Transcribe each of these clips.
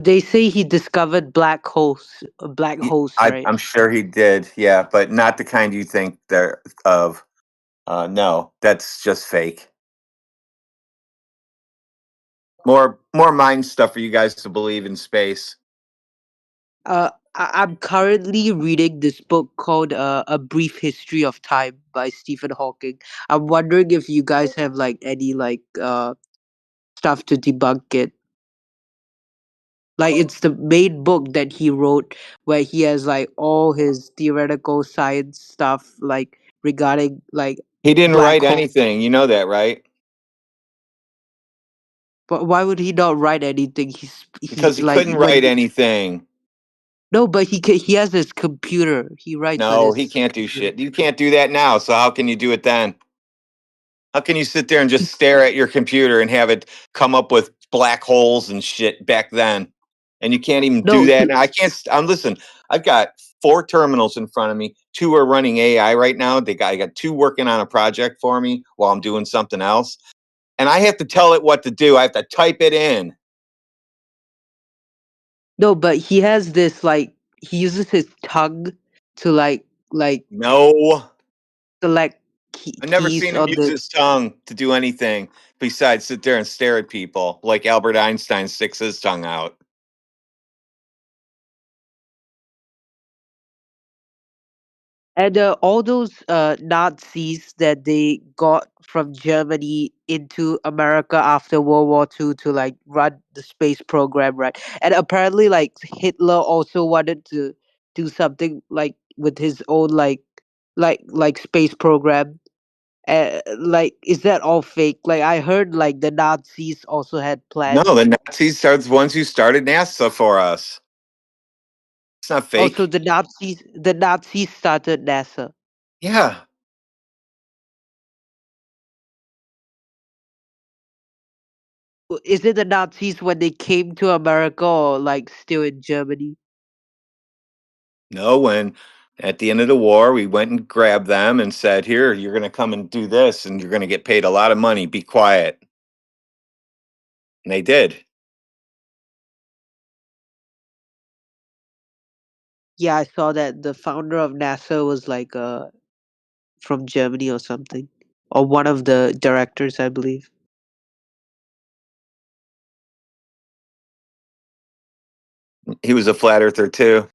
They say he discovered black holes, right? I'm sure he did, yeah, but not the kind you think there of. No, that's just fake. More mind stuff for you guys to believe in space. I'm currently reading this book called "A Brief History of Time" by Stephen Hawking. I'm wondering if you guys have like any stuff to debunk it. Like it's the main book that he wrote where he has like all his theoretical science stuff like regarding like He didn't black write hole. anything, you know that, right? But why would he not write anything? He Because he like couldn't when write anything. no, but he has his computer. He writes on No, he his can't do computer. shit. You can't do that now, so how can you do it then? How can you sit there and just stare at your computer and have it come up with black holes and shit back then? And you can't even do No, that now. I can't. I'm listen. I've got 4 terminals in front of me. 2 are running AI right now. I got 2 working on a project for me while I'm doing something else, and I have to tell it what to do. I have to type it in. no, but he has this like he uses his tongue to like No, select I've never keys seen him on use the. his tongue to do anything besides sit there and stare at people like Albert Einstein sticks his tongue out. And all those Nazis that they got from Germany into America after World War II to like run the space program, right? And apparently, like Hitler also wanted to do something like with his own like space program. Like, is that all fake? Like, I heard like the Nazis also had No, the plans. Nazis are the ones who started NASA for us. It's not Also, fake. the Nazis started NASA. Yeah. Is it the Nazis when they came to America or like still in Germany? No, when at the end of the war, we went and grabbed them and said, "Here, you're going to come and do this, and you're going to get paid a lot of money. Be quiet." And they did. Yeah, I saw that the founder of NASA was like from Germany or something, or one of the directors, I believe. He was a flat earther too.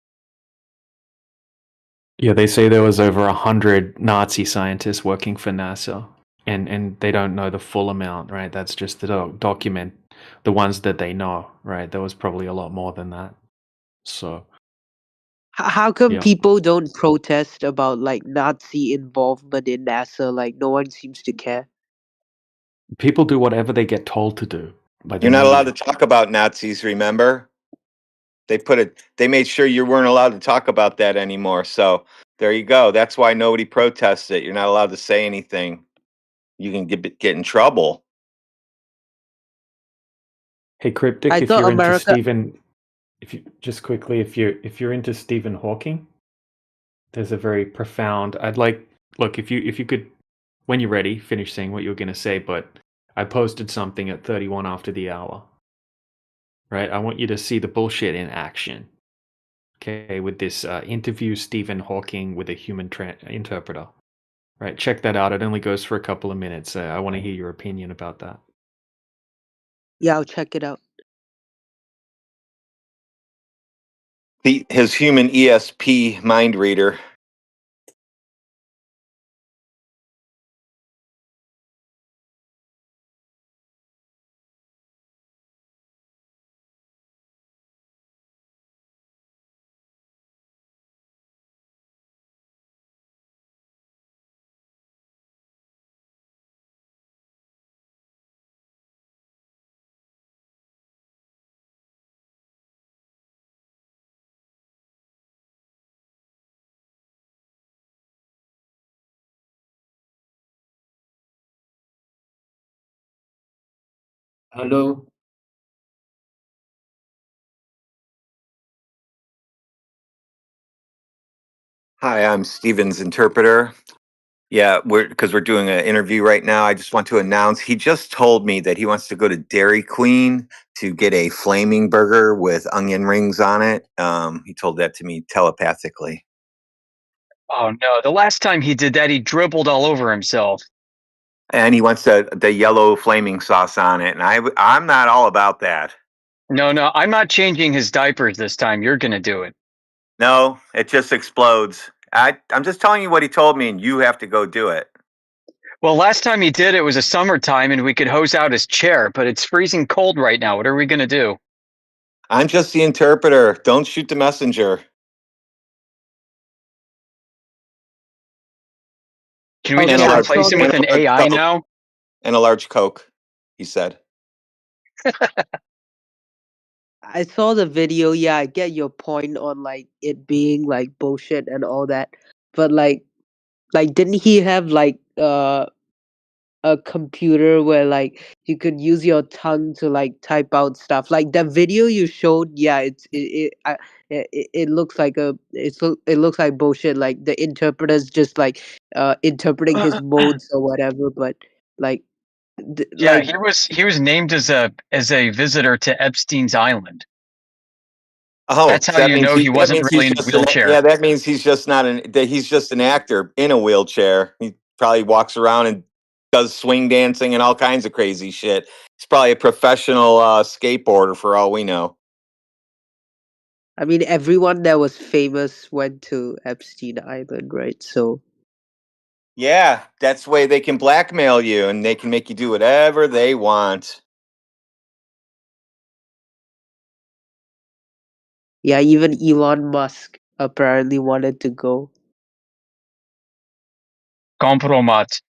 Yeah, they say there was over 100 Nazi scientists working for NASA, and they don't know the full amount, right? That's just the document, the ones that they know, right? There was probably a lot more than that. So, How come yeah, people don't protest about like Nazi involvement in NASA? Like no one seems to care. people do whatever they get told to do by the You're not allowed to media. talk about Nazis, remember? They made sure you weren't allowed to talk about that anymore. So there you go. That's why nobody protests it. You're not allowed to say anything. You can get in trouble. Hey, Cryptic, I if thought you're into America. Stephen, if you just quickly, if you're into Stephen Hawking, there's a very profound. I'd like look if you could, when you're ready, finish saying what you were going to say. But I posted something at 31 after the hour. Right, I want you to see the bullshit in action. Okay, with this interview Stephen Hawking with a human interpreter. Right, check that out. It only goes for a couple of minutes. I want to hear your opinion about that. Yeah, I'll check it out. His human ESP mind reader. Hello. Hi, I'm Steven's interpreter. Yeah, we're doing an interview right now. I just want to announce he just told me that he wants to go to Dairy Queen to get a flaming burger with onion rings on it. He told that to me telepathically. Oh no, the last time he did that, he dribbled all over himself. And he wants the yellow flaming sauce on it, and I'm not all about that. No, I'm not changing his diapers this time. You're gonna do it. No, it just explodes. I'm just telling you what he told me, and you have to go do it. Well, last time he did it was a summertime and we could hose out his chair, but it's freezing cold right now. What are we gonna do? I'm just the interpreter. Don't shoot the messenger. Can we Oh And just a yeah, I large saw replace him the with an AI Coke. now? And a large Coke, he said. I saw the video. Yeah, I get your point on like it being like bullshit and all that. But like didn't he have like a computer where like you could use your tongue to like type out stuff? Like the video you showed, yeah, it looks like it looks like bullshit. Like the interpreter's just like interpreting his modes or whatever. But like Yeah, like he was named as a visitor to Epstein's Island. Oh, That's how so that you means know he that wasn't means really he's in a just wheelchair. that means he's just not he's just an actor in a wheelchair. He probably walks around and does swing dancing and all kinds of crazy shit. He's probably a professional skateboarder for all we know. I mean, everyone that was famous went to Epstein Island, right? So Yeah, that's the way they can blackmail you and they can make you do whatever they want. yeah, even Elon Musk apparently wanted to go. Compromat.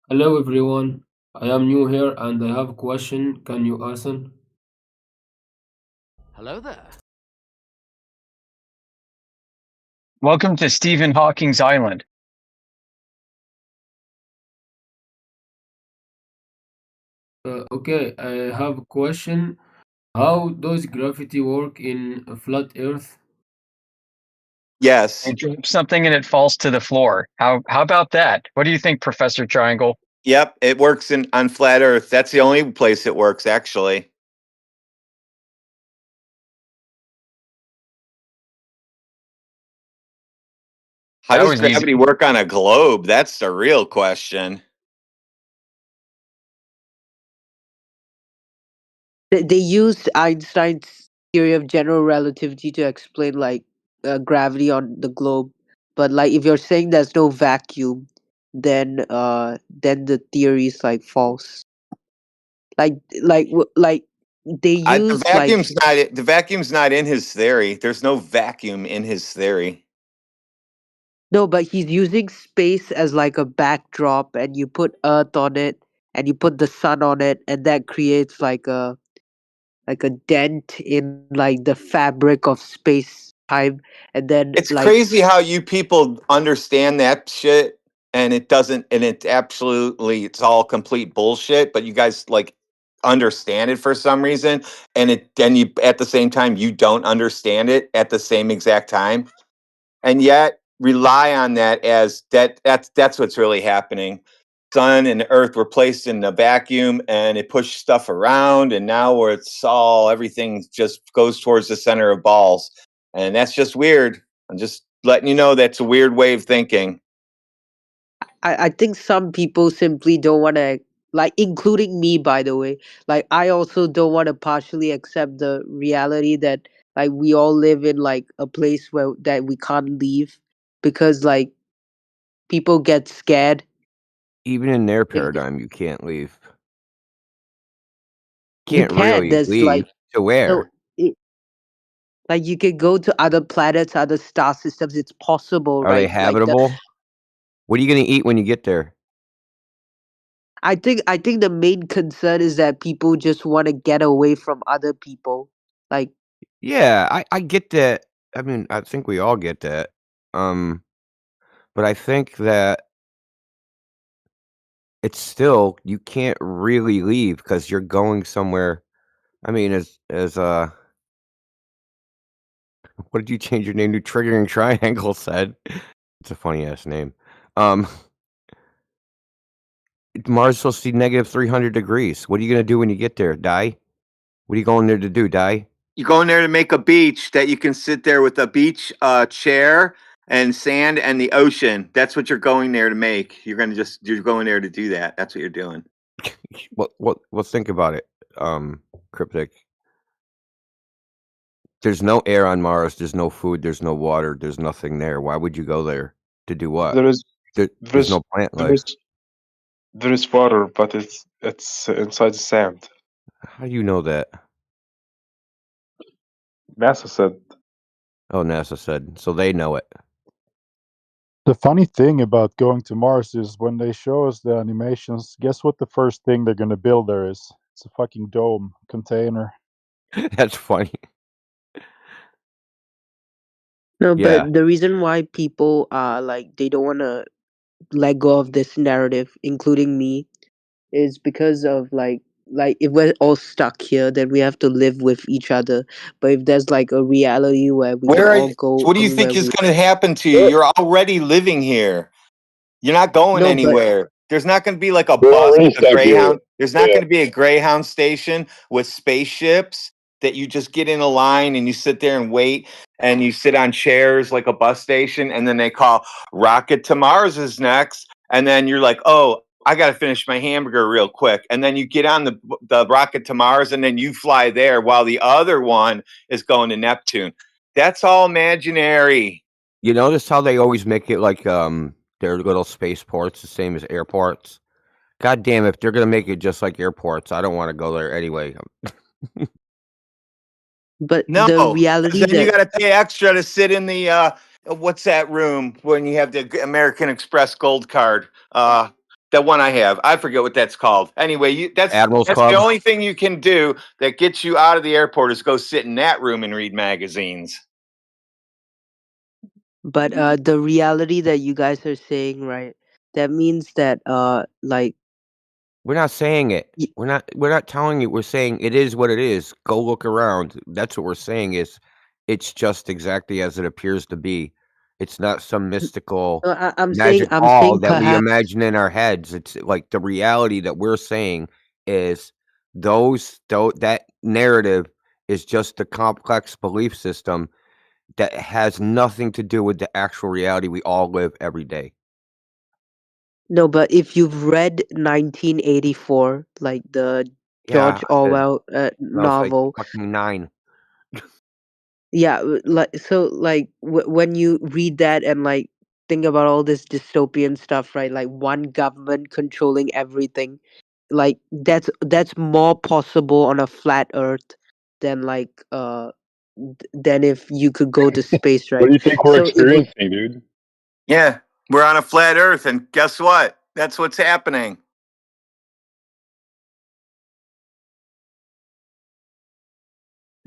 Hello everyone, I am new here and I have a question. Can you answer? Hello there. Welcome to Stephen Hawking's Island. Okay, I have a question. How does gravity work in a flat Earth? Yes. You drop something and it falls to the floor. How about that? What do you think, Professor Triangle? Yep, it works on flat Earth. That's the only place it works actually. How That does was easy. gravity work on a globe? That's the real question. They used Einstein's theory of general relativity to explain like gravity on the globe. But like, if you're saying there's no vacuum, then the theory is like false. Like they The use like vacuum's not in his theory. There's no vacuum in his theory. no, but he's using space as like a backdrop, and you put Earth on it, and you put the sun on it, and that creates like a dent in like the fabric of space time, and then It's like crazy how you people understand that shit and it doesn't and it's all complete bullshit, but you guys like understand it for some reason and you at the same time you don't understand it at the same exact time and yet rely on that as that's what's really happening. Sun and Earth were placed in a vacuum and it pushed stuff around, and now where it's all everything just goes towards the center of balls, and that's just weird. I'm just letting you know that's a weird way of thinking. I think some people simply don't want to, like, including me, by the way. Like, I also don't want to partially accept the reality that like we all live in like a place where that we can't leave, because like people get scared. Even in their Like, paradigm, you can't leave. you Can't can't. really There's leave. like To no. where? Like, you can go to other planets, other star systems. It's possible, Are they right? Like the habitable? What are you gonna eat when you get there? I think the main concern is that people just want to get away from other people. Like, Yeah, I get that. I mean, I think we all get that. Um, but I think that it's still you can't really leave because you're going somewhere I mean, what did you change your name to? Triggering Triangle said. It's a funny ass name. Mars is supposed to be negative 300 degrees. What are you gonna do when you get there? Die? What are you going there to do? Die? You're going there to make a beach that you can sit there with a beach chair and sand and the ocean. That's what you're going there to make. You're going there to do that. That's what you're doing. Well, think about it, Cryptic. There's no air on Mars. There's no food. There's no water. There's nothing there. Why would you go there to do what? There is There's no plant there life. is water, but it's inside the sand. How do you know that? NASA said. Oh, NASA said. So they know it. The funny thing about going to Mars is when they show us the animations, guess what the first thing they're going to build there is? It's a fucking dome container. That's funny. No, Yeah. but the reason why people are like they don't want to let go of this narrative, including me, is because of like if we're all stuck here, then we have to live with each other. But if there's like a reality where we can all go What do you anywhere think is we going to happen to you? You're already living here. You're not going no, but anywhere. There's not going to be like a We're bus, already a stuck here. Greyhound. There's not Yeah. going to be a Greyhound station with spaceships that you just get in a line and you sit there and wait and you sit on chairs like a bus station and then they call Rocket to Mars is next. And then you're like, oh, I got to finish my hamburger real quick. And then you get on the Rocket to Mars and then you fly there while the other one is going to Neptune. That's all imaginary. You notice how they always make it like their little spaceports the same as airports? God damn, if they're gonna make it just like airports, I don't want to go there anyway. but No, the 'cause reality then you that got to pay extra to sit in the what's that room when you have the American Express Gold Card? The one I have, I forget what that's called. Anyway, Admirals that's Club. the only thing you can do that gets you out of the airport is go sit in that room and read magazines. but the reality that you guys are saying, right? That means that like We're not saying it. y- We're not telling you. We're saying it is what it is. Go look around. That's what we're saying is it's just exactly as it appears to be. It's not some mystical I'm magic I'm ball saying that we perhaps imagine in our heads. It's like the reality that we're saying is that narrative is just a complex belief system that has nothing to do with the actual reality we all live every day. no, but if you've read 1984, like the Yeah, George I did. Orwell When I was like novel, fucking 9. yeah, like so like when you read that and like think about all this dystopian stuff, right? Like one government controlling everything, like that's more possible on a flat earth than like than if you could go to space, What do right? you think we're So it would, experiencing, dude? Yeah, we're on a flat Earth, and guess what? That's what's happening.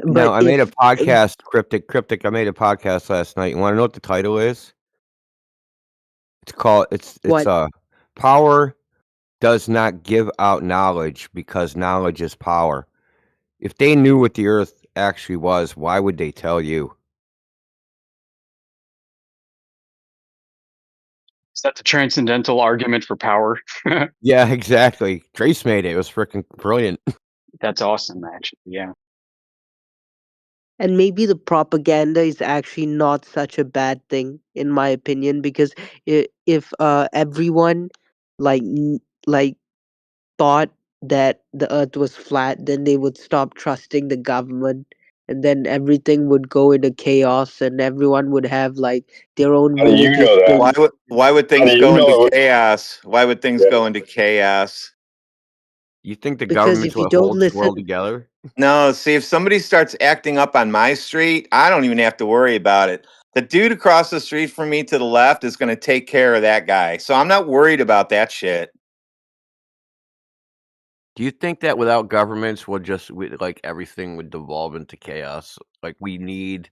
Now, but I made a if podcast, Cryptic. I made a podcast last night. You want to know what the title is? It's called what Power Does Not Give Out Knowledge Because Knowledge is Power. If they knew what the Earth actually was, why would they tell you? Is that the transcendental argument for power? Yeah, exactly. Trace made it. It was freaking brilliant. That's awesome, actually. Yeah. and maybe the propaganda is actually not such a bad thing in my opinion, because if everyone like like thought that the earth was flat, then they would stop trusting the government, and then everything would go into chaos and everyone would have like their own How do you religious know that? beliefs. Why would How things do you go into know? chaos? Why would things Yeah. go into chaos? You think the Because government's if you what don't holds the listen, world together? No, see, if somebody starts acting up on my street, I don't even have to worry about it. The dude across the street from me to the left is going to take care of that guy. So I'm not worried about that shit. Do you think that without governments, like everything would devolve into chaos? Like we need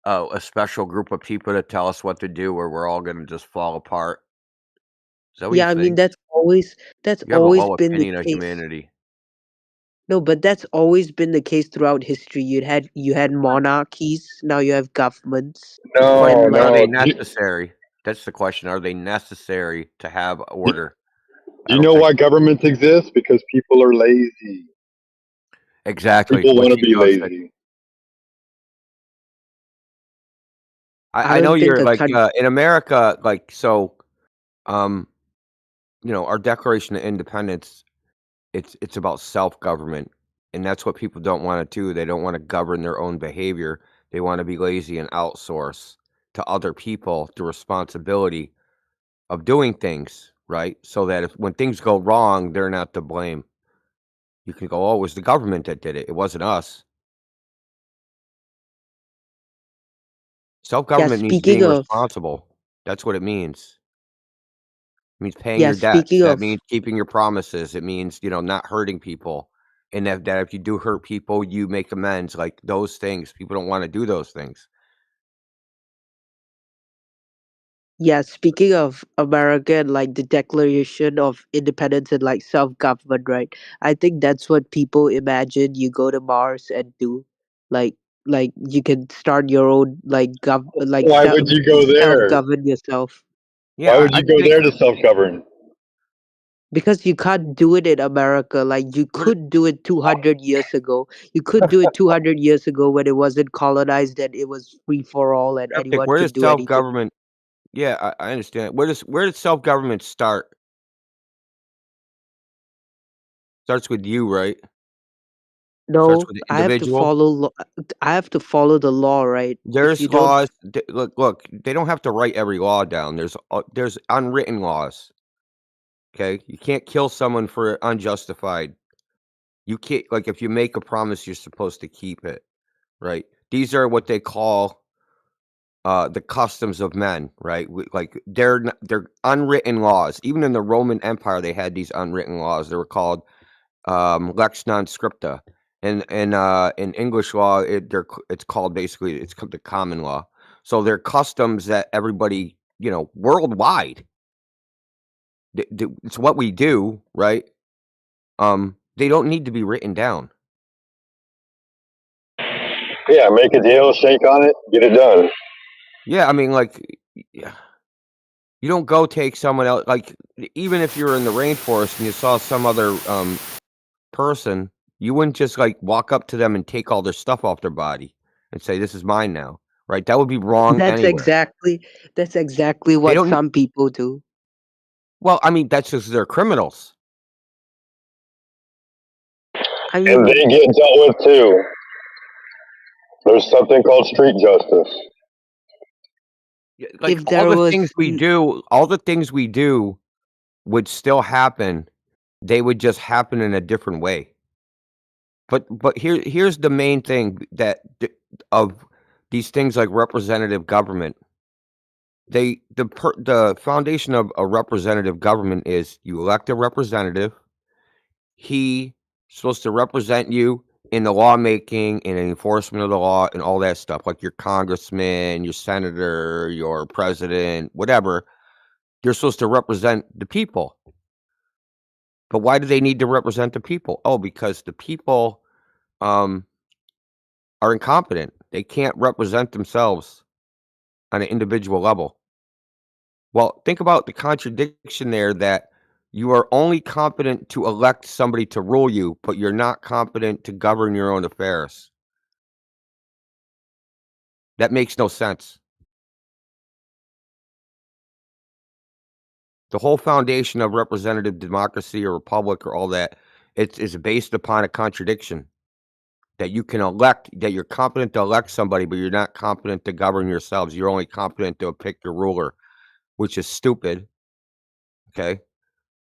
a special group of people to tell us what to do, or we're all going to just fall apart. Is that what you yeah, I mean think? that's You have a always low been the opinion of case. humanity. No, but that's always been the case throughout history. You had monarchies, now you have governments, The question No, and is, are like they no. necessary? That's the question. Are they necessary to have Do order? I you don't know think why governments exist? Because people are lazy. exactly People what want to Chief be Dog said. lazy. I I know don't think you're a like country. in America, like so. Um, our Declaration of Independence. It's about self government, and that's what people don't want to do. They don't want to govern their own behavior. They want to be lazy and outsource to other people the responsibility of doing things, right? So that if when things go wrong, they're not to blame. You can go, "Oh, it was the government that did it. It wasn't us." Yeah, Self-government means speaking being of responsible. That's what it means. It means paying yeah, your debts. speaking That of means keeping your promises. It means, not hurting people. And that if you do hurt people, you make amends. Like those things. People don't want to do those things. Yeah, speaking of America and like the Declaration of Independence and like self-government, right? I think that's what people imagine you go to Mars and do. Like like you can start your own Why would you go there? self-govern yourself. Why Yeah, would I you go think there to self-govern? Because you can't do it in America. Like you where could do it 200 years ago. You could do it 200 years ago when it wasn't colonized and it was free for all and Cryptic, anyone where does could do anything. self-government yeah, I understand. Where does self-government start? Starts with you, right? Starts No, with the I have to individual. I have to follow the law, right? If There's you don't laws. Look, they don't have to write every law down. There's unwritten laws. Okay, you can't kill someone for unjustified. You can't like if you make a promise, you're supposed to keep it, right? These are what they call the customs of men, right? Like they're unwritten laws. Even in the Roman Empire, they had these unwritten laws. They were called lex non scripta. In English law, it's called basically the common law. So they're customs that everybody worldwide. It's what we do, right? They don't need to be written down. Yeah, make a deal, shake on it, get it done. Yeah, I mean, like, yeah, you don't go take someone else. Like, even if you're in the rainforest and you saw some other person, you wouldn't just like walk up to them and take all their stuff off their body and say, "This is mine now." Right? That would be wrong that's anywhere. exactly that's exactly They what don't. some people do. Well, I mean, that's just they're criminals. I And mean, they get dealt with too. There's something called street justice. Yeah, like if there was all the things we do would still happen. They would just happen in a different way. But here's the main thing of these things like representative government. The foundation of a representative government is you elect a representative. He supposed to represent you in the lawmaking and enforcement of the law and all that stuff, like your congressman, your senator, your president, whatever. You're supposed to represent the people. But why do they need to represent the people? Oh, because the people um, are incompetent. They can't represent themselves on an individual level. Well, think about the contradiction there that you are only competent to elect somebody to rule you, but you're not competent to govern your own affairs. That makes no sense. The whole foundation of representative democracy or republic or all that, is based upon a contradiction that you can elect, that you're competent to elect somebody, but you're not competent to govern yourselves. You're only competent to pick your ruler, which is stupid. Okay.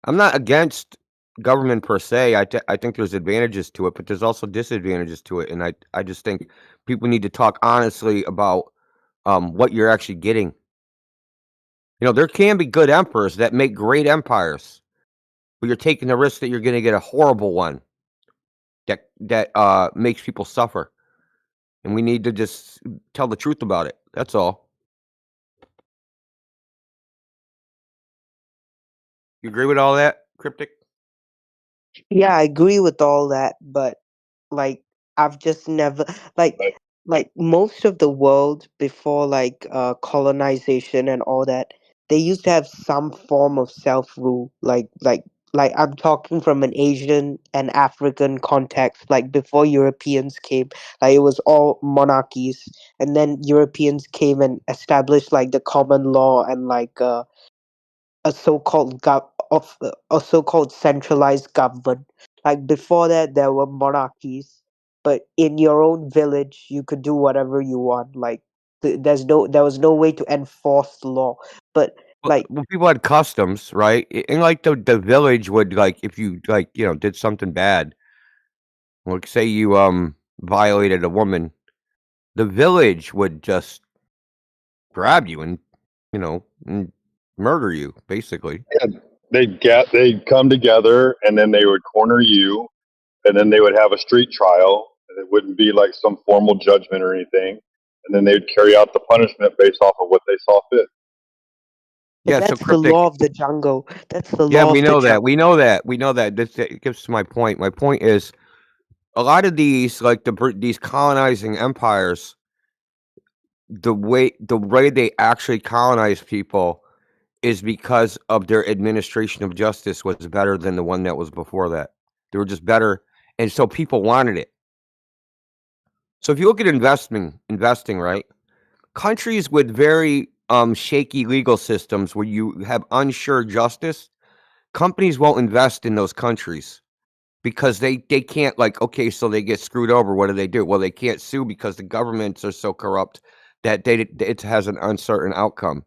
I'm not against government per se. I think there's advantages to it, but there's also disadvantages to it, and I just think people need to talk honestly about what you're actually getting. There can be good emperors that make great empires, but you're taking the risk that you're going to get a horrible one that makes people suffer, and we need to just tell the truth about it. That's all. You agree with all that, Cryptic? Yeah, I agree with all that, but like I've just never like Like, like most of the world before colonization and all that, they used to have some form of self-rule. Like I'm talking from an Asian and African context. Like before Europeans came, like it was all monarchies, and then Europeans came and established like the common law and a so-called centralized government. Like before that, there were monarchies, but in your own village, you could do whatever you want. Like there was no way to enforce the law. But like Well, people had customs, right? And like the village would like if you like did something bad, like say you violated a woman, the village would just grab you and and murder you basically. they'd come together and then they would corner you, and then they would have a street trial, and it wouldn't be like some formal judgment or anything. And then they would carry out the punishment based off of what they saw fit. but Yeah, so that's the cryptic. law of the jungle. That's the Yeah, law we of the know that. We jungle. know that. We know that. That gets to my point. My point is a lot of these like these colonizing empires, the way they actually colonize people is because of their administration of justice was better than the one that was before that. They were just better, and so people wanted it. So if you look at investing, right? Countries with very shaky legal systems where you have unsure justice, companies won't invest in those countries because they can't like okay, so they get screwed over. What do? Well, they can't sue because the governments are so corrupt that it has an uncertain outcome.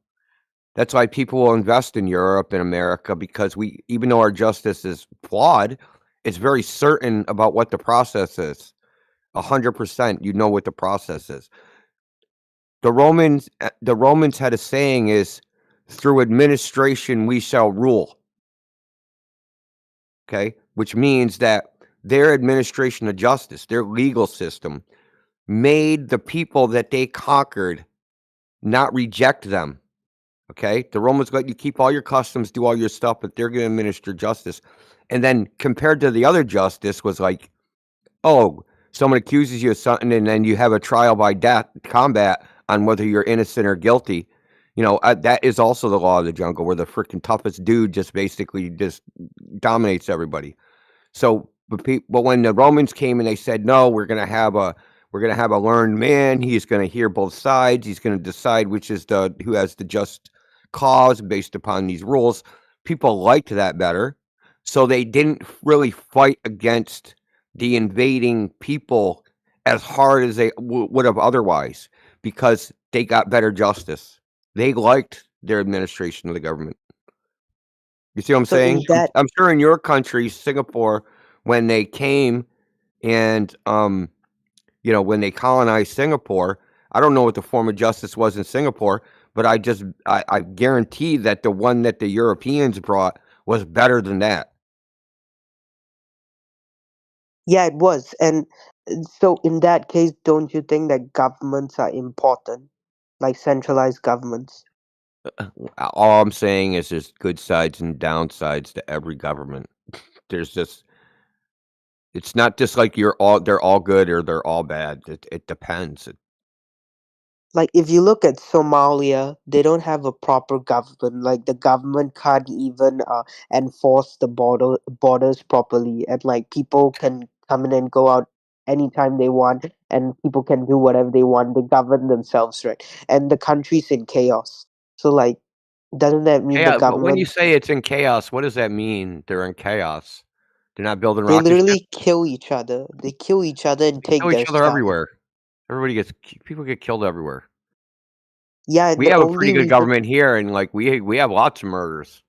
That's why people will invest in Europe and America because we, even though our justice is flawed, it's very certain about what the process is. 100%, you know what the process is. The Romans had a saying is, "Through administration we shall rule." Okay, which means that their administration of justice, their legal system, made the people that they conquered not reject them. Okay, the Romans let you keep all your customs, do all your stuff, but they're going to administer justice. And then compared to the other justice was like, oh, someone accuses you of something, and then you have a trial by combat on whether you're innocent or guilty. That is also the law of the jungle, where the freaking toughest dude just basically just dominates everybody. So, but when the Romans came and they said, no, we're gonna have a learned man. He's gonna hear both sides. He's gonna decide who has the just cause based upon these rules. People liked that better, so they didn't really fight against the invading people as hard as they would have otherwise because they got better justice. They liked their administration of the government. You see what I'm So in saying? I'm, that I'm sure in your country, Singapore, when they came and when they colonized Singapore, I don't know what the form of justice was in Singapore, but I guarantee that the one that the Europeans brought was better than that. Yeah, it was. And so in that case, don't you think that governments are important? Like centralized governments? All I'm saying is there's good sides and downsides to every government. There's just it's not just like they're all good or they're all bad. It depends. Like if you look at Somalia, they don't have a proper government. Like the government can't even enforce the borders properly, and like people can come in and go out anytime they want, and people can do whatever they want. They govern themselves, right? And the country's in chaos. So like, doesn't that mean the Yeah, but when you government? say it's in chaos, what does that mean? They're in chaos. They're not building They rocket ships. literally kill each other. They kill each other and They take kill their each other stuff. everywhere. People get killed everywhere. Yeah, and We the have a pretty only good reason, government here, and like we have lots of murders.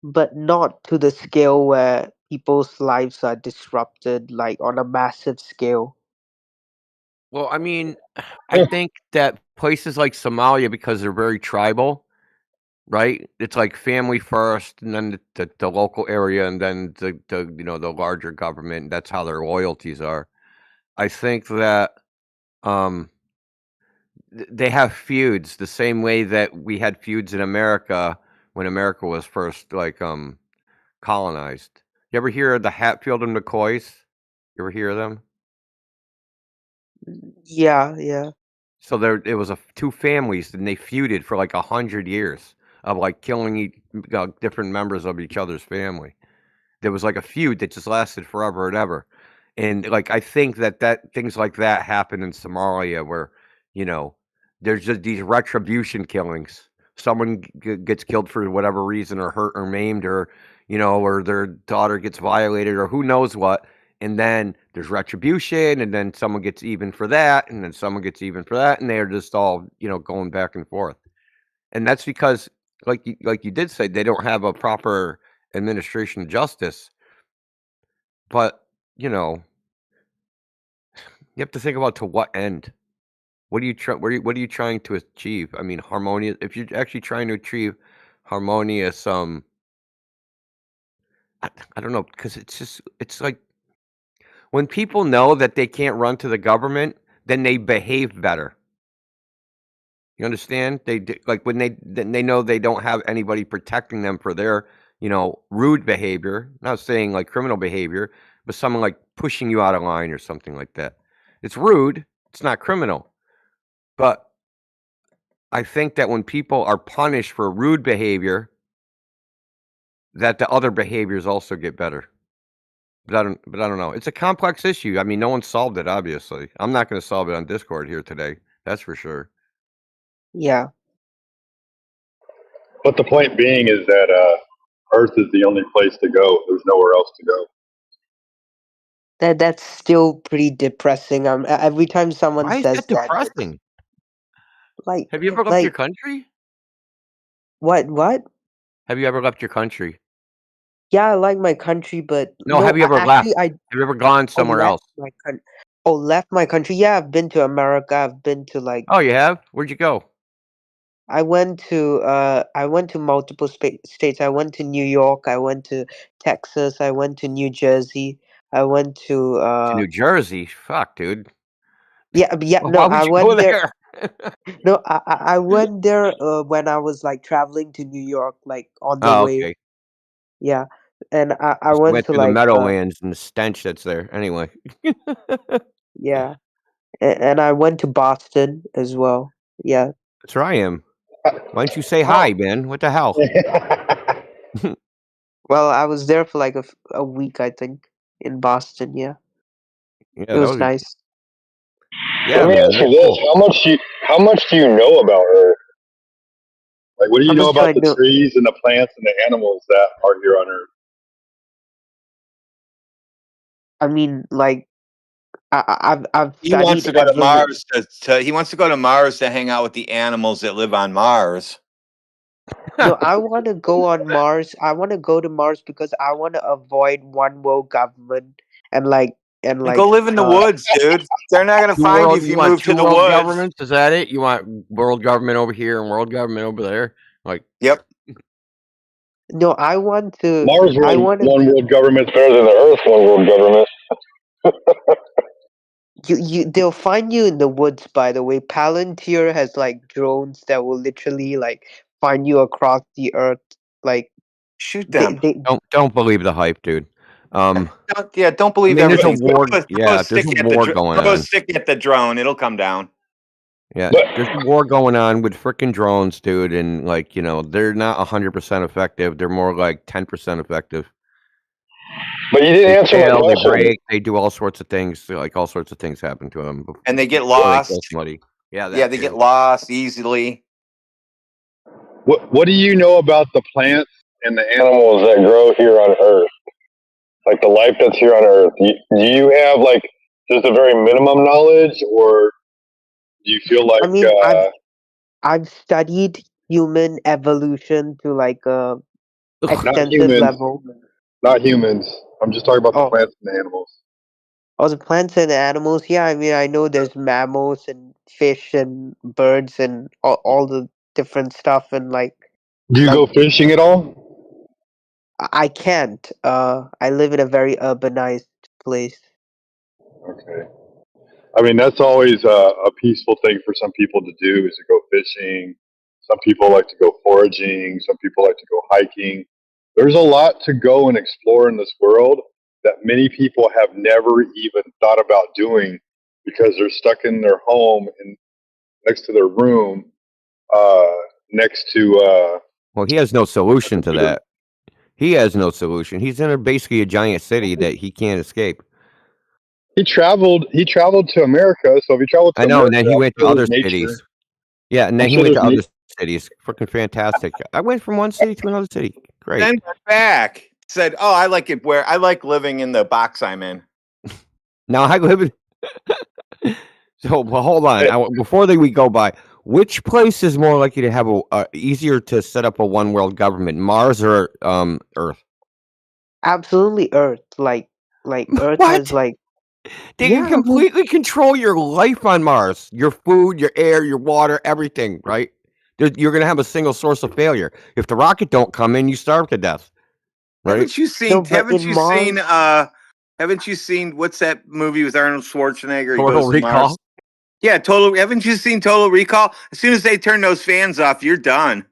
but not to the scale where people's lives are disrupted, like on a massive scale. Well, I mean, I think that places like Somalia, because they're very tribal, right? It's like family first, and then the local area, and then the larger government. That's how their loyalties are. I think that um, they have feuds the same way that we had feuds in America when America was first colonized. You ever hear of the Hatfield and McCoys? You ever hear of them? Yeah. So it was two families, and they feuded for like 100 years of like killing different members of each other's family. There was like a feud that just lasted forever and ever. And like I think that things like that happen in Somalia, where there's just these retribution killings. Someone gets killed for whatever reason, or hurt or maimed, or or their daughter gets violated, or who knows what. And then there's retribution, and then someone gets even for that, and then someone gets even for that, and they're just all going back and forth. And that's because, like you did say, they don't have a proper administration of justice. But you have to think about to what end. What are you what are you trying to achieve? I mean, harmonious. If you're actually trying to achieve harmonious, I don't know, because it's like when people know that they can't run to the government, then they behave better. You understand? Like when they know they don't have anybody protecting them for their rude behavior. Not saying like criminal behavior, but someone like pushing you out of line or something like that. It's rude. It's not criminal. But I think that when people are punished for rude behavior, that the other behaviors also get better. But I don't know. It's a complex issue. I mean, no one solved it, obviously. I'm not going to solve it on Discord here today. That's for sure. Yeah. But the point being is that Earth is the only place to go. There's nowhere else to go. That's still pretty depressing. Every time someone Why is says that that, it's depressing? like Have you ever left your country? what? Have you ever left your country? Yeah, I like my country, but No, have you ever left? actually, Have you ever gone somewhere else? my country. Oh, left my country. Yeah, I've been to America. I've been to Oh, you have? Where'd you go? I went to multiple states. I went to New York. I went to Texas. I went to New Jersey. I went to To New Jersey? Fuck, dude. yeah, no, Why I would you go went there. there? No, I went there when I was like traveling to New York, like on the Oh, way. okay. Yeah, and I Just went went to through the like Meadowlands and the stench that's there. Anyway. yeah, and I went to Boston as well. Yeah. That's where I am. Why don't you say Oh, hi, man? What the hell? well, I was there for like a week, I think, in Boston. Yeah, Yeah, it was nice. Yeah, Let me man. ask you this: how much do you know about Earth? Like, what do How you know much do about I the know? trees and the plants and the animals that are here on Earth? I mean, like I've He wants studied to go to every. Mars he wants to go to Mars to hang out with the animals that live on Mars. No, I want to go on Mars. I want to go to Mars because I want to avoid one world government and like and And go like live in the woods, dude. They're not gonna find you if You you want move to two the world woods. governments? Is that it? You want world government over here and world government over there? Like, Yep. no, I want to. Mars I one want to. one world government's better than the Earth one world government. They'll find you in the woods. By the way, Palantir has like drones that will literally like find you across the earth. Like Shoot they them. they don't believe the hype, dude. Don't I believe mean, there's a everything. war. Throw Yeah, a there's stick a at the war going throw a on. stick at the drone. It'll come down. Yeah, But there's a war going on with freaking drones, dude, and like they're not 100% effective. They're more like 10% effective. you didn't They answer my fail, they question. break, they do all sorts of things. Like all sorts of things happen to them. And they get before they kill lost. somebody. Yeah, Yeah, they get lost easily. What do you know about the plants and the animals that grow here on Earth? Like the life that's here on Earth. Do you have like just a very minimum knowledge, or do you feel like I mean, I've studied human evolution to like a not extensive humans, level. not humans? I'm just talking about the Oh, plants and the animals. the plants and animals. Yeah, I mean, I know there's mammals and fish and birds and all the different stuff and Do you like go fishing at all? I can't. I live in a very urbanized place. Okay. I mean, that's always a peaceful thing for some people to do is to go fishing. Some people like to go foraging. Some people like to go hiking. There's a lot to go and explore in this world that many people have never even thought about doing because they're stuck in their home and next to their room, next to. Well, he has no solution to that. He has no solution. He's in basically a giant city that he can't escape. He traveled to America, so if he traveled to I know, America, and then he I'm went to sure other there's nature. cities. Yeah, and then I'm he sure went to there's other nature. cities. Freaking fantastic. I went from one city to another city. Great. Then got back. Said, "Oh, I like it where I like living in the box I'm in." Now I live in. So, well, hold on. Before we go by, which place is more likely to have a easier to set up a one world government, Mars or Earth? Absolutely, Earth. Like Earth has What? like They yeah. can completely control your life on Mars, your food, your air, your water, everything. Right? You're going to have a single source of failure. If the rocket don't come in, you starve to death. Right? Haven't you seen? No, but in Mars, Haven't you seen what's that movie with Arnold Schwarzenegger? He Total goes to Recall. Mars. Yeah, Total. Haven't you seen Total Recall? As soon as they turn those fans off, you're done.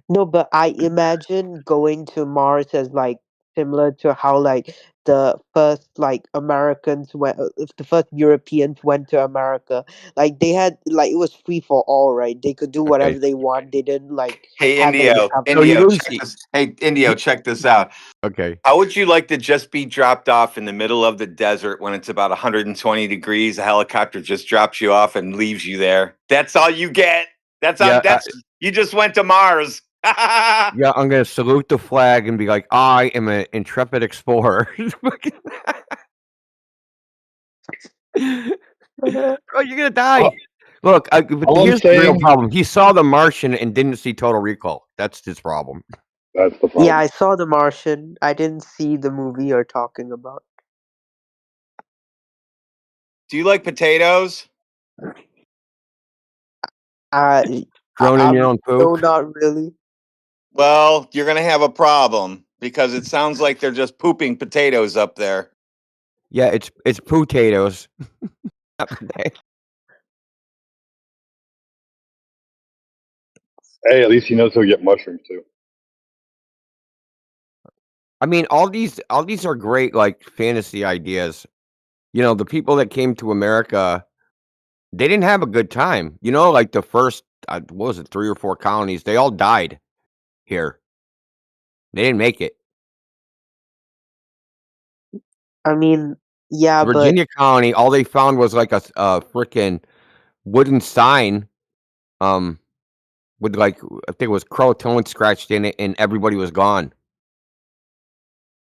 no, but I imagine going to Mars as like similar to how like the first like Americans went, if the first Europeans went to America, like they had like it was free for all, right? They could do whatever Okay. they want. They didn't like Hey, have any Indio, So you government. lose. Indio, check this out. Okay. How would you like to just be dropped off in the middle of the desert when it's about 120 degrees? A helicopter just drops you off and leaves you there. That's all you get. That's Yeah, you just went to Mars. Yeah, I'm gonna salute the flag and be like, I am an intrepid explorer. Bro, you're gonna die. All- Look, but all I'm here's the real saying, problem. He saw The Martian and didn't see Total Recall. That's his problem. that's the problem. Yeah, I saw The Martian. I didn't see the movie you're talking about. Do you like potatoes? Drowning in your own No, poop. not really. Well, you're gonna have a problem because it sounds like they're just pooping potatoes up there. Yeah, it's potatoes. Not potato. Hey, at least he knows he'll get mushrooms too. I mean, all these are great like fantasy ideas. You know, the people that came to America, they didn't have a good time. You know, like the first what was it, 3 or 4 colonies, they all died here. They didn't make it. I mean, yeah, but Virginia colony, all they found was like a freaking wooden sign, with like I think it was Croatoan scratched in it, and everybody was gone.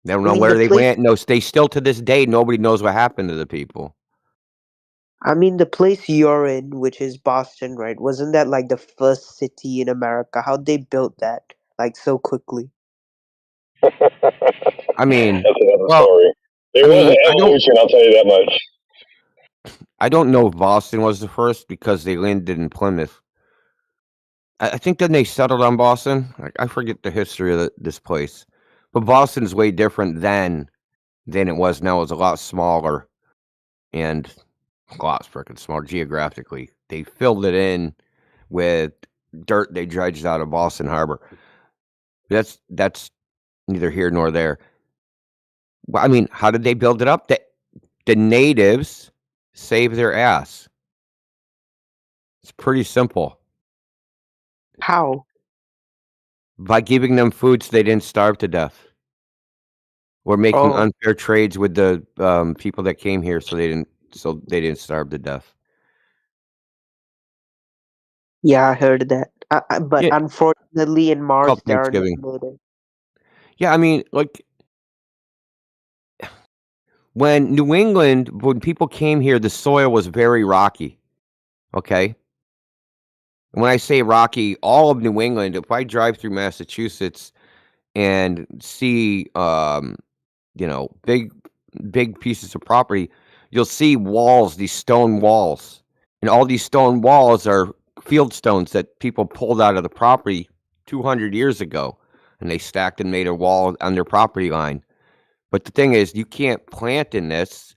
They don't I know mean where the they place. went. No, they still to this day nobody knows what happened to the people. I mean the place you're in, which is Boston, right? Wasn't that like the first city in America? How'd they build that like so quickly? I mean, That's another well, story. It I wasn't mean, evolution, I'll tell you that much. I don't know if Boston was the first because they landed in Plymouth. I think then they settled on Boston. I forget the history of this place, but Boston's way different then than it was now. It was a lot smaller and a lot freaking small geographically. They filled it in with dirt they dredged out of Boston Harbor. That's neither here nor there. Well, I mean, how did they build it up? The natives saved their ass. It's pretty simple. How? By giving them food so they didn't starve to death. Or making Oh, unfair trades with the people that came here so they didn't starve to death. yeah, I heard that. But Yeah, unfortunately, in Mars, called there are no Thanksgiving. natives. Yeah, I mean, like when New England, when people came here, the soil was very rocky. Okay. And when I say rocky, all of New England, if I drive through Massachusetts and see big pieces of property, you'll see walls, these stone walls. And all these stone walls are field stones that people pulled out of the property 200 years ago, and they stacked and made a wall on their property line. But the thing is, you can't plant in this.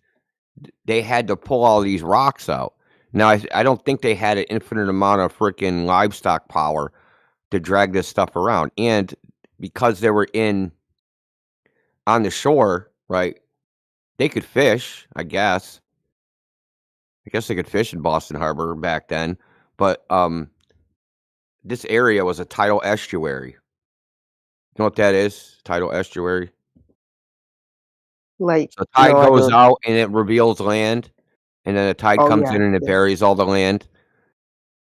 They had to pull all these rocks out. Now, I don't think they had an infinite amount of freaking livestock power to drag this stuff around. And because they were on the shore, right? They could fish, I guess. I guess they could fish in Boston Harbor back then, but this area was a tidal estuary. You know what that is? Tidal estuary. Like, So no, tide I goes don't. out and it reveals land, and then the tide Oh comes yeah, in and it yeah, buries all the land.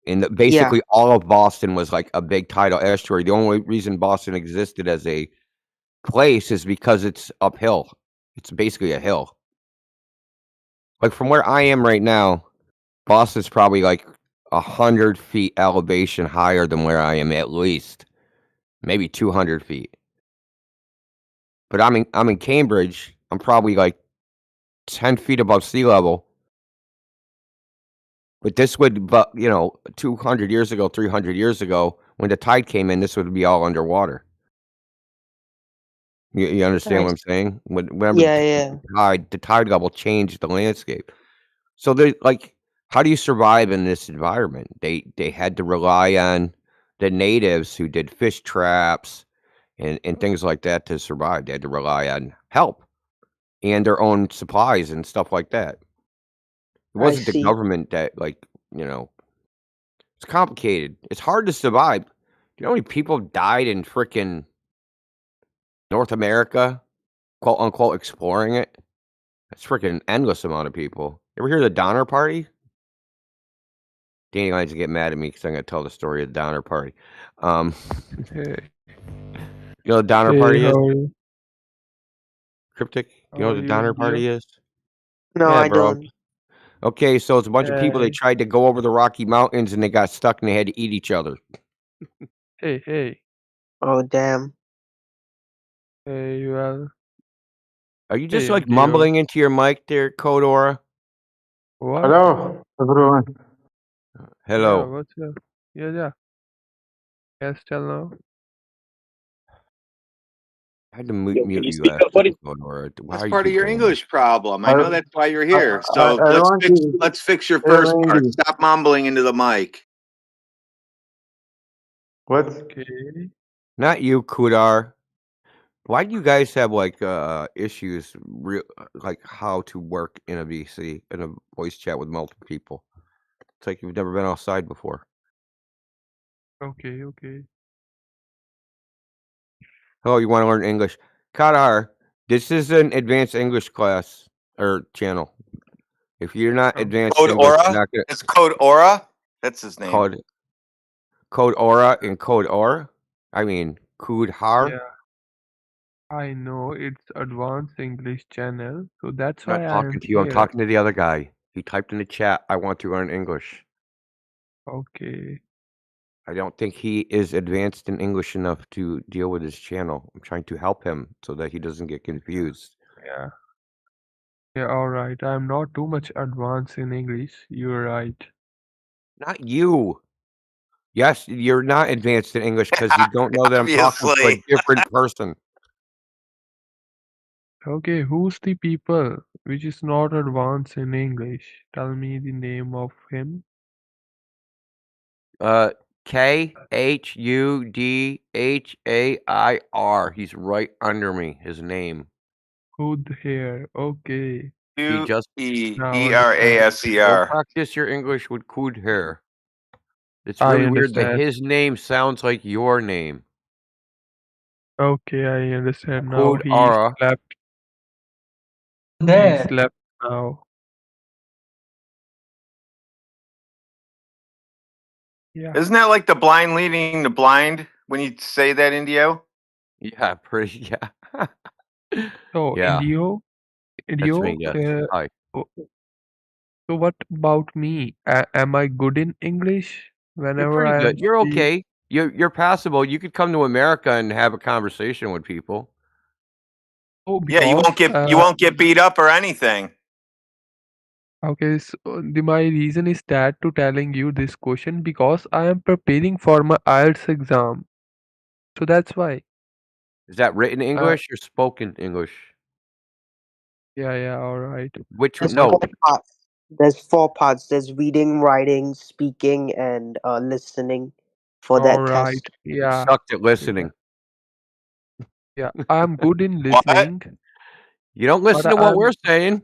And yeah. basically, all of Boston was like a big tidal estuary. The only reason Boston existed as a place is because it's uphill. It's basically a hill. Like from where I am right now, Boston's probably like 100 feet elevation higher than where I am, at least, maybe 200 feet. But I'm in Cambridge. I'm probably like 10 feet above sea level. But 200 years ago, 300 years ago, when the tide came in, this would be all underwater. You understand what Nice. I'm saying? Remember, Yeah, yeah. the tide level changed the landscape. So they like, how do you survive in this environment? They had to rely on the natives who did fish traps and things like that to survive. They had to rely on help and their own supplies and stuff like that. It I wasn't the see. government that you know, it's complicated. It's hard to survive. Do you know how many people died in frickin' North America, quote unquote, exploring it? That's freaking endless amount of people. You ever hear of the Donner Party? Danny likes to get mad at me because I'm going to tell the story of the Donner Party. Um, Hey, you know what the Donner hey, Party is? how are you? Cryptic? You How know what are the you, Donner India? Party is? No, Yeah, I bro. don't. Okay, so it's a bunch of people. They Hey, tried to go over the Rocky Mountains and they got stuck and they had to eat each other. hey, Oh damn. hey, well, Are you just hey, like dear. mumbling into your mic there, Code Aura? What? Hello, everyone. Yeah, Hello. what's up? Yeah. Yes, tell now. I had to Yo, can mute you you speak up, after buddy? Code Aura. Why That's are you part of your doing that? English problem. I I, know that's why you're I, here. I So I want to let's fix your say first in part. English. Stop mumbling into the mic. What? Okay. Not you, Kudar. Why do you guys have like issues like how to work in a VC in a voice chat with multiple people? It's like you've never been outside before. Okay. Oh, you want to learn English? Kadar, this is an advanced English class or channel. If you're not advanced Code English, you're Aura? not gonna It's Code Aura? That's his name. code Aura and code Aura. I mean Kudhar. Yeah, I know it's advanced English channel, so that's I'm not why I talking am to you. I'm here. talking to the other guy. He typed in the chat, "I want to learn English." Okay. I don't think he is advanced in English enough to deal with his channel. I'm trying to help him so that he doesn't get confused. Yeah. Yeah, all right. I'm not too much advanced in English. You're right. Not you. Yes, you're not advanced in English because you don't know that I'm talking to a Obviously. different person. Okay, who's the people which is not advanced in English? Tell me the name of him. Khudhair. He's right under me. His name. Hood hair. Okay, He just now understand. go Ueraser. practice your English with Khudhair. It's I really weird that understand. his name sounds like your name. Okay, I understand now. He Khudara. slept. He There. slept now. Yeah. Isn't that like the blind leading the blind when you say that, Indio? Yeah, pretty. Yeah. So, Yeah, that's me. Indio. Yes. Hi. o- so what about me? Am I good in English You're whenever pretty I good. am You're speak? okay. You're passable. You could come to America and have a conversation with people. Oh, Yeah, because you won't get beat up or anything. okay, so my reason is that to telling you this question because I am preparing for my IELTS exam. So that's why. Is that written Uh, English or spoken English? yeah, all right. Which There's one? No, four parts. There's four parts. There's reading, writing, speaking, and listening for All that right. test. you Yeah. sucked at Yeah. listening. Yeah, I'm good in What? listening, You don't but listen to what we're saying.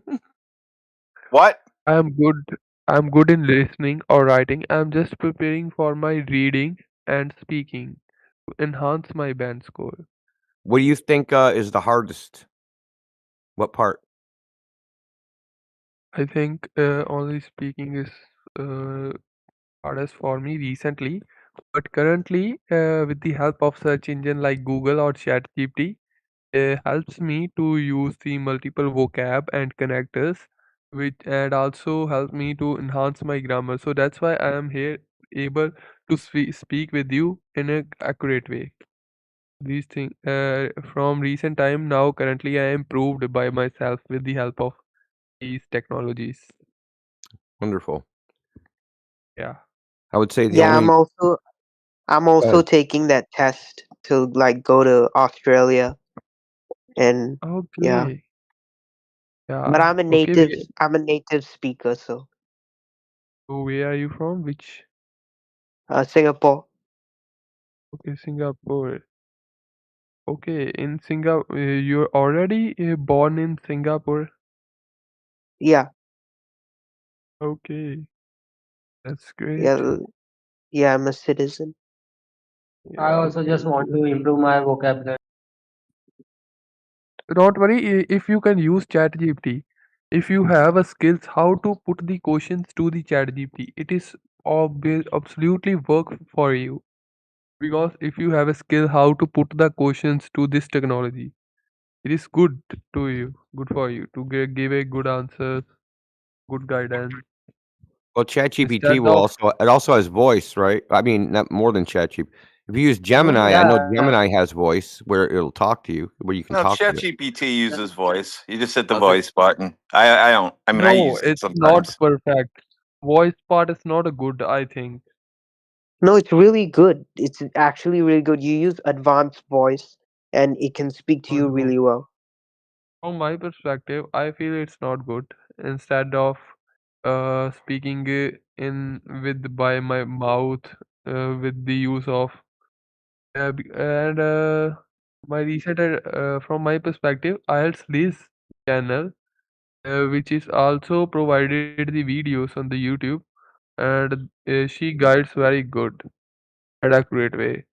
What? I'm good. I'm good in listening or writing. I'm just preparing for my reading and speaking to enhance my band score. What do you think is the hardest? What part? I think only speaking is uh, hardest for me recently, but currently, with the help of search engine like Google or ChatGPT, helps me to use the multiple vocab and connectors, which and also help me to enhance my grammar. So that's why I am here able to speak with you in a accurate way. These things from recent time now currently I improved by myself with the help of these technologies. Wonderful. Yeah. I would say the Yeah, only. I'm Go also ahead. taking that test to like go to Australia and yeah. Okay. But Yeah. Okay. I'm a native speaker, so So where are you from? Which? Singapore. Okay, Singapore. Okay, in Singapore, you're already born in Singapore. Yeah, Okay, that's yeah, great. yeah, I'm a citizen. I Yeah. also just want to improve my vocabulary. Don't worry, if you can use ChatGPT, if you have a skills how to put the questions to the ChatGPT, it is absolutely work for you. Because if you have a skill how to put the questions to this technology, it is good to you, good for you to give a good answer, good guidance. Well, ChatGPT Instead will of also. It also has voice, right? I mean, not more than ChatGPT. If you use Gemini, I Yeah, know Gemini has voice where it'll talk to you, where you can No, talk to it. ChatGPT uses voice. You just hit the voice button. I don't. I mean, I no, use it it's not sometimes. perfect. Voice part is not a good, I think. No, it's really good. It's actually really good. You use advanced voice and it can speak to No, you no. really well. From my perspective, I feel it's not good. Instead of speaking in with by my mouth with the use of and my recent from my perspective, IELTS Liz channel, which is also provided the videos on the YouTube, and she guides very good and accurate way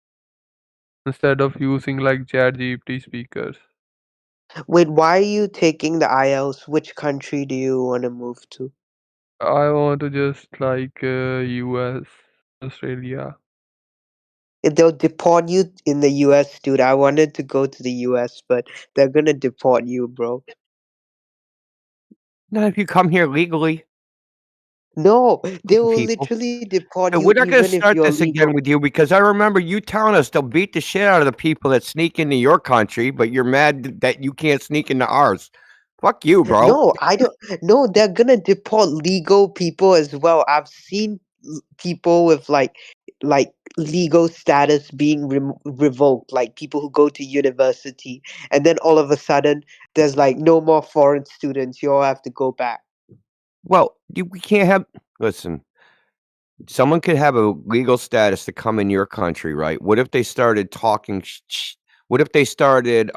instead of using like ChatGPT speakers. Wait, why are you taking the IELTS? Which country do you want to move to? I want to just like US, Australia. If they'll deport you in the US, dude. I wanted to go to the US, but they're gonna deport you, bro. Not if you come here legally, No, they will people. literally deport Hey, you we're not going even to if start you're this legal. again with you because I remember you telling us they'll beat the shit out of the people that sneak into your country, but you're mad that you can't sneak into ours. Fuck you, bro. No, I don't. No, they're gonna deport legal people as well. I've seen people with like legal status being revoked, like people who go to university, and then all of a sudden there's like no more foreign students. You all have to go back. Well, we can't have. Listen, someone could have a legal status to come in your country, right? What if they started talking? What if they started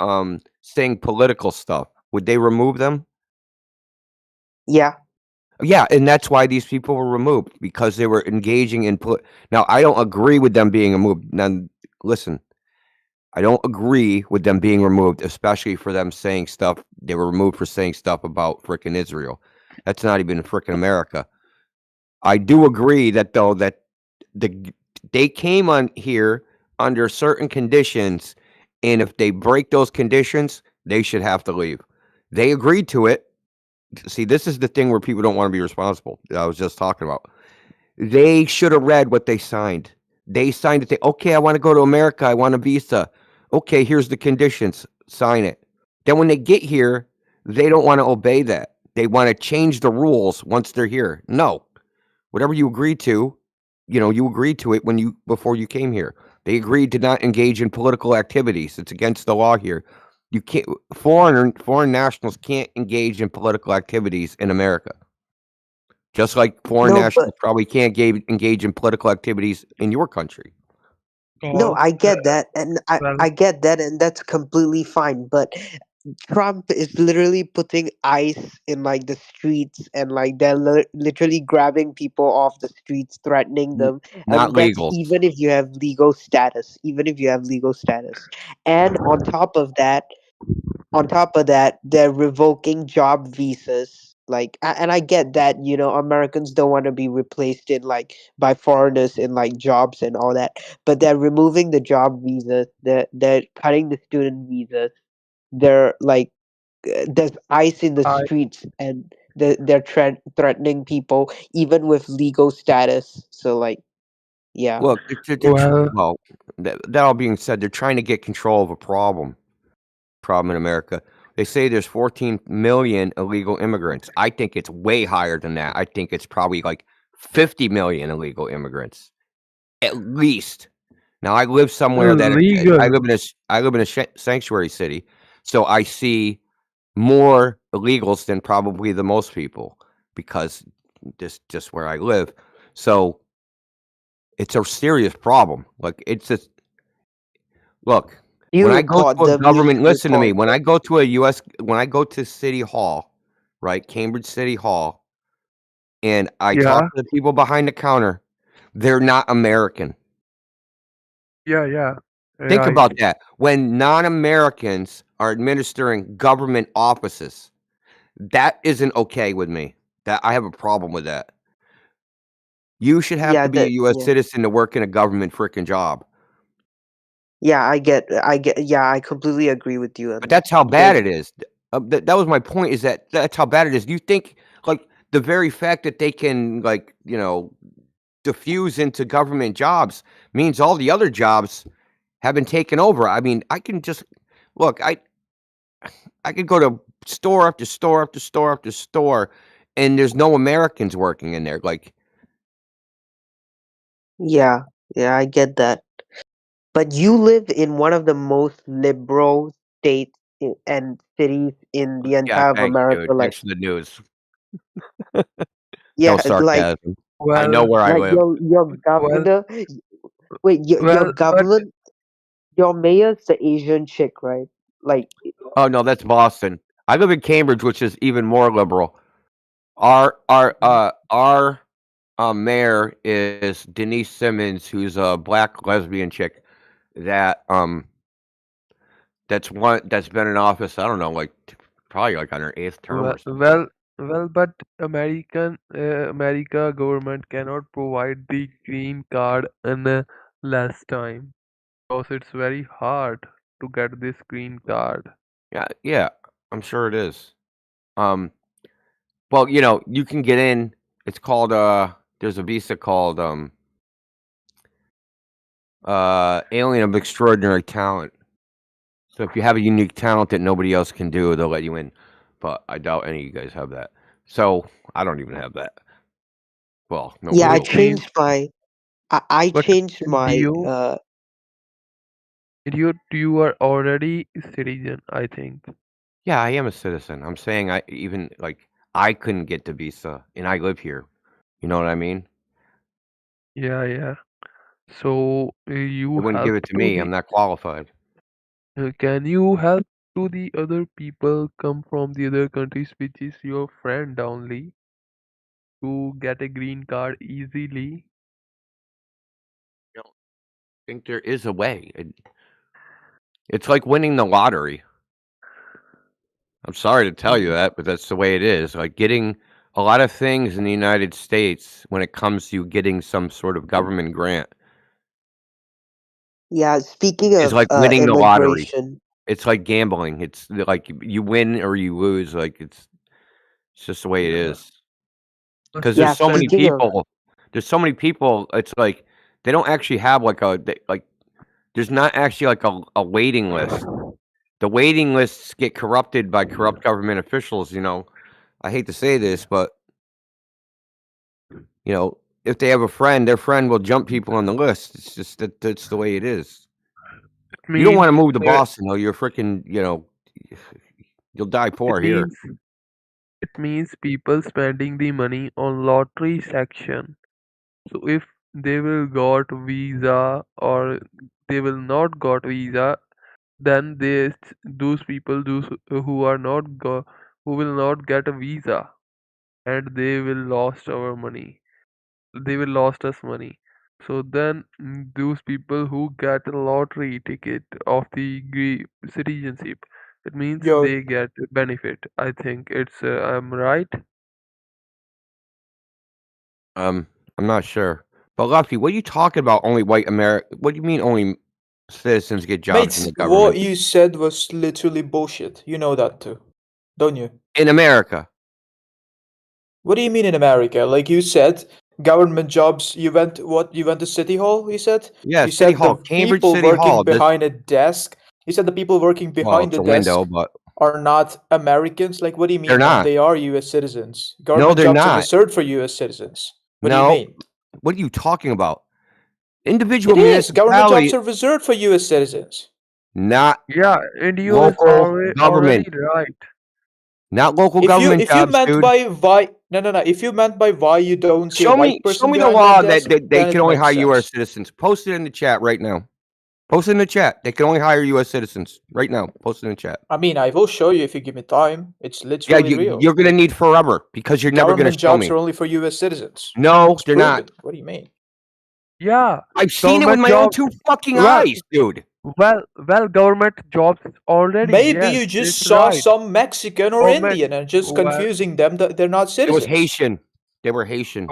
saying political stuff? Would they remove them? Yeah, Yeah, and that's why these people were removed because they were engaging in. Now, I don't agree with them being removed. Now, listen, I don't agree with them being removed, especially for them saying stuff. They were removed for saying stuff about frickin' Israel. That's not even frickin' America. I do agree that though that the they came on here under certain conditions, and if they break those conditions, they should have to leave. They agreed to it. See, this is the thing where people don't want to be responsible. That I was just talking about. They should have read what they signed. They signed it. Okay, I want to go to America. I want a visa. Okay, here's the conditions. Sign it. Then when they get here, they don't want to obey that. They want to change the rules once they're here. No. Whatever you agreed to, you agreed to it when you before you came here. They agreed to not engage in political activities. It's against the law here. You can't foreign nationals can't engage in political activities in America. Just like foreign no, but nationals probably can't engage in political activities in your country. No, Cause I get that, and I, well, I get that, and that's completely fine. But Trump is literally putting ice in like the streets, and like they're literally grabbing people off the streets, threatening N- them, Not and that's legal. even if you have legal status. Even if you have legal status, and on top of that, they're revoking job visas. Like, and I get that, Americans don't want to be replaced in like by foreigners in like jobs and all that, but they're removing the job visas. They're cutting the student visas. They're like, there's ice in the I streets, and they're threatening people even with legal status. So like, yeah, Look, well, well, that all being said, they're trying to get control of a problem in America. They say there's 14 million illegal immigrants. I think it's way higher than that. I think it's probably like 50 million illegal immigrants, at least. Now I live somewhere that I illegal. live in a sanctuary city, so I see more illegals than probably the most people because just where I live. So it's a serious problem. Like it's just look, you when I go report to a them. You government, should listen to me. report When I them. go to when I go to City Hall, right, Cambridge City Hall, and I talk Yeah, to the people behind the counter, they're not American. yeah, yeah. Think Right. about that. When non-Americans are administering government offices, that isn't okay with me. That I have a problem with that. You should have Yeah, to be a that US yeah. citizen to work in a government freaking job. Yeah, I get, yeah, I completely agree with you on But that that's how bad because it is. That was my point, is that that's how bad it is. You think, like, the very fact that they can, like, diffuse into government jobs means all the other jobs have been taken over. I mean, I can just look, I could go to store after store after store after store, and there's no Americans working in there. Like, yeah, yeah, I get that. But you live in one of the most liberal states and cities in the yeah, entire of thanks, America. dude. Like, Thanks for the news. yeah, No like, sarcasm. I know Well, where I like live. your well, governor. Wait, your but government, your mayor's the Asian chick, right? Like, Oh no, that's Boston. I live in Cambridge, which is even more liberal. Our mayor is Denise Simmons, who's a black lesbian chick that that's been in office. I don't know, like probably like on her eighth term well, or something. well, but America government cannot provide the green card in less time because it's very hard to get this green card. Yeah, yeah, I'm sure it is. Um, well, you can get in. It's called there's a visa called alien of extraordinary talent. So if you have a unique talent that nobody else can do, they'll let you in. But I doubt any of you guys have that. So I don't even have that. Well, yeah, nobody So I it else. means, changed my, I but changed do my, you are already citizen, I think. Yeah, I am a citizen. I'm saying I even like I couldn't get the visa, and I live here. You know what I mean? Yeah, yeah. So They you wouldn't help give it to to me. I'm the not qualified. can you help to the other people come from the other countries, which is your friend only, to get a green card easily? I don't think there is a way. It's like winning the lottery. I'm sorry to tell you Mm, that, but that's the way it is. Like getting a lot of things in the United States when it comes to getting some sort of government grant yeah. Speaking is of like winning the lottery. immigration, It's like gambling. It's like you win or you lose. Like it's just the way it yeah. is. Because yeah. Well, Speaking of, there's so many people. It's like they don't actually have like there's not actually like a waiting list. The waiting lists get corrupted by corrupt government officials. I hate to say this, but if they have a friend, their friend will jump people on the list. It's just that's the way it is. it You don't means want to move to uh, Boston, though. You're freaking, you'll die it poor here. means it means people spending the money on lottery section. So if they will got visa or they will not got visa, then those people those who are not who will not get a visa, and they will lost our money, they will lost us money. So then those people who get a lottery ticket of the citizenship, it means Yo, they get a benefit. I think it's I'm right. I'm not sure. But Luffy, what are you talking about? Only white America? What do you mean only citizens get jobs in mates, the what government you said was literally bullshit. You know that too, don't you? in America? What do you mean in America? Like you said, government jobs. You went what? You went to City Hall. You said. Yeah, You City said the Hall, Cambridge people City working Hall. This behind a desk. You said the people working well, behind it's the a window, desk but are not Americans. Like, what do you they're mean? not. They are U.S. citizens. No, Government they're jobs are not. reserved for U.S. citizens. What do you No. mean? What are you talking about? Individual It is. Government jobs municipality, are reserved for U.S. citizens. not Yeah, and you is local already government. right. Not local If you government if you jobs, meant dude. by why no, if you meant by why you don't see a white Show person me the behind that law that, desk, that they then can it only makes hire U.S. sense. citizens. Post it in the chat right now. Post it in the chat. They can only hire U.S. citizens right now. Post it in the chat. I mean, I will show you if you give me time. It's Yeah, literally real. you're gonna need forever because you're never gonna Government show jobs me. are only for U.S. citizens. No, It's they're not. proven. What do you mean? Yeah, I've seen it with government my own jobs. two fucking Well, eyes, dude. government jobs already. Maybe Yes, you just it's saw right. some Mexican or Government. Indian and just Well, confusing them that they're not It was citizens. Haitian. They were Haitian.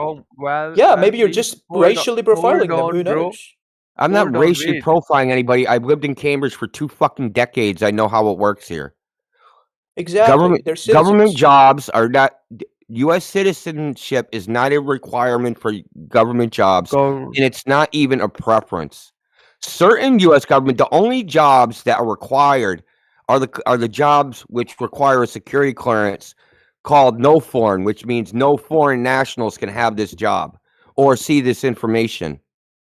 Yeah, maybe you're please just racially hold profiling them. on, Who bro. knows? I'm not Hold on, racially wait. profiling anybody. I've lived in Cambridge for 2 fucking decades. I know how it works here. Exactly. Government They're government citizens. jobs are not U.S. citizenship is not a requirement for government jobs, Gov- and it's not even a preference. Certain U.S. government, the only jobs that are required are the jobs which require a security clearance called no foreign, which means no foreign nationals can have this job or see this information.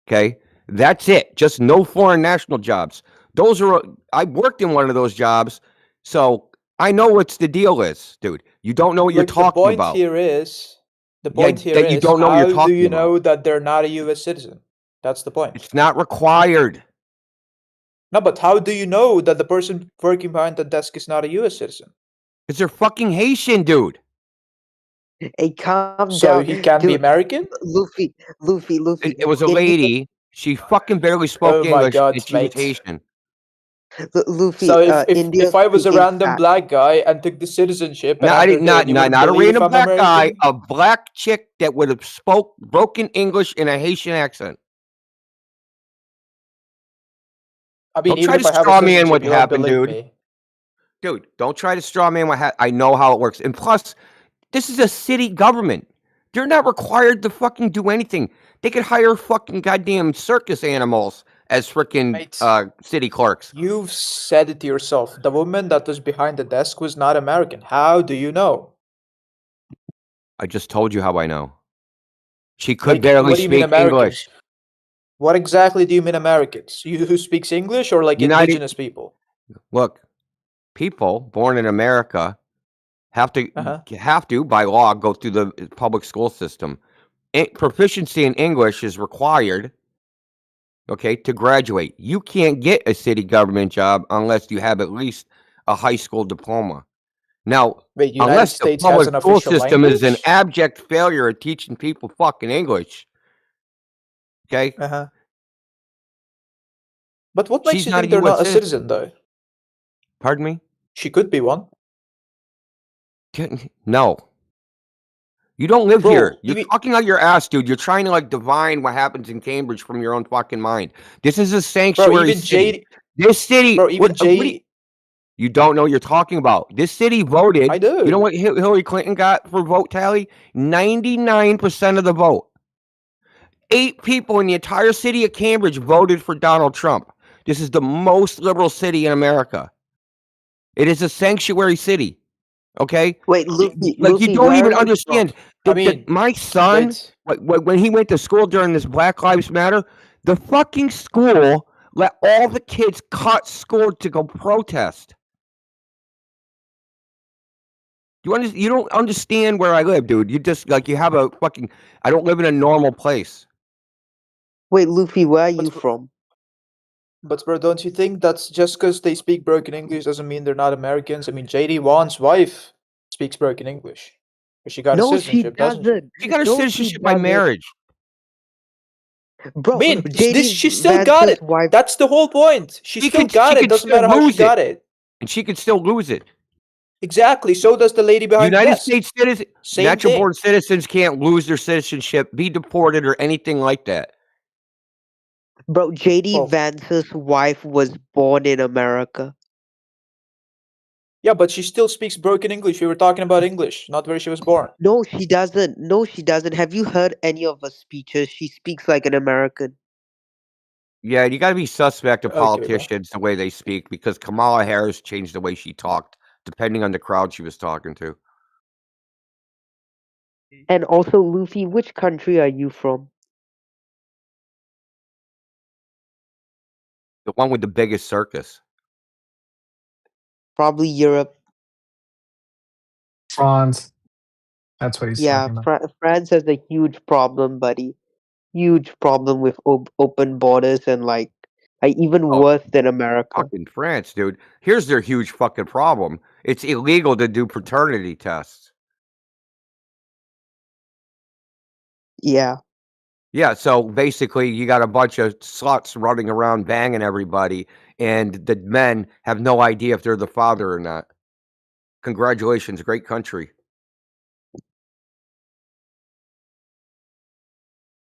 Okay, that's it. Just no foreign national jobs. Those are I worked in one of those jobs, so I know what's the deal is, dude. You don't know what you're Look, the talking point about. here is, the Yeah, point here that you is, don't know what you're how do talking you about. know that they're not a U.S. citizen? That's the point. It's not required No, but how do you know that the person working behind the desk is not a U.S. citizen? because they're fucking Haitian, dude. Hey, calm So down, he can be dude. American? Luffy. It was a In lady. She fucking barely spoke Oh my English, god, and she was mate. Haitian. So Luffy, if India's I was a speaking random fast. black guy and took the citizenship No, and I didn't. entered in, you wouldn't Not a believe if random I'm black guy. American? A black chick that would have spoke broken English in a Haitian accent. I mean, Don't even try to if I have a straw man citizenship, what you don't happened, believe dude. me. Dude, don't try to straw man what I know how it works. And plus, this is a city government. They're not required to fucking do anything. They could hire fucking goddamn circus animals as freaking Mate, city clerks. you've said it yourself. The woman that was behind the desk was not American. How do you know? I just told you how I know. She could Like, barely what do you mean speak Americans? English. What exactly do you mean Americans? You who speaks English or like United, indigenous people? look, people born in America have Uh-huh. to by law go through the public school system. Proficiency in English is required, okay, to graduate. You can't get a city government job unless you have at least a high school diploma. Now, Wait, United unless the States has public an school official system is an language? abject failure at teaching people fucking English, okay, Uh-huh. But what makes she's you not a think they're U.S. not a citizen. citizen, though? Pardon me? She could be one. No. You don't live here. Bro, You're even talking out your ass, dude. You're trying to like divine what happens in Cambridge from your own fucking mind. This is a bro, sanctuary even city. J This city, bro, even what do J you don't know what you're talking about. This city I voted. You know do. what Hillary Clinton got for vote tally? 99% of the vote. 8 people in the entire city of Cambridge voted for Donald Trump. This is the most liberal city in America. It is a sanctuary city. Okay? Wait, Like, you Luffy, don't where are even you from? understand I that mean, my son, wait. when he went to school during this Black Lives Matter, the fucking school let all the kids cut school to go protest. You don't understand where I live, dude. You just like you have a fucking. I don't live in a normal place. Wait, Luffy, where are you But from? but bro, don't you think that's just because they speak broken English doesn't mean they're not Americans? I mean, JD Wan's wife speaks broken English, but she got a No, she citizenship, doesn't she? doesn't. She got a No, she citizenship by doesn't. marriage. Bro, Man, this JD she still got Vance's it. wife. That's the whole point. She still She got it. could Doesn't still matter how she lose it, got it. and she could still lose it. Exactly. So does the lady behind the United desk. States citizens, Same natural thing. born citizens can't lose their citizenship, be deported, or anything like that. Bro, JD Well, Vance's wife was born in America. yeah, but she still speaks broken English. We were talking about English, not where she was born. No, she doesn't. No, she doesn't. Have you heard any of her speeches? She speaks like an American. Yeah, you got to be suspect of Okay, bro. politicians the way they speak because Kamala Harris changed the way she talked depending on the crowd she was talking to. And also, Luffy, which country are you from? The one with the biggest circus. Probably Europe. France. That's what he's Yeah, talking about. France has a huge problem, buddy. Huge problem with open borders and like even Oh, worse than America. fucking France, dude. Here's their huge fucking problem. It's illegal to do paternity tests. Yeah. Yeah, so basically you got a bunch of sluts running around banging everybody, and the men have no idea if they're the father or not. Congratulations, great country.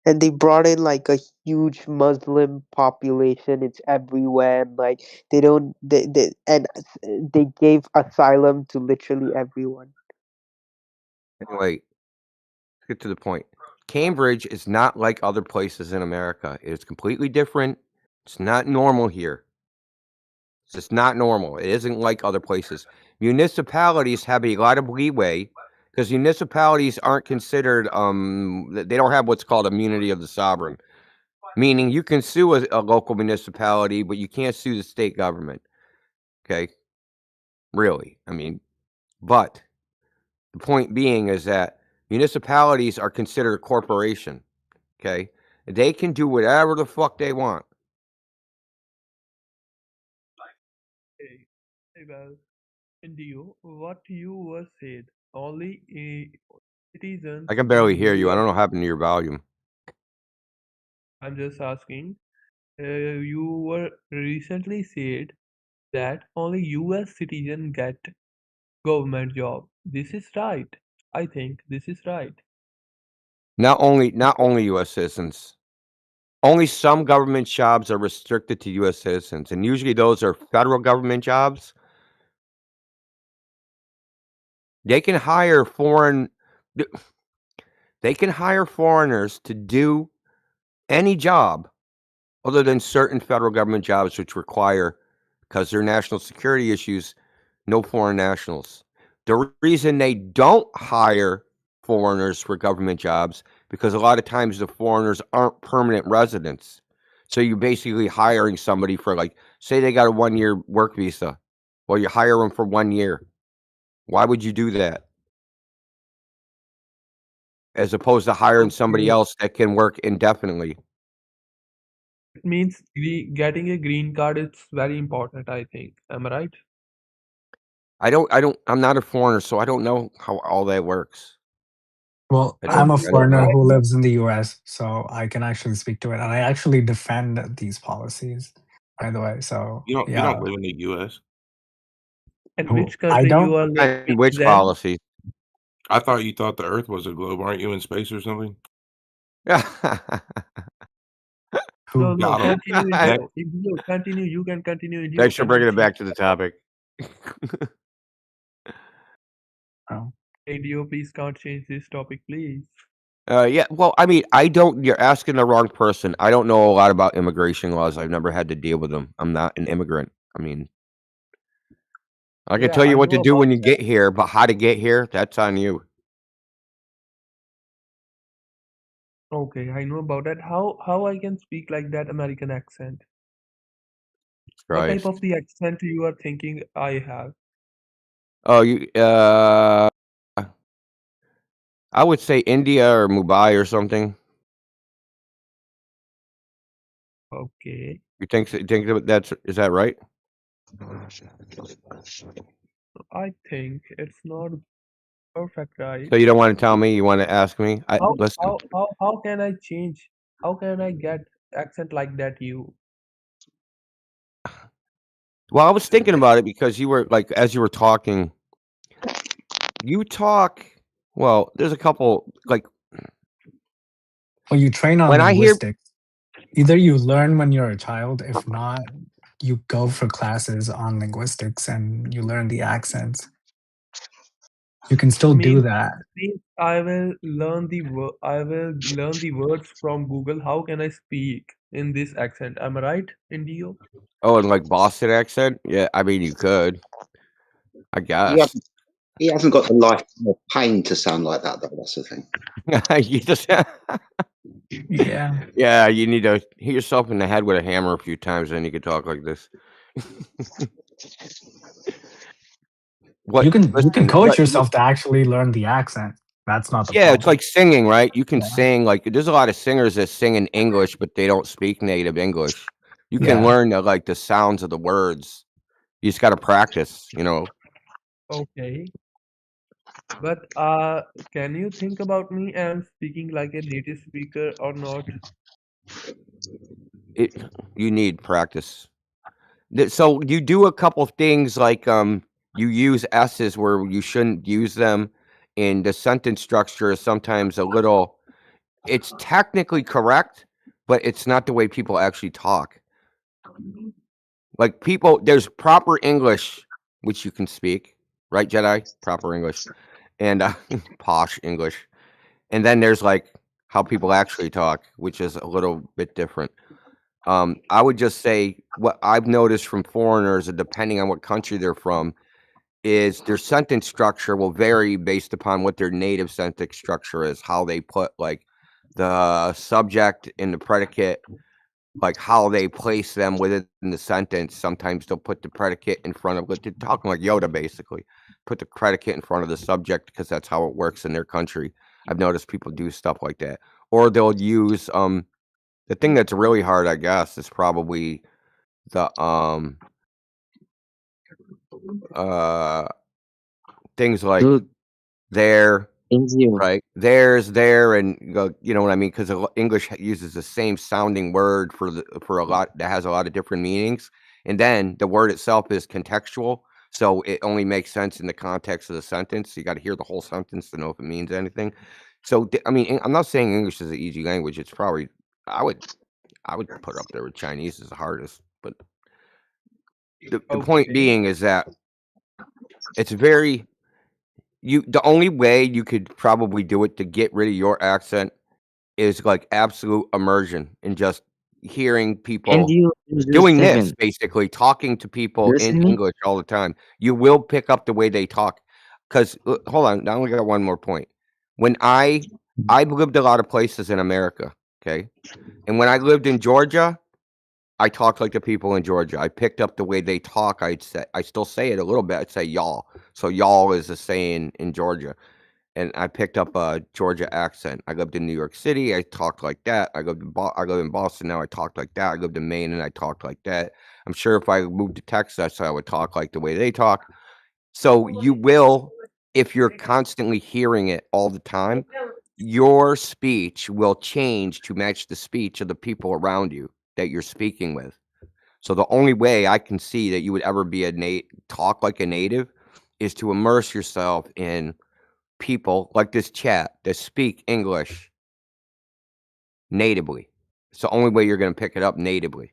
And they brought in like a huge Muslim population. It's everywhere. And, like they gave asylum to literally everyone. Anyway, let's get to the point. Cambridge is not like other places in America. It's completely different. It's not normal here. It's just not normal. It isn't like other places. Municipalities have a lot of leeway because municipalities aren't considered they don't have what's called immunity of the sovereign. Meaning you can sue a local municipality, but you can't sue the state government. Okay? Really. I mean, but the point being is that municipalities are considered a corporation. Okay? They can do whatever the fuck they want. Okay. Well, in you, what you were said, only citizens I can barely in hear you. I US. don't know what happened to your volume. I'm just asking. You were recently said that only US citizens get government job. This is right. I think this is right. Not only US citizens. Only some government jobs are restricted to US citizens, and usually those are federal government jobs. They can hire they can hire foreigners to do any job other than certain federal government jobs which require, because they're national security issues, no foreign nationals. The reason they don't hire foreigners for government jobs because a lot of times the foreigners aren't permanent residents. So you're basically hiring somebody for, like, say they got a 1-year work visa. Well, you hire them for 1 year. Why would you do that? As opposed to hiring somebody Okay. else that can work indefinitely. It means getting a green card is very important, I think. Am I right? I'm not a foreigner, so I don't know how all that works. Well, I don't I'm a I don't foreigner know. Okay. who lives in the US, so I can actually speak to it. And I actually defend these policies, by the way. So, You don't yeah. live in the US? And Who which I country you don't? are And living which then? policy? I thought you thought the Earth was a globe. Aren't you in space or something? No, Who? no. Got him. Continue, Next. Indio. Indio, continue. You can continue, Indio. Thanks for bringing it Continue. back to the topic. Oh. Indio, please can't change this topic, please. Yeah, well, I mean, you're asking the wrong person. I don't know a lot about immigration laws. I've never had to deal with them. I'm not an immigrant. I mean, I can Yeah, tell you I what know to do about when you that. get here, but how to get here, that's on you. Okay, I know about that. How I can speak like that American accent? What type Christ. of the accent you are thinking I have? Oh, I would say India or Mumbai or something. Okay. You think that's is that right? I think it's not perfect, right? So you don't want to tell me? You want to ask me? I How listen. how how how can I change? How can I get accent like that you? Well, I was thinking about it because you were like, as you were talking, you talk. Well, there's a couple like Well, you train on when I hear. linguistics. Either you learn when you're a child, if not, you go for classes on linguistics and you learn the accents. You can still do Means that. means I will learn the words from Google. How can I speak in this accent? Am I right, Indio? Oh, and like Boston accent? Yeah, I mean you could, I He guess. hasn't, he hasn't got the lifetime of pain to sound like that, though. That's the thing. You just Yeah. yeah, you need to hit yourself in the head with a hammer a few times, then you can talk like this. You What? can Listen, coach yourself to actually learn the accent. That's not the yeah, it's problem. like singing, right? You can Yeah. sing like there's a lot of singers that sing in English, but they don't speak native English. You can Yeah. learn the sounds of the words. You just got to practice, you know. Okay. But can you think about me and speaking like a native speaker or not? You need practice. So you do a couple things like you use s's where you shouldn't use them, and the sentence structure is sometimes a little. It's technically correct, but it's not the way people actually talk. Like people, there's proper English which you can speak, right, Jedi? Proper English and posh English, and then there's like how people actually talk, which is a little bit different. I would just say what I've noticed from foreigners, and depending on what country they're from, is their sentence structure will vary based upon what their native sentence structure is, how they put like the subject and the predicate, like how they place them within the sentence. Sometimes they'll put the predicate in front of, they're talking like Yoda basically, put the predicate in front of the subject because that's how it works in their country. I've noticed people do stuff like that. Or they'll use the thing that's really hard, I guess, is probably the uh things like Dude, there, Indio. right? There's there, and you know what I mean? Because English uses the same sounding word for a lot that has a lot of different meanings, and then the word itself is contextual, so it only makes sense in the context of the sentence. You got to hear the whole sentence to know if it means anything. So I mean, I'm not saying English is an easy language. It's probably I would put up there with Chinese as the hardest, but the point Okay. being is that it's very the only way you could probably do it to get rid of your accent is like absolute immersion and just hearing people Indio, just a doing this, second. basically talking to people in Listen me. English all the time. You will pick up the way they talk. Because hold on, I only got one more point. When I've lived a lot of places in America, okay, and when I lived in Georgia, I talk like the people in Georgia. I picked up the way they talk. I still say it a little bit. I'd say y'all. So y'all is a saying in Georgia, and I picked up a Georgia accent. I lived in New York City. I talked like that. I live in Boston now. I talked like that. I lived in Maine and I talked like that. I'm sure if I moved to Texas, I would talk like the way they talk. So you will, if you're constantly hearing it all the time, your speech will change to match the speech of the people around you that you're speaking with. So the only way I can see that you would ever be talk like a native is to immerse yourself in people like this chat that speak English natively. It's the only way you're going to pick it up natively.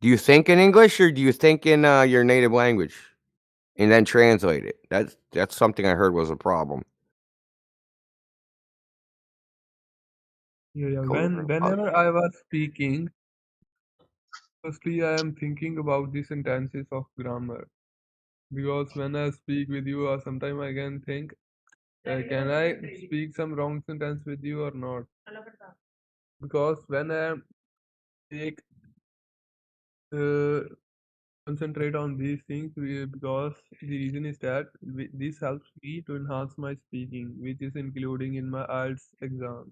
Do you think in English or do you think in your native language and then translate it? That's something I heard was a problem. Yeah, whenever I was speaking, firstly I am thinking about the sentences of grammar. Because when I speak with you, or sometime I can think, can I speak some wrong sentence with you or not? Because when I take uh, concentrate on these things, because the reason is that this helps me to enhance my speaking, which is including in my IELTS exam.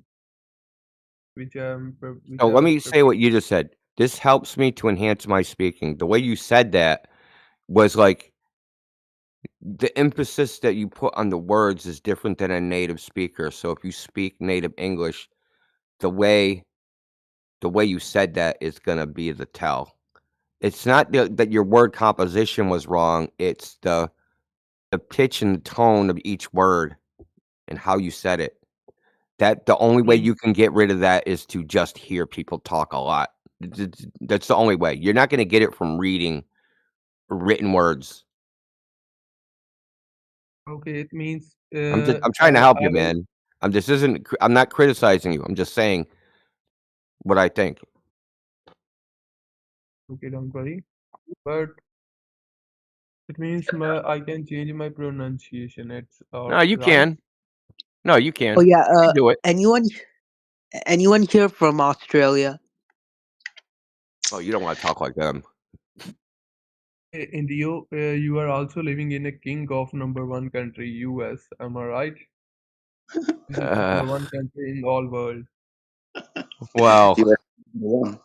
which So let I'm me say what you just said. This helps me to enhance my speaking. The way you said that was like the emphasis that you put on the words is different than a native speaker. So if you speak native English, the way you said that is gonna be the tell. It's not that your word composition was wrong. It's the pitch and the tone of each word and how you said it. That the only way mean, you can get rid of that is to just hear people talk a lot. That's the only way. You're not gonna get it from reading written words. okay, it means I'm trying to help you, man. I'm not criticizing you. I'm just saying what I think. okay, don't worry. But it means I can change my pronunciation. It's No, you right. can. No, you Oh can. yeah. You can do it. Anyone here from Australia? Oh, you don't want to talk like them. Indio, you are also living in a king of number one country, US. Am I right? This is number one country in all world. Well, You were number one.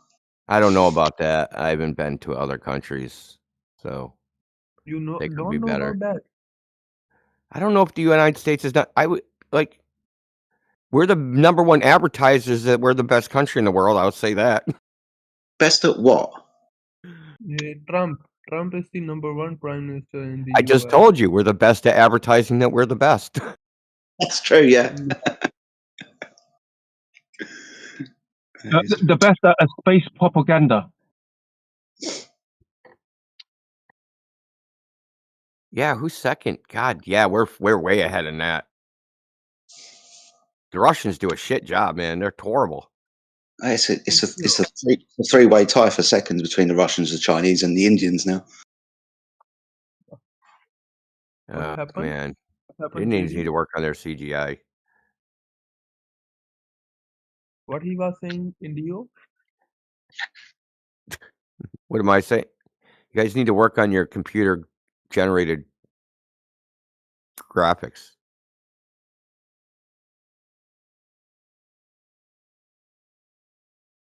I don't know about that. I haven't been to other countries, so You they could be don't know better. about that? I don't know if the United States is not. I would like. We're the number one advertisers that we're the best country in the world. I would say that. Best at what? Trump. Trump is the number one prime minister in the I just US. told you we're the best at advertising that we're the best. That's true, yeah. The best at space propaganda. Yeah, who's second? God, yeah, we're way ahead in that. The Russians do a shit job, man. They're horrible. It's a three-way tie for second between the Russians, the Chinese, and the Indians now. What happened? Man, What the happened, Indians JD? need to work on their CGI. What he was saying, Indio? What am I saying? You guys need to work on your computer generated graphics.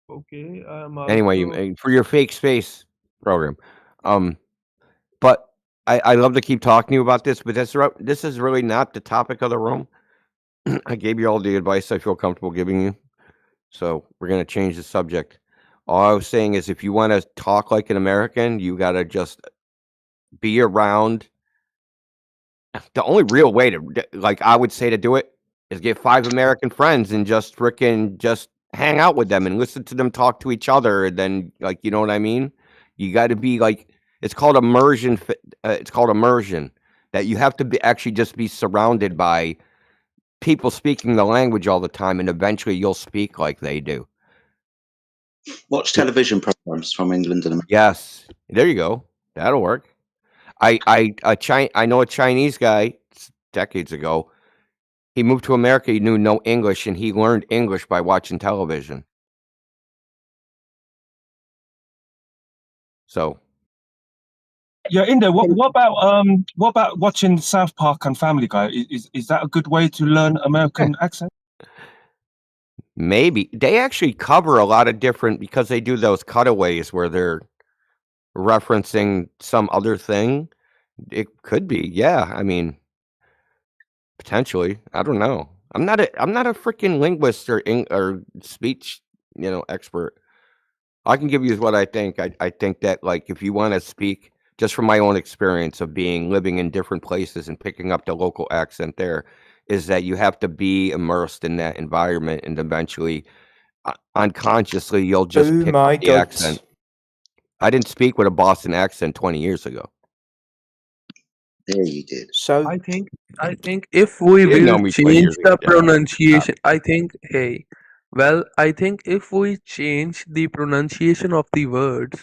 Okay, I'm Anyway, also for your fake space program. But I love to keep talking to you about this, but this is really not the topic of the room. I gave you all the advice I feel comfortable giving you. So we're gonna change the subject. All I was saying is if you want to talk like an American, you gotta just be around. The only real way to like I would say to do it is get 5 American friends and just frickin' just hang out with them and listen to them talk to each other, and then, like, you know what I mean? You gotta be like it's called immersion, it's called immersion, that you have to be actually just be surrounded by people speaking the language all the time, and eventually you'll speak like they do. Watch television programs from England and America. Yes. There you go. That'll work. I know a Chinese guy decades ago. He moved to America. He knew no English, and he learned English by watching television. So Yeah, in there. What about watching South Park and Family Guy? Is that a good way to learn American accent? maybe they actually cover a lot of different because they do those cutaways where they're referencing some other thing. It could be, yeah. I mean, potentially. I don't know. I'm not a freaking linguist or speech, expert. I can give you what I think. I think that, like, if you want to speak, just from my own experience of living in different places and picking up the local accent there, is that you have to be immersed in that environment, and eventually, unconsciously, you'll just Oh pick up my the god. accent. I didn't speak with a Boston accent 20 years ago. Yeah, you did. So I think if we You didn't know will me 20 change years ago, the Dad. Stop. pronunciation, I think if we change the pronunciation of the words,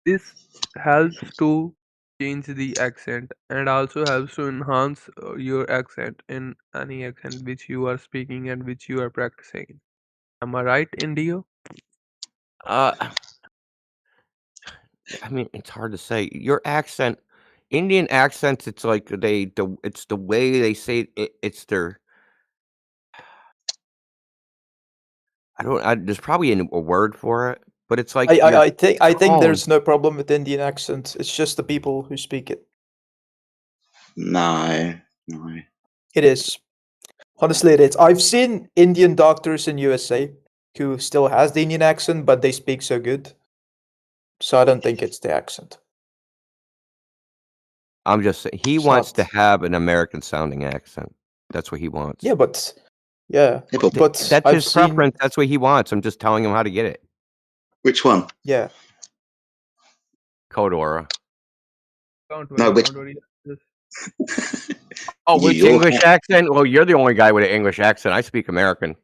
this helps to change the accent and also helps to enhance your accent in any accent which you are speaking and which you are practicing. Am I right, Indio? Uh, I mean, it's hard to say. Your accent, Indian accents, it's like it's the way they say it, it's their. There's probably a word for it, but it's like I think tone. there's no problem with Indian accent. It's just the people who speak it. No. It is. Honestly, it is. I've seen Indian doctors in USA who still has the Indian accent, but they speak so good. So I don't think it's the accent. I'm just saying he It's wants to not. have an American sounding accent. That's what he wants. Yeah, but but That's I've his seen. preference. That's what he wants. I'm just telling him how to get it. Which one? Yeah. Kodora. Don't No, worry, which don't worry. Just Oh, You- which you're- English accent? Well, you're the only guy with an English accent. I speak American.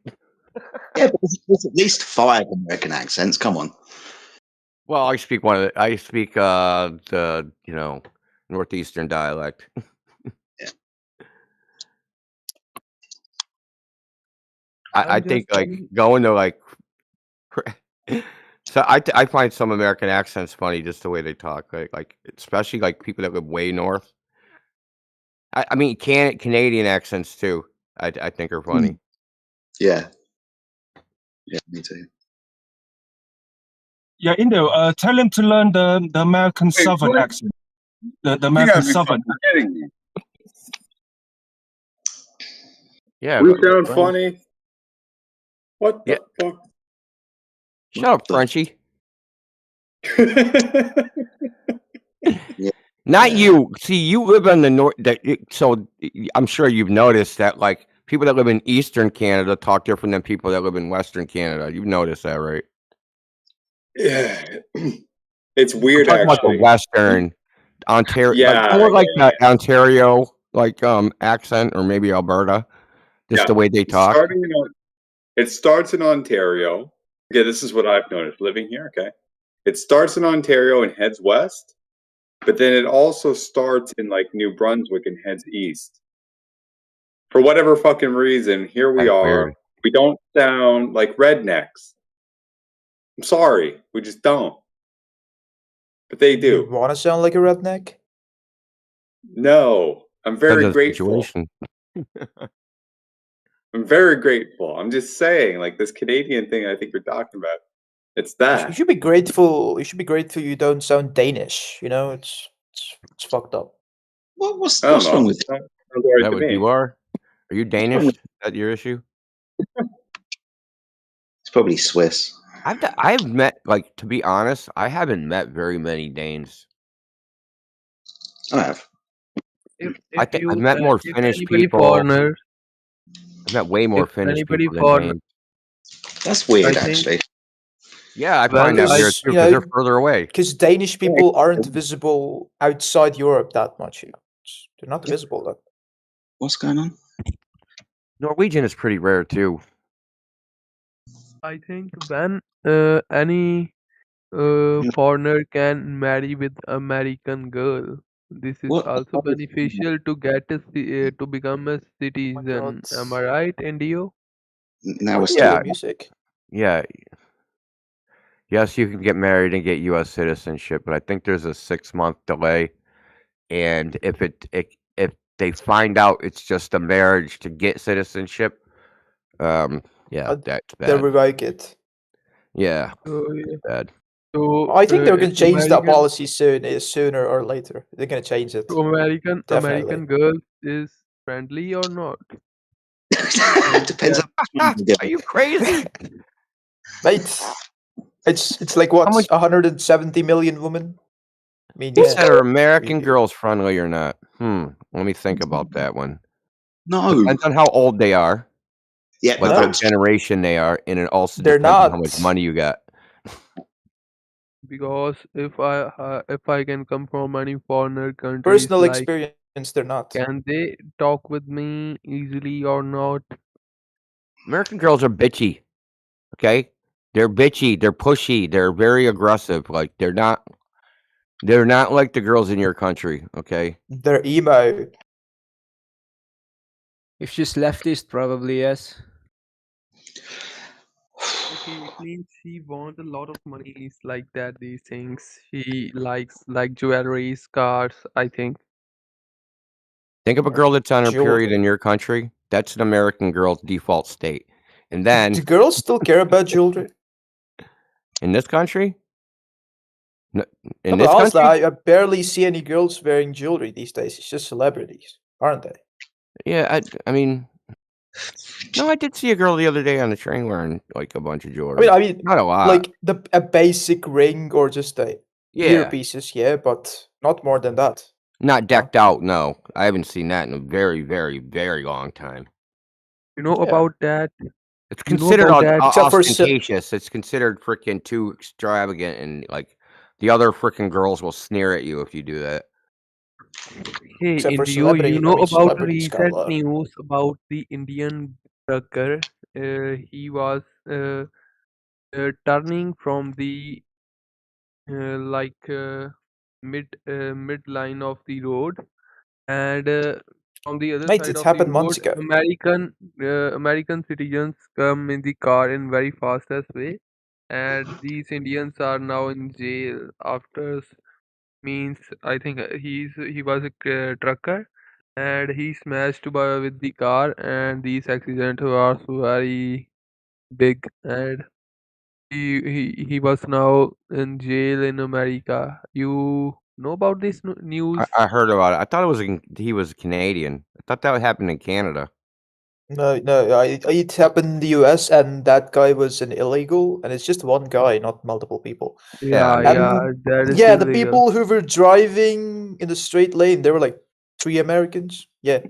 Yeah, but there's at least 5 American accents. Come on. Well, I speak I speak the northeastern dialect. I I'm think just like going to like so I find some American accents funny just the way they talk, like especially like people that live way north. I mean Canadian accents too. I think are funny. Yeah. Yeah, me too. Yeah, Indo, tell him to learn the American Southern what? accent. The You American gotta be Southern. fucking kidding me. Yeah, We sound French. funny. What the fuck? Shut up, Frenchie. Not you. See, you live on the north. So I'm sure you've noticed that, like people that live in Eastern Canada talk different than people that live in Western Canada. You've noticed that, right? Yeah, it's weird I'm talking about the actually. Western Ontario, Yeah, like more like yeah, the Ontario, like accent, or maybe Alberta, just the way they talk. It starts in Ontario. Okay, this is what I've noticed living here. Okay, it starts in Ontario and heads west, but then it also starts in like New Brunswick and heads east. For whatever fucking reason, here we That's are. weird. We don't sound like rednecks. I'm sorry, we just don't. But they do. You want to sound like a redneck? No, I'm very Depends on the grateful. situation. I'm very grateful. I'm just saying, like this Canadian thing I think you're talking about. It's You that. should be grateful. You should be grateful you don't sound Danish. You know, it's fucked up. What's I don't know. wrong with Sounds all right Is that to what me. you are? Are you Danish? Is that your issue? It's probably Swiss. I've met, like, to be honest, I haven't met very many Danes. I have. I think I've met more if Finnish anybody people. foreigner, I've met way more if Finnish anybody people than foreigner, Danes. That's weird, I think actually. Yeah, I well, find that I weird too because they're further away. Because Danish people aren't visible outside Europe that much. You know, they're not visible. That What's going on? Norwegian is pretty rare too. I think when any foreigner can marry with American girl, this is What? also beneficial to get to become a citizen. Am I right, Indio? Now we're Yeah, still music. yeah. Yes, you can get married and get U.S. citizenship, but I think there's a 6-month delay. And if if they find out it's just a marriage to get citizenship, yeah, that's They'll bad. revoke it. Yeah, So, yeah. bad. So I think they're going to change that American policy sooner or later. They're going to change it. American Definitely. girls is friendly or not? Depends on Are you crazy? Mate, it's like what, 170 million women? I mean, You yeah. said are American girls friendly or not? Let me think about that one. No. Depends on how old they are. Yeah, what no. generation they are, and it also They're depends on how not. much money you got. Because if I can come from any foreigner countries, Personal like experience, they're not. can they talk with me easily or not? American girls are bitchy. Okay, they're bitchy. They're pushy. They're very aggressive. Like they're not like the girls in your country. Okay, They're emo. If she's leftist, probably yes. Okay, it means she wants a lot of money. It's like that. These things she likes, like jewelry, cars. I think. think of a girl that's on her period Jewelry. in your country. That's an American girl's default state. And then Do girls still care about jewelry? in this country, No, in but this honestly, country, I barely see any girls wearing jewelry these days. It's just celebrities, aren't they? yeah, I mean, no, I did see a girl the other day on the train wearing like a bunch of I jewelry. mean, Not a lot. like a basic ring or just a Yeah. earpieces, yeah, but not more than that. Not decked out, no. I haven't seen that in a very, very, very long time. You know Yeah. about that? It's You know considered about that? Except for ostentatious. It's considered freaking too extravagant, and like the other freaking girls will sneer at you if you do that. Hey, Except for Indio, you celebrity, I know mean, about celebrities got a recent lot. news about the Indian trucker? He was turning from the mid line of the road, and from the other Mate, side it's of the happened months road, ago. American citizens come in the car in very fastest way, and these Indians are now in jail after means I think he was a trucker, and he smashed with the car, and these accident was very big, and he was now in jail in America. You know about this news? I heard about it. I thought he was Canadian. I thought that would happen in Canada. No, it happened in the US, and that guy was an illegal, and it's just one guy, not multiple people. Yeah, Yeah, yeah. yeah, And that is yeah, the illegal. people who were driving in the straight lane, they were like 3 Americans. Yeah,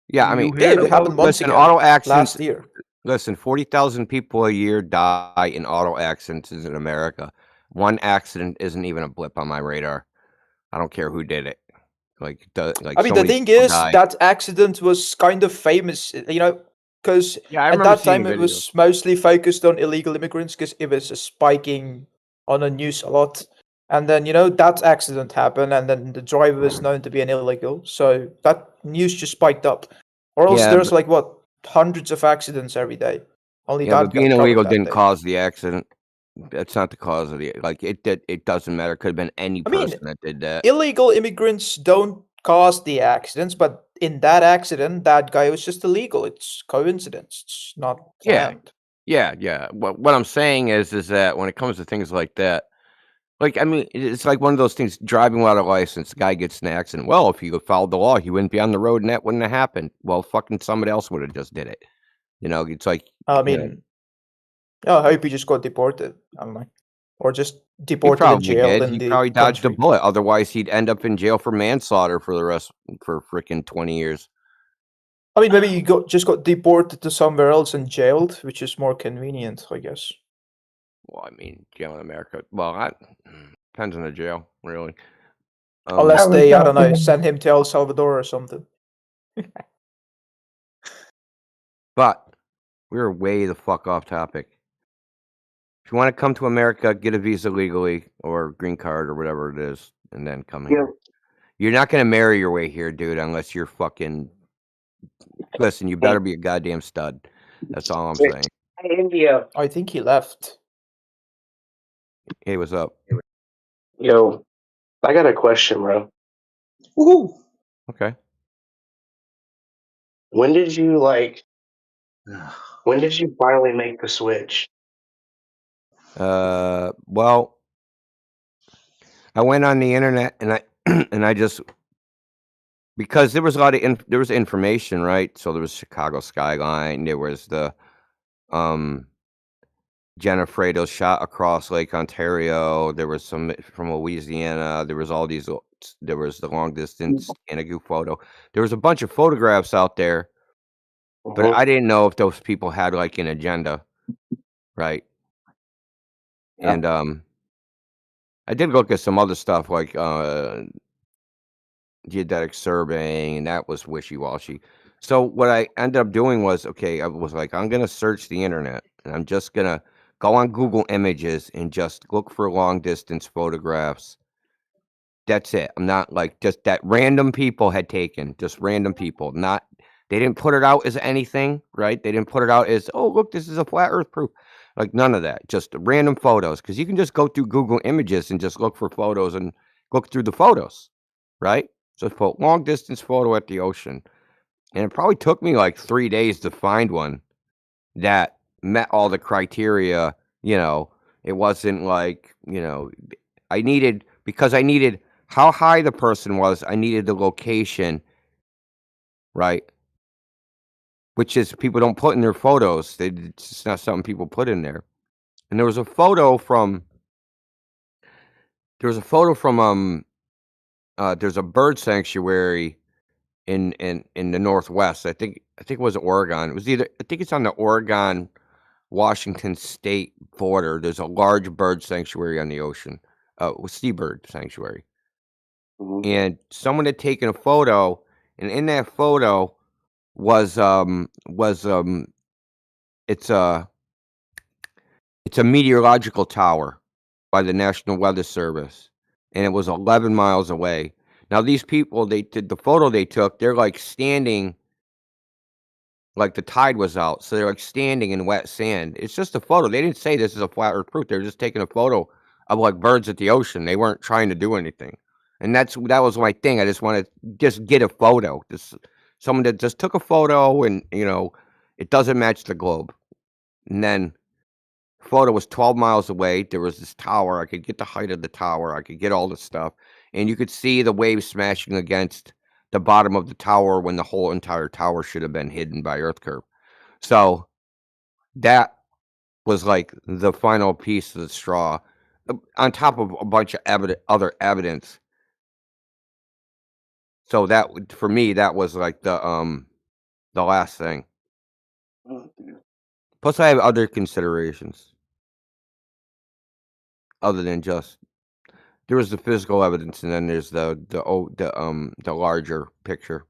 Yeah, I mean, You yeah, heard it happened about months listen, ago, auto accidents. last year. Listen, 40,000 people a year die in auto accidents in America. One accident isn't even a blip on my radar. I don't care who did it. Like, I mean, so the many thing people is, die. that accident was kind of famous, because Yeah, I at remember that seeing time it videos. was mostly focused on illegal immigrants because it was spiking on the news a lot. And then, that accident happened, and then the driver was known to be an illegal. So that news just spiked up. Or else Yeah, there's like, what, hundreds of accidents every day. Only yeah, but that got being illegal covered that didn't day. cause the accident. That's not the cause of the like. It doesn't matter. It could have been any I mean, person that did that. illegal immigrants don't cause the accidents, but in that accident, that guy was just illegal. It's coincidence. It's not Yeah, planned. yeah. What I'm saying is that when it comes to things like that, like I mean, it's like one of those things. Driving without a license, the guy gets in an accident. Well, if he followed the law, he wouldn't be on the road, and that wouldn't have happened. Well, fucking somebody else would have just did it. It's like I mean, I hope he just got deported. I don't know. Or just he deported and probably jailed did. in He the probably dodged a country. bullet. Otherwise, he'd end up in jail for manslaughter for freaking 20 years. I mean, maybe he just got deported to somewhere else and jailed, which is more convenient, I guess. Well, I mean, jail in America. Well, that depends on the jail, really. Unless they, I don't know, send him to El Salvador or something. But we're way the fuck off topic. If you want to come to America, get a visa legally or green card or whatever it is, and then come here. You're not gonna marry your way here, dude, unless you're fucking. Listen, you better be a goddamn stud. That's all I'm saying. Hey, India. I think he left. Hey, what's up? Yo, I got a question, bro. Woohoo! Okay. When did you when did you finally make the switch? Well, I went on the internet and I and I just because there was a lot of there was information, right? So there was Chicago skyline, there was the Jennifer shot across Lake Ontario. There was some from Louisiana. There was all these. There was the long distance Anagu photo. There was a bunch of photographs out there, but I didn't know if those people had like an agenda, right? Yeah. And I did look at some other stuff like geodetic surveying, and that was wishy-washy. So what I ended up doing was, okay, I was like, I'm gonna search the internet, and I'm just gonna go on Google Images and just look for long distance photographs. That's it. I'm not like just that random people had taken, just random people. Not they didn't put it out as anything, right? They didn't put it out as, oh look, this is a flat Earth proof. Like none of that. Just random photos, because you can just go through Google Images and just look for photos and look through the photos, right? So put long distance photo at the ocean. And it probably took me like 3 days to find one that met all the criteria. You know, it wasn't like, you know, because I needed how high the person was, I needed the location, right? Which is people don't put in their photos. It's just not something people put in there. And there was a photo from there's a bird sanctuary in the Northwest. I think it was Oregon. It was I think it's on the Oregon Washington state border. There's a large bird sanctuary on the ocean, seabird sanctuary. And someone had taken a photo, and in that photo was it's a meteorological tower by the National Weather Service, and it was 11 miles away. Now these people, they did the photo they took, they're like standing, like the tide was out, so they're like standing in wet sand. It's just a photo. They didn't say this is a flat earth proof. They were just taking a photo of like birds at the ocean. They weren't trying to do anything. And that was my thing. I just wanted to just get a photo. Just someone that just took a photo, and you know, it doesn't match the globe. And then photo was 12 miles away. There was this tower. I could get the height of the tower. I could get all the stuff. And you could see the waves smashing against the bottom of the tower when the whole entire tower should have been hidden by earth curve. So that was like the final piece of the straw, on top of a bunch of other evidence. So that, for me, that was like the last thing. Plus, I have other considerations other than just there was the physical evidence, and then there's the larger picture.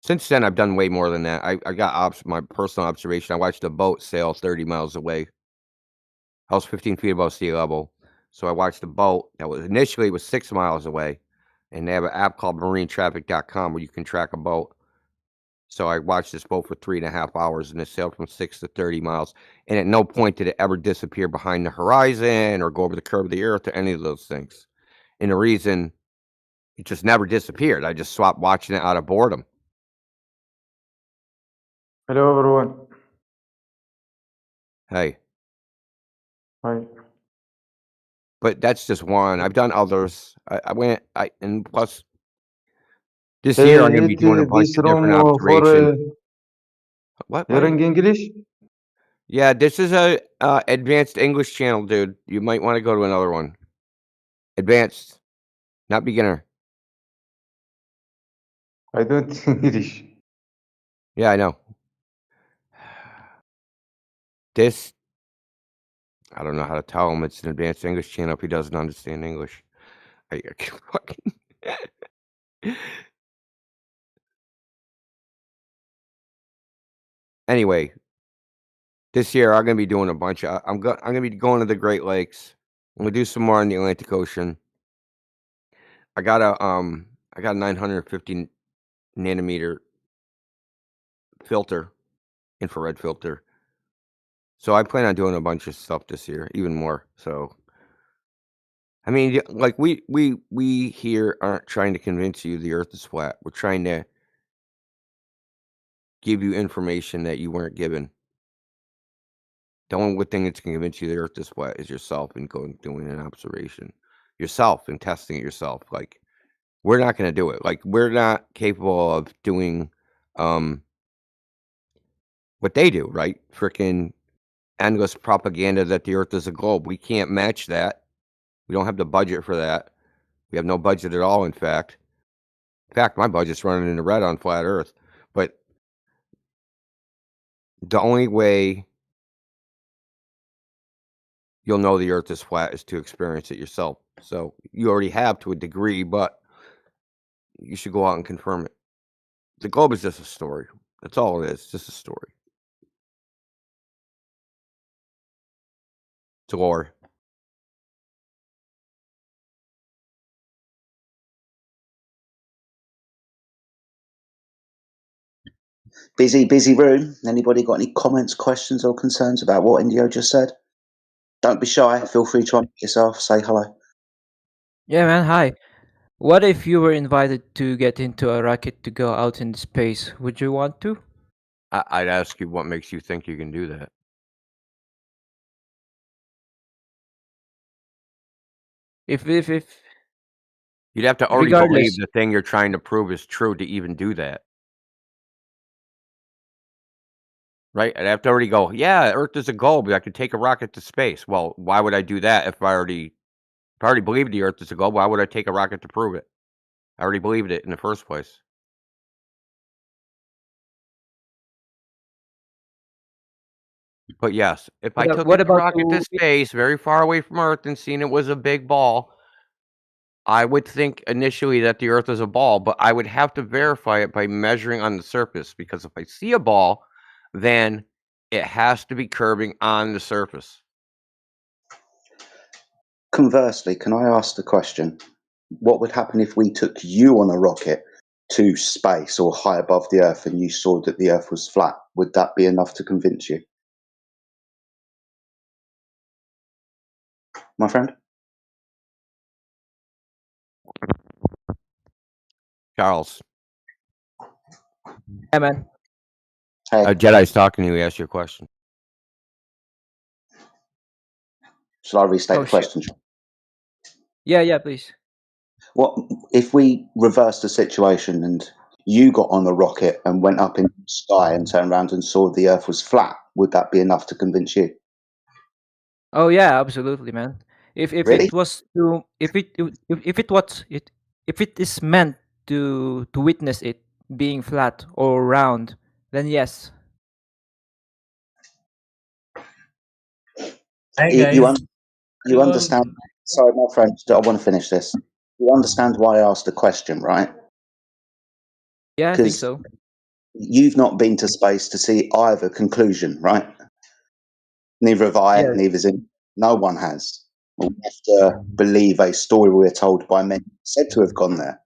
Since then, I've done way more than that. I got my personal observation. I watched a boat sail 30 miles away. I was 15 feet above sea level, so I watched a boat that was initially 6 miles away, and they have an app called marinetraffic.com where you can track a boat. So I watched this boat for 3.5 hours, and it sailed from 6 to 30 miles. And at no point did it ever disappear behind the horizon or go over the curve of the earth or any of those things. And the reason it just never disappeared, I just swapped watching it out of boredom. Hello, everyone. Hey. Hi. But that's just one. I've done others. And plus, this year I'm going to be doing a bunch This of different room for observations. What? hearing English? Yeah, this is a advanced English channel, dude. You might want to go to another one. Advanced, not beginner. I don't English. Yeah, I know. This, I don't know how to tell him it's an advanced English channel if he doesn't understand English. I fucking. Anyway, this year I'm gonna be doing a bunch of. I'm gonna be going to the Great Lakes. I'm gonna do some more on the Atlantic Ocean. I got a 950 nanometer filter, infrared filter. So I plan on doing a bunch of stuff this year, even more. So, I mean, like we here aren't trying to convince you the Earth is flat. We're trying to give you information that you weren't given. The only good thing that's going to convince you the Earth is flat is yourself and doing an observation yourself and testing it yourself. Like, we're not going to do it. Like, we're not capable of doing what they do, right? Freaking endless propaganda that the Earth is a globe. We can't match that. We don't have the budget for that. We have no budget at all, in fact. In fact, my budget's running in the red on flat Earth. But the only way you'll know the Earth is flat is to experience it yourself. So you already have to a degree, but you should go out and confirm it. The globe is just a story. That's all it is, just a story. It's lore. Busy room. Anybody got any comments, questions, or concerns about what Indio just said? Don't be shy. Feel free to unmute yourself. Say hello. Yeah, man. Hi. What if you were invited to get into a rocket to go out in space? Would you want to? I'd ask you what makes you think you can do that. If You'd have to already believe regardless. the thing you're trying to prove is true to even do that. Right? I'd have to already go, yeah, Earth is a globe. I could take a rocket to space. Well, why would I do that if I already believed the Earth is a globe? Why would I take a rocket to prove it? I already believed it in the first place. But yes, if I took What a about rocket to to? space very far away from Earth and seen it was a big ball, I would think initially that the Earth is a ball, but I would have to verify it by measuring on the surface, because if I see a ball, then it has to be curving on the surface. Conversely, can I ask the question, what would happen if we took you on a rocket to space or high above the Earth and you saw that the Earth was flat? Would that be enough to convince you, my friend? Charles, Yeah, man. Hey, a Jedi's talking to you. He asked you a question. shall I restate Oh the shit. question? Yeah, please. What if we reversed the situation and you got on a rocket and went up into the sky and turned around and saw the Earth was flat? Would that be enough to convince you? Oh yeah, absolutely, man. If Really? it was to if it was it if it is meant to witness it being flat or round, then yes. Hi You, you, guys. un- you understand? Hello. Sorry, my friend, I want to finish this. You understand why I asked the question, right? Yeah, I think Because so. you've not been to space to see either conclusion, right? Neither have I, Yes. neither's in. No one has. We have to believe a story we're told by men said to have gone there.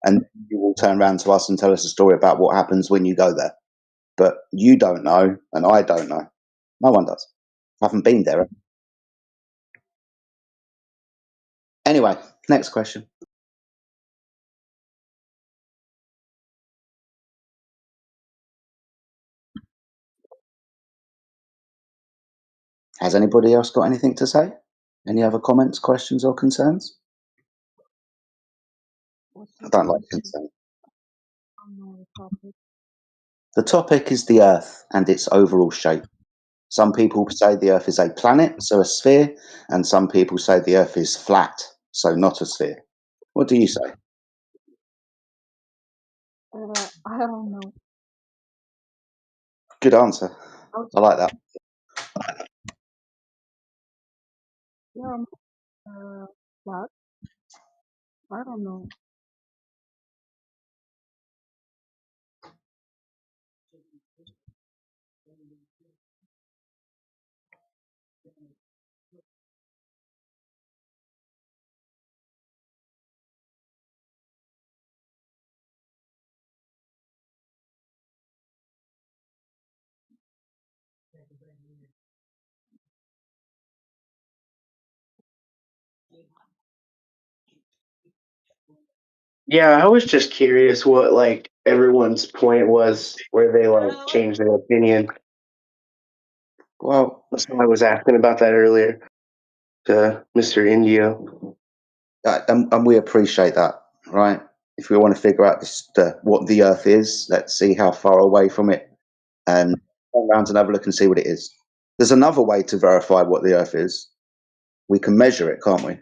And you will turn around to us and tell us a story about what happens when you go there. But you don't know, and I don't know. No one does. I haven't been there. Anyway, next question. Has anybody else got anything to say? Any other comments, questions, or concerns? I don't like concerns. The topic is the Earth and its overall shape. Some people say the Earth is a planet, so a sphere, and some people say the Earth is flat, so not a sphere. What do you say? I don't know. Good answer. I like that. Yeah, but I don't know. Yeah, I was just curious what like everyone's point was where they like changed their opinion. Well, that's why I was asking about that earlier to Mr. Indio. And we appreciate that, right? If we want to figure out what the Earth is, let's see how far away from it, and turn around and have a look and see what it is. There's another way to verify what the Earth is. We can measure it, can't we?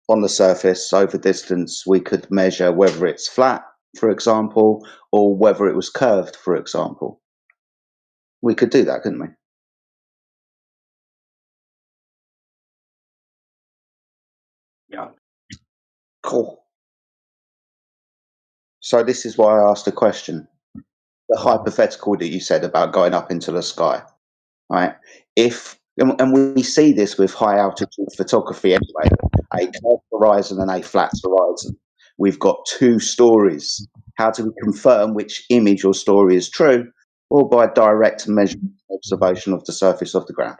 On the surface, over distance, we could measure whether it's flat, for example, or whether it was curved, for example. We could do that, couldn't we? Yeah. Cool. So this is why I asked the question. The hypothetical that you said about going up into the sky, right? And we see this with high altitude photography anyway, a curved horizon and a flat horizon. We've got two stories. How do we confirm which image or story is true? Or by direct measurement observation of the surface of the ground.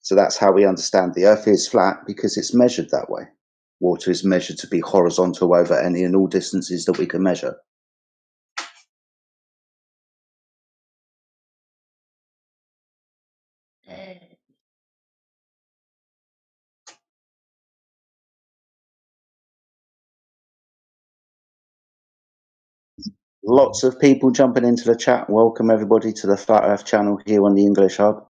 So that's how we understand the Earth is flat, because it's measured that way. Water is measured to be horizontal over any and all distances that we can measure. Lots of people jumping into the chat. Welcome everybody to the Flat Earth channel here on the English Hub.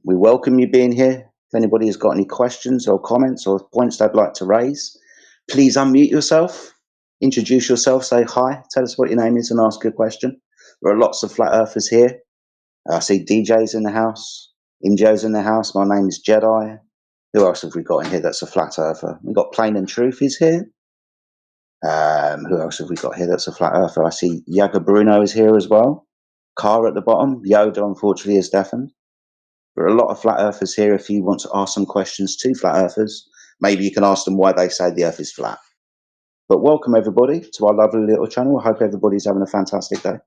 We welcome you being here. If anybody has got any questions or comments or points they'd like to raise, please unmute yourself, introduce yourself, say hi, tell us what your name is and ask a question. There are lots of Flat Earthers here. I see DJ's in the house, Injo's in the house, my name is Jedi. Who else have we got in here that's a Flat Earther? We've got Plain and Truth is here. Who else have we got here that's a Flat Earther? I see Yaga Bruno is here as well. Car at the bottom. Yoda, unfortunately, is deafened. There are a lot of Flat Earthers here. If you want to ask some questions to Flat Earthers, maybe you can ask them why they say the Earth is flat. But welcome, everybody, to our lovely little channel. I hope everybody's having a fantastic day.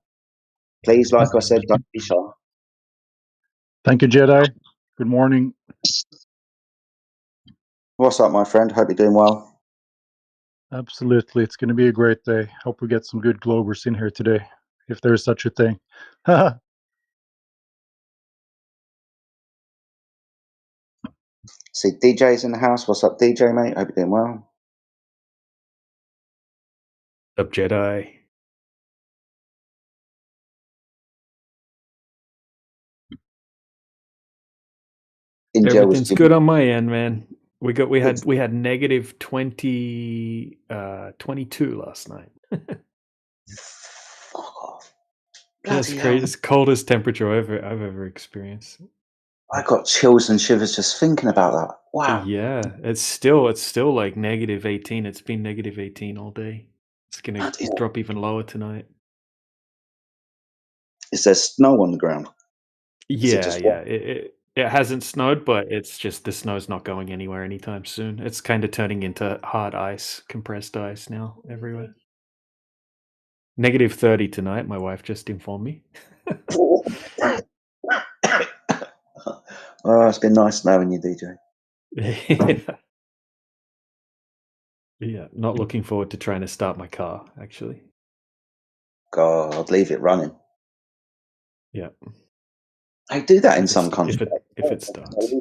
Please, like I said, don't be shy. Thank you, Jedi. Good morning. What's up, my friend? Hope you're doing well. Absolutely. It's going to be a great day. Hope we get some good Globers in here today, if there is such a thing. See, DJ's in the house. What's up, DJ, mate? Hope you're doing well. Up, Jedi. Everything's good on my end, man. We had negative 22 last night. That's crazy. It's the coldest temperature I've ever experienced. I got chills and shivers just thinking about that. Wow. Yeah, it's still like negative 18. It's been negative 18 all day. It's gonna drop even lower tonight. Is there snow on the ground? Yeah. It hasn't snowed, but it's just the snow's not going anywhere anytime soon. It's kind of turning into hard ice, compressed ice now everywhere. Negative 30 tonight, my wife just informed me. Oh, it's been nice knowing you, DJ. Yeah, not looking forward to trying to start my car, actually. God, I'd leave it running. Yeah. They do that in some countries. If it starts.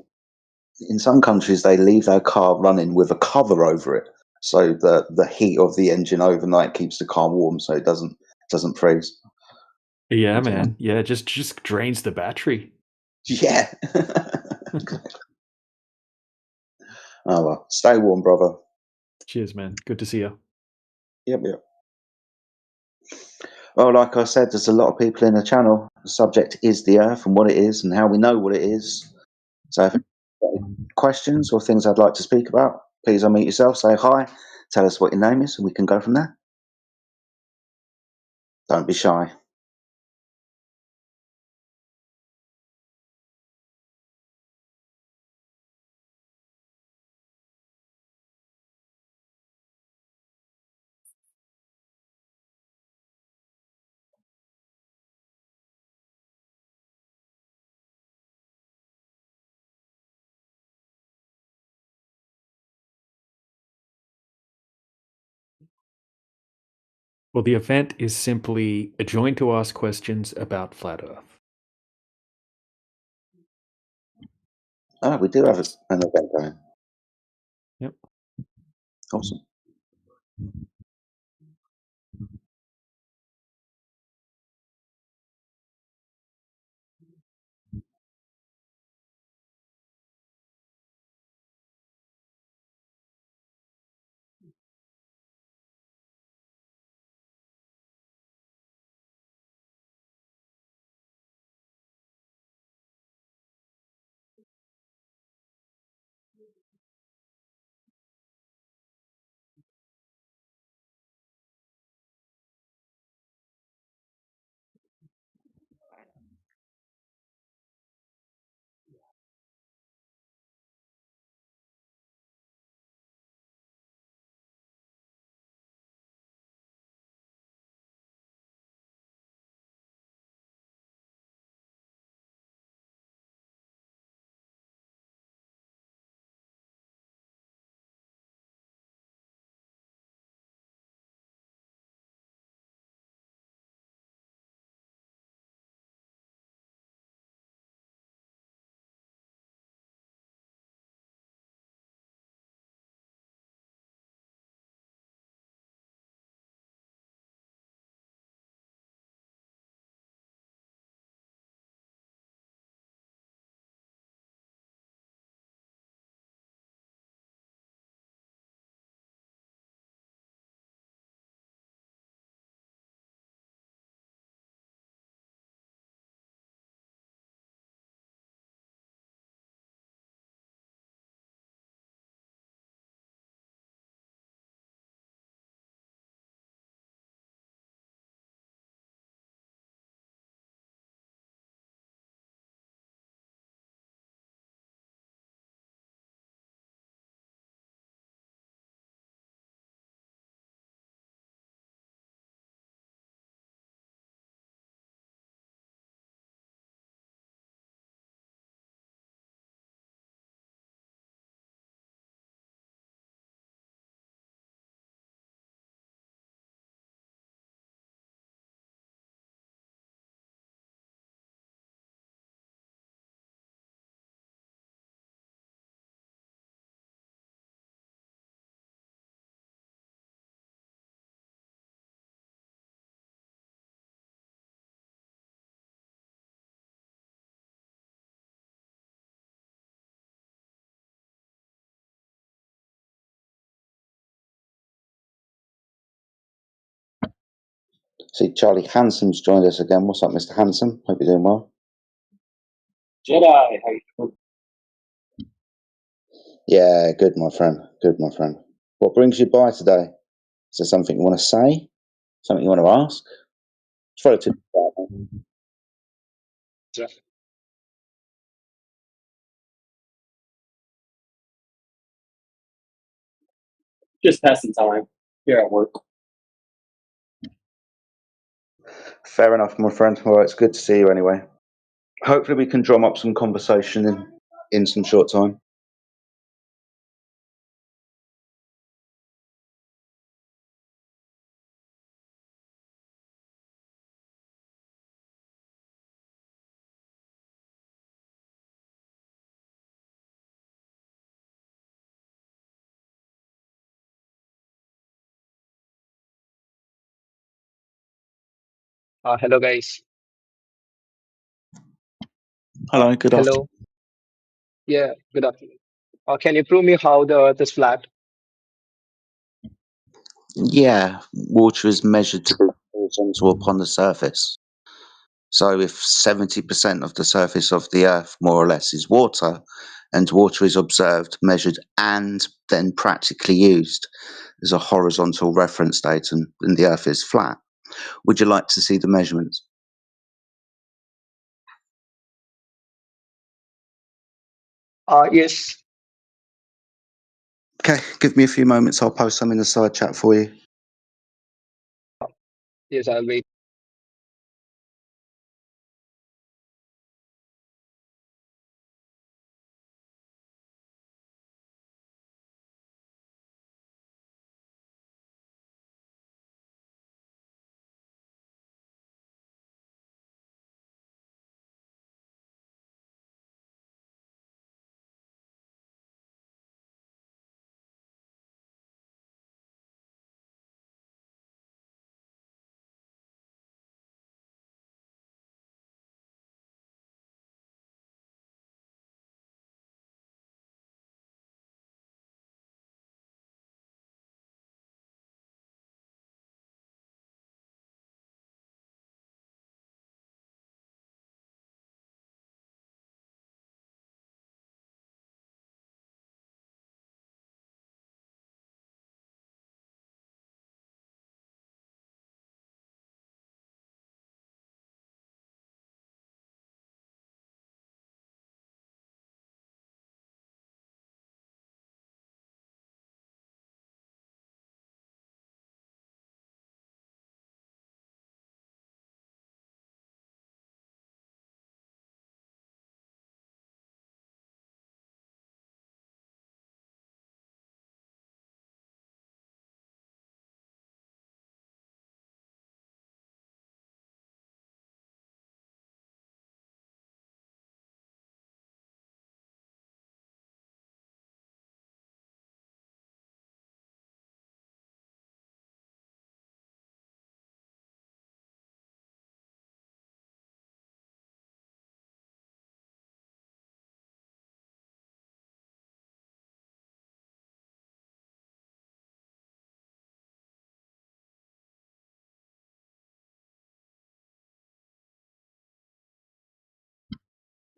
In some countries, they leave their car running with a cover over it, so the heat of the engine overnight keeps the car warm, so it doesn't freeze. Yeah, man. Yeah, just drains the battery. Yeah. Oh well, stay warm, brother. Cheers, man. Good to see you. Yep. Well, like I said, there's a lot of people in the channel. The subject is the Earth and what it is and how we know what it is. So if you've got any questions or things I'd like to speak about, please unmute yourself, say hi, tell us what your name is, and we can go from there. Don't be shy. Well, the event is simply a join to ask questions about Flat Earth. Oh, we do have an event going. Yep. Awesome. See, Charlie Hansom's joined us again. What's up, Mr. Hansom? Hope you're doing well. Jedi, how you doing? Yeah, good, my friend. Good, my friend. What brings you by today? Is there something you want to say? Something you want to ask? Throw it to Just passing time here at work. Fair enough, my friend. Well, it's good to see you anyway. Hopefully we can drum up some conversation in some short time. Hello, guys. Hello, good afternoon. Hello. Yeah, good afternoon. Can you prove me how the Earth is flat? Yeah, water is measured to be horizontal upon the surface. So if 70% of the surface of the Earth, more or less, is water, and water is observed, measured, and then practically used as a horizontal reference datum, and the Earth is flat, would you like to see the measurements? Yes. Okay, give me a few moments. I'll post some in the side chat for you. Yes, I'll wait.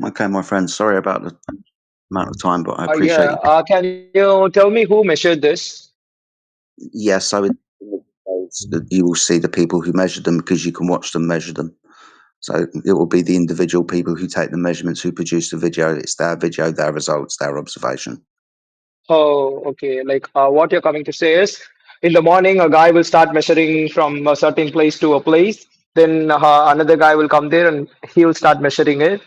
Okay, my friend, sorry about the amount of time, but I appreciate Yeah. you. Can you tell me who measured this? Yes, so you will see the people who measured them because you can watch them measure them. So it will be the individual people who take the measurements who produce the video. It's their video, their results, their observation. Oh, okay. Like what you're coming to say is, in the morning, a guy will start measuring from a certain place to a place. Then another guy will come there and he will start measuring it.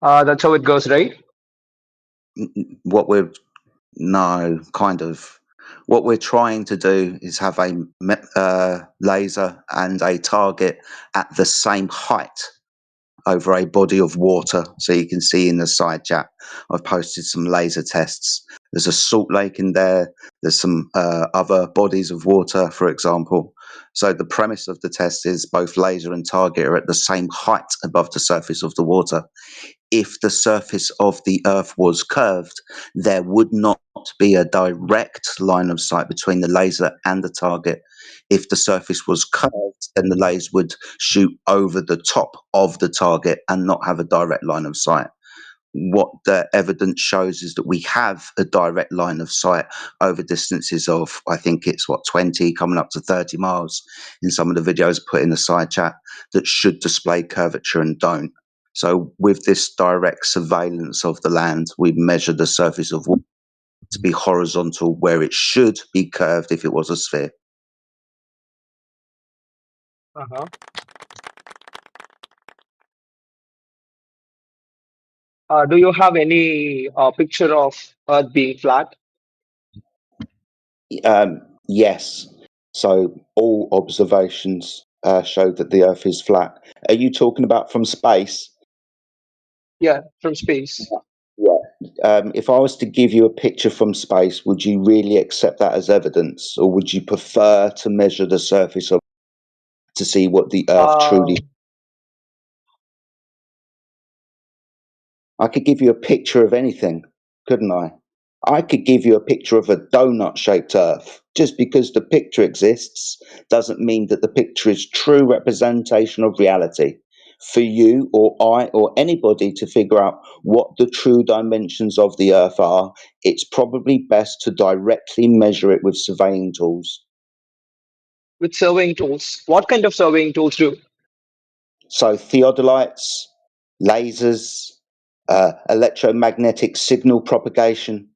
That's how it goes, right? What we're no kind of what we're trying to do is have a laser and a target at the same height over a body of water. So you can see in the side chat, I've posted some laser tests. There's a salt lake in there. There's some other bodies of water, for example. So the premise of the test is both laser and target are at the same height above the surface of the water. If the surface of the Earth was curved, there would not be a direct line of sight between the laser and the target. If the surface was curved, then the laser would shoot over the top of the target and not have a direct line of sight. What the evidence shows is that we have a direct line of sight over distances of, I think it's 20, coming up to 30 miles in some of the videos put in the side chat, that should display curvature and don't. So with this direct surveillance of the land, we measure the surface of water to be horizontal where it should be curved if it was a sphere. Uh-huh. Do you have any picture of Earth being flat? Yes. So all observations show that the Earth is flat. Are you talking about from space? Yeah, from space. Yeah. If I was to give you a picture from space, would you really accept that as evidence, or would you prefer to measure the surface of to see what the Earth truly? I could give you a picture of anything, couldn't I? I could give you a picture of a donut-shaped Earth. Just because the picture exists doesn't mean that the picture is true representation of reality. For you or I or anybody to figure out what the true dimensions of the Earth are, it's probably best to directly measure it with surveying tools. With surveying tools. What kind of surveying tools do? So theodolites, lasers, electromagnetic signal propagation.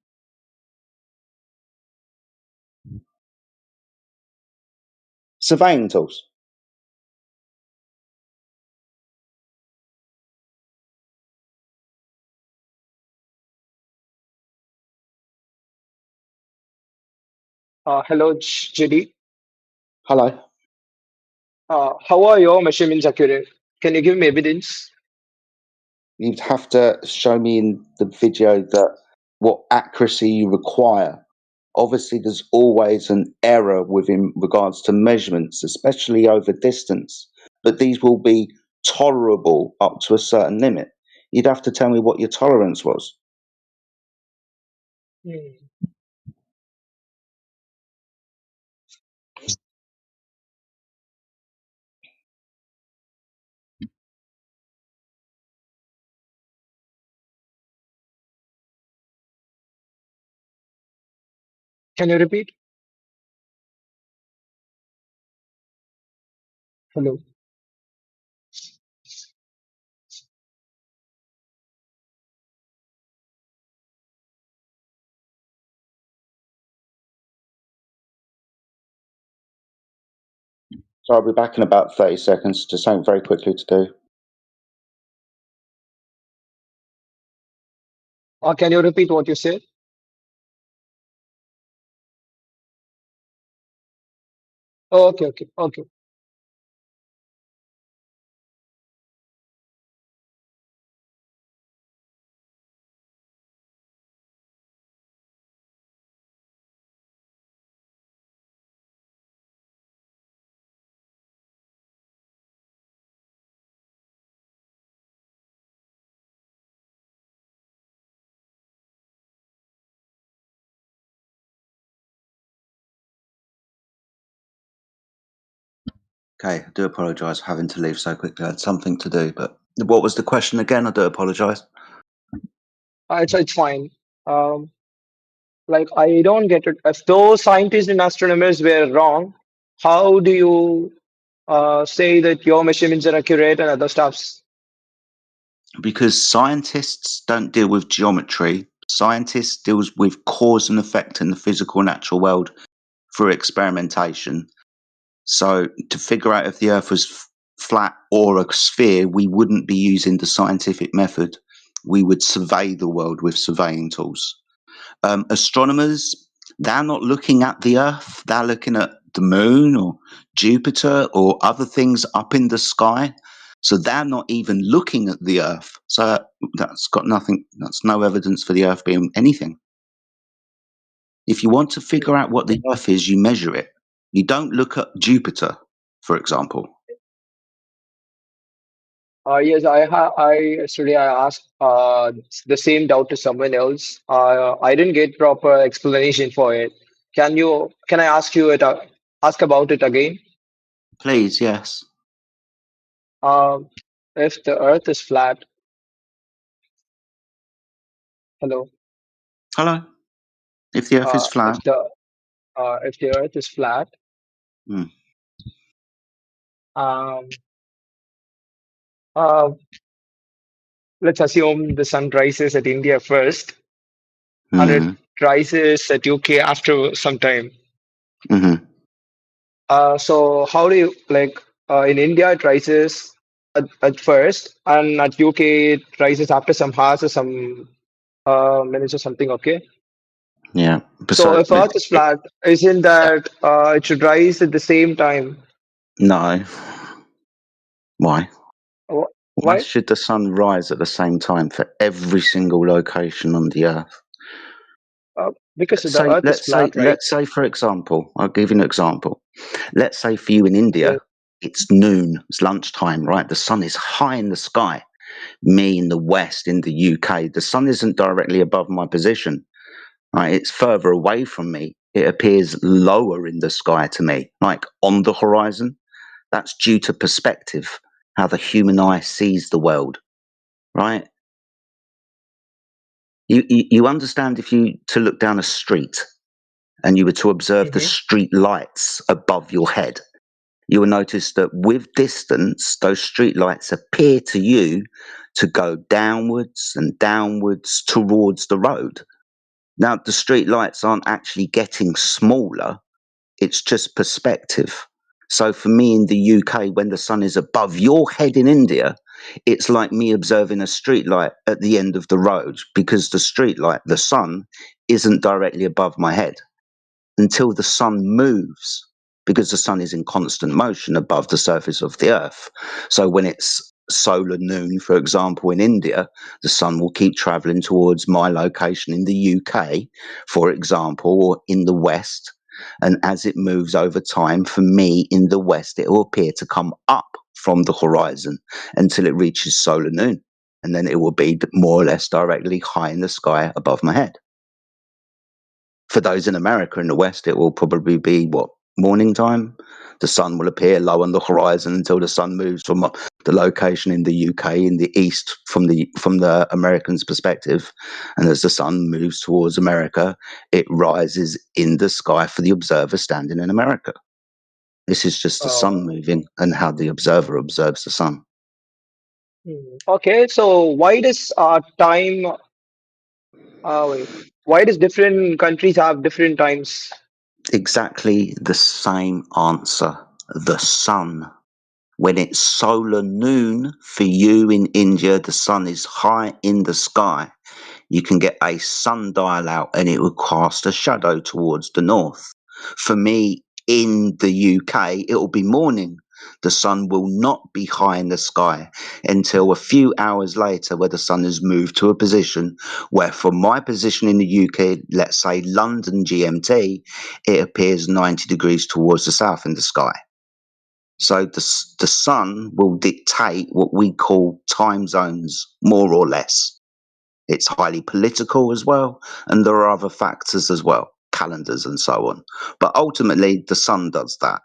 Surveying tools. Hello, JD. Hello. How are your measurements accurate? Can you give me evidence? You'd have to show me in the video that what accuracy you require. Obviously, there's always an error within regards to measurements, especially over distance, but these will be tolerable up to a certain limit. You'd have to tell me what your tolerance was. Can you repeat? Hello. So I'll be back in about 30 seconds. Just something very quickly to do. Can you repeat what you said? Oh, okay. Okay, I do apologise for having to leave so quickly. I had something to do, but what was the question again? I do apologise. It's fine. Like I don't get it. If those scientists and astronomers were wrong, how do you say that your measurements are accurate and other stuffs? Because scientists don't deal with geometry. Scientists deals with cause and effect in the physical natural world through experimentation. So to figure out if the Earth was flat or a sphere, we wouldn't be using the scientific method. We would survey the world with surveying tools. Astronomers, they're not looking at the Earth. They're looking at the moon or Jupiter or other things up in the sky. So they're not even looking at the Earth. So that's got nothing, that's no evidence for the Earth being anything. If you want to figure out what the Earth is, you measure it. You don't look at Jupiter, for example. Yes, I asked the same doubt to someone else. I didn't get proper explanation for it. Can I ask you it ask about it again? Please, yes. Um, if the Earth is flat, hello. Hello. If the Earth is flat, If the Earth is flat, hmm. um, uh, let's assume the sun rises at India first, and it Hmm. rises at UK after some time. Hmm. So how do you like in India it rises at first, and at UK it rises after some hours or some minutes or something. Okay. Yeah. So if Earth is It, flat, isn't that it should rise at the same time? no. Why? Why Why? should the sun rise at the same time for every single location on the Earth? Because the Earth is flat, right? Let's say, for example, I'll give you an example. Let's say for you in India, Yeah. it's noon, it's lunchtime, right? The sun is high in the sky. Me in the West, in the UK, the sun isn't directly above my position, right? It's further away from me. It appears lower in the sky to me, like on the horizon. That's due to perspective, how the human eye sees the world, right? You understand if you to look down a street and you were to observe the Mm-hmm. street lights above your head, you will notice that with distance, those street lights appear to you to go downwards and downwards towards the road. Now, the street lights aren't actually getting smaller, it's just perspective. So for me in the UK, when the sun is above your head in India, it's like me observing a street light at the end of the road because the street light, the sun, isn't directly above my head until the sun moves, because the sun is in constant motion above the surface of the earth. So when it's solar noon, for example, in India, the sun will keep traveling towards my location in the UK, for example, or in the West. And as it moves over time, for me in the West, it will appear to come up from the horizon until it reaches solar noon. And then it will be more or less directly high in the sky above my head. For those in America in the West, it will probably be what, morning time. The sun will appear low on the horizon until the sun moves from the location in the UK in the east from the Americans' perspective, and as the sun moves towards America, it rises in the sky for the observer standing in America. This is just the sun moving and how the observer observes the sun. Okay, so why does time? Wait, why does different countries have different times? Exactly the same answer. The sun. When it's solar noon for you in India, the sun is high in the sky. You can get a sundial out and it will cast a shadow towards the north. For me in the UK, it will be morning. The sun will not be high in the sky until a few hours later, where the sun has moved to a position where, from my position in the UK, let's say London GMT, it appears 90 degrees towards the south in the sky. So the sun will dictate what we call time zones, more or less. It's highly political as well, and there are other factors as well, calendars and so on. But ultimately, the sun does that.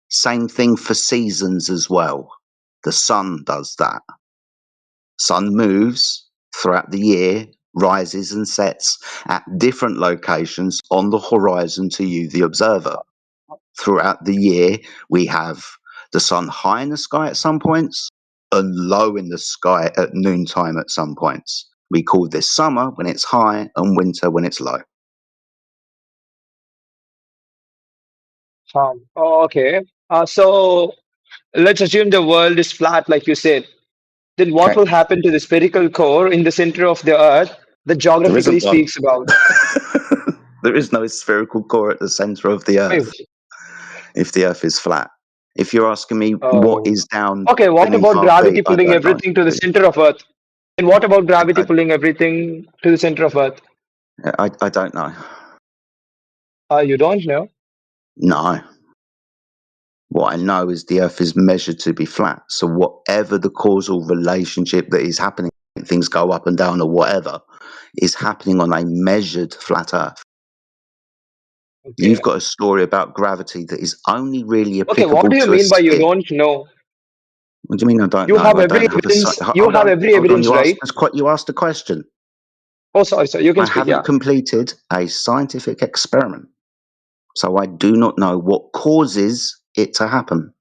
Same thing for seasons as well. The sun does that. Sun moves throughout the year, rises and sets at different locations on the horizon to you, the observer. Throughout the year, we have the sun high in the sky at some points and low in the sky at noontime at some points. We call this summer when it's high and winter when it's low. Okay. So let's assume the world is flat, like you said. Then what Okay. will happen to the spherical core in the center of the Earth that There geographically isn't one. speaks about? There is no spherical core at the center of the Wait, earth if the earth is flat. If you're asking me what Oh, is down okay. What beneath about our gravity feet, I pulling don't know. everything to the center of Earth? And what about gravity I, pulling everything to the center of Earth? I don't know. You don't know? No. What I know is the earth is measured to be flat. So whatever the causal relationship that is happening, things go up and down or whatever, is happening on a measured flat earth. You've Okay. got a story about gravity that is only really Okay, what applicable do you to a mean by you sphere. don't know? What do you mean I don't You know? have I every don't have a. evidence. You Hold have on, every hold on. evidence, right? You asked a question. Oh, sorry. You can I speak. haven't Yeah. completed a scientific experiment, so I do not know what causes it to happen.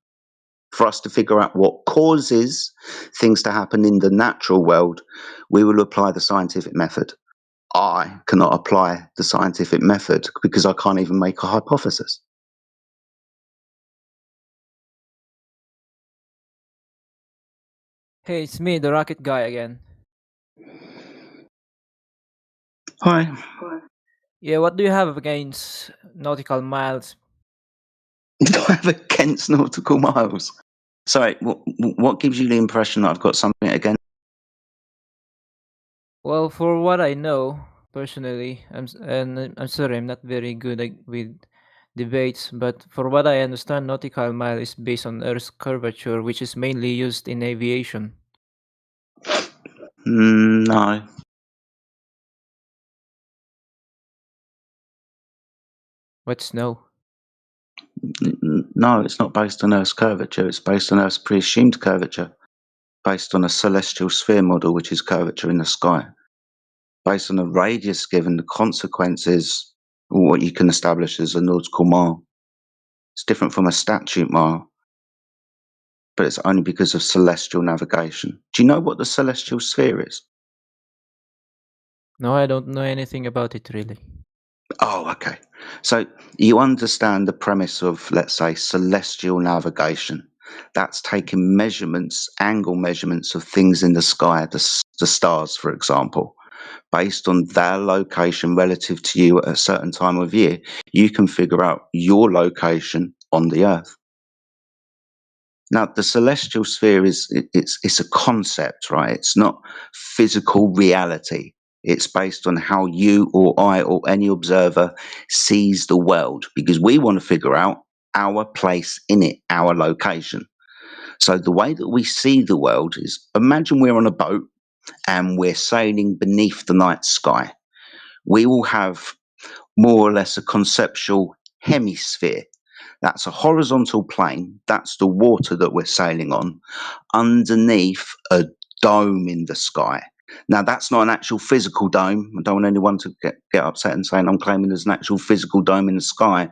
For us to figure out what causes things to happen in the natural world, we will apply the scientific method. I cannot apply the scientific method because I can't even make a hypothesis. Hey, it's me, the rocket guy again. Hi. Yeah, what do you have against nautical miles? Do I have against nautical miles? Sorry, what gives you the impression that I've got something against? Well, for what I know personally, I'm sorry, I'm not very good with debates, but for what I understand, nautical mile is based on Earth's curvature, which is mainly used in aviation. No. What's no? No, it's not based on Earth's curvature. It's based on Earth's pre-assumed curvature, based on a celestial sphere model, which is curvature in the sky. Based on a radius given, the consequence is what you can establish as a nautical mile. It's different from a statute mile, but it's only because of celestial navigation. Do you know what the celestial sphere is? No, I don't know anything about it really. Oh, okay. So you understand the premise of, let's say, celestial navigation. That's taking measurements, angle measurements of things in the sky, the stars, for example. Based on their location relative to you at a certain time of year, you can figure out your location on the Earth. Now, the celestial sphere it's a concept, right? It's not physical reality. It's based on how you or I or any observer sees the world, because we want to figure out our place in it, our location. So the way that we see the world is, imagine we're on a boat and we're sailing beneath the night sky. We will have more or less a conceptual hemisphere. That's a horizontal plane. That's the water that we're sailing on, underneath a dome in the sky. Now, that's not an actual physical dome. I don't want anyone to get upset and saying I'm claiming there's an actual physical dome in the sky.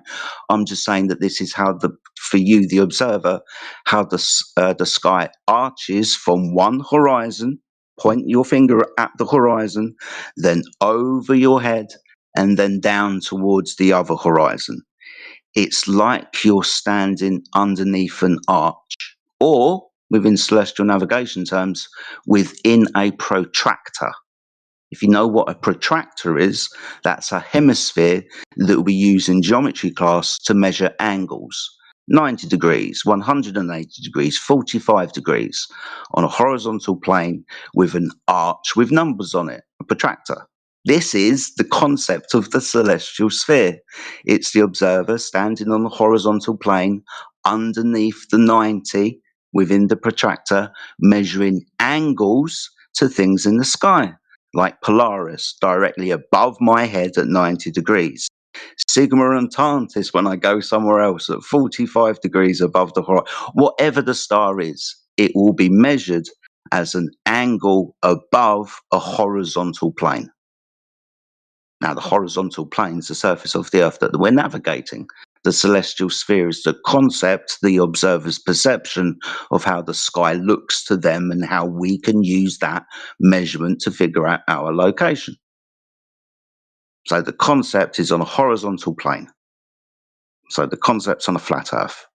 I'm just saying that this is how for you, the observer, how the sky arches from one horizon. Point your finger at the horizon, then over your head, and then down towards the other horizon. It's like you're standing underneath an arch, or within celestial navigation terms, within a protractor. If you know what a protractor is, that's a hemisphere that we use in geometry class to measure angles. 90 degrees, 180 degrees, 45 degrees on a horizontal plane with an arch with numbers on it, a protractor. This is the concept of the celestial sphere. It's the observer standing on the horizontal plane underneath the 90 within the protractor, measuring angles to things in the sky, like Polaris directly above my head at 90 degrees. Sigma Antantis when I go somewhere else at 45 degrees above the horizon. Whatever the star is, it will be measured as an angle above a horizontal plane. Now, the horizontal plane is the surface of the Earth that we're navigating. The celestial sphere is the concept, the observer's perception of how the sky looks to them and how we can use that measurement to figure out our location. So the concept is on a horizontal plane. So the concept's on a flat Earth.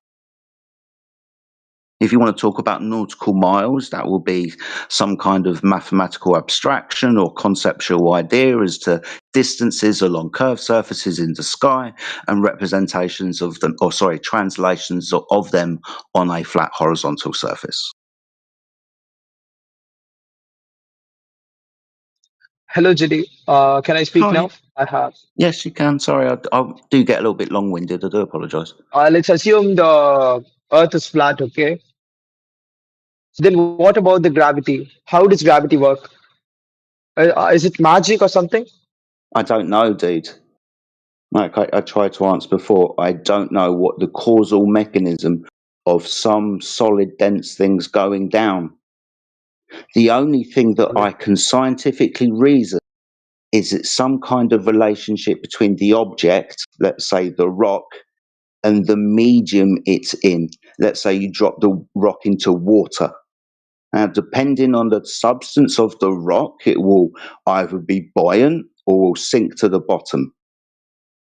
If you want to talk about nautical miles, that will be some kind of mathematical abstraction or conceptual idea as to distances along curved surfaces in the sky and representations of them, translations of them on a flat horizontal surface. Hello, JD. Can I speak Hi. now? I have. Yes, you can. Sorry, I do get a little bit long-winded. I do apologise. Let's assume the Earth is flat. Okay. So then, what about the gravity? How does gravity work? Is it magic or something? I don't know, dude. Like I tried to answer before, I don't know what the causal mechanism of some solid, dense things going down. The only thing that I can scientifically reason is it's some kind of relationship between the object, let's say the rock, and the medium it's in. Let's say you drop the rock into water. Now, depending on the substance of the rock, it will either be buoyant or will sink to the bottom.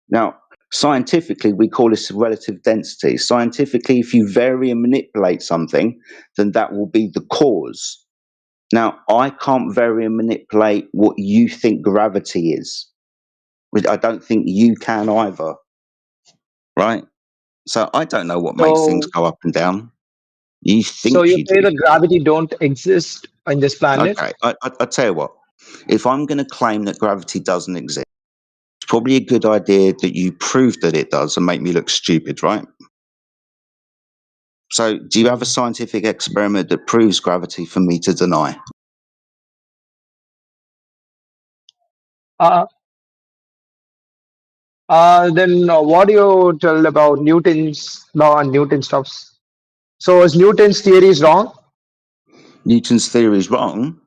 Now, scientifically, we call this relative density. Scientifically, if you vary and manipulate something, then that will be the cause. Now, I can't vary and manipulate what you think gravity is. I don't think you can either, right? So I don't know what makes things So, go up and down. You so think you you say do. that gravity don't exist on this planet? Okay, I tell you what. If I'm going to claim that gravity doesn't exist, it's probably a good idea that you prove that it does and make me look stupid, right? So, do you have a scientific experiment that proves gravity for me to deny? Uh, then what do you tell about Newton's law and Newton stuffs? So is Newton's theory is wrong? Newton's theory is wrong.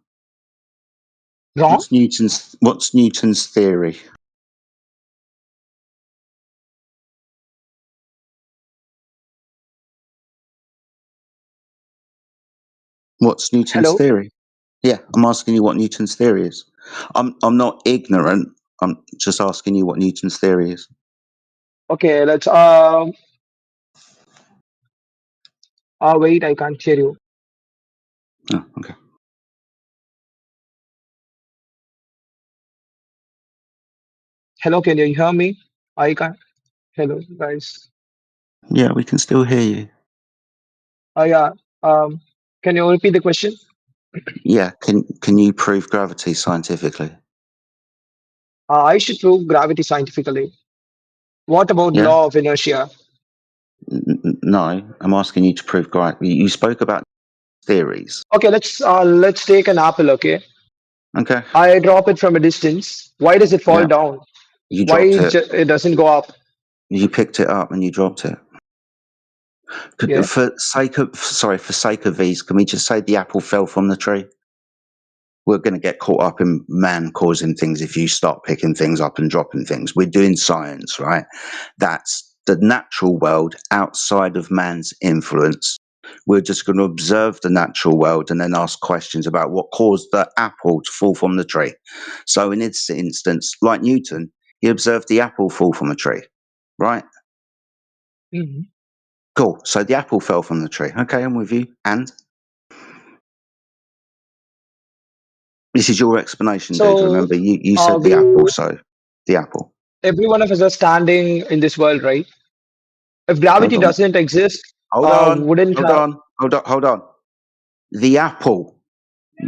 Wrong? What's Newton's theory? What's Newton's Hello? theory? Yeah, I'm asking you what Newton's theory is. I'm not ignorant. I'm just asking you what Newton's theory is. Okay, let's wait, I can't hear you. Oh, okay. Hello, can you hear me? I can't. Hello, guys. Yeah, we can still hear you. Yeah. Can you repeat the question? Yeah, can you prove gravity scientifically? I should prove gravity scientifically. What about Yeah? law of inertia? No, I'm asking you to prove gravity. You spoke about theories. Okay, let's take an apple. Okay, Okay. I drop it from a distance. Why does it fall Yeah. down? You Why dropped it. it doesn't go up? You picked it up and you dropped it. Yeah. For sake of ease, can we just say the apple fell from the tree? We're going to get caught up in man causing things if you start picking things up and dropping things. We're doing science, right? That's the natural world outside of man's influence. We're just going to observe the natural world and then ask questions about what caused the apple to fall from the tree. So in this instance, like Newton, he observed the apple fall from a tree, right? Mm-hmm. Cool. So the apple fell from the tree. Okay, I'm with you. And this is your explanation, dude. So, Remember, you said the apple, so the apple. every one of us are standing in this world, right? If Hold gravity on. doesn't exist, Hold on. wouldn't Hold on. Hold on. The apple.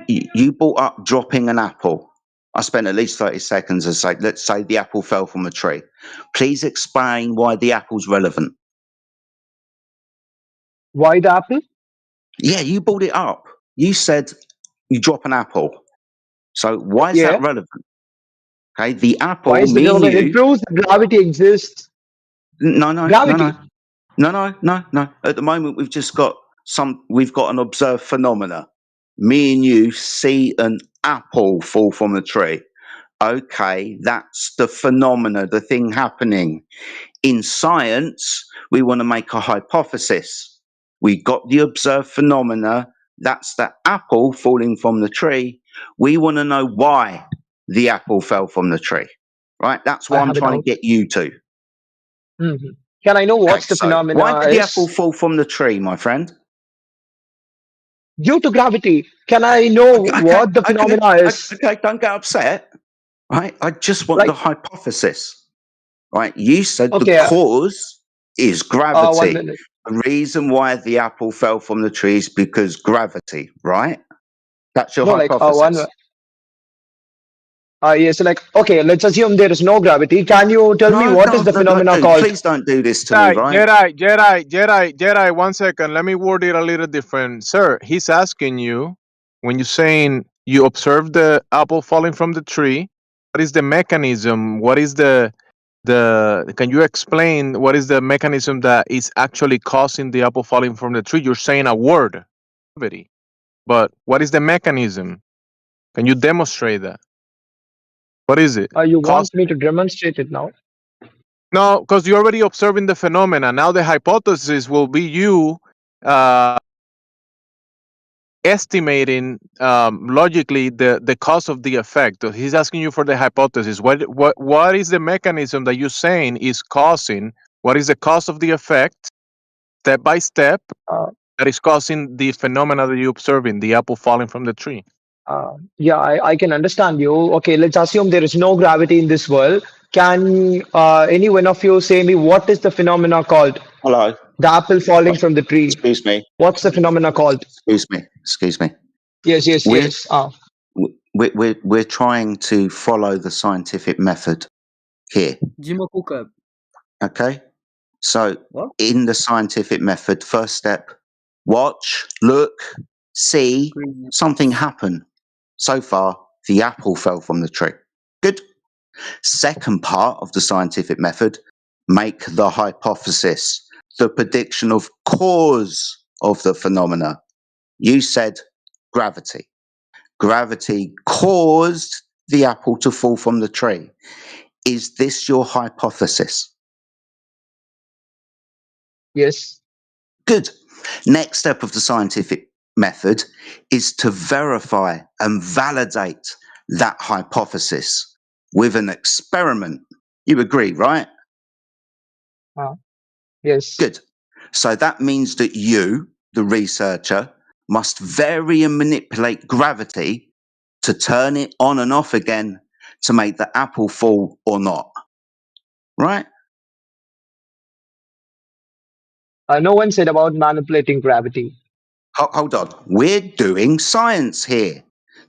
You brought up dropping an apple. I spent at least 30 seconds to say, let's say the apple fell from a tree. Please explain why the apple's relevant. Why the apple? Yeah, you brought it up. You said you drop an apple. So why is that Yeah. relevant? Okay, the Why apple, is it me and relevant? It you. proves that gravity exists. No. Gravity. No. At the moment, we've got an observed phenomena. Me and you see an apple fall from a tree. Okay, that's the phenomena, the thing happening. In science, we want to make a hypothesis. We got the observed phenomena. That's the apple falling from the tree. We want to know why the apple fell from the tree. Right? That's I what I'm have a trying to doubt. get you to. Mm-hmm. Can I know Okay, what's the so why phenomena did the apple is? fall from the tree, my friend? Due to gravity. Can I know what the phenomena is? Okay, don't get upset. Right? I just want the Like, hypothesis. Right? You said the okay, cause is 1 gravity. minute. The reason why the apple fell from the tree is because gravity, right? That's your No, like, hypothesis. yes, like, okay, let's assume there is no gravity. Can you tell me No, what is the phenomena dude, called? please don't do this to me, right? Jedi, 1 second. Let me word it a little different. Sir, he's asking you, when you're saying you observed the apple falling from the tree, what is the mechanism? What is the can you explain what is the mechanism that is actually causing the apple falling from the tree? You're saying a word, gravity, but what is the mechanism? Can you demonstrate that? What is it? You want Cause me to demonstrate it now? no, because you're already observing the phenomena. Now the hypothesis will be you uh, estimating logically the cause of the effect. He's asking you for the hypothesis. What is the mechanism that you're saying is causing? What is the cause of the effect, step by step, that is causing the phenomena that you're observing, the apple falling from the tree? Yeah, I can understand you. Okay, let's assume there is no gravity in this world. Can any one of you say me what is the phenomena called? Hello. The apple falling from the tree. Excuse me. What's the phenomena called? Excuse me. Excuse me. Yes, yes, We're yes. we're trying to follow the scientific method here. Okay. So What? in the scientific method, first step, watch, look, see something happen. So far, the apple fell from the tree. Good. Second part of the scientific method, make the hypothesis, the prediction of cause of the phenomena. You said gravity. Gravity caused the apple to fall from the tree. Is this your hypothesis? Yes. Good. Next step of the scientific method is to verify and validate that hypothesis with an experiment. You agree, right? Yes. Good. So that means that you, the researcher, must vary and manipulate gravity to turn it on and off again to make the apple fall or not. Right? No one said about manipulating gravity. Hold on. We're doing science here.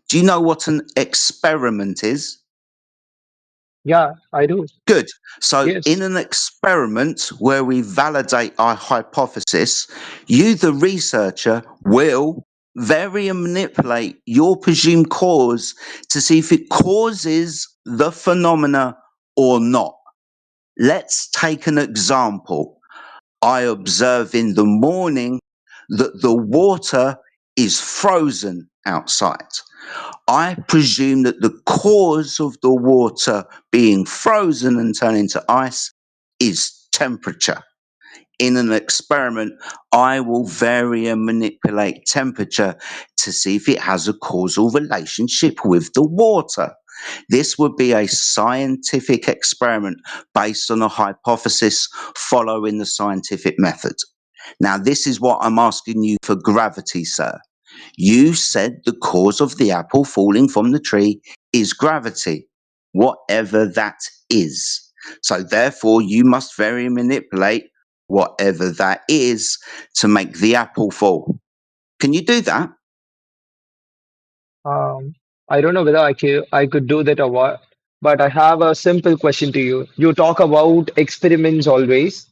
Do you know what an experiment is? Yeah, I do. Good. So, Yes. in an experiment where we validate our hypothesis, you, the researcher, will vary and manipulate your presumed cause to see if it causes the phenomena or not. Let's take an example. I observe in the morning that the water is frozen outside. I presume that the cause of the water being frozen and turning to ice is temperature. In an experiment, I will vary and manipulate temperature to see if it has a causal relationship with the water. This would be a scientific experiment based on a hypothesis following the scientific method. Now, this is what I'm asking you for gravity, sir. You said the cause of the apple falling from the tree is gravity, whatever that is. So, therefore, you must vary and manipulate whatever that is to make the apple fall. Can you do that? I don't know whether I could do that or what, but I have a simple question to you. You talk about experiments always.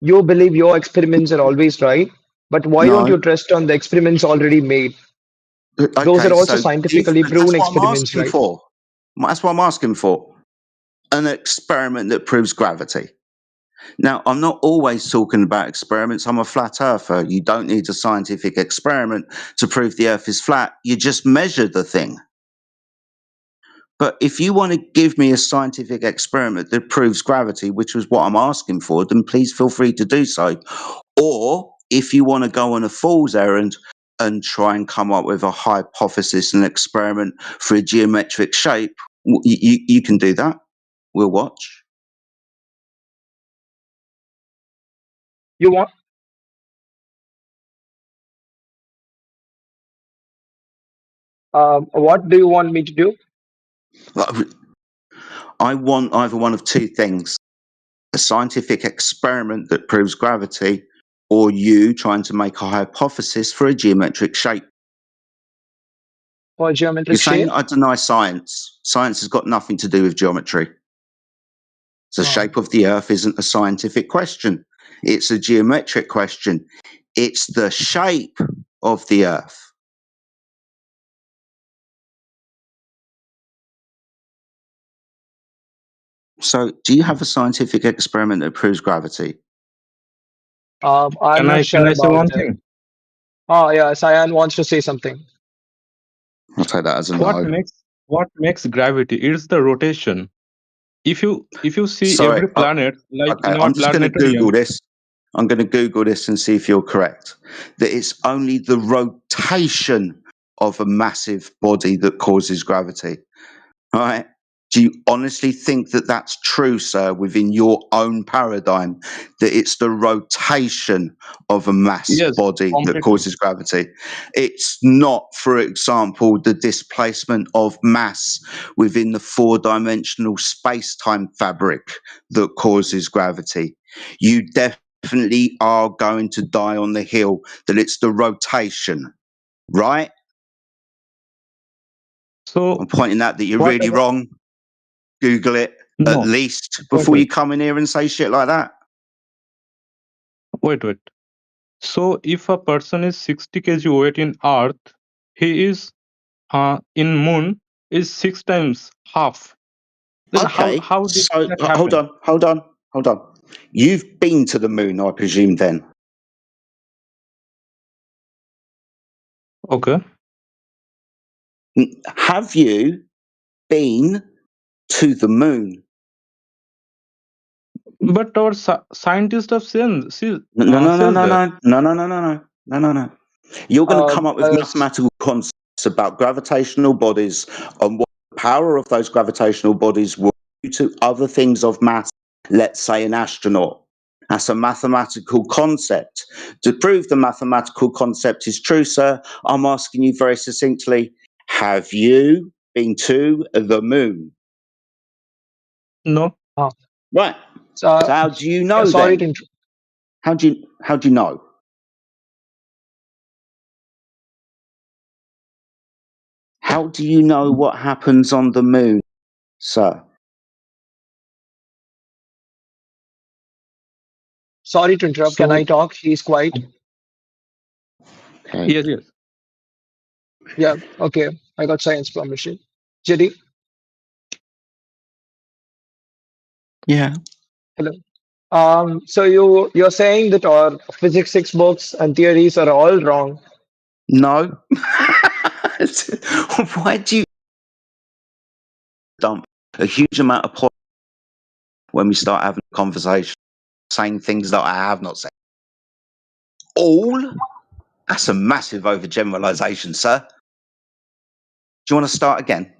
You believe your experiments are always right, but why don't No. you trust on the experiments already made? Those Okay, are also so scientifically that's proven what I'm experiments, asking right? for. That's what I'm asking for. An experiment that proves gravity. Now, I'm not always talking about experiments. I'm a flat earther. You don't need a scientific experiment to prove the earth is flat. You just measure the thing. But if you want to give me a scientific experiment that proves gravity, which was what I'm asking for, then please feel free to do so. Or if you want to go on a fool's errand and try and come up with a hypothesis and experiment for a geometric shape, you can do that. We'll watch. You want? What do you want me to do? I want either one of two things: a scientific experiment that proves gravity, or you trying to make a hypothesis for a geometric shape. For geometric You're saying shape? I deny science. Science has got nothing to do with geometry. The shape of the earth isn't a scientific question. It's a geometric question. It's the shape of the earth. So, do you have a scientific experiment that proves gravity? I'm not Can sure I say about one that. thing? Oh yeah, Cyan wants to say something. I'll take that as a What no. makes gravity? It's the rotation. If you see Sorry. every planet, like Okay, in our I'm just going to Google planetarium. this. I'm going to Google this and see if you're correct. That it's only the rotation of a massive body that causes gravity. All right. Do you honestly think that that's true, sir, within your own paradigm, that it's the rotation of a mass Yes, body that completely. causes gravity? It's not, for example, the displacement of mass within the four-dimensional space-time fabric that causes gravity. You definitely are going to die on the hill that it's the rotation, right? So I'm pointing out that you're what really about wrong. Google it at no? least Wait, before wait, you come in here and say shit like that. wait. So if a person is 60 kg weight in Earth, he is in Moon is 6 times half. Then Okay, how did so that hold happen? on, hold on, hold on. You've been to the moon, I presume, then. Okay. Have you been to the moon? But our scientists have No, no, no, says no, that. no, no, no, no, no, no, no, no, no. You're going to come up with Uh, mathematical concepts about gravitational bodies and what the power of those gravitational bodies will do to other things of mass, let's say an astronaut. That's a mathematical concept. To prove the mathematical concept is true, sir, I'm asking you very succinctly, have you been to the moon? No. oh, Right. so, So how do you yeah, know sorry to then? How do you know? How do you know what happens on the moon, sir? sorry to interrupt. Can I So talk? He's quiet. Okay. yes. Yeah, okay. I got Cyan's permission. JD, Yeah. hello. So you're saying that our physics textbooks and theories are all wrong. No. Why do you dump a huge amount of points when we start having a conversation, saying things that I have not said? All? That's a massive overgeneralization, sir. Do you want to start again?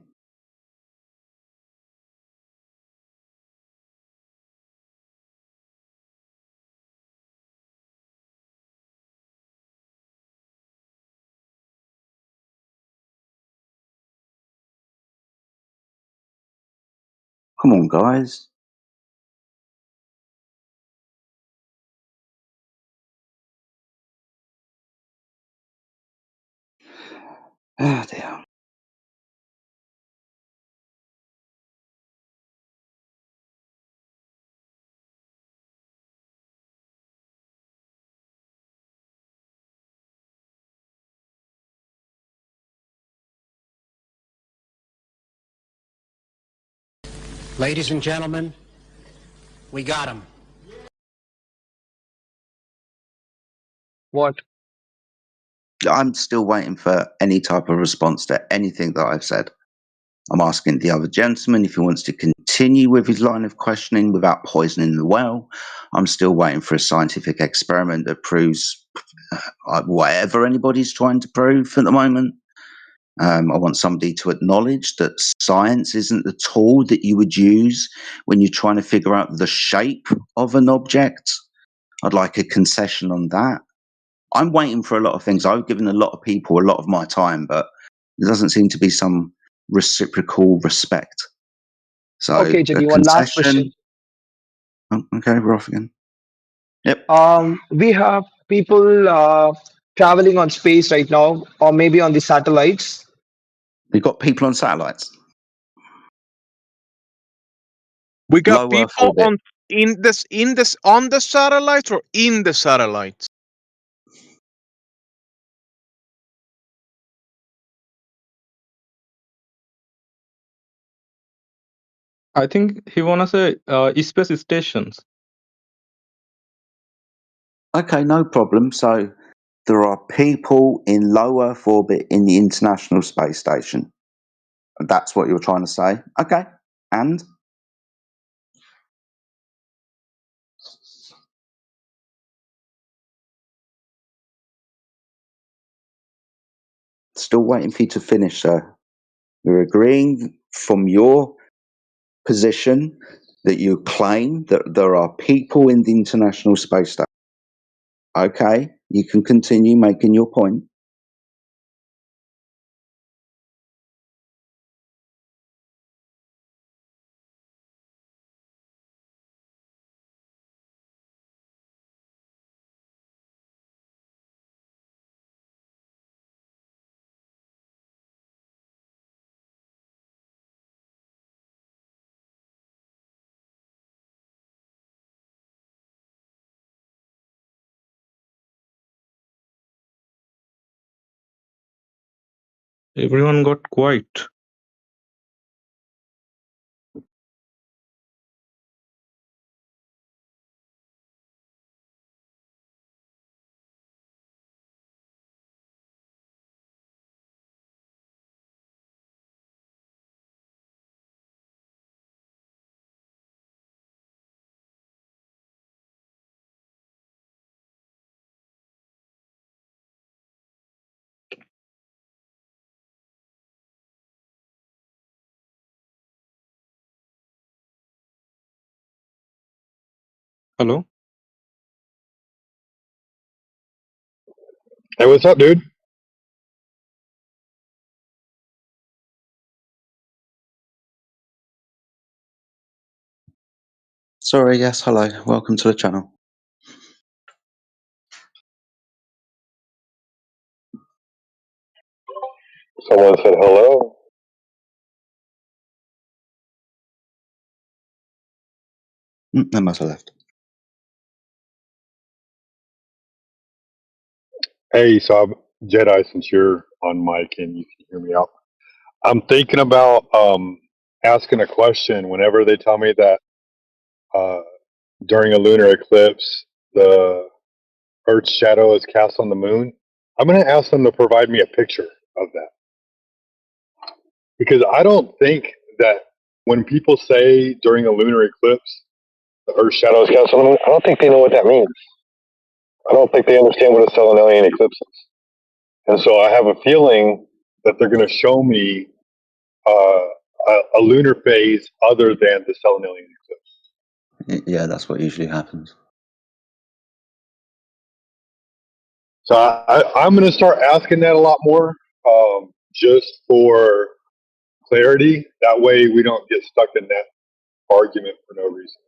Come on, guys. Oh, dear. Ladies and gentlemen, we got him. What? I'm still waiting for any type of response to anything that I've said. I'm asking the other gentleman if he wants to continue with his line of questioning without poisoning the well. I'm still waiting for a scientific experiment that proves whatever anybody's trying to prove at the moment. I want somebody to acknowledge that science isn't the tool that you would use when you're trying to figure out the shape of an object. I'd like a concession on that. I'm waiting for a lot of things. I've given a lot of people a lot of my time, but there doesn't seem to be some reciprocal respect. So Okay, a JD, one last question. concession. Oh, okay, we're off again. Yep. We have people traveling on space right now, or maybe on the satellites. We've got people on satellites. We got Low Earth people orbit. on the satellites or in the satellites. I think he wanna say space stations. Okay, no problem. So there are people in low Earth orbit in the International Space Station. That's what you're trying to say. Okay. And still waiting for you to finish, sir. We're agreeing from your position that you claim that there are people in the International Space Station. Okay, you can continue making your point. Everyone got quiet. Hello? Hey, what's up, dude? Sorry, yes, hello. Welcome to the channel. Someone said hello. They must have left. Hey, so I'm Jedi since you're on mic and you can hear me out. I'm thinking about asking a question whenever they tell me that uh, during a lunar eclipse, the Earth's shadow is cast on the moon. I'm going to ask them to provide me a picture of that because I don't think that when people say during a lunar eclipse, the Earth's shadow is cast on the moon, I don't think they know what that means. I don't think they understand what a stellarian eclipse is. And so I have a feeling that they're going to show me a lunar phase other than the selenilian eclipse. Yeah, that's what usually happens. So I'm going to start asking that a lot more, just for clarity. That way we don't get stuck in that argument for no reason.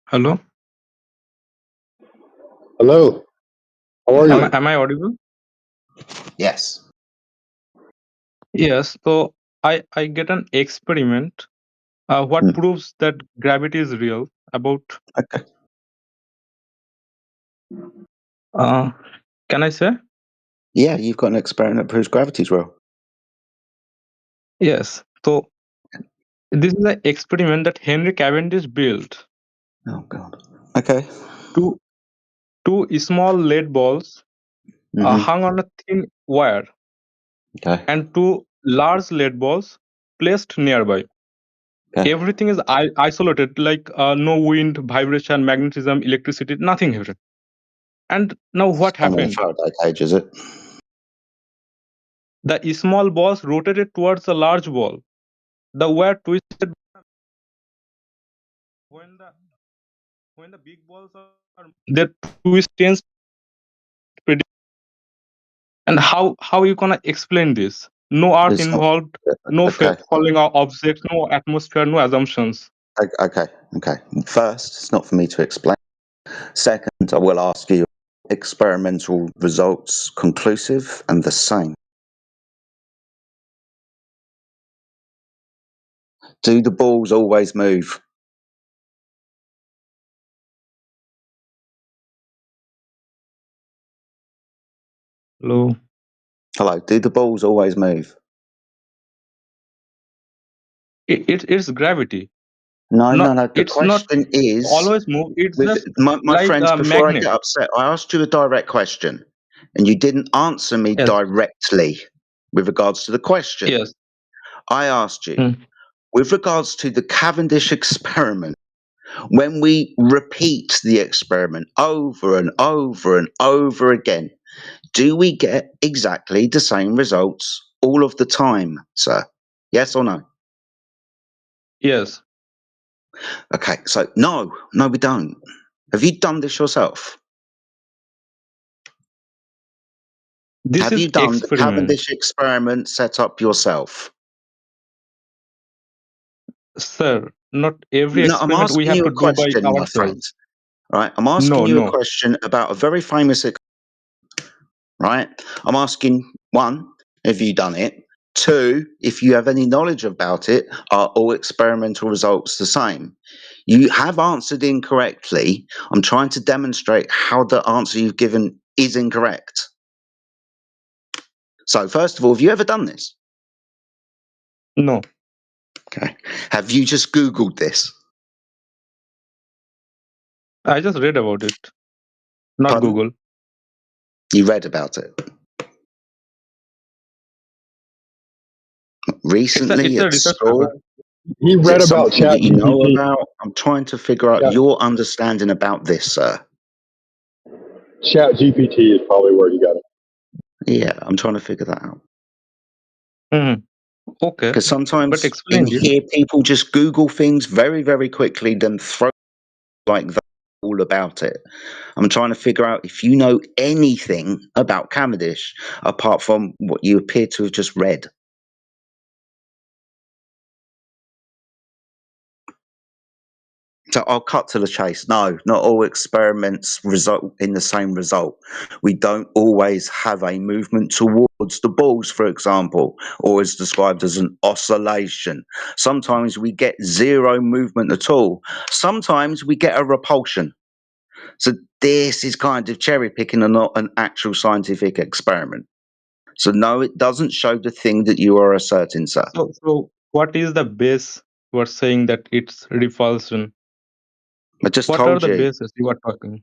Hello? Hello. How are you? Am I audible? Yes. Yes. So I get an experiment. What proves that gravity is real? About. Okay. Can I say? Yeah, you've got an experiment that proves gravity's real. Yes. So this is an experiment that Henry Cavendish built. Oh God. Okay. Two small lead balls hung on a thin wire, Okay. and two large lead balls placed nearby. Okay. Everything is isolated, like no wind, vibration, magnetism, electricity, nothing here. And now what Only a happened? Faraday cage, is it? The small balls rotated towards the large ball. The wire twisted when the big balls are their twist tends. And how you gonna explain this? No earth It's not. involved, no Okay. falling objects, no atmosphere, no assumptions. Okay. Okay. First, it's not for me to explain. Second, I will ask you: experimental results conclusive and the same? Do the balls always move? Hello. Hello. Do the balls always move? It's gravity. No. The It's not question is, always move. It's with just my like friends, a before I magnet. get upset, I asked you a direct question, and you didn't answer me Yes. directly with regards to the question. Yes. I asked you, with regards to the Cavendish experiment, when we repeat the experiment over and over and over again, do we get exactly the same results all of the time, sir? Yes or no? Yes. Okay, so no, we don't. Have you done this yourself? This Have is you done the experiment, Cavendish experiment set up yourself? sir. Not every No, I'm experiment we asking have you to a do by question, my friend. ourselves. Right? I'm asking you a No. question about a very famous, right? I'm asking, one, have you done it? Two, if you have any knowledge about it, are all experimental results the same? You have answered incorrectly. I'm trying to demonstrate how the answer you've given is incorrect. So, first of all, have you ever done this? No. Okay. Have you just Googled this? I just read about it. Not Pardon? Google. You read about it recently It's a at research paper. school? He Is read it about something that you know ChatGPT. about? I'm trying to figure out Yeah, your understanding about this, sir. ChatGPT is probably where he got it. Yeah, I'm trying to figure that out. Okay. Because sometimes But in explain it. here, people just Google things very, very quickly, then throw like that all about it. I'm trying to figure out if you know anything about Cavendish apart from what you appear to have just read. So I'll cut to the chase. No, not all experiments result in the same result. We don't always have a movement towards the balls, for example, or is described as an oscillation. Sometimes we get zero movement at all. Sometimes we get a repulsion. So this is kind of cherry picking and not an actual scientific experiment. So no, it doesn't show the thing that you are asserting, sir. So what is the base you are saying that it's repulsion? I just What are told the you. bases you are talking?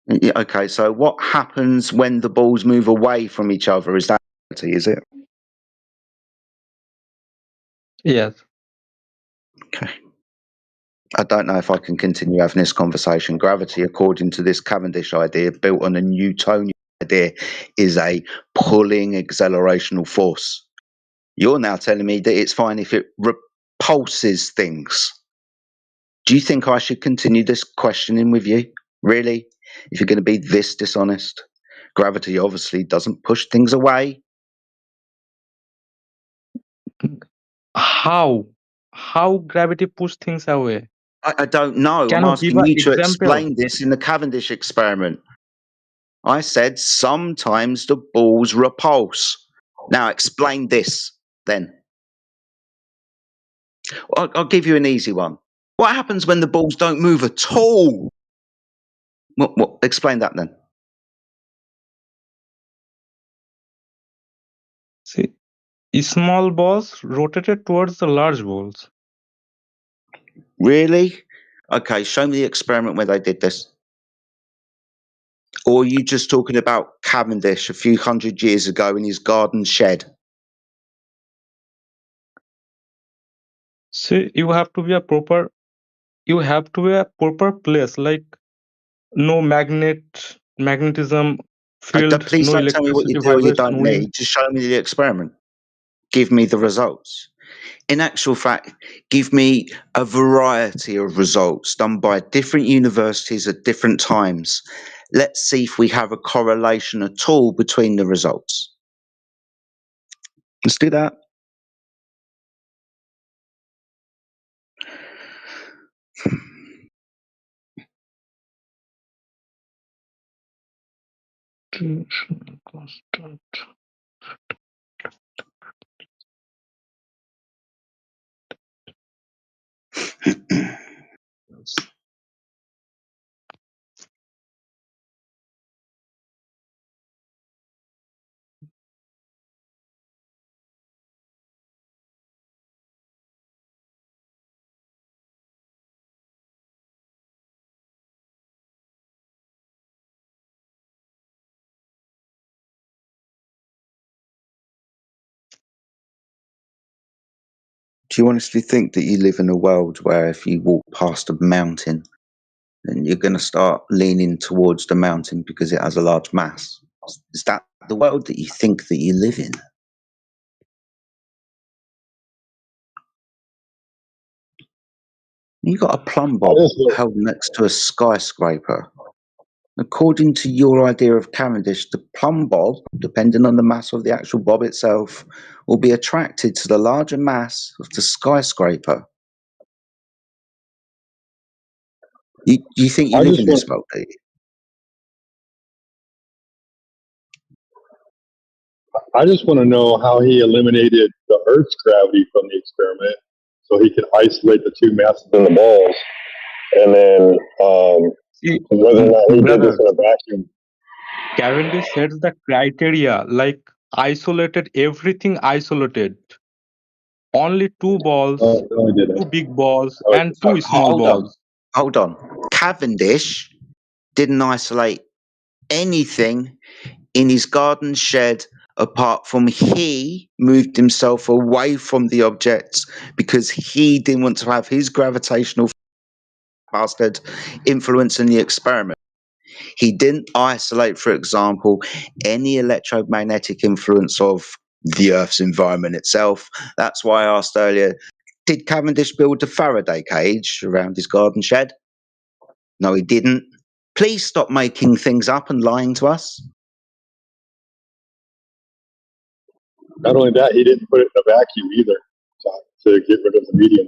Yeah, okay, so what happens when the balls move away from each other? Is that reality, is it? Yes. Okay. I don't know if I can continue having this conversation. Gravity, according to this Cavendish idea, built on a Newtonian idea, is a pulling accelerational force. You're now telling me that it's fine if it repulses things. Do you think I should continue this questioning with you? Really? If you're going to be this dishonest? Gravity obviously doesn't push things away. How gravity push things away? I don't know. Can I'm you give asking an you to example? explain this in the Cavendish experiment. I said sometimes the balls repulse. Now explain this then. I'll give you an easy one. What happens when the balls don't move at all? Explain that then. See, small balls rotated towards the large balls. Really? Okay, show me the experiment where they did this. Or are you just talking about Cavendish a few hundred years ago in his garden shed? See, you have to be a proper place, like no magnetism field, Please no don't tell me what you electricity do or you don't vibration, wind. need. Just show me the experiment. Give me the results. In actual fact, give me a variety of results done by different universities at different times. Let's see if we have a correlation at all between the results. Let's do that. Constant. Do you honestly think that you live in a world where if you walk past a mountain, then you're going to start leaning towards the mountain because it has a large mass? Is that the world that you think that you live in? You got a plumb bob held next to a skyscraper. According to your idea of Cavendish, the plumb bob, depending on the mass of the actual bob itself, will be attracted to the larger mass of the skyscraper. You think you live in this world, do you? I just want to know how he eliminated the Earth's gravity from the experiment so he could isolate the two masses in the balls. And then See, whether or not he did this brother, in a vacuum. Cavendish sets the criteria, like isolated, everything isolated. Only two balls, No, he didn't. two big balls, No, and two small balls. Hold on. Cavendish didn't isolate anything in his garden shed apart from he moved himself away from the objects because he didn't want to have his gravitational bastard influence in the experiment. He didn't isolate, for example, any electromagnetic influence of the Earth's environment itself. That's why I asked earlier, did Cavendish build a Faraday cage around his garden shed? No, he didn't. Please stop making things up and lying to us. Not only that, he didn't put it in a vacuum either to get rid of the medium.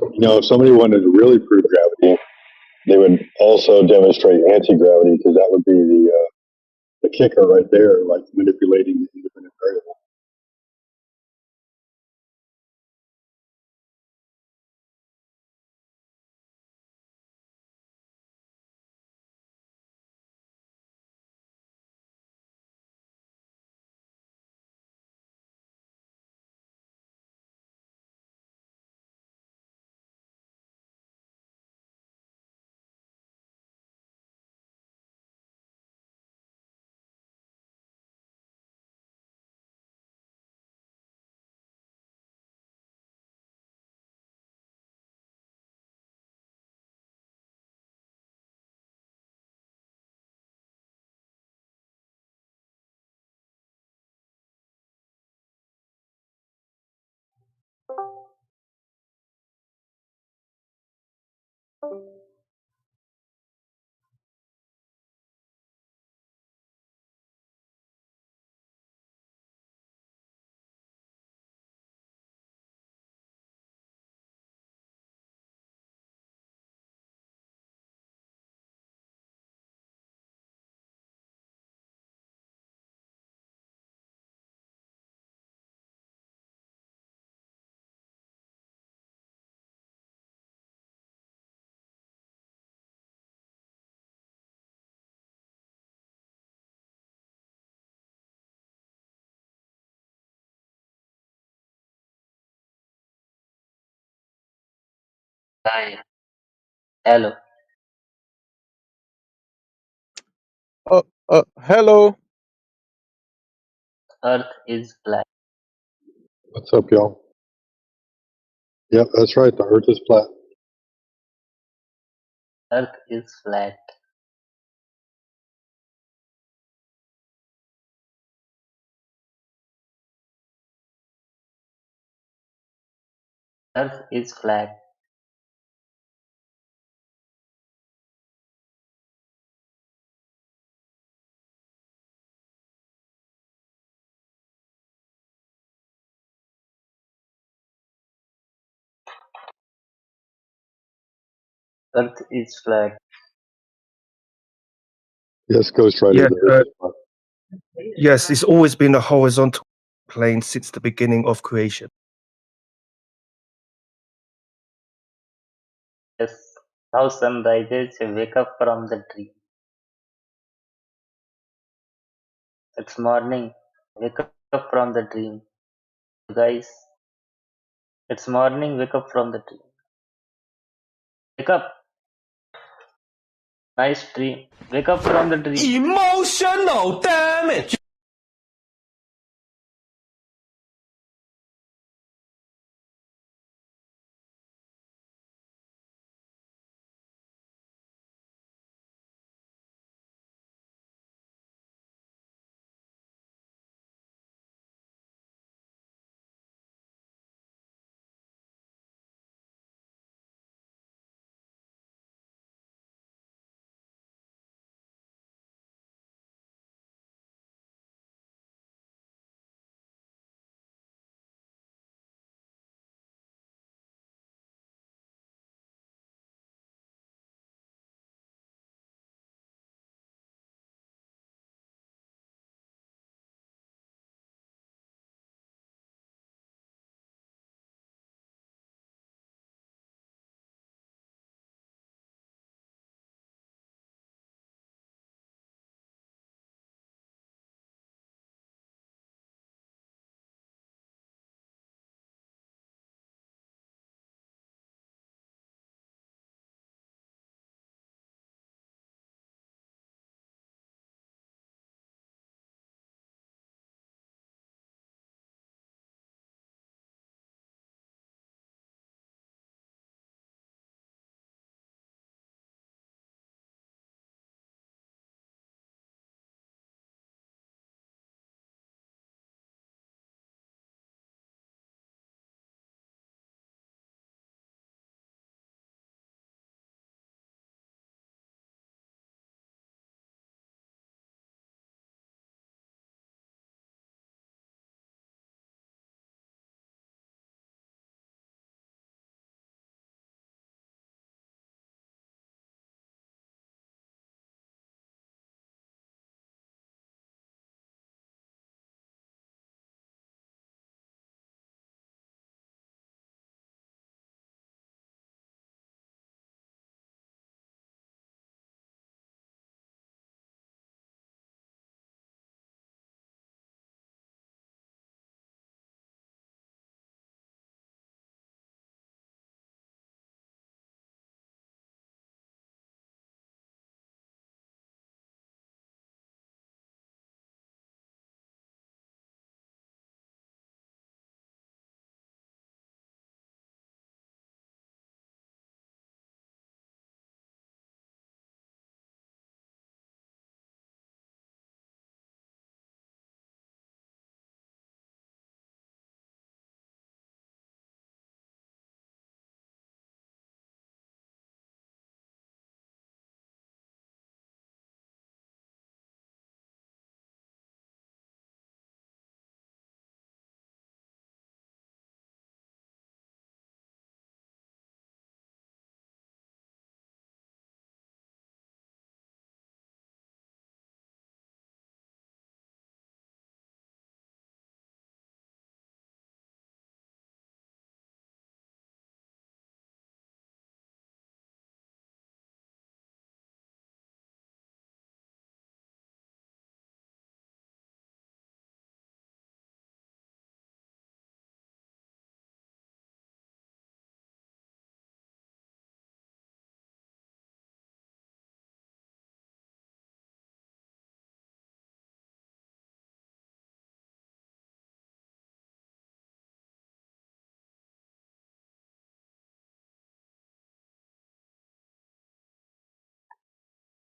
If somebody wanted to really prove gravity, they would also demonstrate anti-gravity, because that would be the kicker right there, like manipulating the independent variable. Hi. Hello. Hello. Earth is flat. What's up, y'all? Yep, that's right. The Earth is flat. Earth is flat. Earth is flat. Earth is flat. Yes, Ghost Rider. Yes, The Earth is flat. yes, it's always been a horizontal plane since the beginning of creation. Yes. Now sun rises, wake up from the dream. It's morning. Wake up from the dream. You guys, it's morning. Wake up from the dream. Wake up. Nice dream. Wake up from the dream. Emotional damage.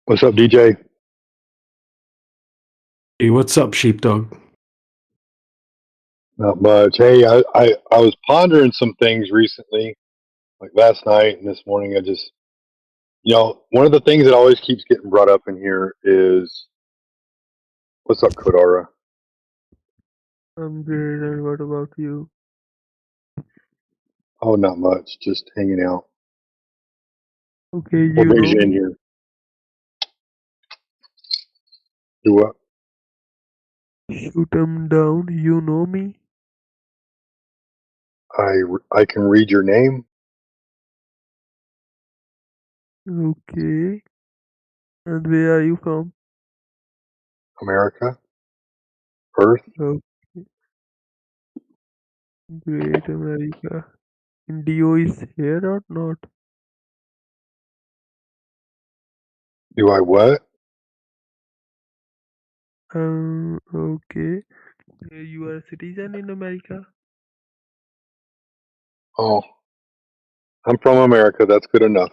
What's up, DJ? Hey, what's up, sheepdog? Not much. Hey, I was pondering some things recently, like last night and this morning. I just, one of the things that always keeps getting brought up in here is, what's up, Kodara? I'm good, and what about you? Oh, not much. Just hanging out. Okay, What you brings know you in me. here? Do what? Shoot 'em down, you know me. I can read your name. Okay. And where are you from? America, Earth. Oh, great America. Indio is here or not? Do I what? Okay. You are a citizen in America? Oh, I'm from America. That's good enough.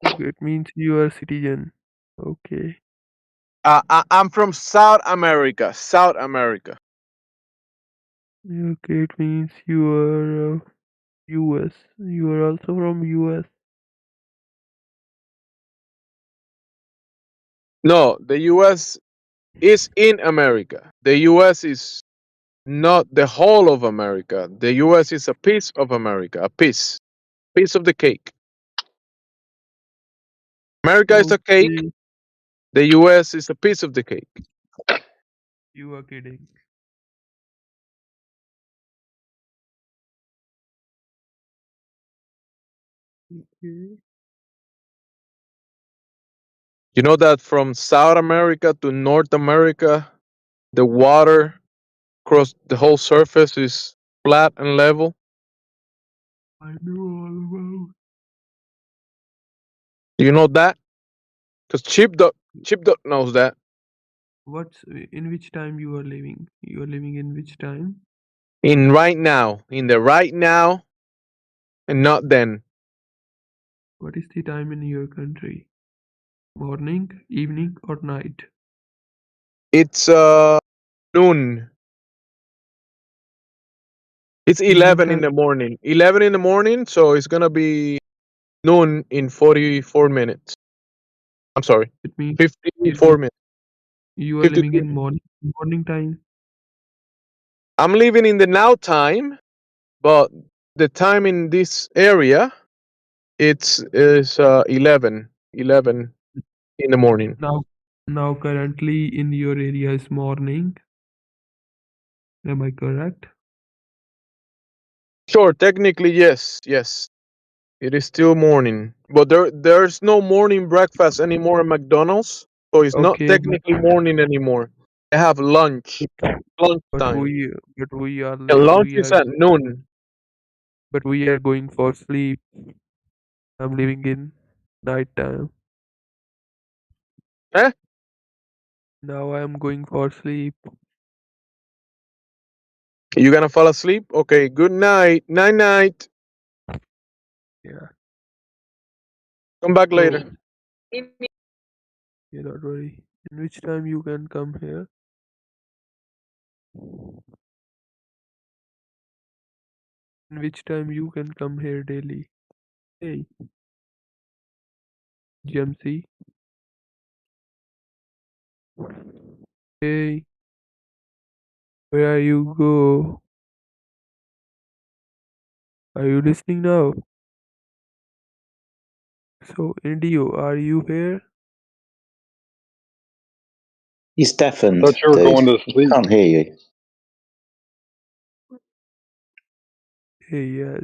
Okay, it means you are a citizen. Okay. I'm from South America. South America. Okay, it means you are US. You are also from US. No, the U.S. is in America. The U.S. is not the whole of America. The U.S. is a piece of America, a piece of the cake. America is a cake. Okay. The U.S. is a piece of the cake. You are kidding. Okay. You know that from South America to North America, the water across the whole surface is flat and level. I know all about. Do you know that? Because Chip Dog knows that. What's in which time you are living? You are living in which time? In right now, in the right now, and not then. What is the time in your country? Morning, evening, or night? It's noon. It's Evening 11 in time. the morning. 11 in the morning, so it's gonna be noon in 44 minutes. I'm sorry, It means 54 minutes. you are living 52. in morning time. I'm living in the now time, but the time in this area it's is 11 in the morning. Now currently in your area is morning. Am I correct? Sure, technically yes, it is still morning, but there's no morning breakfast anymore at McDonald's, so it's not Okay, technically morning anymore. They have lunch but time, we are and lunch is at noon. but we are going for sleep. I'm living in night time. Eh? Now I am going for sleep. You gonna fall asleep? Okay, good night, night. Yeah. Come back So later. yeah, don't worry. In which time you can come here? In which time you can come here daily? Hey, GMC. Hey, where you go? Are you listening now? So, Indio, are you here? He's I thought deafened, you were going dude. to sleep. Can't hear you. Hey, yes.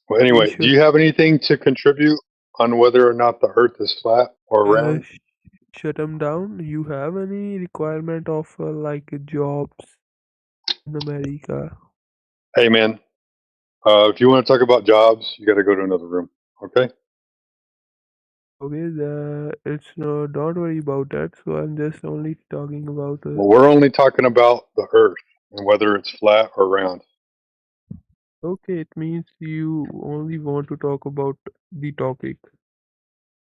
Well, We anyway, do should you have anything to contribute on whether or not the Earth is flat or round? shut them down. You have any requirement of like jobs in America? Hey, man, if you want to talk about jobs, you got to go to another room. Okay? Okay, it's no. Don't worry about that. So I'm just only talking about. Well, we're only talking about the Earth and whether it's flat or round. Okay, it means you only want to talk about the topic.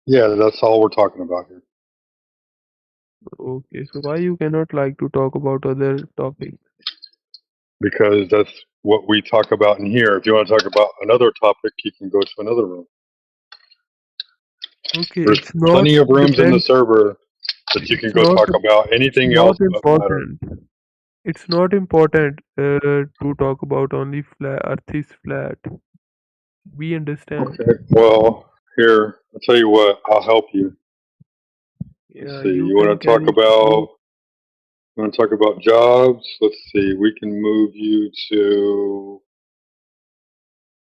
Yeah, that's all we're talking about here. Okay, so why you cannot like to talk about other topics? Because that's what we talk about in here. If you want to talk about another topic, you can go to another room. Okay, There's it's not plenty of rooms in the depend. server that you can It's go not. talk about It's anything not else but matter. important. It's not important to talk about only flat. Earth is flat. We understand. Okay, well, here, I'll tell you what, I'll help you. Let's Yeah, see, you you can want to talk carry. about, jobs? Let's see, we can move you to,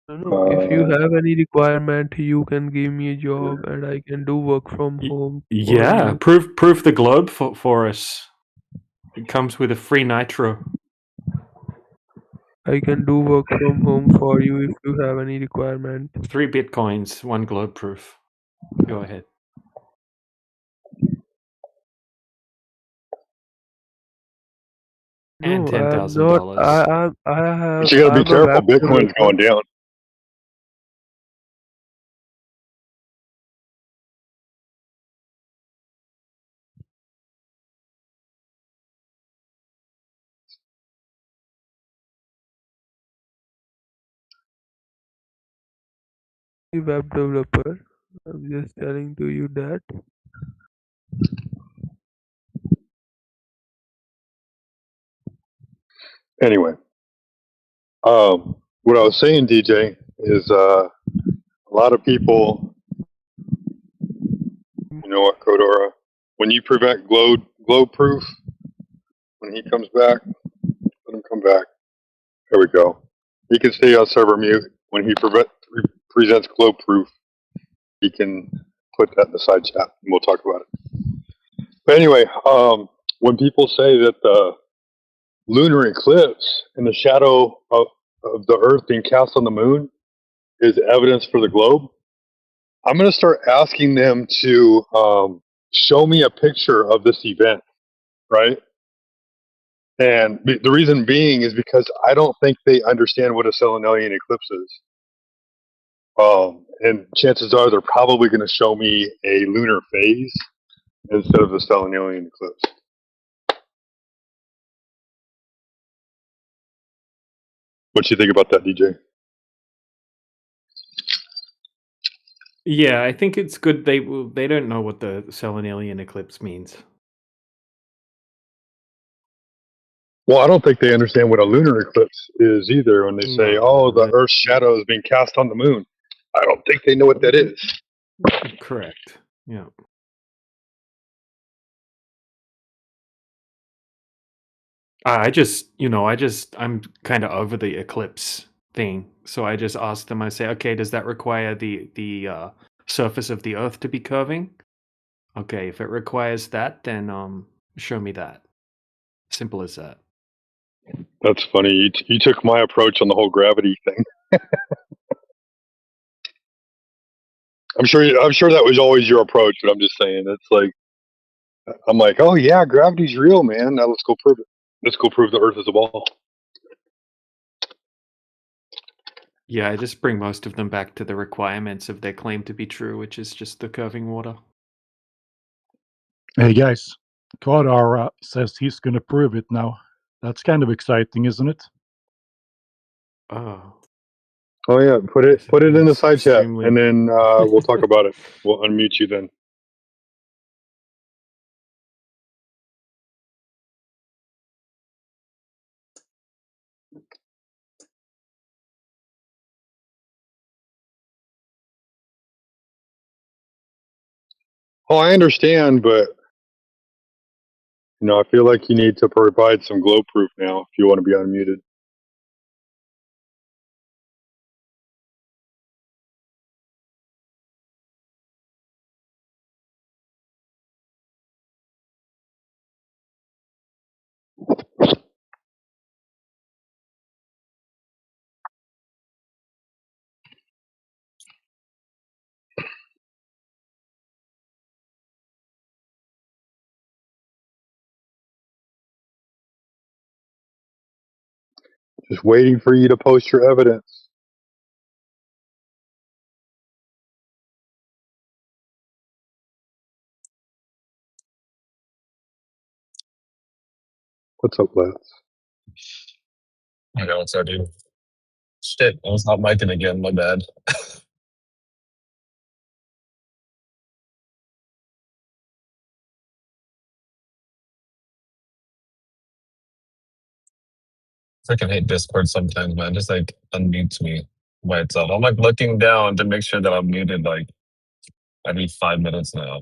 No, if you uh, have any requirement, you can give me a job and I can do work from home for Yeah, you. proof the globe for us. It comes with a free nitro. I can do work from home for you if you have any requirement. 3 bitcoins, 1 globe proof. Go ahead. And No, I'm not. $10,000. but you gotta be I'm a careful, web Bitcoin's developer. going down. Web developer. I'm just telling to you that. Anyway, what I was saying, DJ, is, a lot of people, you know what, Kodora, when you prevent globe proof, when he comes back, let him come back. There we go. He can stay on server mute. When he presents globe proof, he can put that in the side chat and we'll talk about it. But anyway, when people say that the lunar eclipse and the shadow of the Earth being cast on the moon is evidence for the globe, I'm going to start asking them to show me a picture of this event, right? And the reason being is because I don't think they understand what a selenelian eclipse is. And chances are they're probably going to show me a lunar phase instead of a selenelian eclipse. What do you think about that, DJ? Yeah, I think it's good they don't know what the selenalian eclipse means. Well, I don't think they understand what a lunar eclipse is either when they say, oh, the No, Earth's shadow is being cast on the moon. I don't think they know what that is. correct. Yeah. I'm kind of over the eclipse thing. So I just asked them, I say, okay, does that require the surface of the Earth to be curving? Okay, if it requires that, then show me that. Simple as that. That's funny. You took my approach on the whole gravity thing. I'm sure that was always your approach, but I'm just saying it's like I'm like, oh yeah, gravity's real, man. Now let's go prove it. Let's go prove the Earth is a ball. Yeah, I just bring most of them back to the requirements of their claim to be true, which is just the curving water. Hey guys, Kodar says he's going to prove it now. That's kind of exciting, isn't it? Oh, Oh yeah, put it in the it's side chat, extremely. and then we'll talk about it. We'll unmute you then. Oh, I understand, but I feel like you need to provide some glow proof now if you want to be unmuted. Just waiting for you to post your evidence. What's up, Les? I know what's up, dude. Shit, I was not micing again. My bad. Freaking hate Discord sometimes, man. Just like unmutes me by itself. I'm like looking down to make sure that I'm muted like every 5 minutes now.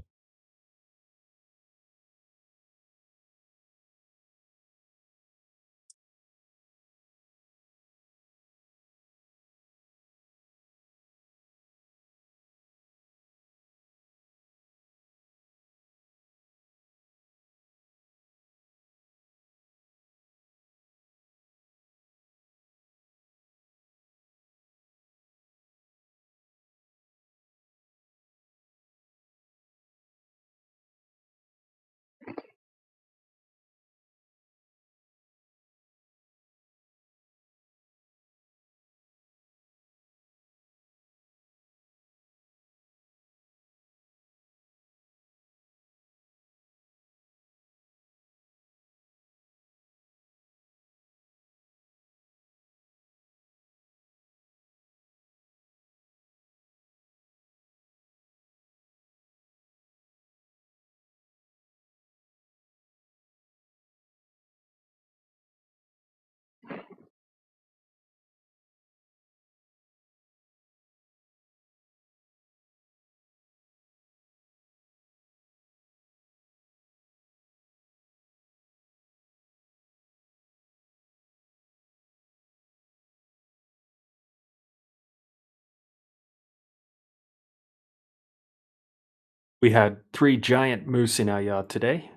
We had 3 giant moose in our yard today,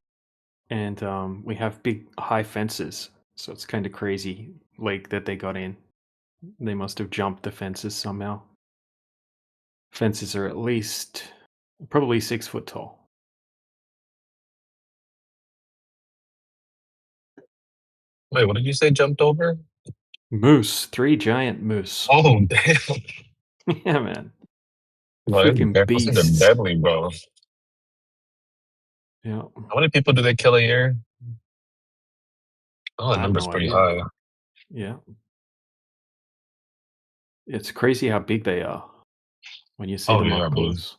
and we have big high fences, so it's kind of crazy, like that they got in. They must have jumped the fences somehow. Fences are at least probably 6 foot tall. Wait, what did you say jumped over? Moose, 3 giant moose. Oh, damn. Yeah, man. Well, Freaking those things are beasts. deadly, bro. Yeah. How many people do they kill a year? Oh, the I have number's no pretty idea. high. Yeah. It's crazy how big they are when you see Oh, them yeah, up bro. close.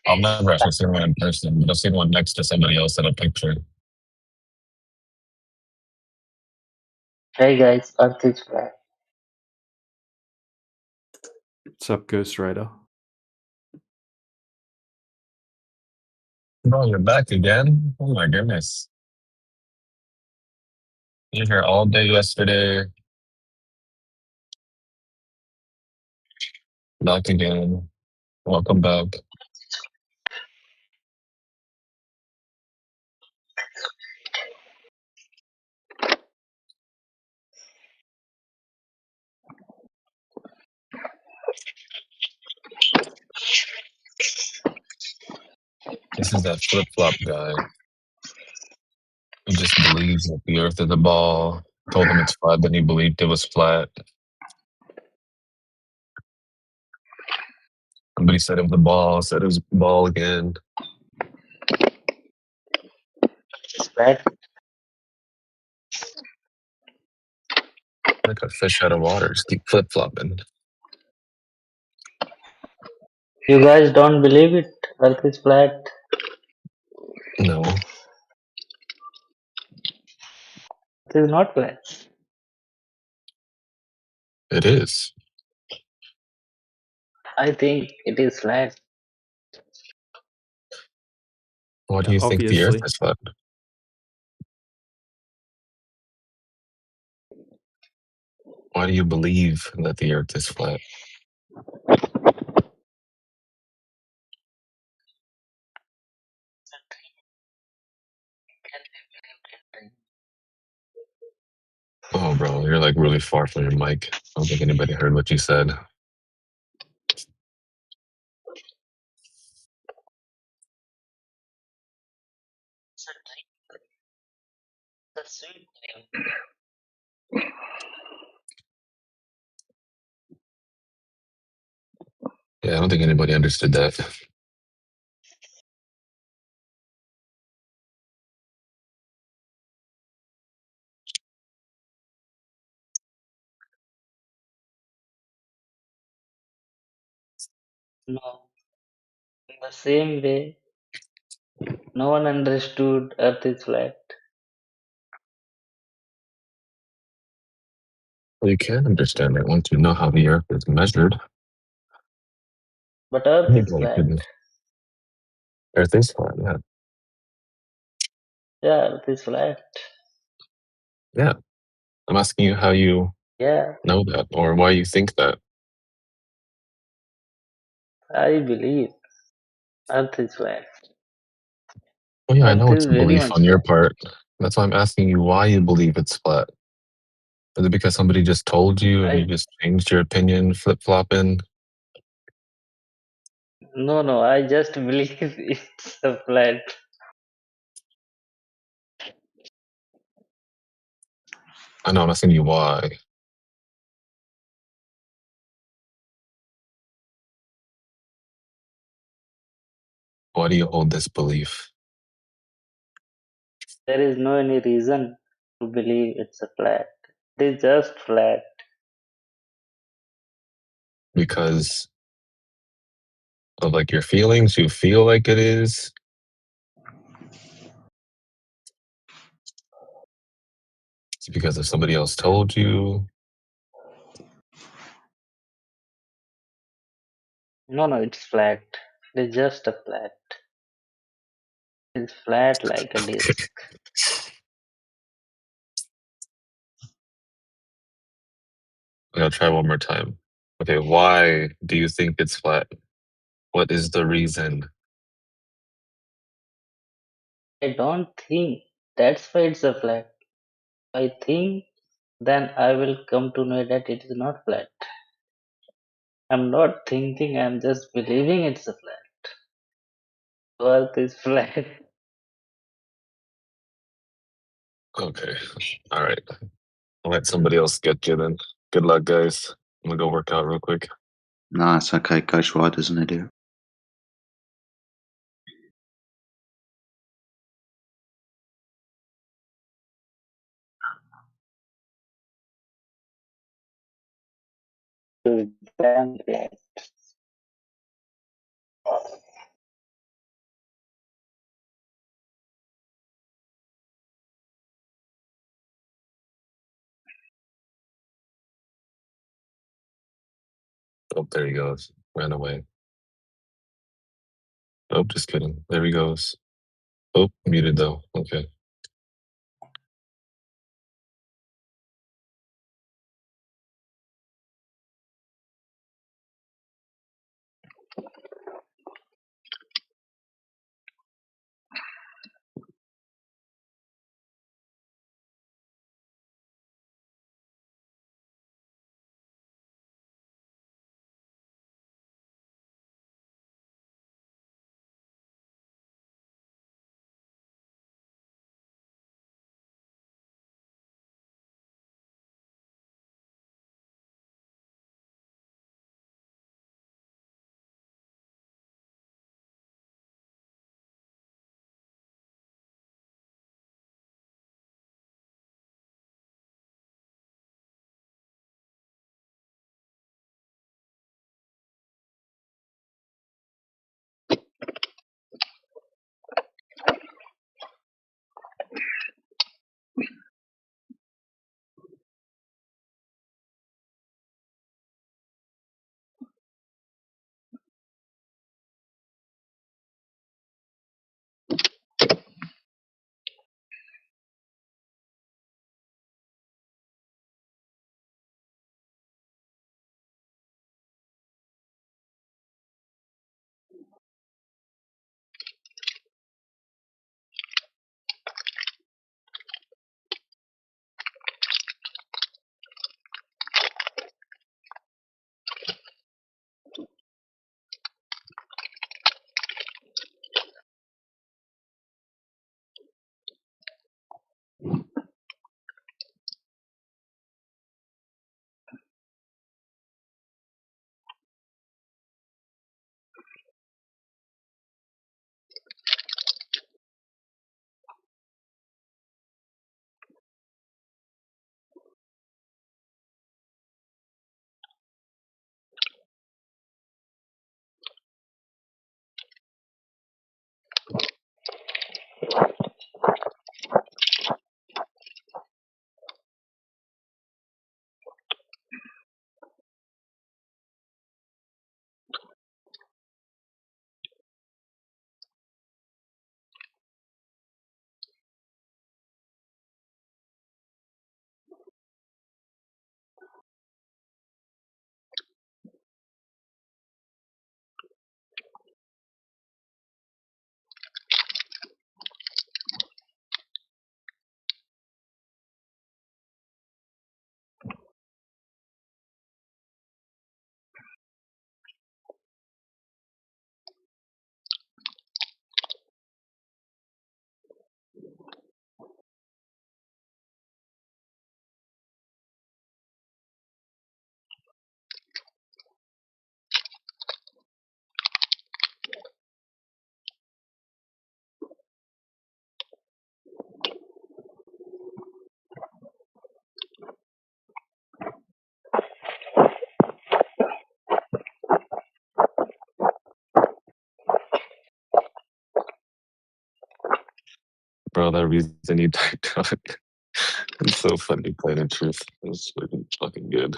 I've never actually seen one in person, but I've seen one next to somebody else in a picture. Hey guys, Earth is flat. What's up, Ghost Rider? Bro, you're back again? Oh my goodness. You're here all day yesterday. Back again. Welcome back. This is that flip flop guy who just believes that the earth is a ball. Told him it's flat, then he believed it was flat. Somebody said it was a ball, said it was a ball again. It's flat. Like a fish out of water, just keep flip flopping. You guys don't believe it? Earth is flat. No, It is not flat. it is. I think it is flat. Why do you think the earth Obviously. is flat? Why do you believe that the earth is flat? Oh, bro, you're like really far from your mic. I don't think anybody heard what you said. It's a dream. It's a sweet dream. Yeah, I don't think anybody understood that. No. In the same way, no one understood Earth is flat. Well, you can understand it once you know how the Earth is measured. But Earth is Anybody flat. could. Earth is flat, yeah. Yeah, Earth is flat. Yeah. I'm asking you how you Yeah, know that or why you think that. I believe Earth is flat. Oh yeah, I Earth know is it's a very belief much on your flat. part. That's why I'm asking you why you believe it's flat. Is it because somebody just told you and you I just changed your opinion, flip flopping? no, I just believe it's a flat. I know I'm asking you why. Why do you hold this belief? There is no any reason to believe it's a flat. It is just flat. Because of like your feelings, you feel like it is. It's because if somebody else told you. No, it's flat. It is just a flat. It's flat like a disc. I'm gonna try one more time. Okay, why do you think it's flat? What is the reason? I don't think that's why it's a flat. I think then I will come to know that it is not flat. I'm not thinking, I'm just believing it's a flat. Earth is flat. Okay, all right. I'll let somebody else get you then. Good luck, guys. I'm gonna go work out real quick. No, it's okay. Ghost Rider's an idiot. Damn flat. Oh, there he goes. Ran away. Oh, just kidding. There he goes. Oh, muted though. Okay. for all that reason he died drunk. It's so funny, plain and truth. It's fucking good.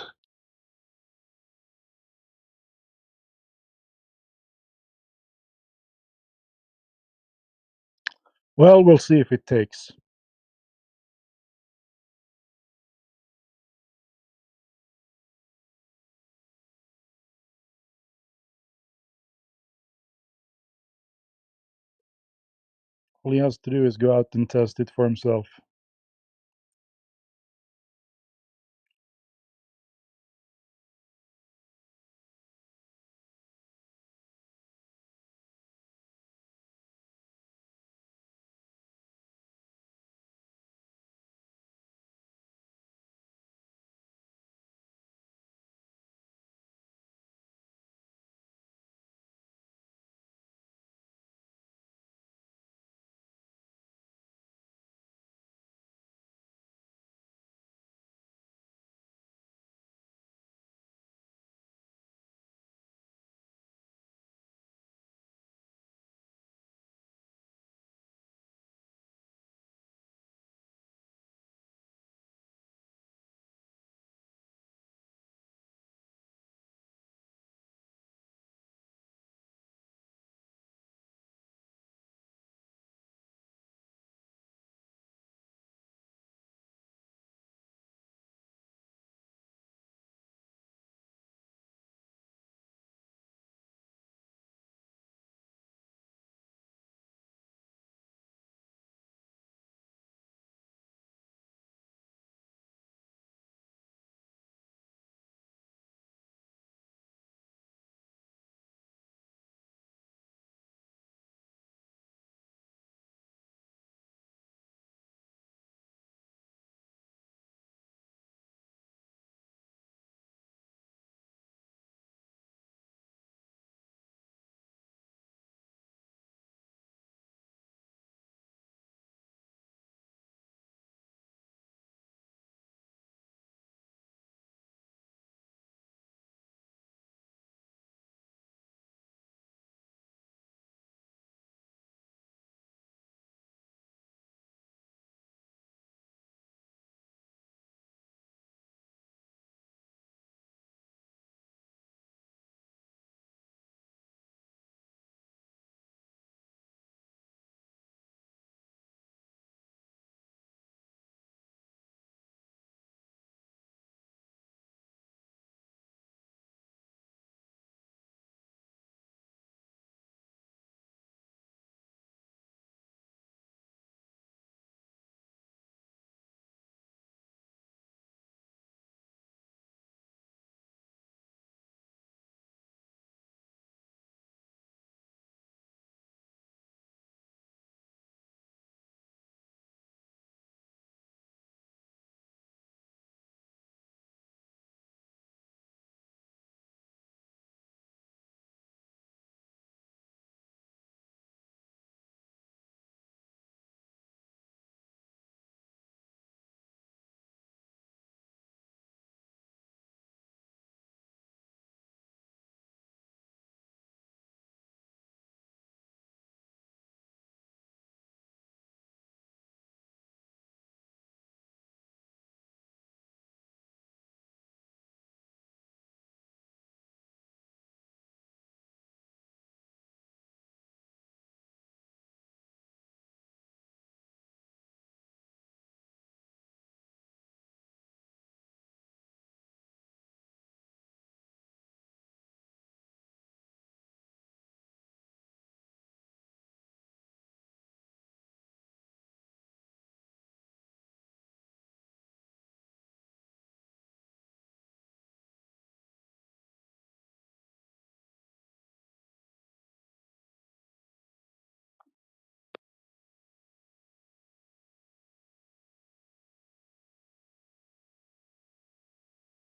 Well, we'll see if it takes. All he has to do is go out and test it for himself.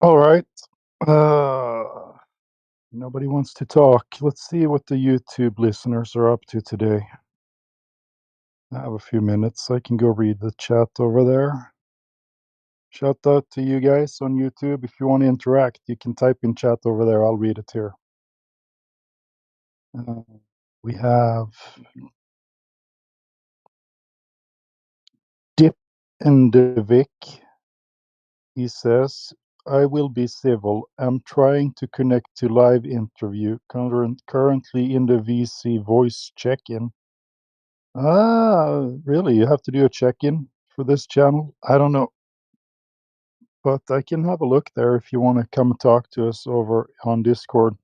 All right. Nobody wants to talk. Let's see what the YouTube listeners are up to today. I have a few minutes. I can go read the chat over there. Shout out to you guys on YouTube. If you want to interact, you can type in chat over there. I'll read it here. We have And Vic, he says, I will be civil. I'm trying to connect to live interview. Currently in the VC voice check-in. Ah, really? You have to do a check-in for this channel? I don't know. But I can have a look there if you want to come talk to us over on Discord.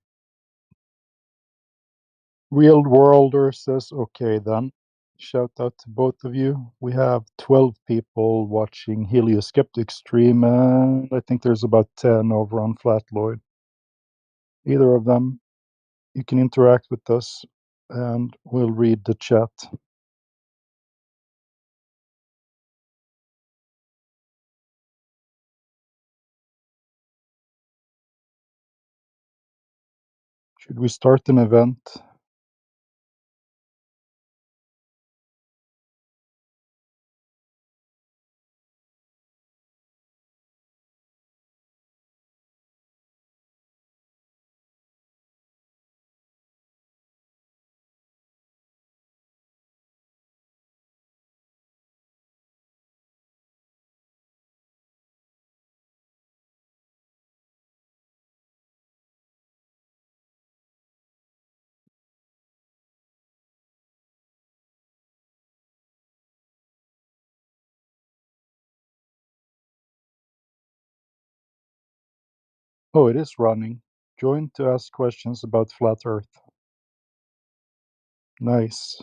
Real Worlder says, okay then. Shout out to both of you. We have 12 people watching Helioskeptic stream, and I think there's about 10 over on Flatloid. Either of them, you can interact with us, and we'll read the chat. Should we start an event? Oh, it is running. Join to ask questions about Flat Earth. Nice.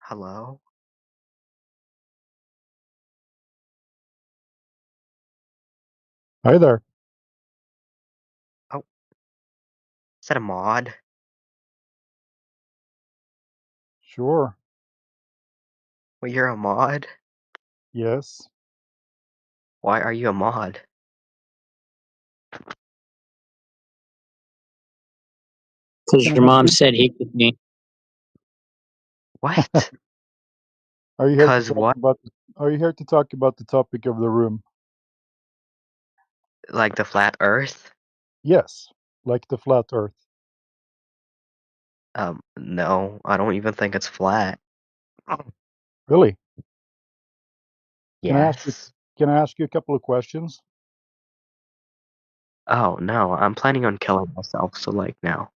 Hello? Hi there. Oh, is that a mod? Sure. Well, you're a mod? Yes. Why are you a mod? Because Can your I ask mom you? said he could be. What? Are you here to 'Cause talk what? about? Are you here to talk about the topic of the room? Like the flat Earth? Yes, like the flat Earth. No, I don't even think it's flat. Really? Can I ask you? Yes. Can I ask you a couple of questions? Oh, no, I'm planning on killing myself, so like now.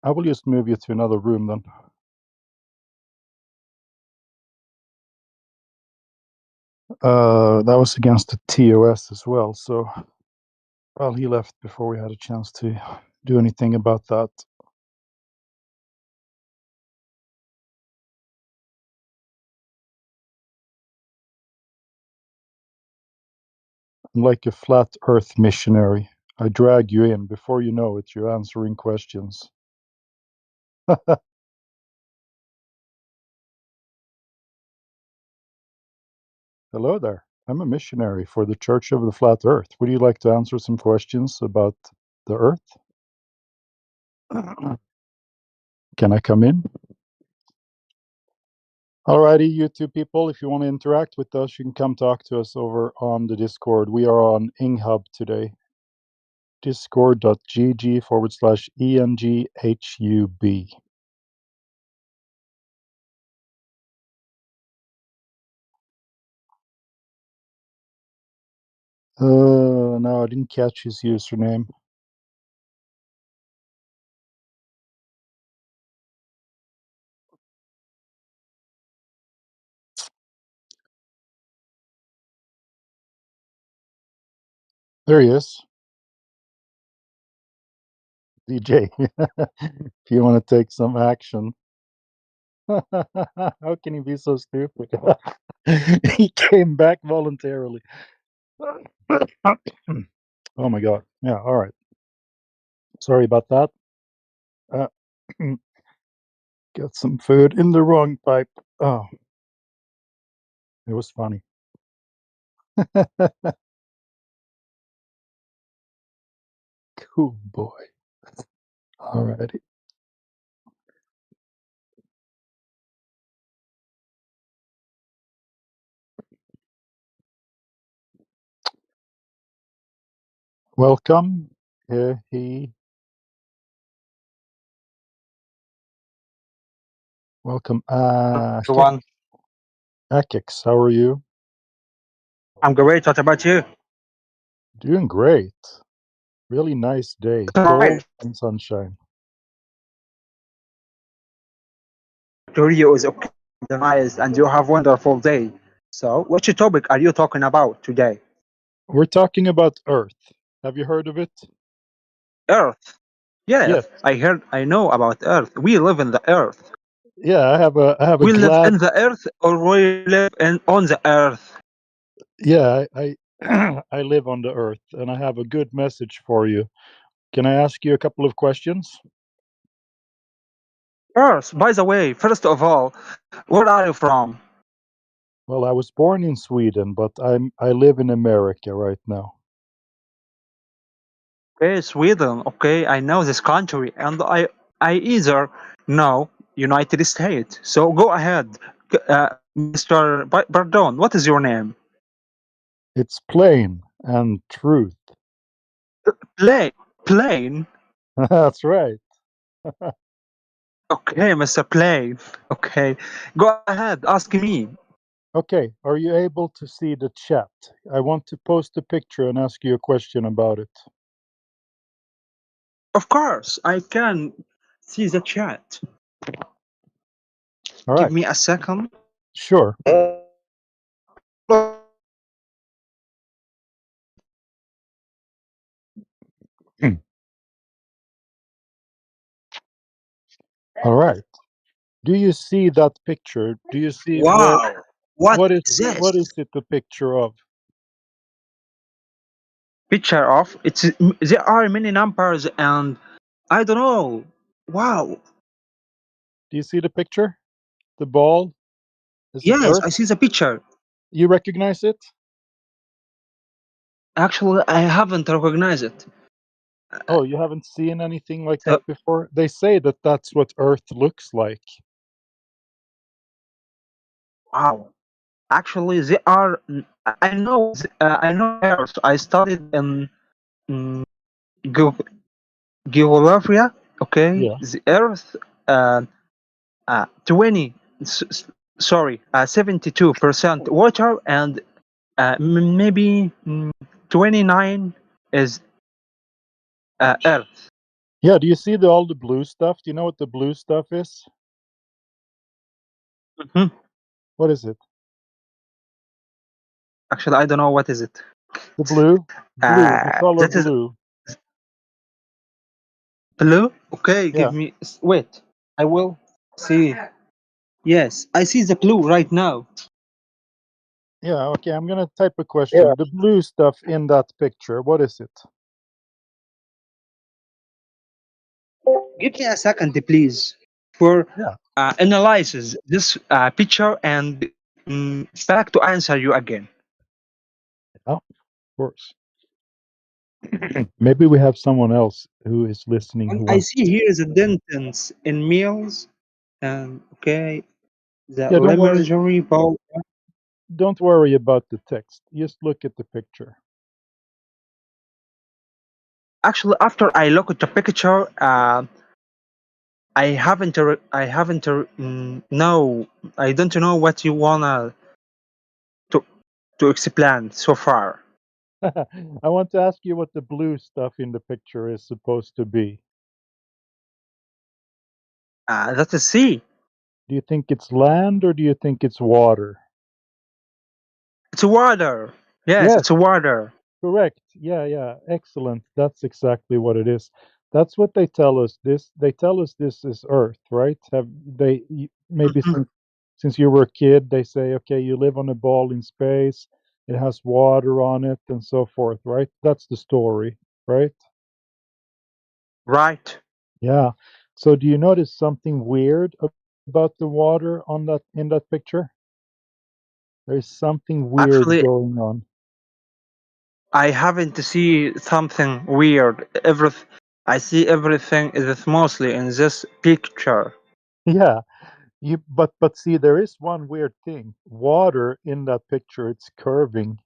I will just move you to another room then. That was against the TOS as well. So, well, he left before we had a chance to do anything about that. I'm like a flat Earth missionary. I drag you in. Before you know it, you're answering questions. Hello there. I'm a missionary for the Church of the Flat Earth. Would you like to answer some questions about the Earth? Can I come in? Alrighty, you two people, if you want to interact with us, you can come talk to us over on the Discord. We are on IngHub today. Discord.gg/ENGHUB. No, I didn't catch his username. There he is. DJ, if you want to take some action. How can he be so stupid? He came back voluntarily. Oh my god. Yeah, all right. Sorry about that. Uh, got some food in the wrong pipe. Oh, it was funny. Cool boy. Alrighty. Welcome. Welcome. Everyone. Akix, how are you? I'm great. What about you? Doing great. Really nice day. Right. Cold and sunshine. Rio is okay, nice, and you have wonderful day. So, which topic are you talking about today? We're talking about Earth. Have you heard of it? Earth. Yes. Yes, I know about Earth. We live in the Earth. Yeah, I have a We live glad. in the Earth, or we live on the Earth. Yeah, I I live on the Earth, and I have a good message for you. Can I ask you a couple of questions? Earth. By the way, first of all, where are you from? Well, I was born in Sweden, but I live in America right now. Okay, Sweden. Okay, I know this country, and I either know United States. So go ahead, Mr. Pardon. What is your name? It's plain and truth. Plane. That's right. Okay, Mr. Plane. Okay, go ahead. Ask me. Okay, are you able to see the chat? I want to post a picture and ask you a question about it. Of course, I can see the chat. All Give right. me a second. Sure. All right. Do you see that picture? Do you see where? Wow, what What is is this? it a picture of? Picture of it's there are many numbers and I don't know. Wow. Do you see the picture? The ball? Is it Yes, Earth? I see the picture. You recognize it? Actually, I haven't recognized it. Oh, you haven't seen anything like So, that before? They say that that's what Earth looks like. wow. Actually, they are. I know. I know Earth. I studied in mm, ge- geography. Okay, Yeah. the Earth. Uh, 20. Sorry, 72% water and maybe 29 is Earth. Yeah, do you see all the blue stuff? Do you know what the blue stuff is? Mhm. What is it? Actually, I don't know what is it. The blue? Blue, the color That is blue. blue. Okay, Yeah. give me. Wait, I will see. Yes, I see the blue right now. Yeah, okay, I'm gonna type a question. The blue stuff in that picture, what is it? Give me a second, please, for Yeah. analyzes this picture and back to answer you again. Oh, of course. Maybe we have someone else who is listening And who I wants. see here the dentins in meals and okay, the Yeah, limergery bowl. don't worry about the text. Just look at the picture. Actually, after I look at the picture, no, I don't know what you wanna to to explain so far. I want to ask you what the blue stuff in the picture is supposed to be. That is sea. Do you think it's land or do you think it's water? It's water. Yes, Yes, it's water. correct. Yeah, yeah. Excellent. That's exactly what it is. That's what they tell us. They tell us this is Earth, right? Have they maybe Mhm. since you were a kid, they say, okay, you live on a ball in space, it has water on it and so forth, right? That's the story, right? Right. Yeah. So do you notice something weird about the water on that in that picture? There's something weird Actually, going on. I haven't see something weird. I see everything is mostly in this picture. Yeah. But see, there is one weird thing. Water in that picture, it's curving.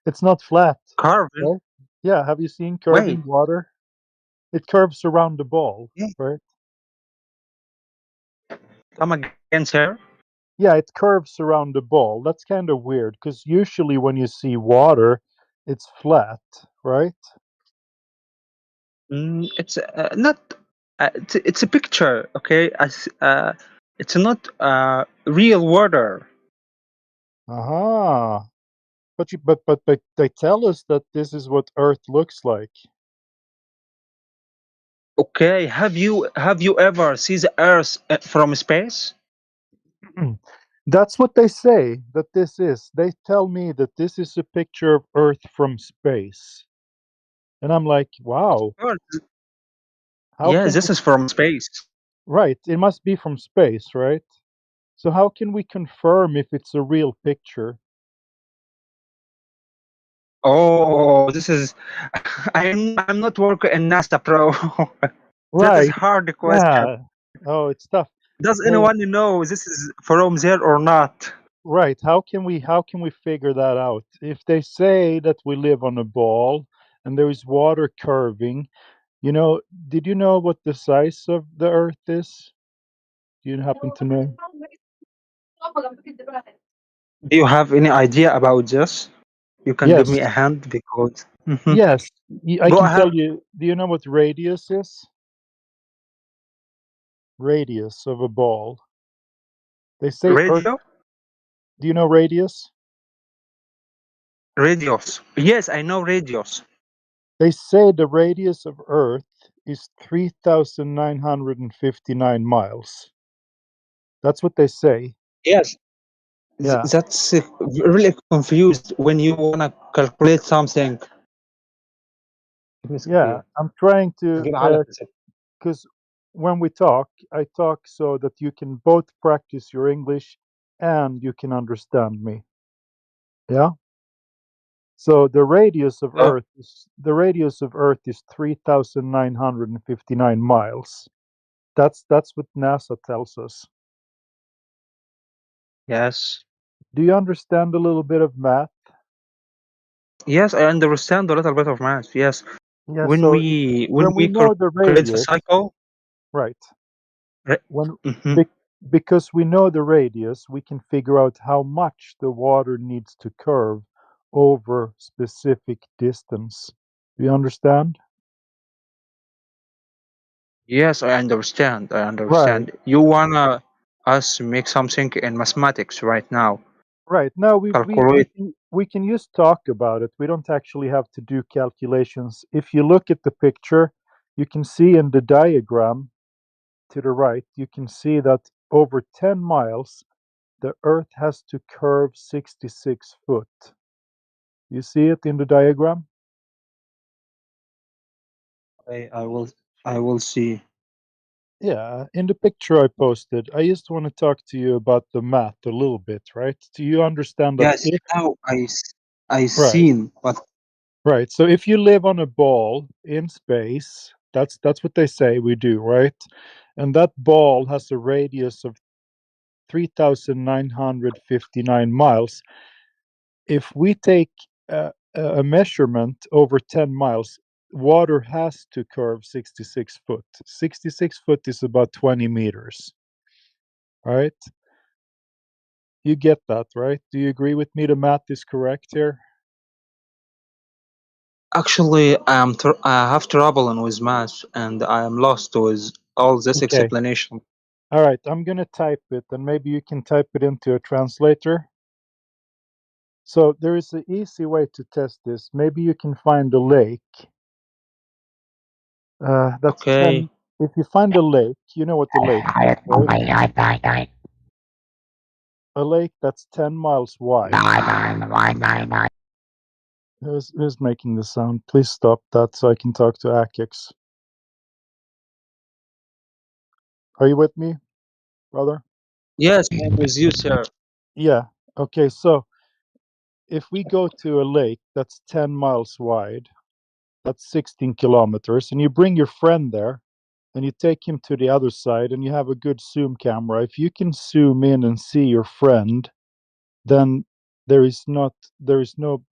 It's not flat, Carving. right? Yeah, have you seen Wait. curving water? It curves around the ball, Yeah. right? Come again, sir. Yeah, it curves around the ball. That's kind of weird because usually when you see water, it's flat, right? It's not. It's a picture. Okay. It's not real water. Aha. But they tell us that this is what Earth looks like. Okay. Have you ever seen the Earth from space? That's what they say that this is. They tell me that this is a picture of Earth from space. And I'm like, wow, Of course. how Yeah, can this is from space. right, it must be from space, right? So how can we confirm if it's a real picture? Oh, this is. I'm not working in NASA, bro. That is Right. hard question. Yeah. Oh, it's tough. Does Uh, anyone know this is from there or not? right. How can we figure that out? If they say that we live on a ball and there is water curving, you know, did you know what the size of the Earth is? Do you happen to know? Do you have any idea about this? You can give Yes. me a hand because. Mhm. Yes. I Go can ahead. tell you. Do you know what radius is? Radius of a ball. They say Earth. Radio? Do you know radius? Radios. Yes, I know radios. They say the radius of Earth is 3,959 miles. That's what they say. Yes, Yeah. that's really confused when you wanna calculate something. Yeah, I'm trying to, because when we talk, I talk so that you can both practice your English and you can understand me. Yeah. So the radius of Earth is 3,959 miles. That's what NASA tells us. Yes. Do you understand a little bit of math? Yes, I understand a little bit of math. Yes. Yeah. When So we when we know the calculate the radius, cycle, right? When mhm. because we know the radius, we can figure out how much the water needs to curve over specific distance. Do you understand? Yes, I understand. I Right. understand. You wanna us make something in mathematics right now. Right. Now Calculate. we can just talk about it. We don't actually have to do calculations. If you look at the picture, you can see in the diagram to the right, you can see that over 10 miles, the Earth has to curve 66 foot. You see it in the diagram? I will see. Yeah, in the picture I posted, I just want to talk to you about the math a little bit, right? Do you understand that Yes, if now I right, seen, but right. So if you live on a ball in space, that's what they say we do, right? And that ball has a radius of 3,959 miles. If we take a measurement over 10 miles, water has to curve 66 foot. 66 foot is about 20 meters, right? You get that, right? Do you agree with me? The math is correct here. actually I have trouble with math and I am lost with all this Okay. explanation. All right. I'm going to type it and maybe you can type it into a translator. So there is an easy way to test this. Maybe you can find a lake. That's Okay. 10. If you find a lake, you know what the lake is, right? A lake that's 10 miles wide. Who's making the sound? Please stop that so I can talk to Akix. Are you with me, brother? Yes, I'm with you, sir. Yeah. Okay. So if we go to a lake that's 10 miles wide, that's 16 kilometers, and you bring your friend there and you take him to the other side and you have a good zoom camera, if you can zoom in and see your friend, then there is no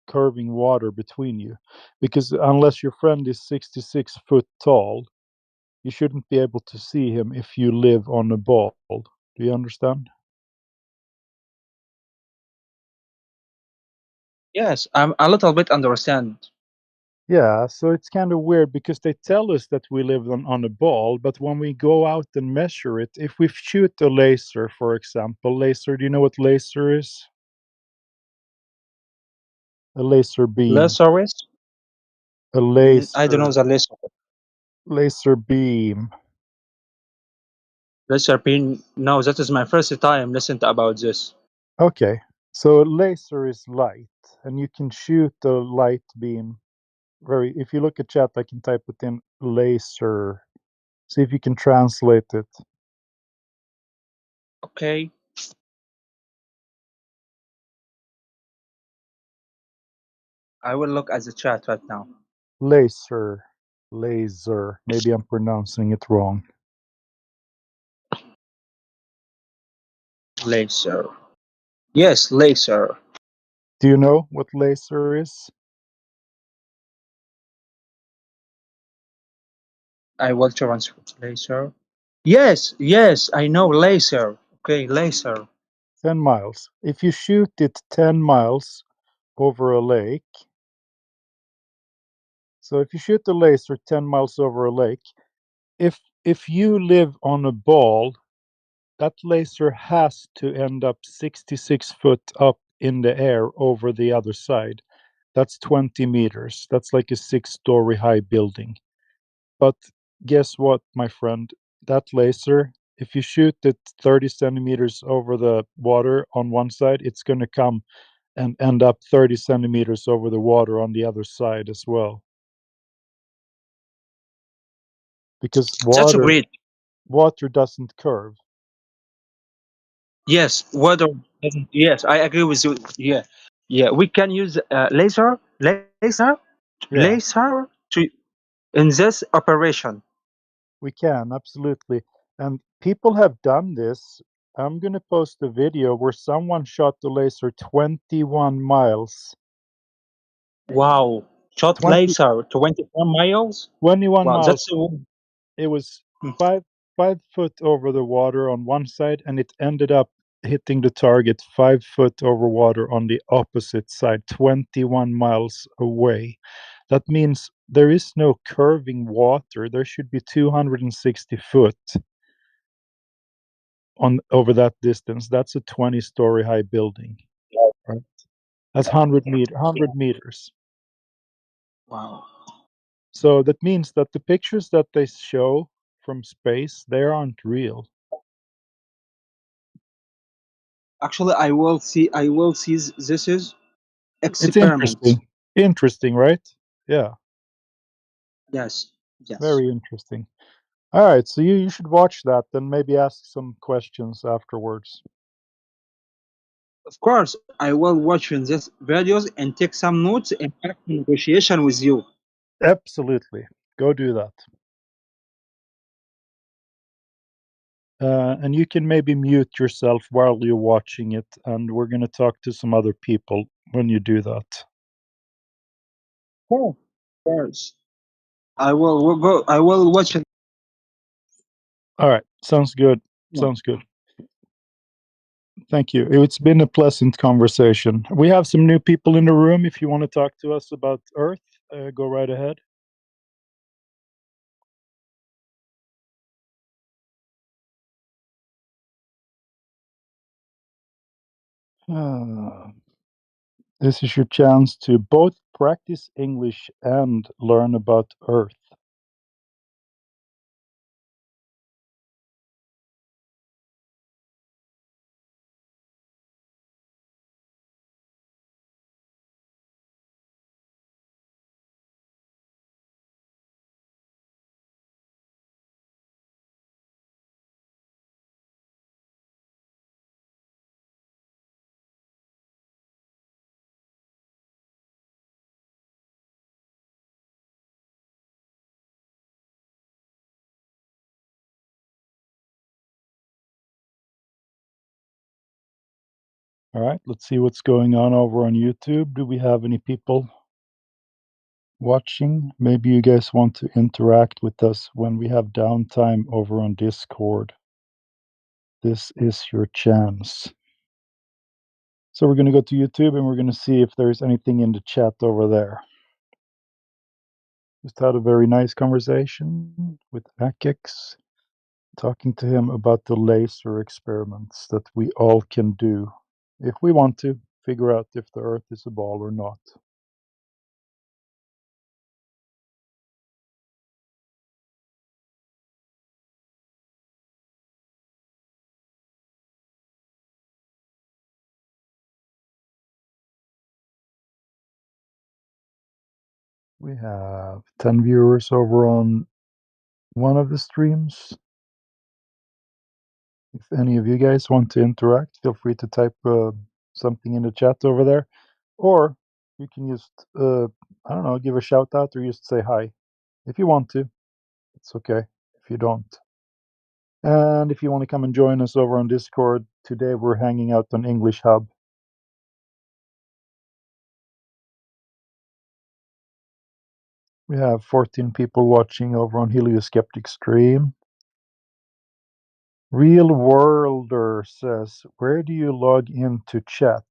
curving water between you, because unless your friend is 66 foot tall, you shouldn't be able to see him if you live on a ball. Do you understand? Yes, I'm a little bit understand. Yeah, so it's kind of weird because they tell us that we live on a ball, but when we go out and measure it, if we shoot a laser, for example, laser, do you know what laser is? A laser beam. Lazarus? A I don't know laser. the laser. Laser beam. Laser pin. No, that is my first time listening about this. Okay, so laser is light, and you can shoot a light beam. If you look at chat, I can type it in laser. See if you can translate it. Okay. I will look at the chat right now. Laser. Laser. Maybe I'm pronouncing it wrong. Laser. Yes, laser. Do you know what laser is? I will translate laser. Yes, I know laser. Okay, laser. 10 miles. If you shoot it 10 miles over a lake, so if you shoot the laser 10 miles over a lake, if you live on a ball, that laser has to end up 66 foot up in the air over the other side. That's 20 meters. That's like a 6-story high building. But guess what, my friend? That laser, if you shoot it 30 centimeters over the water on one side, it's going to come and end up 30 centimeters over the water on the other side as well. Because That's great. water doesn't curve. Yes, water doesn't. Yes, I agree with you. Yeah, yeah. We can use Yeah, laser to in this operation. we can, absolutely. And people have done this. I'm going to post a video where someone shot the laser 21 miles. Wow, shot 20, laser 21 miles. 21 Wow, miles. that's It was 5 foot over the water on one side, and it ended up hitting the target 5 foot over water on the opposite side, 21 miles away. That means there is no curving water. There should be 260 foot on over that distance. That's a 20-story high building. Right? That's 100 meters. wow. So that means that the pictures that they show from space, they aren't real. Actually, I will see. I will see. This is It's experiment. interesting. Interesting, right? Yeah, Yes, yes. very interesting. All right, so you should watch that, then maybe ask some questions afterwards. Of course, I will watch in these videos and take some notes and back to negotiation with you. Absolutely. Go do that. And you can maybe mute yourself while you're watching it, and we're going to talk to some other people when you do that. Oh, of course. Will go. I will watch it. All right, sounds good. Sounds good. Thank you. It's been a pleasant conversation. We have some new people in the room. If you want to talk to us about Earth, go right ahead. This is your chance to both practice English and learn about Earth. All right, let's see what's going on over on YouTube. Do we have any people watching? Maybe you guys want to interact with us when we have downtime over on Discord. This is your chance. So we're going to go to YouTube and we're going to see if there's anything in the chat over there. Just had a very nice conversation with Akix, talking to him about the laser experiments that we all can do if we want to figure out if the Earth is a ball or not. We have 10 viewers over on one of the streams. If any of you guys want to interact, feel free to type something in the chat over there. Or you can just, I don't know, give a shout out or just say hi. If you want to, it's okay if you don't. And if you want to come and join us over on Discord, today we're hanging out on English Hub. We have 14 people watching over on Heliosceptic Stream. Real Worlder says, where do you log into chat?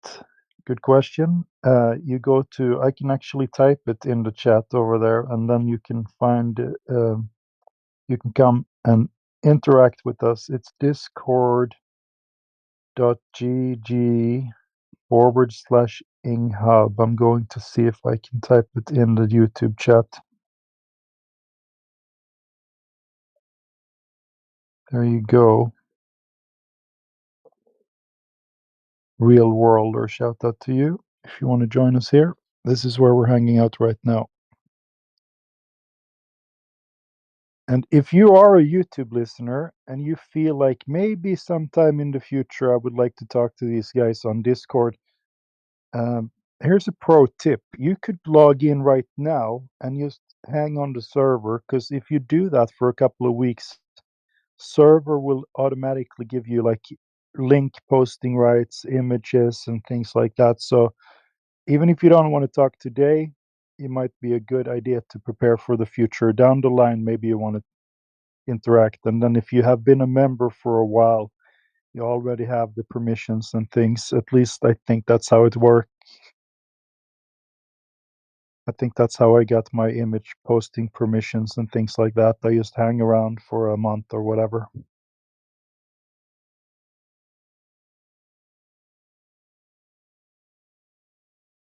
Good question. You go to, I can actually type it in the chat over there, and then you can find, you can come and interact with us. It's discord.gg/inghub. I'm going to see if I can type it in the YouTube chat. There you go. Real Worlder, shout out to you if you want to join us here. This is where we're hanging out right now. And if you are a YouTube listener and you feel like maybe sometime in the future I would like to talk to these guys on Discord, here's a pro tip. You could log in right now and just hang on the server, because if you do that for a couple of weeks, server will automatically give you like link posting rights, images, and things like that. So even if you don't want to talk today, it might be a good idea to prepare for the future. Down the line, maybe you want to interact. And then if you have been a member for a while, you already have the permissions and things. At least I think that's how it works. I think that's how I got my image posting permissions and things like that. I just hang around for a month or whatever.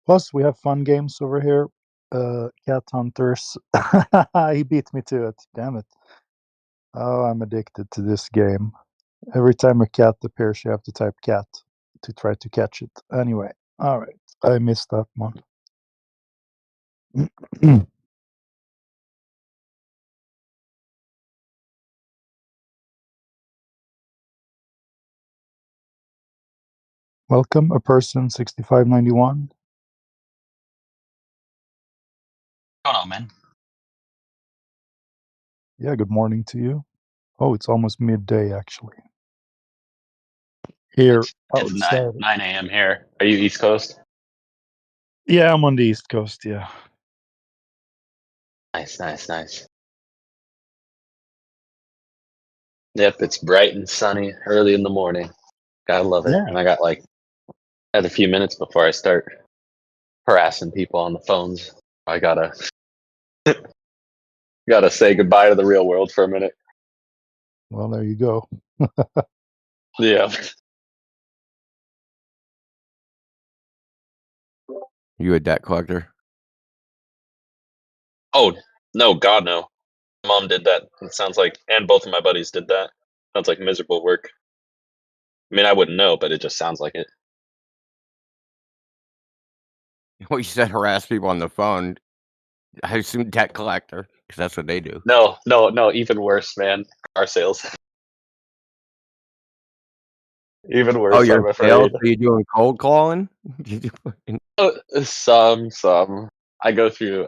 Plus, we have fun games over here. Cat Hunters. He beat me to it. Damn it. Oh, I'm addicted to this game. Every time a cat appears, you have to type cat to try to catch it. Anyway, all right. I missed that one. Welcome, a person 6591. What's going on, man? Yeah, good morning to you. Oh, it's almost midday, actually. Here It's 9 outside. 9 a.m. here. Are you East Coast? Yeah, I'm on the East Coast, yeah. Nice. Yep, it's bright and sunny early in the morning. Gotta love it. Yeah. And I had a few minutes before I start harassing people on the phones. I gotta say goodbye to the real world for a minute. Well, there you go. Yeah. You a debt collector? Oh no, God no. Mom did that. It sounds like, and both of my buddies did that. Sounds like miserable work. I mean, I wouldn't know, but it just sounds like it. Well, you said harass people on the phone. I assume debt collector, because that's what they do. No, even worse, man. Car sales. Even Oh, worse, you're I'm sales? afraid. Are you doing cold calling? Some. I go through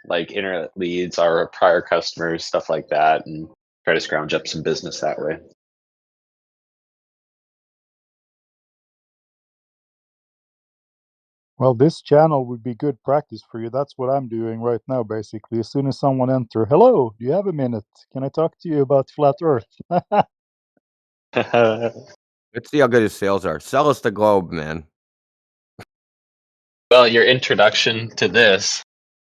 like internet leads, our prior customers, stuff like that, and try to scrounge up some business that way. Well, this channel would be good practice for you. That's what I'm doing right now, basically. As soon as someone enter, hello, do you have a minute? Can I talk to you about flat Earth? Let's see how good his sales are. Sell us the globe, man. Well, your introduction to this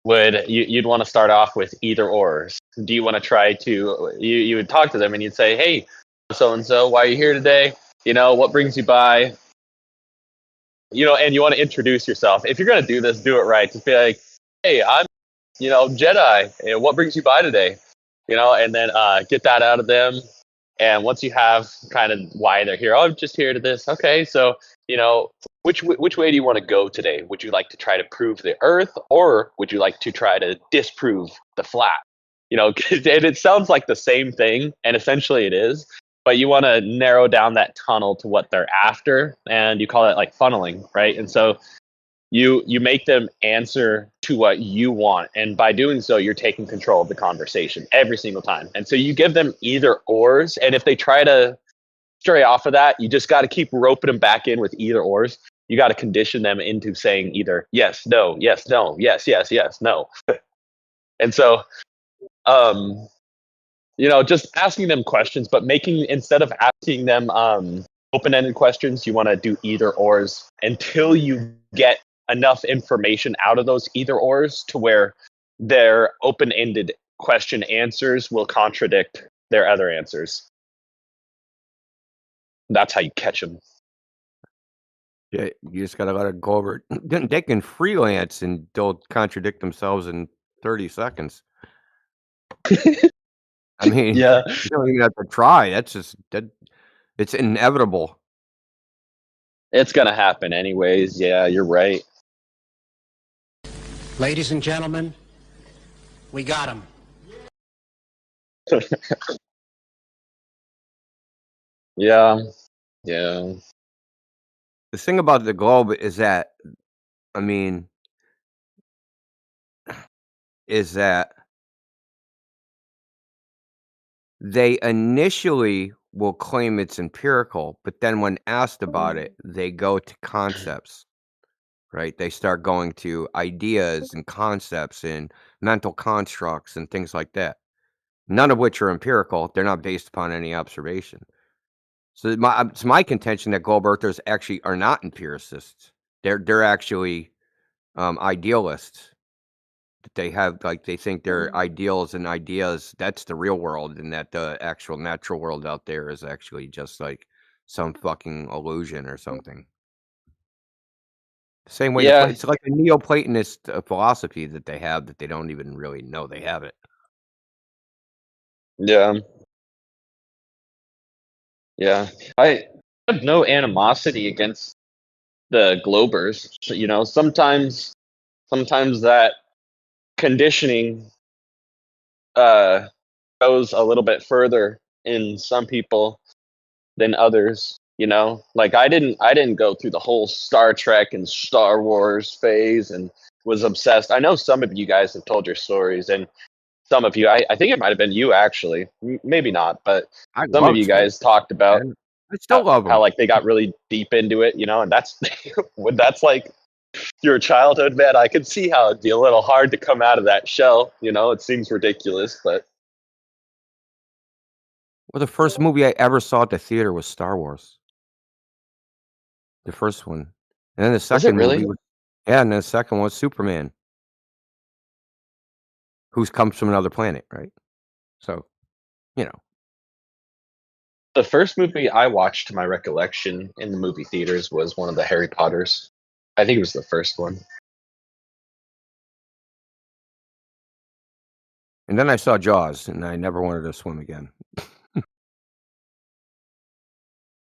you'd want to start off with either ors. Do you want to try to you would talk to them and you'd say, hey, so and so, why are you here today? What brings you by? And you want to introduce yourself. If you're going to do this, do it right. Just be like, hey, I'm Jedi. What brings you by today? And then get that out of them. And once you have kind of why they're here, I'm just here to this. Okay, so which way do you want to go today? Would you like to try to prove the Earth, or would you like to try to disprove the flat? And it sounds like the same thing, and essentially it is. But you want to narrow down that tunnel to what they're after, and you call it like funneling, right? And so you make them answer to what you want, and by doing so you're taking control of the conversation every single time. And so you give them either ors, and if they try to stray off of that, you just got to keep roping them back in with either ors. You got to condition them into saying either yes, no, yes, no, yes, yes, yes, no. And so just asking them questions, but instead of asking them open-ended questions, you want to do either ors until you get enough information out of those either ors to where their open-ended question answers will contradict their other answers. That's how you catch them. Yeah, you just gotta let it go over. They can freelance and they'll contradict themselves in 30 seconds. I mean, Yeah. you don't even have to try. That's just that. It's inevitable. It's gonna happen anyways. Yeah, you're right. Ladies and gentlemen, we got him. Yeah. Yeah. The thing about the globe is that, I mean, is that they initially will claim it's empirical, but then when asked about it, they go to concepts, right? They start going to ideas and concepts and mental constructs and things like that, none of which are empirical. They're not based upon any observation. So it's my contention that globe earthers actually are not empiricists. They're actually idealists. They have they think their ideals and ideas, that's the real world, and that the actual natural world out there is actually just like some fucking illusion or something. Same way Yeah. it's like a Neoplatonist philosophy that they have that they don't even really know they have it. Yeah. Yeah. I have no animosity against the globers. You know, sometimes that conditioning goes a little bit further in some people than others, you know? Like I didn't go through the whole Star Trek and Star Wars phase and was obsessed. I know some of you guys have told your stories, and some of you, I think it might have been you actually, maybe not, but I some of love you Star guys talked about Wars, man. I still love how them. like they got really deep into it, you know, and that's when that's like your childhood, man. I could see how it'd be a little hard to come out of that shell, you know. It seems ridiculous, but Well, the first movie I ever saw at the theater was Star Wars. The first one. And then the was it second movie really? was and the second one was Superman. Who comes from another planet, right? So, you know. The first movie I watched, to my recollection, in the movie theaters was one of the Harry Potters. I think it was the first one. And then I saw Jaws, and I never wanted to swim again.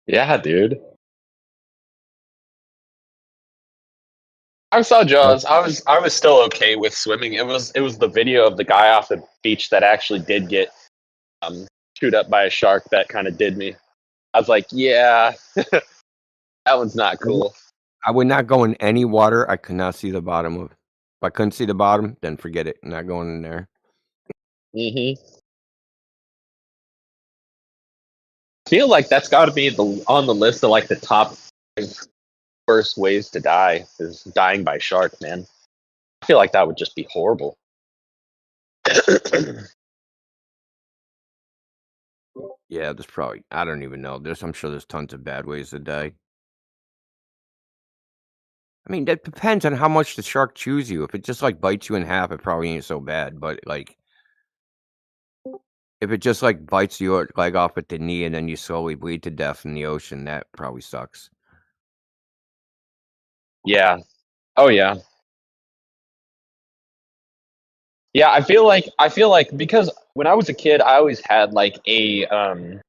Yeah, dude. I saw Jaws. I was still okay with swimming. It was the video of the guy off the beach that actually did get chewed up by a shark that kind of did me. I was like, yeah, that one's not cool. I would not go in any water I could not see the bottom of. If I couldn't see the bottom, then forget it. I'm not going in there. I feel like that's got to be on the list of like the top worst ways to die is dying by shark, man. I feel like that would just be horrible. Yeah, there's probably I don't even know. I'm sure there's tons of bad ways to die. I mean, that depends on how much the shark chews you. If it just like bites you in half, it probably ain't so bad. But like, if it just like bites your leg off at the knee and then you slowly bleed to death in the ocean, that probably sucks. Yeah. Oh yeah. Yeah, I feel like because when I was a kid, I always had like a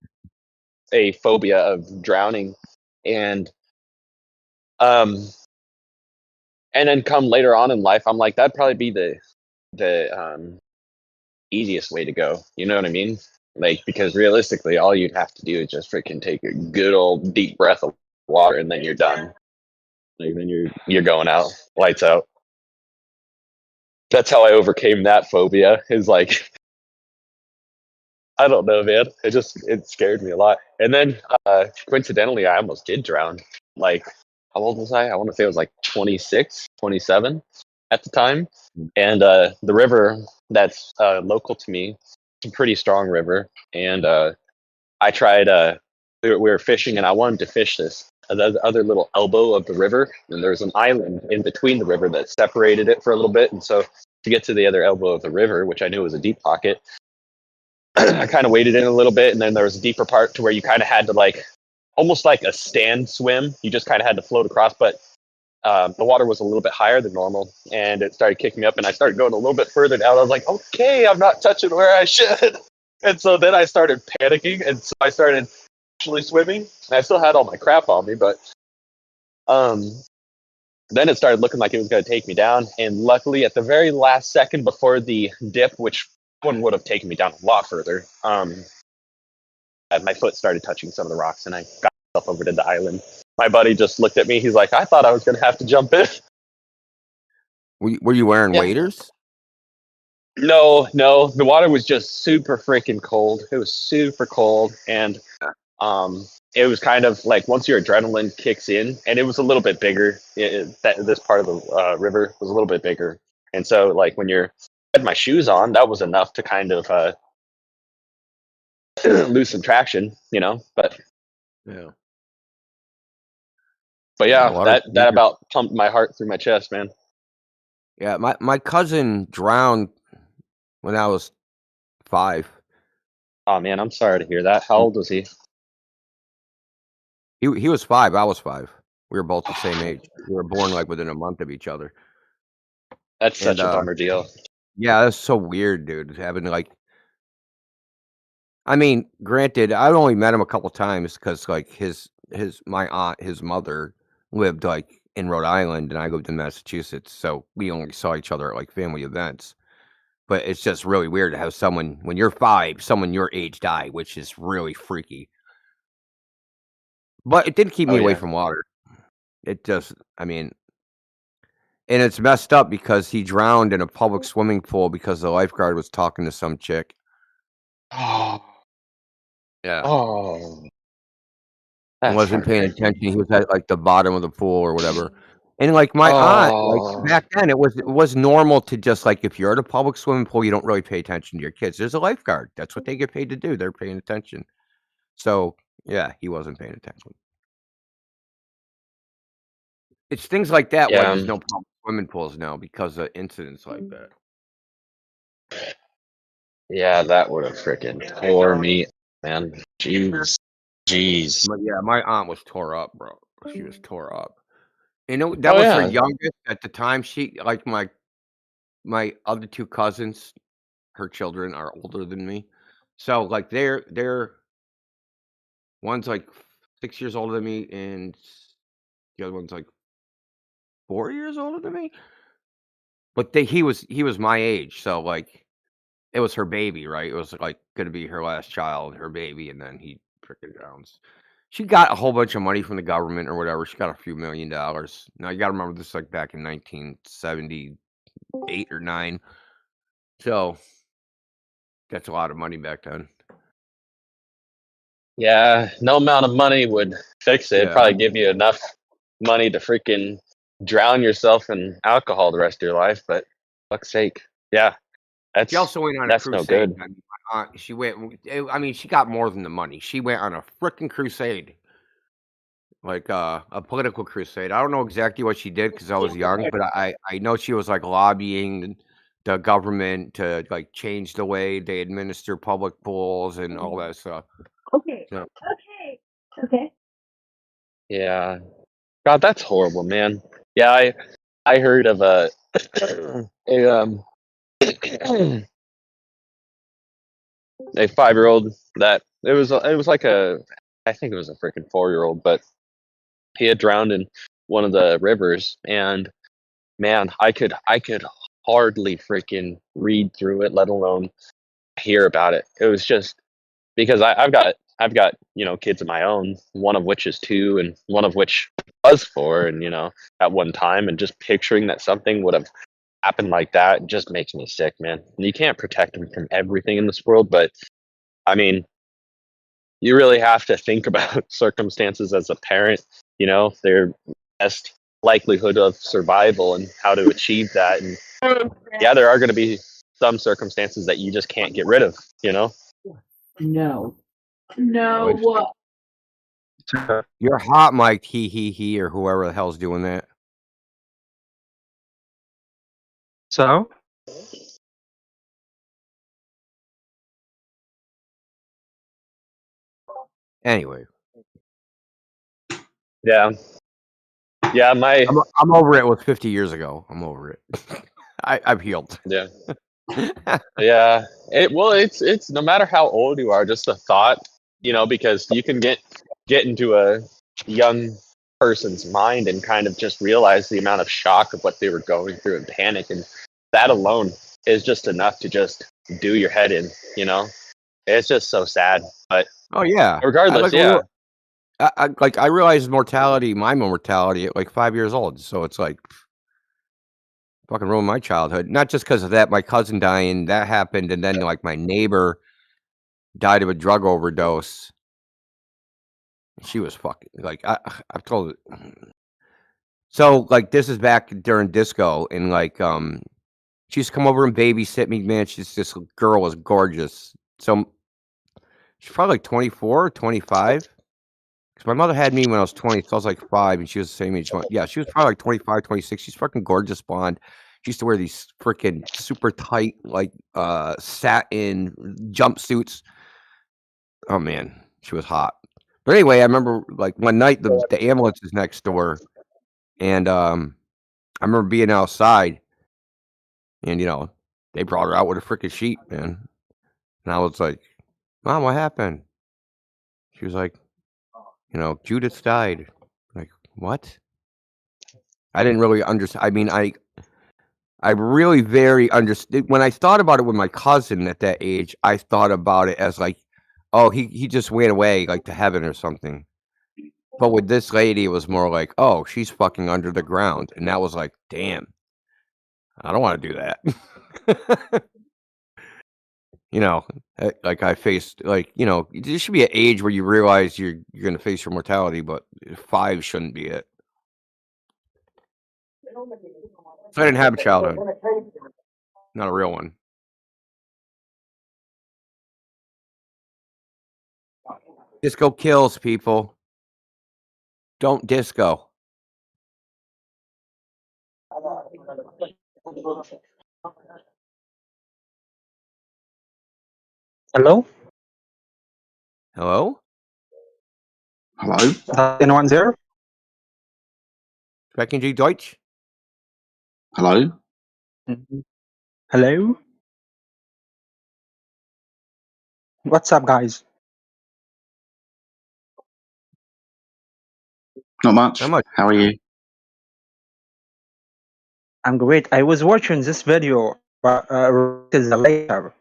phobia of drowning, and um and then come later on in life, I'm like that'd probably be the easiest way to go. You know what I mean? Like because realistically, all you'd have to do is just freaking take a good old deep breath of water, and then you're done. Like then you're going out, lights out. That's how I overcame that phobia. Is like I don't know, man. It scared me a lot. And then coincidentally, I almost did drown. Like how old was I? I want to say I was like 26, 27 at the time. And the river that's local to me, it's a pretty strong river. And I tried. We were fishing, and I wanted to fish this other little elbow of the river. And there's an island in between the river that separated it for a little bit. And so to get to the other elbow of the river, which I knew was a deep pocket, I kind of waded in a little bit, and then there was a deeper part to where you kind of had to like almost like a stand swim. You just kind of had to float across, but the water was a little bit higher than normal, and it started kicking me up, and I started going a little bit further down. I was like, okay, I'm not touching where I should. And so then I started panicking, and so I started actually swimming. And I still had all my crap on me, but then it started looking like it was going to take me down. And luckily, at the very last second before the dip, which one would have taken me down a lot further, my foot started touching some of the rocks, and I got myself over to the island. My buddy just looked at me. He's like, "I thought I was going to have to jump in." Were you wearing Yeah. waders? No, the water was just super freaking cold. It was super cold, and it was kind of like once your adrenaline kicks in, and it was a little bit bigger. This part of the river was a little bit bigger, and so like when I had my shoes on, that was enough to kind of lose some traction, But Yeah. yeah, Water's that weird. about pumped my heart through my chest, man. Yeah, my cousin drowned when I was 5. Oh man, I'm sorry to hear that. How old was he? He was 5. I was 5. We were both the same age. We were born like within a month of each other. That's And such a bummer deal. yeah, that's so weird, dude. Having like, I mean, granted, I only met him a couple times because like my aunt, his mother lived like in Rhode Island, and I lived in Massachusetts, so we only saw each other at like family events. But it's just really weird to have someone when you're 5, someone your age die, which is really freaky. But it didn't keep me away from water. It just, I mean, and it's messed up because he drowned in a public swimming pool because the lifeguard was talking to some chick. Oh, Yeah. oh, And that's wasn't paying heartbreaking. attention. He was at like the bottom of the pool or whatever. And like my aunt, like Oh, back then, it was normal to just like if you're at a public swimming pool, you don't really pay attention to your kids. There's a lifeguard. That's what they get paid to do. They're paying attention. So yeah, he wasn't paying attention. It's things like that why yeah, there's no public swimming pools now because of incidents like that. yeah. That would have freaking tore me, man. Jeez. But yeah, my aunt was tore up, bro. She was tore up. And that Oh was her yeah. youngest at the time. She like my other 2 cousins, her children are older than me. So like they're one's like 6 years older than me, and the other one's like 4 years older than me. But he was my age, so like it was her baby, right? It was like gonna be her last child, her baby, and then he freaking drowns. She got a whole bunch of money from the government or whatever. She got a few $1 million. Now you got to remember this, like back in 1978 or 9. So that's a lot of money back then. Yeah, no amount of money would fix it. It'd Yeah. probably give you enough money to freaking drown yourself in alcohol the rest of your life, but fuck's sake. Yeah. She also went on a That's no crusade. good. I mean, my aunt, she went. I mean, she got more than the money. She went on a freaking crusade, like a political crusade. I don't know exactly what she did because I was young, but I know she was like lobbying the government to like change the way they administer public pools and all that stuff. Okay. So, Okay. Yeah. God, that's horrible, man. Yeah, I heard of a a 5-year-old that it was like I think it was a freaking 4-year-old, but he had drowned in one of the rivers, and man, I could hardly freaking read through it, let alone hear about it. It was just because I've got kids of my own, one of which is 2 and one of which was 4, and at one time, and just picturing that something would have happened like that just makes me sick, man. And you can't protect them from everything in this world, but I mean, you really have to think about circumstances as a parent, their best likelihood of survival and how to achieve that. And yeah, there are going to be some circumstances that you just can't get rid of, No. No. What? you're hot, Mike. He, or whoever the hell's doing that. So Anyway, Yeah. I'm over it. It was 50 years ago. I'm over it. I've healed. Yeah. Yeah. It's no matter how old you are, just the thought, because you can get into a young person's mind and kind of just realize the amount of shock of what they were going through and panic, and that alone is just enough to just do your head in. It's just so sad. But Oh yeah, regardless, yeah. I realized my mortality at like 5 years old. So it's like fucking ruined my childhood. Not just because of that, my cousin dying, that happened, and then like my neighbor died of a drug overdose. She was fucking like I've told it. So like this is back during disco, and like she used to come over and babysit me. Man, this girl was gorgeous. So she's probably like 24 or 25. Because my mother had me when I was 20, so I was like 5, and she was the same age. Yeah, she was probably like 25, 26. She's fucking gorgeous blonde. She used to wear these freaking super tight, like satin jumpsuits. Oh man, she was hot. But anyway, I remember like one night the ambulance is next door, and I remember being outside, and they brought her out with a freaking sheet, man. And I was like, "Mom, what happened?" She was like, Judith died. Like, what? I didn't really understand. I mean, I really very understood when I thought about it with my cousin at that age. I thought about it as like, oh, he just went away like to heaven or something. But with this lady, it was more like, oh, she's fucking under the ground, and that was like, damn, I don't want to do that. Like I faced like there should be an age where you realize you're going to face your mortality, but 5 shouldn't be it. So I didn't have a childhood, not a real one. Disco kills people. Don't disco. Hello? Hello? Hello? Anyone there? Sprechen Sie Deutsch? Hello? Hello? What's up, guys? Not much. Not much. How are you? I'm great. I was watching this video related the later.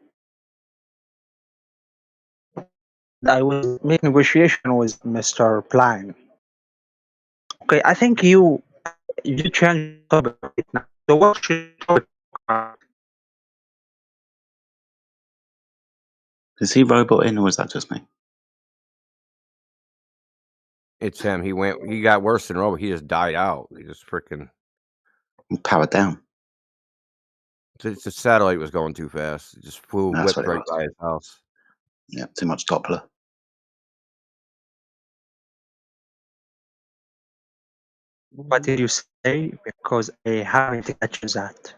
I was making negotiation with Mr. Plan. Okay, I think you change the topic right now. So what should topic? Is he robot in, or is that just me? It's him. He got worse than Robert. He just died out. He just freaking Powered down. the satellite was going too fast. It just That's whipped what it right was. by his house. Yeah, too much Doppler. What did you say? Because I haven't catched that.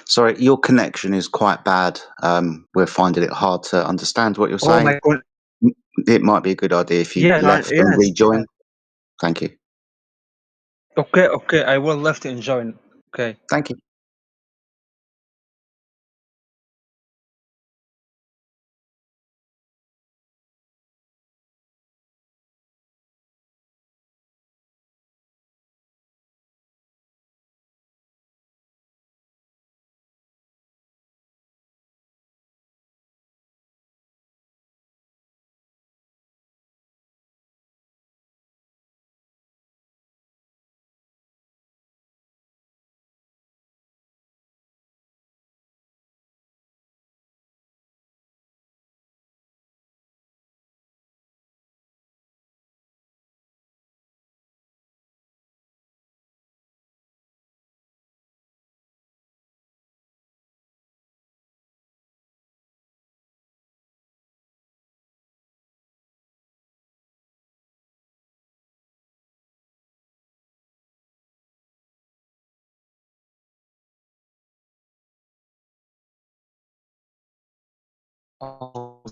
Sorry, your connection is quite bad. We're finding it hard to understand what you're Oh saying. my god. It might be a good idea if you Yeah, no, left and yes. rejoin. Thank you. Okay, I will left and join. Okay. Thank you. Oh,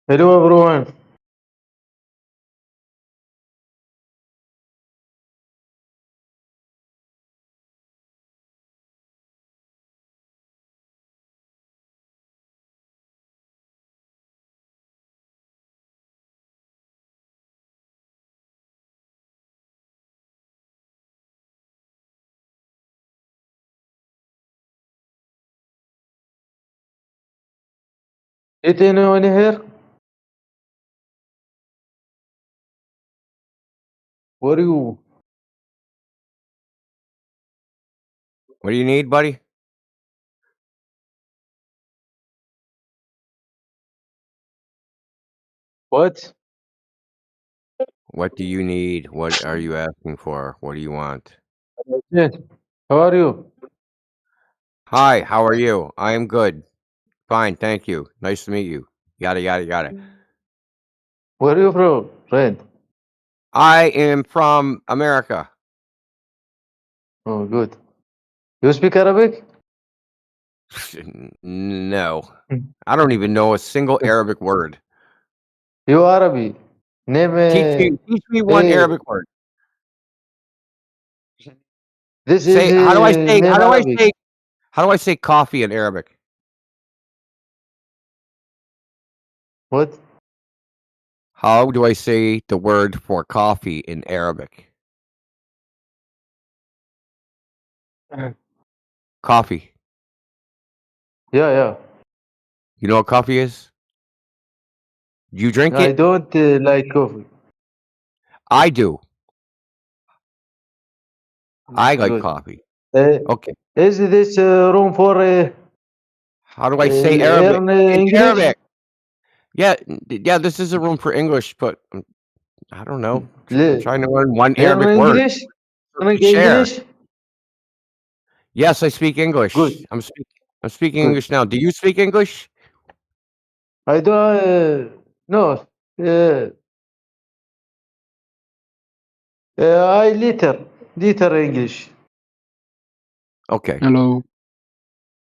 Hello everyone. Is anyone here? Where are you? What do you need, buddy? What? What do you need? What are you asking for? What do you want? Yes. How are you? Hi, how are you? I am good. Fine, thank you. Nice to meet you. Yada yada yada. Where are you from, friend? I am from America. Oh, good. You speak Arabic? No. I don't even know a single Arabic word. You Arabic. Name Teach me one Arabic word. This is Say how do I say name Arabic. how do I say coffee in Arabic? What? How do I say the word for coffee in Arabic? Coffee. Yeah, yeah. You know what coffee is? You drink I it? don't like coffee. I do. I like Good. coffee. Uh, Okay. is this room for How do I say Arabic? learn In English? Arabic. Yeah, yeah, this is a room for English, but I don't know. I'm Le- trying to learn one learn Arabic word English? to Learn share. English? Yes, I speak English. Good. I'm speaking Good. English now. Do you speak English? I don't no. Uh, I later English. Okay. Hello.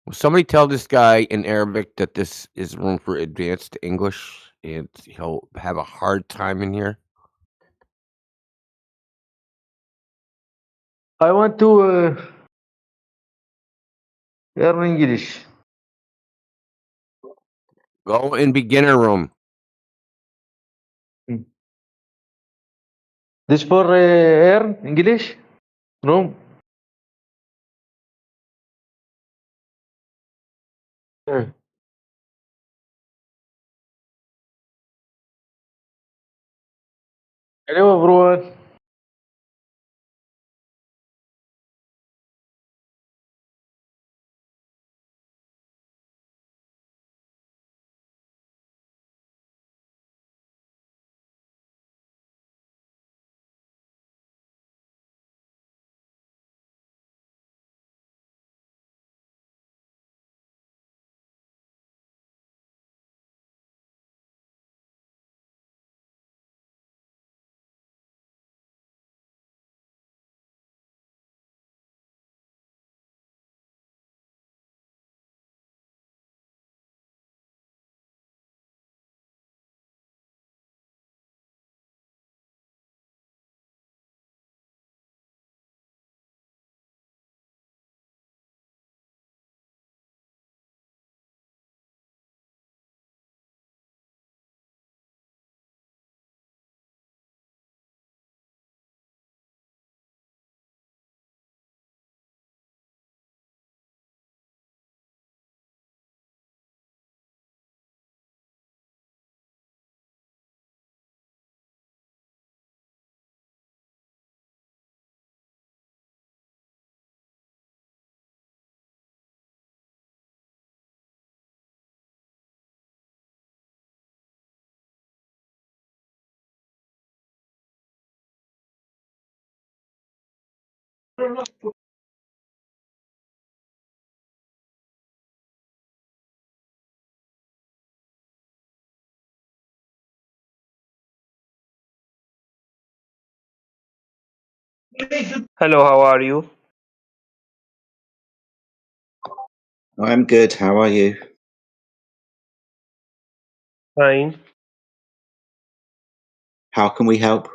Well, somebody tell this guy in Arabic that this is room for advanced English and he'll have a hard time in here. I want to learn English. Go in beginner room. This for learn English? Room? Hello everyone. Hello, how are you? I'm good. How are you? Fine. How can we help?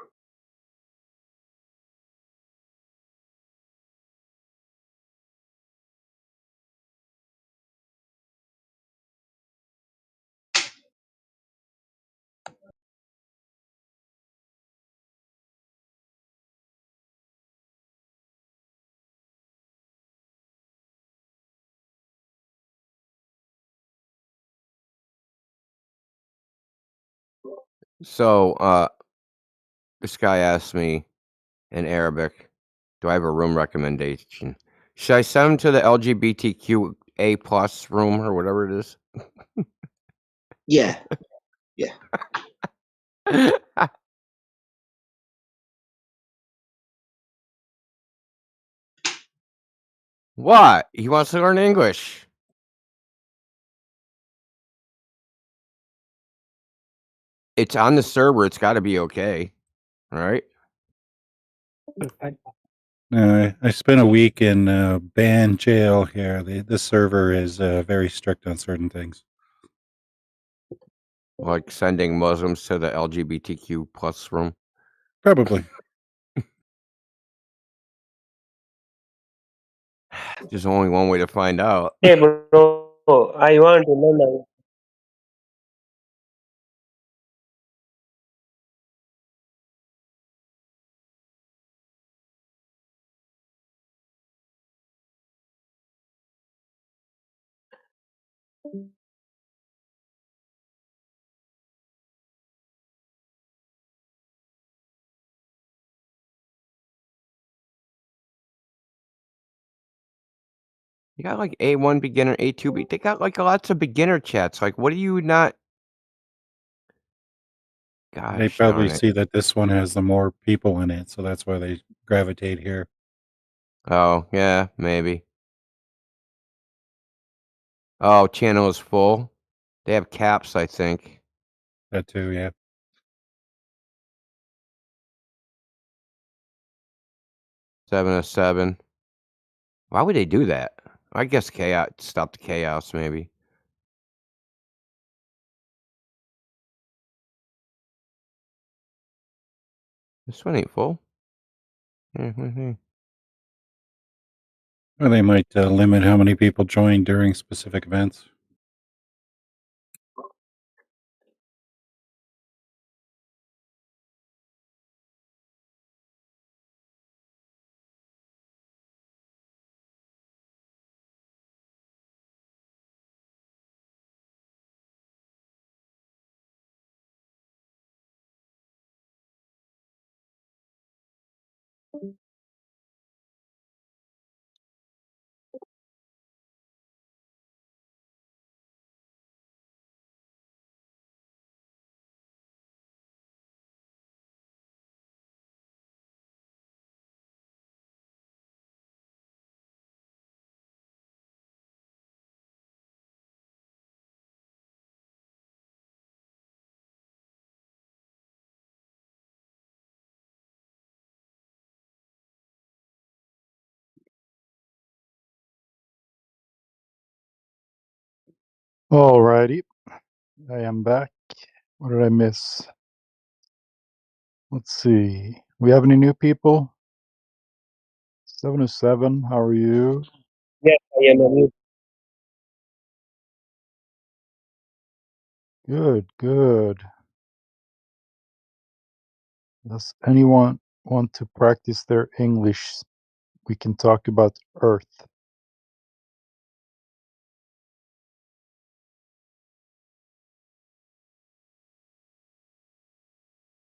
So, this guy asked me in Arabic, do I have a room recommendation? Should I send him to the LGBTQA plus room or whatever it is? Yeah. Yeah. What? He wants to learn English. It's on the server. It's got to be okay, right? I spent a week in ban jail here. The server is very strict on certain things. Like sending Muslims to the LGBTQ plus room. Probably. There's only one way to find out. Hey bro, I want to know now. You got like A1 beginner, A2. They got like lots of beginner chats. Like, what do you not? Gosh, They probably darn it. see that this one has the more people in it, so that's why they gravitate here. Oh, yeah, maybe. Oh, channel is full. They have caps, I think. That too, yeah. Seven of seven. Why would they do that? I guess chaos. Stop the chaos, maybe. This one ain't full. Or they might limit how many people join during specific events. Alrighty. I am back. What did I miss? Let's see. We have any new people? 707, how are you? Yes, I am a new. Good, good. Does anyone want to practice their English? We can talk about Earth.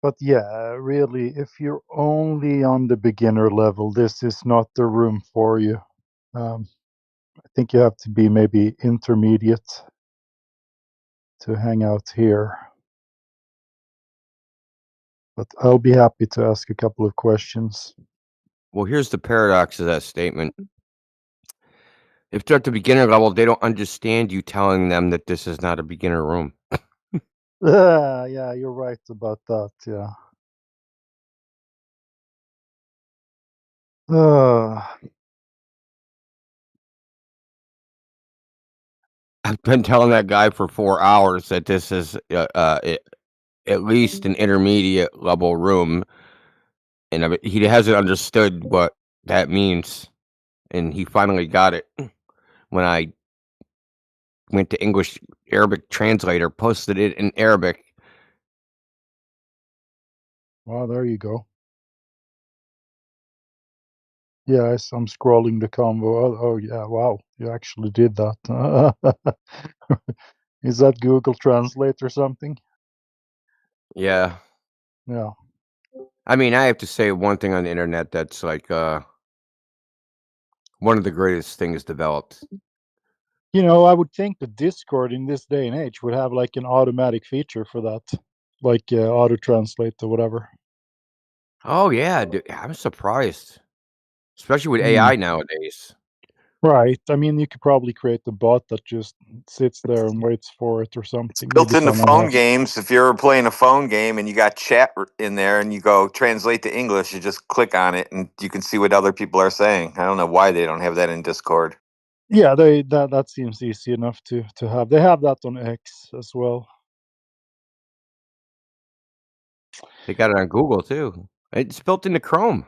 But yeah, really, if you're only on the beginner level, this is not the room for you. I think you have to be maybe intermediate to hang out here. But I'll be happy to ask a couple of questions. Well, here's the paradox of that statement. If they're at the beginner level, they don't understand you telling them that this is not a beginner room. Yeah, you're right about that. Yeah. I've been telling that guy for 4 hours that this is at least an intermediate level room, and he hasn't understood what that means, and he finally got it when I went to English Arabic translator, posted it in Arabic. Well, there you go. Yes, I'm scrolling the convo. Oh, yeah, wow, you actually did that. Is that Google Translate or something? Yeah. Yeah. I mean, I have to say one thing on the internet that's like one of the greatest things developed. You know, I would think that Discord in this day and age would have like an automatic feature for that, like auto translate or whatever. Oh yeah, dude, I'm surprised, especially with Hmm. AI nowadays. Right. I mean, you could probably create a bot that just sits there and waits for it or something. Built Maybe into someone phone has. games. If you're playing a phone game and you got chat in there and you go translate to English, you just click on it and you can see what other people are saying. I don't know why they don't have that in Discord. Yeah, that seems easy enough to have. They have that on X as well. They got it on Google too. It's built into Chrome.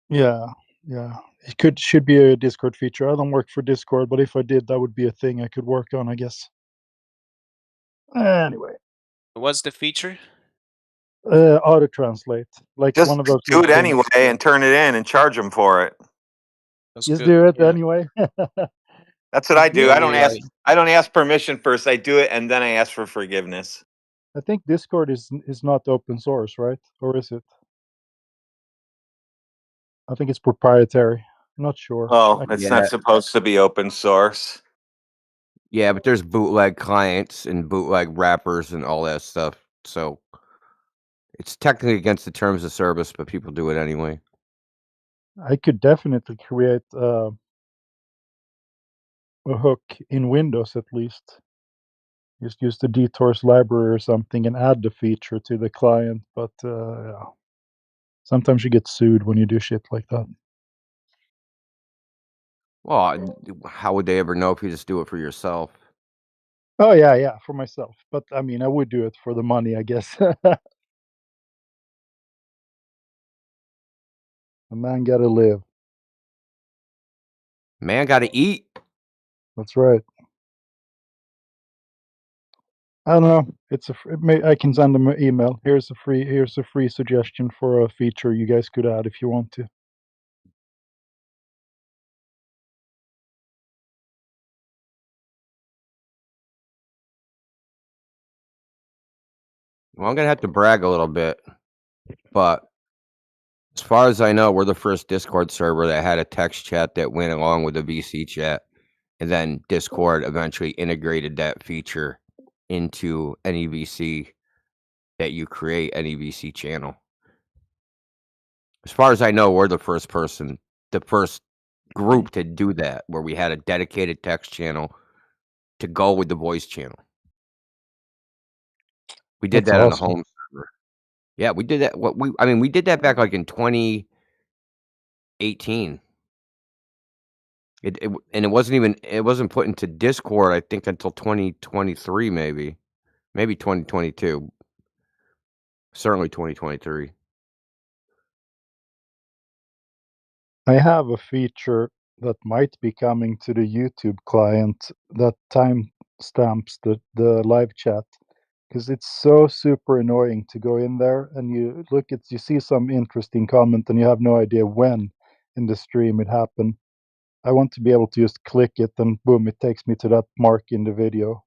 Yeah, yeah. It should be a Discord feature. I don't work for Discord, but if I did, that would be a thing I could work on, I guess. Anyway, What's the feature? auto translate, like Just one of those do little it anyway things. and turn it in and charge them for it. That's Just good. do it Yeah. anyway. That's what I do. Yeah, we like. I don't ask permission first. I do it and then I ask for forgiveness. I think Discord is not open source, right? Or is it? I think it's proprietary. I'm not sure. Oh, it's not supposed to be open source. Yeah, but there's bootleg clients and bootleg wrappers and all that stuff. So it's technically against the terms of service, but people do it anyway. I could definitely create a hook in Windows at least. Just use the detours library or something and add the feature to the client. But yeah. Sometimes you get sued when you do shit like that. Well, how would they ever know if you just do it for yourself? Oh yeah, for myself. But I mean, I would do it for the money, I guess. A man gotta live. Man gotta eat. That's right. I don't know. It's I can send them an email. Here's a free suggestion for a feature you guys could add if you want to. Well, I'm gonna have to brag a little bit, but as far as I know, we're the first Discord server that had a text chat that went along with the VC chat, and then Discord eventually integrated that feature into any VC that you create, any VC channel. As far as I know, we're the first group to do that, where we had a dedicated text channel to go with the voice channel. We did That's that on the awesome. home server. Yeah, we did that. We did that back like in 2018. And it wasn't put into Discord, I think, until 2023, maybe 2022. Certainly 2023. I have a feature that might be coming to the YouTube client that time stamps the live chat, because it's so super annoying to go in there and you see some interesting comment and you have no idea when in the stream it happened. I want to be able to just click it and boom, it takes me to that mark in the video.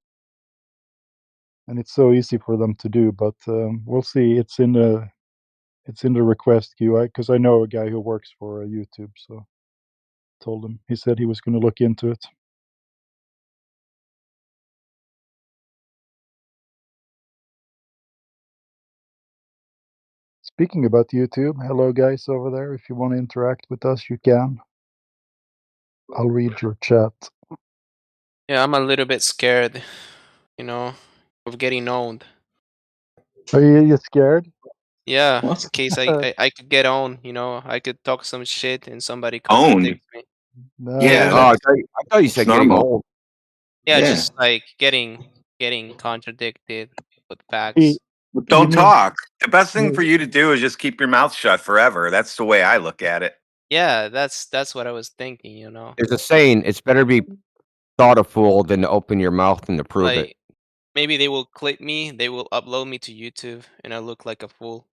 And it's so easy for them to do, but we'll see. It's in the request queue, because I know a guy who works for YouTube, so told him. He said he was going to look into it. Speaking about YouTube, hello guys over there. If you want to interact with us, you can. I'll read your chat. Yeah, I'm a little bit scared, of getting owned. Are you scared? Yeah, in case I could get owned, I could talk some shit and somebody Owned? contradicts me. No, Yeah, Oh, I thought you said getting normal. old. Yeah, Yeah. just like getting contradicted with He facts. Don't mean talk. The best thing you, for you to do is just keep your mouth shut forever. That's the way I look at it. Yeah, that's what I was thinking, you know. There's a saying, it's better to be thought a fool than to open your mouth and to prove it. Like maybe they will clip me, they will upload me to YouTube, and I look like a fool.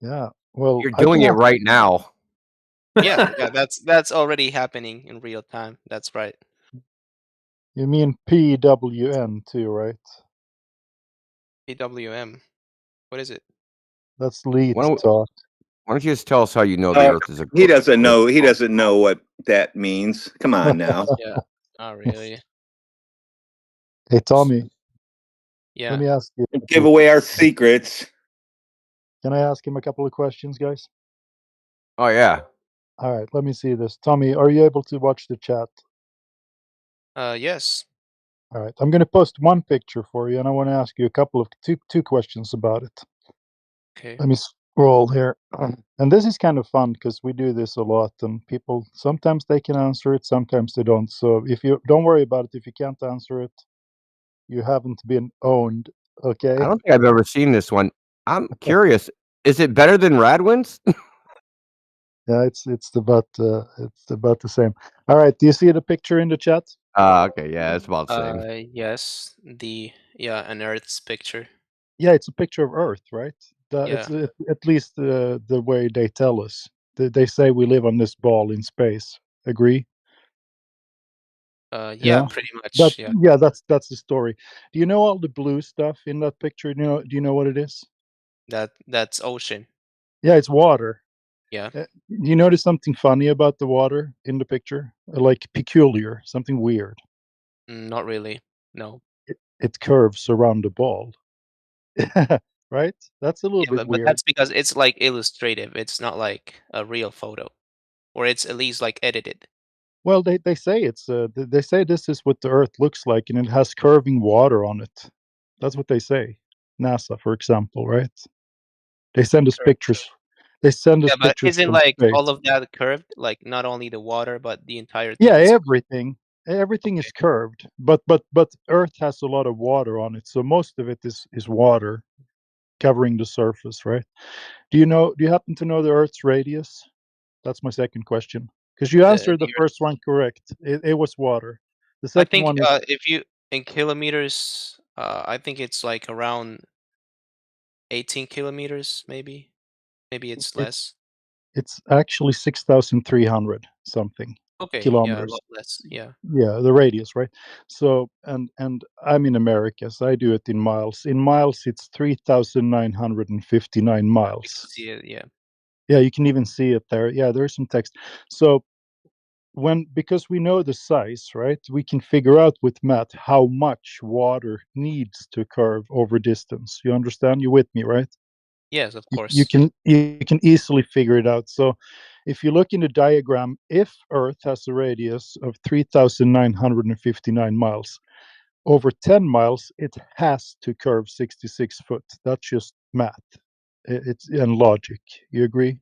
yeah. Well, You're I can doing it ask. right now. Yeah, yeah, that's already happening in real time. That's right. You mean PWN too, right? PWM. What is it? That's lead Why don't, talk. why don't you just tell us how you know the Earth is a He doesn't globe? know. He doesn't know what that means. Come on now. Yeah. Not really. Hey, Tommy, let Yeah. me ask you. Give away our secrets. Can I ask him a couple of questions, guys? Oh yeah. All right, let me see this. Tommy, are you able to watch the chat? Yes. All right, I'm going to post one picture for you, and I want to ask you a couple of two questions about it. Okay. Let me scroll here. And this is kind of fun because we do this a lot, and people sometimes they can answer it, sometimes they don't. So if you don't worry about it, if you can't answer it, you haven't been owned. Okay. I don't think I've ever seen this one. I'm curious. Is it better than Radwin's? Yeah, it's about the same. All right, do you see the picture in the chat? Okay, yeah, it's about the same. Yes. An Earth's picture. Yeah, it's a picture of Earth, right? Yeah. It's at least the way they tell us. They say we live on this ball in space. Agree? Yeah, Yeah. pretty much. Yeah. Yeah, that's the story. Do you know all the blue stuff in that picture? Do you know what it is? That's ocean. Yeah, it's water. Yeah. Do you notice something funny about the water in the picture? Like peculiar, something weird. Not really. No. It curves around the ball. Right? That's a little Yeah, bit but weird. that's because it's like illustrative. It's not like a real photo, or it's at least like edited. Well, they say they say this is what the Earth looks like, and it has curving water on it. That's what they say. NASA, for example, right? They send us Curved. pictures. They send us Yeah, but pictures isn't from like space. all of that curved? Like not only the water, but the entire Yeah, thing is. everything is curved, but Earth has a lot of water on it, so most of it is water covering the surface, right? Do you happen to know the Earth's radius? That's my second question. Because you answered the The first one correct. It was water. The I second think one is if you in kilometers, I think it's like around 18 kilometers, maybe. Maybe it's it, less. it's actually 6,300 something Okay, yeah, a kilometers. lot less. Yeah, Yeah, the radius, right? So and I'm in America, so I do it in miles. In miles, it's 3,959 you can miles. see it. Yeah, Yeah, you can even see it there. Yeah, there's some text. So because we know the size, right, we can figure out with math how much water needs to curve over distance. You understand? You with me, right? yes, of You course. can easily figure it out. So if you look in the diagram, if Earth has a radius of 3,959 miles, over 10 miles, it has to curve 66 foot. That's just math. It's and logic. You agree?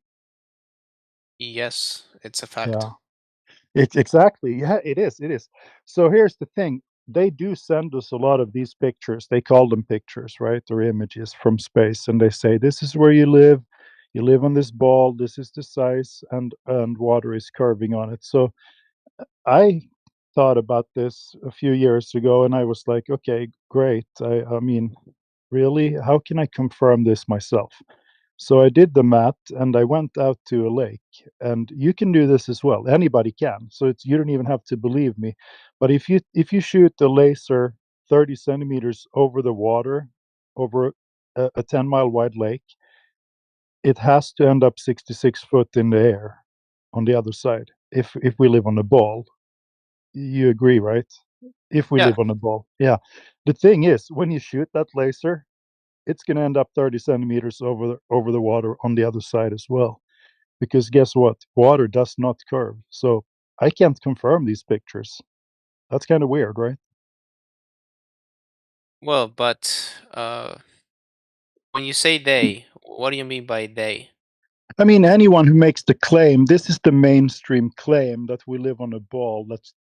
Yes, it's a fact. Yeah. It's exactly. Yeah, it is. It is. So here's the thing. They do send us a lot of these pictures. They call them pictures, right? Or images from space. And they say, this is where you live. You live on this ball. This is the size, and water is curving on it. So I thought about this a few years ago, and I was like, okay, great. I mean, really? How can I confirm this myself? So I did the math and I went out to a lake, and you can do this as well. Anybody can. So it's you don't even have to believe me. But if you shoot the laser 30 centimeters over the water, over a 10-mile wide lake, it has to end up 66 foot in the air on the other side. If we live on a ball, you agree, right? If we Yeah. live on a ball, yeah. The thing is, when you shoot that laser, it's going to end up 30 centimeters over the water on the other side as well. Because guess what? Water does not curve. So I can't confirm these pictures. That's kind of weird, right? Well, but when you say they, what do you mean by they? I mean, anyone who makes the claim, this is the mainstream claim that we live on a ball.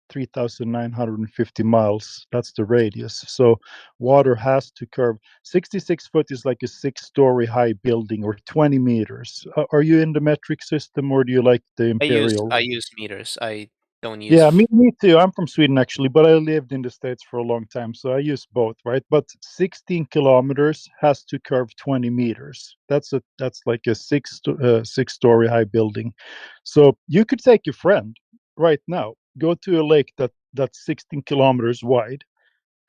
3,950 miles. That's the radius. So water has to curve. 66 foot is like a 6-story high building, or 20 meters. Are you in the metric system, or do you like the imperial? I use meters. I don't Yeah, use. me too. I'm from Sweden actually, but I lived in the States for a long time, so I use both, right? But 16 kilometers has to curve 20 meters. That's like a 6-story high building. So you could take your friend right now, go to a lake that's 16 kilometers wide.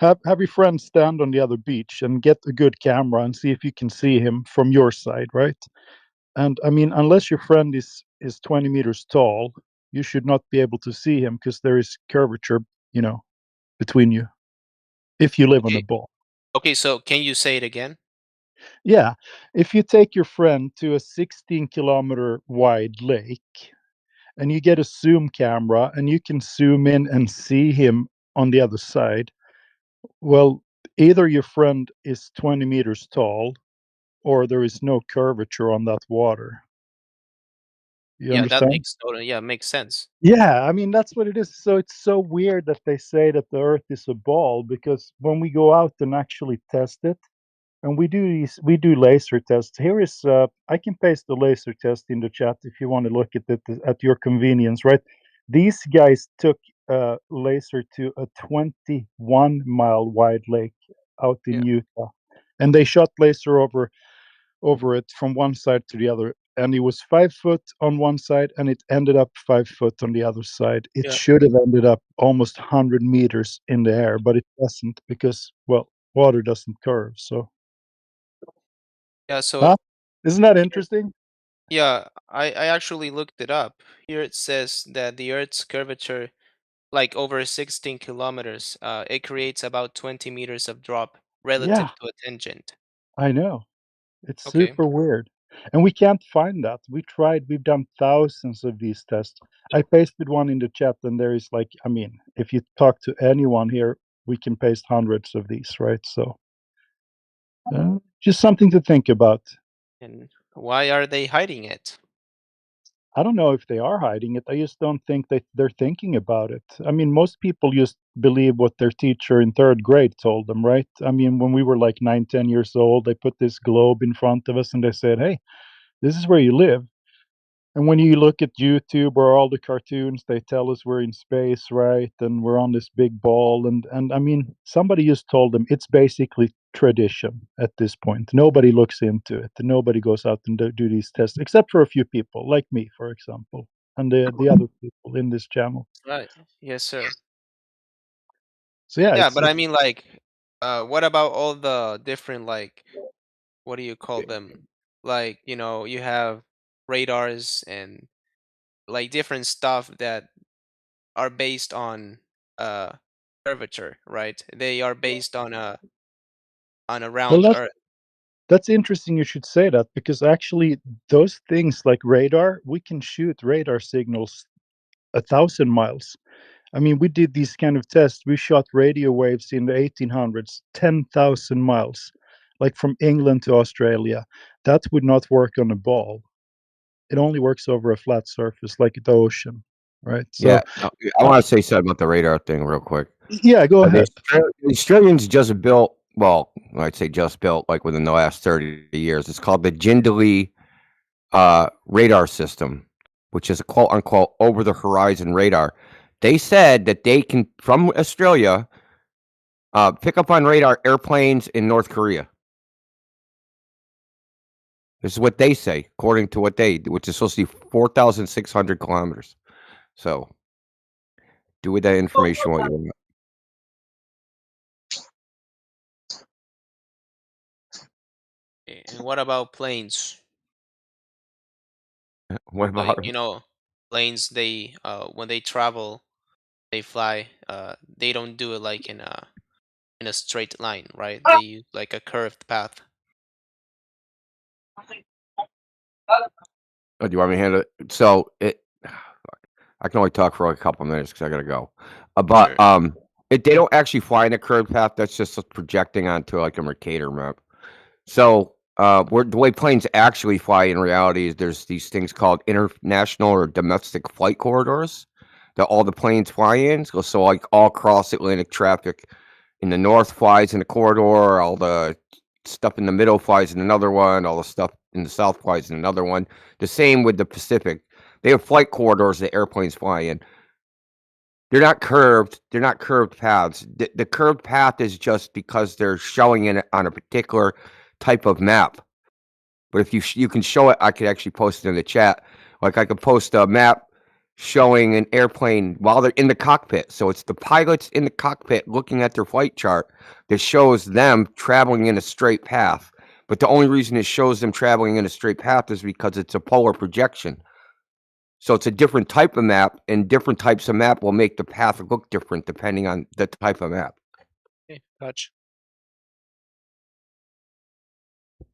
Have your friend stand on the other beach and get a good camera and see if you can see him from your side, right? And I mean, unless your friend is 20 meters tall, you should not be able to see him because there is curvature, between you if you live on a Okay. ball. Okay, so can you say it again? Yeah, if you take your friend to a 16-kilometer wide lake and you get a zoom camera and you can zoom in and see him on the other side, well, either your friend is 20 meters tall or there is no curvature on that water. You Yeah, that understand? makes total. Yeah, makes sense. Yeah, I mean, that's what it is. So it's so weird that they say that the Earth is a ball, because when we go out and actually test it, and we do laser tests. Here is I can paste the laser test in the chat if you want to look at it at your convenience, right? These guys took laser to a 21-mile wide lake out in Yeah. Utah, and they shot laser over it from one side to the other. And it was 5 foot on one side, and it ended up 5 foot on the other side. It Yeah. should have ended up almost 100 meters in the air, but it doesn't because, well, water doesn't curve. So, Yeah, so huh? Isn't that here, interesting? yeah, I actually looked it up. Here it says that the Earth's curvature, like over 16 kilometers, it creates about 20 meters of drop Yeah, relative to a tangent. I know. It's Okay. super weird. And we can't find that. We've done thousands of these tests. I pasted one in the chat, and there is like, I mean, if you talk to anyone here, we can paste hundreds of these, right? So, just something to think about. And why are they hiding it? I don't know if they are hiding it. I just don't think that they're thinking about it. I mean, most people just believe what their teacher in third grade told them, right? I mean, when we were like 9, 10 years old, they put this globe in front of us and they said, hey, this is where you live. And when you look at YouTube or all the cartoons, they tell us we're in space, right? And we're on this big ball. And I mean, somebody just told them it's basically tradition at this point. Nobody looks into it. Nobody goes out and do these tests, except for a few people, like me, for example, and the other people in this channel. Right. Yes, sir. So yeah, Yeah, it's but I mean, like, what about all the different, like, what do you call them? Like, you have radars and like different stuff that are based on uh curvature, right? They are based on a well, round that's Earth. that's interesting. You should say that, because actually, those things like radar, we can shoot radar signals 1,000 miles. I mean, we did these kind of tests. We shot radio waves in the 1800s, 10,000 miles, like from England to Australia. That would not work on a ball. It only works over a flat surface, like the ocean, right? So, Yeah, I uh, want to say something about the radar thing real quick. yeah, go ahead. The Australians just built, well, I'd say just built, like within the last 30 years. It's called the Jindalee radar system, which is a quote unquote over the horizon radar. They said that they can, from Australia, pick up on radar airplanes in North Korea. This is what they say, according to which is supposed to be 4,600 kilometers. So, do with that information what you want. And what about planes? What Like, about it? planes, they when they travel, they fly, they don't do it like in a straight line, right? They use like a curved path. Oh, do you want me to handle it? So I can only talk for like a couple minutes because I gotta go. But Sure. they don't actually fly in a curved path. That's just projecting onto like a Mercator map. So where the way planes actually fly in reality is there's these things called international or domestic flight corridors. that all the planes fly in. So like all cross Atlantic traffic in the north flies in a corridor, all the stuff in the middle flies in another one, all the stuff in the south flies in another one. The same with the Pacific. They have flight corridors that airplanes fly in. They're not curved. They're not curved paths. The curved path is just because they're showing it on a particular type of map. But if you can show it, I could actually post it in the chat. Like I could post a map showing an airplane while they're in the cockpit. So it's the pilots in the cockpit looking at their flight chart that shows them traveling in a straight path. But the only reason it shows them traveling in a straight path is because it's a polar projection. So it's a different type of map, and different types of map will make the path look different depending on the type of map. Okay, gotcha.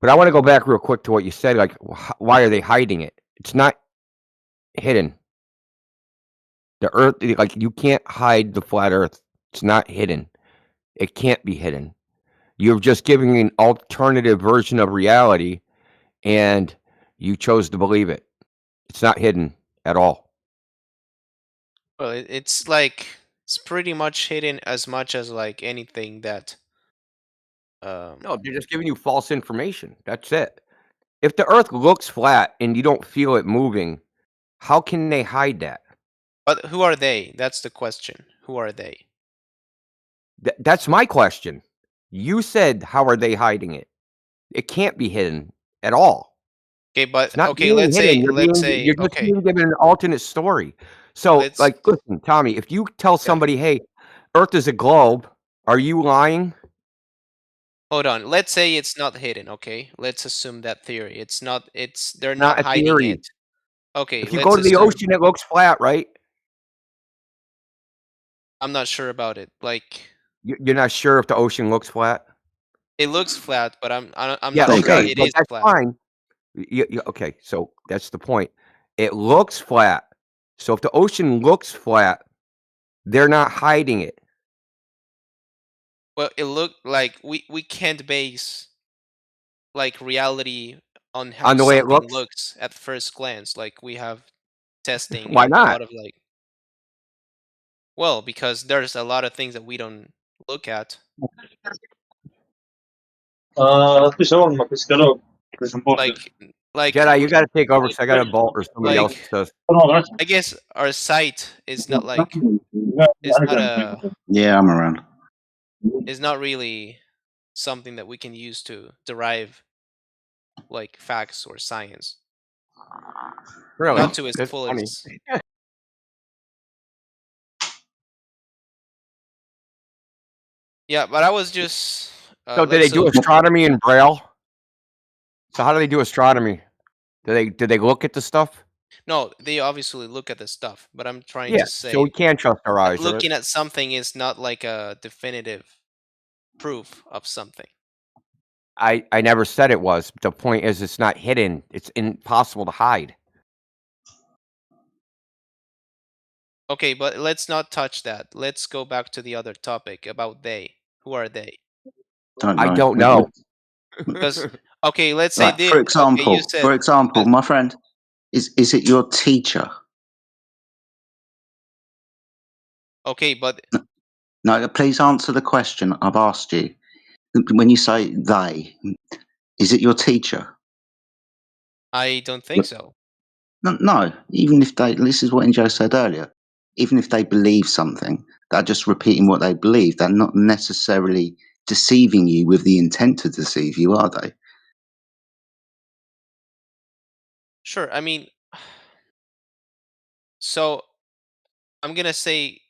But I want to go back real quick to what you said. Like, why are they hiding it? It's not hidden. The Earth, like, you can't hide the flat Earth. It's not hidden. It can't be hidden. You're just giving an alternative version of reality, and you chose to believe it. It's not hidden at all. Well, it's like it's pretty much hidden as much as like anything that. No, they're just giving you false information. That's it. If the Earth looks flat and you don't feel it moving, how can they hide that? But who are they? That's the question. Who are they? That's my question. You said, how are they hiding it? It can't be hidden at all. Okay, but It's not okay, being let's say hidden. You're just okay. being given an alternate story. So, Let's like, listen, Tommy, if you tell somebody, hey, Earth is a globe, are you lying? hold on. Let's say it's not hidden, okay? Let's assume that theory. They're Not not a hiding theory. it. Okay, If you go let's to the assume. ocean, it looks flat, right? I'm not sure about it. Like You're not sure if the ocean looks flat? it looks flat, but I'm Yeah, not sure okay, it well, is that's flat. fine. Okay, so that's the point. It looks flat. So if the ocean looks flat, they're not hiding it. Well, it looked like we can't base like reality on how On the way it something looks? looks at first glance. Like we have testing Why and a not? lot of like. Well, because there's a lot of things that we don't look at. Like Jedi, you gotta take over because I got a bolt or somebody else like says. I guess our sight is not like Yeah, I'm around. is not really something that we can use to derive like facts or science. Really? Not to its That's funny. fullest. Yeah, but I was just So do they do astronomy in Braille? So how do they do astronomy? Do they look at the stuff? No, they obviously look at the stuff, but I'm trying Yeah, to so say we can't trust our eyes, right? looking at something is not like a definitive proof of something. I never said it was. The point is it's not hidden. It's impossible to hide. Okay, but let's not touch that. Let's go back to the other topic about they. Who are they? I don't know. Because okay, let's say Like, they. for Okay, example, you said. my friend, is it your teacher? Okay, but No, please answer the question I've asked you. When you say they, is it your teacher? I don't think so. No, even if they, this is what Injo said earlier, even if they believe something, they're just repeating what they believe. They're not necessarily deceiving you with the intent to deceive you, are they? Sure. I mean, so I'm gonna say,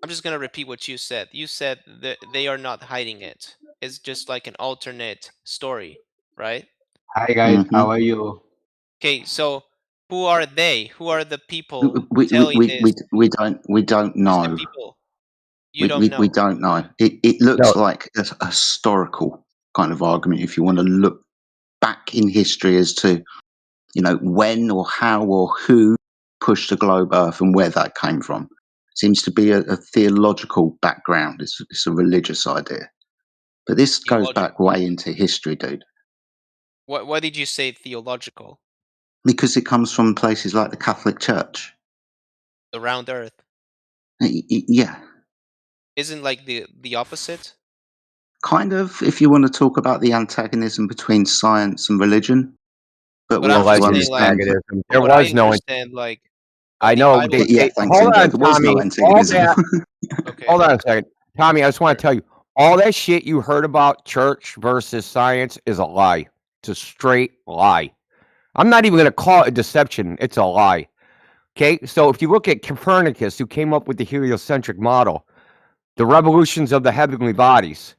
I'm just gonna repeat what you said. You said that they are not hiding it. It's just like an alternate story, right? Hi guys, how are you? Okay, so who are they? Who are the people We telling this? we don't Who's the know. people? You don't We know. don't know. It looks like a historical kind of argument if you want to look back in history as to, you know, when or how or who pushed the globe Earth and where that came from. Seems to be a theological background. It's a religious idea. But this goes back way into history, dude. Why did you say theological? Because it comes from places like the Catholic Church. The round earth. Yeah, Isn't like the opposite? kind of. If you want to talk about the antagonism between science and religion, but But we I'm have to just Alleged saying, like, understand. antagonism. from There what I was no. understand, like, I the know. Bible. Yeah, thanks, Hold MJ. on, There was no Tommy. All antagonism. that. Okay. Hold on a second, Tommy. I just want Sure. to tell you, all that shit you heard about church versus science is a lie. It's a straight lie. I'm not even going to call it a deception. It's a lie. Okay, so if you look at Copernicus, who came up with the heliocentric model, the revolutions of the heavenly bodies,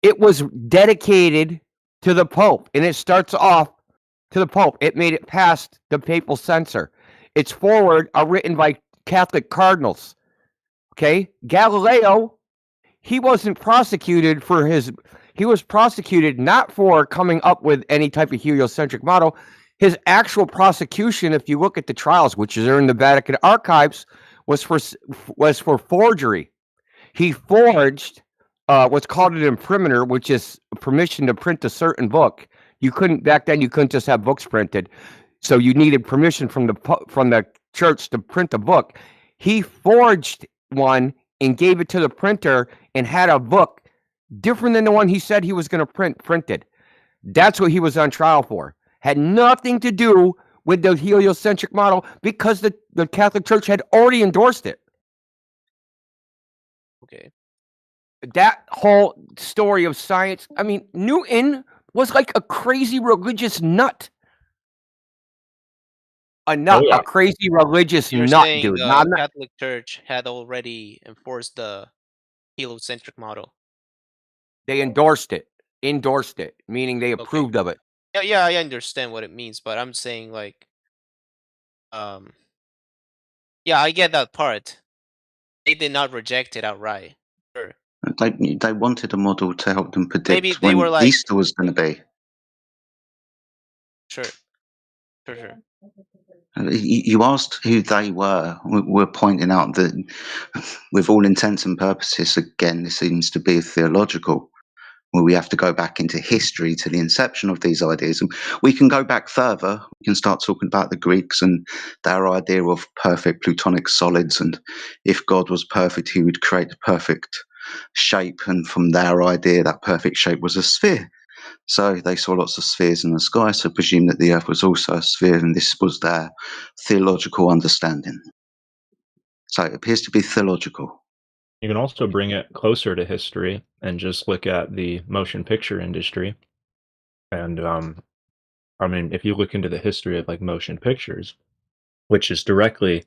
it was dedicated to the Pope, and it starts off to the Pope. It made it past the papal censor. Its forward are written by Catholic cardinals. Okay, Galileo, he wasn't prosecuted for his. He was prosecuted not for coming up with any type of heliocentric model. His actual prosecution, if you look at the trials, which are in the Vatican archives, was for forgery. He forged what's called an imprimatur, which is permission to print a certain book. You couldn't back then. You couldn't just have books printed, so you needed permission from the church to print a book. He forged one and gave it to the printer and had a book different than the one he said he was going to printed. That's what he was on trial for. Had nothing to do with the heliocentric model because the Catholic Church had already endorsed it. Okay. That whole story of science, I mean, Newton was like a crazy religious nut. A nut, a crazy religious You're nut, saying dude. the Catholic Church had already enforced the heliocentric model. They endorsed it, meaning they approved of it. Yeah, I understand what it means, but I'm saying, like, yeah, I get that part. They did not reject it outright. Sure. They wanted a model to help them Maybe predict they when were like, Easter was going to be. sure. You asked who they were. We're pointing out that, with all intents and purposes, again, this seems to be theological, where we have to go back into history to the inception of these ideas. And we can go back further. We can start talking about the Greeks and their idea of perfect plutonic solids. And if God was perfect, he would create the perfect shape. And from their idea, that perfect shape was a sphere. So they saw lots of spheres in the sky, so presumed that the Earth was also a sphere, and this was their theological understanding. So it appears to be theological. You can also bring it closer to history and just look at the motion picture industry. And I mean, if you look into the history of like motion pictures, which is directly,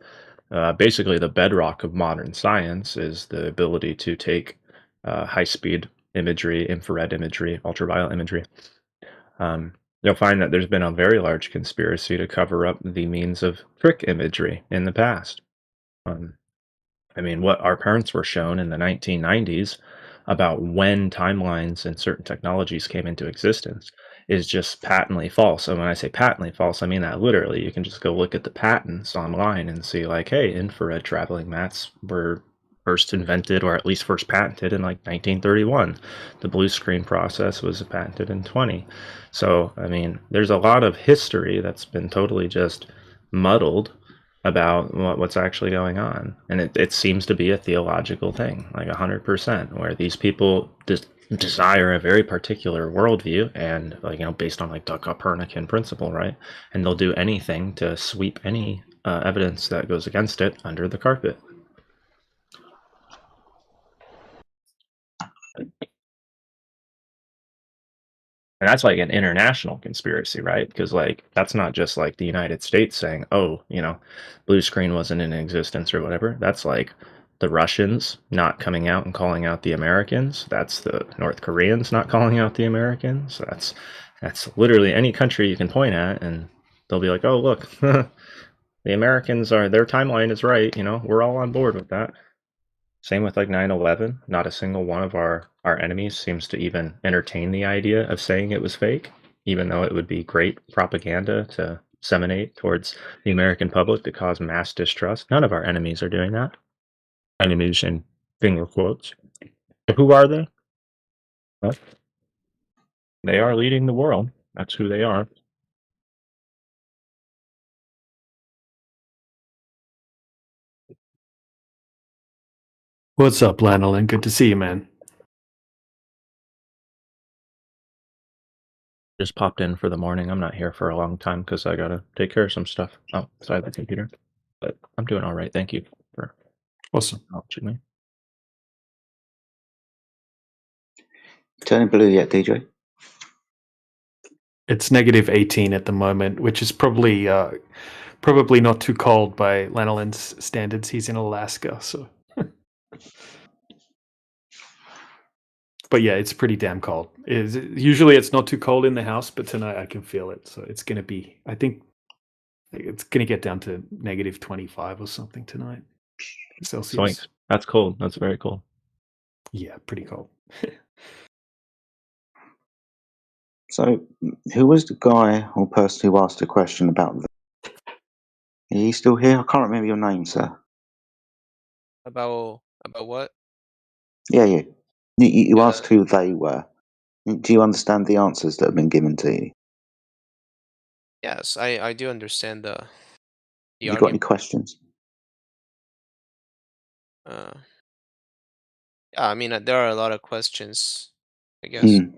basically the bedrock of modern science, is the ability to take high-speed imagery, infrared imagery, ultraviolet imagery. You'll find that there's been a very large conspiracy to cover up the means of trick imagery in the past. I mean, what our parents were shown in the 1990s about when timelines and certain technologies came into existence is just patently false. And when I say patently false, I mean that literally. You can just go look at the patents online and see, like, hey, infrared traveling mats were first invented, or at least first patented, in like 1931. The blue screen process was patented in 20. So, I mean, there's a lot of history that's been totally just muddled about what's actually going on, and it seems to be a theological thing, like 100%, where these people desire a very particular worldview, and, like, based on like the Copernican principle, right? And they'll do anything to sweep any evidence that goes against it under the carpet. And that's like an international conspiracy, right? Because, like, that's not just like the United States saying, oh, blue screen wasn't in existence or whatever. That's like the Russians not coming out and calling out the Americans. That's the North Koreans not calling out the Americans. That's literally any country you can point at, and they'll be like, oh, look, the Americans their timeline is right. We're all on board with that. Same with like 9/11. Not a single one of our enemies seems to even entertain the idea of saying it was fake, even though it would be great propaganda to disseminate towards the American public to cause mass distrust. None of our enemies are doing that. Enemies in finger quotes. Who are they? Well, they are leading the world. That's who they are. What's up, Lanolin? Good to see you, man. Just popped in for the morning. I'm not here for a long time because I gotta take care of some stuff outside the computer. But I'm doing all right. Thank you for Awesome watching me. Turning blue yet, DJ? It's negative 18 at the moment, which is probably not too cold by Lanolin's standards. He's in Alaska, so. But yeah, it's pretty damn cold. Usually it's not too cold in the house, but tonight I can feel it. So it's gonna be. I think it's gonna get down to negative 25 or something tonight. Celsius. Swinks. That's cold. That's very cold. Yeah, pretty cold. So, who was the guy or person who asked a question about that? Are you still here? I can't remember your name, sir. About what? Yeah, yeah. You asked who they were. Do you understand the answers that have been given to you? Yes, I do understand the You got any argument. questions? Yeah, I mean, there are a lot of questions, I guess. Hmm.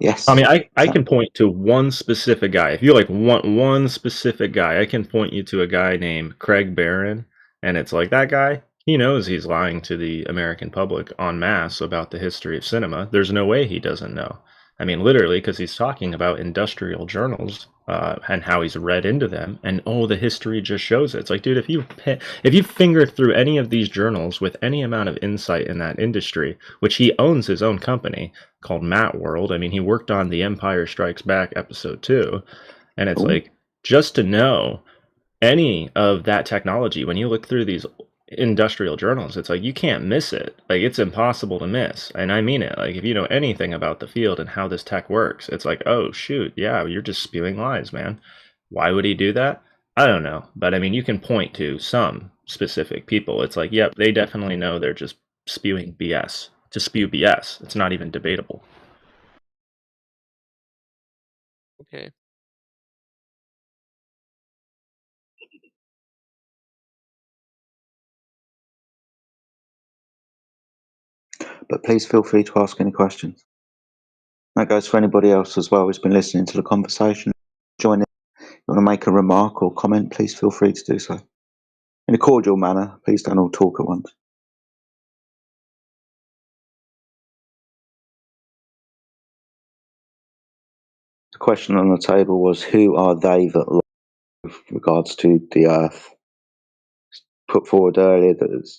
Yes. I mean, I can point to one specific guy. If you like want one specific guy, I can point you to a guy named Craig Barron, and it's like that guy. He knows he's lying to the American public en masse about the history of cinema. There's no way he doesn't know. I mean, literally, because he's talking about industrial journals and how he's read into them, and the history just shows it. It's like, dude, if you finger through any of these journals with any amount of insight in that industry, which he owns his own company called Matt World. I mean, he worked on The Empire Strikes Back episode 2, and it's like just to know any of that technology when you look through these industrial journals, it's like you can't miss it. Like it's impossible to miss. And I mean it. Like if you know anything about the field and how this tech works, it's like, oh shoot, yeah, you're just spewing lies, man. Why would he do that? I don't know. But I mean, you can point to some specific people. It's like, yep, they definitely know they're just spewing BS. To spew BS. It's not even debatable. Okay. But please feel free to ask any questions. That goes for anybody else as well who's been listening to the conversation. Join in. If you want to make a remark or comment, please feel free to do so. In a cordial manner, please don't all talk at once. The question on the table was, who are they that lie with regards to the Earth? Put forward earlier that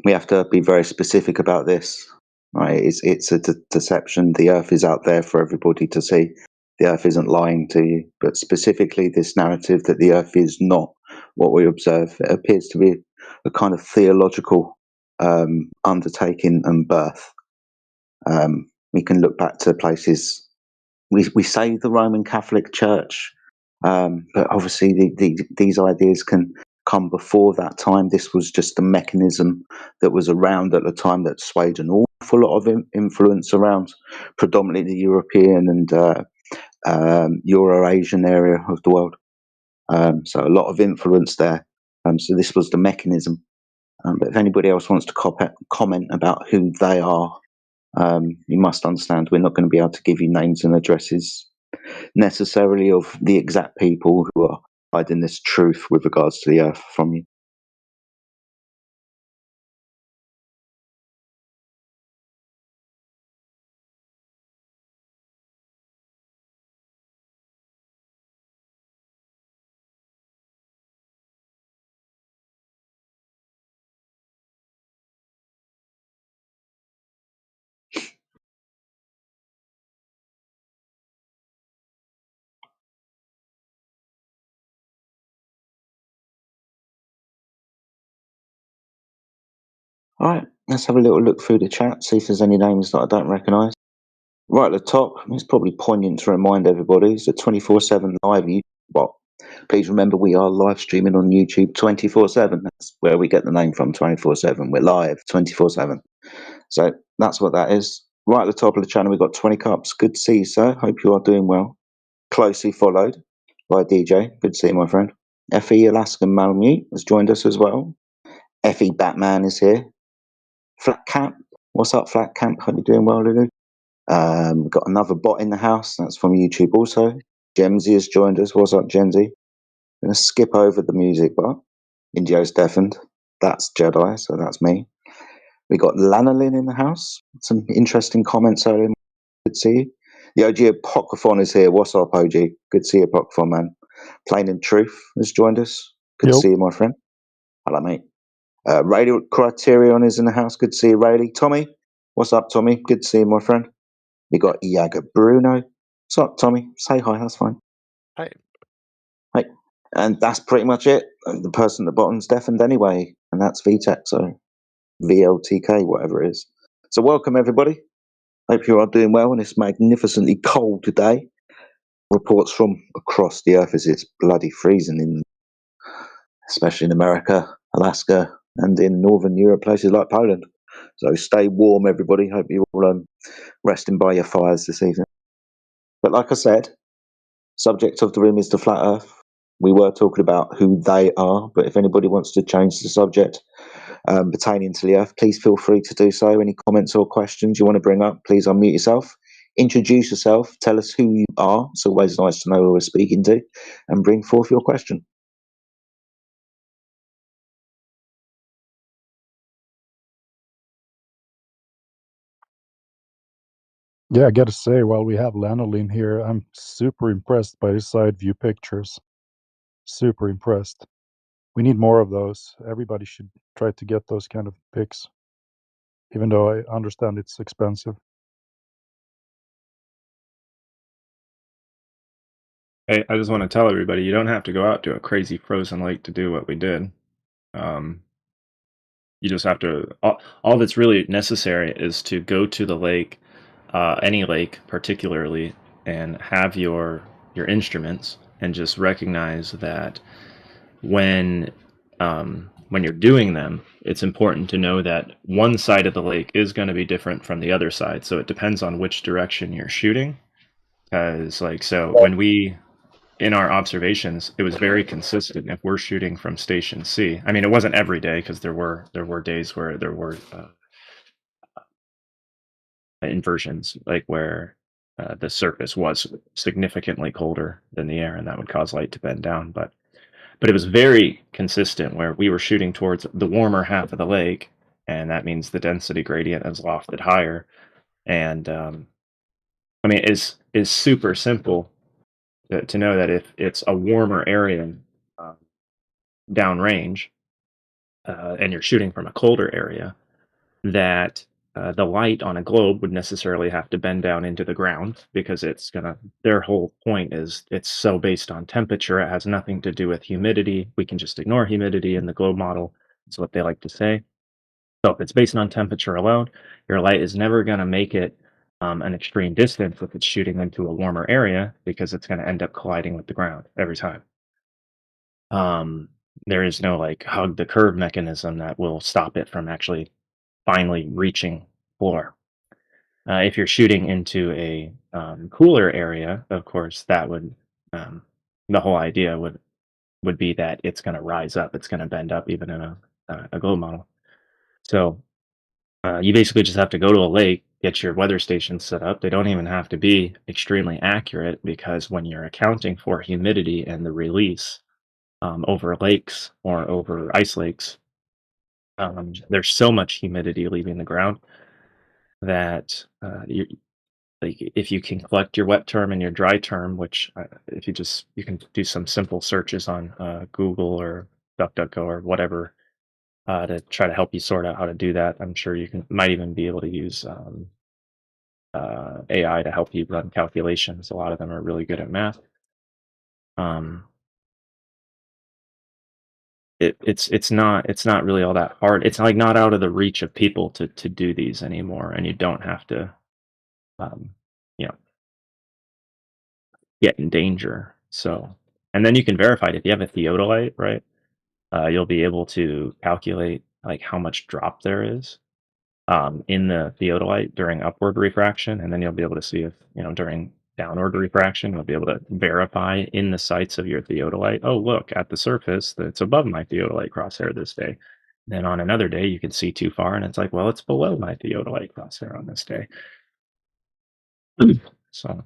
we have to be very specific about this. Right? It's a deception. The Earth is out there for everybody to see. The Earth isn't lying to you, but specifically this narrative that the Earth is not what we observe. It appears to be a kind of theological undertaking and birth. We can look back to places. We say the Roman Catholic Church, but obviously these ideas can come before that time. This was just a mechanism that was around at the time that swayed an awful lot of influence around predominantly the European and Euro-Asian area of the world. So a lot of influence there. So this was the mechanism. But if anybody else wants to comment about who they are, you must understand we're not going to be able to give you names and addresses necessarily of the exact people who are hiding this truth with regards to the Earth from you. All right, let's have a little look through the chat, see if there's any names that I don't recognise. Right at the top, it's probably poignant to remind everybody, it's a 24/7 live YouTube bot. Please remember we are live streaming on YouTube 24/7. That's where we get the name from, 24/7. We're live 24/7. So that's what that is. Right at the top of the channel, we've got 20 Cups. Good to see you, sir. Hope you are doing well. Closely followed by DJ. Good to see you, my friend. Effie Alaskan Malamute has joined us as well. Effie Batman is here. Flat Camp, what's up, Flat Camp? Hope you're doing well, Lulu. Got another bot in the house. That's from YouTube also. Gemsy has joined us. What's up, Gemsy? Gonna skip over the music bar. Indio's deafened. That's Jedi, so that's me. We got Lanolin in the house. Some interesting comments earlier. Good to see you. The OG Apocryphon is here. What's up, OG? Good to see you, Apocryphon, man. Plain and Truth has joined us. Good to see you, my friend. Hello, mate. Radio Criterion is in the house. Good to see you, Rayleigh. Tommy, what's up, Tommy? Good to see you, my friend. We got Iago Bruno. What's up, Tommy? Say hi, that's fine. Hi. Hey. And that's pretty much it. The person at the bottom's deafened anyway, and that's VTech, so VLTK, whatever it is. So welcome, everybody. Hope you are doing well on this magnificently cold day. Reports from across the earth as it's bloody freezing, especially in America, Alaska, and in Northern Europe, places like Poland. So stay warm, everybody. Hope you're all resting by your fires this evening. But like I said, subject of the room is the flat earth. We were talking about who they are, but if anybody wants to change the subject pertaining to the earth, please feel free to do so. Any comments or questions you want to bring up, please unmute yourself. Introduce yourself. Tell us who you are. It's always nice to know who we're speaking to, and bring forth your question. Yeah, I gotta say, while we have Lanolin here, I'm super impressed by his side view pictures. Super impressed. We need more of those. Everybody should try to get those kind of pics, even though I understand it's expensive. Hey, I just want to tell everybody, you don't have to go out to a crazy frozen lake to do what we did. You just have to, all that's really necessary is to go to the lake, any lake particularly, and have your instruments, and just recognize that when you're doing them, it's important to know that one side of the lake is going to be different from the other side. So it depends on which direction you're shooting. Because when we, in our observations, it was very consistent. If we're shooting from station C, I mean, it wasn't every day, because there were days where there were inversions, like where the surface was significantly colder than the air, and that would cause light to bend down. But it was very consistent where we were shooting towards the warmer half of the lake, and that means the density gradient is lofted higher. And I mean, it's super simple to know that if it's a warmer area downrange, and you're shooting from a colder area, that the light on a globe would necessarily have to bend down into the ground, because it's gonna. Their whole point is it's so based on temperature. It has nothing to do with humidity. We can just ignore humidity in the globe model. That's what they like to say. So if it's based on temperature alone, your light is never going to make it an extreme distance if it's shooting into a warmer area, because it's going to end up colliding with the ground every time. There is no like hug the curve mechanism that will stop it from actually finally reaching floor. If you're shooting into a cooler area, of course, that would the whole idea would be that it's going to rise up, it's going to bend up, even in a globe model. So you basically just have to go to a lake, get your weather stations set up. They don't even have to be extremely accurate, because when you're accounting for humidity and the release over lakes or over ice lakes, there's so much humidity leaving the ground that like if you can collect your wet term and your dry term, which if you can do some simple searches on Google or DuckDuckGo or whatever to try to help you sort out how to do that. I'm sure you might even be able to use AI to help you run calculations. A lot of them are really good at math. It's not really all that hard. It's like not out of the reach of people to do these anymore, and you don't have to you know get in danger. So, and then you can verify it if you have a theodolite, right? You'll be able to calculate like how much drop there is in the theodolite during upward refraction, and then you'll be able to see if during downward refraction, you'll be able to verify in the sights of your theodolite. Oh, look at the surface that's above my theodolite crosshair this day. Then on another day, you can see too far, and it's like, well, it's below my theodolite crosshair on this day. So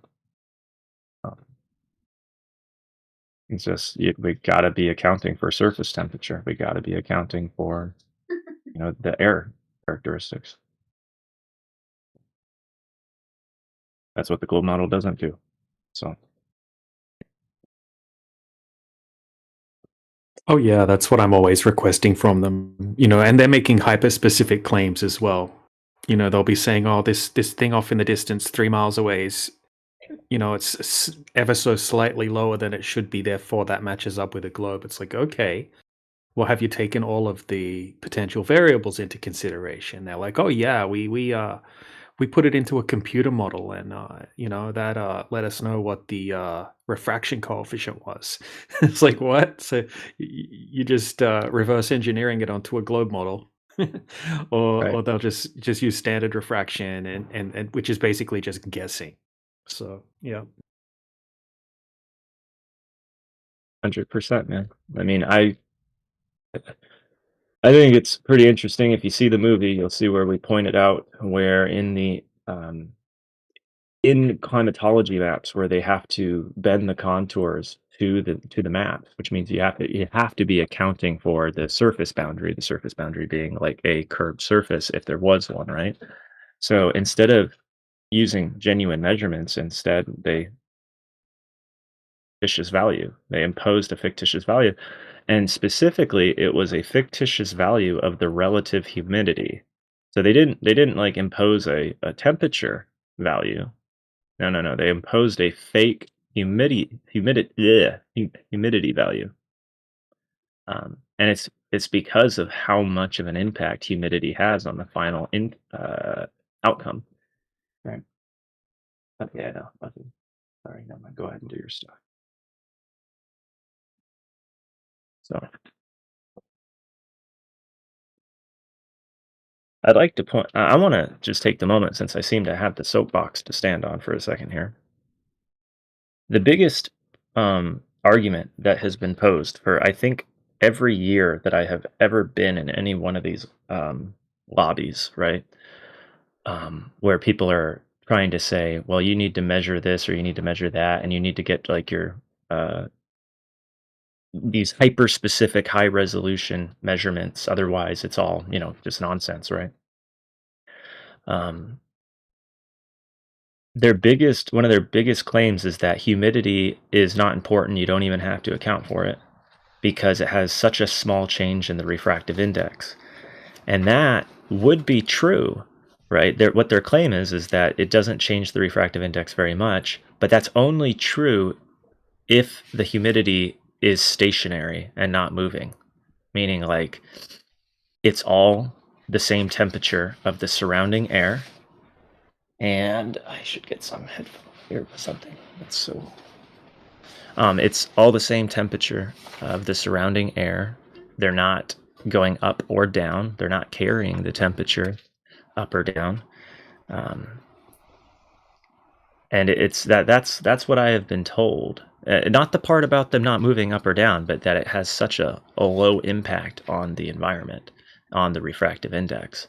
it's just we got to be accounting for surface temperature. We got to be accounting for the air characteristics. That's what the globe model doesn't do. So. Oh yeah, that's what I'm always requesting from them. And they're making hyper-specific claims as well. They'll be saying, "Oh, this thing off in the distance, 3 miles away is, it's ever so slightly lower than it should be. Therefore, that matches up with a globe." It's like, okay, well, have you taken all of the potential variables into consideration? They're like, "Oh yeah, we put it into a computer model, and that let us know what the refraction coefficient was." It's like, what? So you just reverse engineering it onto a globe model, or they'll just use standard refraction, and which is basically just guessing. So yeah. 100%, man. I mean, I think it's pretty interesting. If you see the movie, you'll see where we pointed out where in the in climatology maps where they have to bend the contours to the map, which means you have to be accounting for the surface boundary being like a curved surface if there was one, right? So instead of using genuine measurements, instead they fictitious value. They imposed a fictitious value, and specifically, it was a fictitious value of the relative humidity. So they didn't like impose a temperature value. No. They imposed a fake humidity value, and it's because of how much of an impact humidity has on the final outcome. Right. Okay, I know. Sorry, no, go ahead and do your stuff. So I'd like to point. I want to just take the moment, since I seem to have the soapbox to stand on for a second here. The biggest argument that has been posed for, I think, every year that I have ever been in any one of these lobbies, right, where people are trying to say, well, you need to measure this or you need to measure that, and you need to get like your these hyper-specific, high-resolution measurements. Otherwise, it's all just nonsense, right? One of their biggest claims is that humidity is not important. You don't even have to account for it because it has such a small change in the refractive index. And that would be true, right? What their claim is that it doesn't change the refractive index very much, but that's only true if the humidity is stationary and not moving, meaning like it's all the same temperature of the surrounding air. And I should get some headphones here or something. That's so. It's all the same temperature of the surrounding air. They're not going up or down. They're not carrying the temperature up or down. And that's what I have been told. Not the part about them not moving up or down, but that it has such a low impact on the environment, on the refractive index.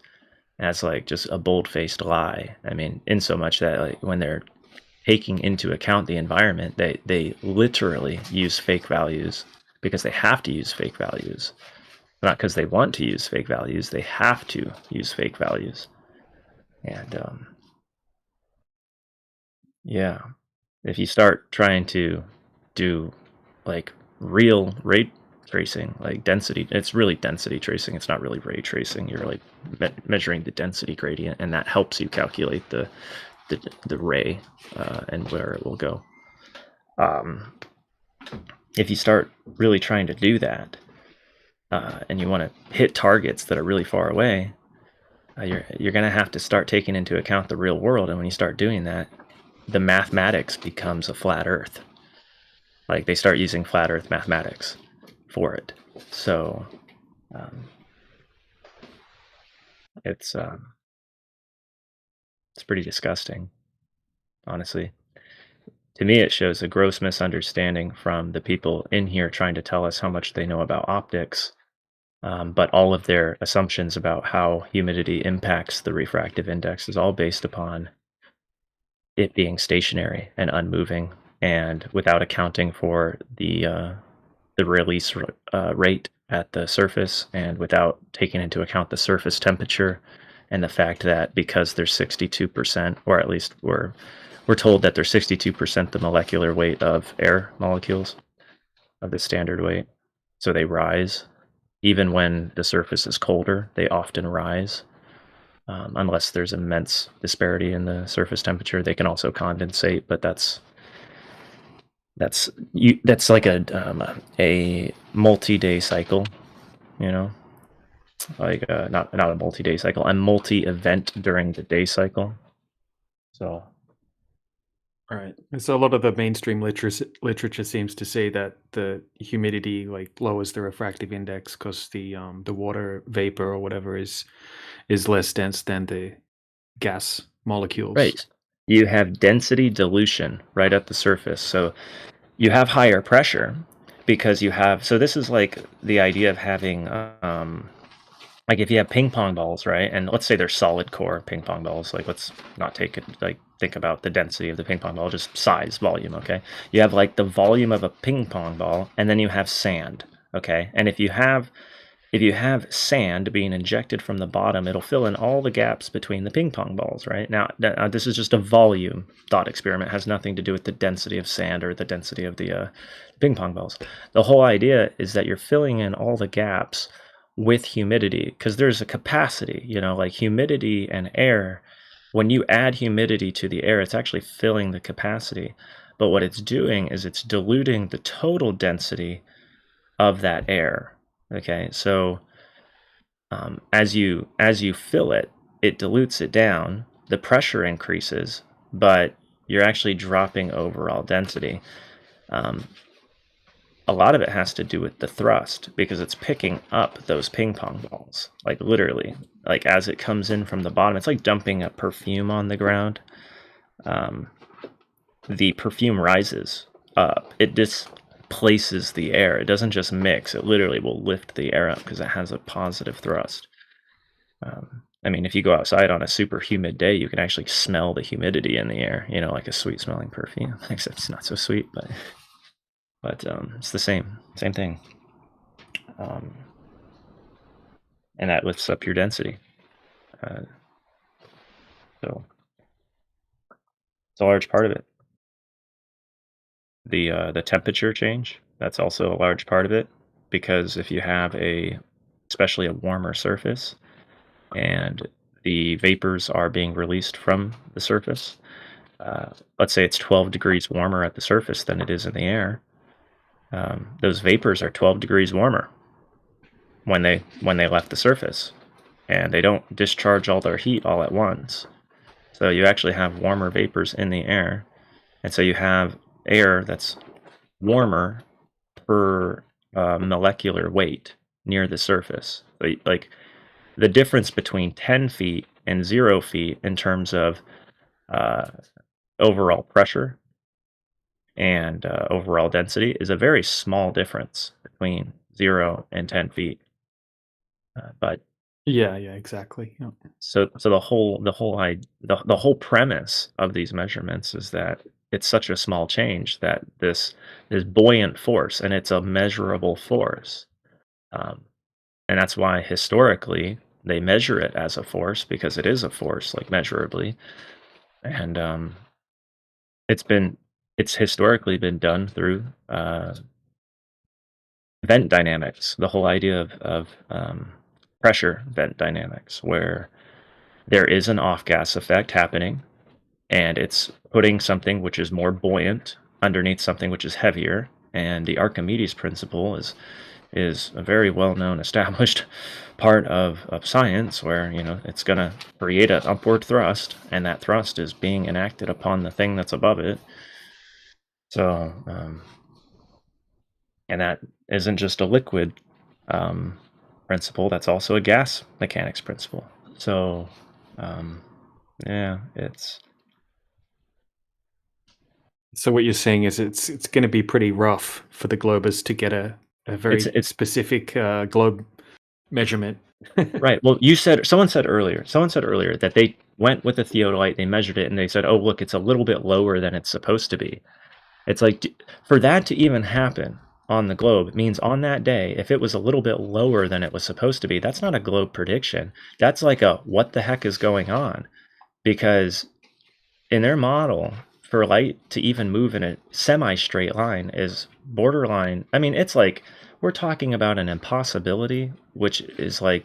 That's like just a bold-faced lie. I mean, in so much that like when they're taking into account the environment, they literally use fake values because they have to use fake values. Not because they want to use fake values, they have to use fake values. And yeah, if you start trying to do like real ray tracing, like density, it's really density tracing. It's not really ray tracing. You're like measuring the density gradient, and that helps you calculate the ray and where it will go. If you start really trying to do that, and you want to hit targets that are really far away, you're going to have to start taking into account the real world. And when you start doing that, the mathematics becomes a flat Earth. Like they start using flat Earth mathematics for it. So it's pretty disgusting, honestly. To me, it shows a gross misunderstanding from the people in here trying to tell us how much they know about optics But all of their assumptions about how humidity impacts the refractive index is all based upon it being stationary and unmoving, and without accounting for the release rate at the surface, and without taking into account the surface temperature, and the fact that because they're 62%, or at least we're told that they're 62% the molecular weight of air molecules of the standard weight, so they rise. Even when the surface is colder, they often rise. Unless there's immense disparity in the surface temperature, they can also condensate, but that's like a multi-day cycle, like not a multi-day cycle, a multi-event during the day cycle. So, right. So a lot of the mainstream literature seems to say that the humidity like lowers the refractive index because the water vapor or whatever is less dense than the gas molecules. right, you have density dilution right at the surface, so you have higher pressure because you have. So this is like the idea of having like if you have ping pong balls, right? And let's say they're solid core ping pong balls. Like let's not take it, like think about the density of the ping pong ball, just size, volume, okay? You have like the volume of a ping pong ball, and then you have sand, okay? And if you have sand being injected from the bottom, it'll fill in all the gaps between the ping pong balls, right? Now, this is just a volume thought experiment. It has nothing to do with the density of sand or the density of the ping pong balls. The whole idea is that you're filling in all the gaps with humidity, because there's a capacity, like humidity and air. When you add humidity to the air, it's actually filling the capacity. But what it's doing is it's diluting the total density of that air. Okay, so as you fill it, it dilutes it down. The pressure increases, but you're actually dropping overall density. A lot of it has to do with the thrust, because it's picking up those ping pong balls, like literally, like as it comes in from the bottom. It's like dumping a perfume on the ground. The perfume rises up. It displaces the air. It doesn't just mix. It literally will lift the air up because it has a positive thrust. I mean, if you go outside on a super humid day, you can actually smell the humidity in the air, like a sweet smelling perfume, except it's not so sweet, but it's the same thing. And that lifts up your density. So it's a large part of it. The temperature change, that's also a large part of it, because if you have especially a warmer surface, and the vapors are being released from the surface, let's say it's 12 degrees warmer at the surface than it is in the air, those vapors are 12 degrees warmer when they left the surface, and they don't discharge all their heat all at once. So you actually have warmer vapors in the air, and so you have air that's warmer per molecular weight near the surface. Like the difference between 10 feet and 0 feet in terms of overall pressure and overall density is a very small difference between 0 and 10 feet. But yeah, exactly. Yeah. So the whole premise of these measurements is that it's such a small change that this buoyant force, and it's a measurable force, and that's why historically they measure it as a force, because it is a force, like measurably, and it's historically been done through vent dynamics. The whole idea of pressure vent dynamics, where there is an off-gas effect happening, and it's putting something which is more buoyant underneath something which is heavier. And the Archimedes principle is a very well-known established part of science, where it's going to create an upward thrust, and that thrust is being enacted upon the thing that's above it. So and that isn't just a liquid principle, that's also a gas mechanics principle. So yeah, it's So what you're saying is it's going to be pretty rough for the globers to get a very specific globe measurement. Right. Well, someone said earlier that they went with a theodolite, they measured it, and they said, "Oh, look, it's a little bit lower than it's supposed to be." It's like for that to even happen on the globe, it means on that day, if it was a little bit lower than it was supposed to be, that's not a globe prediction. That's like a what the heck is going on? Because in their model, for light to even move in a semi-straight line is borderline. I mean, it's like we're talking about an impossibility, which is like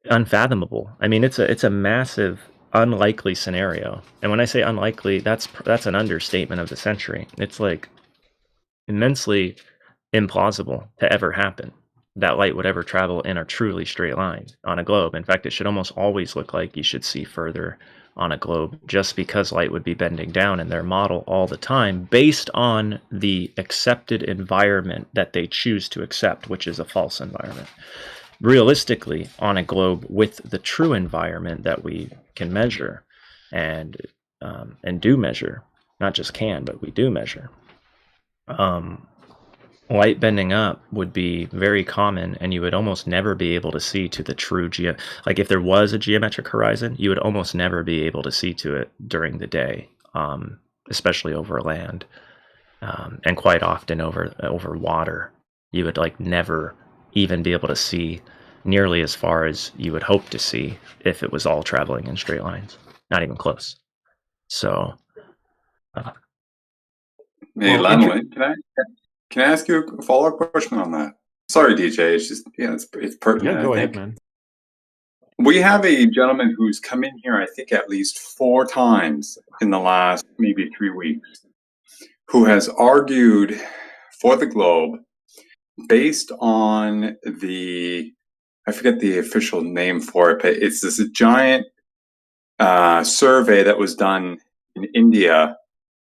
unfathomable. I mean, it's a massive, unlikely scenario. And when I say unlikely, that's an understatement of the century. It's like immensely implausible to ever happen that light would ever travel in a truly straight line on a globe. In fact, it should almost always look like you should see further on a globe, just because light would be bending down in their model all the time based on the accepted environment that they choose to accept, which is a false environment. Realistically, on a globe with the true environment that we can measure and do measure, not just can, but we do measure, light bending up would be very common, and you would almost never be able to see to the true like if there was a geometric horizon, you would almost never be able to see to it during the day, especially over land, and quite often over water. You would like never even be able to see nearly as far as you would hope to see if it was all traveling in straight lines. Not even close. So Hey, Lanway, can I ask you a follow-up question on that? Sorry, DJ. It's just it's pertinent. Yeah, go I ahead, think. man. We have a gentleman who's come in here, I think, at least 4 times in the last maybe 3 weeks, who has argued for the globe based on I forget the official name for it, but it's this giant survey that was done in India,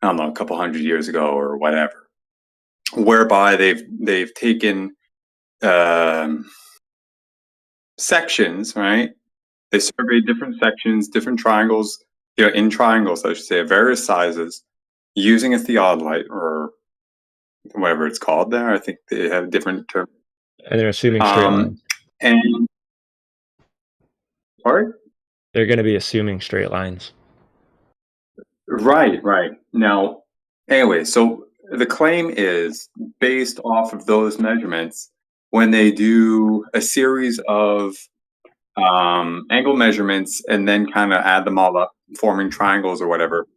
I don't know, a couple hundred years ago or whatever, whereby they've taken sections, right? They surveyed different sections, different triangles, in triangles, I should say, of various sizes, using a theodolite or whatever it's called there. I think they have different terms. And they're assuming straight lines. And sorry? They're going to be assuming straight lines. Right. Now, anyway, so the claim is based off of those measurements when they do a series of angle measurements and then kind of add them all up, forming triangles or whatever,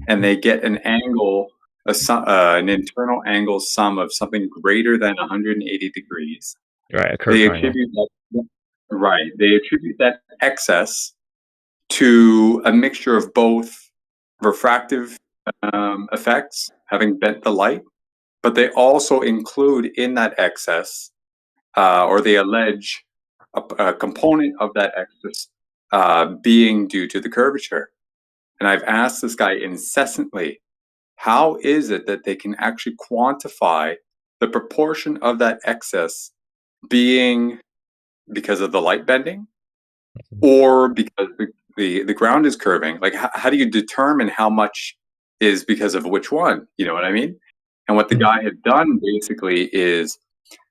and they get an angle, an internal angle sum of something greater than 180 degrees. Right, a curved triangle. They attribute that excess to a mixture of both refractive effects, having bent the light, but they also include in that excess, or they allege a component of that excess being due to the curvature. And I've asked this guy incessantly, how is it that they can actually quantify the proportion of that excess being because of the light bending or because the ground is curving? Like, how do you determine how much is because of which one? You know what I mean? And what the guy had done basically is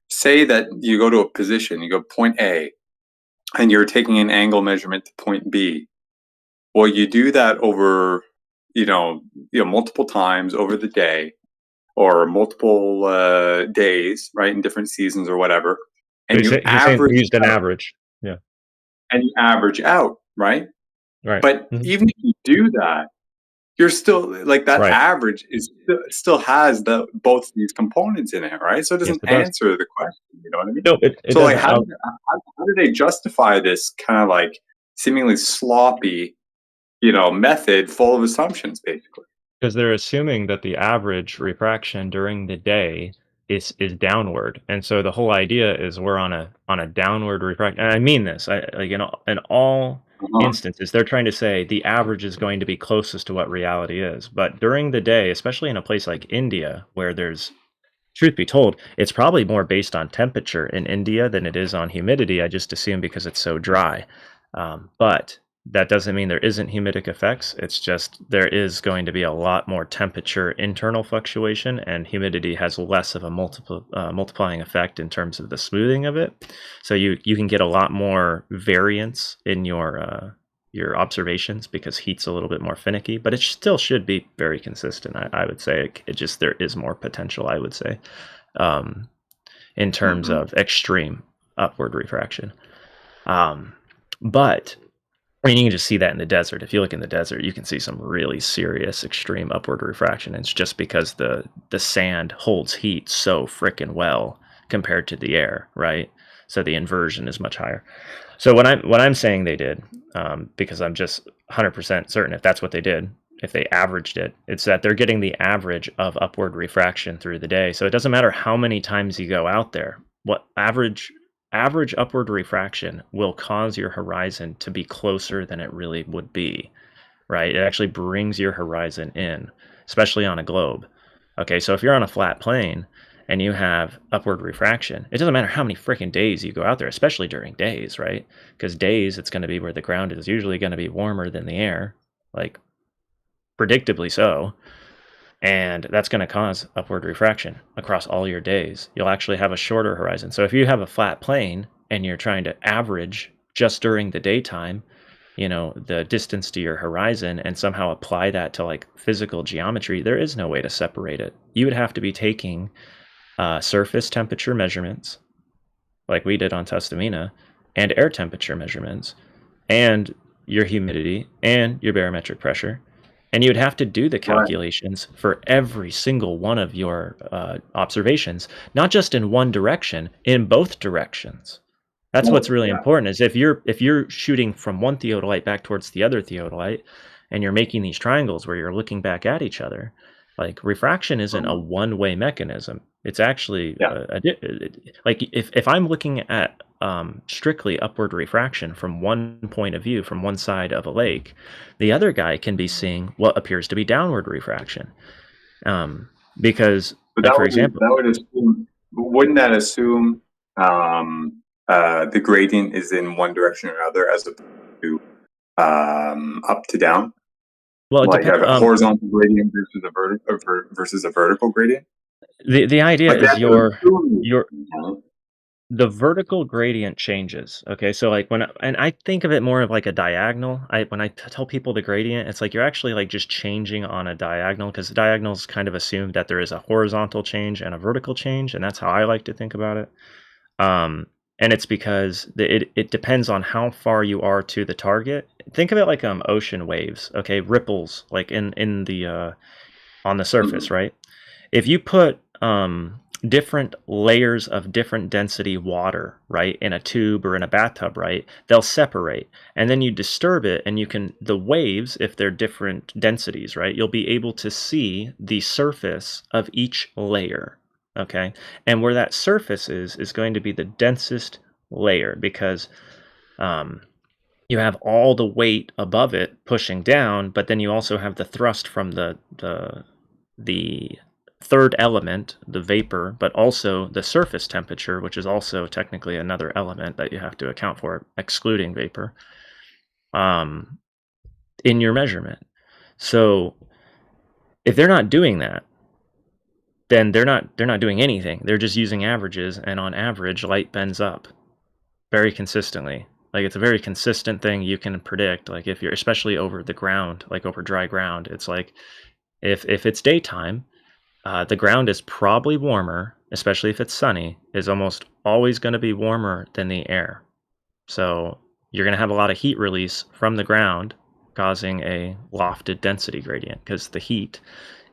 say that you go to a position, you go point A, and you're taking an angle measurement to point B. Well, you do that over, multiple times over the day or multiple days, right, in different seasons or whatever. And he's saying we used an average. Yeah. And you average out, right? Right. But even if you do that, you're still like that average is still has both these components in it, right? So it doesn't answer the question. You know what I mean? No, it so like, doesn't. how do they justify this kind of like seemingly sloppy, method full of assumptions, basically? Because they're assuming that the average refraction during the day is downward, and so the whole idea is we're on a downward refraction. And I mean this, in all instances, they're trying to say the average is going to be closest to what reality is. But during the day, especially in a place like India, where there's, truth be told, it's probably more based on temperature in India than it is on humidity. I just assume because it's so dry. But That doesn't mean there isn't humidic effects. It's just there is going to be a lot more temperature internal fluctuation, and humidity has less of a multiplying effect in terms of the smoothing of it. So you can get a lot more variance in your observations because heat's a little bit more finicky, but it still should be very consistent. I would say it just there is more potential. I would say in terms of extreme upward refraction, but. I mean, you can just see that in the desert. If you look in the desert, you can see some really serious extreme upward refraction. It's just because the sand holds heat so frickin' well compared to the air, right? So the inversion is much higher. So what I'm saying they did, because I'm just 100% certain if that's what they did, if they averaged it, it's that they're getting the average of upward refraction through the day. So it doesn't matter how many times you go out there. What average upward refraction will cause your horizon to be closer than it really would be, right? It actually brings your horizon in, especially on a globe. Okay, so if you're on a flat plane and you have upward refraction, it doesn't matter how many freaking days you go out there, especially during days, right? Because days, it's going to be where the ground is usually going to be warmer than the air, like predictably so. And that's going to cause upward refraction across all your days. You'll actually have a shorter horizon. So if you have a flat plane and you're trying to average just during the daytime, the distance to your horizon and somehow apply that to like physical geometry, there is no way to separate it. You would have to be taking surface temperature measurements like we did on Tustamina and air temperature measurements and your humidity and your barometric pressure. And you would have to do the calculations for every single one of your observations, not just in one direction, in both directions. That's what's really important. Is if you're shooting from one theodolite back towards the other theodolite, and you're making these triangles where you're looking back at each other, like refraction isn't a one-way mechanism. It's actually like if I'm looking at strictly upward refraction from one point of view, from one side of a lake, the other guy can be seeing what appears to be downward refraction. Because, like, for example, wouldn't that assume the gradient is in one direction or another as opposed to up to down? Well, like have a horizontal gradient versus a vertical gradient. The idea is the vertical gradient changes. Okay, so like and I think of it more of like a diagonal. When I tell people the gradient, it's like you're actually like just changing on a diagonal, because the diagonals kind of assume that there is a horizontal change and a vertical change, and that's how I like to think about it. And it's because it depends on how far you are to the target. Think of it like ocean waves, okay, ripples, like in the on the surface, right? If you put different layers of different density water, right, in a tube or in a bathtub, right, they'll separate, and then you disturb it, and the waves, if they're different densities, right, you'll be able to see the surface of each layer. Okay, and where that surface is going to be the densest layer, because you have all the weight above it pushing down, but then you also have the thrust from the third element, the vapor, but also the surface temperature, which is also technically another element that you have to account for, excluding vapor, in your measurement. So if they're not doing that, then they're not doing anything. They're just using averages, and on average, light bends up very consistently. Like, it's a very consistent thing you can predict. Like, if you're especially over the ground, like over dry ground, it's like if it's daytime, the ground is probably warmer, especially if it's sunny, is almost always going to be warmer than the air. So you're going to have a lot of heat release from the ground, causing a lofted density gradient, because the heat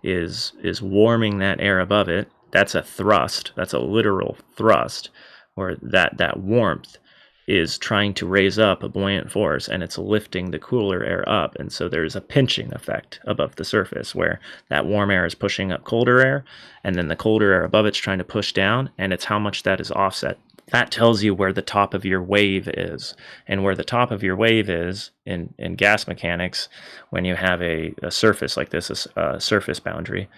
is warming that air above it. That's a thrust. That's a literal thrust, where that warmth is trying to raise up a buoyant force, and it's lifting the cooler air up. And so there's a pinching effect above the surface, where that warm air is pushing up colder air, and then the colder air above it's trying to push down, and it's how much that is offset. That tells you where the top of your wave is. And where the top of your wave is in gas mechanics, when you have a surface like this, a surface boundary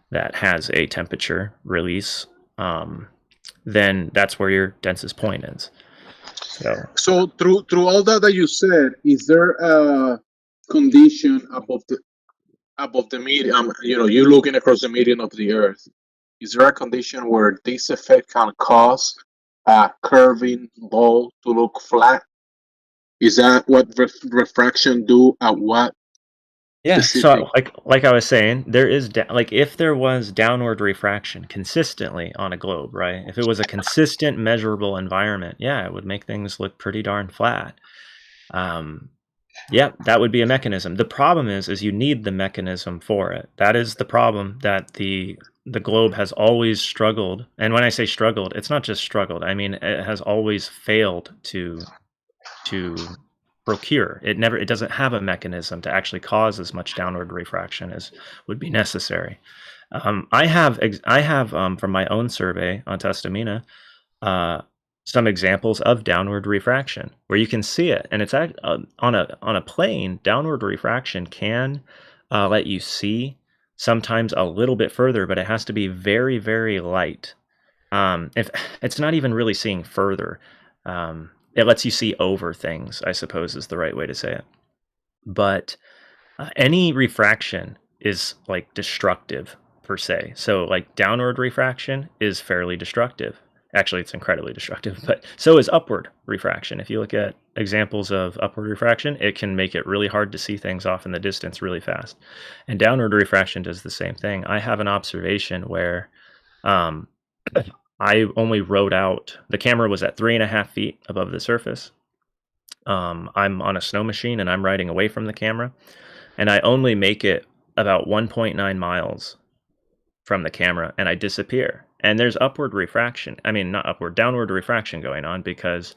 that has a temperature release, then that's where your densest point is. So through all that you said, is there a condition above the medium? You're looking across the median of the Earth. Is there a condition where this effect can cause a curving ball to look flat? Is that what refraction do at what Yeah, specific? so like I was saying, there is like if there was downward refraction consistently on a globe, right? If it was a consistent measurable environment, yeah, it would make things look pretty darn flat. Yeah, that would be a mechanism. The problem is you need the mechanism for it. That is the problem that the globe has always struggled. And when I say struggled, it's not just struggled. I mean, it has always failed to procure. It doesn't have a mechanism to actually cause as much downward refraction as would be necessary. I have from my own survey on Testamina some examples of downward refraction where you can see it, and it's on a plane. Downward refraction can let you see sometimes a little bit further, but it has to be very, very light. If it's not even really seeing further, it lets you see over things, I suppose is the right way to say it. But any refraction is like destructive per se. So like downward refraction is fairly destructive. Actually, it's incredibly destructive, but so is upward refraction. If you look at examples of upward refraction, it can make it really hard to see things off in the distance really fast. And downward refraction does the same thing. I have an observation where I only wrote out, the camera was at 3.5 feet above the surface. I'm on a snow machine and I'm riding away from the camera, and I only make it about 1.9 miles from the camera and I disappear. And there's upward refraction. I mean, not upward, downward refraction going on because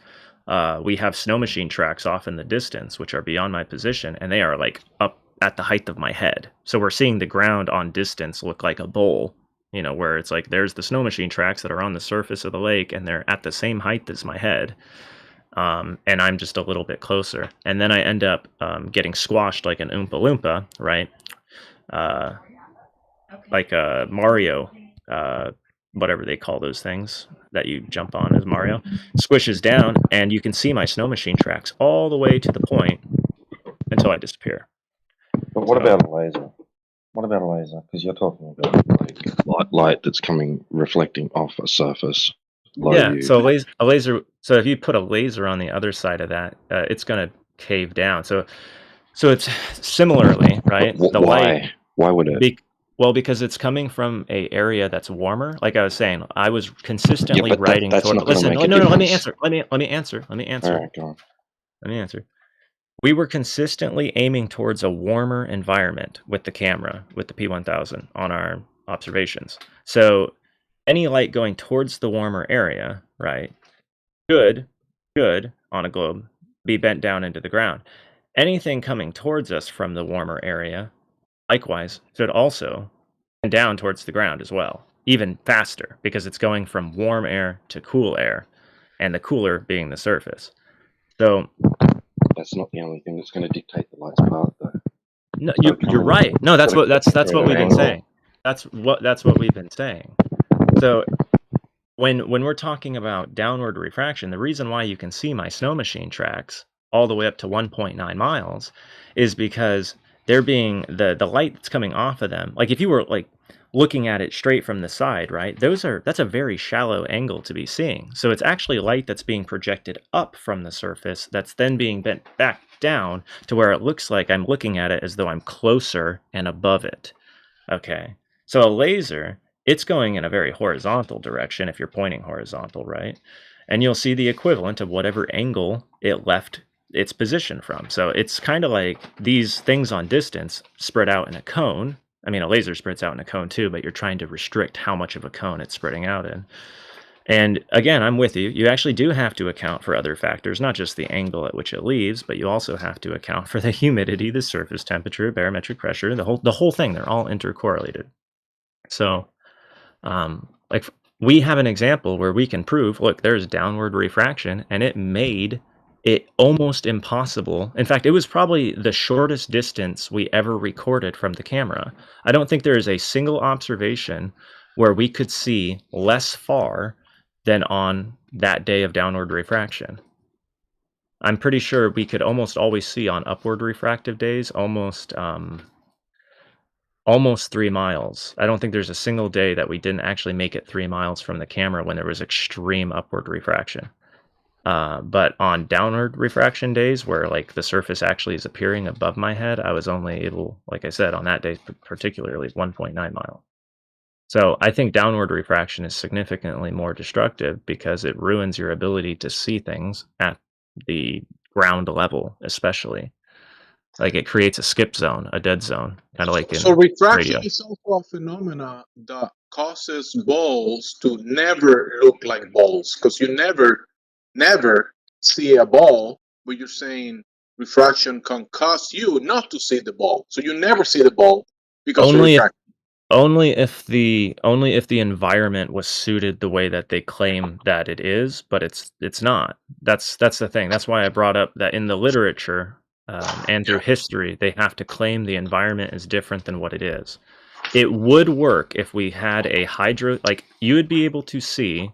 we have snow machine tracks off in the distance, which are beyond my position, and they are like up at the height of my head. So we're seeing the ground on distance look like a bowl, where it's like there's the snow machine tracks that are on the surface of the lake and they're at the same height as my head. And I'm just a little bit closer. And then I end up getting squashed like an Oompa Loompa, right? Like a Mario, whatever they call those things that you jump on as Mario, squishes down, and you can see my snow machine tracks all the way to the point until I disappear. But what about a laser? What about a laser? Because you're talking about like light that's reflecting off a surface below you. So a laser. So if you put a laser on the other side of that, it's going to cave down. So it's similarly, right? The light. Why would it? Well, because it's coming from a area that's warmer. Like I was saying, I was consistently riding toward. Listen, no, let me answer. Let me answer. All right, go on. Let me answer. We were consistently aiming towards a warmer environment with the camera, with the P1000 on our observations. So any light going towards the warmer area, right, should on a globe be bent down into the ground. Anything coming towards us from the warmer area, likewise, should also bend down towards the ground as well, even faster, because it's going from warm air to cool air, and the cooler being the surface. So that's not the only thing that's going to dictate the light's path, though. No, you're right. No, that's what we've been saying. That's what we've been saying. So when we're talking about downward refraction, the reason why you can see my snow machine tracks all the way up to 1.9 miles is because they're being the light that's coming off of them. Like if you were like looking at it straight from the side, right? That's a very shallow angle to be seeing. So it's actually light that's being projected up from the surface that's then being bent back down to where it looks like I'm looking at it as though I'm closer and above it. Okay. So a laser, it's going in a very horizontal direction if you're pointing horizontal, right? And you'll see the equivalent of whatever angle it left its position from. So it's kind of like these things on distance spread out in a cone. I mean, a laser spreads out in a cone too, but you're trying to restrict how much of a cone it's spreading out in. And again, I'm with you. You actually do have to account for other factors, not just the angle at which it leaves, but you also have to account for the humidity, the surface temperature, barometric pressure, the whole thing. They're all intercorrelated. So, like we have an example where we can prove, look, there's downward refraction, and it made it almost impossible. In fact, it was probably the shortest distance we ever recorded from the camera. I don't think there is a single observation where we could see less far than on that day of downward refraction. I'm pretty sure we could almost always see on upward refractive days almost 3 miles. I don't think there's a single day that we didn't actually make it 3 miles from the camera when there was extreme upward refraction. But on downward refraction days where like the surface actually is appearing above my head, I was only able, like I said, on that day particularly 1.9 miles. So I think downward refraction is significantly more destructive because it ruins your ability to see things at the ground level, especially. Like it creates a skip zone, a dead zone, kind of like in So refraction radio. is also a phenomena that causes balls to never look like balls, because you never see a ball, but you're saying refraction can cause you not to see the ball. So you never see the ball because of Only if refraction. only if the environment was suited the way that they claim that it is, but it's not. That's the thing. That's why I brought up that in the literature and through history, they have to claim the environment is different than what it is. It would work if we had a like you would be able to see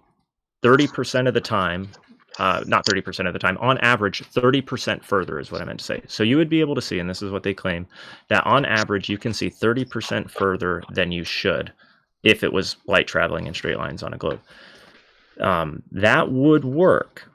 30% of the time, not 30% of the time, on average, 30% further is what I meant to say. So you would be able to see, and this is what they claim, that on average you can see 30% further than you should if it was light traveling in straight lines on a globe. That would work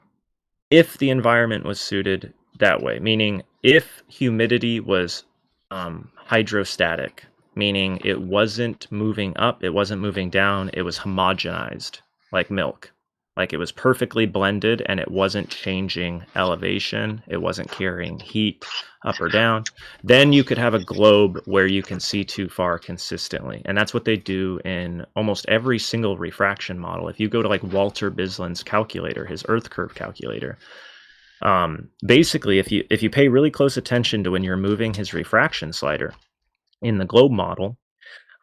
if the environment was suited that way, meaning if humidity was hydrostatic, meaning it wasn't moving up, it wasn't moving down, it was homogenized like milk. Like it was perfectly blended and it wasn't changing elevation, it wasn't carrying heat up or down. Then you could have a globe where you can see too far consistently. And that's what they do in almost every single refraction model. If you go to like Walter Bisland's calculator, his Earth curve calculator, basically if you pay really close attention to when you're moving his refraction slider in the globe model,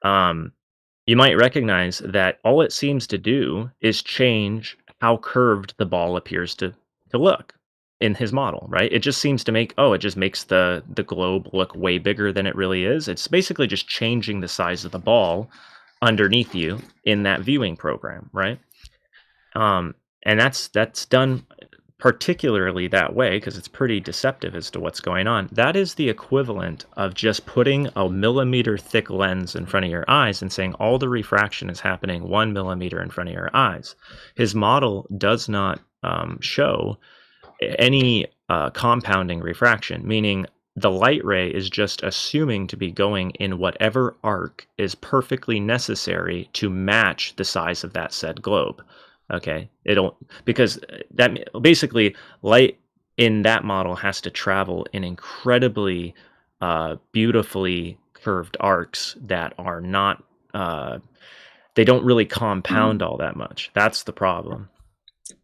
you might recognize that all it seems to do is change how curved the ball appears to look in his model, right? It just seems to it just makes the globe look way bigger than it really is. It's basically just changing the size of the ball underneath you in that viewing program, right? And that's done particularly that way because it's pretty deceptive as to what's going on. That is the equivalent of just putting a millimeter thick lens in front of your eyes and saying all the refraction is happening 1 millimeter in front of your eyes. His model does not show any compounding refraction, meaning the light ray is just assuming to be going in whatever arc is perfectly necessary to match the size of that said globe. Okay, because that basically light in that model has to travel in incredibly beautifully curved arcs that are not they don't really compound all that much. That's the problem.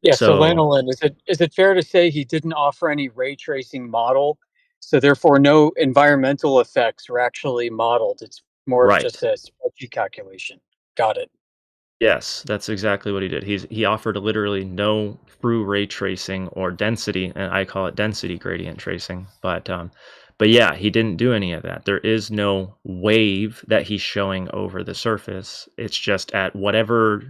Yeah, so So Lanolin, is it fair to say he didn't offer any ray tracing model, so therefore no environmental effects were actually modeled? It's more of right. just a spreadsheet calculation. Got it. Yes, that's exactly what he did. He offered literally no true ray tracing or density, and I call it density gradient tracing. But yeah, he didn't do any of that. There is no wave that he's showing over the surface. It's just at whatever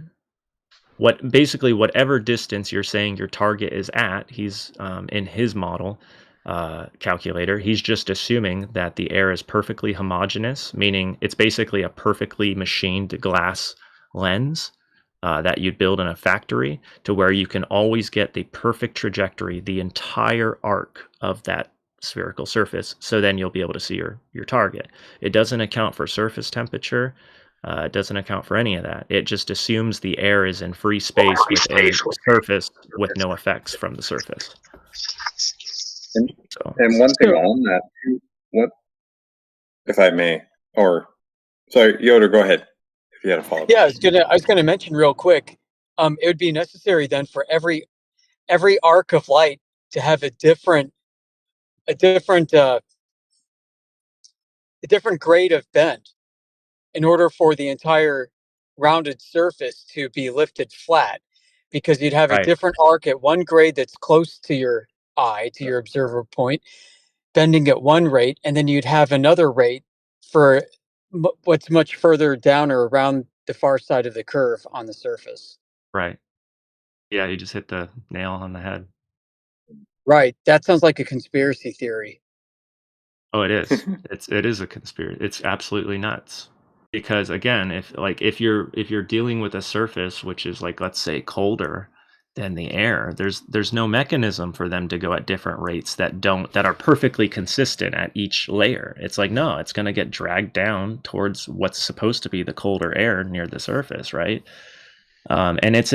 distance you're saying your target is at. He's in his model calculator. He's just assuming that the air is perfectly homogeneous, meaning it's basically a perfectly machined glass lens that you'd build in a factory to where you can always get the perfect trajectory, the entire arc of that spherical surface. So then you'll be able to see your target. It doesn't account for surface temperature. It doesn't account for any of that. It just assumes the air is in free space with a surface with no effects from the surface. And one thing on that, what, if I may, or sorry, Yoder, go ahead if you had a follow-up. Yeah, I was gonna mention real quick. It would be necessary then for every arc of light to have a different grade of bend in order for the entire rounded surface to be lifted flat, because you'd have a Right. different arc at one grade that's close to your eye, to your observer point, bending at one rate, and then you'd have another rate for what's much further down or around the far side of the curve on the surface. Right. Yeah, you just hit the nail on the head. Right. That sounds like a conspiracy theory. Oh, it is. It is a conspiracy. It's absolutely nuts. Because again, if you're dealing with a surface which is like, let's say, colder than the air, there's no mechanism for them to go at different rates that are perfectly consistent at each layer. It's like, no, it's going to get dragged down towards what's supposed to be the colder air near the surface, right? And it's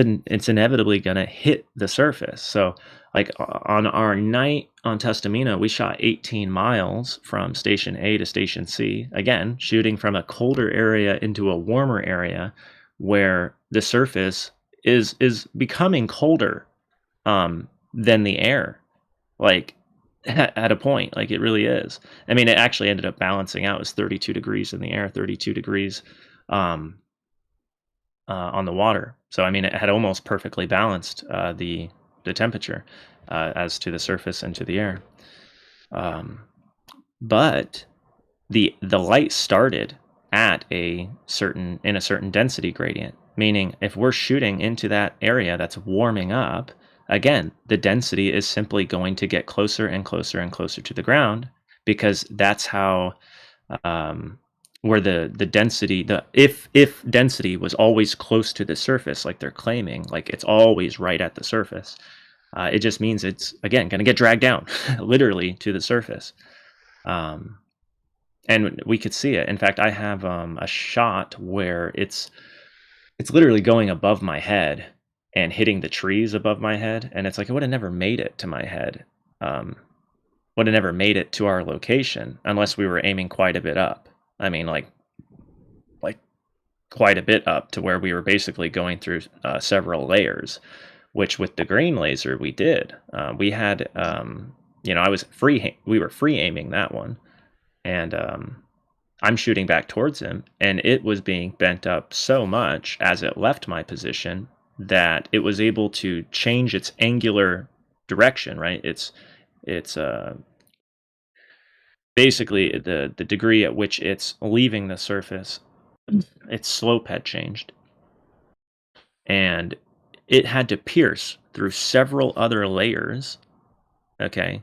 inevitably going to hit the surface. So like on our night on Testamina, we shot 18 miles from station A to station C, again shooting from a colder area into a warmer area where the surface is becoming colder than the air, like at a point. Like it really is. I mean, it actually ended up balancing out. It was 32 degrees in the air, 32 degrees on the water. So I mean, it had almost perfectly balanced the temperature as to the surface and to the air. But the light started at a certain density gradient, meaning if we're shooting into that area that's warming up, again, the density is simply going to get closer and closer and closer to the ground, because that's how where the density, if density was always close to the surface, like they're claiming, like it's always right at the surface, it just means it's again going to get dragged down literally to the surface. And we could see it. In fact, I have a shot where it's literally going above my head and hitting the trees above my head, and it's like it would have never made it to my head, would have never made it to our location unless we were aiming quite a bit up. I mean, like quite a bit up to where we were basically going through several layers, which with the green laser we did. We had, we were free aiming that one, and I'm shooting back towards him, and it was being bent up so much as it left my position that it was able to change its angular direction, right? It's basically the degree at which it's leaving the surface, its slope had changed, and it had to pierce through several other layers, okay,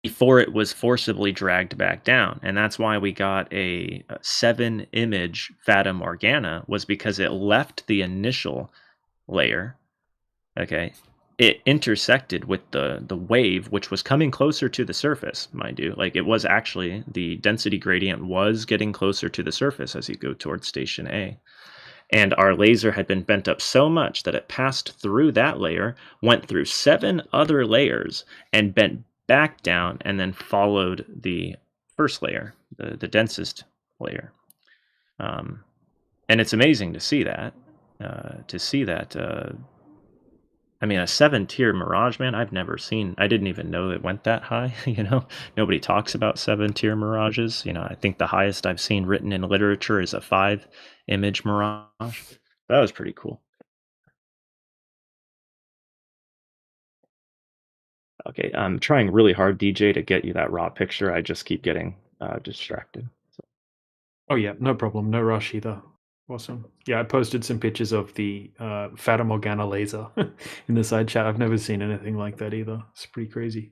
before it was forcibly dragged back down. And that's why we got a 7-image Fata Morgana, was because it left the initial layer, okay, it intersected with the wave, which was coming closer to the surface, mind you. Like it was actually, the density gradient was getting closer to the surface as you go towards station A. And our laser had been bent up so much that it passed through that layer, went through 7 other layers, and bent back down, and then followed the first layer, the densest layer. And it's amazing to see that. I mean, a 7-tier Mirage, man, I've never seen. I didn't even know it went that high. Nobody talks about 7-tier Mirages. I think the highest I've seen written in literature is a 5-image Mirage. That was pretty cool. Okay, I'm trying really hard, DJ, to get you that raw picture. I just keep getting distracted. So. Oh yeah, no problem. No rush either. Awesome. Yeah, I posted some pictures of the Fata Morgana laser in the side chat. I've never seen anything like that either. It's pretty crazy.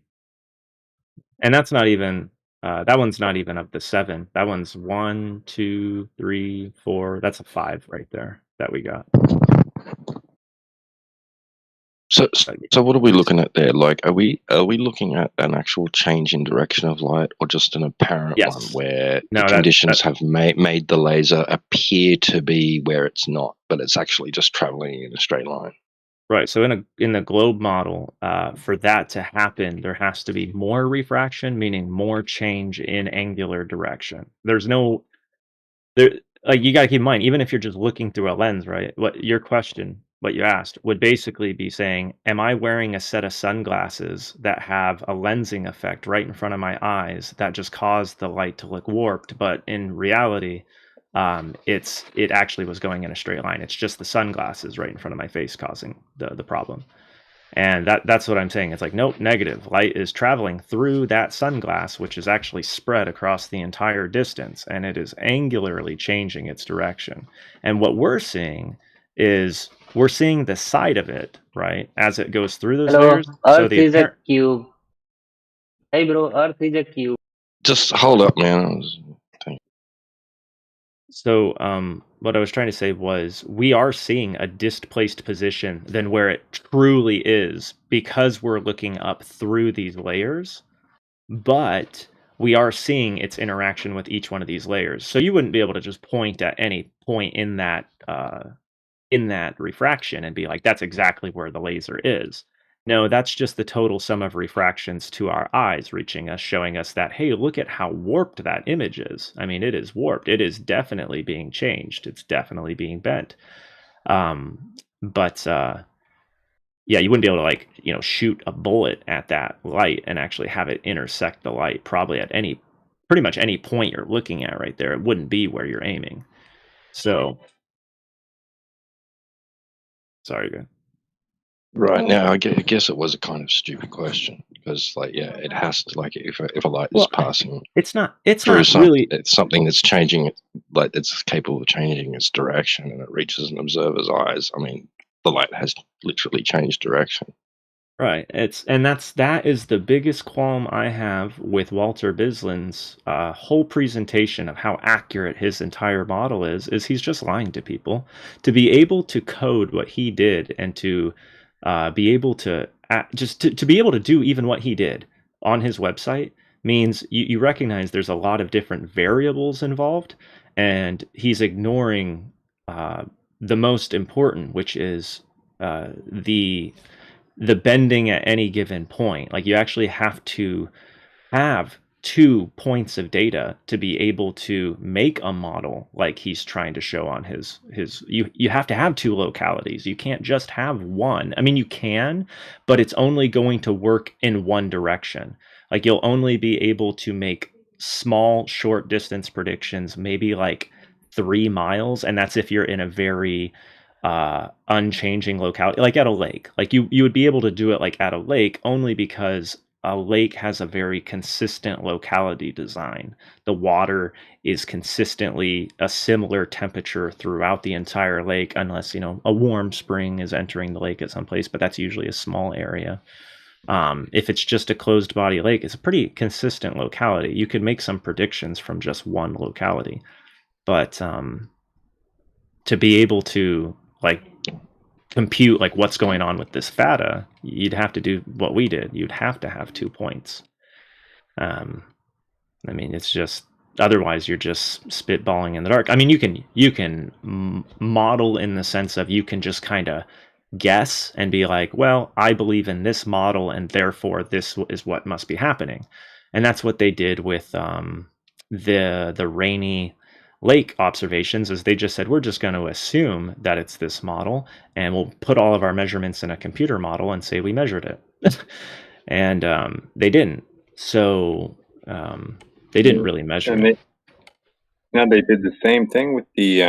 And that's not even, that one's not even of the 7. That one's 1, 2, 3, 4. That's a 5 right there that we got. So what are we looking at there? Like, are we looking at an actual change in direction of light, or just an apparent one where the conditions have made the laser appear to be where it's not, but it's actually just traveling in a straight line? Right. So in the globe model, for that to happen, there has to be more refraction, meaning more change in angular direction. There's no like, you got to keep in mind, even if you're just looking through a lens, right? What you asked would basically be saying, am I wearing a set of sunglasses that have a lensing effect right in front of my eyes that just cause the light to look warped? But in reality, it actually was going in a straight line. It's just the sunglasses right in front of my face causing the problem. And that's what I'm saying. It's like, nope, negative. Light is traveling through that sunglass, which is actually spread across the entire distance, and it is angularly changing its direction. And what we're seeing is we're seeing the side of it, right, as it goes through those layers. Hello, So Earth the is a apparent cube. Hey bro, Earth is a cube. Just hold up, man. So, what I was trying to say was we are seeing a displaced position than where it truly is because we're looking up through these layers, but we are seeing its interaction with each one of these layers. So you wouldn't be able to just point at any point in that refraction and be like, that's exactly where the laser is. No, that's just the total sum of refractions to our eyes reaching us, showing us that, hey, look at how warped that image is. I mean, it is warped. It is definitely being changed. It's definitely being bent. But yeah, you wouldn't be able to, like, shoot a bullet at that light and actually have it intersect the light probably at pretty much any point you're looking at right there. It wouldn't be where you're aiming. So, sorry, go ahead. Right now, I guess it was a kind of stupid question because, like, yeah, it has to, like, if a light is passing, it's not really. It's something that's changing, like it's capable of changing its direction, and it reaches an observer's eyes. I mean, the light has literally changed direction. Right. That is the biggest qualm I have with Walter Bislin's whole presentation of how accurate his entire model is he's just lying to people. To be able to code what he did and to be able to to be able to do even what he did on his website means you recognize there's a lot of different variables involved, and he's ignoring the most important, which is the bending at any given point. Like, you actually have to have 2 points of data to be able to make a model like he's trying to show on his you have to have 2 localities. You can't just have one. I mean, you can, but it's only going to work in one direction. Like, you'll only be able to make small short distance predictions, maybe like 3 miles, and that's if you're in a very unchanging locality, like at a lake. Like, you would be able to do it like at a lake only because a lake has a very consistent locality design. The water is consistently a similar temperature throughout the entire lake, unless a warm spring is entering the lake at some place, but that's usually a small area. If it's just a closed body lake, it's a pretty consistent locality. You could make some predictions from just one locality, but to be able to, like, compute like what's going on with this fata, you'd have to do what we did. You'd have to have 2 points. I mean, it's just, otherwise you're just spitballing in the dark. I mean, you can model in the sense of you can just kind of guess and be like, well, I believe in this model and therefore this is what must be happening. And that's what they did with the Rainy Lake observations, is they just said, we're just going to assume that it's this model, and we'll put all of our measurements in a computer model and say we measured it. And they didn't. So they didn't really measure it. Now they did the same thing with the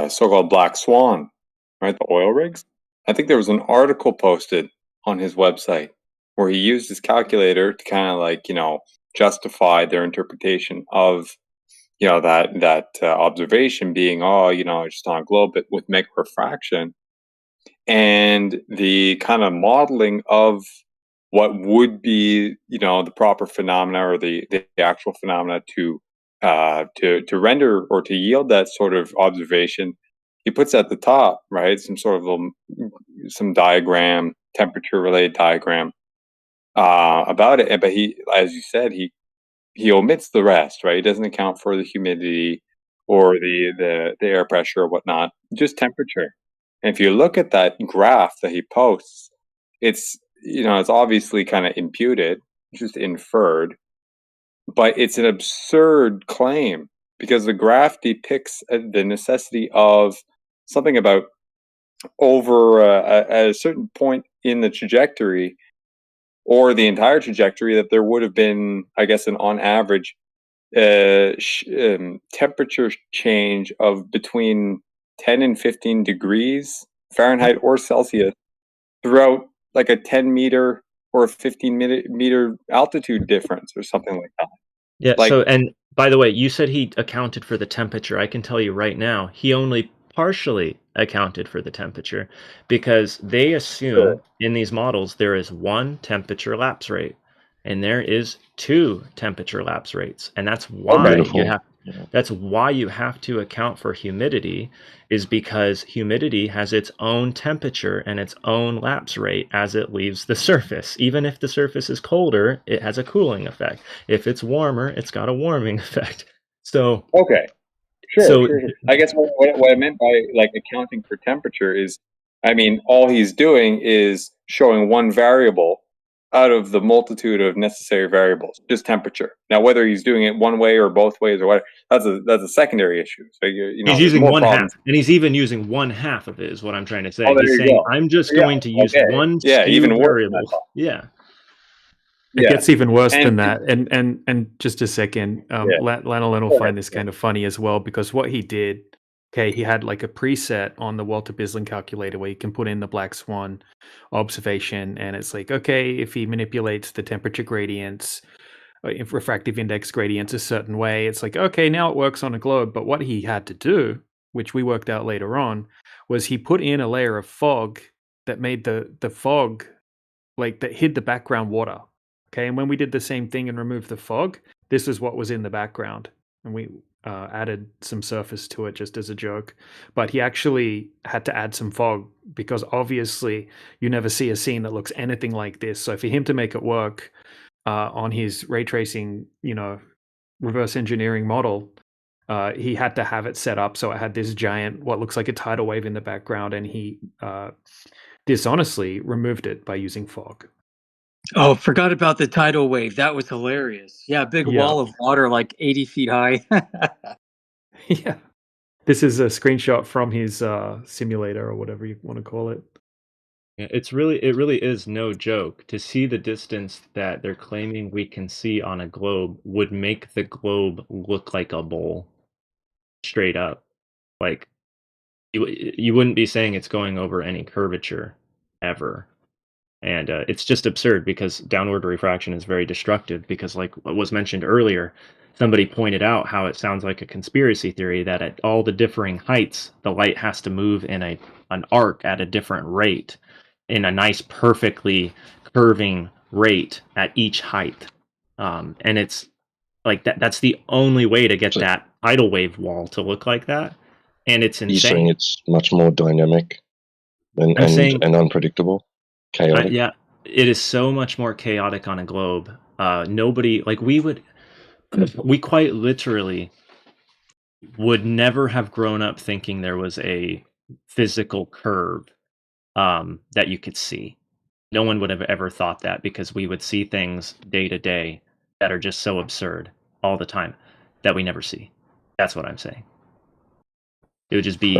so-called black swan, right? The oil rigs. I think there was an article posted on his website where he used his calculator to kind of, like, justify their interpretation of that observation being, just on a globe but with mega refraction, and the kind of modeling of what would be the proper phenomena or the actual phenomena to render or to yield that sort of observation. He puts at the top, right, some sort of some diagram, temperature related diagram about it, but he, as you said, he omits the rest, right? He doesn't account for the humidity or the air pressure or whatnot, just temperature. And if you look at that graph that he posts, it's it's obviously kind of imputed, just inferred, but it's an absurd claim because the graph depicts the necessity of something about over at a certain point in the trajectory or the entire trajectory that there would have been, I guess, an on average temperature change of between 10 and 15 degrees Fahrenheit or Celsius throughout like a 10 meter or a 15 meter altitude difference or something like that. Yeah. Like, So, and by the way, you said he accounted for the temperature. I can tell you right now, he only partially accounted for the temperature because they assume Sure. in these models there is one temperature lapse rate and there is two temperature lapse rates, and that's why you have to account for humidity, is because humidity has its own temperature and its own lapse rate as it leaves the surface. Even if the surface is colder, it has a cooling effect. If it's warmer, it's got a warming effect. So okay, sure, so sure. I guess what I meant by like accounting for temperature is, I mean, all he's doing is showing one variable out of the multitude of necessary variables, just temperature. Now, whether he's doing it one way or both ways or whatever, that's a secondary issue. So you know, he's there's using more one problems. half, and he's even using one half of it, is what I'm trying to say. Oh, there He's you saying, go. I'm just Yeah, going to use okay. one Yeah, skew even worse than I variable. thought. Yeah. It Yeah. gets even worse than And that. And just a second, Yeah. Lanolin will Go find ahead. this kind of funny as well, because what he did, okay, he had like a preset on the Walter Bislin calculator where you can put in the black swan observation, and it's like, okay, if he manipulates the temperature gradients, if refractive index gradients a certain way, it's like, okay, now it works on a globe. But what he had to do, which we worked out later on, was he put in a layer of fog that made the fog, like, that hid the background water. Okay, and when we did the same thing and removed the fog, this is what was in the background, and we added some surface to it just as a joke. But he actually had to add some fog because obviously you never see a scene that looks anything like this. So for him to make it work on his ray tracing, reverse engineering model, he had to have it set up so it had this giant, what looks like a tidal wave in the background, and he dishonestly removed it by using fog. Oh, forgot about the tidal wave. That was hilarious. Yeah, big Yeah. wall of water like 80 feet high. Yeah. This is a screenshot from his simulator or whatever you want to call it. Yeah, it really is no joke. To see the distance that they're claiming we can see on a globe would make the globe look like a bowl. Straight up. Like, you wouldn't be saying it's going over any curvature ever. And it's just absurd because downward refraction is very destructive, because, like what was mentioned earlier, somebody pointed out how it sounds like a conspiracy theory that at all the differing heights, the light has to move in an arc at a different rate, in a nice, perfectly curving rate at each height. And it's like that's the only way to get that tidal wave wall to look like that. And it's You're saying insane. it's much more dynamic and unpredictable, chaotic. Yeah, it is so much more chaotic on a globe. Nobody, like, we quite literally would never have grown up thinking there was a physical curve that you could see. No one would have ever thought that, because we would see things day to day that are just so absurd all the time that we never see. That's what I'm saying. It would just be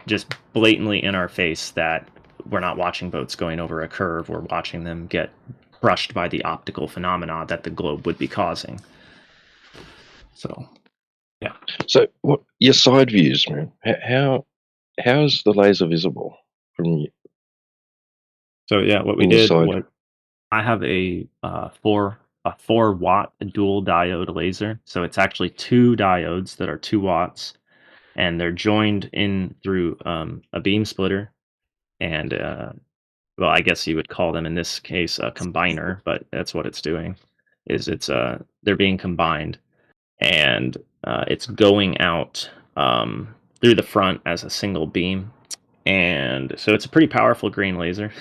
just blatantly in our face that we're not watching boats going over a curve. We're watching them get crushed by the optical phenomena that the globe would be causing. So, yeah. So, what your side views, man? How is the laser visible from you? So yeah, what we did, I have a 4 watt dual diode laser. So it's actually 2 diodes that are 2 watts, and they're joined in through a beam splitter, and well, I guess you would call them in this case a combiner, but that's what it's doing. They're being combined, and it's going out through the front as a single beam, and so it's a pretty powerful green laser.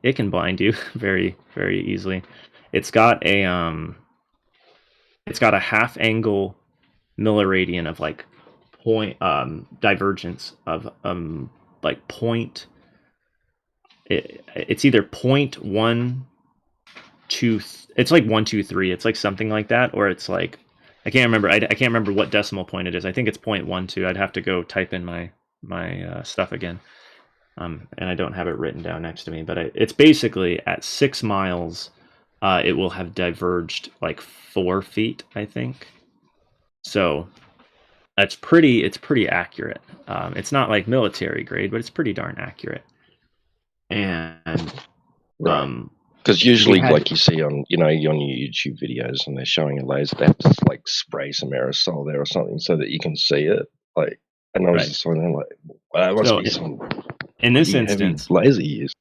It can blind you very, very easily. It's got a half angle milliradian of like point divergence of like point. It's either 0.123. It's like 123. It's like something like that, or it's like I can't remember. I can't remember what decimal point it is. I think it's 0.12. I'd have to go type in my stuff again. And I don't have it written down next to me, but it's basically at 6 miles, it will have diverged like 4 feet, I think. So it's pretty accurate. It's not like military grade, but it's pretty darn accurate. And because usually, like you see on your YouTube videos, and they're showing a laser, they have to like spray some aerosol there or something so that you can see it. Like, And I was Right. just wondering, like, it must So be some in this pretty heavy instance, laser you use.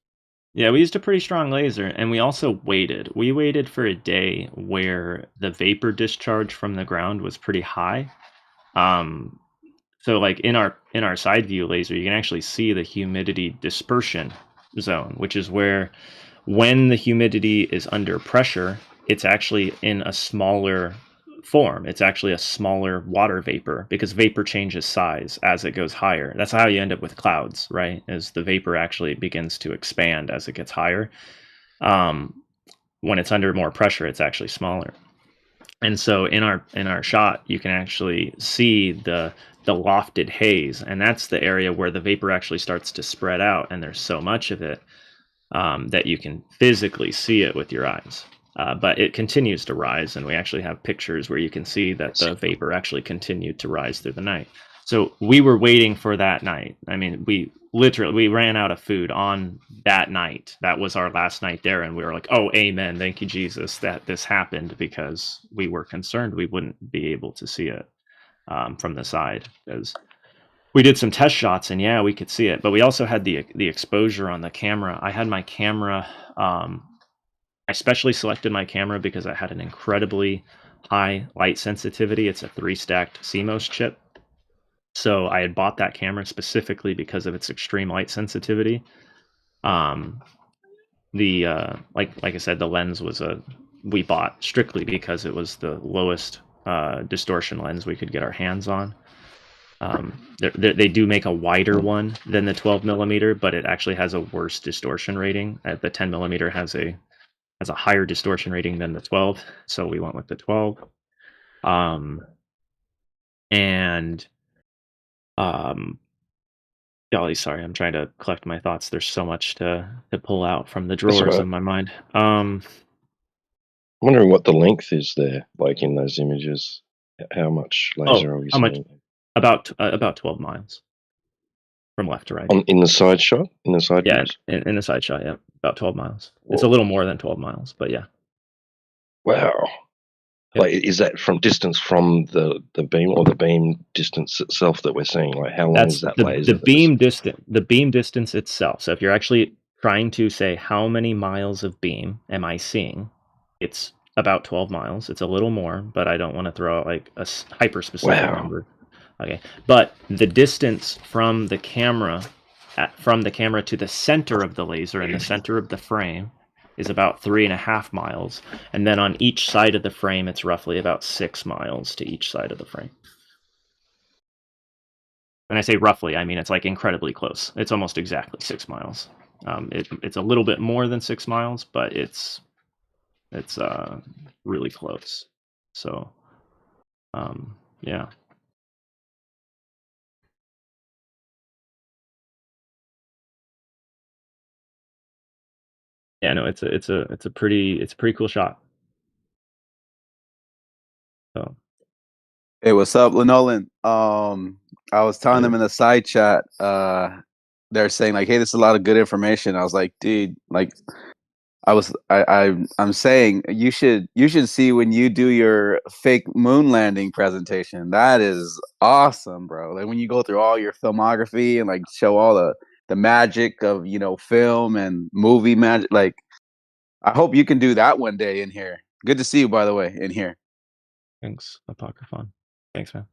yeah, we used a pretty strong laser, and we also waited. We waited for a day where the vapor discharge from the ground was pretty high. So like in our side view laser, you can actually see the humidity dispersion zone, which is where when the humidity is under pressure, it's actually in a smaller form. It's actually a smaller water vapor because vapor changes size as it goes higher. That's how you end up with clouds, right? As the vapor actually begins to expand as it gets higher. When it's under more pressure, it's actually smaller. And so in our shot, you can actually see the lofted haze, and that's the area where the vapor actually starts to spread out, and there's so much of it that you can physically see it with your eyes. But it continues to rise, and we actually have pictures where you can see that the vapor actually continued to rise through the night. So we were waiting for that night. I mean, we ran out of food on that night. That was our last night there, and we were like, "Oh, amen, thank you, Jesus, that this happened," because we were concerned we wouldn't be able to see it from the side, because we did some test shots, and yeah, we could see it. But we also had the exposure on the camera. I had my camera. I specially selected my camera because I had an incredibly high light sensitivity. It's a 3-stacked CMOS chip. So I had bought that camera specifically because of its extreme light sensitivity. The like I said, the lens was we bought strictly because it was the lowest distortion lens we could get our hands on. They do make a wider one than the 12 millimeter, but it actually has a worse distortion rating. The 10 millimeter has a higher distortion rating than the 12, so we went with the 12. Golly, sorry, I'm trying to collect my thoughts. There's so much to pull out from the That's drawers all of my mind. I'm wondering what the length is there, like in those images. How much laser are we How much? seeing? About 12 miles from left to right. In the side shot, in the side Yeah, views. in the side shot, yeah, about 12 miles. Whoa. It's a little more than 12 miles, but yeah. Wow. Yep. Like, is that from distance from the beam, or the beam distance itself that we're seeing? Like, how long That's is that the laser? beam distance. The beam distance itself. So if you're actually trying to say how many miles of beam am I seeing, it's about 12 miles. It's a little more, but I don't want to throw out like a hyper specific number. Okay, but the distance from the camera to the center of the laser and the center of the frame is about 3.5 miles, and then on each side of the frame, it's roughly about 6 miles to each side of the frame. When I say roughly, I mean it's like incredibly close. It's almost exactly 6 miles. It's a little bit more than 6 miles, but it's really close. So, yeah. Yeah, no, it's a pretty cool shot. So. Hey, what's up, Linolen? I was telling them in the side chat, they're saying like, "Hey, this is a lot of good information." I was like, "Dude, like, I'm saying you should see when you do your fake moon landing presentation. That is awesome, bro. Like when you go through all your filmography and like show all the magic of film and movie magic. Like, I hope you can do that one day in here. Good to see you, by the way, in here. Thanks, Apocryphon. Thanks, man.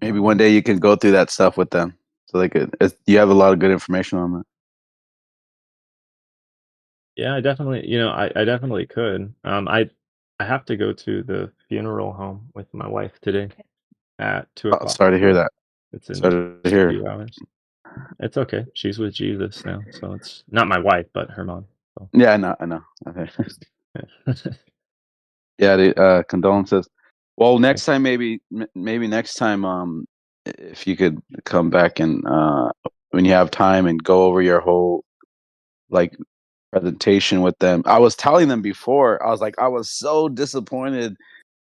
Maybe one day you can go through that stuff with them, so they could. You have a lot of good information on that. Yeah, I definitely, I definitely could. I have to go to the funeral home with my wife today at 2:00. Oh, sorry to hear that. It's in Sorry to a hear. few hours. It's okay. She's with Jesus now, so it's not my wife, but her mom. So. Yeah, I know. Okay. Yeah, condolences. Well, next time, maybe next time, if you could come back and when you have time and go over your whole like presentation with them. I was telling them before, I was like, I was so disappointed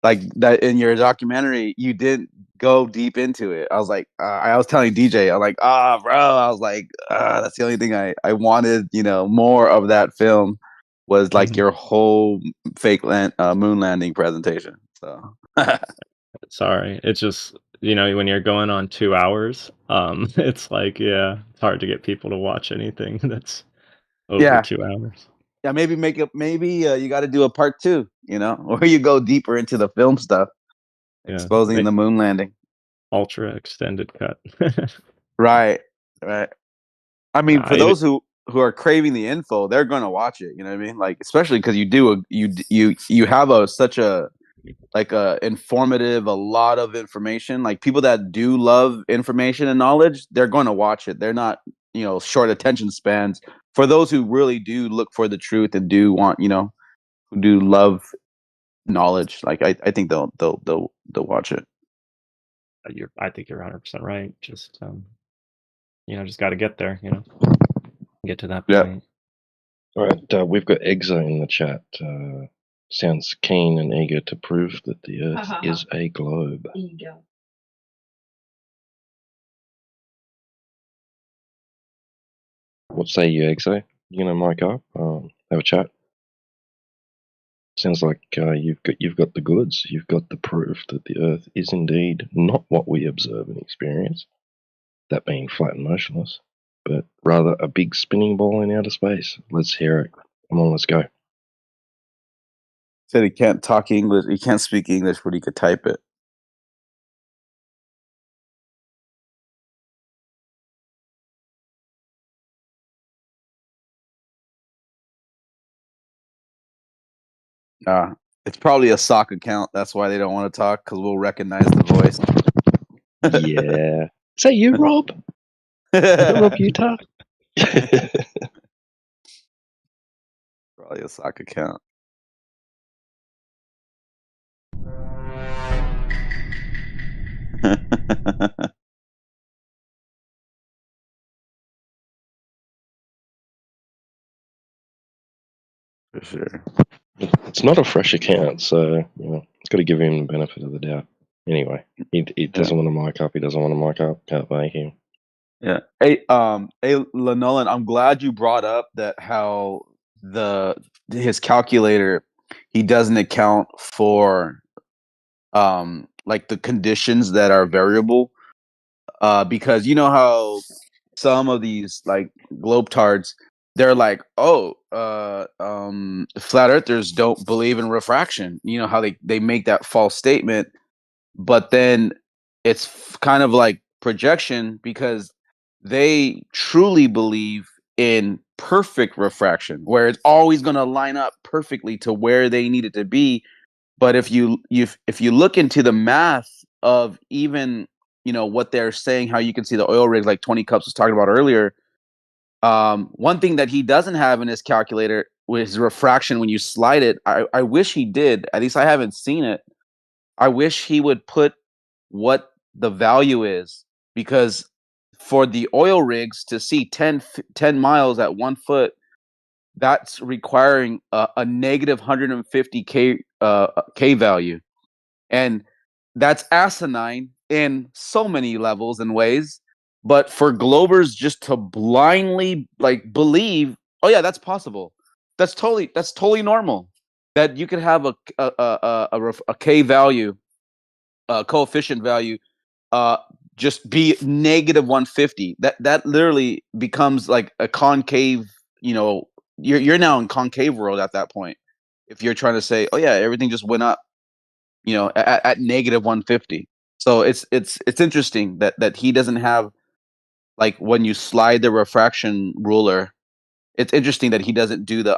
like that in your documentary you didn't go deep into it. I was like, I was telling DJ, I'm like, bro, I was like, that's the only thing I wanted, more of that film was like your whole fake moon landing presentation. So sorry, it's just you know, when you're going on 2 hours, it's like, yeah, it's hard to get people to watch anything that's over Yeah. 2 hours. Yeah, maybe you got to do a part 2, you know, where you go deeper into the film stuff, Yeah, exposing the moon landing. Ultra extended cut. Right. I mean, for Nah, those who are craving the info, they're going to watch it. You know what I mean? Like, especially because you have such a informative, a lot of information. Like people that do love information and knowledge, they're going to watch it. They're not, short attention spans. For those who really do look for the truth and do want, who do love knowledge, like I think they'll watch it. I think you're 100% right. Just just got to get there. Get to that point. All right, we've got Exa in the chat. Sounds keen and eager to prove that the Earth is a globe. What say you, Exa? You gonna mic up? Have a chat. Sounds like you've got the goods. You've got the proof that the Earth is indeed not what we observe and experience, that being flat and motionless, but rather a big spinning ball in outer space. Let's hear it. Come on, let's go. Said he can't talk English. He can't speak English, but he could type it. It's probably a sock account. That's why they don't want to talk, because we'll recognize the voice. Yeah. Say you, Rob. Rob Utah. Probably a sock account. For sure. It's not a fresh account, so got to give him the benefit of the doubt. Anyway, he doesn't want to mic up. He doesn't want to mic up. Can't make him. Yeah. Hey, Lanolan, I'm glad you brought up that how his calculator, he doesn't account for like the conditions that are variable, because you know how some of these like globetards, they're like, flat earthers don't believe in refraction. You know how they make that false statement, but then it's kind of like projection, because they truly believe in perfect refraction, where it's always going to line up perfectly to where they need it to be. But if you look into the math of even what they're saying, how you can see the oil rigs, like 20 Cups was talking about earlier, one thing that he doesn't have in his calculator was refraction when you slide it. I wish he did. At least I haven't seen it. I wish he would put what the value is, because for the oil rigs to see 10 miles at 1 foot, that's requiring a negative 150 K value. And that's asinine in so many levels and ways. But for Globers just to blindly like believe, oh yeah, that's possible. That's totally normal. That you could have a K value, coefficient value, just be negative 150. That literally becomes like a concave. You're now in concave world at that point. If you're trying to say, oh yeah, everything just went up, at negative 150. So it's interesting that he doesn't have, like, when you slide the refraction ruler, it's interesting that he doesn't do the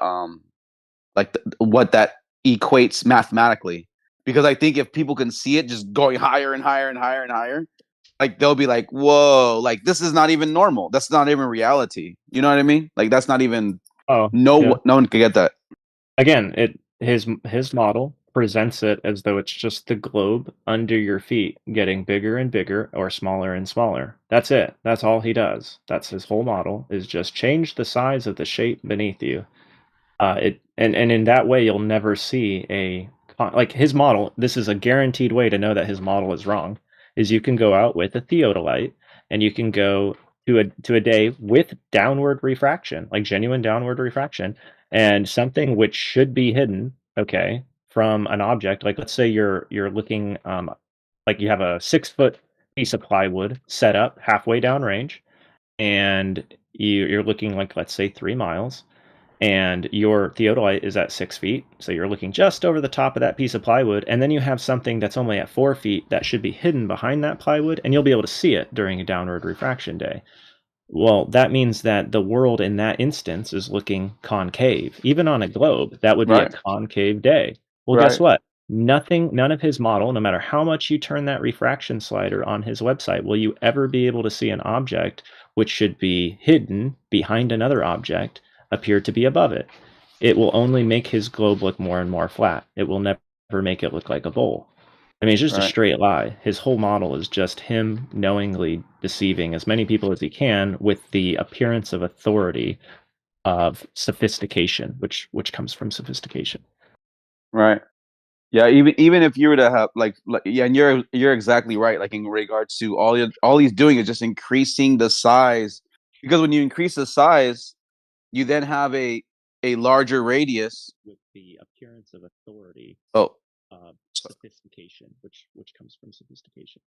what that equates mathematically, because I think if people can see it just going higher and higher and higher and higher, like they'll be like, whoa, like this is not even normal. That's not even reality. You know what I mean? Like that's not even. No one could get that. Again, his model presents it as though it's just the globe under your feet getting bigger and bigger or smaller and smaller. That's it. That's all he does. That's his whole model, is just change the size of the shape beneath you. And in that way, you'll never see like his model. This is a guaranteed way to know that his model is wrong. Is you can go out with a theodolite and you can go to a day with downward refraction, like genuine downward refraction, and something which should be hidden, okay, from an object. Like let's say you're looking, like you have a 6 foot piece of plywood set up halfway downrange, and you're looking like, let's say, 3 miles, and your theodolite is at 6 feet, so you're looking just over the top of that piece of plywood, and then you have something that's only at 4 feet that should be hidden behind that plywood, and you'll be able to see it during a downward refraction day. Well, that means that the world in that instance is looking concave. Even on a globe, that would be a Right. concave day. Well, guess Right. what? None of his model, no matter how much you turn that refraction slider on his website, will you ever be able to see an object which should be hidden behind another object appear to be above it. It will only make his globe look more and more flat. It will never make it look like a bowl. I mean, it's just a Right. straight lie. His whole model is just him knowingly deceiving as many people as he can with the appearance of authority of sophistication, which comes from sophistication. Right. Yeah, even if you were to have like yeah, and you're exactly right. Like in regards to all he's doing is just increasing the size, because when you increase the size, you then have a larger radius. With the appearance of authority Oh, of sophistication, which comes from sophistication.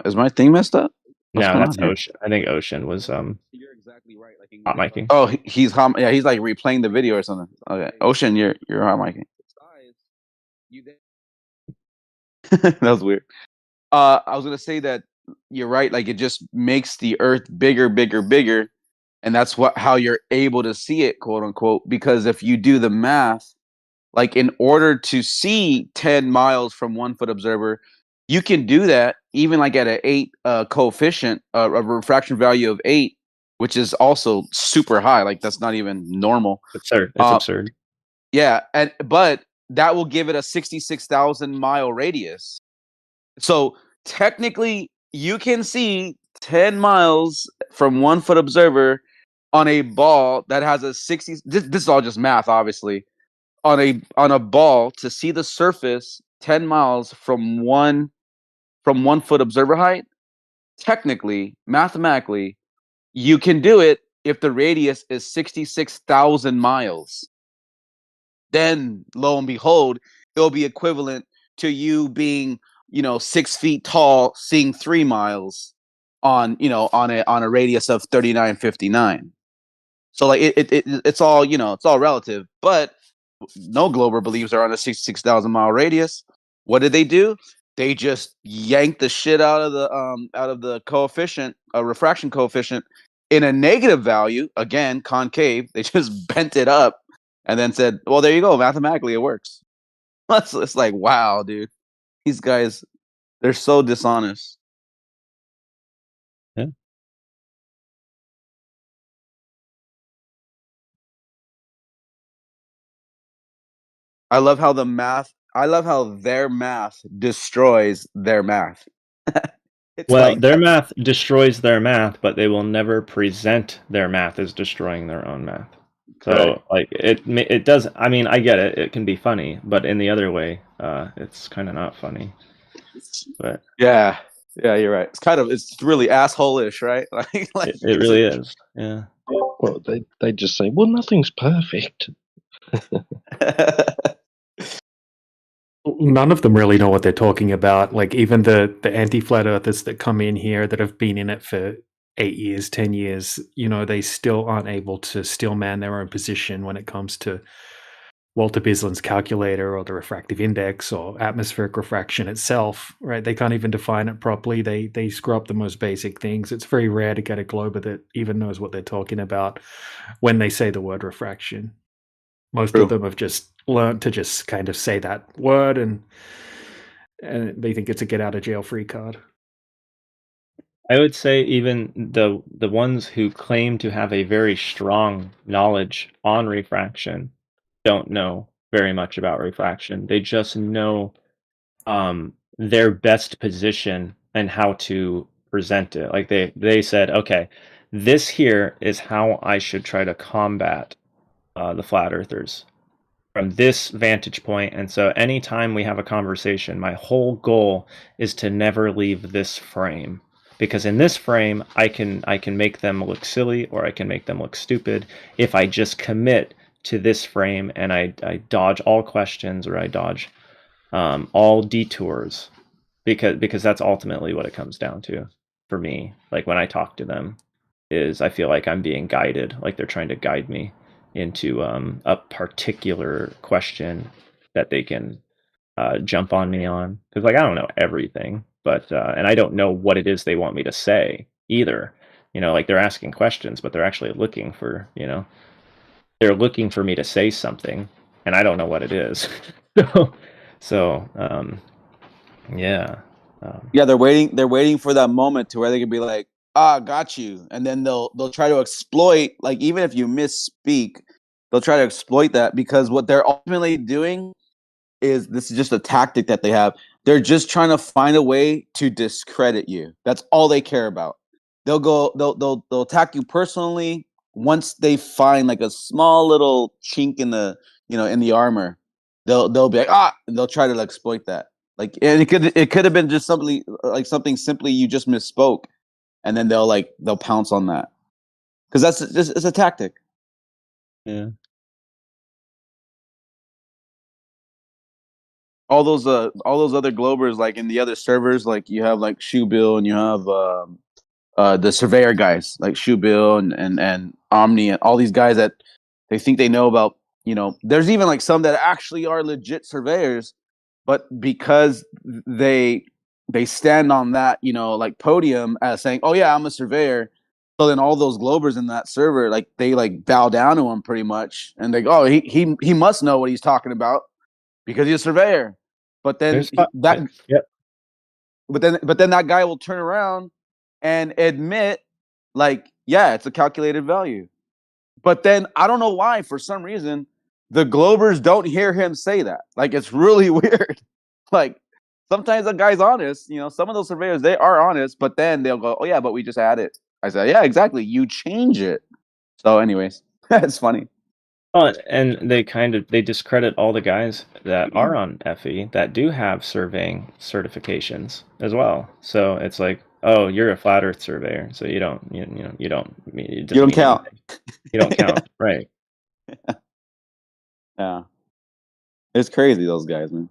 is my thing messed up? What's No, going that's on here? Ocean. I think Ocean was You're exactly right. Like hot micing. oh, he's yeah, he's like replaying the video or something. Okay, Ocean, you're hot micing. That was weird. I was gonna say that you're right. Like it just makes the Earth bigger, bigger, bigger, and that's how you're able to see it, quote unquote. Because if you do the math, like in order to see 10 miles from 1 foot observer, you can do that even like at an 8 coefficient, a refraction value of 8, which is also super high. Like that's not even normal. Absurd. It's absurd. Yeah, but that will give it a 66,000 mile radius. So technically, you can see 10 miles from 1 foot observer on a ball that has a 60. This is all just math, obviously. On a ball to see the surface 10 miles from 1 foot observer height. Technically, mathematically, you can do it if the radius is 66,000 miles. Then, lo and behold, it'll be equivalent to you being 6 feet tall, seeing 3 miles on a radius of 3959. So like it's all it's all relative, but no glober believes they're on a 66,000 mile radius. What did they do? They just yanked the shit out of the coefficient, a refraction coefficient, in a negative value. Again, concave. They just bent it up and then said, "Well, there you go. Mathematically, it works." It's like, wow, dude. These guys, they're so dishonest. Yeah. I love how their math destroys their math. Well, their math destroys their math, but they will never present their math as destroying their own math. So, Right. like, it does. I mean, I get it. It can be funny, but in the other way, it's kind of not funny. But yeah, you're right. It's really asshole-ish, right? Like it really is. Yeah. Well, they just say, well, nothing's perfect. None of them really know what they're talking about. Like even the anti-flat earthers that come in here that have been in it for 8 years, 10 years, they still aren't able to still man their own position when it comes to Walter Bisland's calculator or the refractive index or atmospheric refraction itself, right? They can't even define it properly. They screw up the most basic things. It's very rare to get a glober that even knows what they're talking about when they say the word refraction. Most of them have just learned to just kind of say that word and they think it's a get out of jail free card. I would say even the ones who claim to have a very strong knowledge on refraction don't know very much about refraction. They just know their best position and how to present it. Like they said, okay, this here is how I should try to combat the flat earthers from this vantage point. And so anytime we have a conversation, my whole goal is to never leave this frame. Because in this frame, I can make them look silly or I can make them look stupid if I just commit to this frame and I dodge all questions or I dodge all detours. because that's ultimately what it comes down to for me. Like when I talk to them, is I feel like I'm being guided, like they're trying to guide me into a particular question that they can jump on me on, because like I don't know everything, but and I don't know what it is they want me to say either. Like they're asking questions, but they're actually looking for they're looking for me to say something, and I don't know what it is. so yeah. Yeah, they're waiting. They're waiting for that moment to where they can be like, "Ah, got you," and then they'll try to exploit. Like even if you misspeak, they'll try to exploit that, because what they're ultimately doing is, this is just a tactic that they have. They're just trying to find a way to discredit you. That's all they care about. They'll attack you personally once they find like a small little chink in the in the armor. They'll be like, and they'll try to exploit that. Like, and it could have been just something simply you just misspoke, and then they'll pounce on that, because that's just, it's a tactic. Yeah. All those other Globers, like in the other servers, like you have like Shoebill, and you have the surveyor guys like Shoebill and Omni, and all these guys that they think they know about. There's even like some that actually are legit surveyors, but because they stand on that like podium as saying, "Oh yeah, I'm a surveyor," so then all those Globers in that server, like they like bow down to him pretty much, and they go, "Oh, he must know what he's talking about because he's a surveyor." But then Yep. but then that guy will turn around and admit, like, yeah, it's a calculated value. But then I don't know why, for some reason, the Globers don't hear him say that. Like, it's really weird. Like, sometimes the guy's honest. Some of those surveyors, they are honest, but then they'll go, "Oh yeah, but we just add it." I said, "Yeah, exactly. You change it." So, anyways, it's funny. And they discredit all the guys that are on FE that do have surveying certifications as well. So it's like, "Oh, you're a flat Earth surveyor, so you don't you don't You don't count. You don't count, right?" Yeah, it's crazy, those guys, man.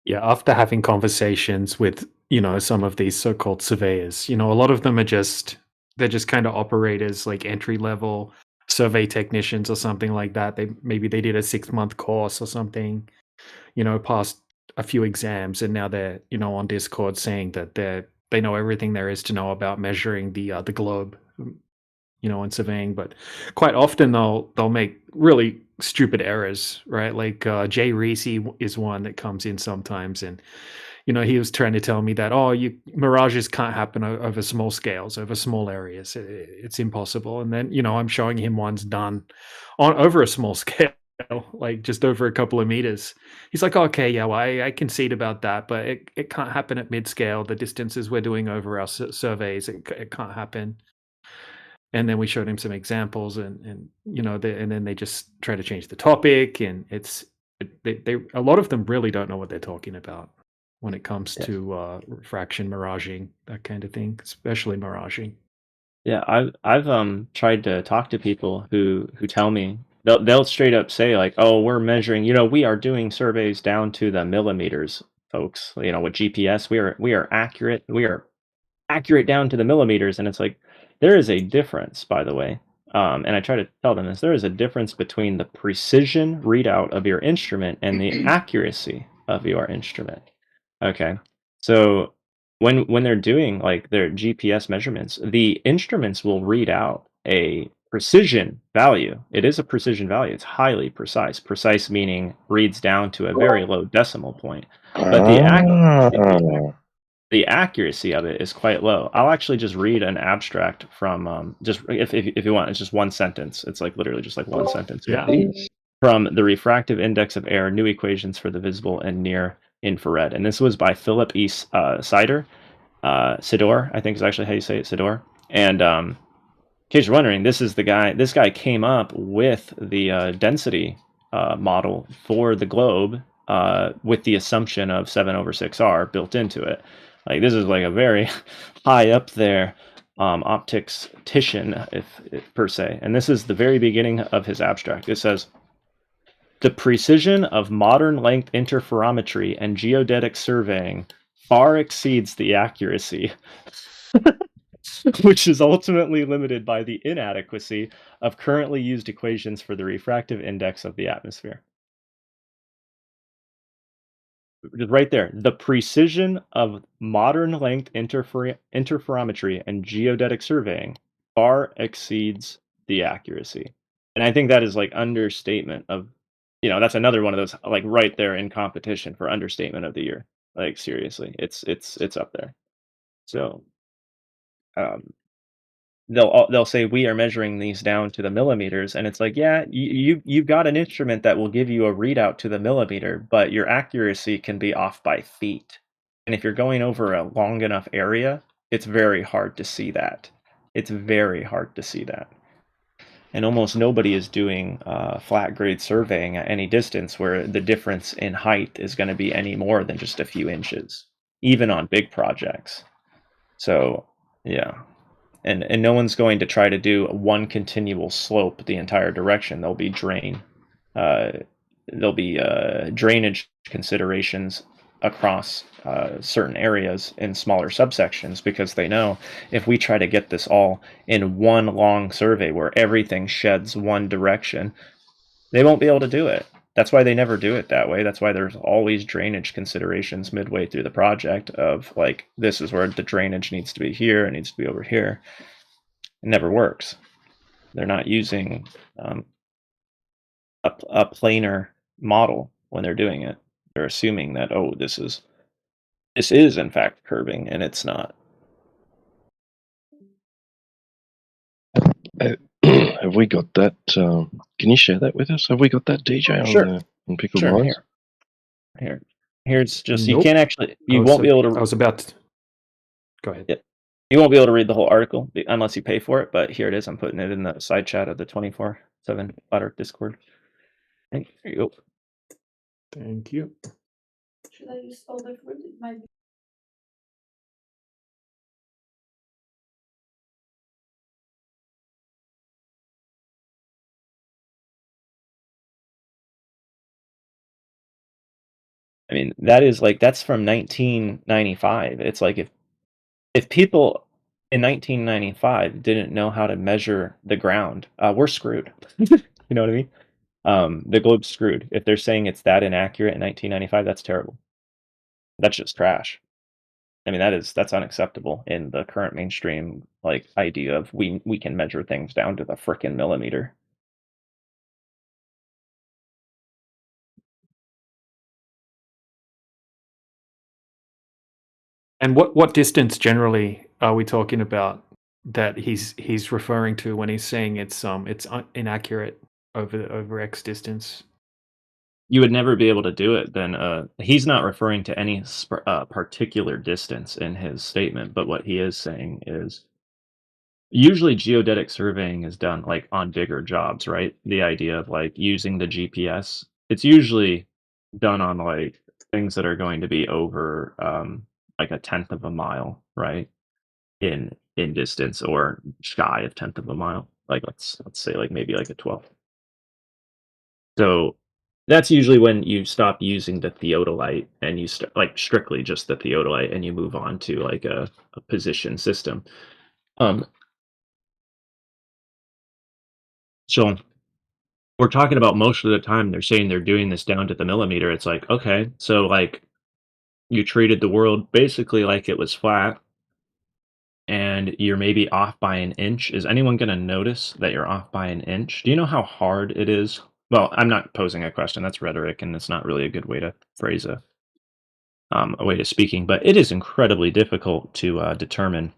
Yeah, after having conversations with, some of these so-called surveyors, a lot of them they're just kind of operators, like entry level survey technicians or something like that. Maybe they did a 6-month course or something, passed a few exams, and now they're, on Discord saying that they know everything there is to know about measuring the globe, and surveying. But quite often they'll make really stupid errors, right? Like Jay Reese is one that comes in sometimes, and he was trying to tell me that mirages can't happen over small scales, over small areas. It's impossible. And then I'm showing him ones done on over a small scale, like just over a couple of meters. He's like, "Okay, yeah, well, I concede about that, but it can't happen at mid scale. The distances we're doing over our surveys, it can't happen." And then we showed him some examples, and and then they just try to change the topic, and they a lot of them really don't know what they're talking about when it comes to refraction, miraging, that kind of thing, especially miraging. Yeah, I've tried to talk to people who tell me they'll straight up say like, "Oh, we're measuring, we are doing surveys down to the millimeters, folks. With GPS, we are accurate. We are accurate down to the millimeters." And it's like, there is a difference, by the way. And I try to tell them this: there is a difference between the precision readout of your instrument and the accuracy of your instrument. Okay, so when they're doing like their GPS measurements, the instruments will read out a precision value. It is a precision value. It's highly precise. Precise meaning reads down to a very low decimal point. But the accuracy of it is quite low. I'll actually just read an abstract from just if you want. It's just one sentence. It's like literally just like one sentence. Yeah. From the refractive index of air, new equations for the visible and near infrared. And this was by Philip E. Sidor. Sidor, I think is actually how you say it, Sidor. And in case you're wondering, this guy came up with the density model for the globe with the assumption of 7/6R built into it. Like, this is like a very high up there optictician, if per se. And this is the very beginning of his abstract. It says, The precision of modern length interferometry and geodetic surveying far exceeds the accuracy, which is ultimately limited by the inadequacy of currently used equations for the refractive index of the atmosphere. Right there. The precision of modern length interferometry and geodetic surveying far exceeds the accuracy. And I think that is like understatement of, that's another one of those like right there in competition for understatement of the year. Like seriously, it's up there. So um, they'll say we are measuring these down to the millimeters, and it's like, yeah, you've got an instrument that will give you a readout to the millimeter, but your accuracy can be off by feet. And if you're going over a long enough area, it's very hard to see that. It's very hard to see that. And almost nobody is doing flat grade surveying at any distance where the difference in height is going to be any more than just a few inches, even on big projects. So, yeah. And no one's going to try to do one continual slope the entire direction. There'll be drainage considerations across certain areas in smaller subsections, because they know if we try to get this all in one long survey where everything sheds one direction, they won't be able to do it. That's why they never do it that way. That's why there's always drainage considerations midway through the project of like, this is where the drainage needs to be here, it needs to be over here. It never works. They're not using a planar model when they're doing it. They're assuming that, oh, this is in fact curving, and it's not. Have we got that? Can you share that with us? Have we got that DJ on Pickled Sure. Minds? Here's just Nope. you can't actually you won't be able to. I was about to. Go ahead. Yeah. You won't be able to read the whole article unless you pay for it, but here it is. I'm putting it in the side chat of the 24/7 Flat Earth Discord. And here you go. Thank you. Should I use all the fruit? It might be. I mean, that's from 1995. It's like if people in 1995 didn't know how to measure the ground, we're screwed. You know what I mean? The globe's screwed. If they're saying it's that inaccurate in 1995, that's terrible. That's just trash. I mean, that's unacceptable in the current mainstream like idea of we can measure things down to the frickin' millimeter. And what distance generally are we talking about that he's referring to when he's saying it's inaccurate over X distance? You would never be able to do it. Then he's not referring to any particular distance in his statement, but what he is saying is usually geodetic surveying is done like on bigger jobs, right? The idea of like using the GPS, it's usually done on like things that are going to be over like a tenth of a mile, right? In distance or shy of tenth of a mile. Like let's say like maybe like a 12th. So that's usually when you stop using the theodolite and you start like strictly just the theodolite and you move on to like a position system. So we're talking about most of the time they're saying they're doing this down to the millimeter. It's like, okay, so like you treated the world basically like it was flat and you're maybe off by an inch. Is anyone going to notice that you're off by an inch? Do you know how hard it is? Well, I'm not posing a question. That's rhetoric, and it's not really a good way to phrase a way to speaking. But it is incredibly difficult to determine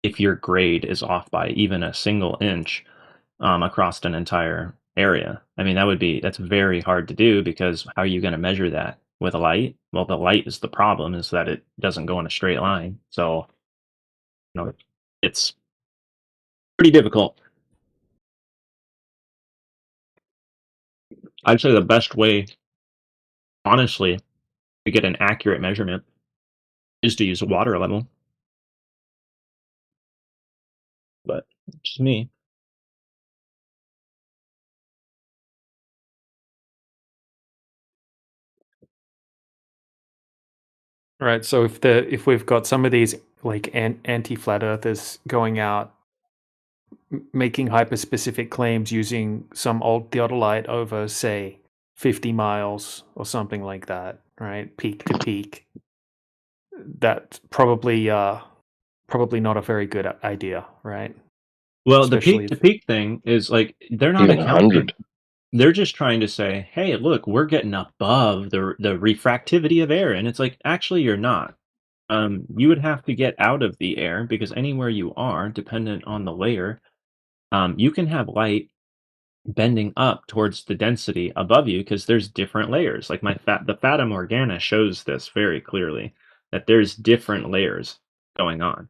if your grade is off by even a single inch across an entire area. I mean, that's very hard to do because how are you going to measure that with a light? Well, the light is the problem, is that it doesn't go in a straight line. So, it's pretty difficult. I'd say the best way, honestly, to get an accurate measurement is to use a water level. But it's just me. Right. So if we've got some of these like anti-flat earthers going out making hyper-specific claims using some old theodolite over, say, 50 miles or something like that, right? Peak to peak. That's probably not a very good idea, right? Well, the Especially peak to peak thing is like they're not Even accounting. 100. They're just trying to say, "Hey, look, we're getting above the refractivity of air," and it's like, actually, you're not. You would have to get out of the air because anywhere you are, dependent on the layer, you can have light bending up towards the density above you because there's different layers. Like the Fata Morgana shows this very clearly that there's different layers going on,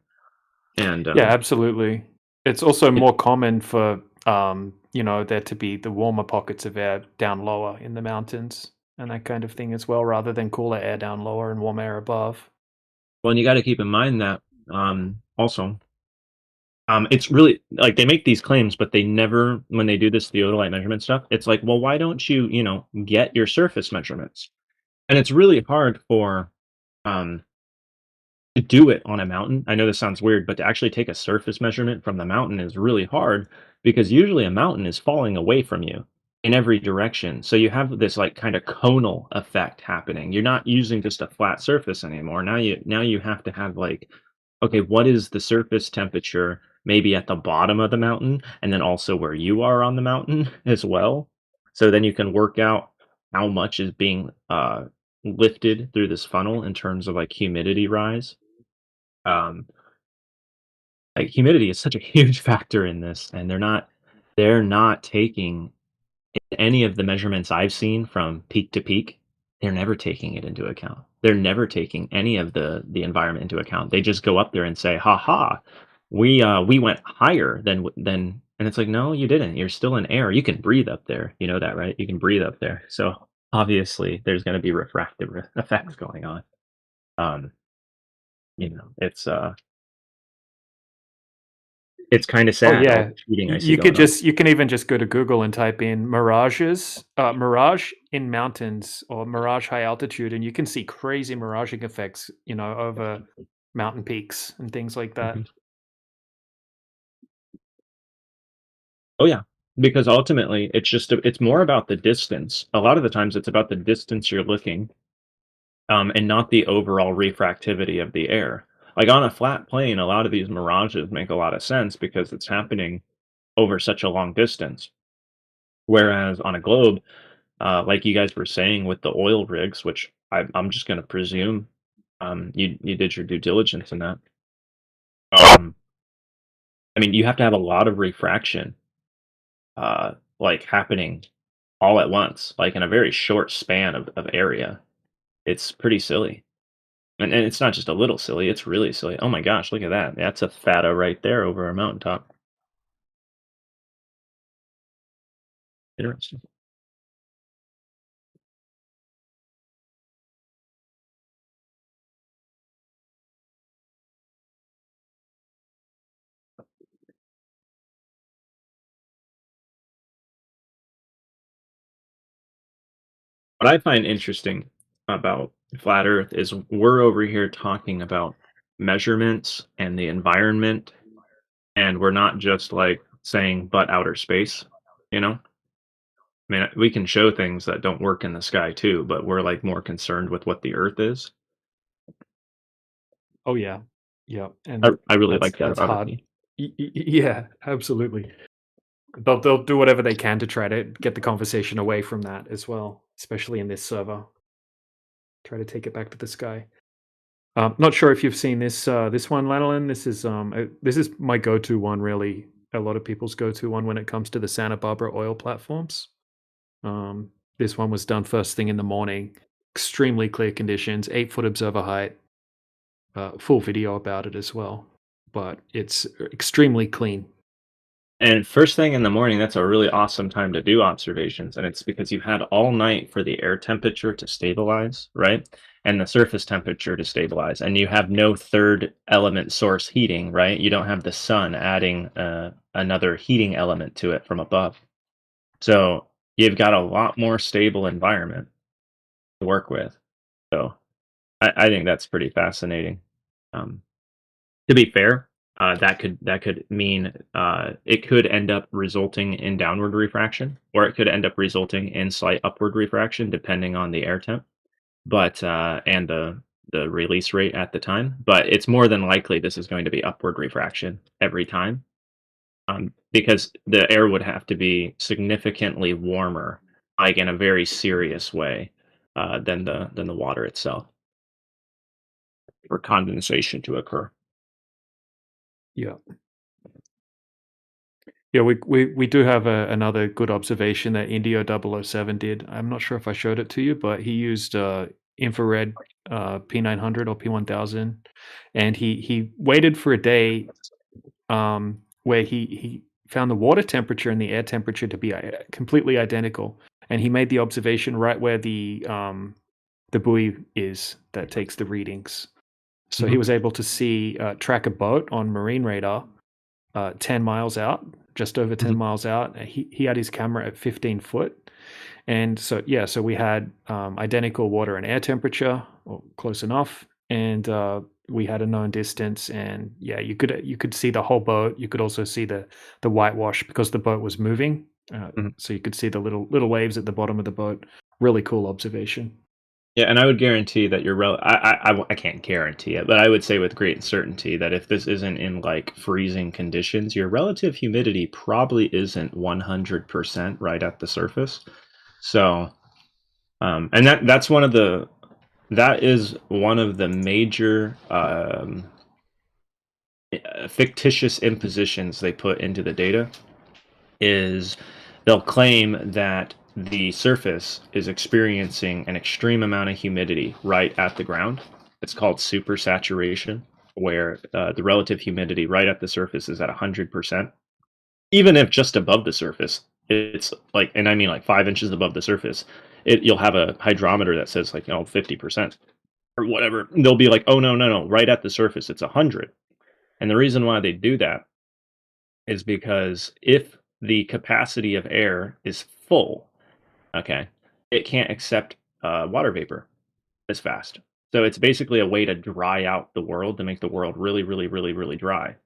and Yeah, absolutely. It's also more common for there to be the warmer pockets of air down lower in the mountains and that kind of thing as well, rather than cooler air down lower and warm air above. well, and you got to keep in mind that also. It's really like they make these claims, but they never, when they do this theodolite measurement stuff, it's like, well, why don't you, get your surface measurements? And it's really hard for um, to do it on a mountain. I know this sounds weird, but to actually take a surface measurement from the mountain is really hard because usually a mountain is falling away from you in every direction. So you have this like kind of conal effect happening. You're not using just a flat surface anymore. Now you have to have like, okay, what is the surface temperature maybe at the bottom of the mountain and then also where you are on the mountain as well. So then you can work out how much is being lifted through this funnel in terms of like humidity rise. Um, like humidity is such a huge factor in this, and they're not taking any of the measurements I've seen from peak to peak. They're never taking it into account. They're never taking any of the environment into account. They just go up there and say, "Ha ha, we went higher than," and it's like, no, you didn't. You're still in air. You can breathe up there. You know that, right? You can breathe up there. So obviously, there's going to be refractive effects going on. Um, it's kind of Oh sad all yeah, the cheating I see you going could on. you can even just go to Google and type in mirage in mountains or mirage high altitude, and you can see crazy miraging effects, over mountain peaks and things like that. Mhm. Oh yeah, because ultimately it's more about the distance. A lot of the times it's about the distance you're looking, and not the overall refractivity of the air. Like on a flat plane, a lot of these mirages make a lot of sense because it's happening over such a long distance. Whereas on a globe, like you guys were saying with the oil rigs, which I'm just going to presume you did your due diligence in that. I mean, you have to have a lot of refraction, like happening all at once, like in a very short span of area. It's pretty silly. And it's not just a little silly, it's really silly. Oh my gosh, look at that. That's a fata right there over a mountaintop. Interesting. What I find interesting about flat Earth is we're over here talking about measurements and the environment, and we're not just like saying but outer space, you know? I mean, we can show things that don't work in the sky too, but we're like more concerned with what the Earth is. Oh yeah, yeah, I, and I really that's like that that's about hard. it. Yeah, absolutely. They'll do whatever they can to try to get the conversation away from that as well, especially in this server. Try to take it back to the sky. Not sure if you've seen this one, Lanolin. This is my go-to one, really. A lot of people's go-to one when it comes to the Santa Barbara oil platforms. This one was done first thing in the morning. Extremely clear conditions, 8-foot observer height. Full video about it as well, but it's extremely clean. And first thing in the morning, that's a really awesome time to do observations. And it's because you had all night for the air temperature to stabilize, right? And the surface temperature to stabilize. And you have no third element source heating, right? You don't have the sun adding another heating element to it from above. So you've got a lot more stable environment to work with. So I think that's pretty fascinating. To be fair, that could mean it could end up resulting in downward refraction, or it could end up resulting in slight upward refraction, depending on the air temp, but and the release rate at the time. But it's more than likely this is going to be upward refraction every time, because the air would have to be significantly warmer, like in a very serious way, than the water itself, for condensation to occur. Yeah. Yeah, we do have another good observation that Indio 007 did. I'm not sure if I showed it to you, but he used infrared P900 or P1000, and he waited for a day where he found the water temperature and the air temperature to be completely identical, and he made the observation right where the buoy is that takes the readings. So he was able to track a boat on marine radar 10 miles out, just over 10 miles out. He had his camera at 15 foot. And so, yeah, so we had identical water and air temperature, or close enough. And we had a known distance. And yeah, you could see the whole boat. You could also see the whitewash because the boat was moving. So you could see the little waves at the bottom of the boat. Really cool observation. Yeah, and I would guarantee that you're I can't guarantee it, but I would say with great certainty that if this isn't in like freezing conditions, your relative humidity probably isn't 100% right at the surface. So, and that is one of the major fictitious impositions they put into the data. Is they'll claim that the surface is experiencing an extreme amount of humidity right at the ground. It's called supersaturation, where the relative humidity right at the surface is at 100%. Even if just above the surface, it's like, and I mean like 5 inches above the surface, you'll have a hydrometer that says like 50% or whatever. They'll be like, oh no, right at the surface it's 100. And the reason why they do that is because if the capacity of air is full, okay, it can't accept water vapor as fast. So it's basically a way to dry out the world, to make the world really, really, really, really dry,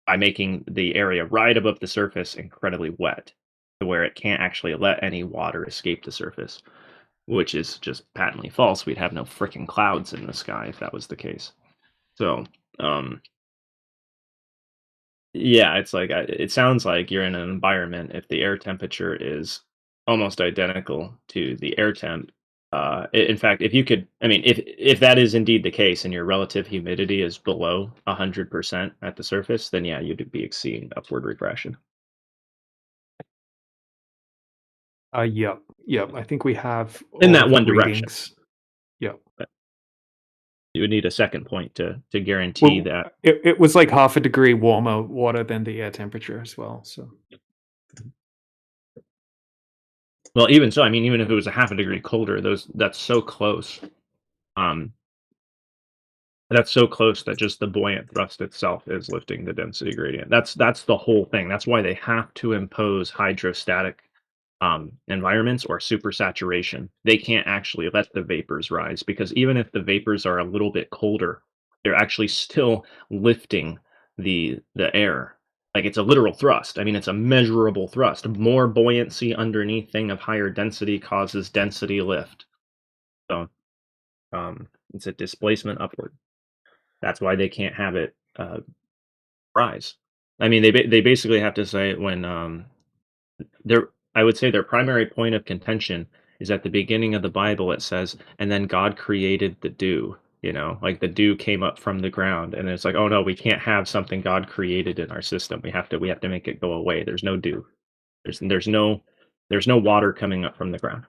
by making the area right above the surface incredibly wet, to where it can't actually let any water escape the surface, which is just patently false. We'd have no freaking clouds in the sky if that was the case. So, yeah, it's like it sounds like you're in an environment, if the air temperature is almost identical to the air temp. In fact, if you could, I mean, if that is indeed the case and your relative humidity is below 100% at the surface, then yeah, you'd be exceeding upward regression. Yep. I think we have In all that of the one direction. readings. Yep. But you would need a second point to guarantee that. It was like half a degree warmer water than the air temperature as well. So. Well, even so, I mean, even if it was a half a degree colder, that's so close. That's so close that just the buoyant thrust itself is lifting the density gradient. That's the whole thing. That's why they have to impose hydrostatic environments or supersaturation. They can't actually let the vapors rise, because even if the vapors are a little bit colder, they're actually still lifting the air. Like, it's a literal thrust. I mean, it's a measurable thrust. More buoyancy underneath thing of higher density causes density lift. So it's a displacement upward. That's why they can't have it rise. I mean, they basically have to say, when I would say their primary point of contention is at the beginning of the Bible. It says, and then God created the dew. Like the dew came up from the ground, and it's like, oh no, we can't have something God created in our system. We have to make it go away. There's no dew. There's no water coming up from the ground.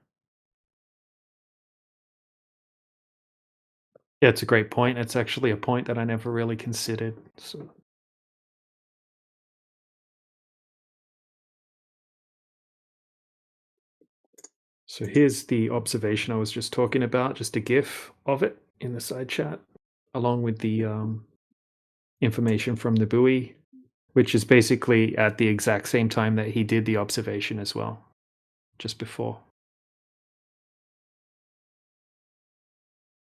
Yeah, it's a great point. It's actually a point that I never really considered. So here's the observation I was just talking about, just a GIF of it in the side chat, along with the information from the buoy, which is basically at the exact same time that he did the observation as well, just before.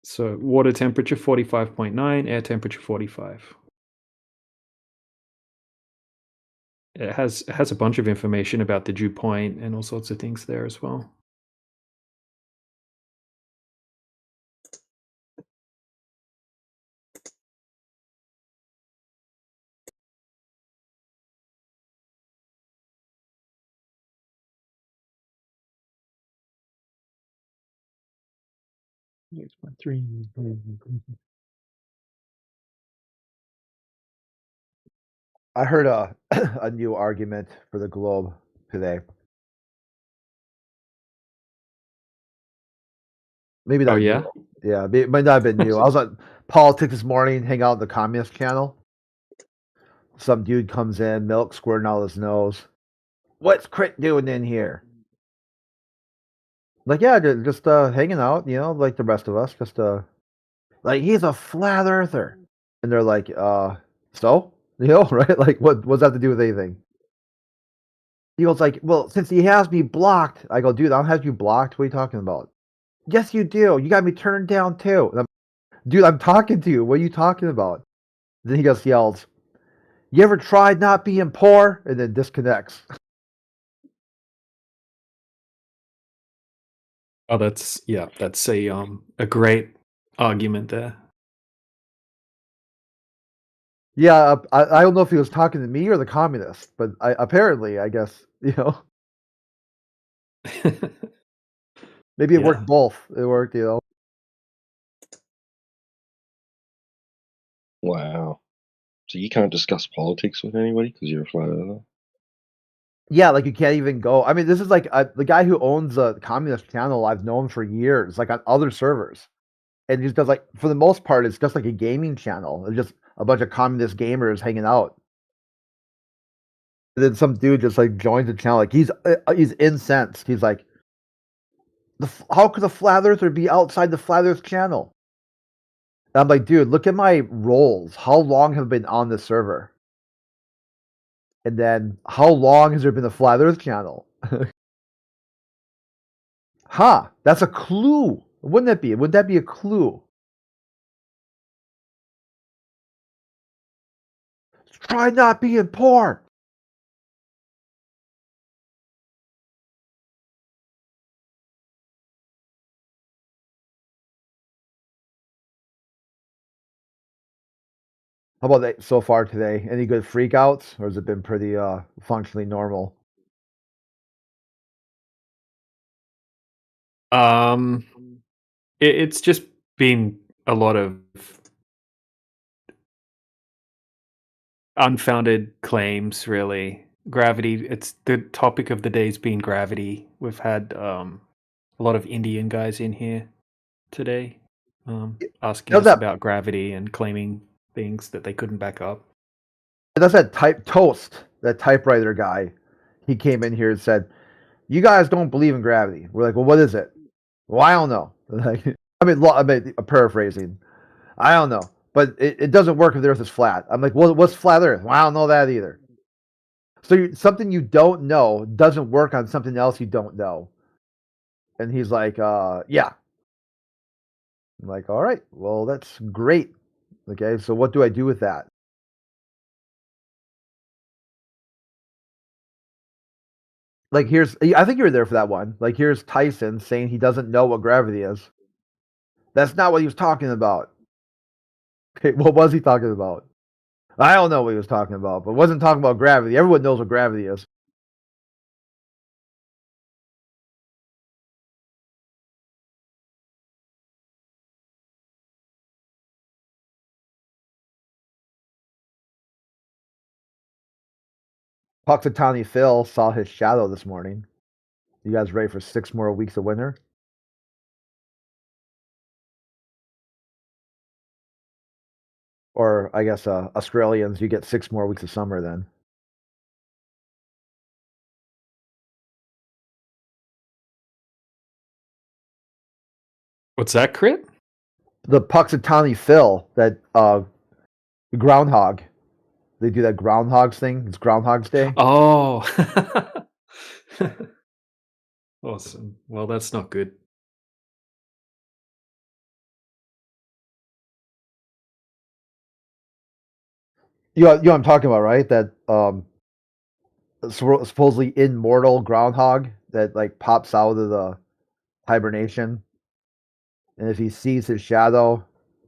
So water temperature 45.9, air temperature 45. It has a bunch of information about the dew point and all sorts of things there as well. I heard a a new argument for the globe today. Maybe Oh not yeah? new. Yeah, it might not have been new. I was on politics this morning, hang out on the communist channel. Some dude comes in, milk squirting out his nose. What's Crit doing in here? Like, yeah, just hanging out, like the rest of us. Just like he's a flat earther. And they're like, so? Right? Like what's that to do with anything? He goes like, well, since he has me blocked, I go, dude, I don't have you blocked. What are you talking about? Yes, you do. You got me turned down too. And dude, I'm talking to you. What are you talking about? Then he just yells, you ever tried not being poor? And then disconnects. Oh, that's a great argument there. Yeah, I don't know if he was talking to me or the communist, but apparently, I guess, maybe it worked both. It worked, Wow. So you can't discuss politics with anybody because you're a flat earther? Yeah, like you can't even go. I mean, this is like the guy who owns the communist channel I've known for years, like on other servers. And he just does like, for the most part, it's just like a gaming channel. It's just a bunch of communist gamers hanging out. And then some dude just like joins the channel, like he's incensed. He's like, how could a flat earther be outside the flat Earth channel? And I'm like, dude, look at my roles. How long have I been on this server? And then how long has there been a flat Earth channel? That's a clue. Wouldn't that be? Would that be a clue? Try not being poor. How about that so far today? Any good freakouts, or has it been pretty functionally normal? It's just been a lot of unfounded claims, really. Gravity. It's the topic of the day's been gravity. We've had a lot of Indian guys in here today, asking us about gravity and claiming things that they couldn't back up. That's that that typewriter guy. He came in here and said, "You guys don't believe in gravity." We're like, "Well, what is it?" "Well, I don't know." Like, I mean, paraphrasing. I don't know, but it doesn't work if the Earth is flat. I'm like, "Well, what's flat Earth?" "Well, I don't know that either." So something you don't know doesn't work on something else you don't know. And he's like, "Yeah." I'm like, "All right, well, that's great." Okay, so what do I do with that? Like, I think you were there for that one. Like, here's Tyson saying he doesn't know what gravity is. That's not what he was talking about. Okay, what was he talking about? I don't know what he was talking about, but wasn't talking about gravity. Everyone knows what gravity is. Puxatawny Phil saw his shadow this morning. You guys ready for 6 more weeks of winter? Or I guess Australians, you get 6 more weeks of summer then. What's that, Crit? The Puxatawny Phil, that groundhog. They do that groundhogs thing. It's Groundhog's Day. Oh. Awesome. Well, that's not good. you know what I'm talking about, right? That supposedly immortal groundhog that like pops out of the hibernation, and if he sees his shadow,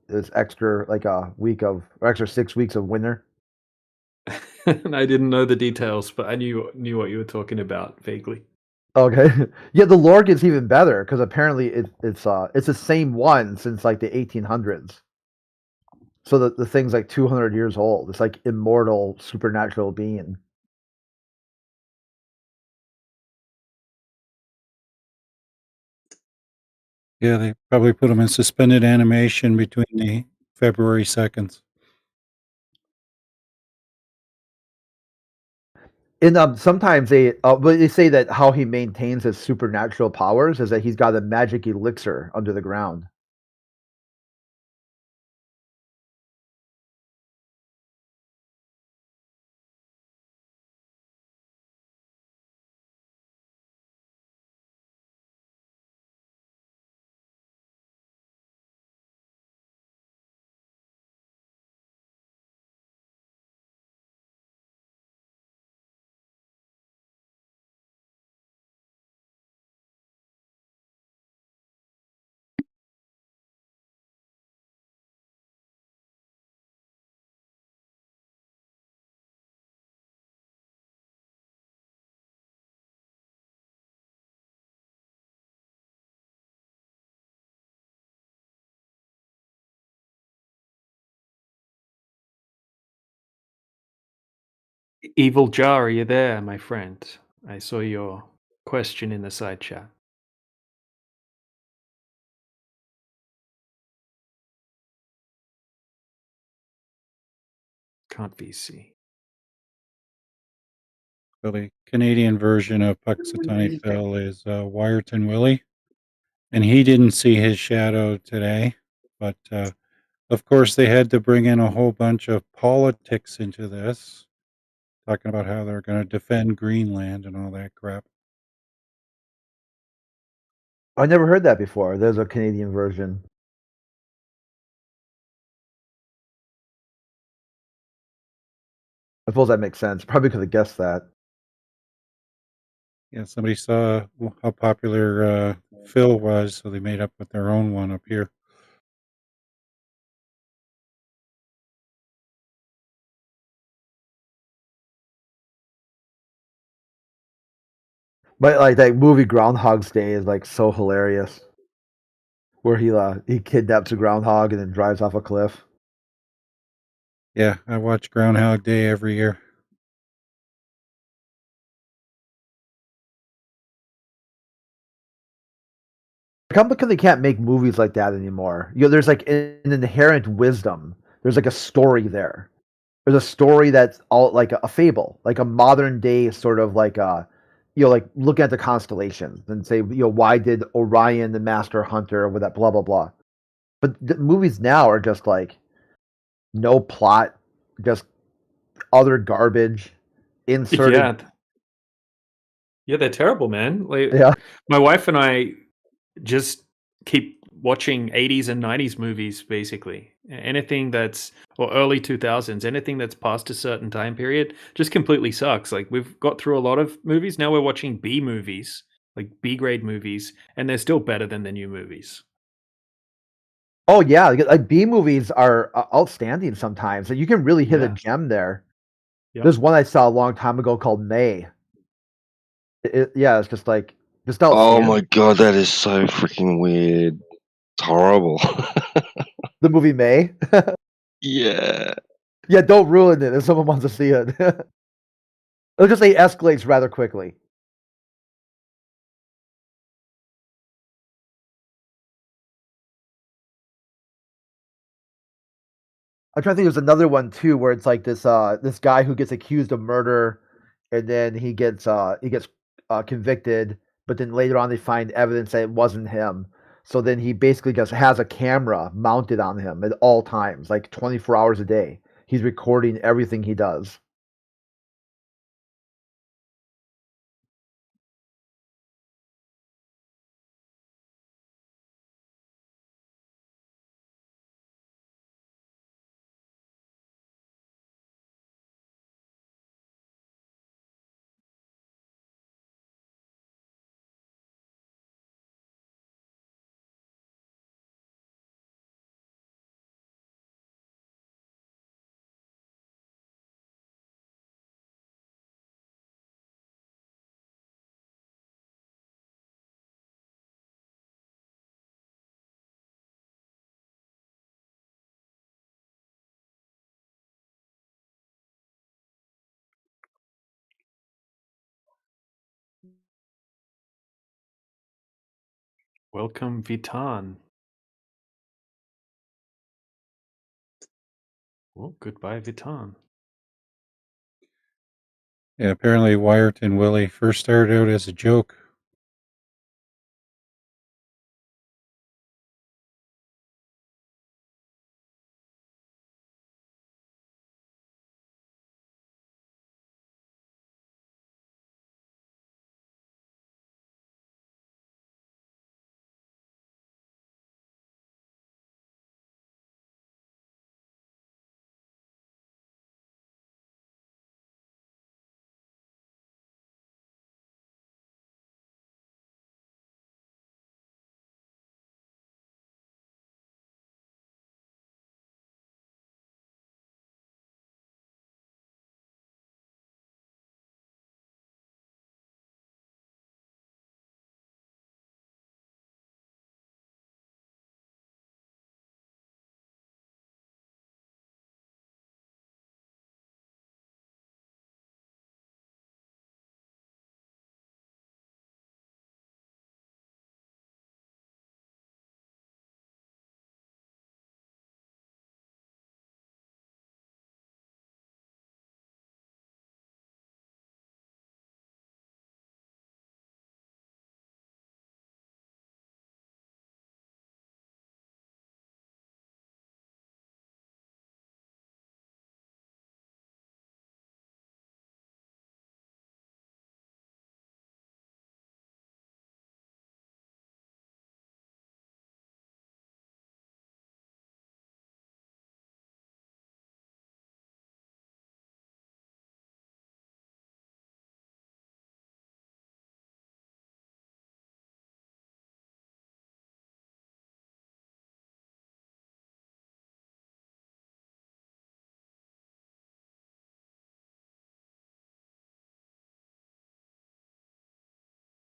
it's extra like a week of or extra 6 weeks of winter. And I didn't know the details, but I knew what you were talking about vaguely. Okay, yeah, the lore gets even better because apparently it's the same one since like the 1800s. So the thing's like 200 years old. It's like immortal supernatural being. Yeah, they probably put them in suspended animation between the February 2nds. And sometimes they say that how he maintains his supernatural powers is that he's got a magic elixir under the ground. Evil Jar, are you there, my friend? I saw your question in the side chat. Can't VC. So the Canadian version of Puxatawny Phil is Wyerton Willie, and he didn't see his shadow today, but of course they had to bring in a whole bunch of politics into this, talking about how they're going to defend Greenland and all that crap. I never heard that before. There's a Canadian version. I suppose that makes sense. Probably could have guessed that. Yeah, somebody saw how popular Phil was, so they made up with their own one up here. But like that movie Groundhog's Day is like so hilarious, where he kidnaps a groundhog and then drives off a cliff. Yeah, I watch Groundhog Day every year. How come they can't make movies like that anymore? You know, there's like an inherent wisdom. There's like a story there. There's a story that's all like a fable, like a modern day sort of like like look at the constellations and say, why did Orion the Master Hunter with that blah blah blah. But the movies now are just like no plot, just other garbage inserted. Yeah, they're terrible, man. Like, Yeah. my wife and I just keep watching 80s and 90s movies, basically. Anything that's, or early 2000s, anything that's past a certain time period just completely sucks. Like, we've got through a lot of movies. Now we're watching B movies, like B grade movies, and they're still better than the new movies. Oh yeah, like B movies are outstanding sometimes, and you can really hit a Yeah. gem there. Yep. There's one I saw a long time ago called May. Yeah, it's just like just Oh outstanding. my god, that is so freaking weird. It's horrible. The movie May. Yeah. Yeah, don't ruin it if someone wants to see it. It'll just say escalates rather quickly. I'm trying to think. There's another one too, where it's like this guy who gets accused of murder, and then he gets convicted, but then later on they find evidence that it wasn't him. So then he basically just has a camera mounted on him at all times, like 24 hours a day. He's recording everything he does. Welcome, Vitan. Well, goodbye, Vitan. Yeah, apparently Wyerton Willie first started out as a joke.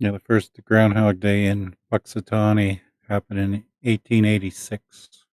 Yeah, the first Groundhog Day in Puxatawny happened in 1886.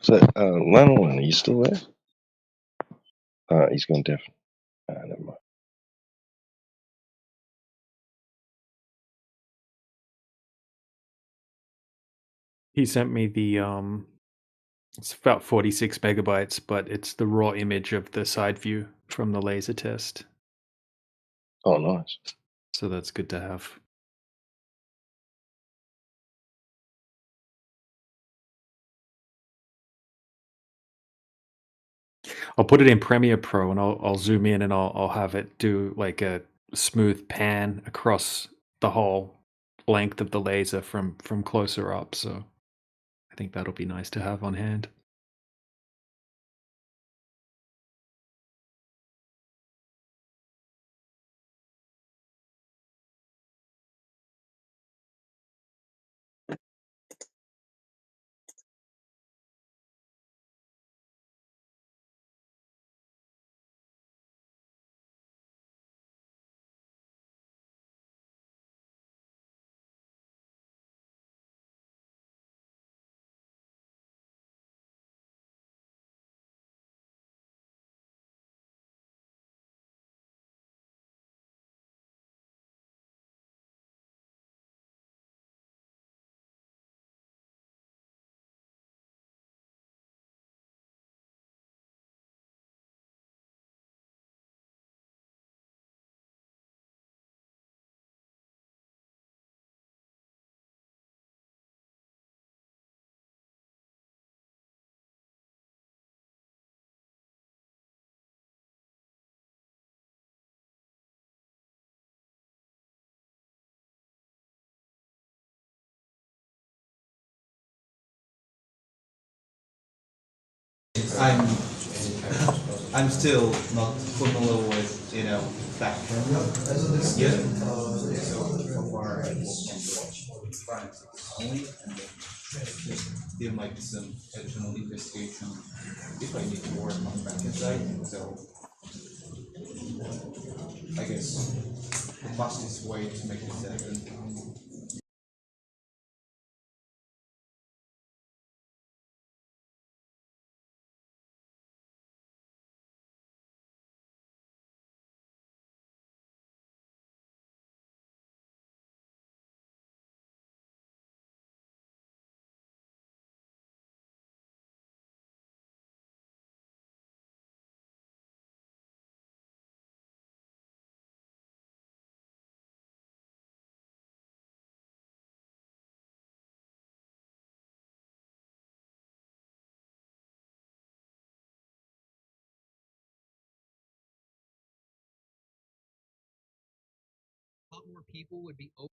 So, Lanolin, are you still there? He's gone deaf. Never mind. He sent me the it's about 46 megabytes, but it's the raw image of the side view from the laser test. Oh, nice. So that's good to have. I'll put it in Premiere Pro and I'll zoom in and I'll have it do like a smooth pan across the whole length of the laser from closer up. So I think that'll be nice to have on hand. I'm I'm still not familiar with background yet. So far I work on forensics only, and then there might be some additional investigation if I need to work on the backend side. So I guess the fastest way to make this happen A lot more people would be open.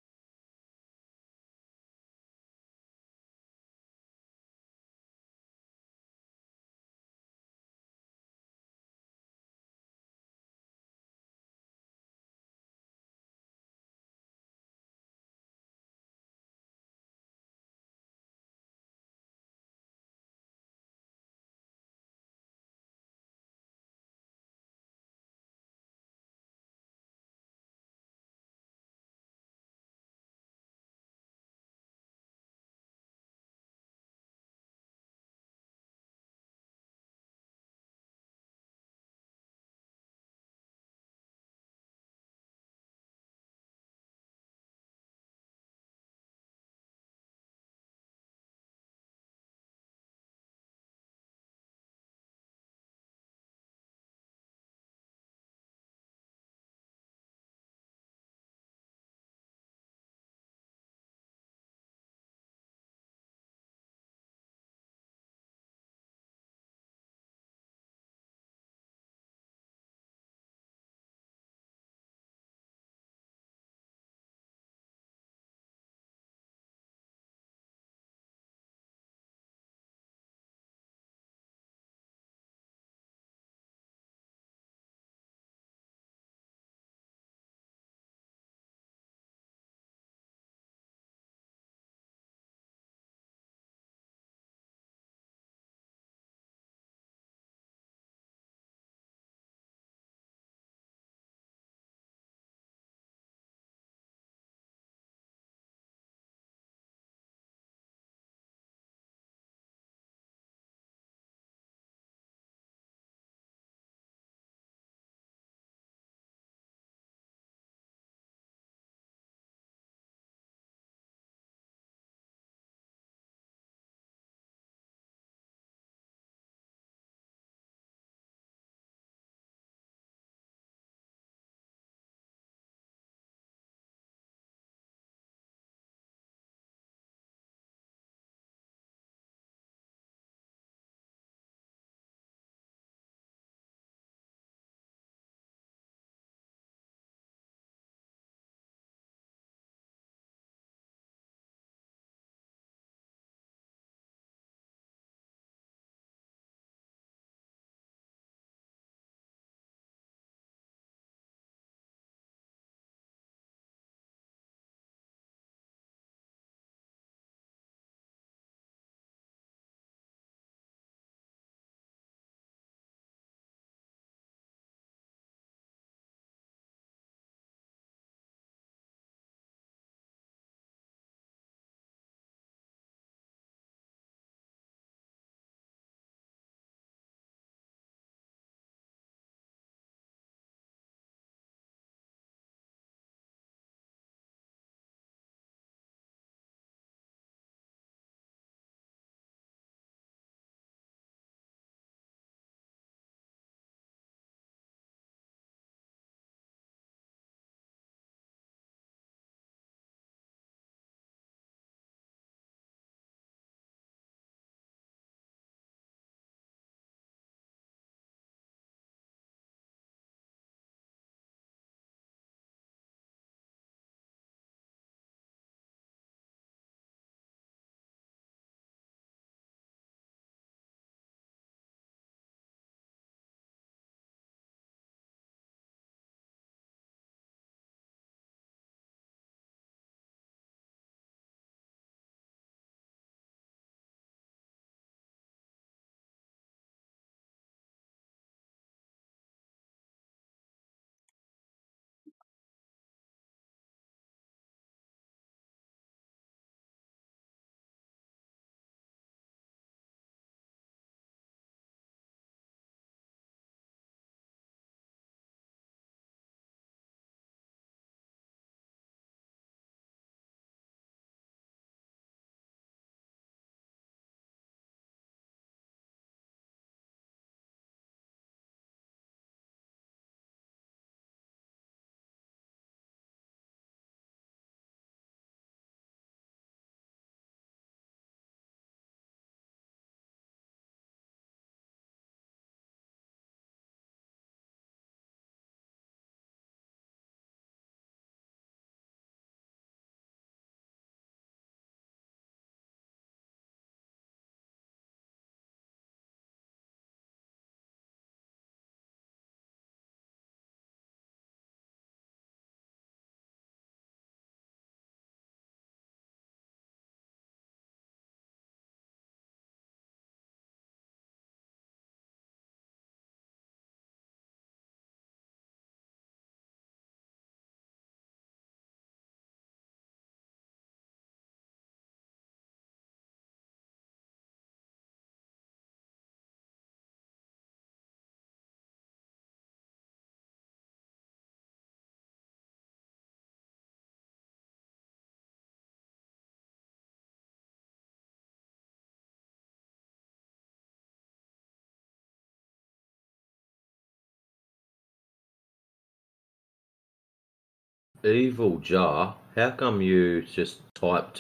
Evil Jar, how come you just type?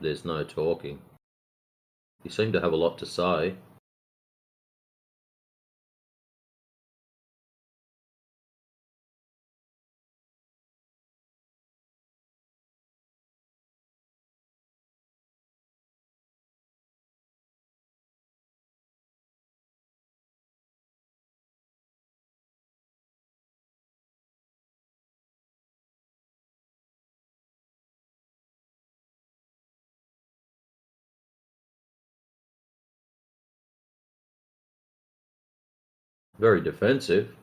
There's no talking. You seem to have a lot to say. Very defensive.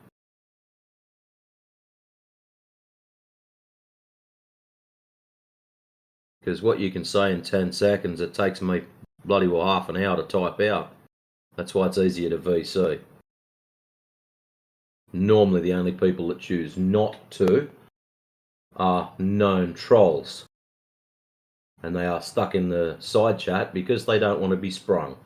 Because what you can say in 10 seconds, it takes me bloody well half an hour to type out. That's why it's easier to VC. Normally the only people that choose not to are known trolls. And they are stuck in the side chat because they don't want to be sprung.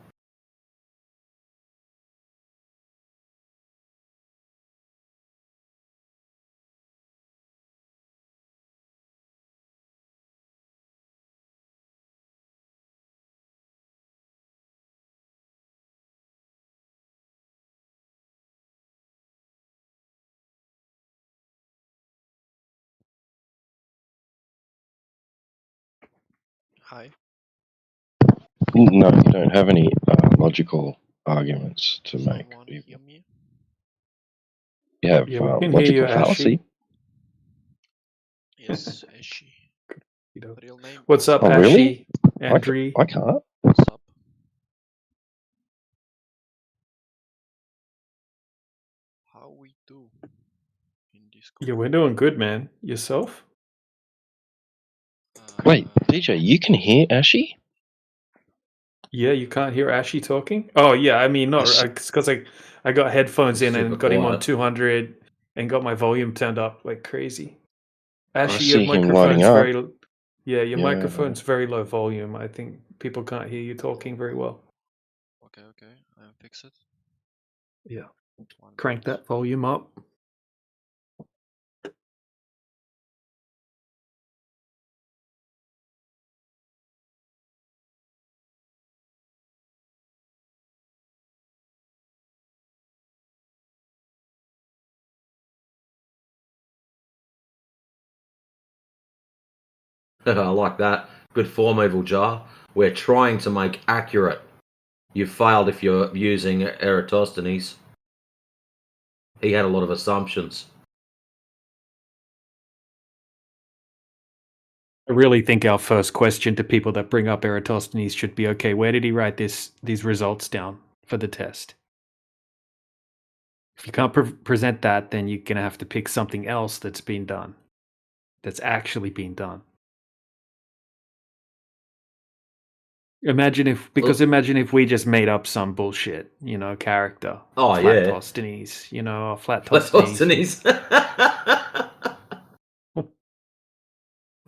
Hi. No, you don't have any logical arguments to make. Someone hear me? You have Yeah, we can hear logical you, fallacy. Ashy. Yes, Ashi. Real name. What's up, Oh, Ashy? really? Andrew? I can't. What's up? How we do in this Yeah, we're doing good, man. Yourself? Wait, DJ, you can hear Ashy? Yeah, you can't hear Ashy talking? Oh, yeah, I mean, not Yes. because I got headphones in and Super got him on quiet. 200 and got my volume turned up like crazy. I Ashy, your see him lighting microphone's up. very, yeah, your Yeah. microphone's very low volume. I think people can't hear you talking very well. Okay, I'll fix it. Yeah, crank that volume up. I like that. Good form, Evil Jar. We're trying to make accurate. You failed if you're using Eratosthenes. He had a lot of assumptions. I really think our first question to people that bring up Eratosthenes should be, okay, where did he write these results down for the test? If you can't present that, then you're going to have to pick something else that's been done, that's actually been done. Imagine if we just made up some bullshit, character. Oh, yeah. Flatosthenes, Flatosthenes.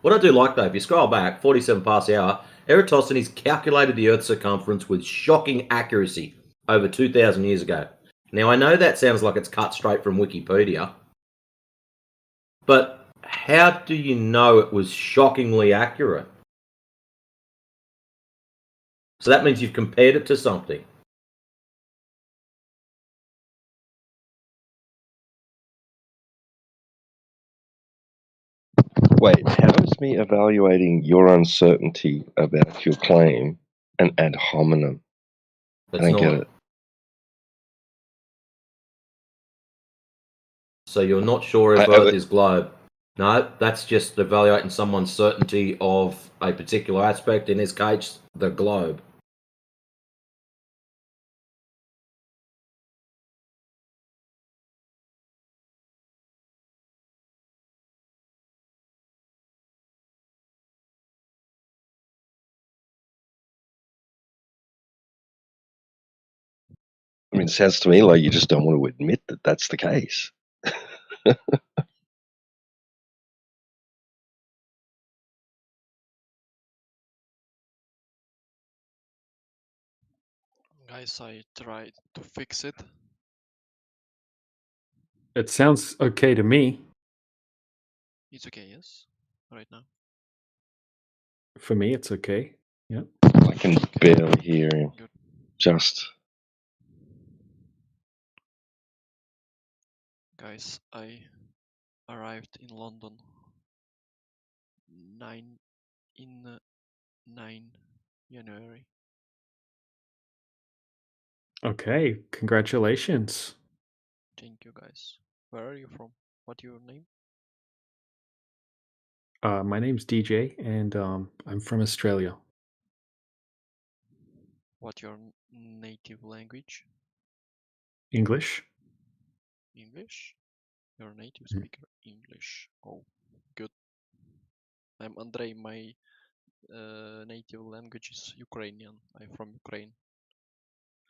What I do like, though, if you scroll back, 47 past the hour, Eratosthenes calculated the Earth's circumference with shocking accuracy over 2,000 years ago. Now, I know that sounds like it's cut straight from Wikipedia, but how do you know it was shockingly accurate? So that means you've compared it to something. Wait, how is me evaluating your uncertainty about your claim an ad hominem? I don't get it. So you're not sure if Earth is globe. No, that's just evaluating someone's certainty of a particular aspect, in this case, the globe. I mean, it sounds to me like you just don't want to admit that that's the case. Guys, I tried to fix it. It sounds okay to me. It's okay, yes? Right now. For me, it's okay. Yeah. I can barely hear him. Good. Just. Guys, I arrived in London 9 January. Okay. Congratulations. Thank you, guys. Where are you from? What's your name? My name's DJ, and I'm from Australia. What's your native language? English. English? Your native speaker English. Oh, good. I'm Andrei. My native language is Ukrainian. I'm from Ukraine.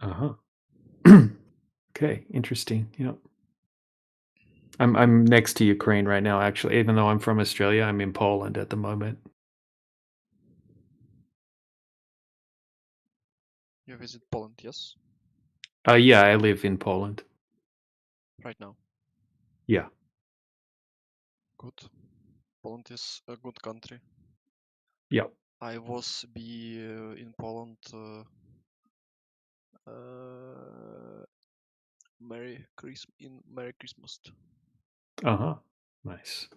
Uh-huh. Okay, interesting. Yeah. I'm next to Ukraine right now, actually. Even though I'm from Australia, I'm in Poland at the moment. You visit Poland, yes? Yeah, I live in Poland. Right now. Yeah. Good. Poland is a good country. Yeah. I was in Poland Merry Christmas Uh-huh. Nice.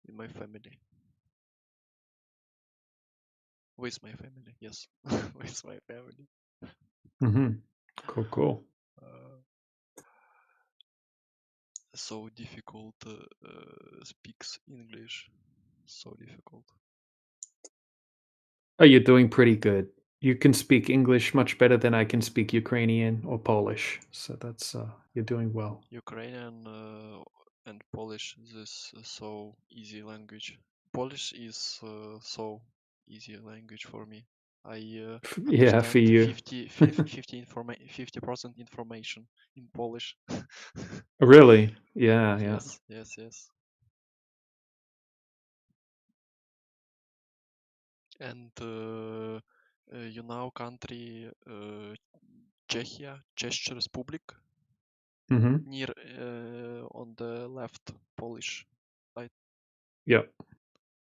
in my family. With my family, yes. With my family. Mm-hmm. Cool. So difficult speaks English. So difficult. Oh, you're doing pretty good. You can speak English much better than I can speak Ukrainian or Polish. So that's you're doing well. Ukrainian and Polish is so easy language. Polish is so easy language for me. I Yeah, for understand you. 50% information in Polish. Really? Yeah. Yes. And you know country Czechia, Czech Republic, Mm-hmm. near on the left, Polish side. Yep.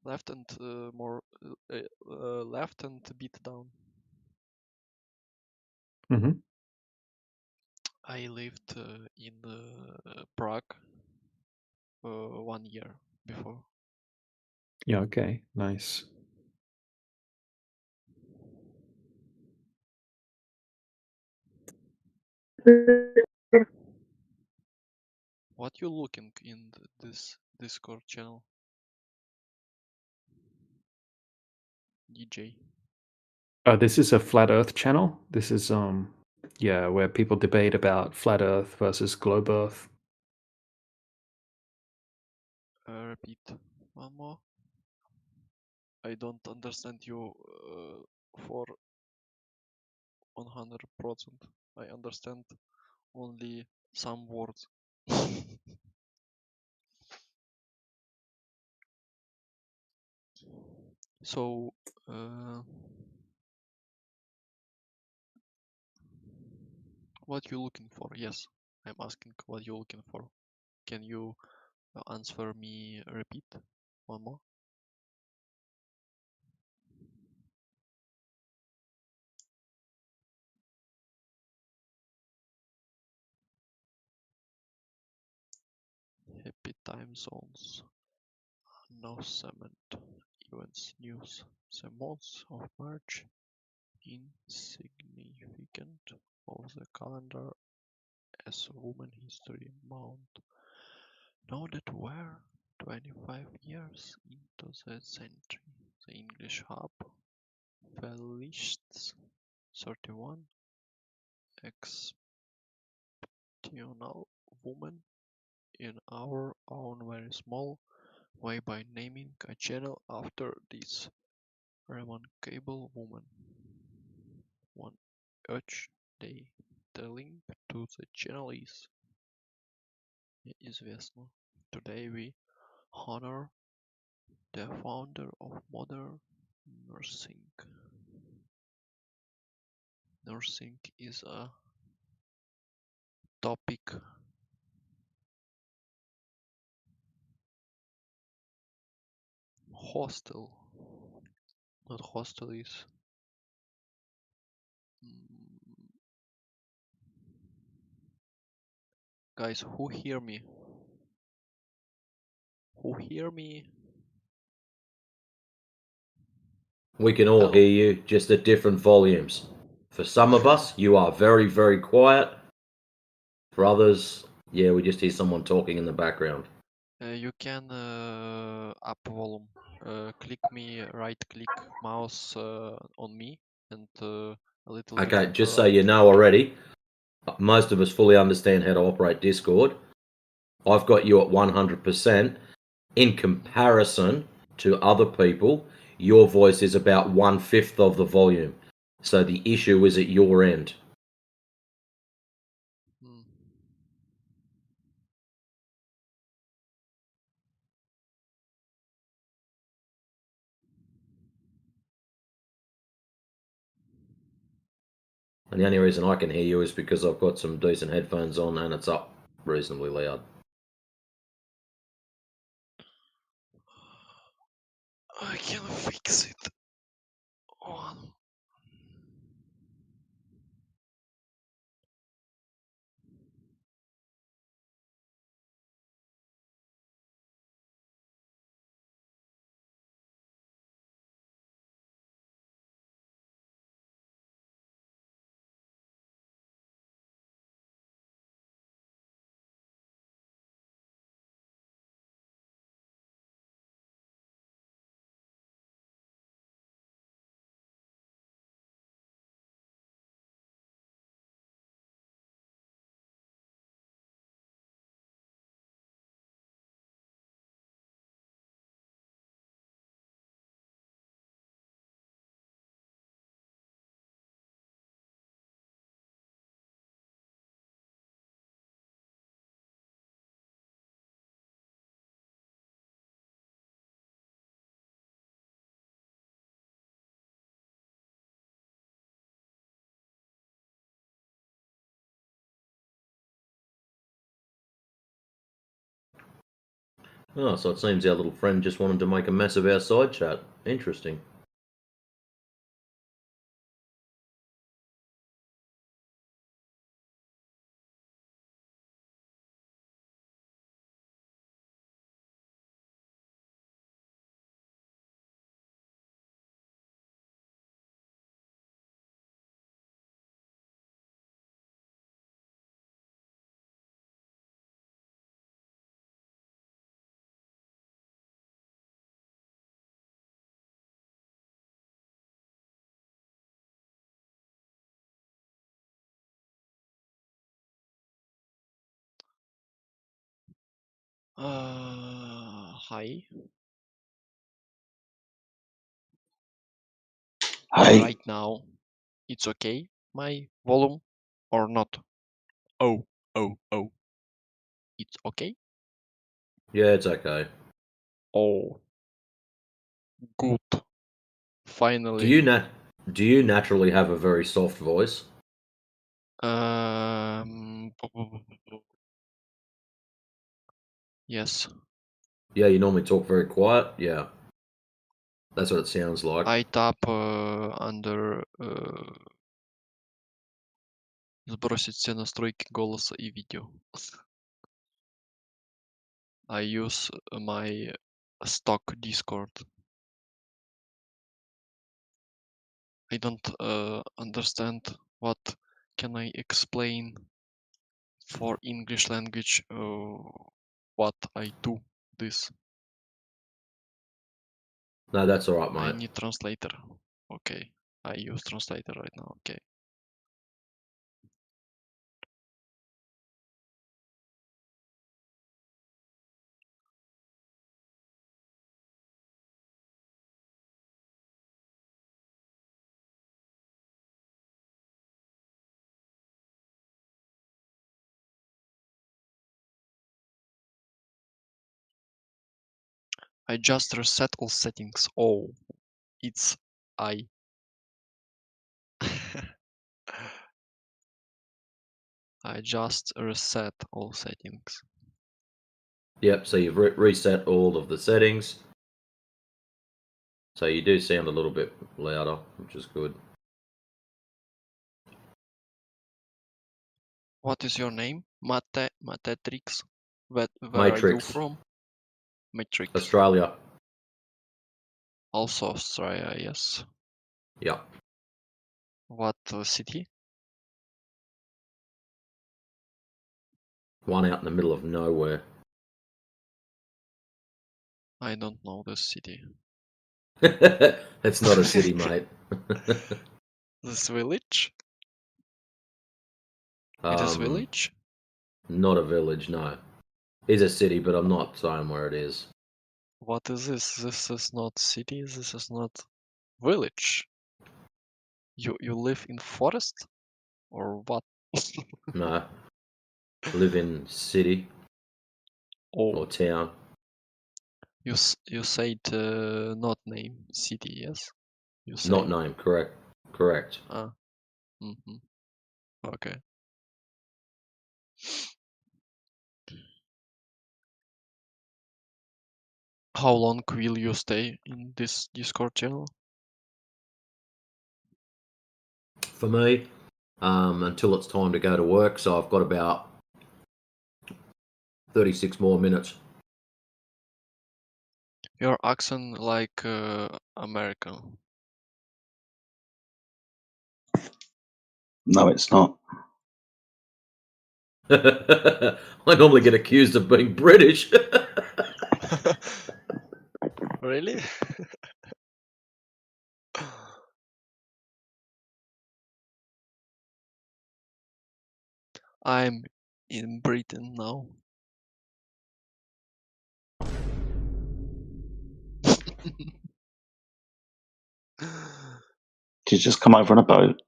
Left and more left and a bit down. Mm-hmm. I lived in Prague 1 year before. Yeah. Okay. Nice. What you looking in this Discord channel? DJ. This is a flat Earth channel. This is yeah, where people debate about flat Earth versus globe Earth. Repeat one more. I don't understand you for 100%. I understand only some words. So, what you looking for? Yes, I'm asking what you looking for. Can you answer me? Repeat one more. Happy time zones. No cement. Events news. The month of March. Insignificant of the calendar as Women History Month. Now that we're 25 years into the century, the English hub felicitates 31 exceptional women in our own very small way by naming a channel after this remarkable woman. One each day. The link to the channel is известно. Today we honor the founder of modern nursing. Nursing is a topic hostel. Not hostel is. Guys, who hear me? Who hear me? We can all hear you, just at different volumes. For some of us, you are very, very quiet. For others, yeah, we just hear someone talking in the background. You can up volume. Click me, right click mouse on me, and a little bit. Okay, just so you know already, most of us fully understand how to operate Discord. I've got you at 100%. In comparison to other people, your voice is about 1/5 of the volume. So the issue is at your end. And the only reason I can hear you is because I've got some decent headphones on and it's up reasonably loud. I can fix it. Oh, so it seems our little friend just wanted to make a mess of our side chat. Interesting. Hi. Hi. Right now, it's okay, my volume, or not? Oh. It's okay? Yeah, it's okay. Oh. Good. Do Finally. you naturally have a very soft voice? Yes. Yeah, you normally talk very quiet? Yeah. That's what it sounds like. I tap under сбросить все настройки голоса и видео. I use my stock Discord. I don't understand what can I explain for English language what I do this. No, that's all right, I mate. need translator. Okay, I use translator right now. Okay. I just reset all settings. Oh, it's I. I just reset all settings. Yep, so you've reset all of the settings. So you do sound a little bit louder, which is good. What is your name? Matetrix. Where are you Matrix. from? Matrix. Australia. Also Australia, yes. Yeah. What city? One out in the middle of nowhere. I don't know this city. It's not a city, mate. This village? It is village? Not a village, no. It's a city, but I'm not saying where it is. What is this? This is not city. This is not village. You live in forest, or what? No. Live in city or town. You said not name city, yes? You say. Not name, correct. Correct. Mm-hmm. Okay. How long will you stay in this Discord channel? For me, until it's time to go to work, so I've got about 36 more minutes. Your accent like American. No, it's not. I normally get accused of being British. Really? I'm in Britain now. Did you just come over on a boat?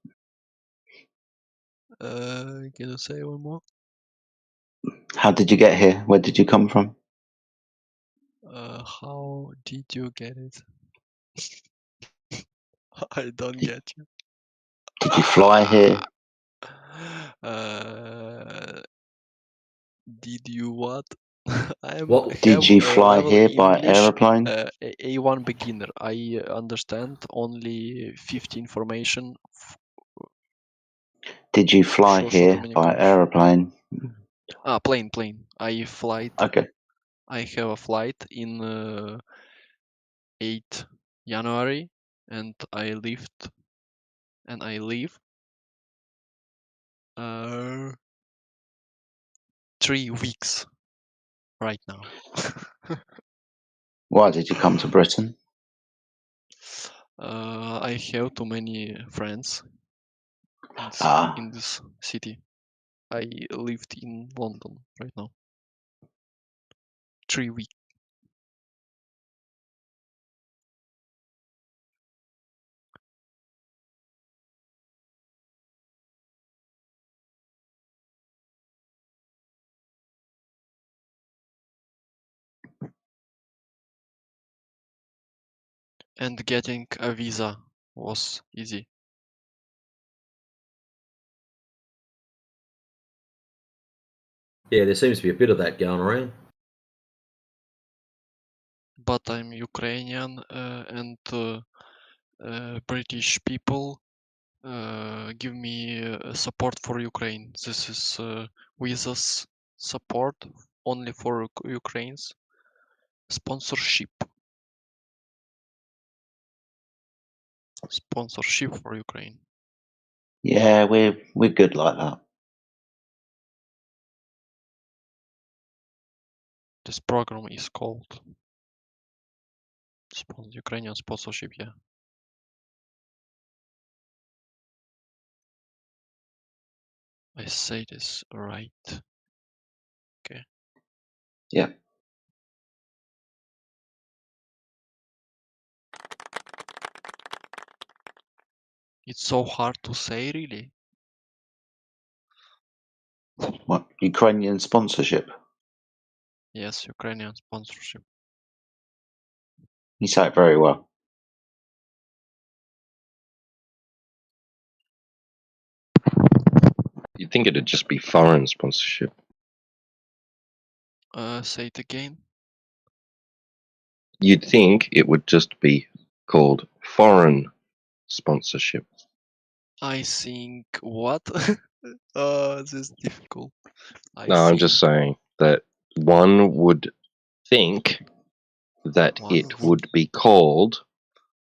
Can you say one more? How did you get here? Where did you come from? How did you get it? I don't get you. Did you fly here? Did you what? Did you fly here by English, aeroplane? A1 beginner. I understand only 50 information. Did you fly Social here by aeroplane? Plane. I flight. Okay. I have a flight in 8 January, and I leave 3 weeks right now. Why did you come to Britain? I have too many friends in this city. I lived in London right now. 3 weeks. And getting a visa was easy. Yeah, there seems to be a bit of that going around. But I'm Ukrainian and British people give me support for Ukraine. This is visas support only for Ukraine's sponsorship. Sponsorship for Ukraine. Yeah, we're good like that. This program is called Ukrainian sponsorship. Yeah. I say this right. Okay. Yeah. It's so hard to say, really. What? Ukrainian sponsorship? Yes, Ukrainian sponsorship. You say it very well. You'd think it'd just be foreign sponsorship. Say it again. You'd think it would just be called foreign sponsorship. I think what? This is difficult. No, I'm just saying that one would think that One it would- would be called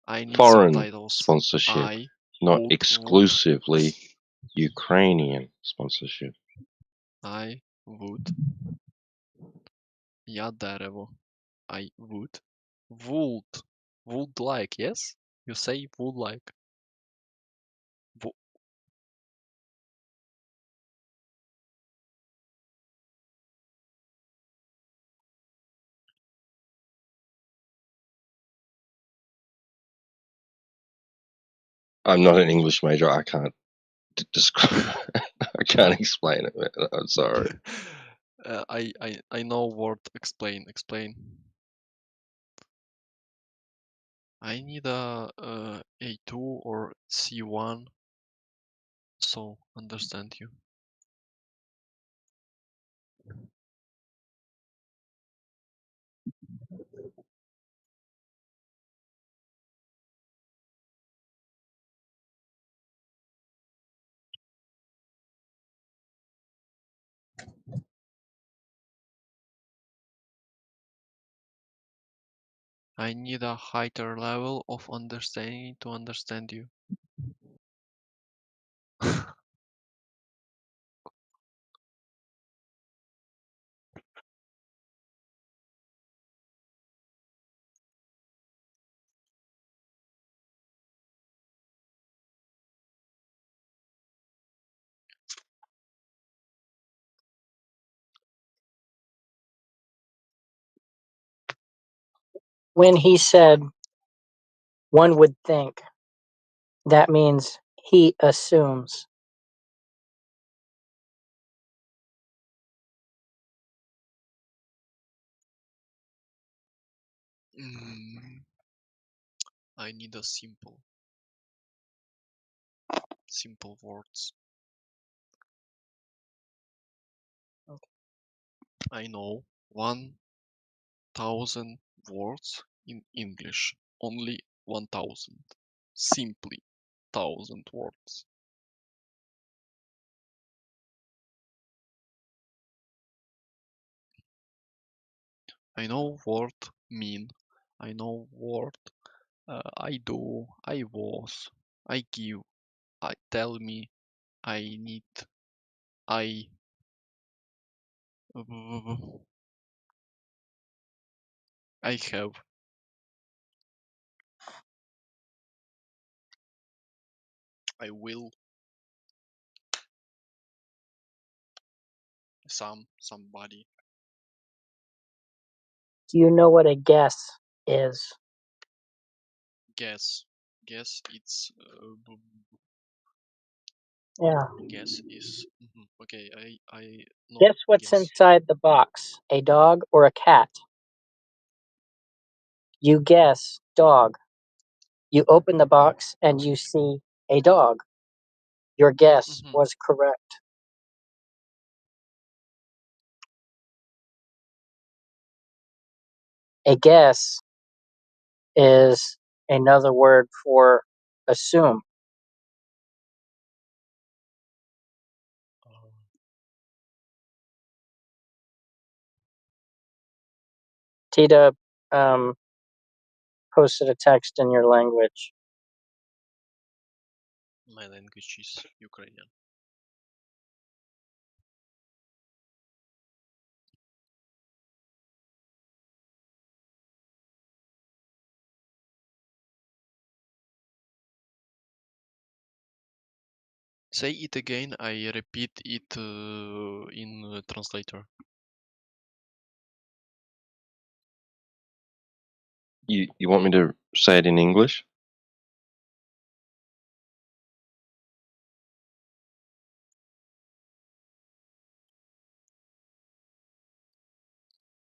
I need foreign subtitles. sponsorship, I not would exclusively Ukrainian sponsorship. I would. Я дерево. I would. Would. Would like, yes? You say would like. I'm not an English major. I can't describe. I can't explain it. Man. I'm sorry. I know word explain. I need a A2 or C1 so understand you. I need a higher level of understanding to understand you. When he said, one would think, that means he assumes. I need a simple words. I know 1,000 words in English. Only 1,000. Simply 1,000 words. I know word mean. I know word I do, I was, I give, I tell me, I need, I have. I will. Somebody. Do you know what a guess is? Guess it's Yeah. guess is okay. I know. Guess what's inside the box? A dog or a cat? You guess dog. You open the box and you see a dog. Your guess was correct. A guess is another word for assume. Tita posted a text in your language. My language is Ukrainian. Say it again. I repeat it in translator. You want me to say it in English?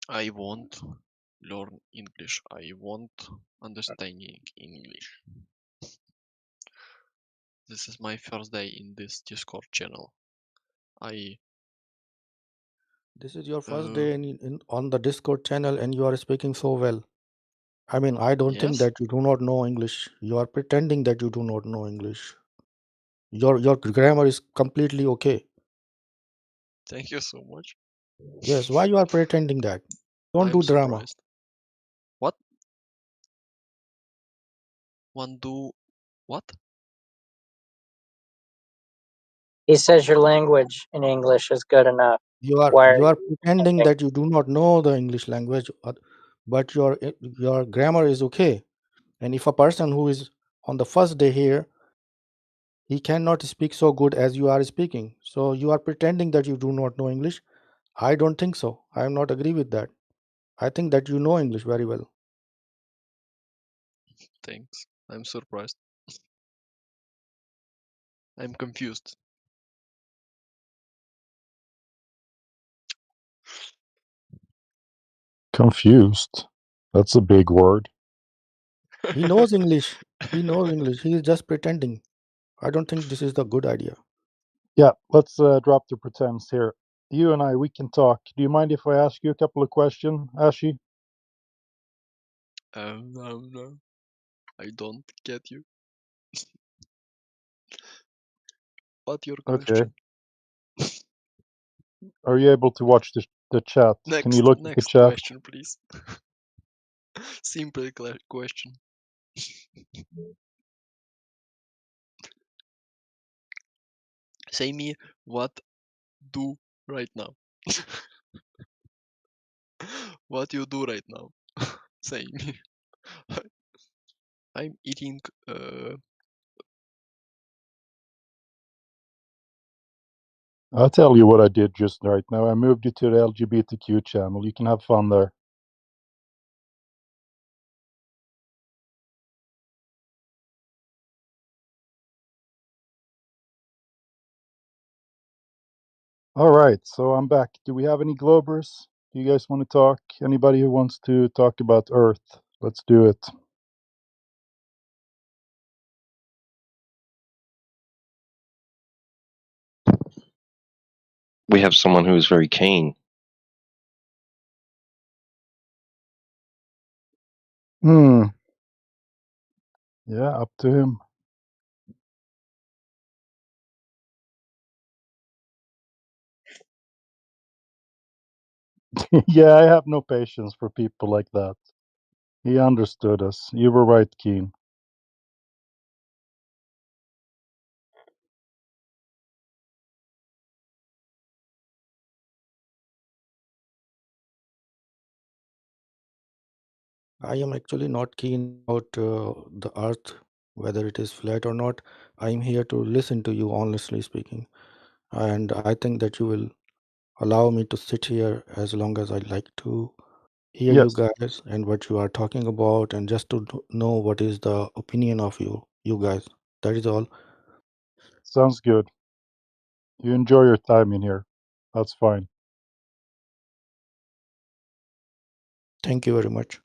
I want learn English. I want understanding English. This is my first day in this Discord channel. This is your first day on the Discord channel and you are speaking so well. I mean, I don't think Yes. that you do not know English. You are pretending that you do not know English. Your grammar is completely okay. Thank you so much. Yes, why you are pretending that? Don't I'm do drama. surprised. What? One do what? He says your language in English is good enough. You are Why are you are you pretending pretending? that you do not know the English language, but your grammar is okay. And if a person who is on the first day here, he cannot speak so good as you are speaking, so you are pretending that you do not know English. I don't think so. I am not agree with that. I think that you know English very well. Thanks. I'm surprised. I'm confused. Confused. That's a big word. He knows English. He knows English. He is just pretending. I don't think this is the good idea. Yeah, let's drop the pretense here. You and I, we can talk. Do you mind if I ask you a couple of questions, Ashi? No. I don't get you. What your Okay. question? Are you able to watch the chat? Can you look at the Next chat? question, please. Simple question. Say me what do right now. What you do right now? Say me. I'm eating. I'll tell you what I did just right now. I moved you to the LGBTQ channel. You can have fun there. All right, so I'm back. Do we have any Globers? Do you guys want to talk? Anybody who wants to talk about Earth? Let's do it. We have someone who is very keen. Hmm. Yeah, up to him. Yeah, I have no patience for people like that. He understood us. You were right, Keen. I am actually not keen about the earth, whether it is flat or not. I am here to listen to you, honestly speaking. And I think that you will allow me to sit here as long as I like to hear you Yes, guys and what you are talking about, and just to know what is the opinion of you guys. That is all. sounds good. You enjoy your time in here. That's fine. Thank you very much.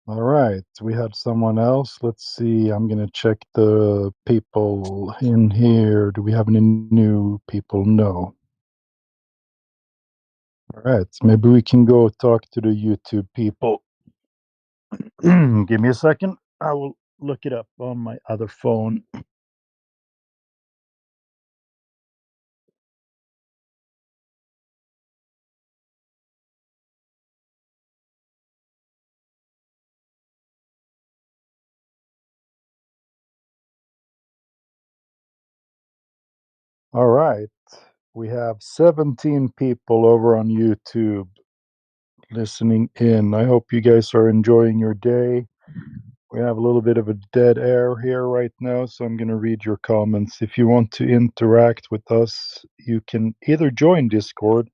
All right, we had someone else. Let's see. I'm going to check the people in here. Do we have any new people? No. All right, maybe we can go talk to the YouTube people. Give me a second. I will look it up on my other phone. All right, we have 17 people over on YouTube listening in. I hope you guys are enjoying your day. We have a little bit of a dead air here right now, so I'm going to read your comments. If you want to interact with us, you can either join Discord.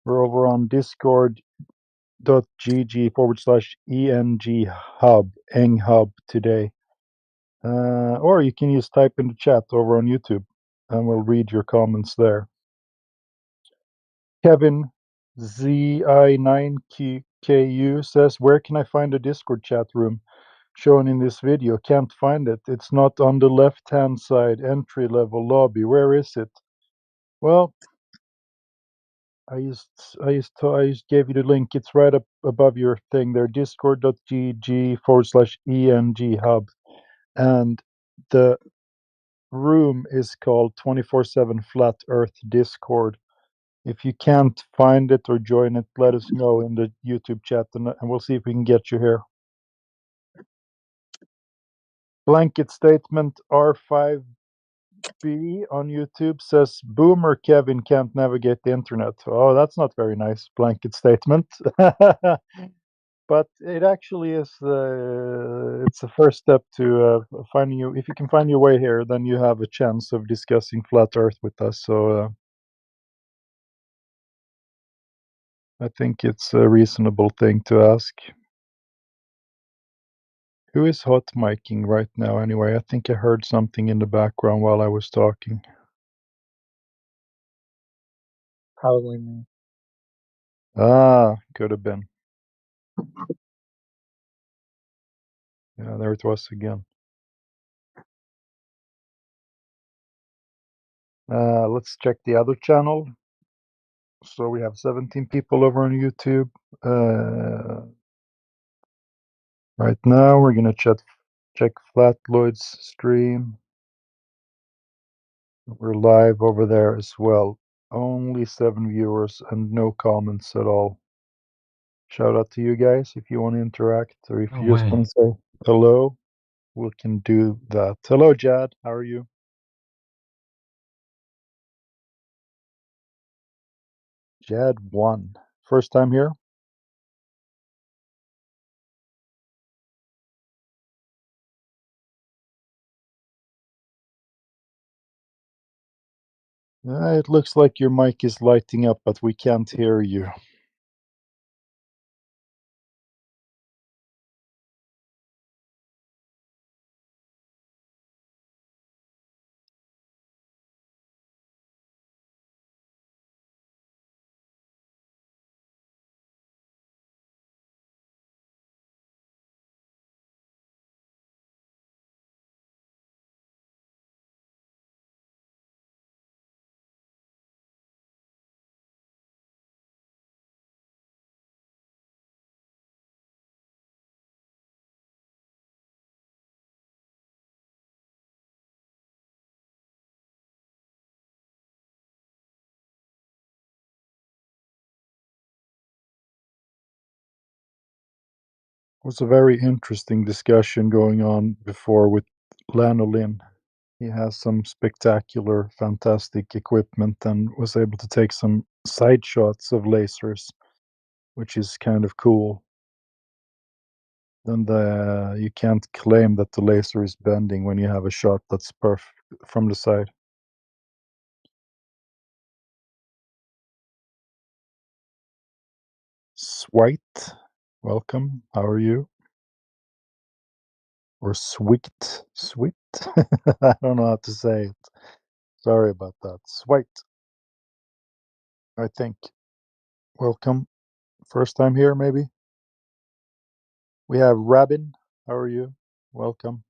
We're over on discord.gg/ENG hub, Eng hub today. Or you can just type in the chat over on YouTube and we'll read your comments there. Kevin ZI9KU says, where can I find a Discord chat room shown in this video? Can't find it. It's not on the left-hand side entry level lobby. Where is it? Well, I just gave you the link. It's right up above your thing there, discord.gg/ENG hub. And the room is called 24/7 Flat Earth Discord. If you can't find it or join it, let us know in the YouTube chat and we'll see if we can get you here. Blanket statement R5B on YouTube says Boomer Kevin can't navigate the internet. Oh, that's not very nice. Blanket statement. But it actually is. It's the first step to finding you. If you can find your way here, then you have a chance of discussing flat Earth with us. So I think it's a reasonable thing to ask. Who is hot micing right now? Anyway, I think I heard something in the background while I was talking. Probably me. Ah, could have been. Yeah, there it was again. Let's check the other channel. So we have 17 people over on YouTube. Right now, we're gonna check Flat Lloyd's stream. We're live over there as well. Only 7 viewers and no comments at all. Shout out to you guys if you want to interact or if No you just way. want to say hello. We can do that. Hello, Jad. How are you? Jad 1. First time here? It looks like your mic is lighting up, but we can't hear you. It was a very interesting discussion going on before with Lanolin. He has some spectacular, fantastic equipment and was able to take some side shots of lasers, which is kind of cool. Then you can't claim that the laser is bending when you have a shot that's perfect from the side. Swite, welcome. How are you? Or sweet? I don't know how to say it. Sorry about that. Swite, I think. Welcome. First time here, maybe? We have Rabin. How are you? Welcome.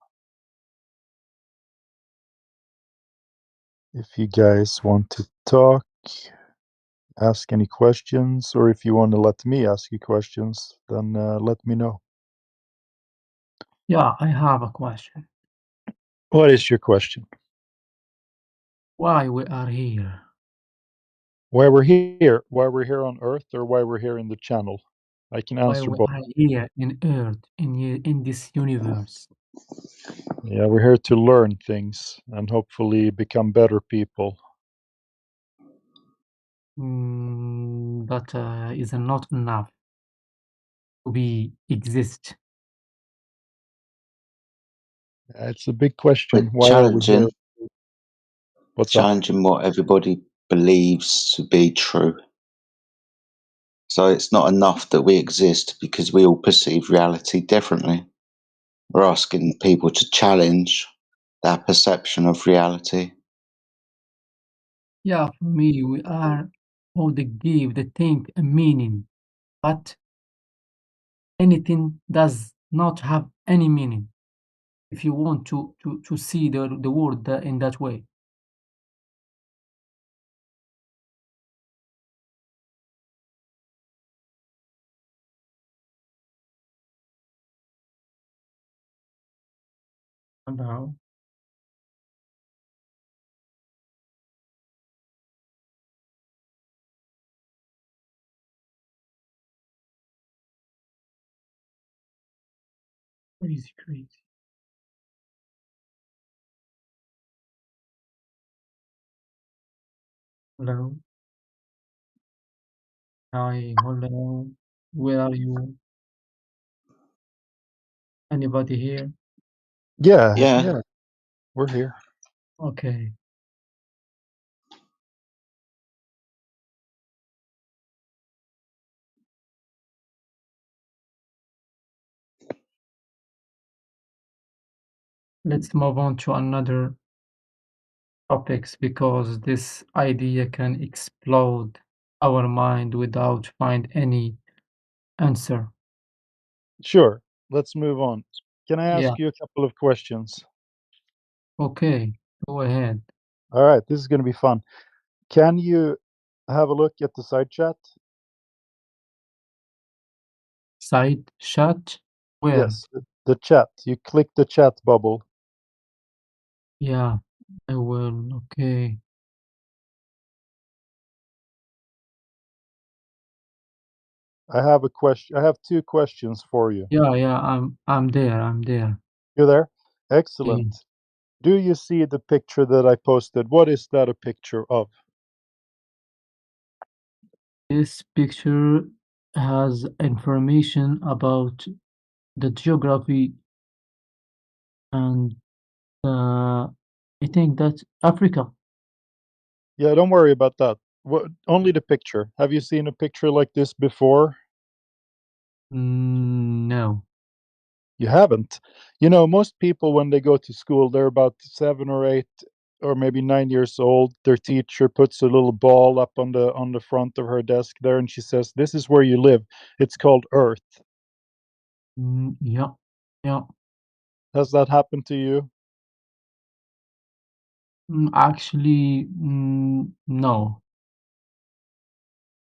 If you guys want to talk, ask any questions, or if you want to let me ask you questions, then let me know. Yeah, I have a question. What is your question? Why we are here? Why we're here? Why we're here on Earth, or why we're here in the channel? I can Why answer we both. are here in Earth, in this universe? Yeah, we're here to learn things and hopefully become better people. But is not enough to exist. It's a big question. But Why are we here? What's that? Challenging what everybody believes to be true. So it's not enough that we exist because we all perceive reality differently. We're asking people to challenge their perception of reality. Yeah, for me, we are how they give the thing a meaning, but anything does not have any meaning if you want to see the world in that way. Hello. Crazy, crazy. Hello. Hi, hello. Where are you? Anybody here? Yeah, Yeah. yeah, we're here. Okay. Let's move on to another topics because this idea can explode our mind without find any answer. Sure. Let's move on. Can I Yeah. ask you a couple of questions? Okay. Go ahead. All right, this is going to be fun. Can you have a look at the side chat? Side chat? Where? Yes, the chat. You click the chat bubble. Yeah, I will. Okay. I have a question. I have two questions for you. Yeah, yeah, I'm there. I'm there. You're there? Okay. Excellent. Do you see the picture that I posted? What is that a picture of? This picture has information about the geography and I think that's Africa. Yeah, don't worry about that. What, only the picture. Have you seen a picture like this before? No. You haven't. You know, most people when they go to school, they're about 7 or 8 or maybe 9 years old. Their teacher puts a little ball up on the front of her desk there, and she says, "This is where you live. It's called Earth." Yeah, yeah. Has that happened to you? Actually, no.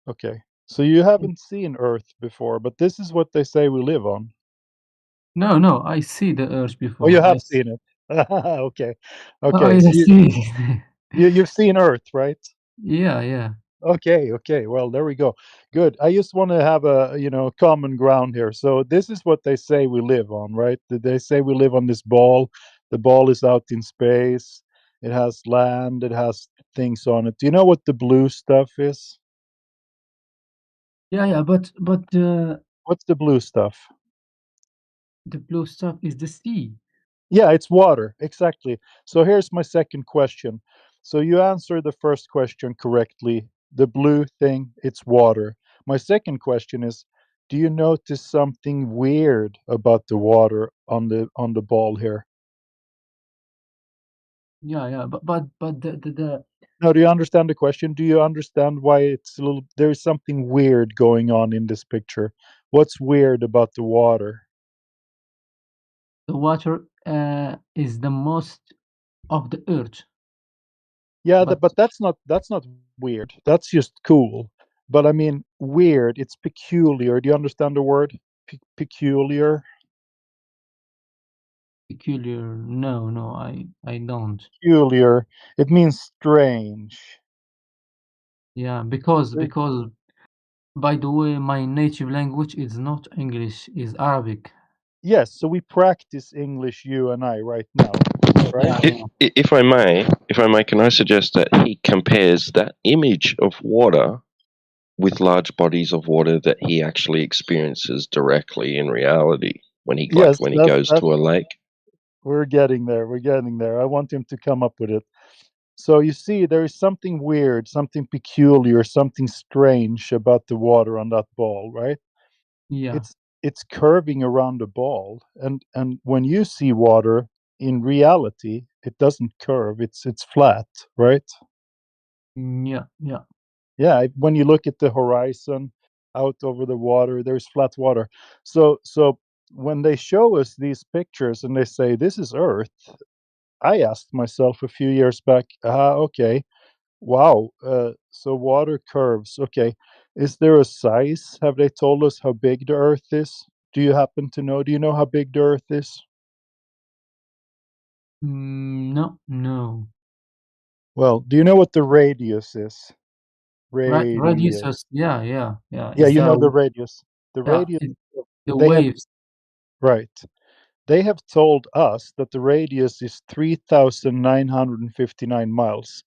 Okay. So you haven't seen Earth before, but this is what they say we live on. No, no, I see the Earth Oh, before. you have seen it. Okay. Okay. I So see. you've seen Earth, right? Yeah, yeah. Okay, okay. Well, there we go. Good. I just want to have a, common ground here. So this is what they say we live on, right? They say we live on this ball. The ball is out in space. It has land. It has things on it. Do you know what the blue stuff is? Yeah, yeah, but What's the blue stuff? the blue stuff is the sea. Yeah, it's water. Exactly. So here's my second question. So you answered the first question correctly. The blue thing, it's water. My second question is, do you notice something weird about the water on the ball here? Yeah, yeah, but the No, do you understand the question? Do you understand why it's a little there's something weird going on in this picture? What's weird about the water? the water is the most of the earth. Yeah, But but that's not weird. That's just cool. But I mean, weird. It's peculiar. Do you understand the word peculiar? peculiar. No, no, I don't. Peculiar. It means strange. Yeah, because by the way, my native language is not English, is Arabic. Yes. So we practice English, you and I, right now, right? Yeah, yeah. If I may, can I suggest that he compares that image of water with large bodies of water that he actually experiences directly in reality when he Yes, when he goes that's to a lake? we're getting there. We're getting there. I want him to come up with it. So you see, there is something weird, something peculiar, something strange about the water on that ball, right? Yeah. It's curving around the ball, and when you see water in reality, it doesn't curve. It's flat, right? Yeah, yeah. Yeah. When you look at the horizon out over the water, there's flat water. So when they show us these pictures and they say this is Earth, I asked myself a few years back, okay, wow. So water curves. Okay. Is there a size? Have they told us how big the Earth is? Do you happen to know? Do you know how big the Earth is? No. Well, do you know what the radius is? Radius. Radius. Yeah. Yeah, It's you know the radius. The yeah. radius. The They have waves. right. They have told us that the radius is 3,959 miles.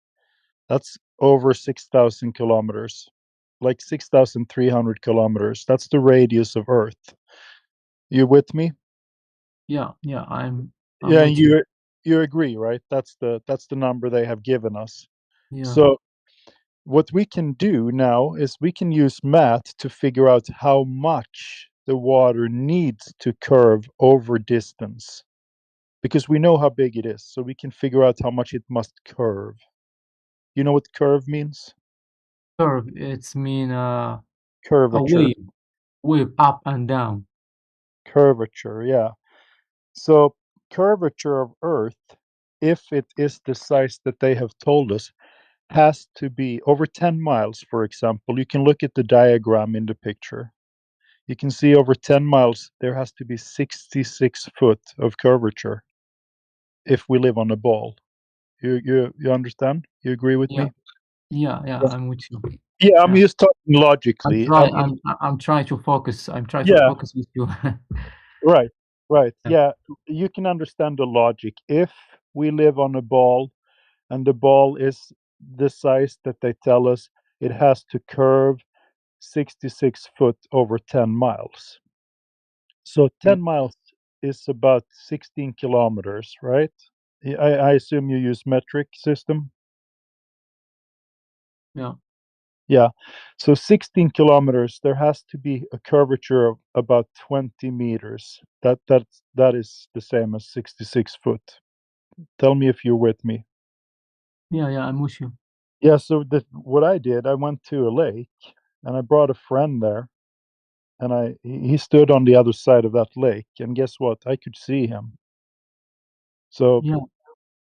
That's over 6,000 kilometers, like 6,300 kilometers. That's the radius of Earth. You with me? Yeah. I'm Yeah, with you. you agree, right? That's the number they have given us. Yeah. So what we can do now is we can use math to figure out how much the water needs to curve over distance, because we know how big it is, so we can figure out how much it must curve. You know what curve means? Curve. It's mean a Curvature. wave up and down. Curvature, yeah. So curvature of Earth, if it is the size that they have told us, has to be over 10 miles, for example. You can look at the diagram in the picture. You can see over 10 miles, there has to be 66 foot of curvature if we live on a ball. You understand? You agree with Yeah. me? Yeah. Yeah. I'm with you. Yeah, I'm Yeah. just talking logically. I mean, I'm trying to focus. I'm trying to yeah, focus with you. right, right. Yeah. Yeah, you can understand the logic. If we live on a ball and the ball is the size that they tell us, it has to curve 66 foot over 10 miles. So 10 miles is about 16 kilometers, right? I assume you use metric system. Yeah. Yeah. So 16 kilometers, there has to be a curvature of about 20 meters. That is the same as 66 foot. Tell me if you're with me. Yeah. I'm with you. Yeah, so what I did, I went to a lake and I brought a friend there, and he stood on the other side of that lake, and guess what? I could see him. So Yeah.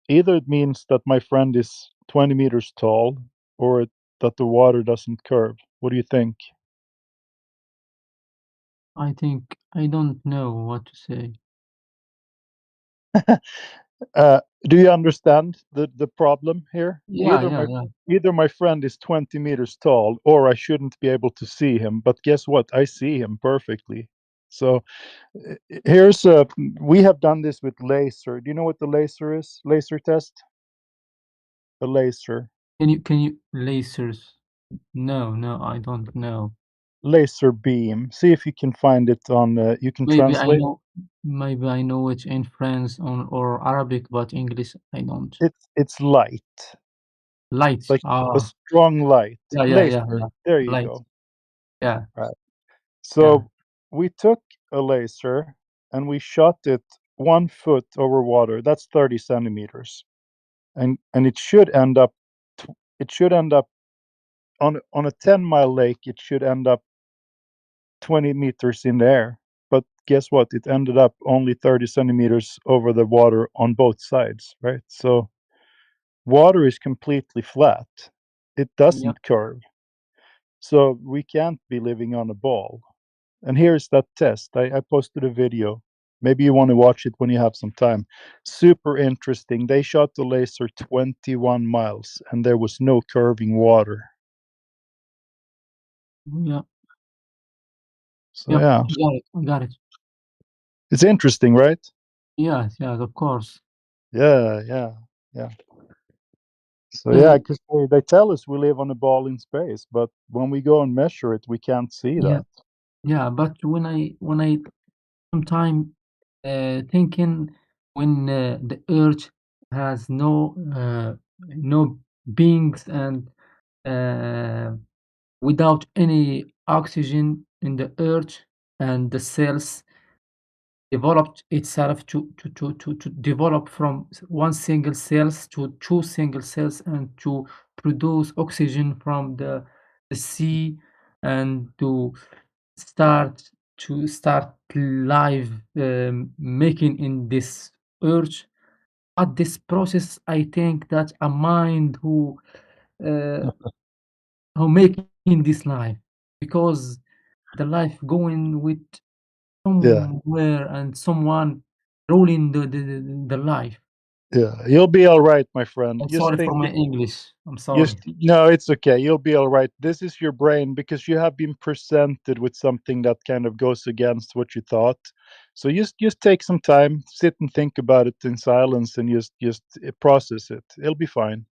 either it means that my friend is 20 meters tall, or that the water doesn't curve. What do you think? I think I don't know what to say. Do you understand the problem here? Yeah. Either my friend is 20 meters tall, or I shouldn't be able to see him. But guess what? I see him perfectly. So here's we have done this with laser. Do you know what the laser is? Laser test? A laser. Can you lasers? No, I don't know. Laser beam. See if you can find it on. You can Maybe I translate. know. Maybe I know it in French or Arabic, but English I don't. It's light. Light. Like a strong light. Yeah. Laser. There you Light. go. Yeah. Right. Yeah. So we took a laser and we shot it 1 foot over water. That's 30 centimeters, and it should end up. It should end up on a 10-mile lake. It should end up 20 meters in the air. But guess what? It ended up only 30 centimeters over the water on both sides, right? So water is completely flat. It Yeah. doesn't curve. So we can't be living on a ball. And here's that test. I posted a video. Maybe you want to watch it when you have some time. Super interesting. They shot the laser 21 miles and there was no curving water. Yeah. So yeah. I got it. It's interesting, right? Yes, of course. Yeah. So yeah, because they tell us we live on a ball in space, but when we go and measure it, we can't see Yeah. that. Yeah, but when I sometime thinking when the Earth has no beings and without any oxygen in the Earth, and the cells developed itself to develop from one single cells to two single cells and to produce oxygen from the sea, and to start life making in this earth. At this process, I think that a mind uh, who making this life, because the life going with Yeah. somewhere and someone ruling the life. Yeah, you'll be all right, my friend. I'm Just sorry think for my it. English. I'm sorry. No, it's okay. You'll be all right. This is your brain because you have been presented with something that kind of goes against what you thought. So just take some time, sit and think about it in silence, and just process it. It'll be fine.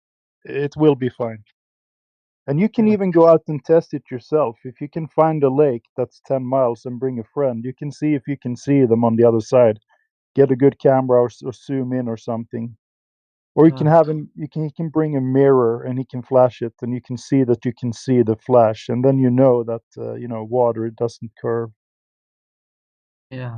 It will be fine. And you can even go out and test it yourself. If you can find a lake that's 10 miles and bring a friend, you can see if you can see them on the other side. Get a good camera or zoom in or something. Or you can have him. He can bring a mirror and he can flash it, and you can see that you can see the flash, and then you know that water it doesn't curve. Yeah.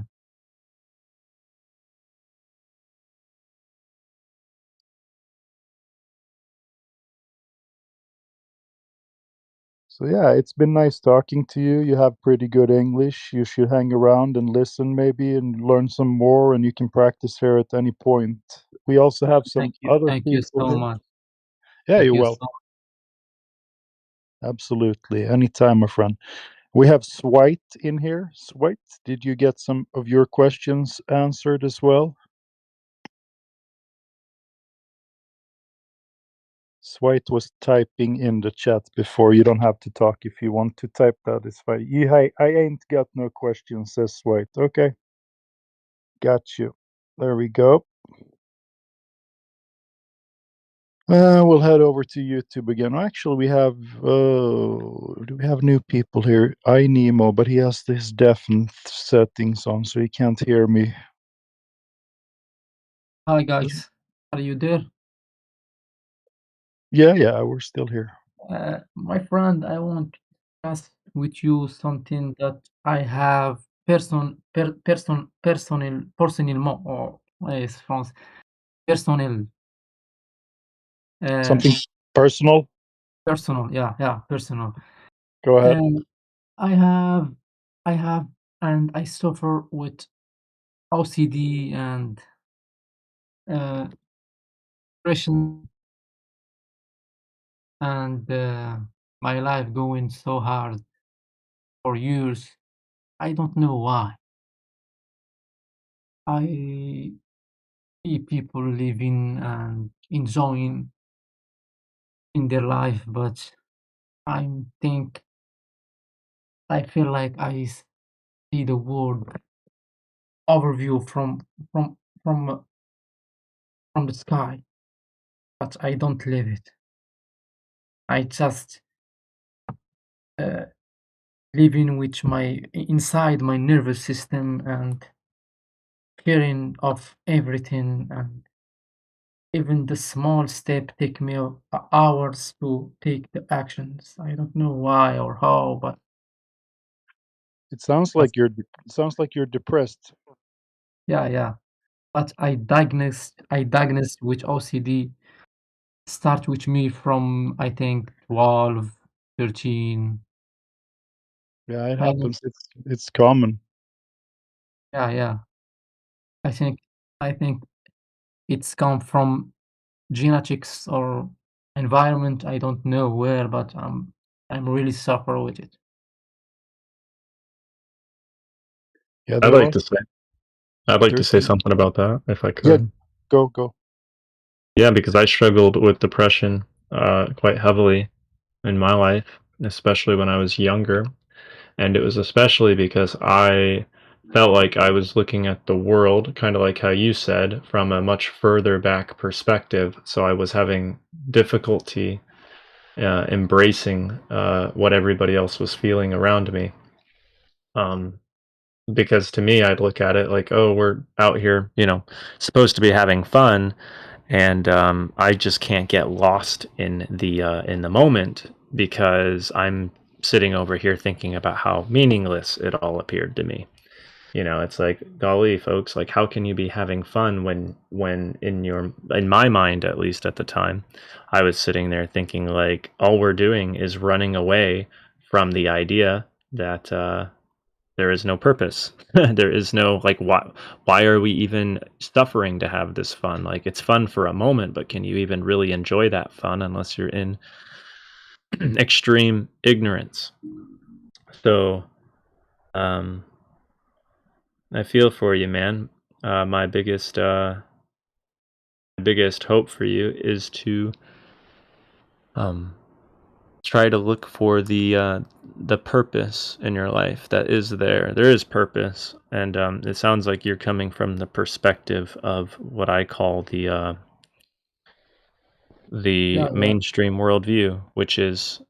So yeah, it's been nice talking to you. You have pretty good English. You should hang around and listen maybe and learn some more, and you can practice here at any point. We also have some Thank you. other Thank you people so here. much. Yeah, Thank you're you welcome. so Absolutely. Anytime, my friend. We have Swite in here. Swite, did you get some of your questions answered as well? Swite was typing in the chat before. You don't have to talk if you want to type that. It's fine. I ain't got no questions, says Swite. Okay. Got you. There we go. We'll head over to YouTube again. Actually, we have do we have new people here? Nemo, but he has his deafen settings on, so he can't hear me. Hi guys, are you there? Yeah, we're still here. My friend, I want to discuss with you something that I have personnellement, or is France, personnel. Something personal? Personal, yeah, personal. Go ahead. I have, and I suffer with OCD and depression, and my life going so hard for years. I don't know why. I see people living and enjoying in their life, but I feel like I see the world overview from from from the sky, but I don't live it. I just living with my inside my nervous system and caring of everything, and even the small step take me hours to take the actions. I don't know why or how, but It sounds like you're depressed. yeah. But I diagnosed with OCD start with me from I think 12, 13. Yeah, it I don't, happens. It's common. yeah. I think it's come from genetics or environment. I don't know where, but I'm really suffer with it. Yeah, I'd there like are. to say I'd like to There's say something about that if I Yeah, could. go. Yeah, because I struggled with depression quite heavily in my life, especially when I was younger. And it was especially because I felt like I was looking at the world, kind of like how you said, from a much further back perspective. So I was having difficulty embracing what everybody else was feeling around me. Because to me, I'd look at it like, oh, we're out here, supposed to be having fun, and I just can't get lost in the moment because I'm sitting over here thinking about how meaningless it all appeared to me. It's like, golly, folks, like, how can you be having fun when in my mind, at least at the time, I was sitting there thinking like all we're doing is running away from the idea that there is no purpose. There is no, like, why are we even suffering to have this fun? Like, it's fun for a moment, but can you even really enjoy that fun unless you're in extreme ignorance? So I feel for you, man. My biggest biggest hope for you is to try to look for the purpose in your life that is there. There is purpose, and it sounds like you're coming from the perspective of what I call the Yeah, yeah. mainstream worldview, which is,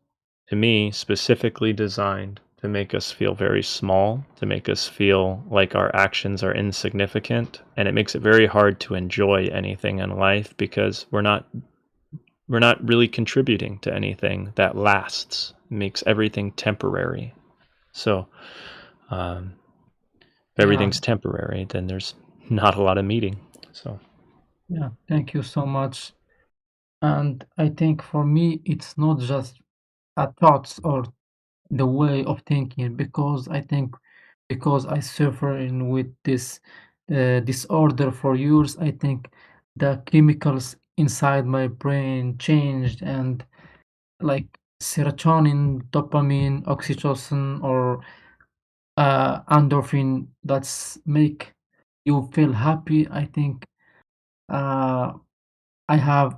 to me, specifically designed to make us feel very small, to make us feel like our actions are insignificant, and it makes it very hard to enjoy anything in life because we're not really contributing to anything that lasts. It makes everything temporary. So, if everything's temporary, then there's not a lot of meaning. So, yeah, thank you so much. And I think for me, it's not just a thoughts or the way of thinking, because I think because I suffering with this disorder for years, I think the chemicals inside my brain changed, and like serotonin, dopamine, oxytocin, or endorphin that's make you feel happy. I think uh, I have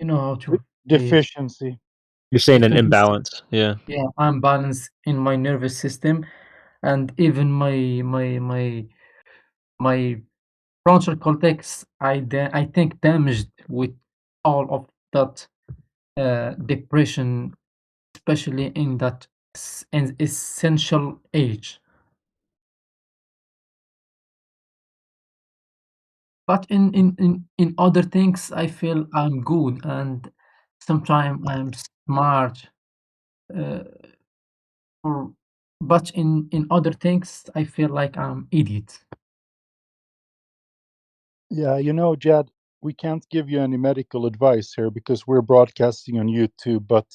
you know how to say it. Deficiency. you're saying an Deficiency. imbalance. Yeah. Yeah, imbalance in my nervous system, and even my frontal cortex. I think damaged with all of that depression, especially in that an essential age. But in other things, I feel I'm good, and sometimes I'm smart. Uh, or but in other things, I feel like I'm idiot. Yeah, Jad, we can't give you any medical advice here because we're broadcasting on YouTube. But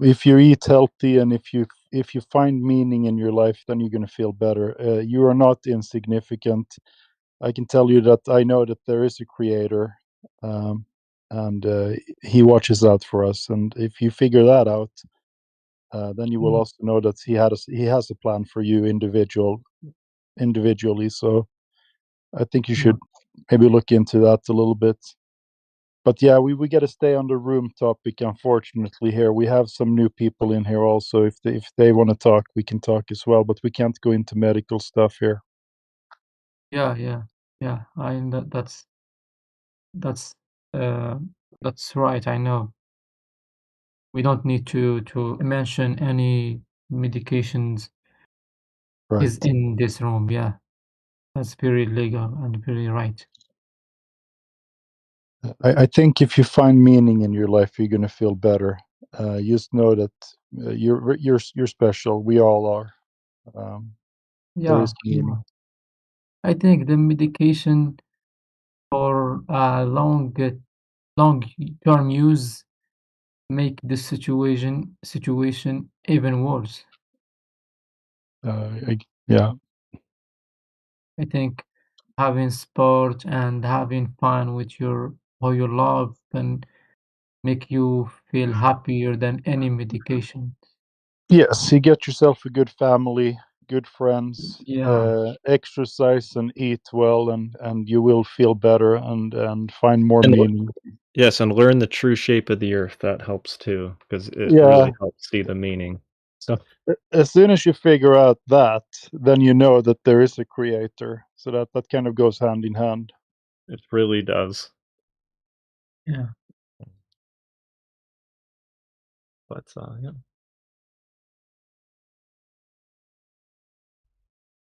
if you eat healthy and if you find meaning in your life, then you're going to feel better. You are not insignificant. I can tell you that I know that there is a creator, and he watches out for us. And if you figure that out, then you will also know that he has a plan for you individually. So I think you Yeah. should maybe look into that a little bit. But yeah, we got to stay on the room topic. Unfortunately, here we have some new people in here also. If they want to talk, we can talk as well. But we can't go into medical stuff here. Yeah. That's uh, that's right. I know. We don't need to mention any medications is Right. in this room. Yeah, that's very legal and very right. I think if you find meaning in your life, you're gonna feel better. Just know that you're special. We all are. There Yeah, is meaning. I think the medication for long term use make the situation even worse. Yeah. I think having sport and having fun with your who you love can make you feel happier than any medication. Yes, you get yourself a good family, good friends, Yeah. exercise and eat well, and you will feel better and find more And meaning. yes, and learn the true shape of the earth. That helps too, because it Yeah. really helps see the meaning. So, As soon as you figure out that, then you know that there is a creator. So that kind of goes hand in hand. it really does. Yeah. But yeah.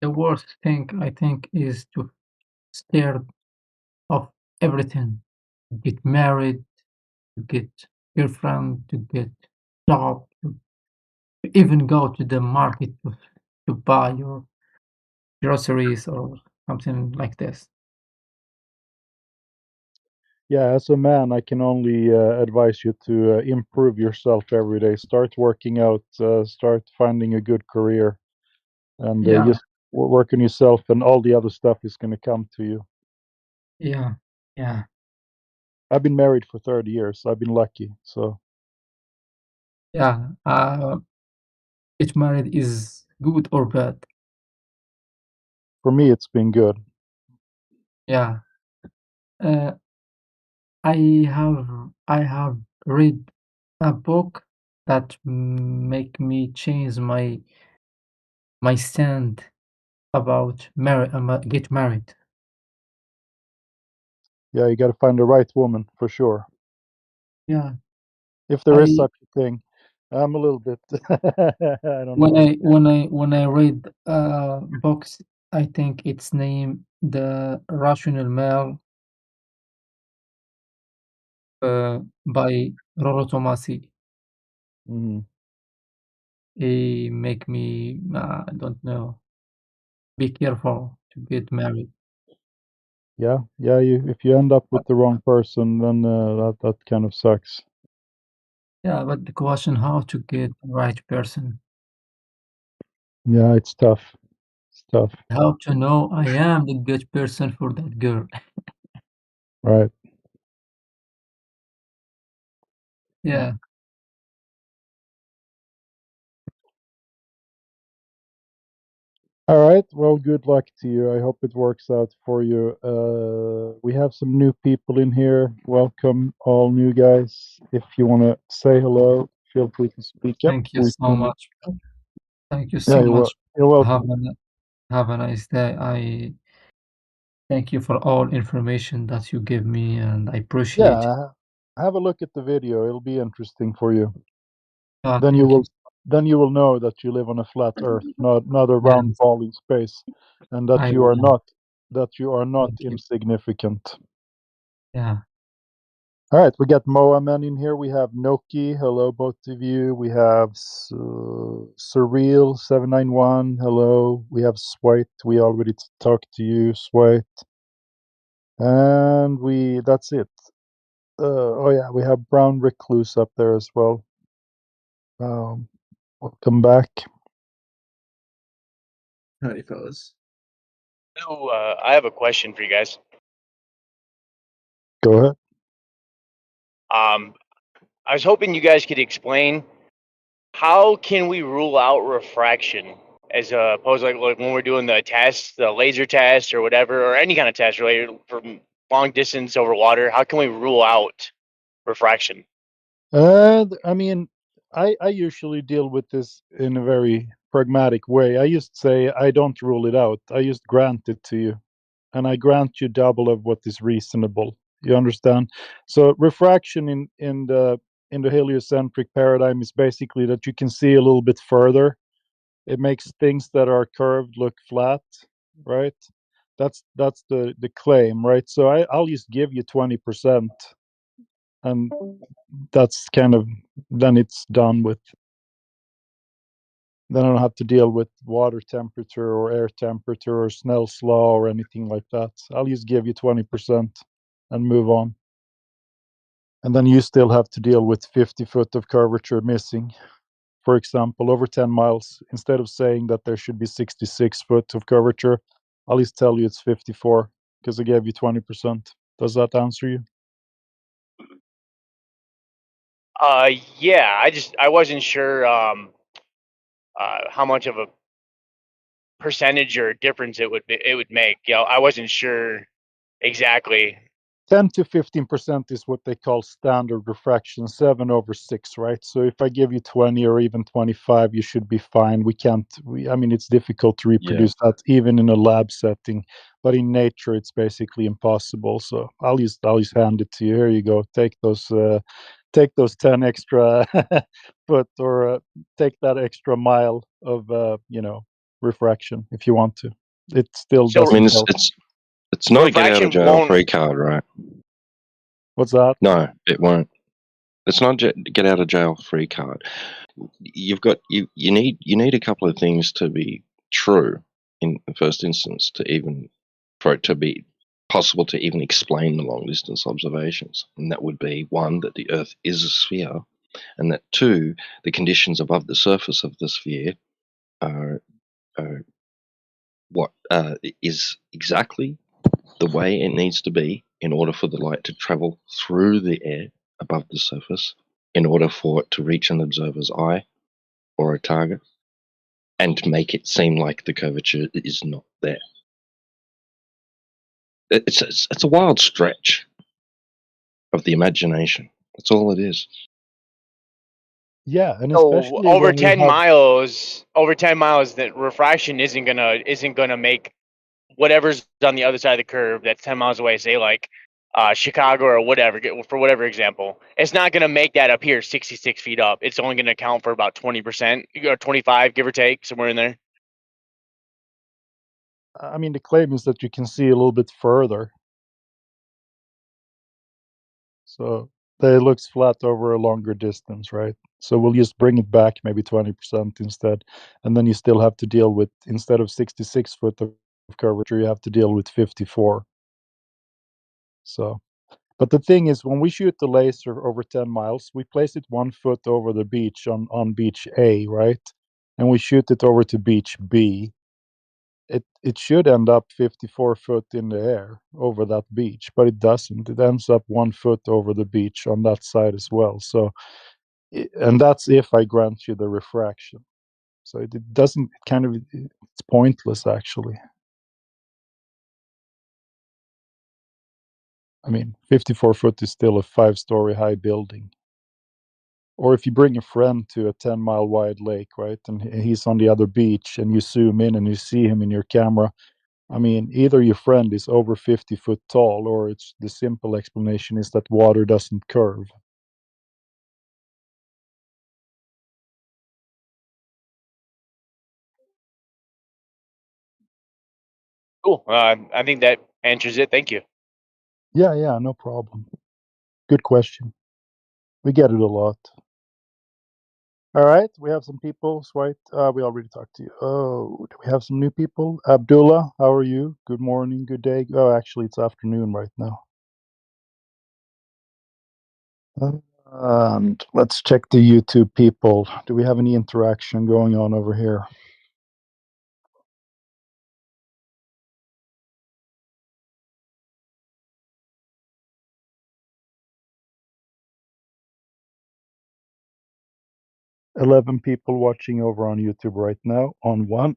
The worst thing I think is to scared of everything. Get married, to get girlfriend, to get job, to even go to the market to buy your groceries or something like this. Yeah, as a man, I can only advise you to improve yourself every day. Start working out, start finding a good career, and Yeah, just work on yourself, and all the other stuff is going to come to you. yeah. I've been married for 30 years. I've been lucky. So, Yeah. Get married is good or bad? For me, it's been good. Yeah. I have read a book that make me change my stand about get married. Yeah, you got to find the right woman for sure. Yeah. If there is I such a thing. I'm a little bit. I don't know. when I read books, I think it's named The Rational Male by Roro Tomasi. Mhm. He make me I don't know. Be careful to get married. Yeah, yeah. If you end up with the wrong person, then that kind of sucks. Yeah, but the question how to get the right person. Yeah, it's tough. It's tough. How to know I am the good person for that girl. Right. Yeah. All right. Well, good luck to you. I hope it works out for you. We have some new people in here. Welcome, all new guys. If you want to say hello, feel free to speak up. Thank you We so can. much. Thank you Yeah, so much. you're welcome. Have a nice day. I thank you for all information that you give me, and I appreciate it. Yeah, have a look at the video. It'll be interesting for you. Ah, Then you thank will you. then you will know that you live on a flat Earth, not a round Yes, ball in space, and I will. that you are not Thank you. insignificant. Yeah. All right, we got Moaman in here. We have Noki. Hello, both of you. We have Surreal791. Hello. We have Swite. We already talked to you, Swite. And that's it. Oh yeah, we have Brown Recluse up there as well. Welcome back. Howdy, fellas. So, I have a question for you guys. Go ahead. I was hoping you guys could explain how can we rule out refraction as opposed to like when we're doing the test, the laser test or whatever, or any kind of test related from long distance over water. How can we rule out refraction? I mean, I usually deal with this in a very pragmatic way. I just say I don't rule it out. I just grant it to you, and I grant you double of what is reasonable. You understand? So refraction in the heliocentric paradigm is basically that you can see a little bit further. It makes things that are curved look flat, right? That's the claim, right? So I'll just give you 20%, and that's kind of then it's done with. Then I don't have to deal with water temperature or air temperature or Snell's law or anything like that. I'll just give you 20% and move on. And then you still have to deal with 50 foot of curvature missing. For example, over 10 miles, instead of saying that there should be 66 foot of curvature, I'll just tell you it's 54 because I gave you 20%. Does that answer you? Yeah, I wasn't sure how much of a percentage or difference it would make. You know, I wasn't sure exactly. 10 to 15% is what they call standard refraction, 7/6, right? So if I give you 20 or even 25, you should be fine. I mean, it's difficult to reproduce that even in a lab setting, but in nature, it's basically impossible. So I'll just hand it to you. Here you go. Take those 10 extra foot or take that extra mile of, refraction if you want to. It still So I mean, doesn't help. it's not a get out of refraction jail won't. free card, right? What's that? No, it won't. It's not get out of jail free card. You need a couple of things to be true in the first instance for it to be possible to even explain the long distance observations. And that would be one, that the Earth is a sphere, and that two, the conditions above the surface of the sphere are what is exactly the way it needs to be in order for the light to travel through the air above the surface, in order for it to reach an observer's eye or a target, and to make it seem like the curvature is not there. It's a wild stretch of the imagination. That's all it is. Yeah, and So especially when we have over 10 miles, that refraction isn't gonna make whatever's on the other side of the curve that's 10 miles away, say like Chicago or whatever, for whatever example, it's not gonna make that appear 66 feet up. It's only gonna account for about 20% or 25, give or take, somewhere in there. I mean, the claim is that you can see a little bit further. So it looks flat over a longer distance, right? So we'll just bring it back maybe 20% instead. And then you still have to deal with, instead of 66 foot of curvature, you have to deal with 54. So, but the thing is, when we shoot the laser over 10 miles, we place it 1 foot over the beach on beach A, right? And we shoot it over to beach B. It should end up 54 foot in the air over that beach, but it doesn't. It ends up 1 foot over the beach on that side as well. So, and that's if I grant you the refraction. So it doesn't it's pointless actually. I mean, 54 foot is still a 5-story high building. Or if you bring a friend to a 10-mile wide lake, right, and he's on the other beach, and you zoom in and you see him in your camera, I mean, either your friend is over 50 foot tall, or it's the simple explanation is that water doesn't curve. Cool. I think that answers it. Thank you. Yeah, no problem. Good question. We get it a lot. All right, we have some people. Swipe. We already talked to you. Oh, do we have some new people? Abdullah, how are you? Good morning, good day. Oh, actually, it's afternoon right now. And let's check the YouTube people. Do we have any interaction going on over here? $11 people watching over on YouTube right now on one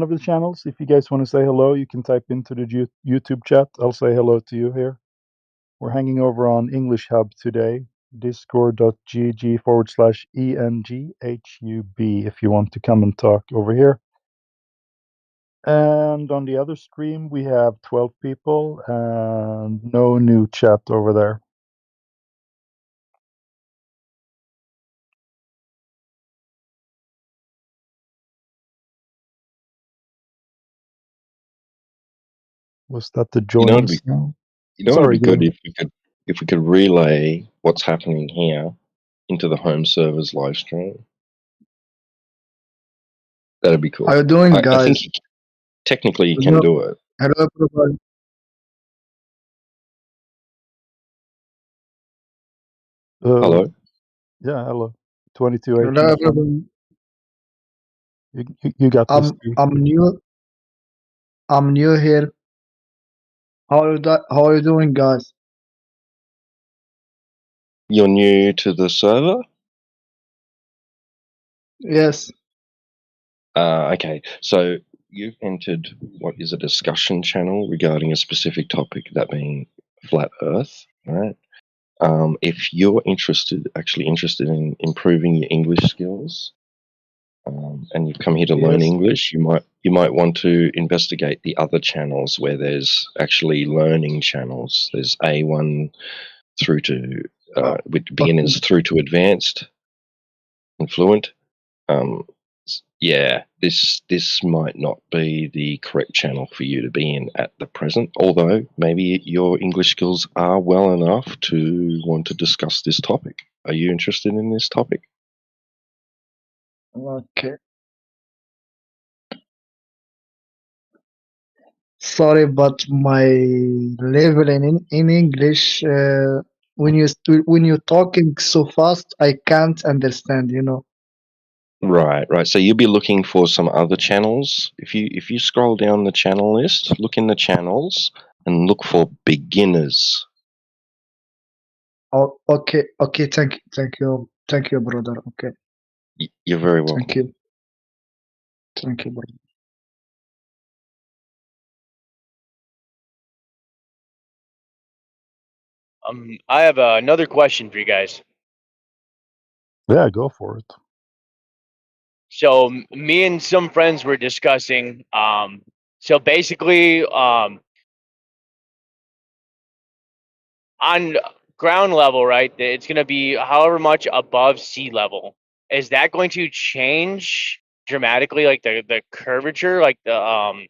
of the channels. If you guys want to say hello, you can type into the YouTube chat. I'll say hello to you here. We're hanging over on English Hub today, discord.gg/ENGHUB if you want to come and talk over here. And on the other stream, we have 12 people and no new chat over there. Was that the You know, join it'd be, sound? you know, it'd Sorry, be go good ahead. if we could relay what's happening here into the home server's live stream. That'd be cool. How you doing, I think guys? technically you can Hello, do it. hello, everybody. Hello. Yeah, hello. Hello, 2218. everybody. You got this, I'm dude. I'm new. I'm new here. How are you doing, guys? You're new to the server? Yes. Okay. So you've entered what is a discussion channel regarding a specific topic, that being flat Earth, right? If you're actually interested in improving your English skills, and you've come here to learn Yes. English, you might want to investigate the other channels where there's actually learning channels. There's A1 through to with beginners Okay. through to advanced and fluent. Yeah, this might not be the correct channel for you to be in at the present, although maybe your English skills are well enough to want to discuss this topic. Are you interested in this topic? Okay. Sorry, but my level in English, when you're talking so fast, I can't understand. You know. Right. So you'll be looking for some other channels. If you scroll down the channel list, look in the channels and look for beginners. Oh, okay. Okay. Thank you, brother. Okay. You're very welcome. Thank you, brother. I have another question for you guys. Yeah, go for it. So me and some friends were discussing. So basically, on ground level, right? It's going to be however much above sea level. Is that going to change dramatically, like the curvature, like the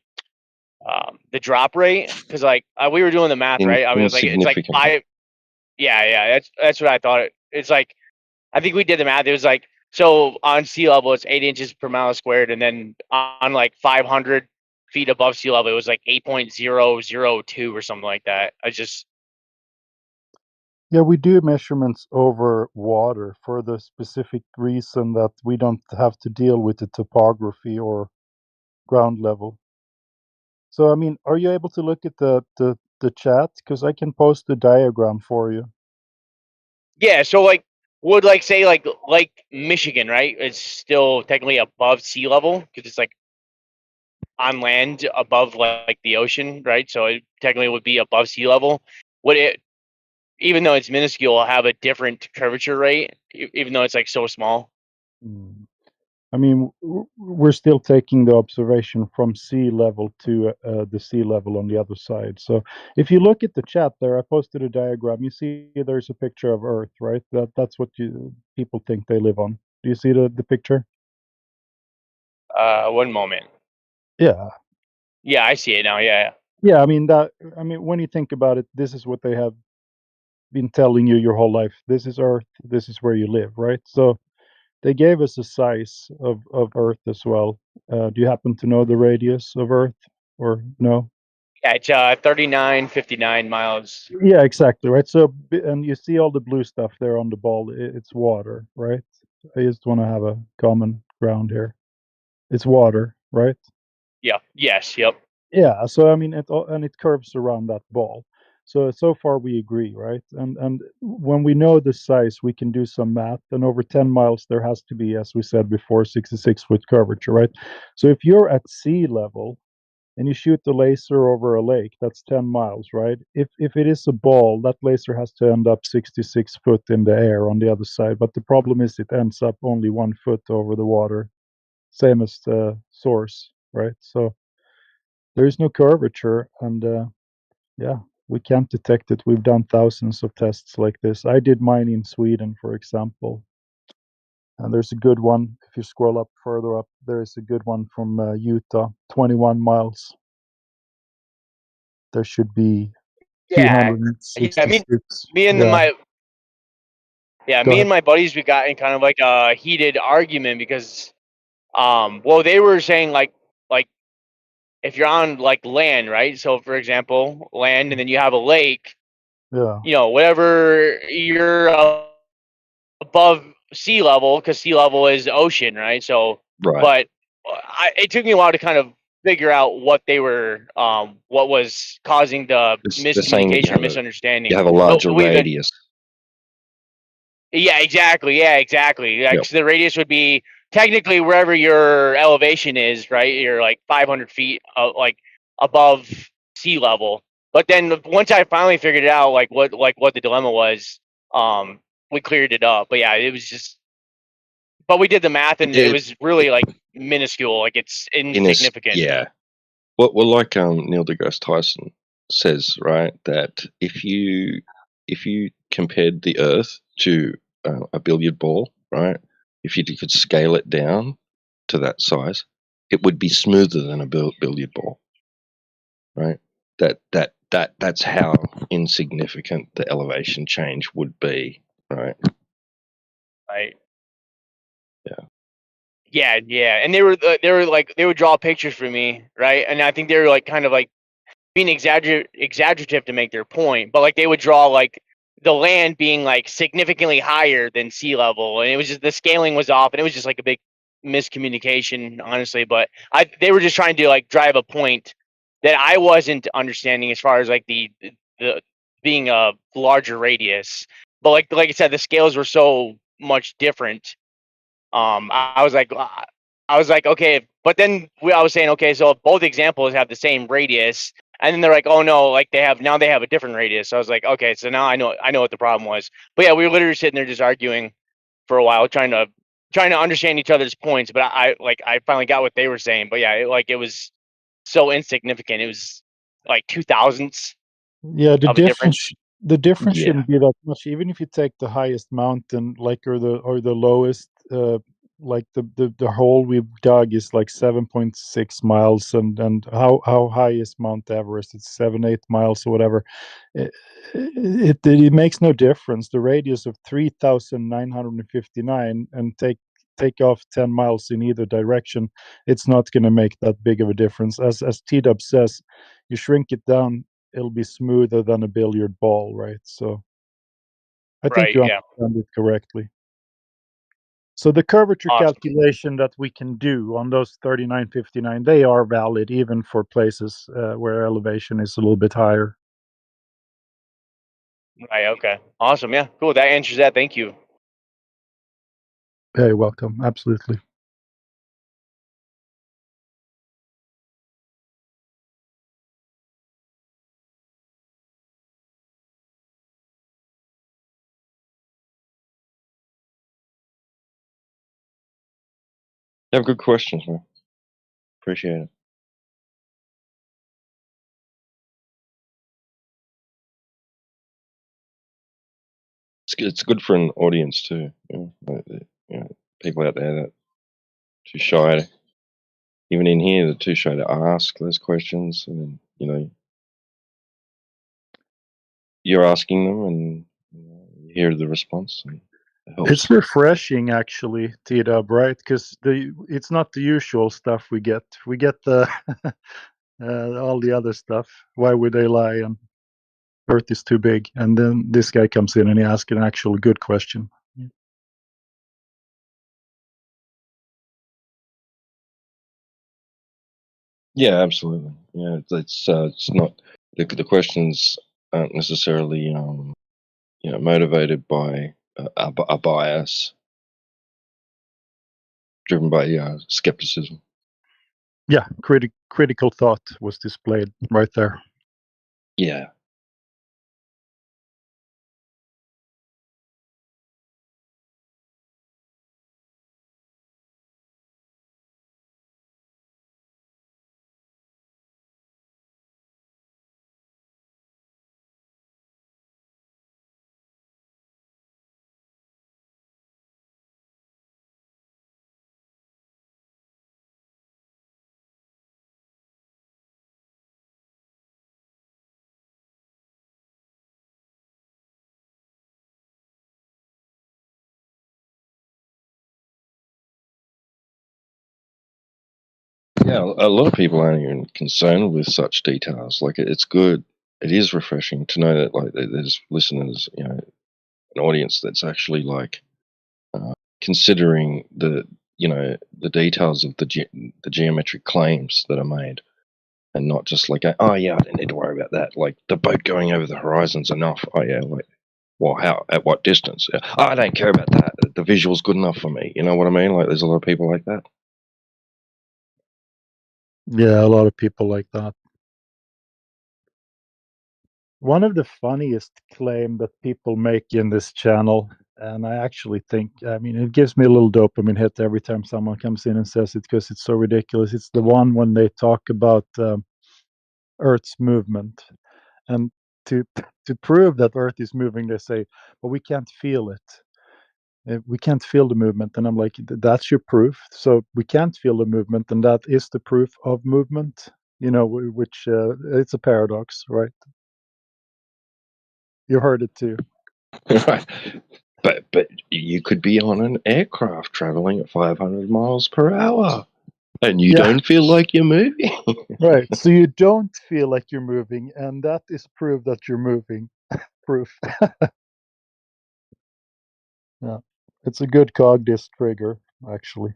drop rate? Because like we were doing the math, right? I mean, it's like Insignificantly. 5. Yeah. That's what I thought. It's like I think we did the math. It was like so on sea level, it's 8 inches per mile squared, and then on like 500 feet above sea level, it was like 8.002 or something like that. I just Yeah, we do measurements over water for the specific reason that we don't have to deal with the topography or ground level. So, I mean, are you able to look at the chat? Because I can post the diagram for you. yeah. So like would like say like Michigan, right? It's still technically above sea level because it's like on land above like the ocean, right? So it technically would be above sea level. Would it, even though it's minuscule, have a different curvature rate, even though it's like so small? I mean, we're still taking the observation from sea level to the sea level on the other side. So if you look at the chat there, I posted a diagram. You see there's a picture of Earth, right? That's what people think they live on. Do you see the picture? 1 moment. Yeah. Yeah, I see it now. Yeah. Yeah, I mean when you think about it, this is what they have been telling you your whole life. This is Earth, this is where you live, right? So they gave us a size of Earth as well. Do you happen to know the radius of Earth or no? Yeah, it's 39.59 miles. Yeah, exactly, right? So and you see all the blue stuff there on the ball, it's water, right? I just want to have a common ground here. It's water, right? Yeah. Yes. Yep. Yeah, so I mean, it curves around that ball. So far we agree, right? And when we know the size, we can do some math. And over 10 miles, there has to be, as we said before, 66-foot curvature, right? So if you're at sea level and you shoot the laser over a lake, that's 10 miles, right? If it is a ball, that laser has to end up 66 foot in the air on the other side. But the problem is it ends up only 1 foot over the water, same as the source, right? So there is no curvature, and yeah, we can't detect it. We've done thousands of tests like this. I did mine in Sweden, for example, and there's a good one. If you scroll up further up, there is a good one from Utah, 21 miles. There should be Yeah. Yeah. 266. Me and Yeah, go me ahead. and my buddies, we got in kind of like a heated argument because, well, they were saying like if you're on like land, right? So for example, land, and then you have a lake, Yeah. whatever you're above sea level, because sea level is ocean, right? So, Right. but it took me a while to kind of figure out what they were, what was causing the They're saying that miscommunication or misunderstanding. you have a But larger we've been, radius. yeah, exactly, yeah, exactly. Like, Yep. so the radius would be technically wherever your elevation is, right? You're like 500 feet, like above sea level. But then once I finally figured it out, like what the dilemma was, we cleared it up. But yeah, it was just. But we did the math, and it was really like minuscule. Like it's insignificant. Yeah. Well, like Neil deGrasse Tyson says, right, that if you compared the Earth to a billiard ball, right, if you could scale it down to that size, it would be smoother than a billiard ball, right? That's how insignificant the elevation change would be, right? Right. Yeah. Yeah, and they were like they would draw pictures for me, right? And I think they were like kind of like being exaggerative to make their point, but like they would draw like the land being like significantly higher than sea level, and it was just the scaling was off, and it was just like a big miscommunication, honestly. But they were just trying to like drive a point that I wasn't understanding as far as like the being a larger radius. But like I said, the scales were so much different. I was like, okay, but then I was saying, okay, so if both examples have the same radius, And then they're like, oh no, like they have a different radius. So I was like, okay, so now I know what the problem was. But yeah, we were literally sitting there just arguing for a while, trying to understand each other's points. But I finally got what they were saying. But yeah, it was so insignificant. It was like 2 thousandths Yeah, of a difference. the difference Yeah. shouldn't be that much, even if you take the highest mountain, like or the lowest. Like the hole we've dug is like 7.6 miles, and how high is Mount Everest? It's 7-8 miles or whatever. It makes no difference. The radius of 3,959, and take off 10 miles in either direction, it's not going to make that big of a difference. As T-Dub says, you shrink it down, it'll be smoother than a billiard ball, right? So I think Right. you Yeah. understand it correctly. So the curvature Awesome. calculation that we can do on those 3959, they are valid even for places where elevation is a little bit higher. Right. Okay. Awesome. Yeah. Cool. That answers that. Thank you. Very welcome. Absolutely. You have good questions, man. Appreciate it. It's good for an audience too. People out there that too shy, even in here, they're too shy to ask those questions, and you're asking them, and you hear the response, and it helps. It's refreshing, actually, T-Dub, right? Because it's not the usual stuff we get. We get the all the other stuff. Why would they lie? And Earth is too big. And then this guy comes in and he asks an actual good question. Yeah, absolutely. Yeah, it's not the questions aren't necessarily motivated by a bias, driven by skepticism. Yeah, critical thought was displayed right there. Yeah. Yeah, a lot of people aren't even concerned with such details. Like, it's good. It is refreshing to know that, like, there's listeners, an audience that's actually like considering the details of the geometric claims that are made, and not just like, oh yeah, I don't need to worry about that. Like, the boat going over the horizon's enough. Oh yeah, like, well, how, at what distance? Oh, I don't care about that. The visual's good enough for me. You know what I mean? Like, there's a lot of people like that. Yeah, a lot of people like that. One of the funniest claim that people make in this channel, and I actually think, I mean, it gives me a little dopamine hit every time someone comes in and says it, because it's so ridiculous. It's the one when they talk about Earth's movement, and to prove that Earth is moving, they say, "But we can't feel it. We can't feel the movement." And I'm like, "That's your proof. So we can't feel the movement, and that is the proof of movement." Which it's a paradox, right? You heard it too. Right. But you could be on an aircraft traveling at 500 miles per hour, and you don't feel like you're moving. Right. So you don't feel like you're moving, and that is proof that you're moving. Proof. Yeah. It's a good cog-disc trigger, actually.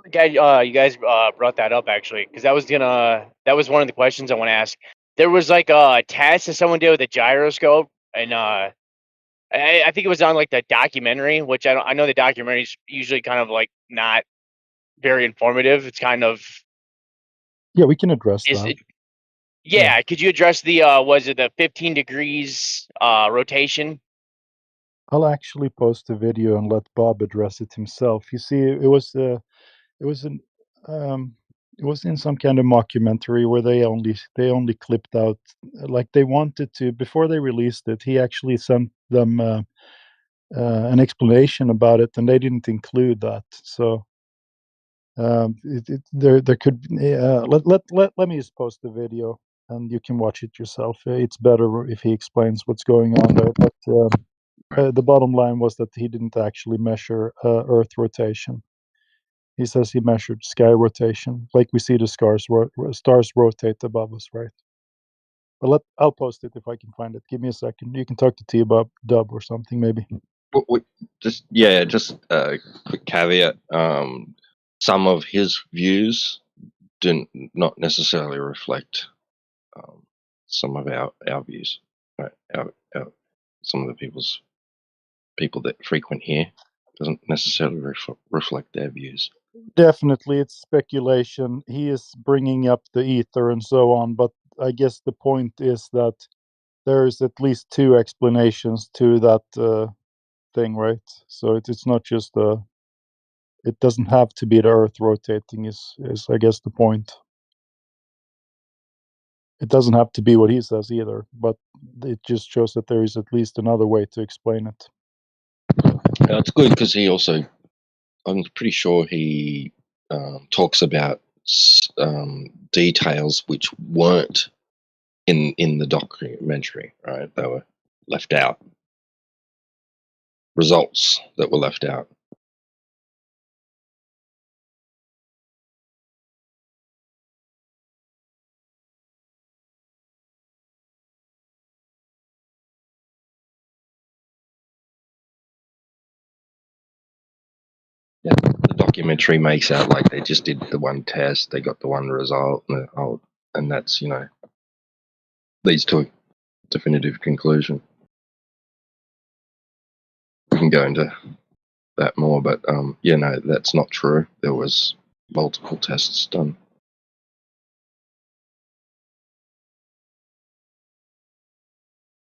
You guys brought that up actually, because that was one of the questions I want to ask. There was like a test that someone did with a gyroscope, and I think it was on like the documentary, which I know the documentary is usually kind of like not very informative. It's kind of Yeah, we can address Is that. it? Yeah, could you address the was it the 15 degrees rotation? I'll actually post a video and let Bob address it himself. You see, it was an it was in some kind of mockumentary where they only clipped out, like they wanted to, before they released it. He actually sent them an explanation about it, and they didn't include that. So there could let me just post the video and you can watch it yourself. It's better if he explains what's going on there. But the bottom line was that he didn't actually measure Earth rotation. He says he measured sky rotation, like we see the stars rotate above us, right? But I'll post it if I can find it. Give me a second. You can talk to T-Bob Dub or something maybe. Just a quick caveat. Some of his views didn't not necessarily reflect some of our views. Right? Our some of the people that frequent here doesn't necessarily reflect their views. Definitely, it's speculation. He is bringing up the ether and so on, but I guess the point is that there's at least two explanations to that thing, right? So it's not just it doesn't have to be the Earth rotating. Is I guess the point. It doesn't have to be what he says either, but it just shows that there is at least another way to explain it. It's good because he also, I'm pretty sure he talks about details which weren't in the documentary, right? They were left out. Results that were left out. Yeah, the documentary makes out like they just did the one test, they got the one result, and that's, leads to a definitive conclusion. We can go into that more, but no, that's not true. There was multiple tests done.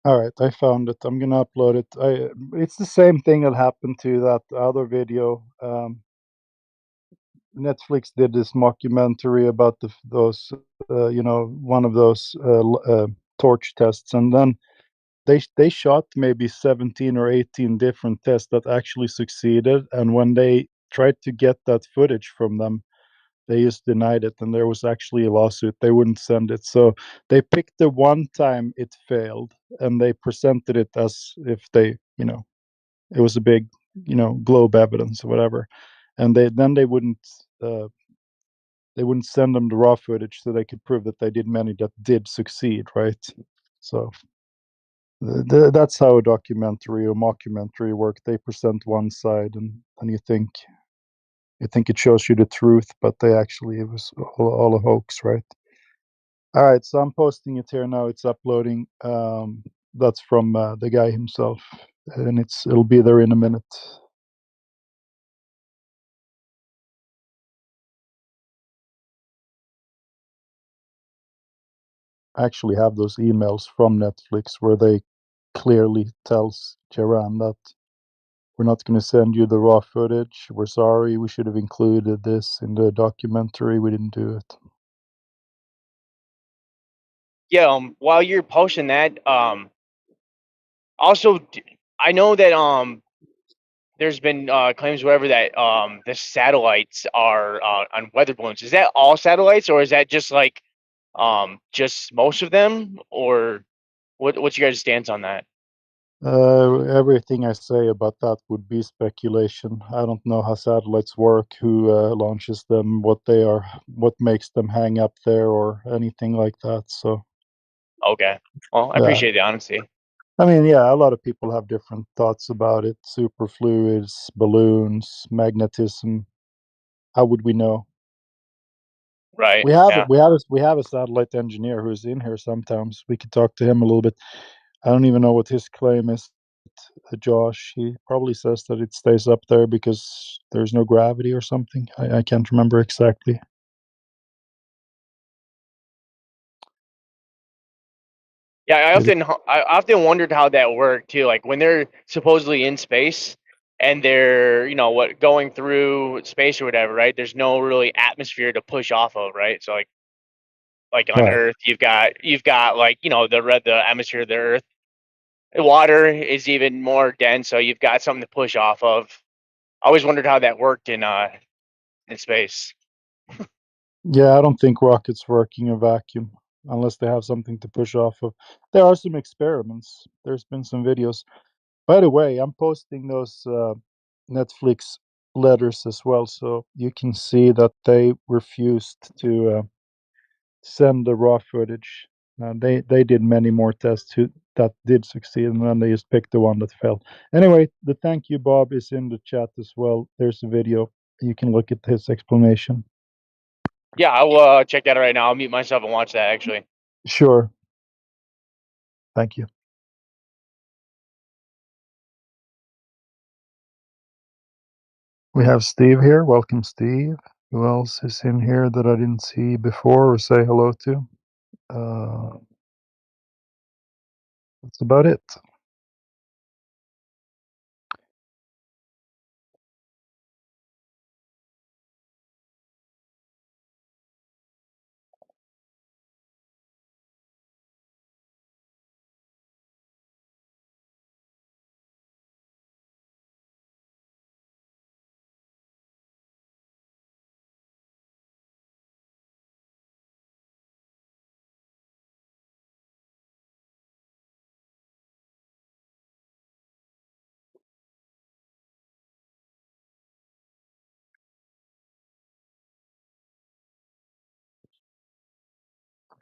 All right, I found it. I'm gonna upload it. It's the same thing that happened to that other video. Netflix did this mockumentary about those, one of those torch tests, and then they shot maybe 17 or 18 different tests that actually succeeded, and when they tried to get that footage from them, they just denied it, and there was actually a lawsuit. They wouldn't send it, so they picked the one time it failed, and they presented it as if it was a big, globe evidence or whatever, and they wouldn't send them the raw footage so they could prove that they did many that did succeed, right? So that's how a documentary or mockumentary work. They present one side, and you think it shows you the truth, but it was all a hoax, right? All right, so I'm posting it here now. It's uploading. That's from the guy himself, and it'll be there in a minute. I actually have those emails from Netflix where they clearly tells Jaran that we're not going to send you the raw footage. We're sorry. We should have included this in the documentary. We didn't do it. Yeah. While you're posting that, also I know that there's been claims, whatever, that the satellites are on weather balloons. Is that all satellites, or is that just like just most of them, or what's your guys' stance on that? Everything I say about that would be speculation. I don't know how satellites work, who launches them, what they are, what makes them hang up there, or anything like that. So, Okay. Well, I yeah. appreciate the honesty. I mean, yeah, a lot of people have different thoughts about it. Superfluids, balloons, magnetism. How would we know? Right. Yeah. We have a satellite engineer who's in here sometimes. We could talk to him a little bit. I don't even know what his claim is. Josh, he probably says that it stays up there because there's no gravity or something. I can't remember exactly. Yeah, I often wondered how that worked too. Like when they're supposedly in space and they're going through space or whatever, right? There's no really atmosphere to push off of, right? So like on Right. Earth, you've got like the atmosphere of the Earth. Water is even more dense, so you've got something to push off of. I always wondered how that worked in space. Yeah, I don't think rockets work in a vacuum unless they have something to push off of. There are some experiments. There's been some videos. By the way, I'm posting those Netflix letters as well, so you can see that they refused to send the raw footage. They did many more tests that did succeed, and then they just picked the one that failed. Anyway, the thank you, Bob, is in the chat as well. There's a video. You can look at his explanation. Yeah, I will check that out right now. I'll mute myself and watch that actually. Sure. Thank you. We have Steve here. Welcome, Steve. Who else is in here that I didn't see before or say hello to? That's about it.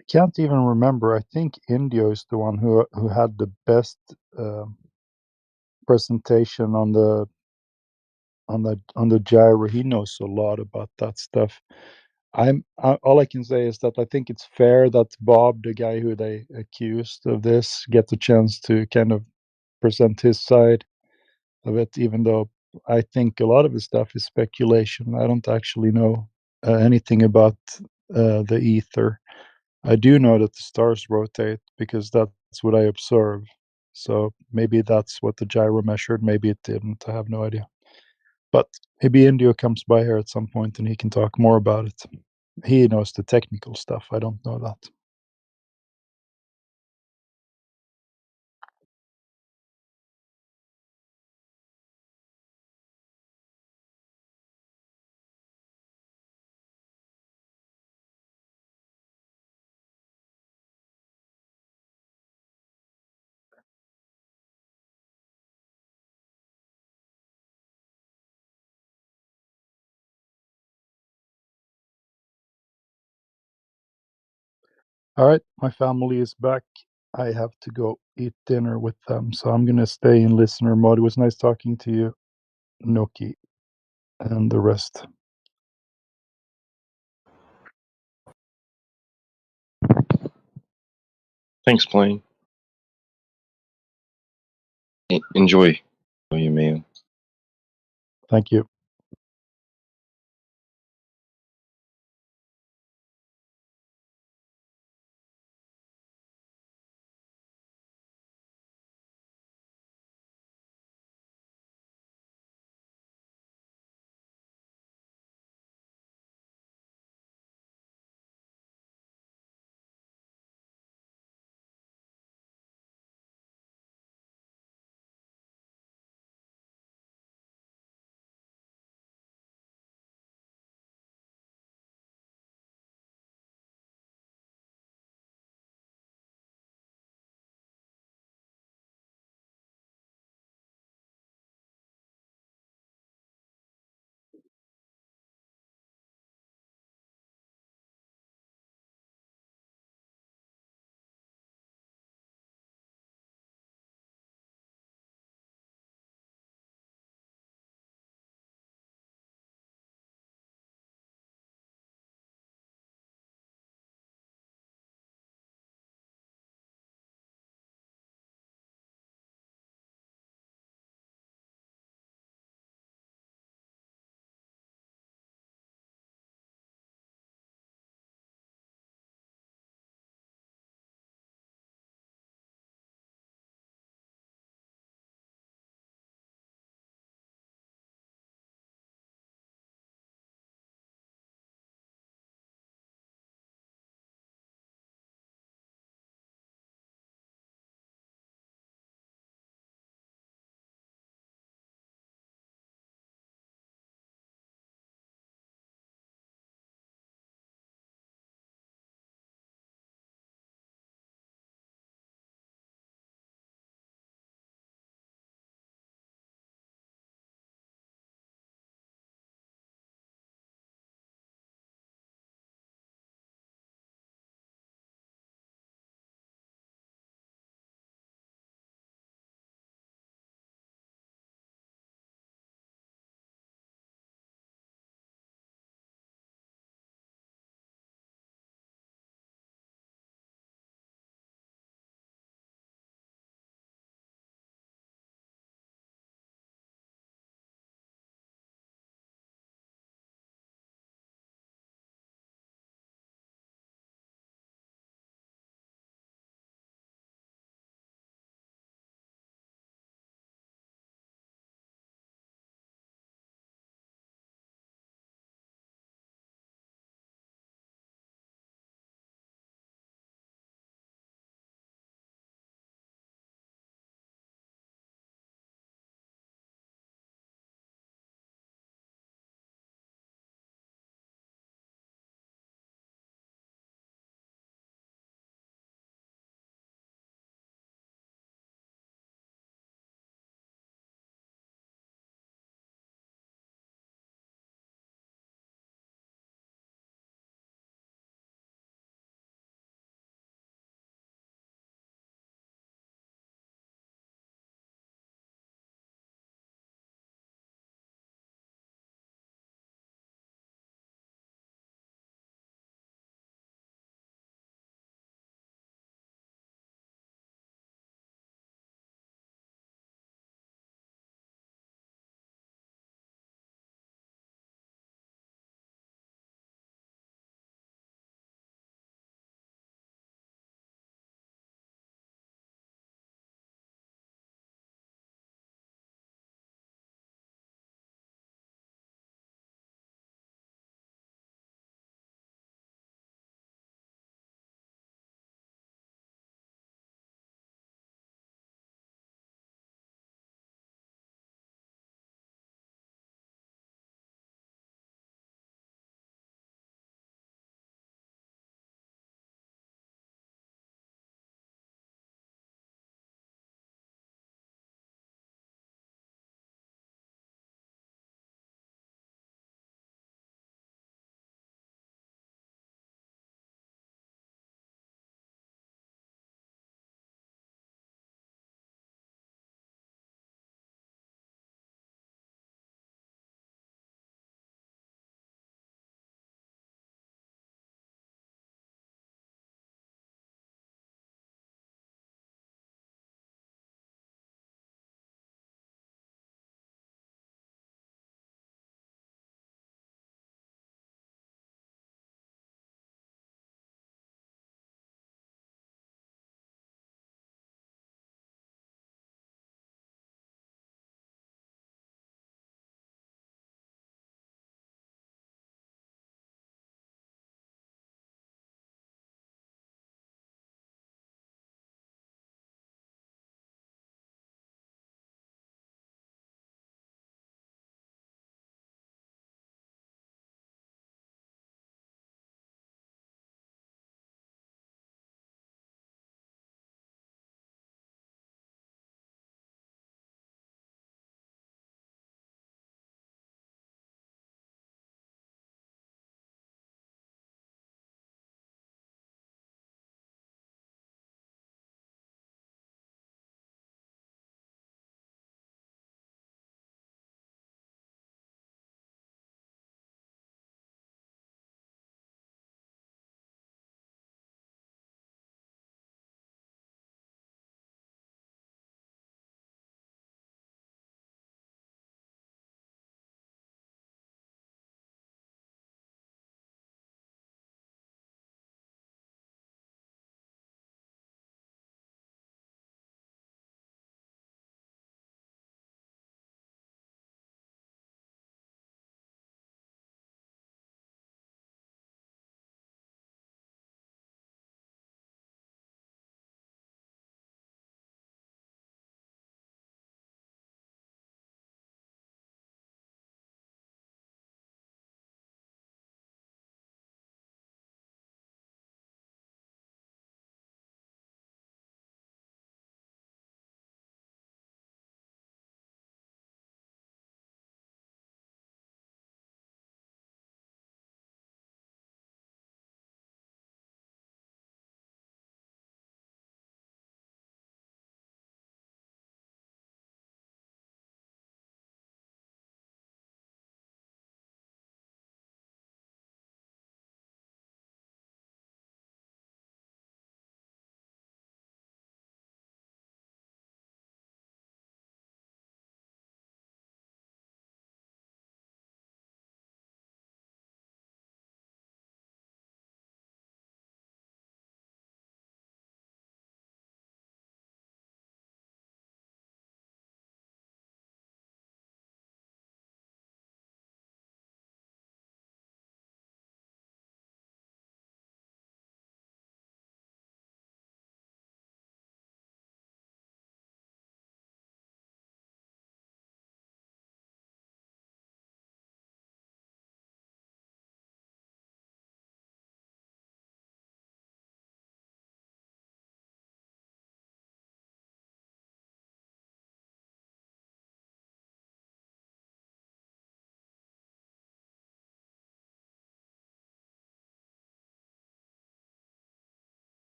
I can't even remember. I think India is the one who had the best presentation on the gyro. He knows a lot about that stuff. All I can say is that I think it's fair that Bob, the guy who they accused of this, gets a chance to kind of present his side of it, even though I think a lot of his stuff is speculation. I don't actually know anything about the ether. I do know that the stars rotate because that's what I observe. So maybe that's what the gyro measured. Maybe it didn't. I have no idea. But maybe Indio comes by here at some point and he can talk more about it. He knows the technical stuff. I don't know that. All right, my family is back. I have to go eat dinner with them, so I'm gonna stay in listener mode. It was nice talking to you, Noki, and the rest. Thanks, Blaine. Enjoy your meal. Thank you.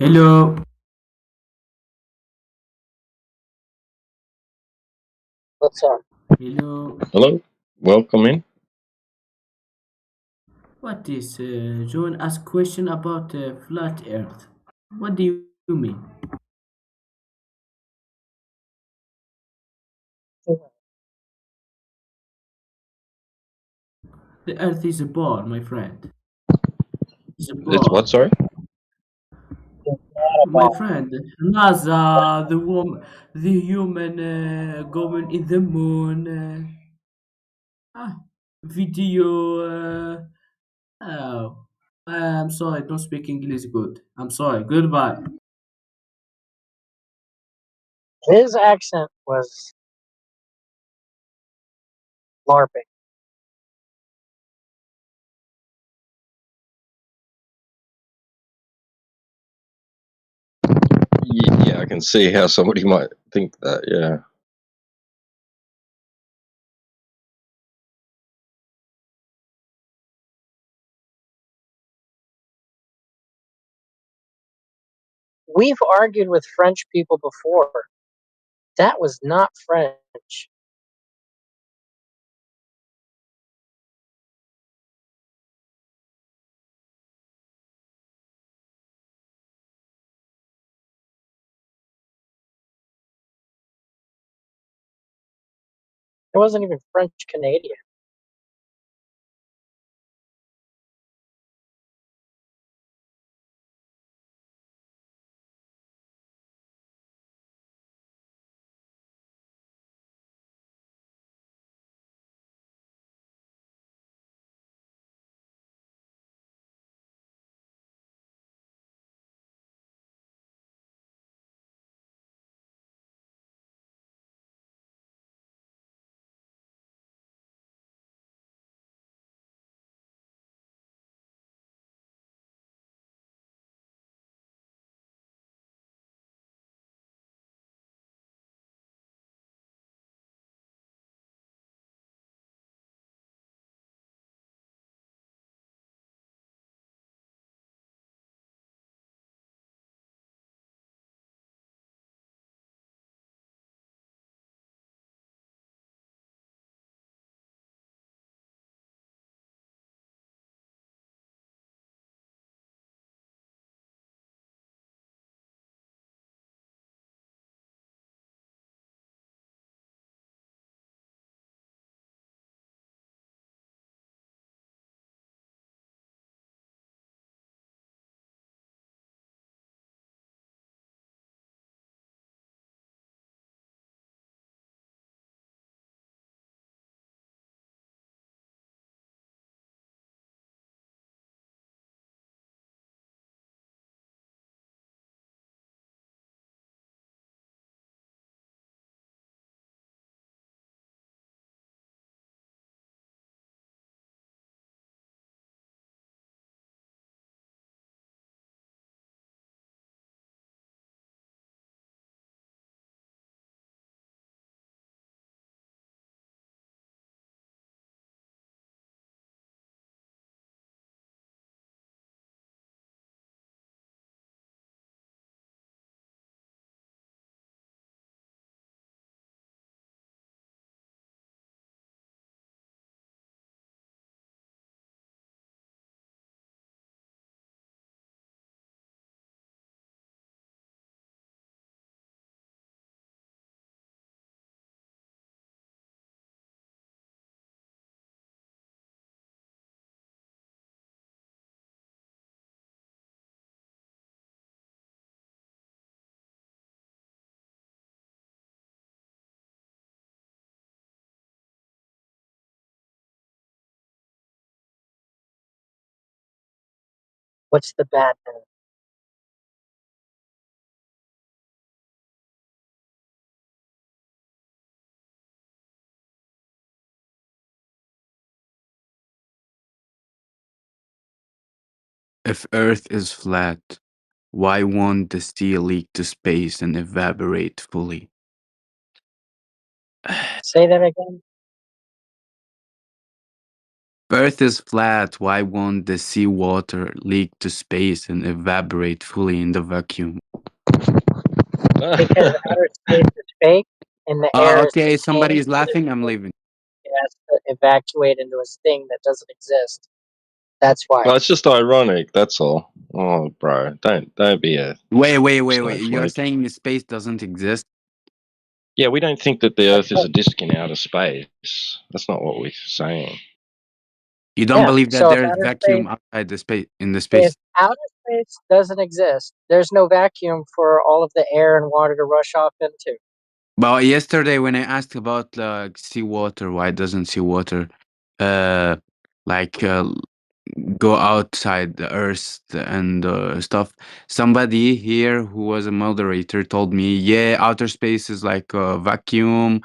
Hello. What's up? Hello. Hello, welcome in. What is John asked question about flat Earth? What do you mean? The Earth is a ball, my friend. It's a It's what? ball. Sorry. My friend, NASA, the human going in the moon, video. Oh, I'm sorry, don't speak English good. I'm sorry. Goodbye. His accent was LARPing. Yeah, I can see how somebody might think that. Yeah. We've argued with French people before. That was not French. It wasn't even French Canadian. What's the bad news? If Earth is flat, why won't the sea leak to space and evaporate fully? Say that again. Earth is flat, why won't the seawater leak to space and evaporate fully in the vacuum? Because outer space is fake and the air is Okay, somebody contained, is so there's laughing, I'm no leaving. it has to evacuate into a thing that doesn't exist. That's why. Well, it's just ironic. That's all. Oh, bro, don't be a Wait. You're snowflake. saying the space doesn't exist? Yeah, we don't think that the Earth is a disk in outer space. That's not what we're saying. You don't Yeah. believe that So if there's outer vacuum space outside the space in the if space? outer space doesn't exist, there's no vacuum for all of the air and water to rush off into. But yesterday when I asked about seawater, why doesn't seawater uh like go outside the earth and stuff? Somebody here who was a moderator told me, yeah, outer space is like a vacuum,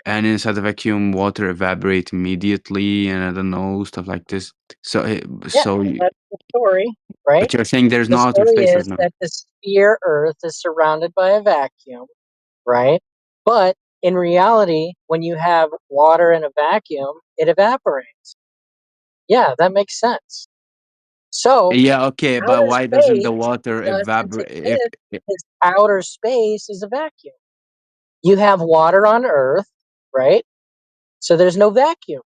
and inside the vacuum water evaporate immediately, and I don't know, stuff like this. So Yeah, so that's the story, right? but you're saying there's The no outer story space right is now. that the sphere Earth is surrounded by a vacuum, right? But in reality, when you have water in a vacuum, it evaporates. Yeah, that makes sense. So Yeah, okay, but outer why doesn't the space water doesn't evaporate exist because outer space is a vacuum. You have water on Earth, right? So there's no vacuum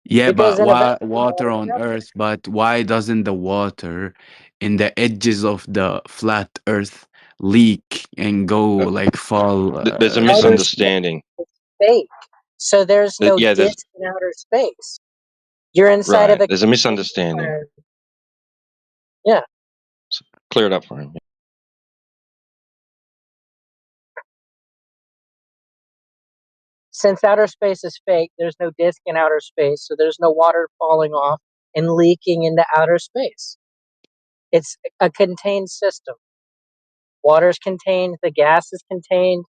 Yeah, because but in a why vacuum, water water on evaporates. Earth? But why doesn't the water in the edges of the flat Earth leak and go like fall? There's a Outer space misunderstanding. is fake. So there's no Yeah, there's disk in outer space. You're inside of right. a There's a misunderstanding. yeah. Clear it up for him. Since outer space is fake, there's no disk in outer space, so there's no water falling off and leaking into outer space. It's a contained system. Water is contained, the gas is contained,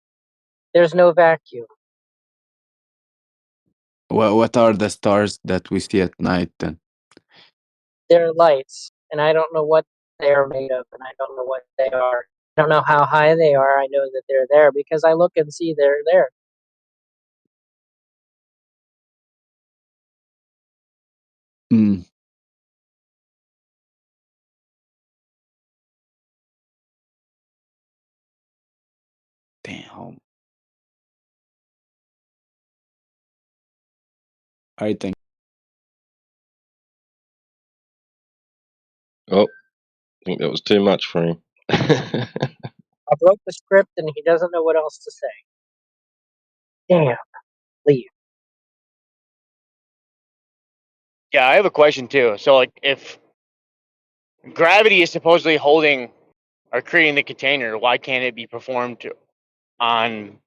there's no vacuum. What are the stars that we see at night then? They're lights, and I don't know what they're made of, and I don't know what they are. I don't know how high they are. I know that they're there because I look and see they're there. Hmm. Damn. I think. Oh, I think that was too much for him. I wrote the script and he doesn't know what else to say. Damn, leave. Yeah, I have a question too. So, like, if gravity is supposedly holding or creating the container, why can't it be performed on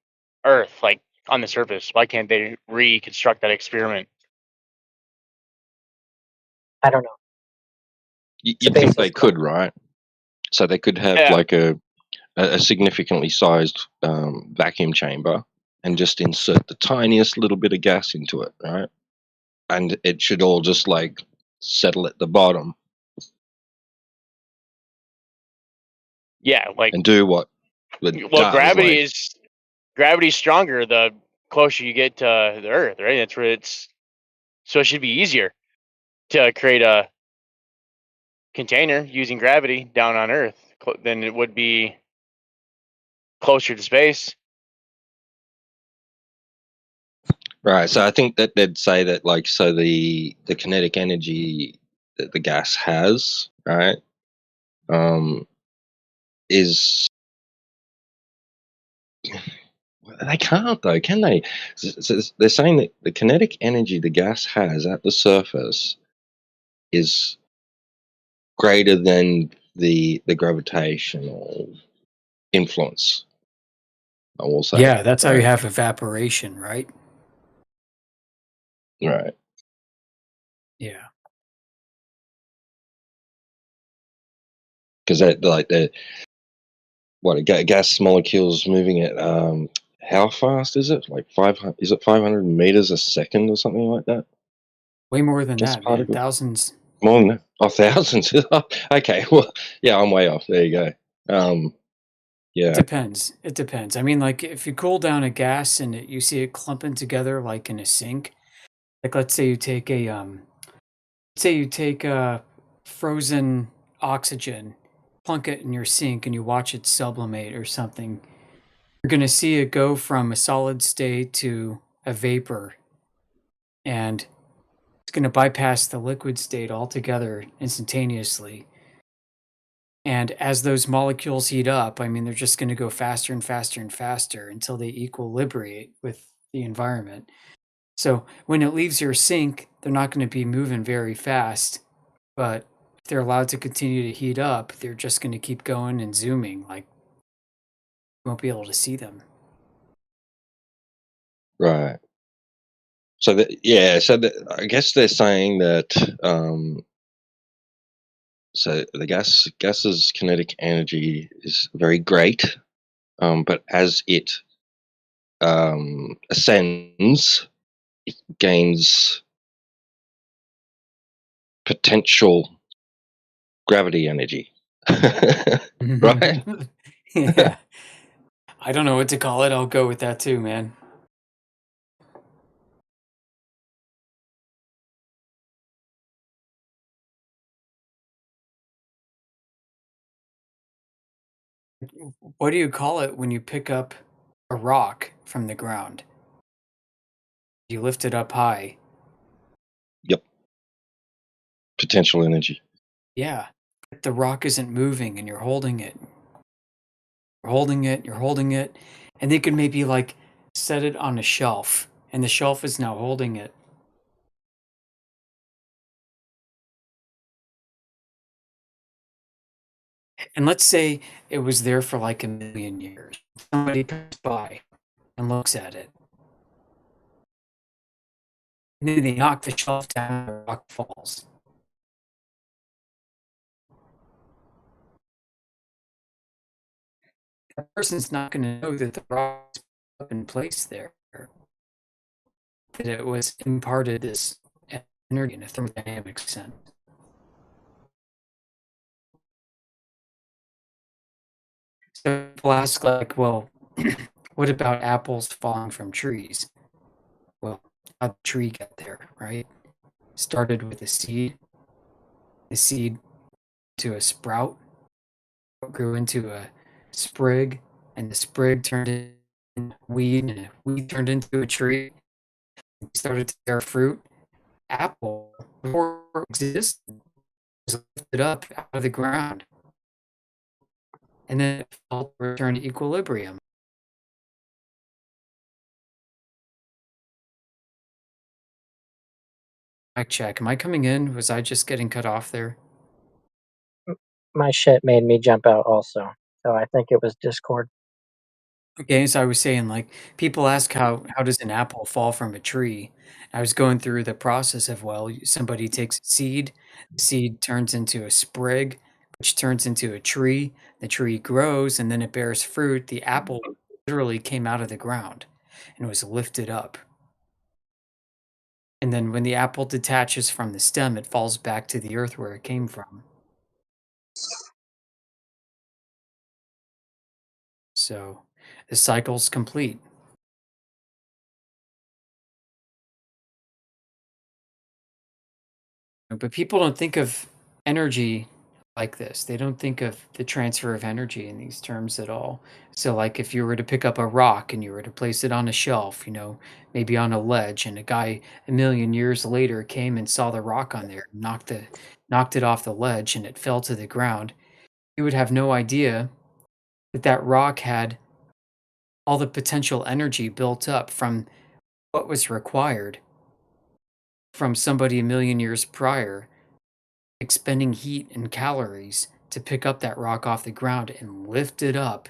Earth, like on the surface? Why can't they reconstruct that experiment? I don't know. You'd think they could, right? So they could have Yeah. like a significantly sized vacuum chamber and just insert the tiniest little bit of gas into it, right? And it should all just like settle at the bottom Yeah, like and do what it does. gravity's stronger the closer you get to the Earth, right? That's where so it should be easier to create a container using gravity down on Earth than it would be closer to space. Right. So I think that they'd say that like so the kinetic energy that the gas has, right, is they can't though, can they? So they're saying that the kinetic energy the gas has at the surface is greater than the gravitational influence. I will say. Yeah, that's how you Right. have evaporation, right? Right. Yeah. Because like the gas molecules moving at how fast is it? Like 500? Is it 500 meters a second or something like that? Way more than Gas that, man. particle. Thousands. More than that? Oh, thousands. Okay. Well, yeah, I'm way off. There you go. It Yeah. depends. It depends. I mean, like if you cool down a gas and you see it clumping together like in a sink, like let's say you take Say you take frozen oxygen, plunk it in your sink, and you watch it sublimate or something. You're going to see it go from a solid state to a vapor, and it's going to bypass the liquid state altogether instantaneously. And as those molecules heat up, I mean, they're just going to go faster and faster and faster until they equilibrate with the environment. So when it leaves your sink, they're not going to be moving very fast, but if they're allowed to continue to heat up, they're just going to keep going and zooming. Like, you won't be able to see them. Right. So that, yeah, so I guess they're saying that so the gas's kinetic energy is very great, but as it ascends, it gains potential gravity energy. Right? Yeah. I don't know what to call it. I'll go with that too, man. What do you call it when you pick up a rock from the ground? You lift it up high. Yep. Potential energy. Yeah. The rock isn't moving and you're holding it. You're holding it, you're holding it. And they could maybe like set it on a shelf, and the shelf is now holding it. And let's say it was there for like 1,000,000 years. Somebody comes by and looks at it. And then they knock the shelf down and the rock falls. That person's not going to know that the rock is up in place there. That it was imparted this energy in a thermodynamic sense. So people ask, like, well, what about apples falling from trees? Well, how'd the tree get there, right? Started with a seed, the seed to a sprout, grew into a sprig, and the sprig turned into weed, and a weed turned into a tree. It started to bear fruit. Apple, before it existed, was lifted up out of the ground, and then it fell to return to equilibrium. Mic check. Am I coming in? Was I just getting cut off there? My shit made me jump out also. So I think it was Discord. Okay, so I was saying, like, people ask how does an apple fall from a tree? I was going through the process of, well, somebody takes a seed, the seed turns into a sprig, which turns into a tree, the tree grows, and then it bears fruit. The apple literally came out of the ground and was lifted up. And then when the apple detaches from the stem, it falls back to the earth where it came from. So the cycle's complete. But people don't think of energy like this. They don't think of the transfer of energy in these terms at all. So, like, if you were to pick up a rock and you were to place it on a shelf, maybe on a ledge, and a guy 1,000,000 years later came and saw the rock on there, knocked it off the ledge, and it fell to the ground, he would have no idea that that rock had all the potential energy built up from what was required from somebody 1,000,000 years prior, expending heat and calories to pick up that rock off the ground and lift it up,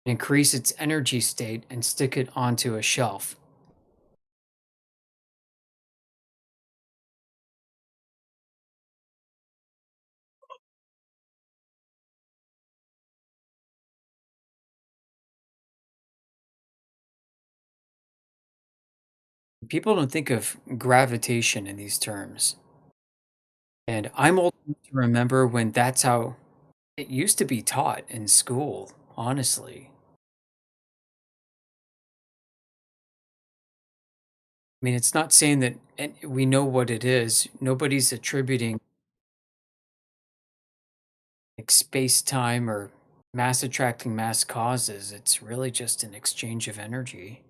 increase its energy state, and stick it onto a shelf. People don't think of gravitation in these terms. And I'm old enough to remember when that's how it used to be taught in school, honestly. mean, it's not saying that we know what it is. Nobody's attributing like space-time or mass attracting mass causes. It's really just an exchange of energy.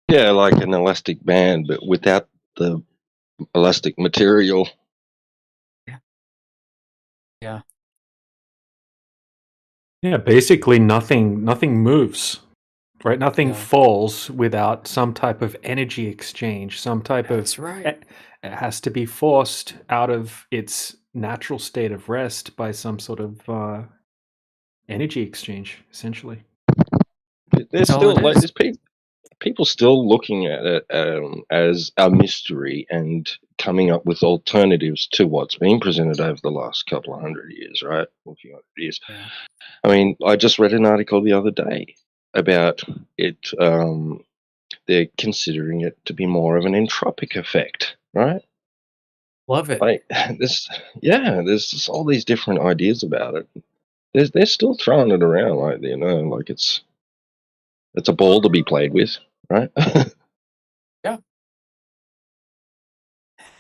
Yeah, like an elastic band, but without the elastic material. Yeah. Yeah, basically nothing moves, right? Nothing Yeah. falls without some type of energy exchange, some type That's of right. it has to be forced out of its natural state of rest by some sort of energy exchange, essentially. But there's That's all still it like is. there's people still looking at it as a mystery and coming up with alternatives to what's been presented over the last couple of 100 years, right? Or few hundred years. Yeah. I mean, I just read an article the other day about it. They're considering it to be more of an entropic effect, right? Love it. Like there's just all these different ideas about it. They're still throwing it around, like like it's a ball to be played with, right? Yeah.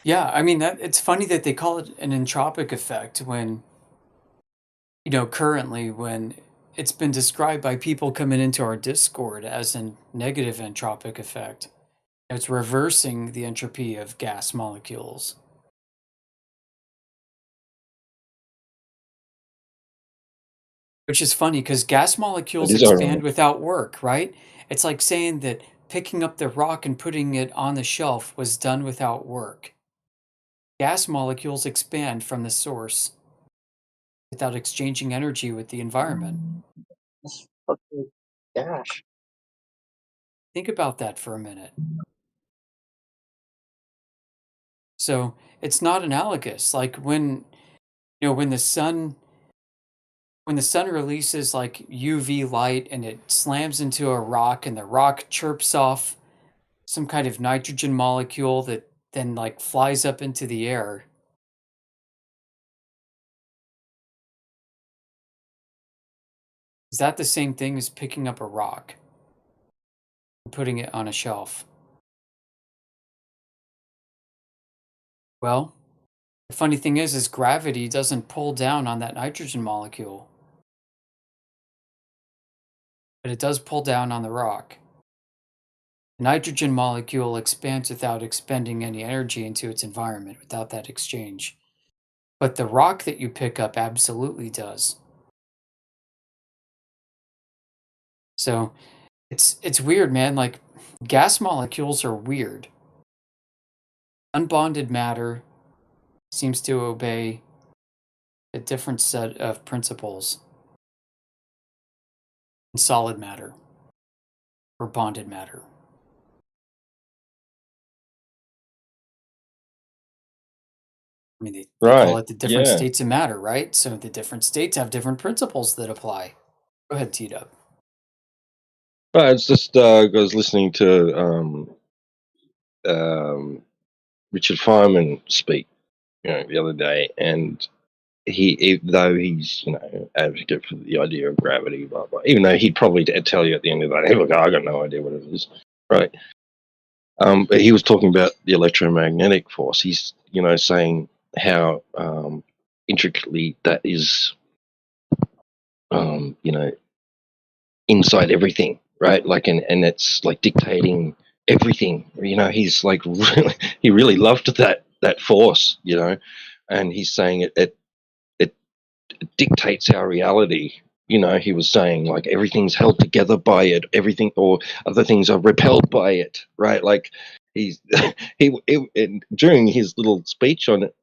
Yeah, I mean that it's funny that they call it an entropic effect when currently when it's been described by people coming into our Discord as a negative entropic effect. It's reversing the entropy of gas molecules. Which is funny because gas It molecules is expand ironic. without work, right? It's like saying that picking up the rock and putting it on the shelf was done without work. Gas molecules expand from the source without exchanging energy with the environment. That's fucking gosh. Think about that for a minute. So it's not analogous. Like when the sun releases like UV light and it slams into a rock and the rock chirps off some kind of nitrogen molecule that then like flies up into the air. Is that the same thing as picking up a rock and putting it on a shelf? Well, the funny thing is gravity doesn't pull down on that nitrogen molecule, but it does pull down on the rock. The nitrogen molecule expands without expending any energy into its environment without that exchange. But the rock that you pick up absolutely does. So it's weird, man. Like gas molecules are weird. Unbonded matter seems to obey a different set of principles than solid matter or bonded matter. I mean, they call Right. it the different Yeah. states of matter, right? So the different states have different principles that apply. Go ahead, T-Dub. Right. It's just I was listening to Richard Feynman speak, the other day, and even though he's advocate for the idea of gravity, blah blah, even though he'd probably tell you at the end of the day, hey, look, I got no idea what it is, right? But he was talking about the electromagnetic force. He's saying how intricately that is, you know, inside everything, right? Like, and it's like dictating everything. He's like he really loved that force, and he's saying it dictates our reality. He was saying like everything's held together by it, everything or other things are repelled by it, right? Like he's and during his little speech on it,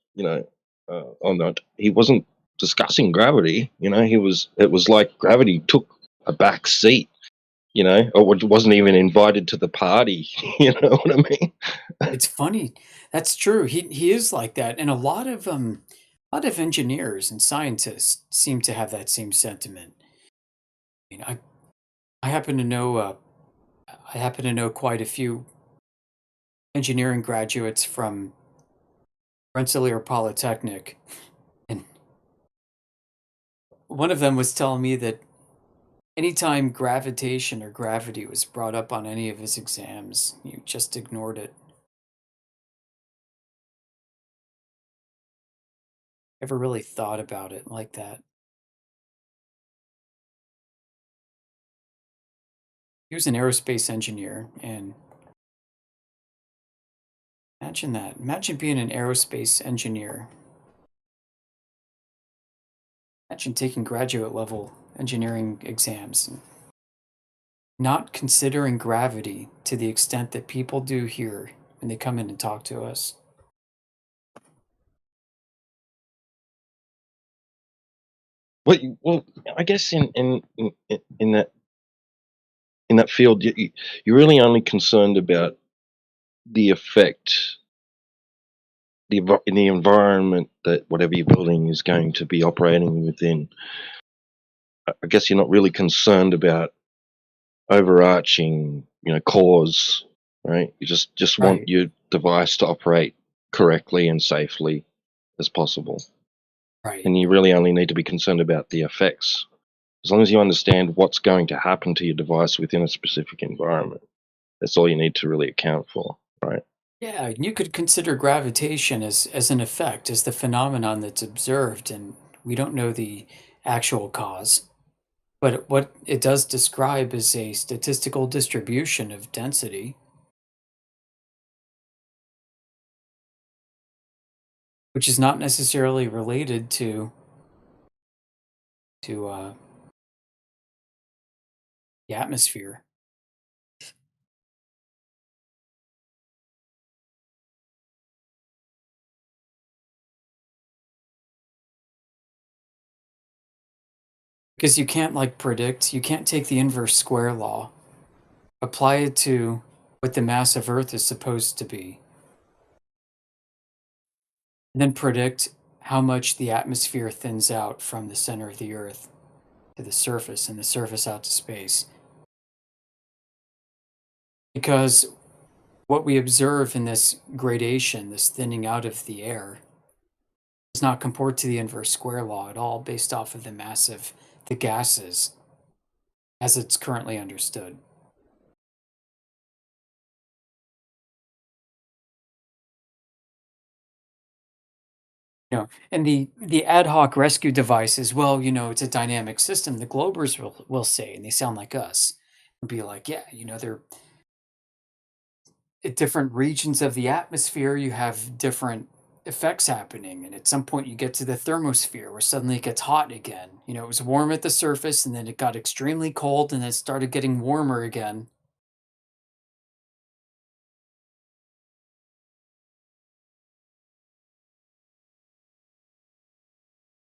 on that, he wasn't discussing gravity. It was like gravity took a back seat, or wasn't even invited to the party. You know what I mean? It's funny. That's true. He is like that, and a lot of engineers and scientists seem to have that same sentiment. I mean, I happen to know quite a few engineering graduates from Rensselaer Polytechnic, and one of them was telling me that Anytime gravitation or gravity was brought up on any of his exams, you just ignored it. Ever really thought about it like that? He was an aerospace engineer, and imagine that. Imagine being an aerospace engineer. Imagine taking graduate level engineering exams and not considering gravity to the extent that people do here when they come in and talk to us. Well, I guess in that field, you're really only concerned about the effect, in the environment that whatever you're building is going to be operating within. I guess you're not really concerned about overarching, cause, right? You just want Right. your device to operate correctly and safely as possible. Right. And you really only need to be concerned about the effects. As long as you understand what's going to happen to your device within a specific environment, that's all you need to really account for, right? Yeah, you could consider gravitation as an effect, as the phenomenon that's observed, and we don't know the actual cause. But what it does describe is a statistical distribution of density, which is not necessarily related to the atmosphere. Because you can't like predict, you can't take the inverse square law, apply it to what the mass of Earth is supposed to be, and then predict how much the atmosphere thins out from the center of the Earth to the surface and the surface out to space. Because what we observe in this gradation, this thinning out of the air, does not comport to the inverse square law at all based off of the mass of the gases as it's currently understood. And the ad hoc rescue devices, well, it's a dynamic system, the Globers will say, and they sound like us, and be like, yeah, they're at different regions of the atmosphere, you have different effects happening. And at some point, you get to the thermosphere where suddenly it gets hot again. It was warm at the surface and then it got extremely cold and then it started getting warmer again.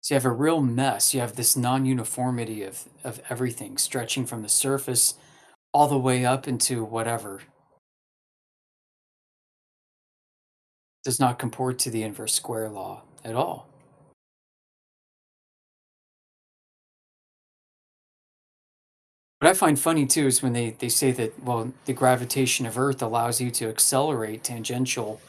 So you have a real mess. You have this non uniformity of everything stretching from the surface all the way up into whatever does not comport to the inverse square law at all. What I find funny too is when they say that, well, the gravitation of Earth allows you to accelerate tangential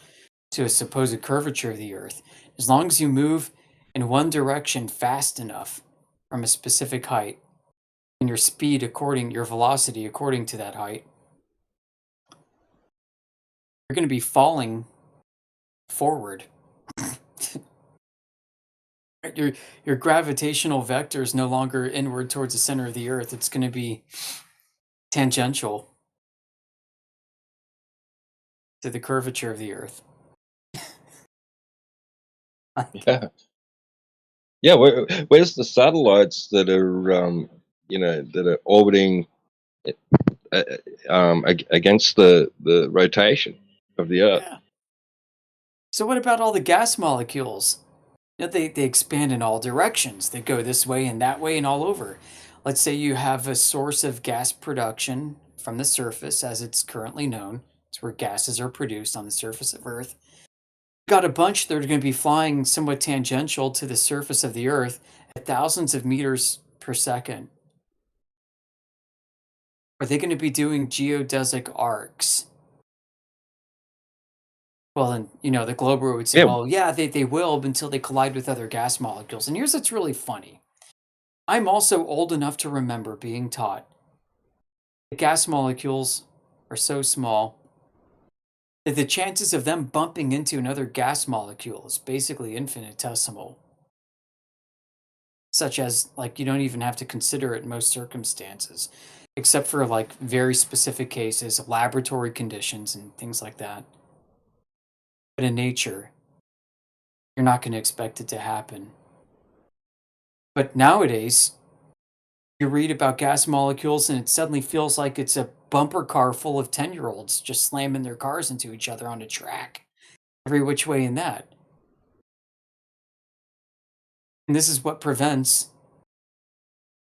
to a supposed curvature of the Earth. As long as you move in one direction fast enough from a specific height, and your speed your velocity according to that height, you're going to be falling forward. Your gravitational vector is no longer inward towards the center of the Earth. It's going to be tangential to the curvature of the Earth. Yeah. Yeah, where's the satellites that are, that are orbiting against the rotation of the Earth? Yeah. So what about all the gas molecules? They expand in all directions. They go this way and that way and all over. Let's say you have a source of gas production from the surface as it's currently known. It's where gases are produced on the surface of Earth. Got a bunch that are going to be flying somewhat tangential to the surface of the Earth at thousands of meters per second. Are they going to be doing geodesic arcs? Well, then, the Glober would say, Yeah. well, yeah, they will until they collide with other gas molecules. And here's what's really funny. I'm also old enough to remember being taught that gas molecules are so small that the chances of them bumping into another gas molecule is basically infinitesimal. Such as, like, you don't even have to consider it in most circumstances, except for like very specific cases, laboratory conditions, and things like that. But in nature, you're not going to expect it to happen. But nowadays, you read about gas molecules and it suddenly feels like it's a bumper car full of 10-year-olds just slamming their cars into each other on a track, every which way in that. And this is what prevents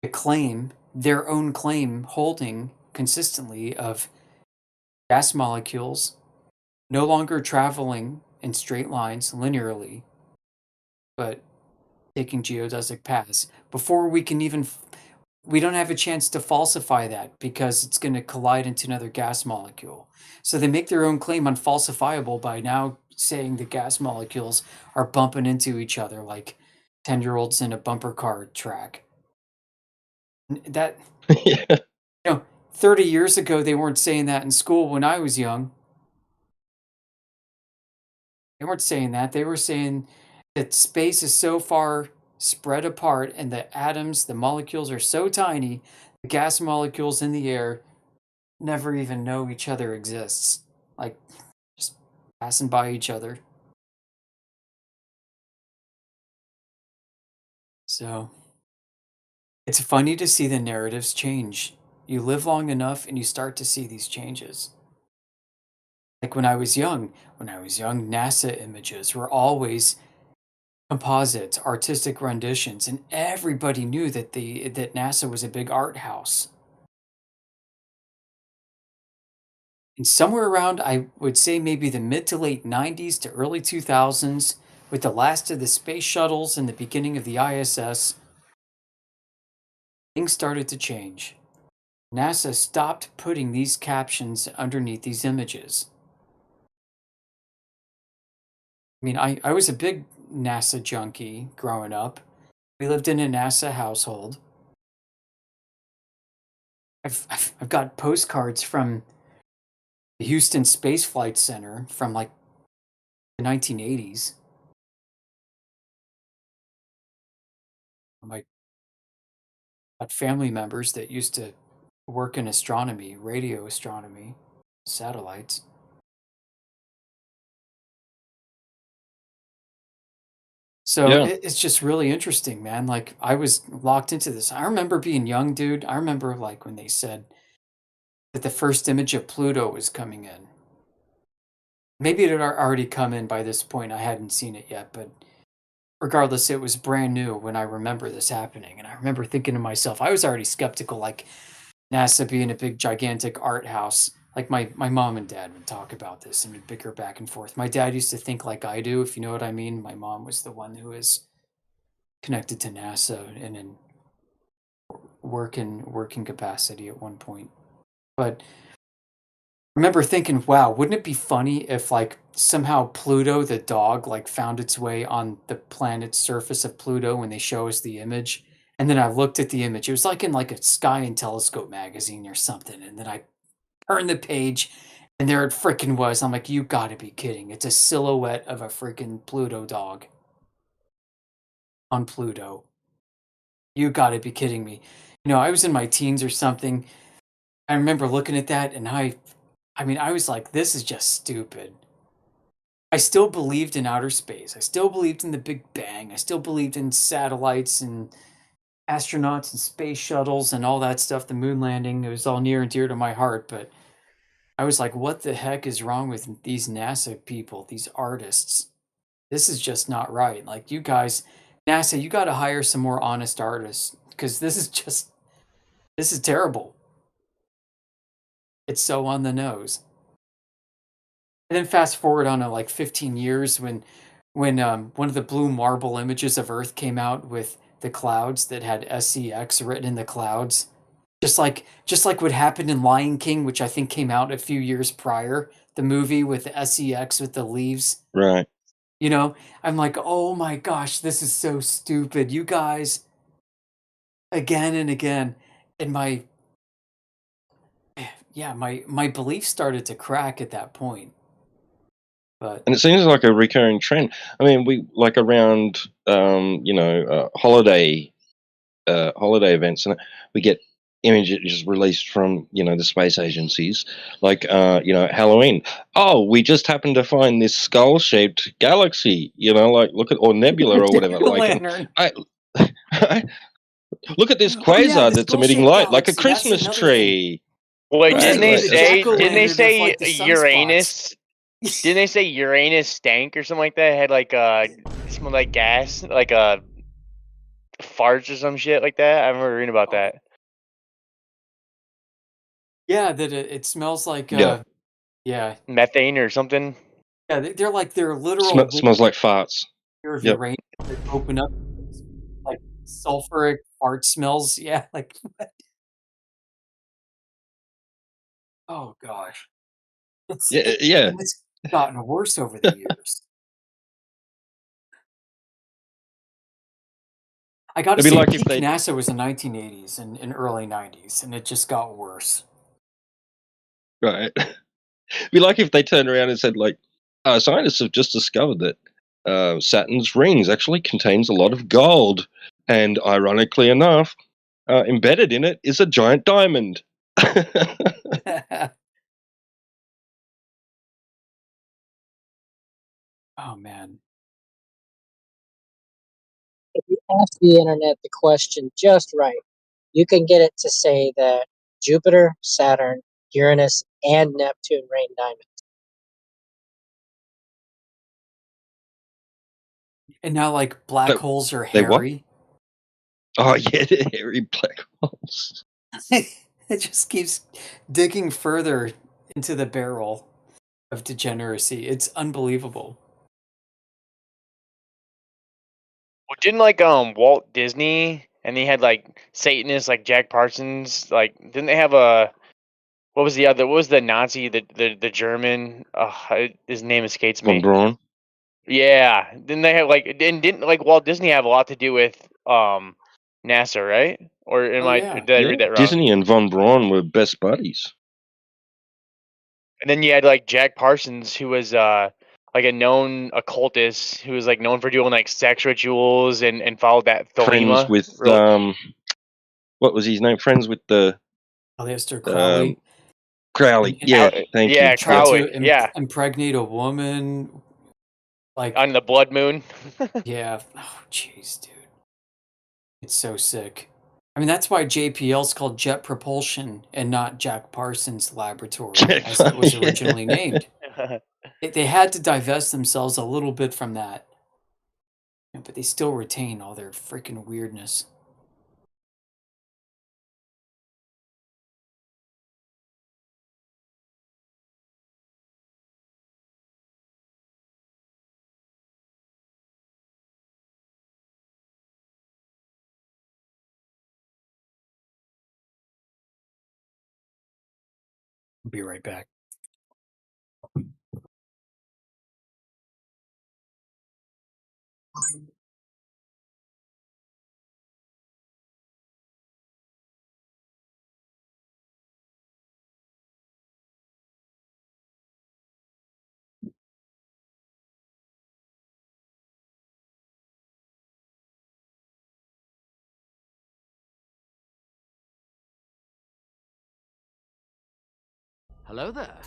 the claim, their own claim, holding consistently of gas molecules no longer traveling in straight lines linearly, but taking geodesic paths. Before we can even, we don't have a chance to falsify that because it's going to collide into another gas molecule. So they make their own claim unfalsifiable by now saying the gas molecules are bumping into each other like 10-year-olds in a bumper car track. That, you know, 30 years ago, they weren't saying that in school when I was young. They weren't saying that. They were saying that space is so far spread apart and the atoms, the molecules are so tiny, the gas molecules in the air never even know each other exists. Like, just passing by each other. So, it's funny to see the narratives change. You live long enough and you start to see these changes. Like when I was young, NASA images were always composites, artistic renditions, and everybody knew that NASA was a big art house. And somewhere around, I would say maybe the mid to late 90s to early 2000s, with the last of the space shuttles and the beginning of the ISS, things started to change. NASA stopped putting these captions underneath these images. I mean, I was a big NASA junkie growing up. We lived in a NASA household. I've got postcards from the Houston Space Flight Center from like the 1980s. My got family members that used to work in astronomy, radio astronomy, satellites. So Yeah. it's just really interesting, man. Like I was locked into this. I remember being young, dude. I remember like when they said that the first image of Pluto was coming in. Maybe it had already come in by this point. I hadn't seen it yet, but regardless, it was brand new when I remember this happening. And I remember thinking to myself, I was already skeptical, like NASA being a big, gigantic art house. Like my mom and dad would talk about this and we'd bicker back and forth. My dad used to think like I do, if you know what I mean. My mom was the one who is connected to NASA and in working capacity at one point. But I remember thinking, wow, wouldn't it be funny if like somehow Pluto the dog like found its way on the planet's surface of Pluto when they show us the image? And then I looked at the image. It was like in like a Sky and Telescope magazine or something. And then I turned the page and there it freaking was. I'm like, you gotta be kidding. It's a silhouette of a freaking Pluto dog on Pluto. You gotta be kidding me. You know, I was in my teens or something. I remember looking at that and I mean, I was like, this is just stupid. I still believed in outer space. I still believed in the Big Bang. I still believed in satellites and astronauts and space shuttles and all that stuff, the moon landing. It was all near and dear to my heart, but I was like, what the heck is wrong with these NASA people, these artists? This is just not right. Like, you guys, NASA, you got to hire some more honest artists because this is terrible. It's so on the nose. And then fast forward on to like 15 years when one of the blue marble images of Earth came out with the clouds that had SCX written in the clouds. Just like what happened in Lion King, which I think came out a few years prior, the movie with the SCX with the leaves. Right. You know, I'm like, oh my gosh, this is so stupid. You guys, again and again, and my belief started to crack at that point. But And it seems like a recurring trend. I mean, we like around holiday events, and we get images released from the space agencies, like Halloween. Oh, we just happened to find this skull-shaped galaxy. Like look at or nebula or whatever. Like, and Lantern. look at this Oh yeah, quasar the that's emitting skull-shaped light like a galaxy. That's Christmas another thing. tree. Wait, Looks Right? like didn't they the say like the Uranus? sunspots. Didn't they say Uranus stank or something like that? It had like it smelled like gas, like farts or some shit like that. I remember reading about that. Yeah, that it smells like Yeah. yeah, Methane or something. yeah. They're like they're literal Smells like farts. of Yep. Uranus that open up like sulfuric fart smells. Yeah, like oh gosh, Yeah. and it's gotten worse over the years. I got to It'd be say, like if peak they NASA was the 1980s and early 90s, and it just got worse. right. It'd be like if they turned around and said, like, scientists have just discovered that Saturn's rings actually contains a lot of gold, and ironically enough, embedded in it is a giant diamond. Oh man. If you ask the internet the question just right, you can get it to say that Jupiter, Saturn, Uranus, and Neptune rain diamonds. And now, like, black holes are They what? hairy. Oh yeah, the hairy black holes. It just keeps digging further into the barrel of degeneracy. It's unbelievable. Well, didn't like Walt Disney and they had like Satanists like Jack Parsons, like didn't they have a what was the Nazi, the German, his name escapes Von me. Braun. Yeah. Didn't they have like didn't like Walt Disney have a lot to do with NASA, right? Or did I Yeah, read that wrong? Disney and Von Braun were best buddies. And then you had like Jack Parsons, who was like a known occultist who was like known for doing like sex rituals and followed that Friends Thelema. with what was his name? Friends with the Aleister Crowley. Crowley. And Yeah, thank you. Yeah, tried Crowley. to Yeah. impregnate a woman. Like on the blood moon. Yeah. Oh, jeez, dude. It's so sick. I mean, that's why JPL's called Jet Propulsion and not Jack Parsons Laboratory, as it was originally named. They had to divest themselves a little bit from that. But they still retain all their freaking weirdness. I'll be right back. Hello there.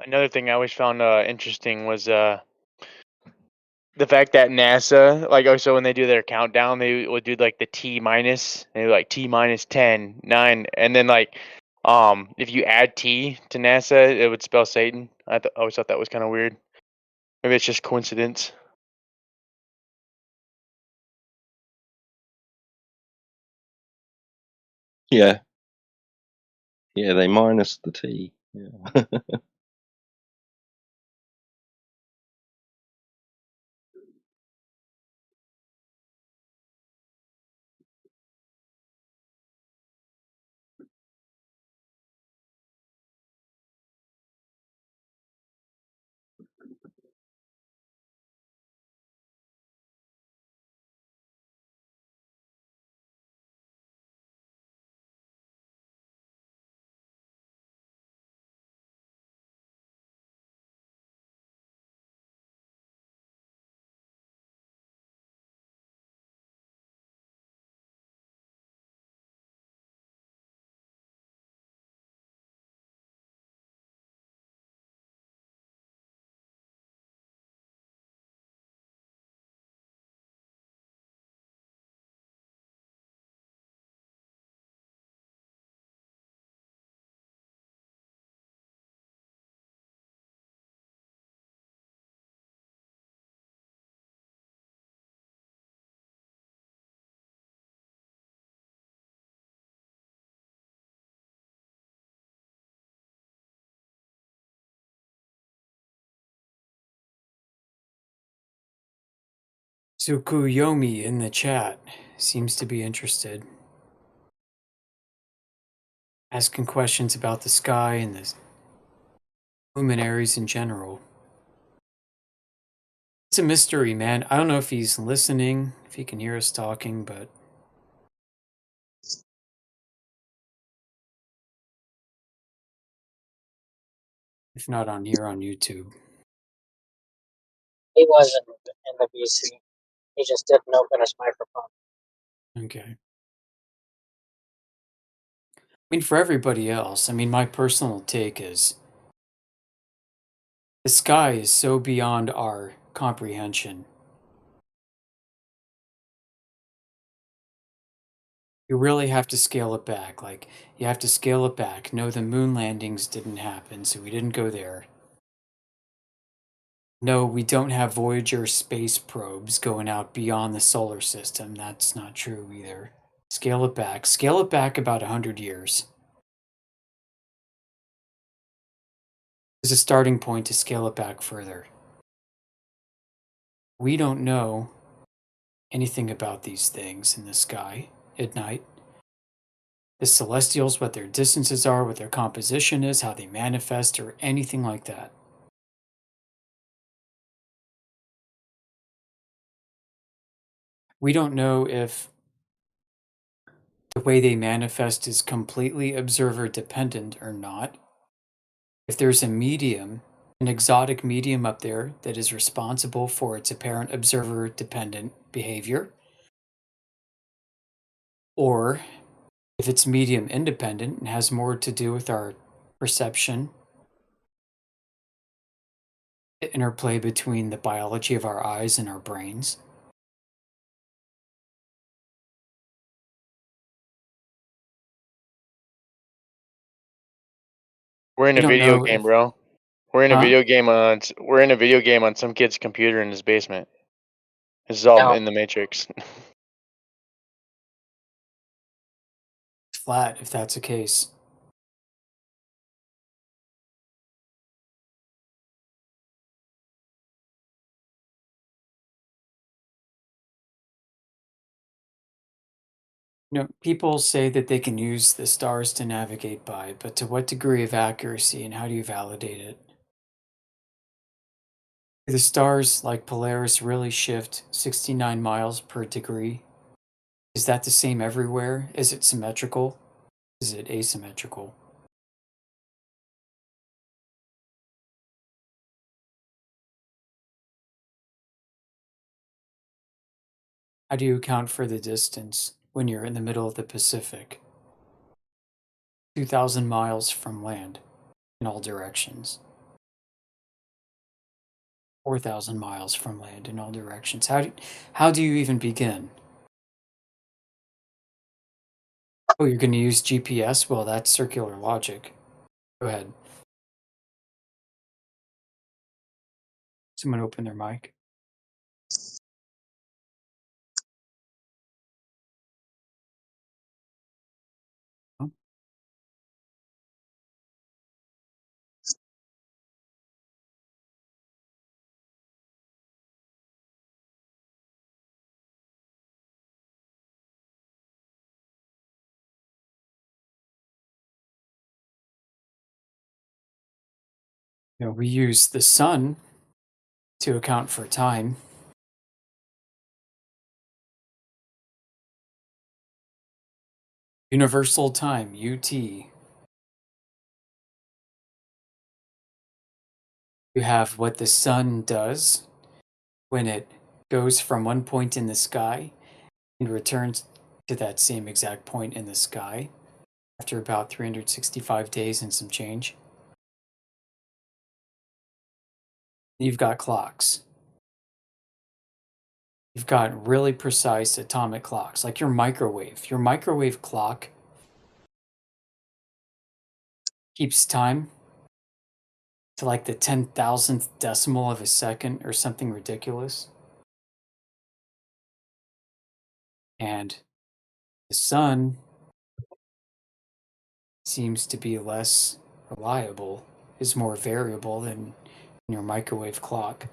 Another thing I always found interesting was the fact that NASA, like, oh, so when they do their countdown, they would do like the T minus, they like T minus 10, 9, and then like, if you add T to NASA, it would spell Satan. I always thought that was kind of weird. Maybe it's just coincidence. Yeah. Yeah, they minus the T. Yeah. Tsukuyomi in the chat seems to be interested. Asking questions about the sky and the luminaries in general. It's a mystery, man. I don't know if he's listening, if he can hear us talking, but if not on here on YouTube. He wasn't in the VC. He just didn't open his microphone. Okay. I mean, for everybody else, I mean, my personal take is the sky is so beyond our comprehension. You really have to scale it back. Like, you have to scale it back. No, the moon landings didn't happen, so we didn't go there. No, we don't have Voyager space probes going out beyond the solar system. That's not true either. Scale it back. Scale it back about 100 years. There's a starting point to scale it back further. We don't know anything about these things in the sky at night. The celestials, what their distances are, what their composition is, how they manifest, or anything like that. We don't know if the way they manifest is completely observer dependent or not. If there's a medium, an exotic medium up there that is responsible for its apparent observer dependent behavior, or if it's medium independent and has more to do with our perception, the interplay between the biology of our eyes and our brains. We're in We a don't video know game, if, bro. We're in a huh? video game on. We're in a video game on some kid's computer in his basement. This is all No. in the Matrix. It's flat if that's the case. You know, people say that they can use the stars to navigate by, but to what degree of accuracy and how do you validate it? Do the stars like Polaris really shift 69 miles per degree? Is that the same everywhere? Is it symmetrical? Is it asymmetrical? How do you account for the distance when you're in the middle of the Pacific? 2,000 miles from land in all directions. 4,000 miles from land in all directions. How do you even begin? Oh, you're going to use GPS? Well, that's circular logic. Go ahead. Someone open their mic. We use the sun to account for time. Universal time, UT. You have what the sun does when it goes from one point in the sky and returns to that same exact point in the sky after about 365 days and some change. You've got clocks. You've got really precise atomic clocks, like your microwave. Your microwave clock keeps time to like the 10,000th decimal of a second or something ridiculous. And the sun seems to be less reliable, is more variable than your microwave clock.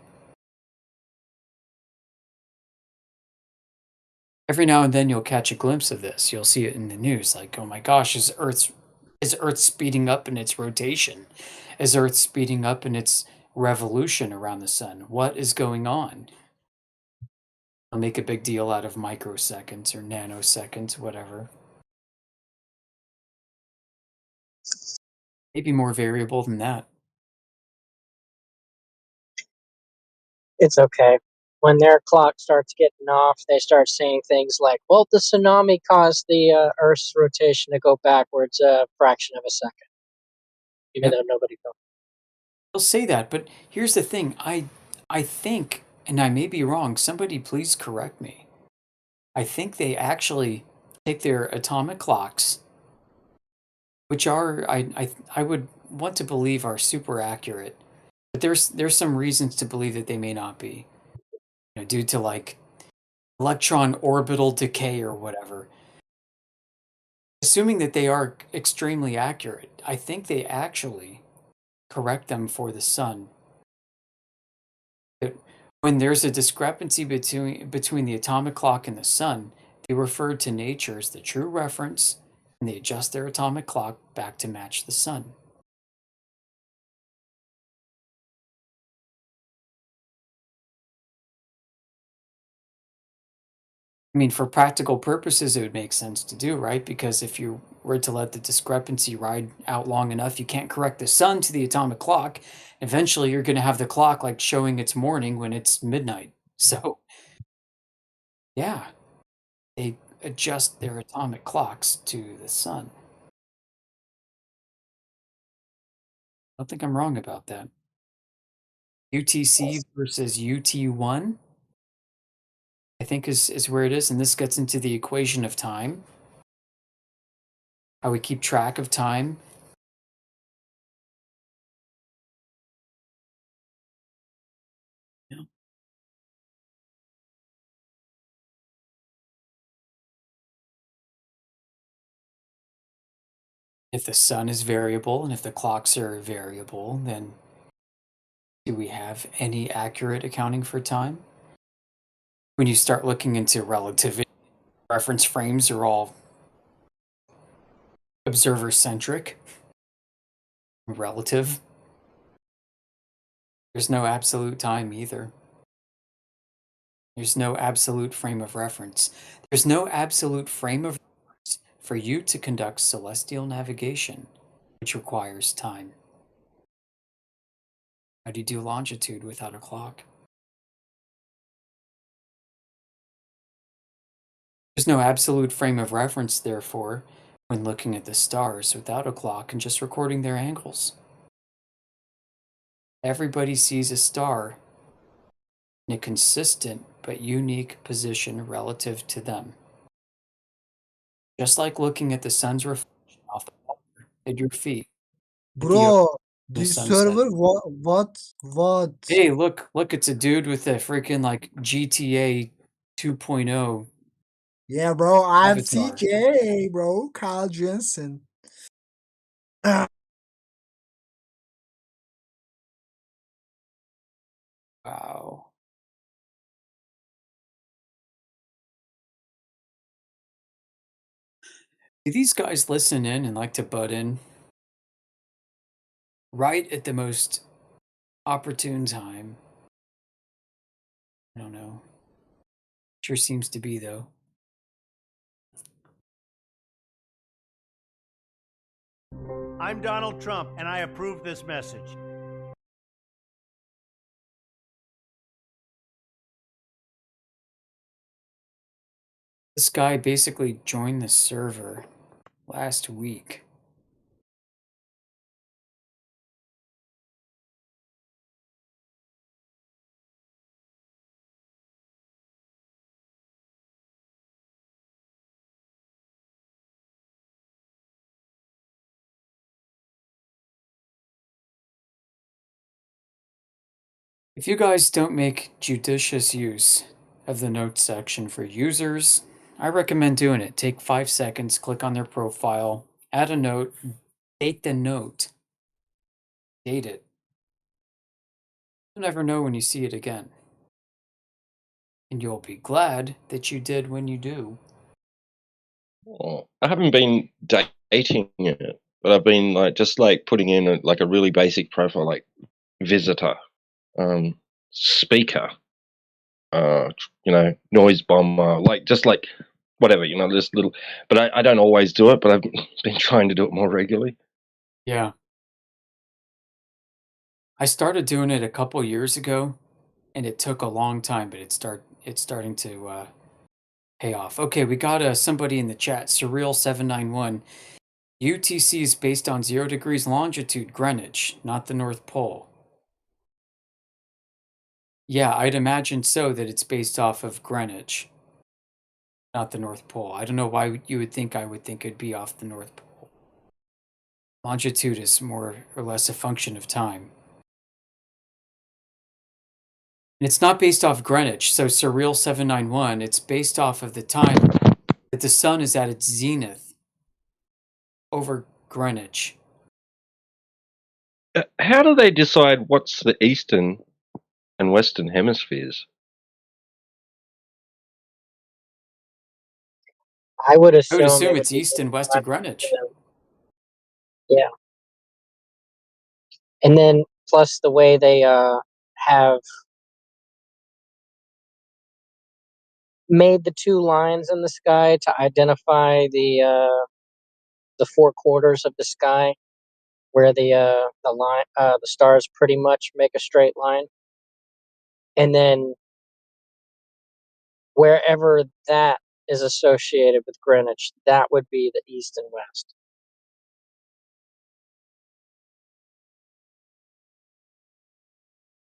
Every now and then you'll catch a glimpse of this. You'll see it in the news, like, oh my gosh, is Earth speeding up in its rotation? Is Earth speeding up in its revolution around the sun? What is going on? They'll make a big deal out of microseconds or nanoseconds, whatever. Maybe more variable than that. It's okay. When their clock starts getting off, they start saying things like, well, the tsunami caused the Earth's rotation to go backwards a fraction of a second. Even though nobody knows. They'll say that, but here's the thing. I think, and I may be wrong, somebody please correct me. I think they actually take their atomic clocks, which are, I would want to believe are super accurate, but there's some reasons to believe that they may not be, due to like electron orbital decay or whatever. Assuming that they are extremely accurate, I think they actually correct them for the sun. When there's a discrepancy between the atomic clock and the sun, they refer to nature as the true reference, and they adjust their atomic clock back to match the sun. I mean, for practical purposes, it would make sense to do, right? Because if you were to let the discrepancy ride out long enough, you can't correct the sun to the atomic clock. Eventually, you're going to have the clock like showing it's morning when it's midnight. So, yeah, they adjust their atomic clocks to the sun. I don't think I'm wrong about that. UTC versus UT1, I think is where it is, and this gets into the equation of time. How we keep track of time. Yeah. If the sun is variable and if the clocks are variable, then do we have any accurate accounting for time? When you start looking into relativity, reference frames are all observer-centric, relative. There's no absolute time either. There's no absolute frame of reference. There's no absolute frame of reference for you to conduct celestial navigation, which requires time. How do you do longitude without a clock? There's no absolute frame of reference, therefore, when looking at the stars without a clock and just recording their angles. Everybody sees a star in a consistent but unique position relative to them. Just like looking at the sun's reflection off the water at your feet. At the ocean Bro, in the this sunset. server, what? Hey, look, it's a dude with a freaking like GTA 2.0 Yeah, bro, I'm avatar. CJ, bro, Carl Jensen. Ah, Wow. Do these guys listen in and like to butt in right at the most opportune time? I don't know. Sure seems to be, though. I'm Donald Trump, and I approve this message. This guy basically joined the server last week. If you guys don't make judicious use of the notes section for users, I recommend doing it. Take 5 seconds, click on their profile, add a note, date the note, date it. You'll never know when you see it again. And you'll be glad that you did when you do. Oh, I haven't been dating it, but I've been just putting in a really basic profile, like visitor, speaker, noise bomber, just whatever, just little. But I don't always do it, but I've been trying to do it more regularly. Yeah. I started doing it a couple years ago, and it took a long time, but it's starting to pay off. Okay, we got somebody in the chat, Surreal791. UTC is based on 0 degrees longitude, Greenwich, not the North Pole. Yeah, I'd imagine so, that it's based off of Greenwich, not the North Pole. I don't know why you would think I would think it'd be off the North Pole. Longitude is more or less a function of time. And it's not based off Greenwich, so Surreal791, it's based off of the time that the sun is at its zenith over Greenwich. How do they decide what's the eastern and western hemispheres? I would I would assume assume it it's would be east and based west of on, Greenwich. yeah. And then plus the way they have made the two lines in the sky to identify the 4 quarters of the sky, where the stars pretty much make a straight line, and then wherever that is associated with Greenwich, that would be the east and west.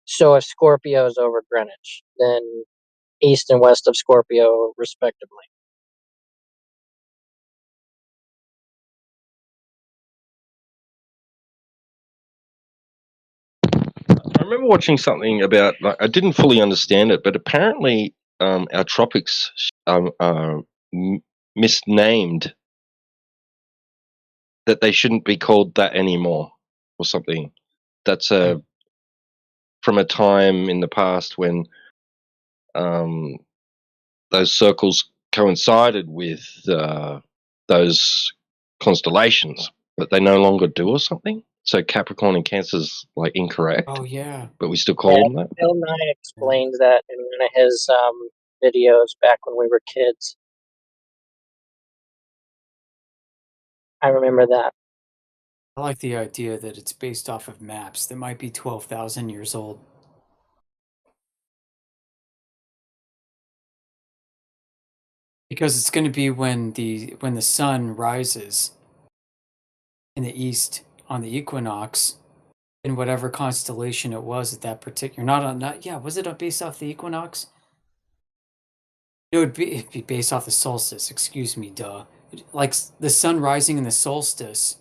So if Scorpio is over Greenwich, then east and west of Scorpio, respectively. I remember watching something about, I didn't fully understand it, but apparently our tropics are misnamed, that they shouldn't be called that anymore or something. That's from a time in the past when those circles coincided with those constellations, but they no longer do or something. So Capricorn and Cancer's incorrect. Oh yeah. But we still call them that. Bill Nye explained that in one of his videos back when we were kids. I remember that. I like the idea that it's based off of maps that might be 12,000 years old. Because it's going to be when the sun rises in the east on the equinox, in whatever constellation it was at that particular. Not was it based off the equinox? No, it'd be based off the solstice. Excuse me, duh. Like the sun rising in the solstice.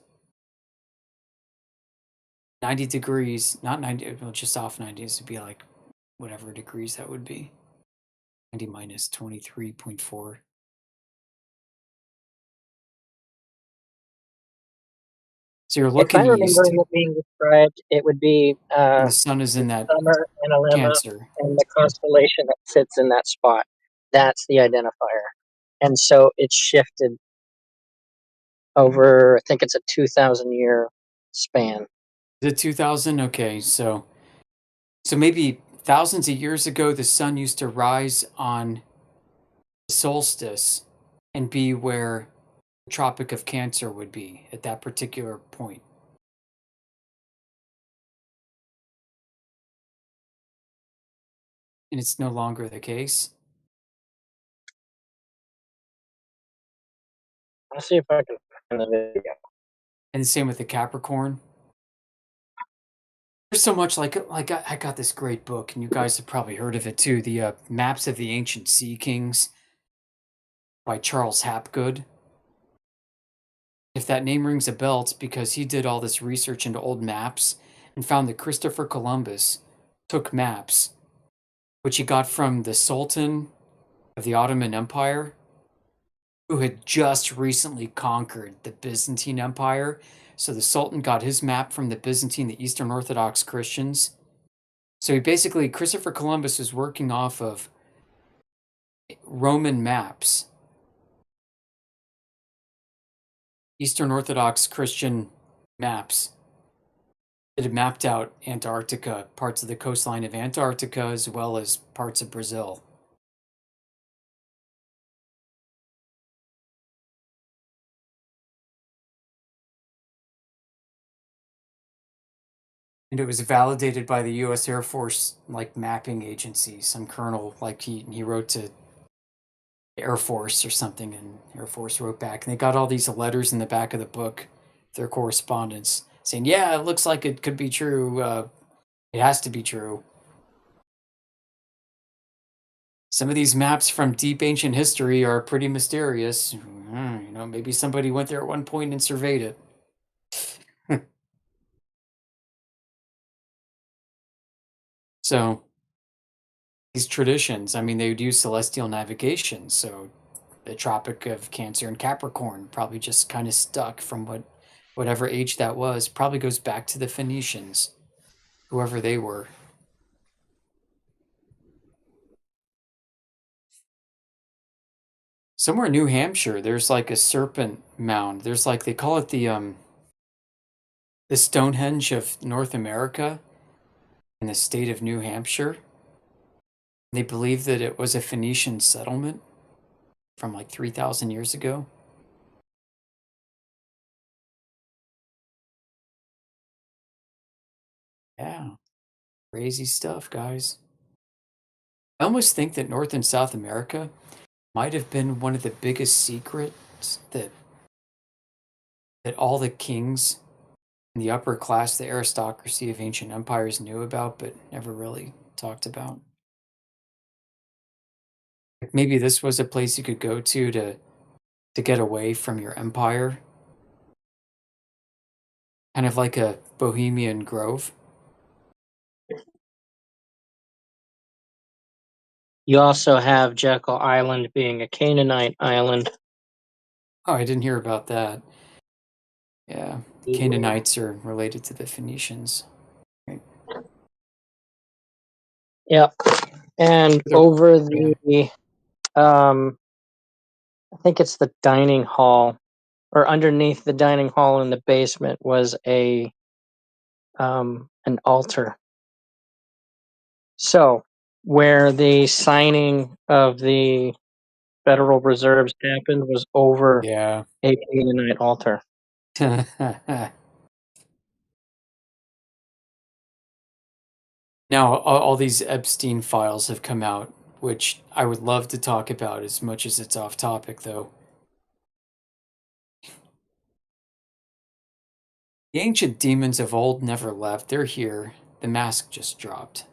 90 degrees, not 90, well, just off 90s would be like whatever degrees that would be. 90 minus 23.4. So you're If looking I'm east, remembering it being described, it would be and the sun is in that summer in a lemma, Cancer. and the constellation that sits in that spot. That's the identifier. And so it's shifted over, I think it's a 2,000 year span. The 2000? Okay, so maybe thousands of years ago, the sun used to rise on the solstice and be where the Tropic of Cancer would be at that particular point. And it's no longer the case. I'll see if I can find the video. And the same with the Capricorn. There's so much like I got this great book, and you guys have probably heard of it too. The Maps of the Ancient Sea Kings by Charles Hapgood. If that name rings a bell, it's because he did all this research into old maps and found that Christopher Columbus took maps, which he got from the Sultan of the Ottoman Empire, who had just recently conquered the Byzantine Empire. So the Sultan got his map from the Byzantine, the Eastern Orthodox Christians. So Christopher Columbus was working off of Roman maps, Eastern Orthodox Christian maps. It had mapped out Antarctica, parts of the coastline of Antarctica, as well as parts of Brazil. And it was validated by the U.S. Air Force, like mapping agency. Some colonel, like he wrote to Air Force or something, and Air Force wrote back, and they got all these letters in the back of the book, their correspondence, saying, "Yeah, it looks like it could be true. It has to be true." Some of these maps from deep ancient history are pretty mysterious. Maybe somebody went there at one point and surveyed it. So these traditions, I mean, they would use celestial navigation. So the Tropic of Cancer and Capricorn probably just kind of stuck from whatever age that was. Probably goes back to the Phoenicians, whoever they were. Somewhere in New Hampshire, there's like a serpent mound. There's like, they call it the Stonehenge of North America in the state of New Hampshire. They believe that it was a Phoenician settlement from like 3,000 years ago. Yeah, crazy stuff, guys. I almost think that North and South America might have been one of the biggest secrets that all the kings in the upper class, the aristocracy of ancient empires knew about, but never really talked about. Maybe this was a place you could go to get away from your empire. Kind of like a Bohemian Grove. You also have Jekyll Island being a Canaanite island. Oh, I didn't hear about that. Yeah, Canaanites are related to the Phoenicians. Right. Yep. And over the, I think it's the dining hall, or underneath the dining hall in the basement was an altar. So where the signing of the Federal Reserves happened was over a Canaanite altar. Now, all these Epstein files have come out, which I would love to talk about as much as it's off topic, though. The ancient demons of old never left. They're here. The mask just dropped.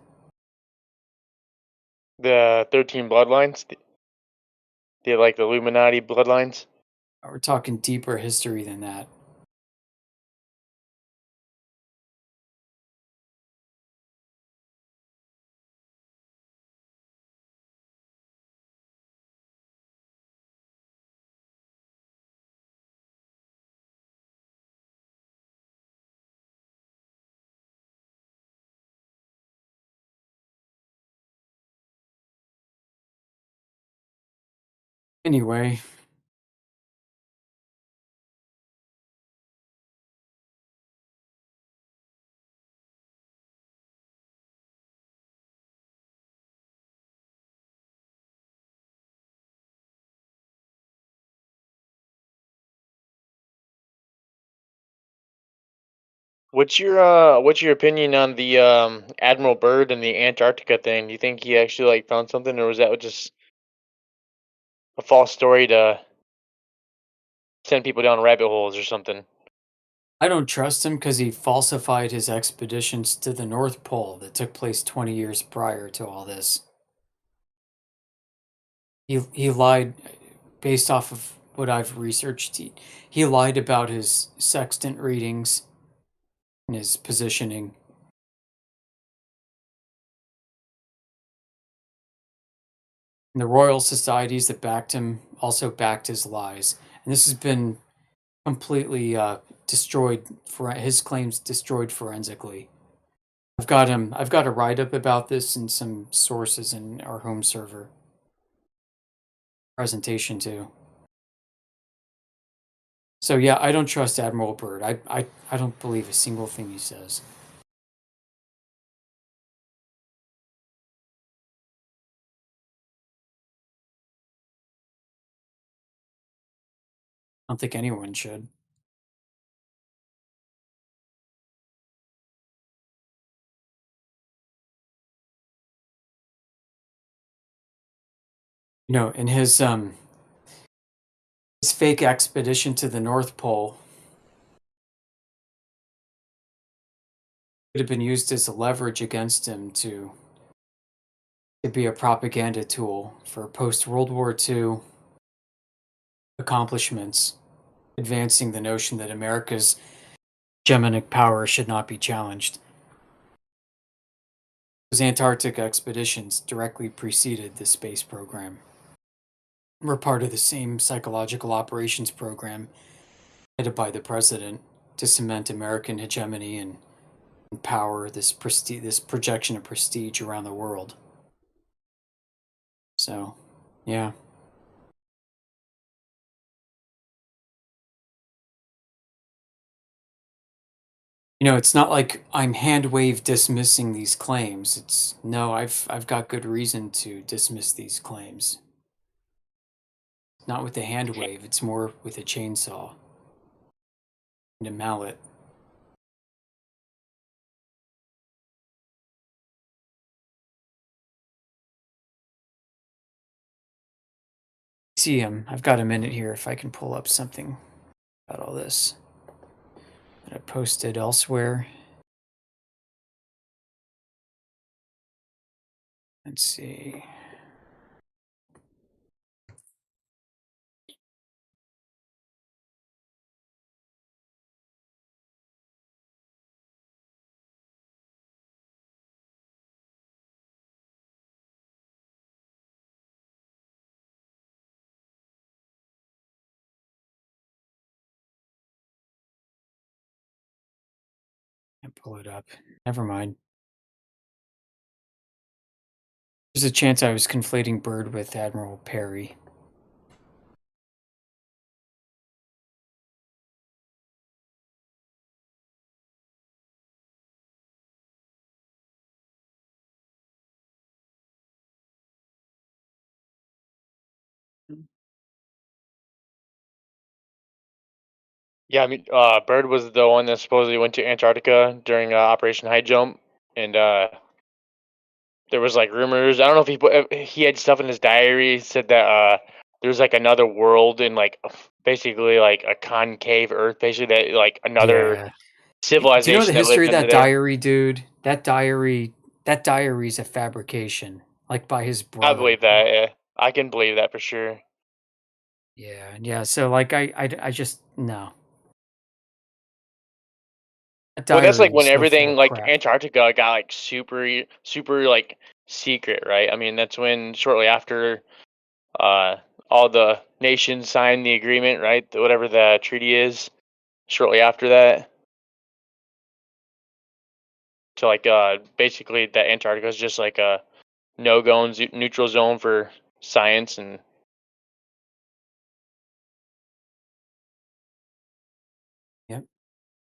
The 13 bloodlines? The like the Illuminati bloodlines? We're talking deeper history than that. Anyway. What's your opinion on the Admiral Byrd and the Antarctica thing? Do you think he actually like found something, or was that just a false story to send people down rabbit holes or something? I don't trust him because he falsified his expeditions to the North Pole that took place 20 years prior to all this. He lied based off of what I've researched. He lied about his sextant readings and his positioning. And the royal societies that backed him also backed his lies. And this has been completely destroyed, for his claims destroyed forensically. I've got a write-up about this and some sources in our home server presentation too. So yeah, I don't trust Admiral Byrd. I don't believe a single thing he says. I don't think anyone should. You know, in his fake expedition to the North Pole could have been used as a leverage against him to be a propaganda tool for post-World War II accomplishments, advancing the notion that America's hegemonic power should not be challenged. Those Antarctic expeditions directly preceded the space program. We're part of the same psychological operations program headed by the president to cement American hegemony and empower this projection of prestige around the world. So, yeah. You know, it's not like I'm hand-wave dismissing these claims. It's no, I've got good reason to dismiss these claims. Not with a hand wave, it's more with a chainsaw and a mallet. See, I've got a minute here if I can pull up something about all this that I posted elsewhere. Let's see. Can't pull it up. Never mind. There's a chance I was conflating Byrd with Admiral Perry. Yeah, I mean, Byrd was the one that supposedly went to Antarctica during Operation High Jump, and there was like rumors. I don't know if he had stuff in his diary said that there's like another world in like basically like a concave Earth, basically that like another Yeah. Do you know the civilization that history lived of under that there. diary, dude? That diary is a fabrication, like by his I brother. believe that. Yeah, I can believe that for sure. Yeah. So like, I just no. That Well, that's diary like is when so full everything of like crap. Antarctica got like super like secret, right? I mean, that's when shortly after uh all the nations signed the agreement, right? Whatever the treaty is. Shortly after that, to like basically that Antarctica is just like a no-go neutral zone for science and Yep.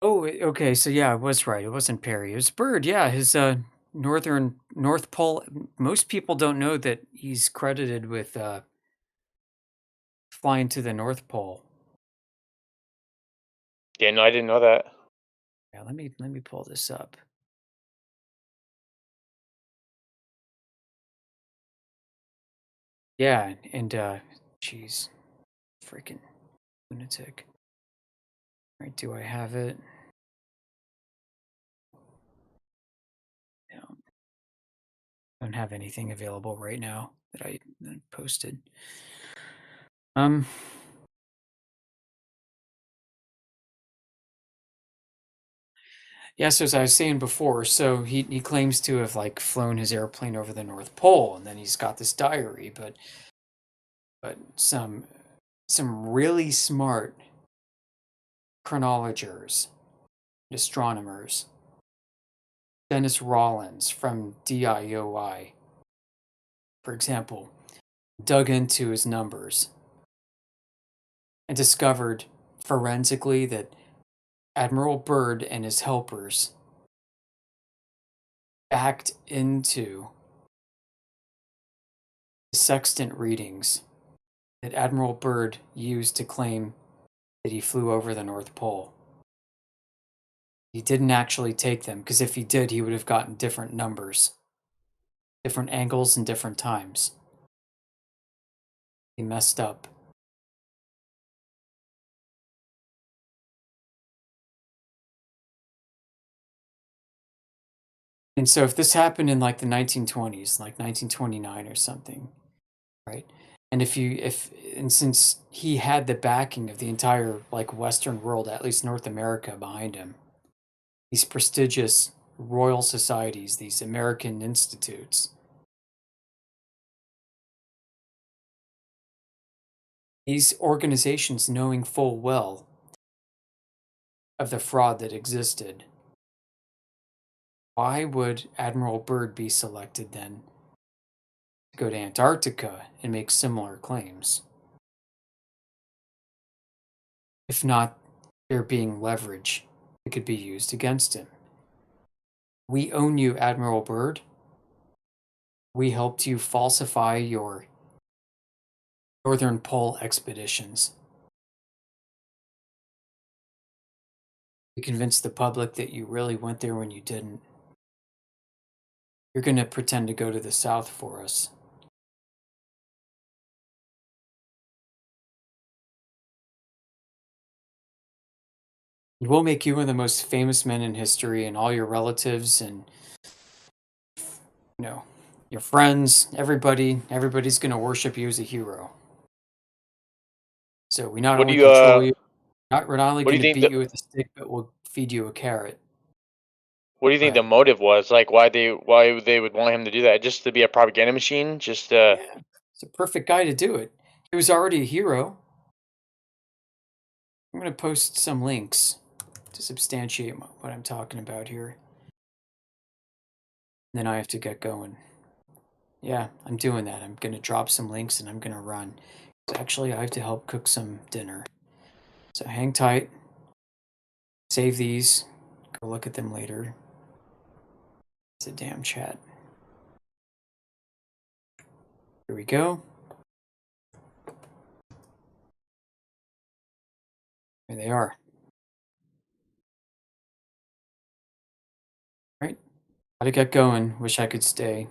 Oh, okay. So yeah, I was right. It wasn't Perry. It was Bird. Yeah, his North Pole. Most people don't know that he's credited with flying to the North Pole. yeah, no, I didn't know that. Yeah, let me pull this up. Yeah, and jeez, freaking lunatic. Right? Do I have it? No, I don't have anything available right now that I posted. Yeah, so as I was saying before, so he claims to have like flown his airplane over the North Pole, and then he's got this diary, but some really smart chronologers, astronomers, Dennis Rollins from DIOI, for example, dug into his numbers and discovered forensically that Admiral Byrd and his helpers backed into the sextant readings that Admiral Byrd used to claim that he flew over the North Pole. He didn't actually take them, because if he did, he would have gotten different numbers, different angles, and different times. He messed up. And so if this happened in like the 1920s, like 1929 or something, right? And since he had the backing of the entire like Western world, at least North America, behind him, these prestigious royal societies, these American institutes, these organizations knowing full well of the fraud that existed, why would Admiral Byrd be selected then to go to Antarctica and make similar claims? If not there being leverage that could be used against him. We own you, Admiral Byrd. We helped you falsify your Northern Pole expeditions. We convinced the public that you really went there when you didn't. You're going to pretend to go to the South for us. We'll make you one of the most famous men in history, and all your relatives and your friends, everybody's going to worship you as a hero. So we not What do only you control you, we're not only what do going you to think beat you with a stick, but we'll feed you a carrot. what do you think the motive was? Like why they would want him to do that? Just to be a propaganda machine? Just It's a perfect guy to do it. He was already a hero. I'm going to post some links to substantiate what I'm talking about here. Then I have to get going. Yeah, I'm doing that. I'm going to drop some links and I'm going to run. Actually, I have to help cook some dinner. So hang tight. Save these. Go look at them later. It's a damn chat. Here we go. There they are. Right. Gotta get going. Wish I could stay.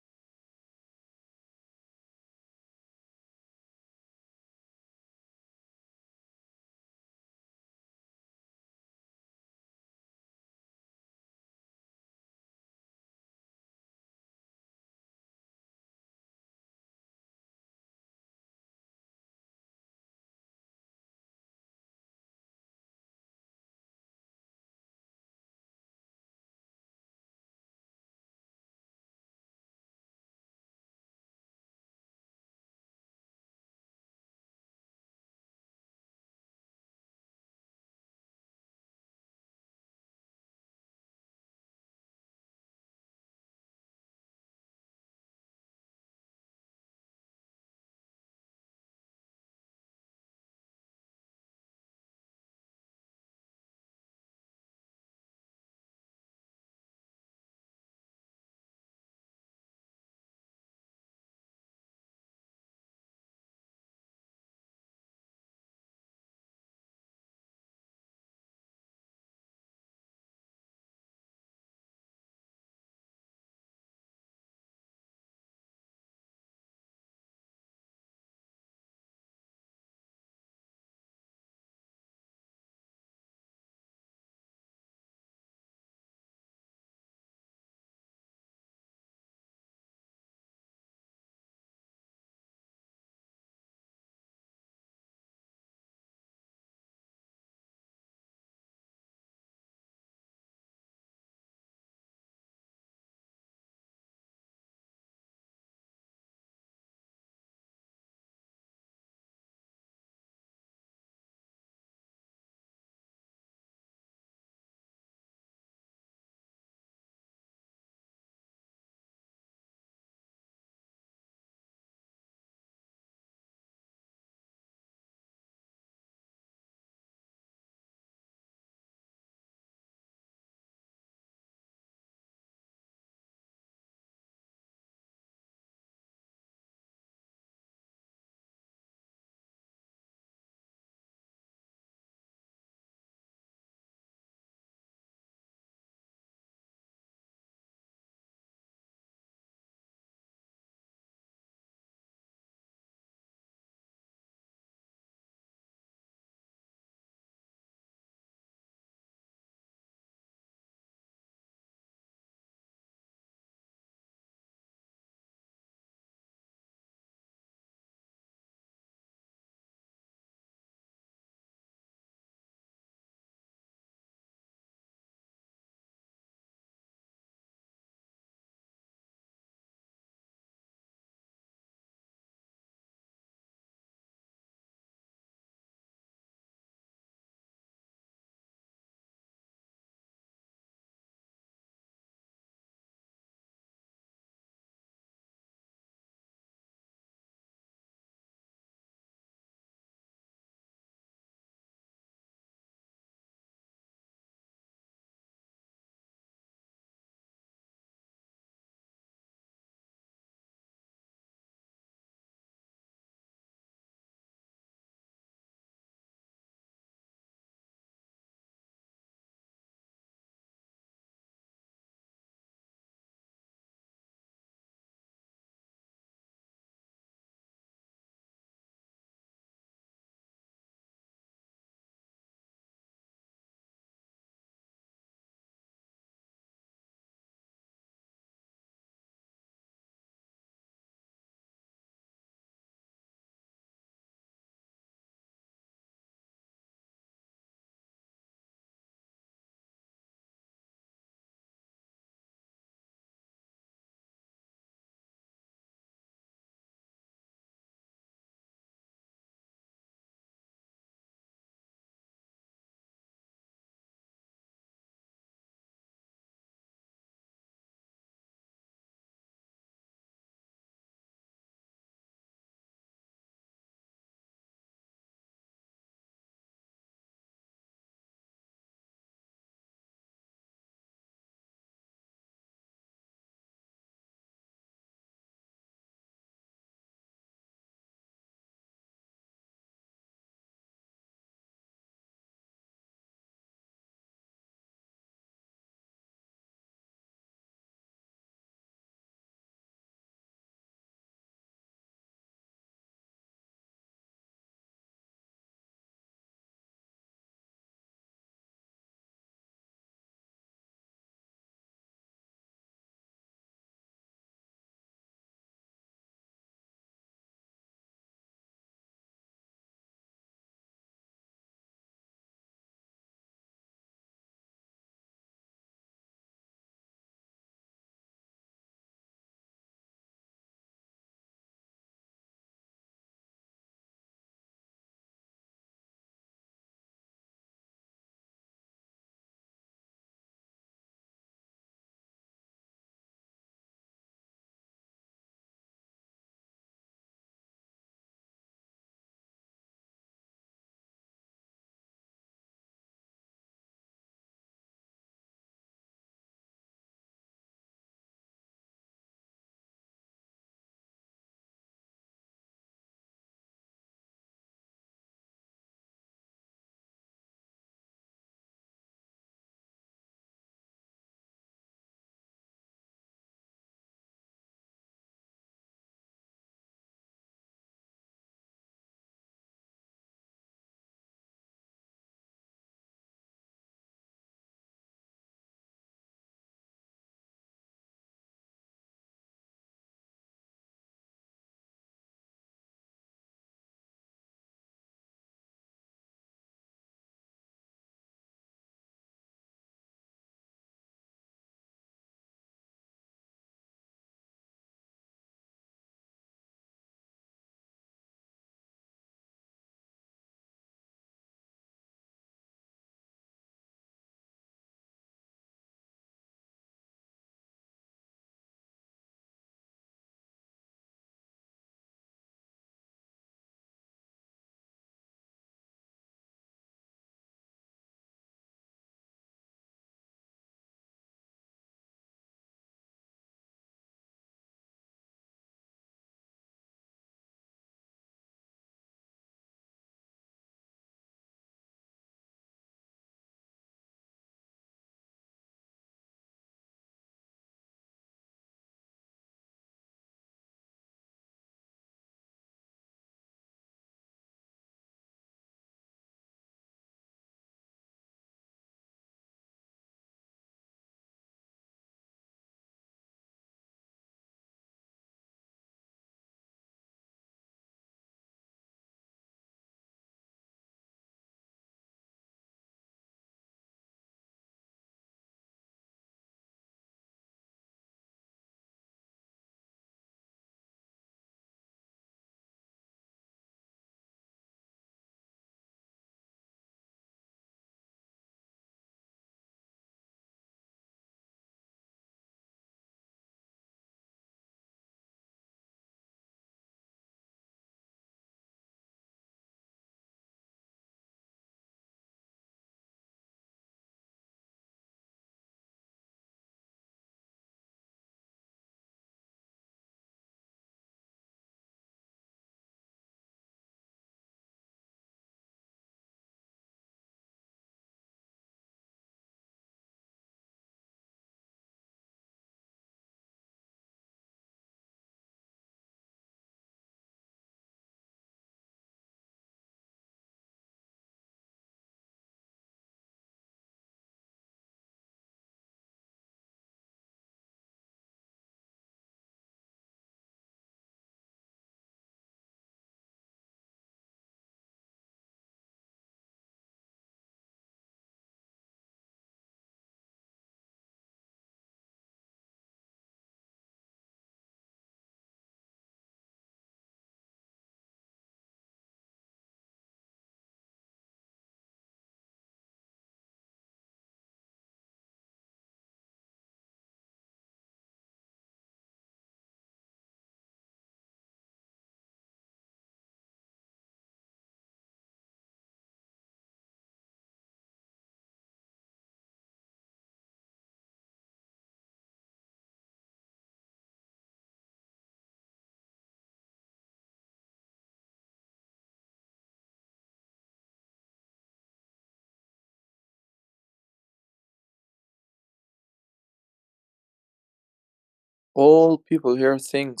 all people here think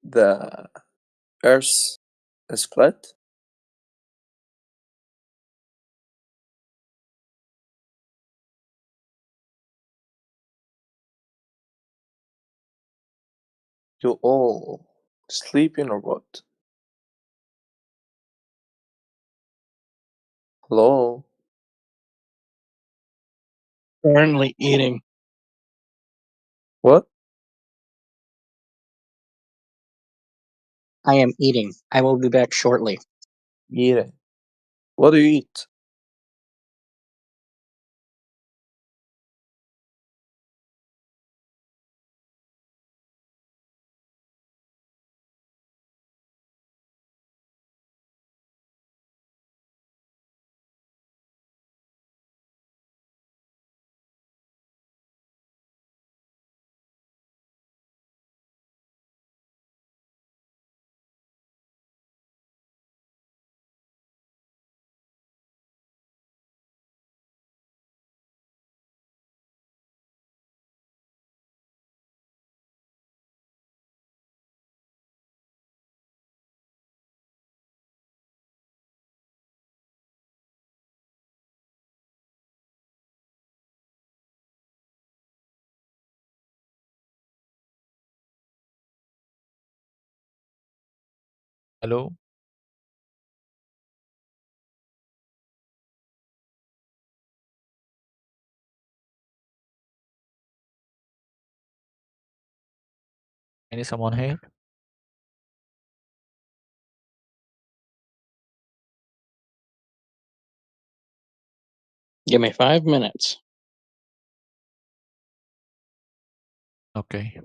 the Earth is flat? You all sleeping or what? Hello? Currently eating. What? I am eating. I will be back shortly. Eating. What do you eat? Hello? Any someone here? Give me 5 minutes. Okay.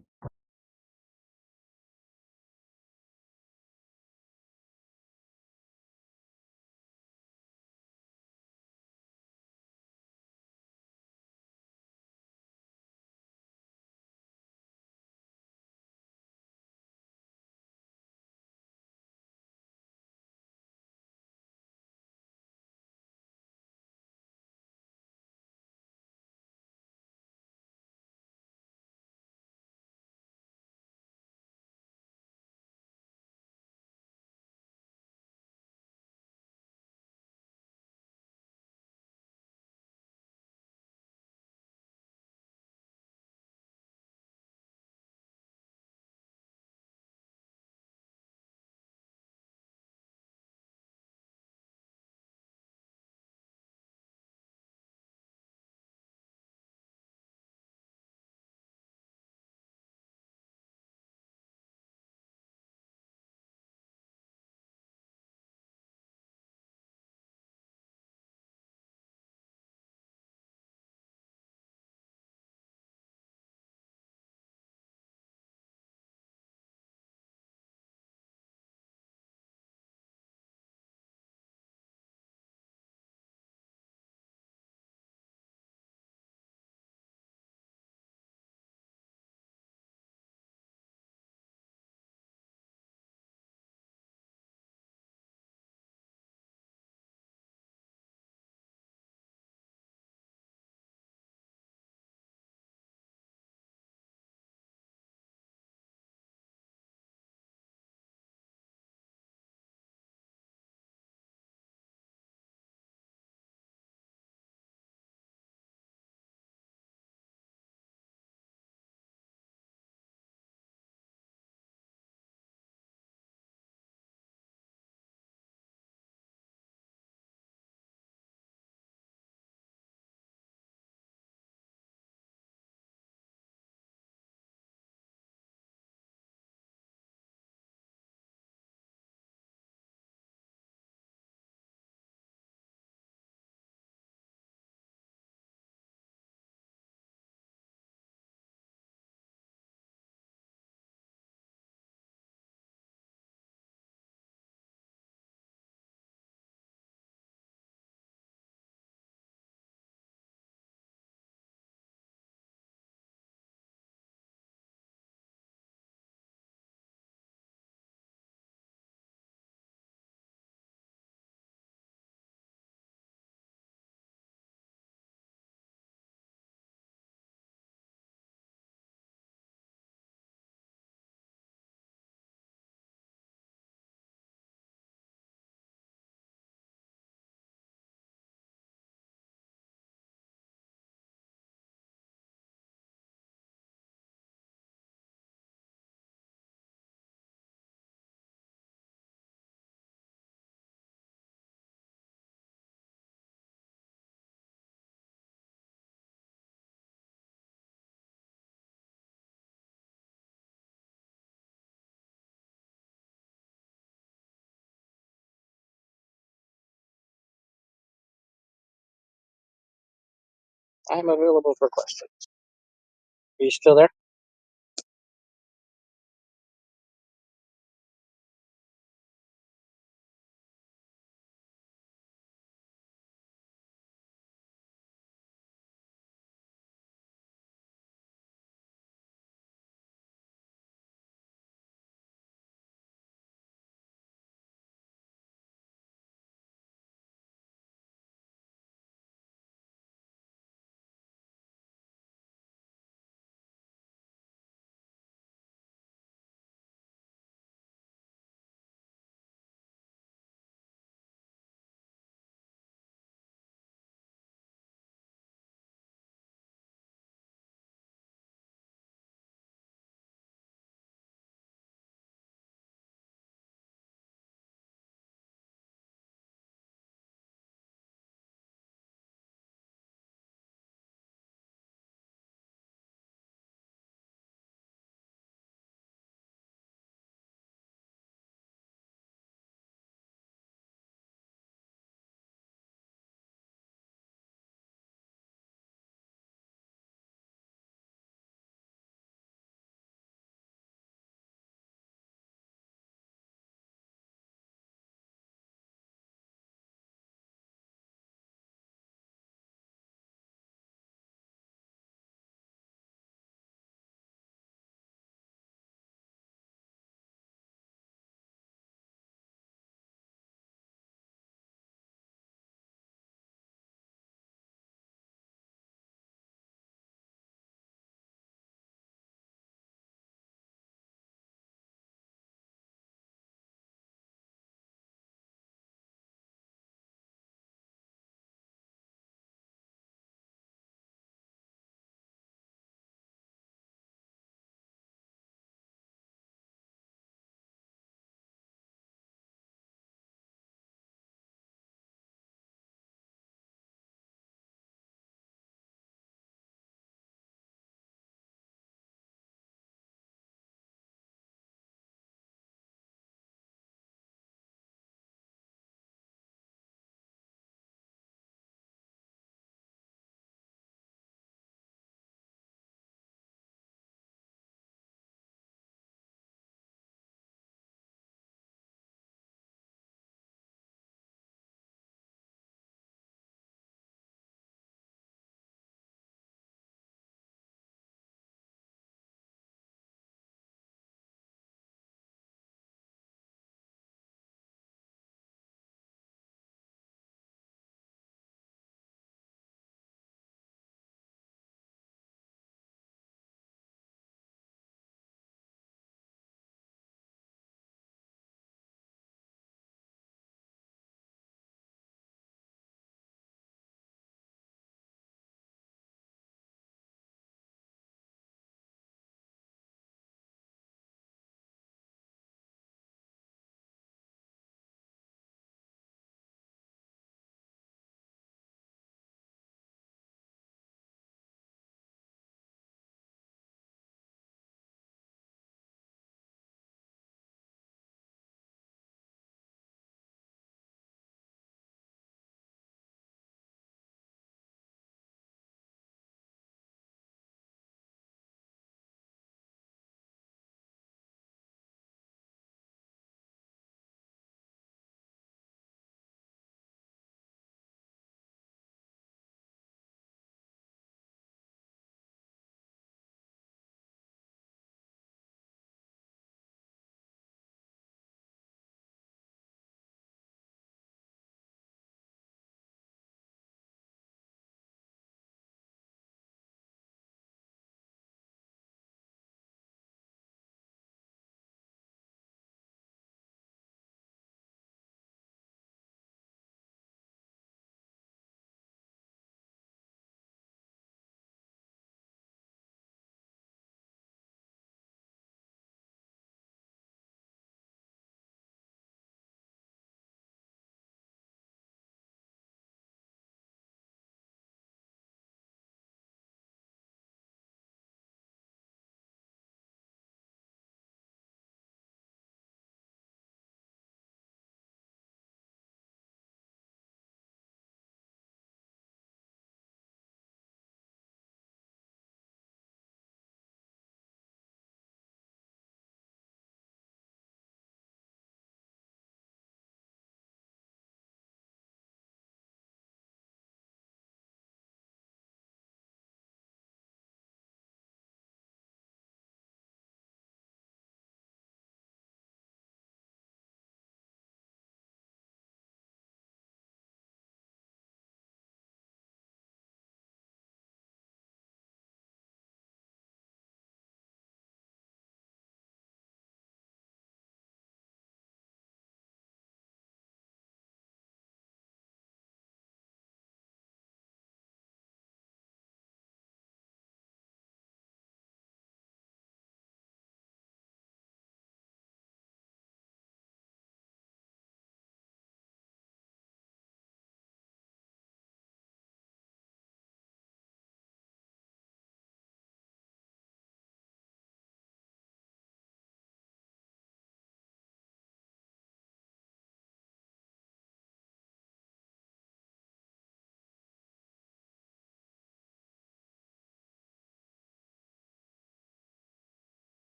I'm available for questions. Are you still there?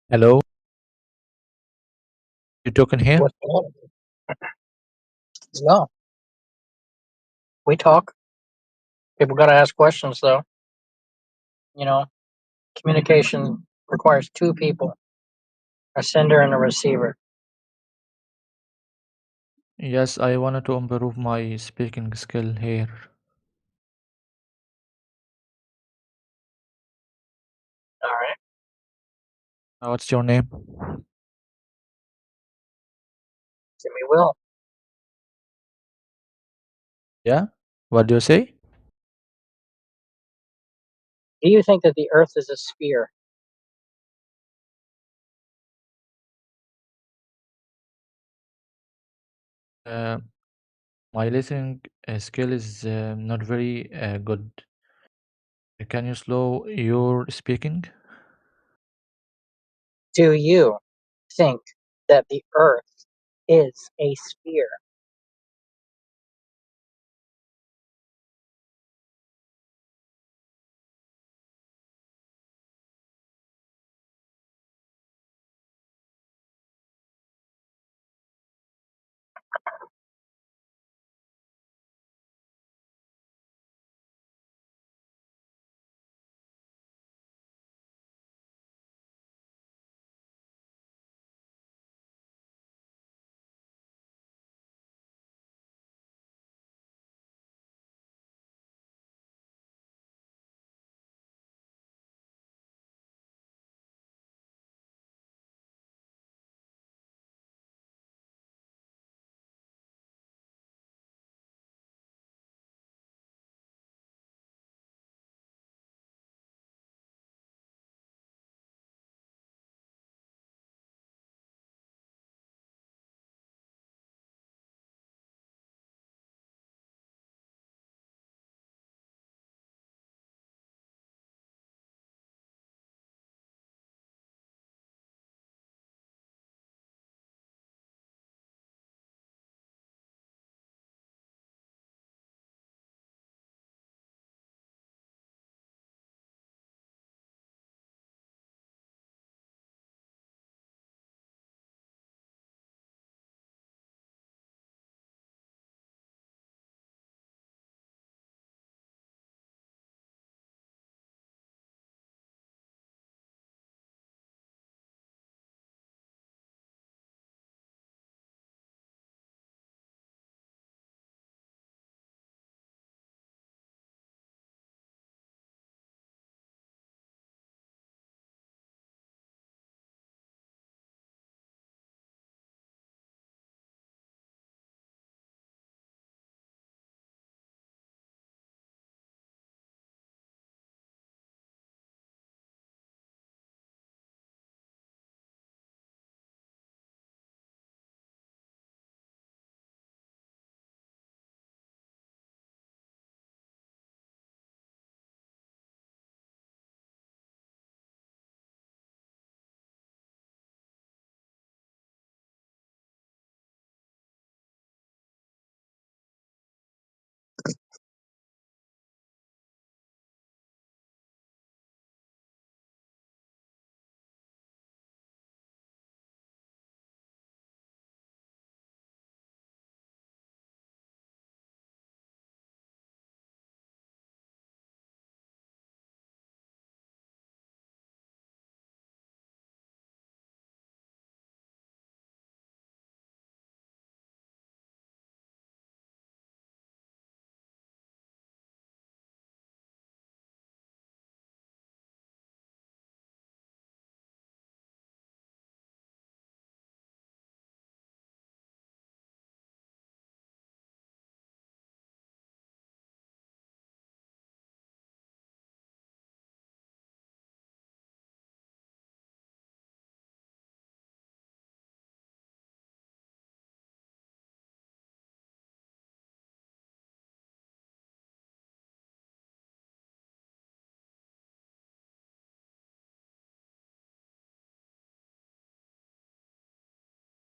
Hello? You talking here? What's going on? No, we talk. People got to ask questions, though. You know, communication requires two people, a sender and a receiver. Yes, I wanted to improve my speaking skill here. All right. What's your name? Jimmy Will. Yeah? What do you say? Do you think that the Earth is a sphere? Uh, my listening skill is not very good. Can you slow your speaking? Do you think that the Earth is a sphere?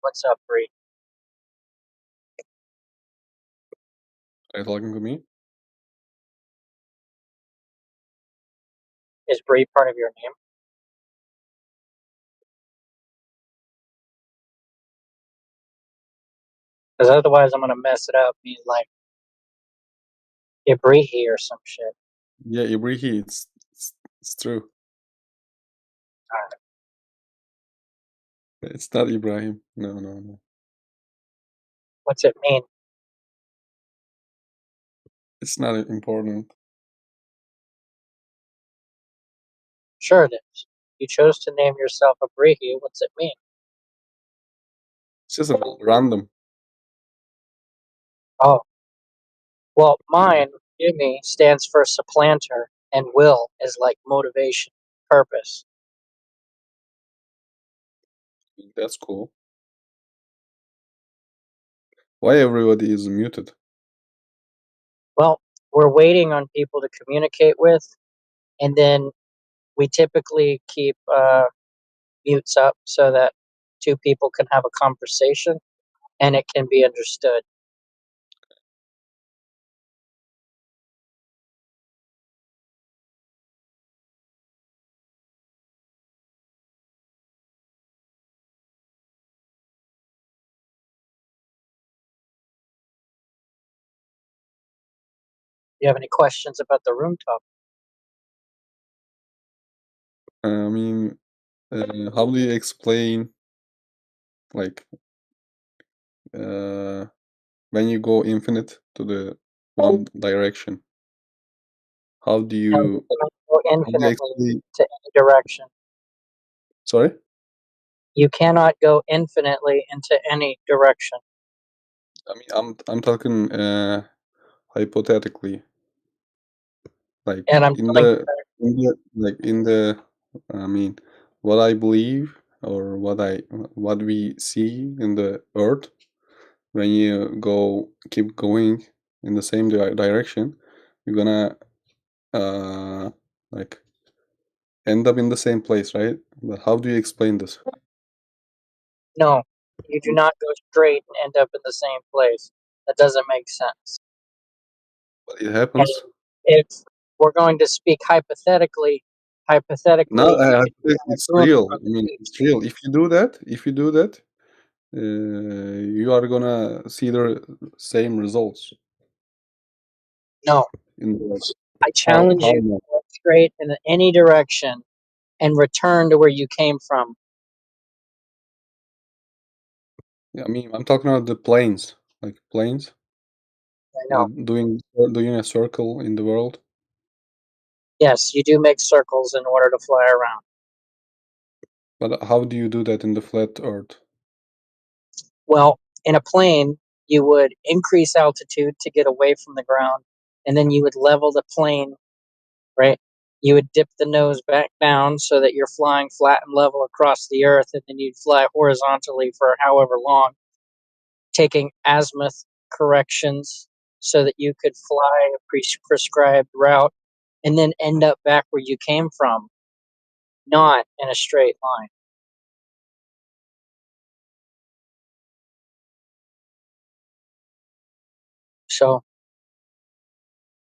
What's up, Bree? Are you talking to me? Is Bree part of your name? Because otherwise, I'm gonna mess it up. Mean like Ibrihi or some shit. Yeah, Ibrihi, it's true. It's not Ibrahim. No. What's it mean? It's not important. Sure it is. You chose to name yourself Ibrihi. What's it mean? It's just random. Oh, well, mine, Jimmy, stands for supplanter, and will is like motivation, purpose. That's cool. Why everybody is muted? Well, we're waiting on people to communicate with, and then we typically keep mutes up so that two people can have a conversation and it can be understood. Do you have any questions about the room topic? I mean, how do you explain, like, when you go infinite to the one direction? How do No, you you cannot go infinitely explain? to any direction. Sorry? You cannot go infinitely into any direction. I mean, I'm talking hypothetically, like And I'm in telling you the in the like in the I mean, what I believe or what we see in the earth, when you keep going in the same direction, you're gonna like end up in the same place, right? But how do you explain this? no, you do not go straight and end up in the same place. That doesn't make sense. But it And happens. if we're going to speak hypothetically, No, you could be on it's a moon real. from I the mean, beach. it's real. If you do that, you are gonna see the same results. No, In the, I challenge how you to not? go straight in any direction and return to where you came from. Yeah, I mean, I'm talking about the planes, like planes, I know. doing a circle in the world. Yes, you do make circles in order to fly around. But how do you do that in the flat Earth? Well, in a plane, you would increase altitude to get away from the ground, and then you would level the plane, right? You would dip the nose back down so that you're flying flat and level across the earth, and then you'd fly horizontally for however long, taking azimuth corrections so that you could fly a prescribed route and then end up back where you came from, not in a straight line. So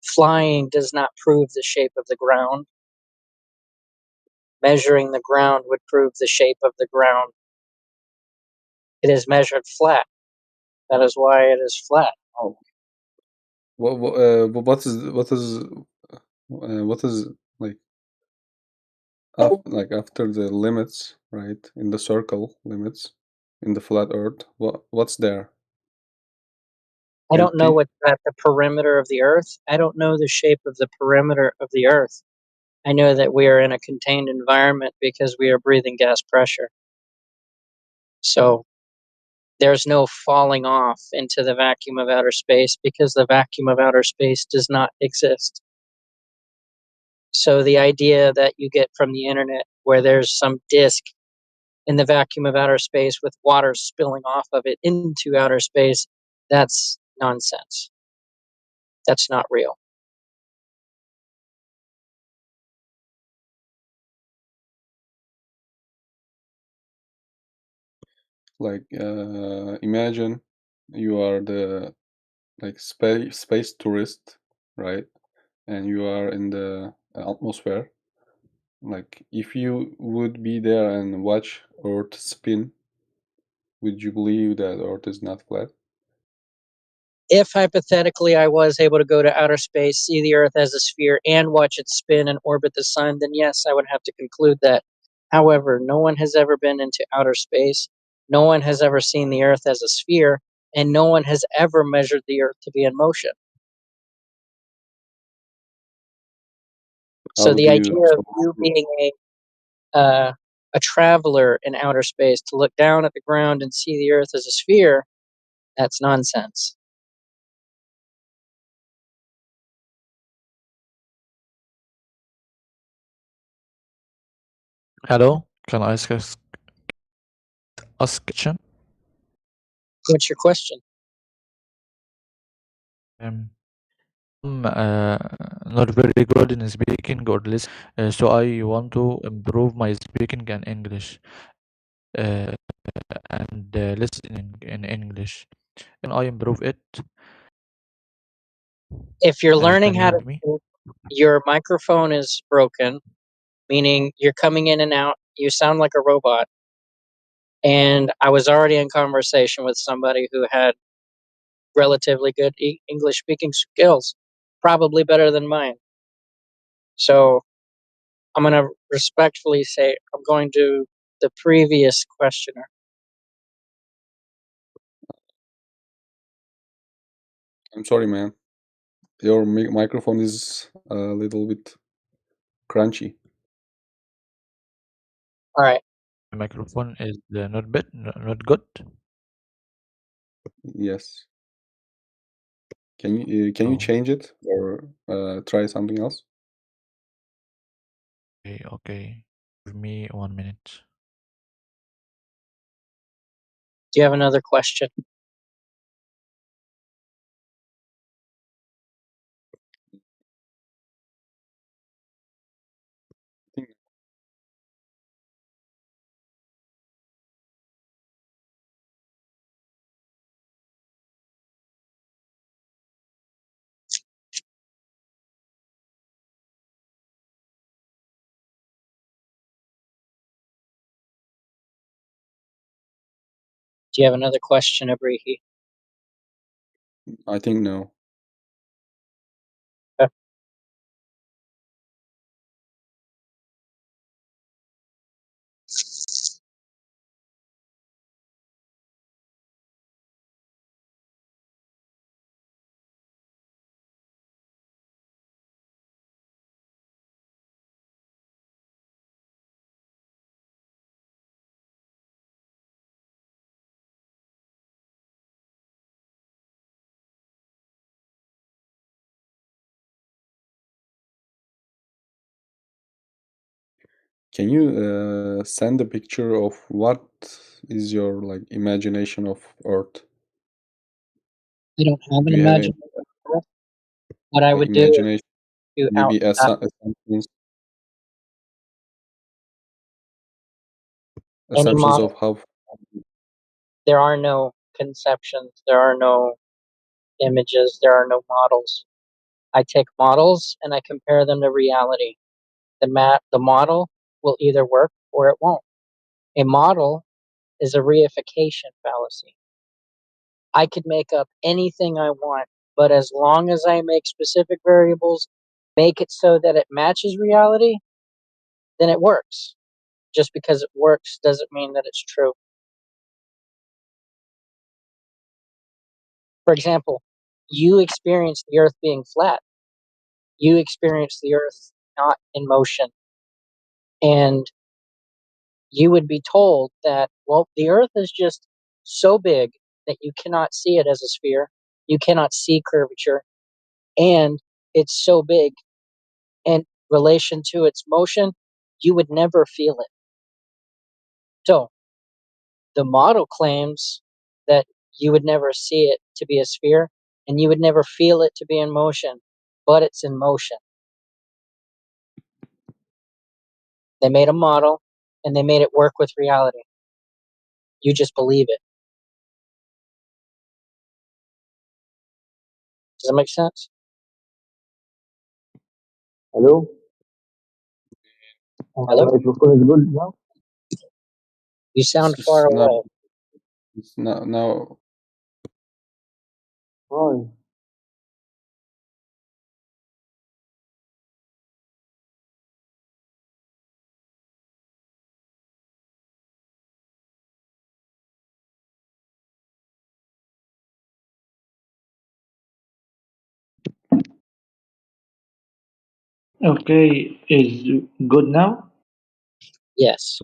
flying does not prove the shape of the ground. Measuring the ground would prove the shape of the ground. It is measured flat. That is why it is flat. Oh. What is like like after the limits, right? In the circle limits, in the flat Earth, what's there? I don't know Empty. what's at the perimeter of the earth. I don't know the shape of the perimeter of the earth. I know that we are in a contained environment because we are breathing gas pressure. So there's no falling off into the vacuum of outer space because the vacuum of outer space does not exist. So the idea that you get from the internet where there's some disk in the vacuum of outer space with water spilling off of it into outer space, that's nonsense. That's not real. Like imagine you are the like space tourist, right? And you are in the atmosphere. Like if you would be there and watch Earth spin, would you believe that Earth is not flat? if hypothetically I was able to go to outer space, see the Earth as a sphere, and watch it spin and orbit the sun, then yes, I would have to conclude that. However, no one has ever been into outer space. No one has ever seen the Earth as a sphere, and no one has ever measured the Earth to be in motion. So the idea of you being a traveler in outer space to look down at the ground and see the Earth as a sphere, that's nonsense. Hello, can I ask a question? What's your question? I'm not very good in speaking or listen, so I want to improve my speaking in English and listening in English. Can I improve it? If you're learning Can you how to hear me? speak, your microphone is broken, meaning you're coming in and out. You sound like a robot. And I was already in conversation with somebody who had relatively good English speaking skills, probably better than mine. So I'm going to respectfully say I'm going to the previous questioner. I'm sorry, man. Your microphone is a little bit crunchy. All right. The microphone is not good. Yes. Can you change it or try something else? Okay. Give me 1 minute. Do you have another question? Do you have another question, Abrihi? I think no. Can you send a picture of what is your like imagination of Earth? I don't have an Do you have imagination. What I would do is imagination? to Maybe a sentence. A any sentence model. of how. There are no conceptions. There are no images. There are no models. I take models and I compare them to reality. The model will either work or it won't. A model is a reification fallacy. I could make up anything I want, but as long as I make specific variables, make it so that it matches reality, then it works. Just because it works doesn't mean that it's true. For example, you experience the Earth being flat. You experience the Earth not in motion. And you would be told that, well, the Earth is just so big that you cannot see it as a sphere. You cannot see curvature. And it's so big in relation to its motion, you would never feel it. So the model claims that you would never see it to be a sphere and you would never feel it to be in motion, but it's in motion. They made a model and they made it work with reality. You just believe it. Does that make sense? Hello? Hello? Microphone is good now? You sound far away. Now Why? Okay, is good now? Yes.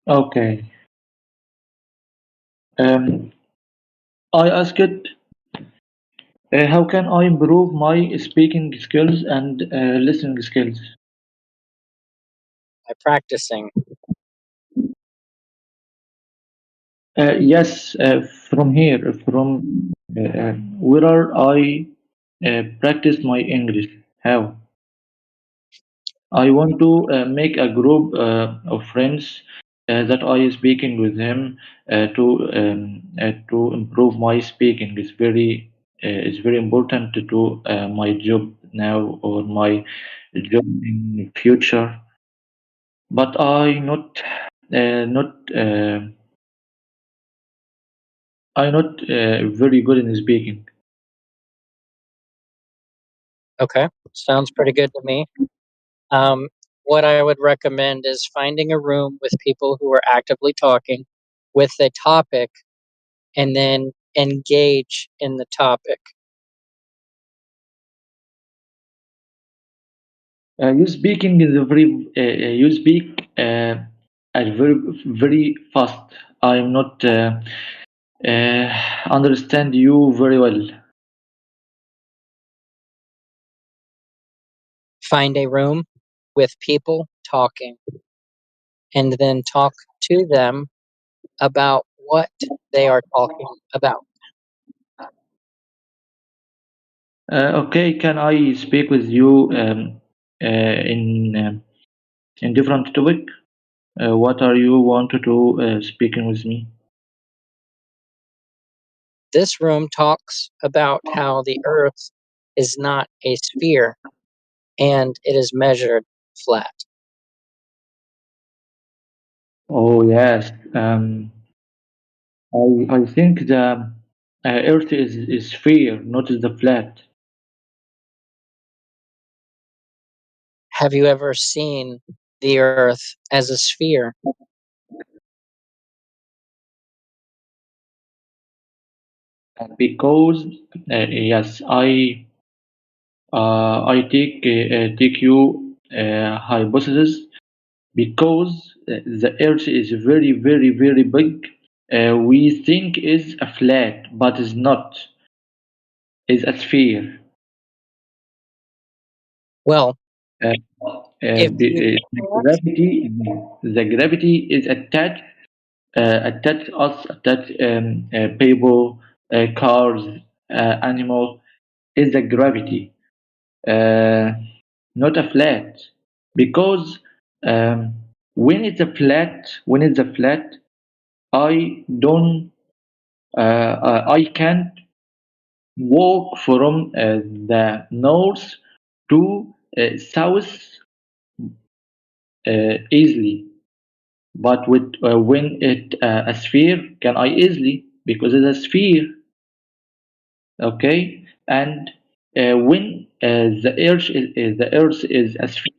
Okay. Um, I asked, how can I improve my speaking skills and listening skills? By practicing. Yes, from here, from where are I practice my English? How? I want to make a group of friends that I speaking with him to improve my speaking. It's very important to do my job now or my job in future. But not I not very good in speaking. Okay. Sounds pretty good to me. What I would recommend is finding a room with people who are actively talking with a topic and then engage in the topic. You speaking is a very you speak at very fast. I'm not understand you very well. Find a room with people talking and then talk to them about what they are talking about. Okay, can I speak with you in different topic? What are you want to do speaking with me? This room talks about how the earth is not a sphere and it is measured flat. Oh yes. I think the Earth is sphere, not the flat. Have you ever seen the earth as a sphere? Because yes, I take you hypothesis because the Earth is very big. We think is a flat, but is not. Is a sphere. Well, Uh, if you can't, the gravity is attached us, attached people, cars, animal is the gravity, uh, not a flat. Because when it's a flat, I don't, I can't walk from the north to south easily. But with when it a sphere, can I easily because it's a sphere, okay? And when the Earth is a sphere,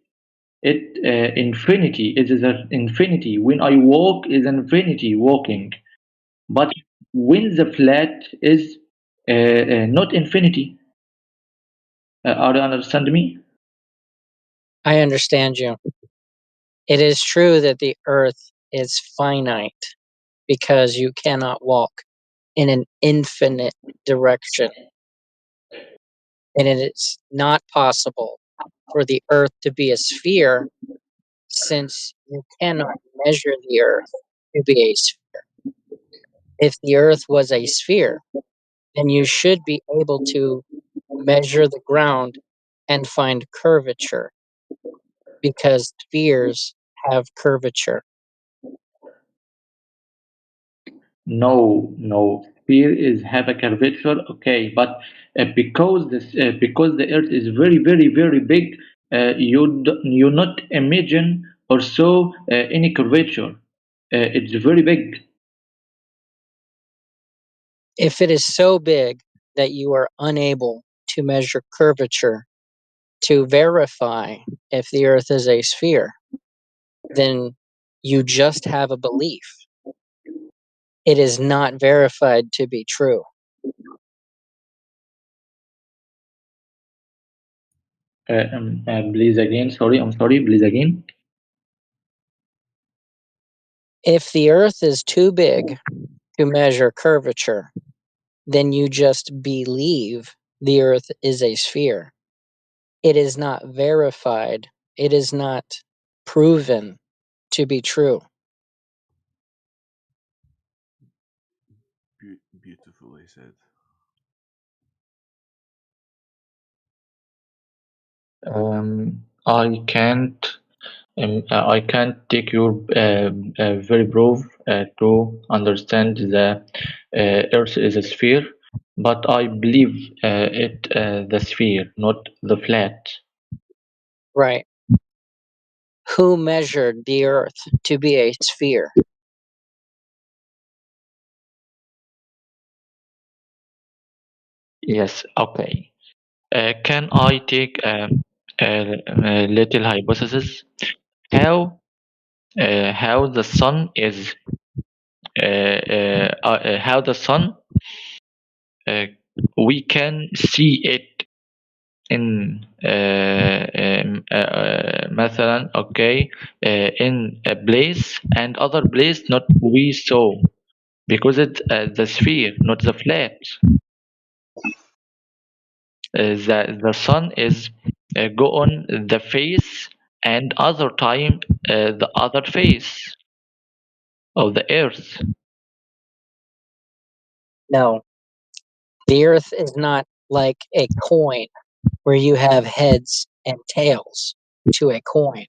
it infinity. It is an infinity. When I walk, is infinity walking. But when the flat is not infinity, are you understand me? I understand you. It is true that the earth is finite because you cannot walk in an infinite direction. And it is not possible for the earth to be a sphere since you cannot measure the earth to be a sphere. If the earth was a sphere, then you should be able to measure the ground and find curvature because spheres have curvature. No. Sphere is have a curvature, okay, but because the Earth is very big, you not imagine or saw any curvature. It's very big. If it is so big that you are unable to measure curvature to verify if the Earth is a sphere, then you just have a belief. It is not verified to be true. Please again. Sorry, I'm sorry. Please again. If the Earth is too big to measure curvature, then you just believe the Earth is a sphere. It is not verified. It is not proven to be true. Beautifully said. I can't take your very proof to understand the Earth is a sphere, but I believe it the sphere, not the flat. Right. Who measured the Earth to be a sphere? Yes. Okay. Can I take a little hypothesis? How the sun is how the sun we can see it in مثلا okay in a place and other place not we saw because it's the sphere not the flat. The sun is go on the face and other time the other face of the earth. No. The Earth is not like a coin where you have heads and tails to a coin.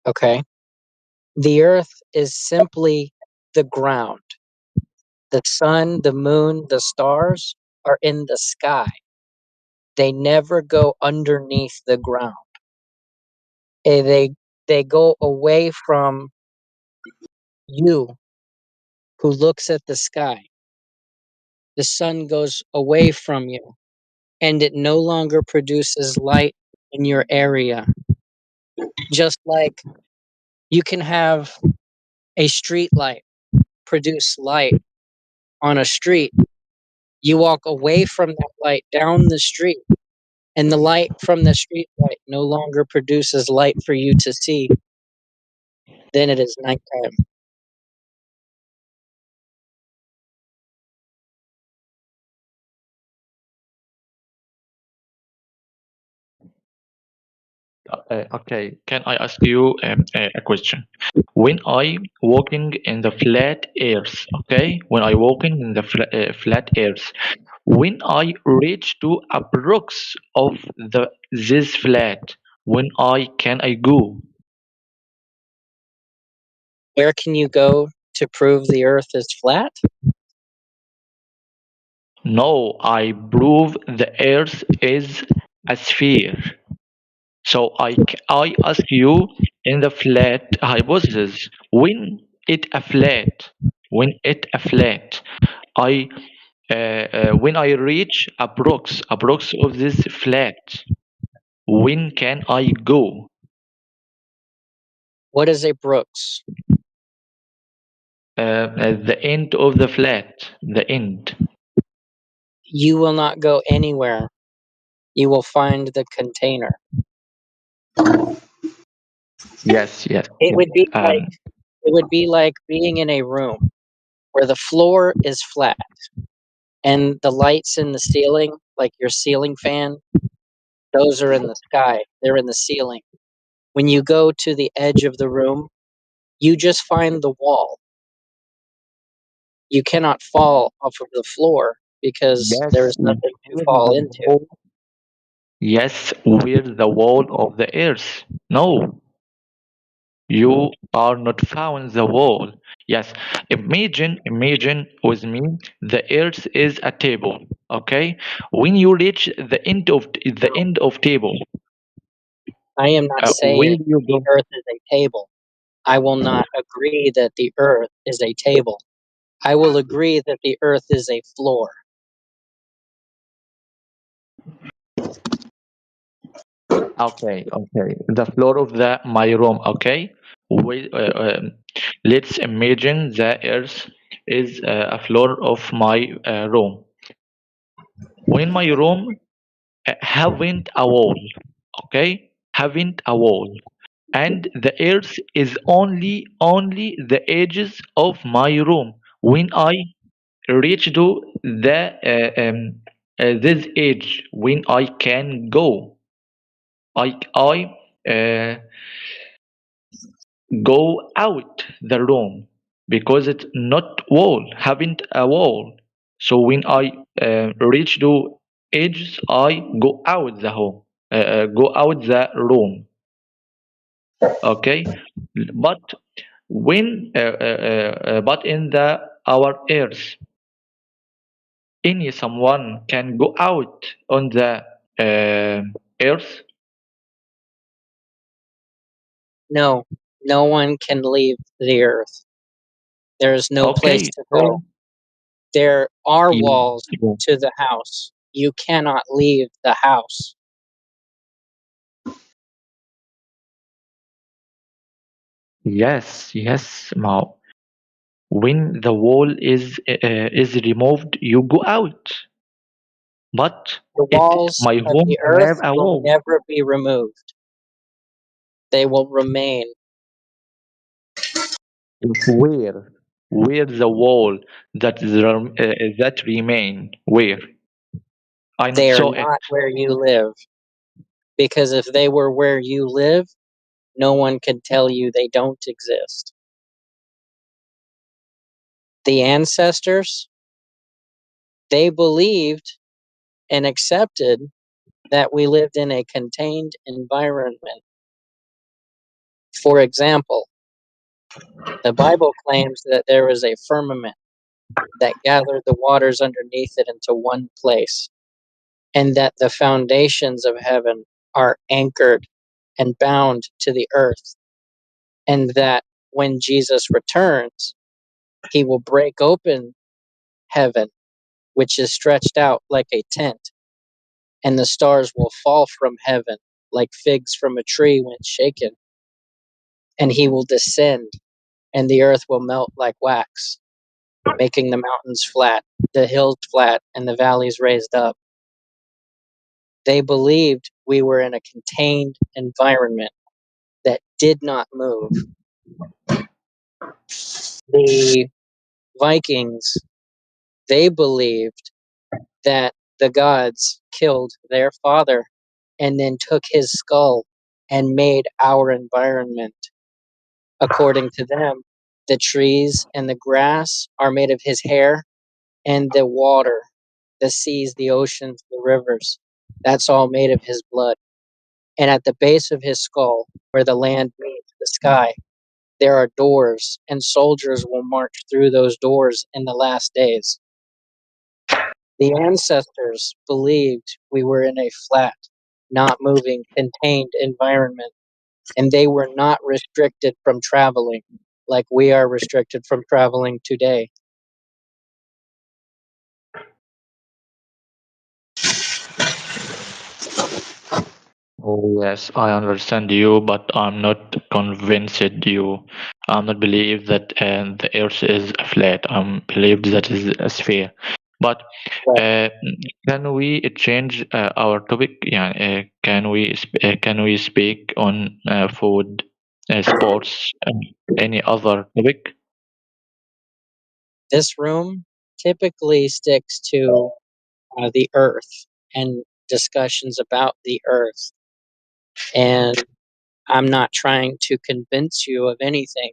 Okay? The Earth is simply the ground. The sun, the moon, the stars are in the sky. They never go underneath the ground. They go away from you who looks at the sky. The sun goes away from you and it no longer produces light in your area. Just like you can have a street light produce light on a street. You walk away from that light down the street, and the light from the street light no longer produces light for you to see. Then it is nighttime. Okay, can I ask you a question? When I walking in the flat earth, okay, when I walking in the flat earth, when I reach to approx of this flat, when I go? Where can you go to prove the earth is flat? No, I prove the earth is a sphere. So I ask you in the flat hypothesis, when it a flat, I when I reach approx of this flat, when can I go? What is a Brooks? At the end of the flat, the end. You will not go anywhere. You will find the container. Yes, yes. It would be like Um, it would be like being in a room where the floor is flat and the lights in the ceiling, like your ceiling fan, those are in the sky. They're in the ceiling. When you go to the edge of the room, you just find the wall. You cannot fall off of the floor because there yes, is nothing to where fall the into. wall? Yes, where the wall of the earth? No, you are not found the wall. Yes, imagine with me, the earth is a table. Okay, when you reach the end of table, I am not where saying do you the go? earth is a table. I will not agree that the earth is a table. I will agree that the earth is a floor. Okay, the floor of my room. Okay, let's imagine the earth is a floor of my room. When my room haven't a wall, okay, haven't a wall, and the earth is only the edges of my room. When I reach to this edge, when I can go, I go out the room because it's not wall, haven't a wall. So when I reach to edges, I go out the home, go out the room. Okay, but but in the our earth, any someone can go out on the earth. No, no one can leave the earth. There is no place Okay, to go. so There are you, walls to the house. You cannot leave the house. yes, Mao. When the wall is removed, you go out. But The if walls my of home the earth have a will wall, never be removed. They will remain. where where the wall that remain, where I not They are saw it. not where you live. Because if they were where you live, no one could tell you they don't exist. The ancestors, they believed and accepted that we lived in a contained environment. For example, the Bible claims that there is a firmament that gathered the waters underneath it into one place, and that the foundations of heaven are anchored and bound to the earth, and that when Jesus returns, he will break open heaven, which is stretched out like a tent, and the stars will fall from heaven like figs from a tree when shaken, and he will descend, and the earth will melt like wax, making the mountains flat, the hills flat, and the valleys raised up. They believed we were in a contained environment that did not move. The Vikings, they believed that the gods killed their father and then took his skull and made our environment. According to them, the trees and the grass are made of his hair, and the water, the seas, the oceans, the rivers, that's all made of his blood. And at the base of his skull, where the land meets the sky, there are doors, and soldiers will march through those doors in the last days. The ancestors believed we were in a flat, not moving, contained environment, and they were not restricted from traveling like we are restricted from traveling today. Oh yes, I understand you, but I'm not convinced you. I'm not believe that the earth is flat. I'm believe that is a sphere. But uh, can we change our topic? Yeah, can we speak on food, sports, any other topic? This room typically sticks to the earth and discussions about the earth. And I'm not trying to convince you of anything.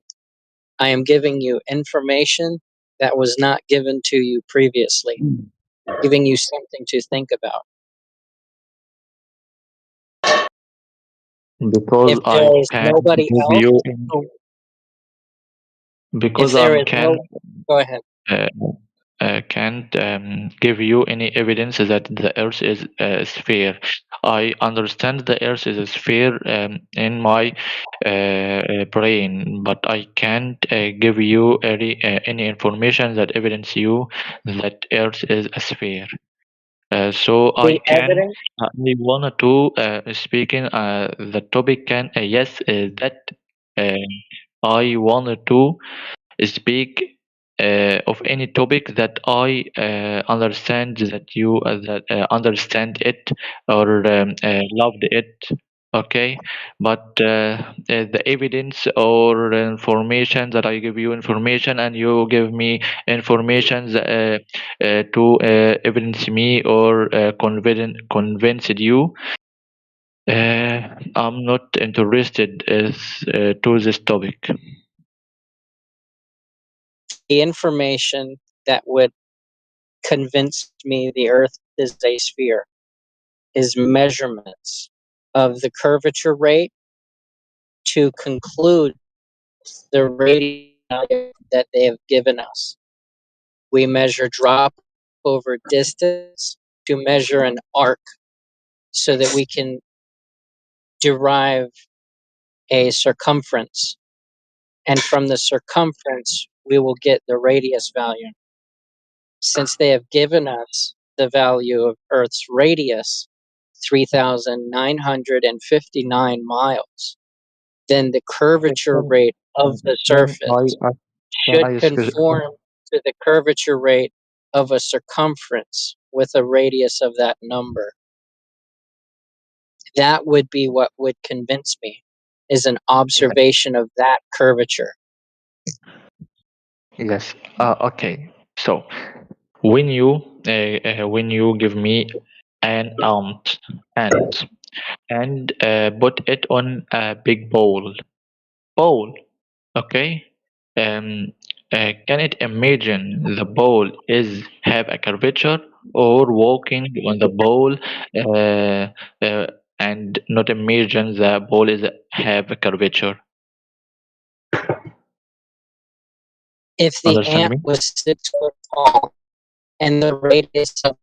I am giving you information that was not given to you previously, giving you something to think about. Because If I there is can nobody give else, you if because there I is can no, go ahead. uh, can't give you any evidence that the Earth is a sphere. I understand the Earth is a sphere in my brain, but I can't give you any information that evidence you that Earth is a sphere. So I The can evidence. I wanted to speaking the topic can yes that uh, I wanted to speak of any topic that I understand that you understand it or loved it. Okay, but the evidence or information that I give you information and you give me information to evidence me or convinced you. I'm not interested to this topic. The information that would convince me the Earth is a sphere is measurements of the curvature rate to conclude the radius that they have given us. We measure drop over distance to measure an arc so that we can derive a circumference. And from the circumference, we will get the radius value. Since they have given us the value of Earth's radius, 3,959 miles, then the curvature rate of the surface should conform to the curvature rate of a circumference with a radius of that number. That would be what would convince me, is an observation of that curvature. Yes. Okay. So when you give me an ant and put it on a big bowl, okay, um, can it imagine the bowl is have a curvature or walking on the bowl and not imagine the bowl is have a curvature? If the Understand ant me? was 6 foot tall and the radius of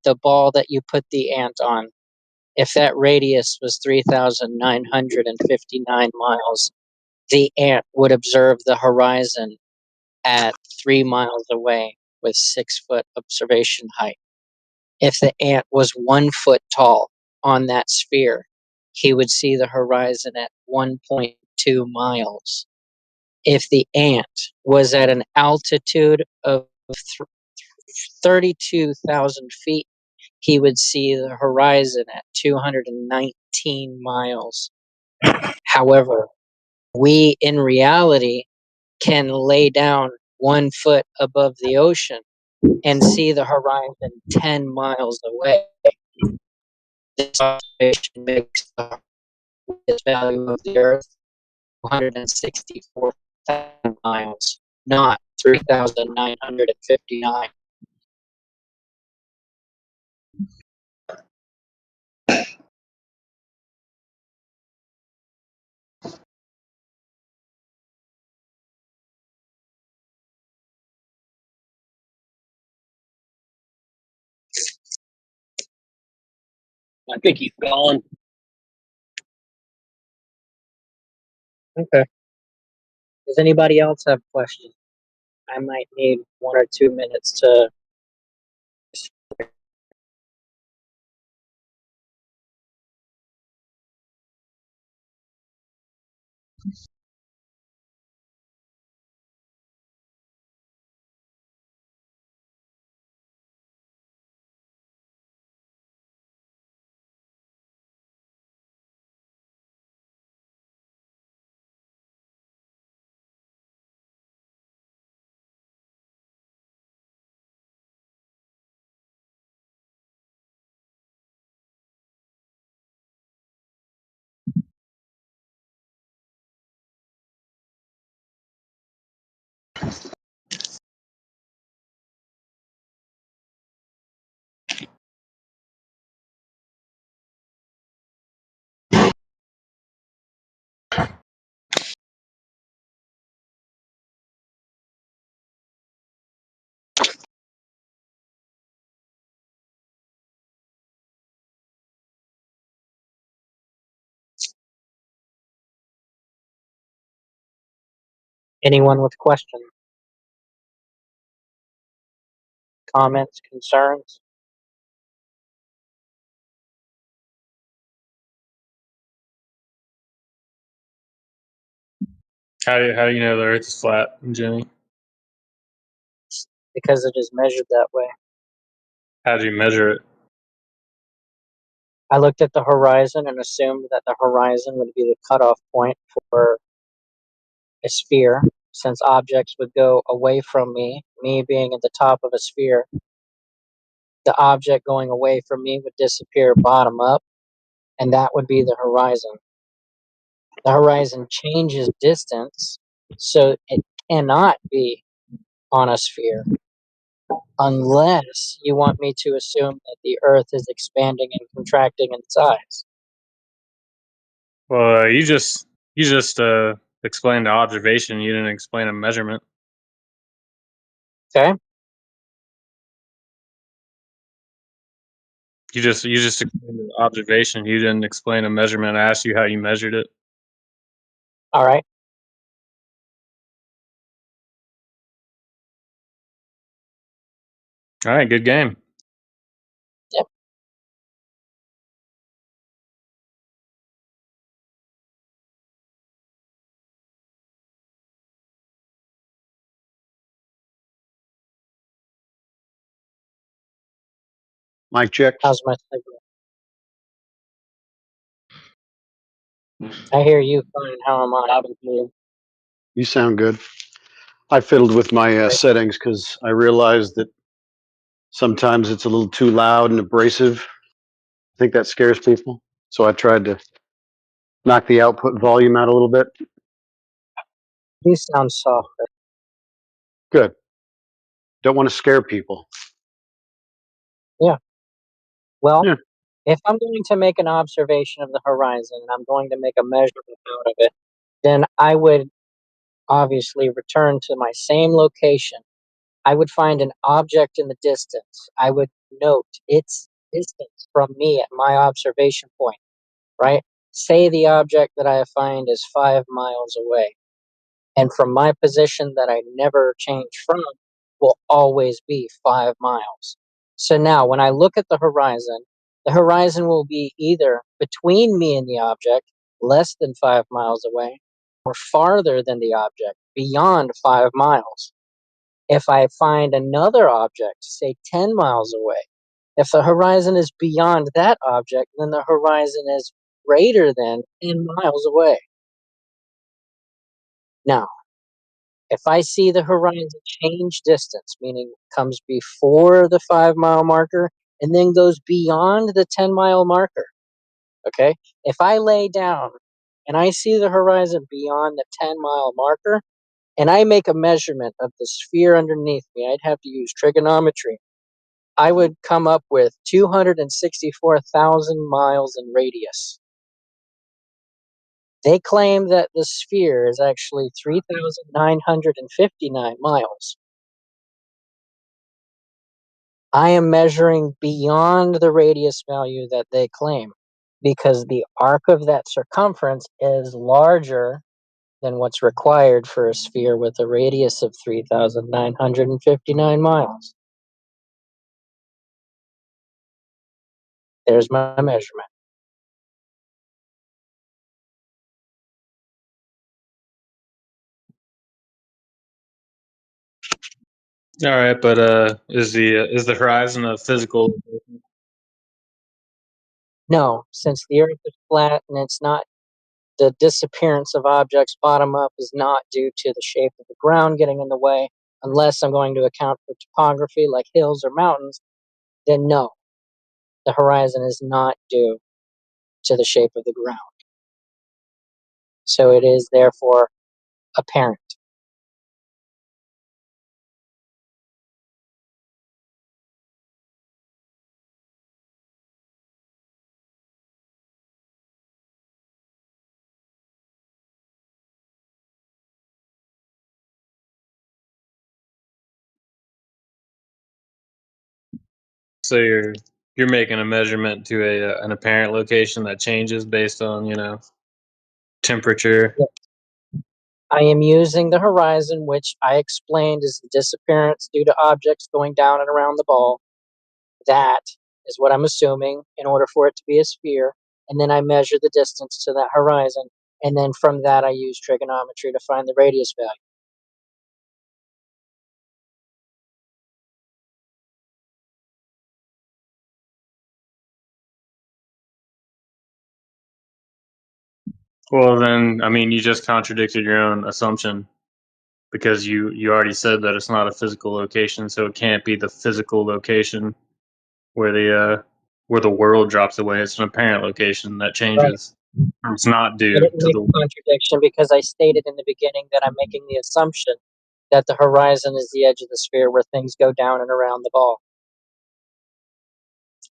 the ball that you put the ant on, if that radius was 3,959 miles, the ant would observe the horizon at 3 miles away with 6 foot observation height. If the ant was 1 foot tall on that sphere, he would see the horizon at 1.2 miles. If the ant was at an altitude of 32,000 feet, he would see the horizon at 219 miles. However, we in reality can lay down 1 foot above the ocean and see the horizon 10 miles away. This observation makes the value of the Earth 264,000 miles, not 3,959. I think he's gone. Okay. Does anybody else have questions? I might need 1 or 2 minutes to. Anyone with questions, comments, concerns? How do you know the Earth is flat, Jimmy? Because it is measured that way. How do you measure it? I looked at the horizon and assumed that the horizon would be the cutoff point for a sphere, since objects would go away from me being at the top of a sphere. The object going away from me would disappear bottom up, and that would be the horizon. The horizon changes distance, so it cannot be on a sphere unless you want me to assume that the Earth is expanding and contracting in size. Well, you just explained the observation. You didn't explain a measurement. Okay. You just explained the observation. You didn't explain a measurement. I asked you how you measured it. All right. All right, good game. Yep. Mic check. How's my signal? I hear you fine. How am I? You sound good. I fiddled with my settings because I realized that sometimes it's a little too loud and abrasive. I think that scares people. So I tried to knock the output volume out a little bit. You sound softer. Good. Don't want to scare people. Yeah. Well, Yeah. if I'm going to make an observation of the horizon and I'm going to make a measurement out of it, then I would obviously return to my same location. I would find an object in the distance. I would note its distance from me at my observation point, right? Say the object that I find is 5 miles away. And from my position that I never change from will always be 5 miles. So now when I look at the horizon will be either between me and the object, less than 5 miles away, or farther than the object, beyond 5 miles. If I find another object, say 10 miles away, if the horizon is beyond that object, then the horizon is greater than 10 miles away. Now, if I see the horizon change distance, meaning comes before the 5 mile marker and then goes beyond the 10-mile marker, okay? If I lay down and I see the horizon beyond the 10-mile marker and I make a measurement of the sphere underneath me, I'd have to use trigonometry. I would come up with 264,000 miles in radius. They claim that the sphere is actually 3,959 miles. I am measuring beyond the radius value that they claim because the arc of that circumference is larger than what's required for a sphere with a radius of 3,959 miles. There's my measurement. All right, but is the horizon a physical? No, since the Earth is flat and it's not, the disappearance of objects bottom up is not due to the shape of the ground getting in the way, unless I'm going to account for topography like hills or mountains, then no, the horizon is not due to the shape of the ground. So it is therefore apparent. So you're making a measurement to an apparent location that changes based on temperature. I am using the horizon, which I explained is the disappearance due to objects going down and around the ball. That is what I'm assuming in order for it to be a sphere. And then I measure the distance to that horizon. And then from that, I use trigonometry to find the radius value. Well, then, I mean, you just contradicted your own assumption because you already said that it's not a physical location, so it can't be the physical location where the world drops away. It's an apparent location that changes. It's not I due didn't to make the. a contradiction because I stated in the beginning that I'm making the assumption that the horizon is the edge of the sphere where things go down and around the ball.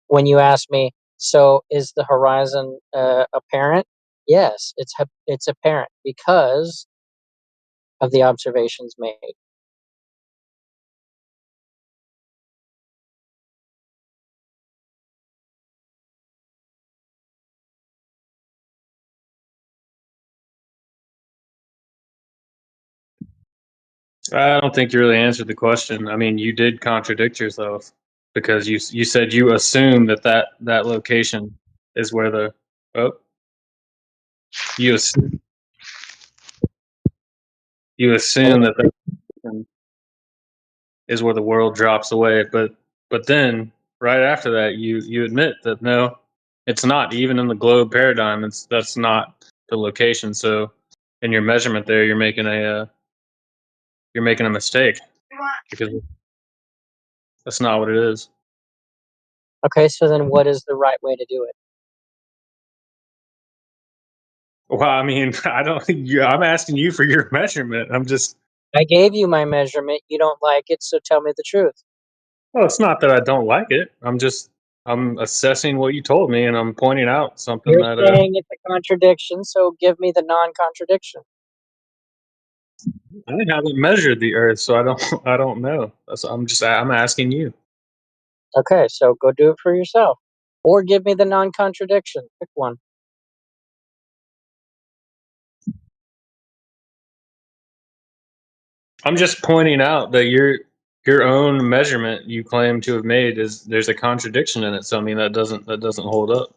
When you ask me, so is the horizon apparent? Yes, it's apparent because of the observations made. I don't think you really answered the question. I mean, you did contradict yourself because you said you assume that location is where the you assume, you assume that location is where the world drops away, but then right after that you admit that no, it's not. Even in the globe paradigm, that's not the location. So in your measurement there, you're making a mistake because that's not what it is. Okay, so then what is the right way to do it? Well, I mean, I don't. I'm asking you for your measurement. I'm just. I gave you my measurement. You don't like it, so tell me the truth. Well, it's not that I don't like it. I'm assessing what you told me, and I'm pointing out something You're that. saying it's a contradiction, so give me the non-contradiction. I haven't measured the Earth, so I don't. I don't know. I'm asking you. Okay, so go do it for yourself. Or give me the non-contradiction. Pick one. I'm just pointing out that your own measurement you claim to have made there's a contradiction in it. So I mean that doesn't hold up.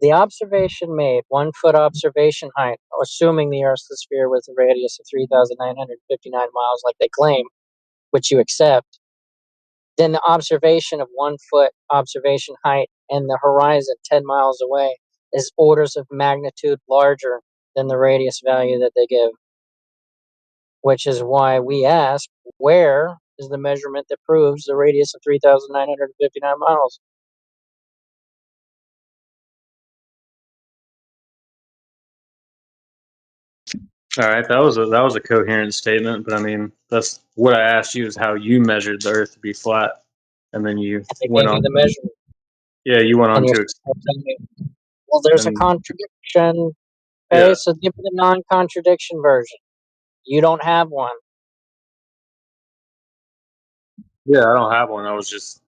The observation made, 1 foot observation height, assuming the Earth's a sphere with a radius of 3,959 miles like they claim, which you accept, then the observation of 1 foot observation height and the horizon 10 miles away is orders of magnitude larger than the radius value that they give. Which is why we ask, where is the measurement that proves the radius of 3,959 miles? All right, that was a coherent statement, but I mean that's what I asked you is how you measured the Earth to be flat, and then you I went gave you on. the measurement. Yeah, you went on And you're to. telling me, well, there's a And contradiction. yeah, Okay, so give me the non-contradiction version. You don't have one. yeah, I don't have one. I was just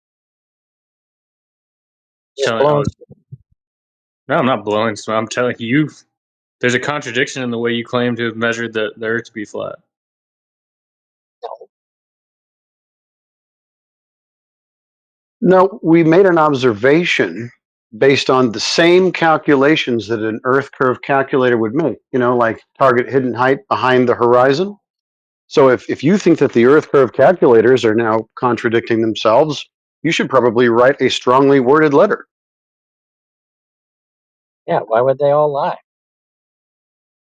telling. Blowing. No, I'm not blowing smoke. I'm telling you, there's a contradiction in the way you claim to have measured the Earth to be flat. No, we made an observation based on the same calculations that an Earth curve calculator would make, like target hidden height behind the horizon. So if you think that the Earth curve calculators are now contradicting themselves, you should probably write a strongly worded letter. Yeah, why would they all lie?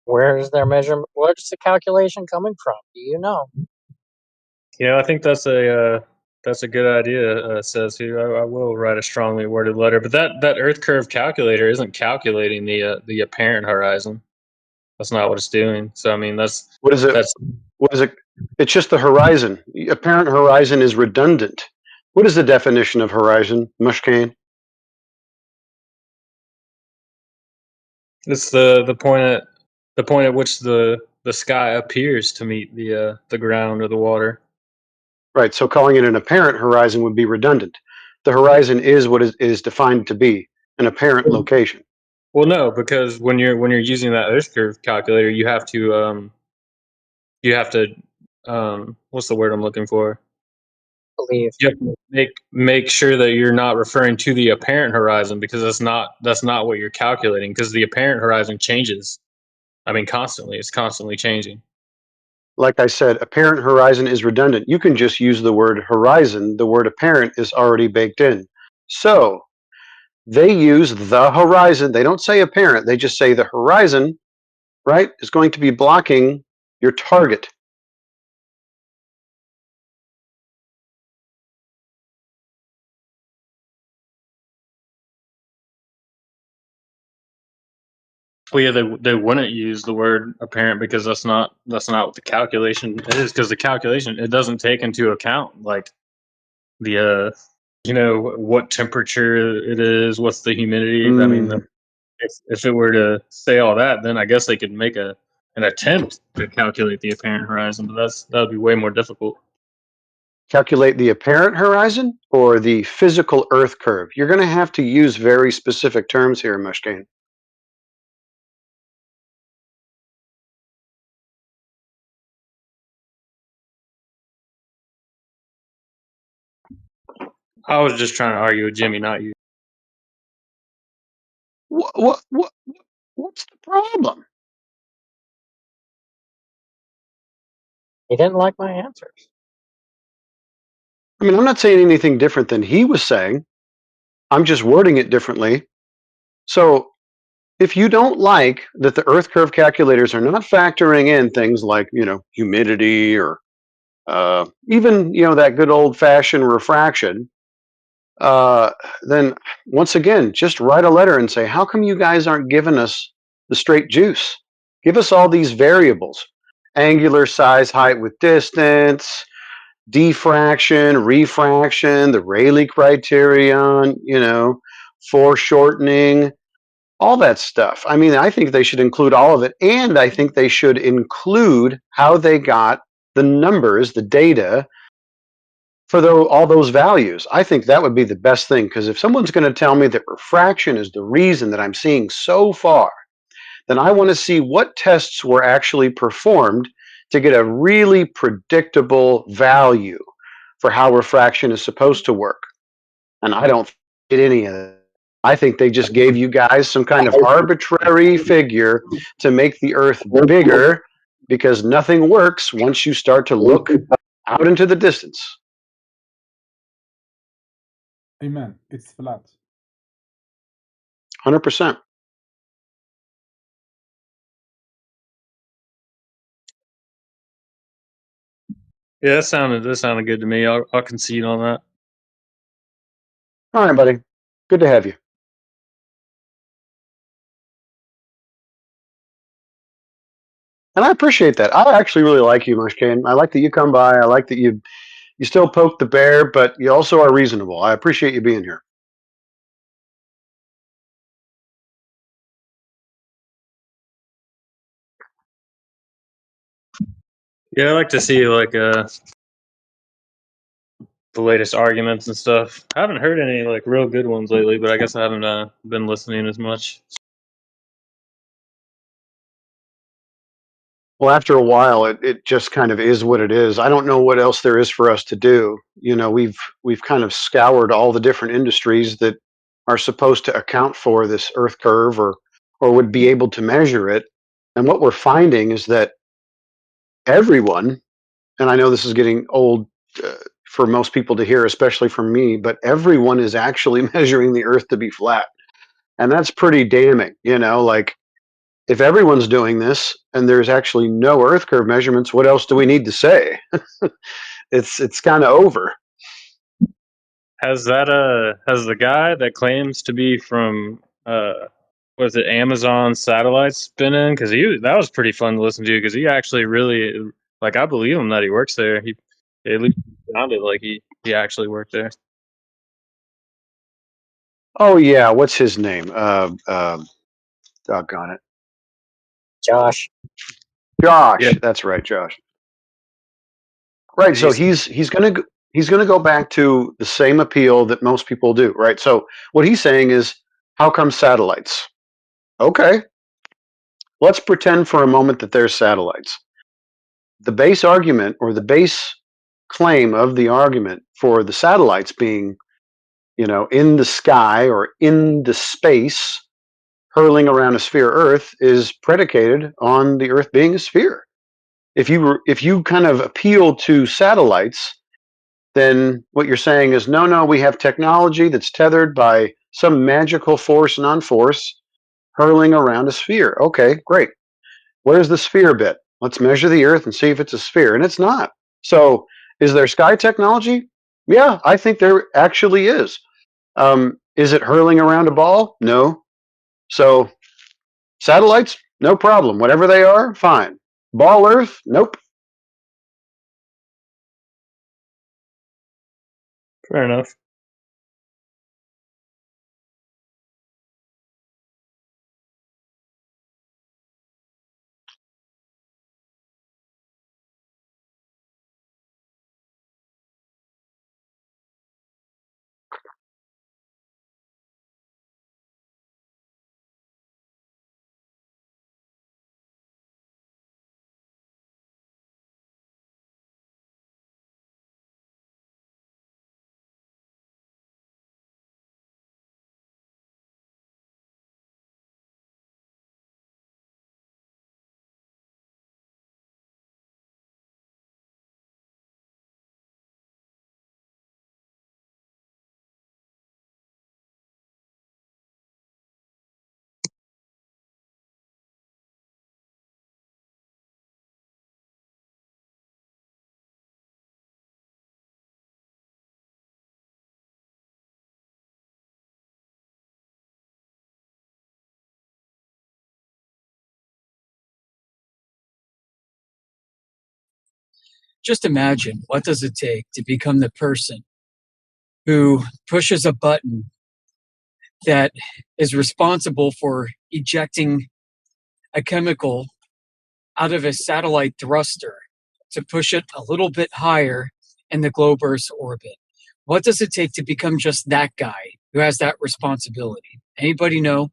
Where is their measurement? Where's the calculation coming from? Do you know? Yeah, I think that's a good idea. Says here, I will write a strongly worded letter, but that Earth curve calculator isn't calculating the apparent horizon. That's not what it's doing. So I mean, what is it? What is it? It's just the horizon. The apparent horizon is redundant. What is the definition of horizon, Mushkane? It's the point at which the sky appears to meet the ground or the water. Right. So calling it an apparent horizon would be redundant. The horizon is what is defined to be an apparent location. Well, no, because when you're using that Earth curve calculator, you have to you have to what's the word I'm looking for? Believe. You have to make sure that you're not referring to the apparent horizon, because that's not what you're calculating, because the apparent horizon changes. I mean, constantly. It's constantly changing. Like I said, apparent horizon is redundant. You can just use the word horizon. The word apparent is already baked in. So they use the horizon. They don't say apparent. They just say the horizon, right, is going to be blocking your target. Well, yeah, they wouldn't use the word apparent, because that's not what the calculation is. Because the calculation, it doesn't take into account like the what temperature it is, what's the humidity. I mean, if it were to say all that, then I guess they could make an attempt to calculate the apparent horizon, but that would be way more difficult. Calculate the apparent horizon or the physical Earth curve. You're going to have to use very specific terms here, Mushkane. I was just trying to argue with Jimmy, not you. What's the problem? He didn't like my answers. I mean, I'm not saying anything different than he was saying. I'm just wording it differently. So if you don't like that the Earth curve calculators are not factoring in things like, humidity or even, that good old fashioned refraction, then once again, just write a letter and say, how come you guys aren't giving us the straight juice? Give us all these variables: angular size, height with distance, diffraction, refraction, the Rayleigh criterion, foreshortening, all that stuff. I mean, I think they should include all of it. And I think they should include how they got the numbers, the data for all those values. I think that would be the best thing, because if someone's going to tell me that refraction is the reason that I'm seeing so far, then I want to see what tests were actually performed to get a really predictable value for how refraction is supposed to work. And I don't get any of that. I think they just gave you guys some kind of arbitrary figure to make the Earth bigger, because nothing works once you start to look out into the distance. Amen. It's flat. 100%. Yeah, that sounded good to me. I'll concede on that. All right, buddy. Good to have you. And I appreciate that. I actually really like you, Mushkane. I like that you come by. I like that you still poke the bear, but you also are reasonable. I appreciate you being here. Yeah, I like to see like the latest arguments and stuff. I haven't heard any like real good ones lately, but I guess I haven't been listening as much. Well, after a while, it just kind of is what it is. I don't know what else there is for us to do. We've kind of scoured all the different industries that are supposed to account for this Earth curve or would be able to measure it. And what we're finding is that everyone, and I know this is getting old for most people to hear, especially from me, but everyone is actually measuring the Earth to be flat. And that's pretty damning, like, if everyone's doing this and there's actually no Earth curve measurements, what else do we need to say? It's kind of over. Has the guy that claims to be from was it Amazon satellites been in? Because that was pretty fun to listen to, because he actually really, like, I believe him that he works there. He at least sounded like he actually worked there. Oh yeah, what's his name? Doggone it, Josh. Josh. Yeah. That's right, Josh. Right. So he's gonna go back to the same appeal that most people do. Right. So what he's saying is, how come satellites? Okay. Let's pretend for a moment that there's satellites. the base argument or the base claim of the argument for the satellites being, in the sky or in the space hurling around a sphere Earth is predicated on the Earth being a sphere. If you kind of appeal to satellites, then what you're saying is no, we have technology that's tethered by some magical force, non-force, hurling around a sphere. Okay, great. Where's the sphere bit? Let's measure the Earth and see if it's a sphere, and it's not. So, is there sky technology? Yeah, I think there actually is. Is it hurling around a ball? No. So, satellites, no problem. Whatever they are, fine. Ball Earth, nope. Fair enough. Just imagine, what does it take to become the person who pushes a button that is responsible for ejecting a chemical out of a satellite thruster to push it a little bit higher in the globe Earth's orbit? What does it take to become just that guy who has that responsibility? Anybody know?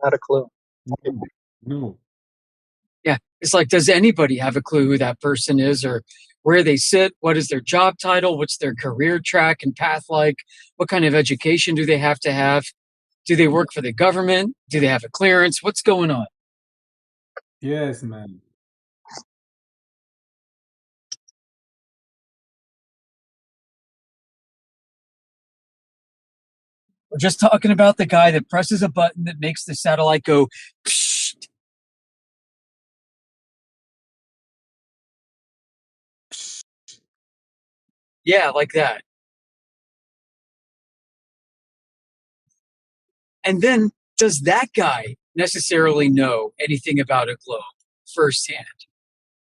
Not a clue. No. Yeah, it's like, does anybody have a clue who that person is or where they sit? What is their job title? What's their career track and path like? What kind of education do they have to have? Do they work for the government? Do they have a clearance? What's going on? Yes, man. We're just talking about the guy that presses a button that makes the satellite go. Psst. Yeah, like that. And then, does that guy necessarily know anything about a globe firsthand?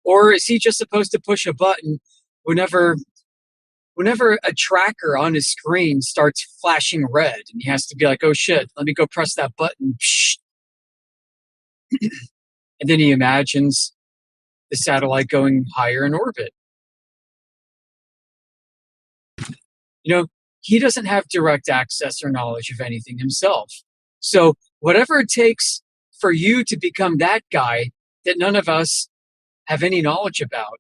Or is he just supposed to push a button whenever a tracker on his screen starts flashing red and he has to be like, oh shit, let me go press that button. And then he imagines the satellite going higher in orbit. He doesn't have direct access or knowledge of anything himself. So whatever it takes for you to become that guy that none of us have any knowledge about,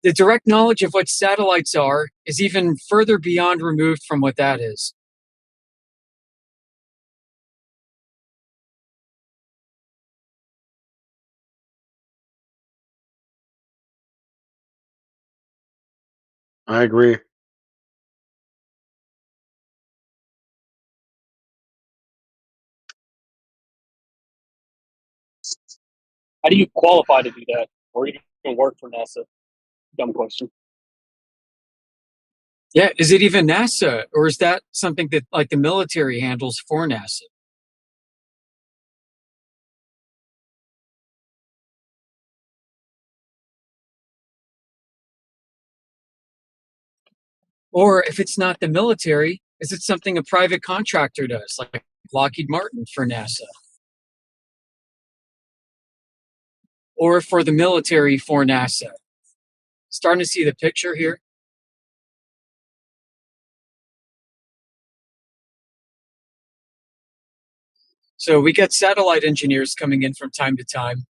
the direct knowledge of what satellites are is even further beyond removed from what that is. I agree. How do you qualify to do that, or even work for NASA? Dumb question. Yeah, is it even NASA, or is that something that like the military handles for NASA? Or if it's not the military, is it something a private contractor does, like Lockheed Martin for NASA? Or for the military for NASA? Starting to see the picture here. So we get satellite engineers coming in from time to time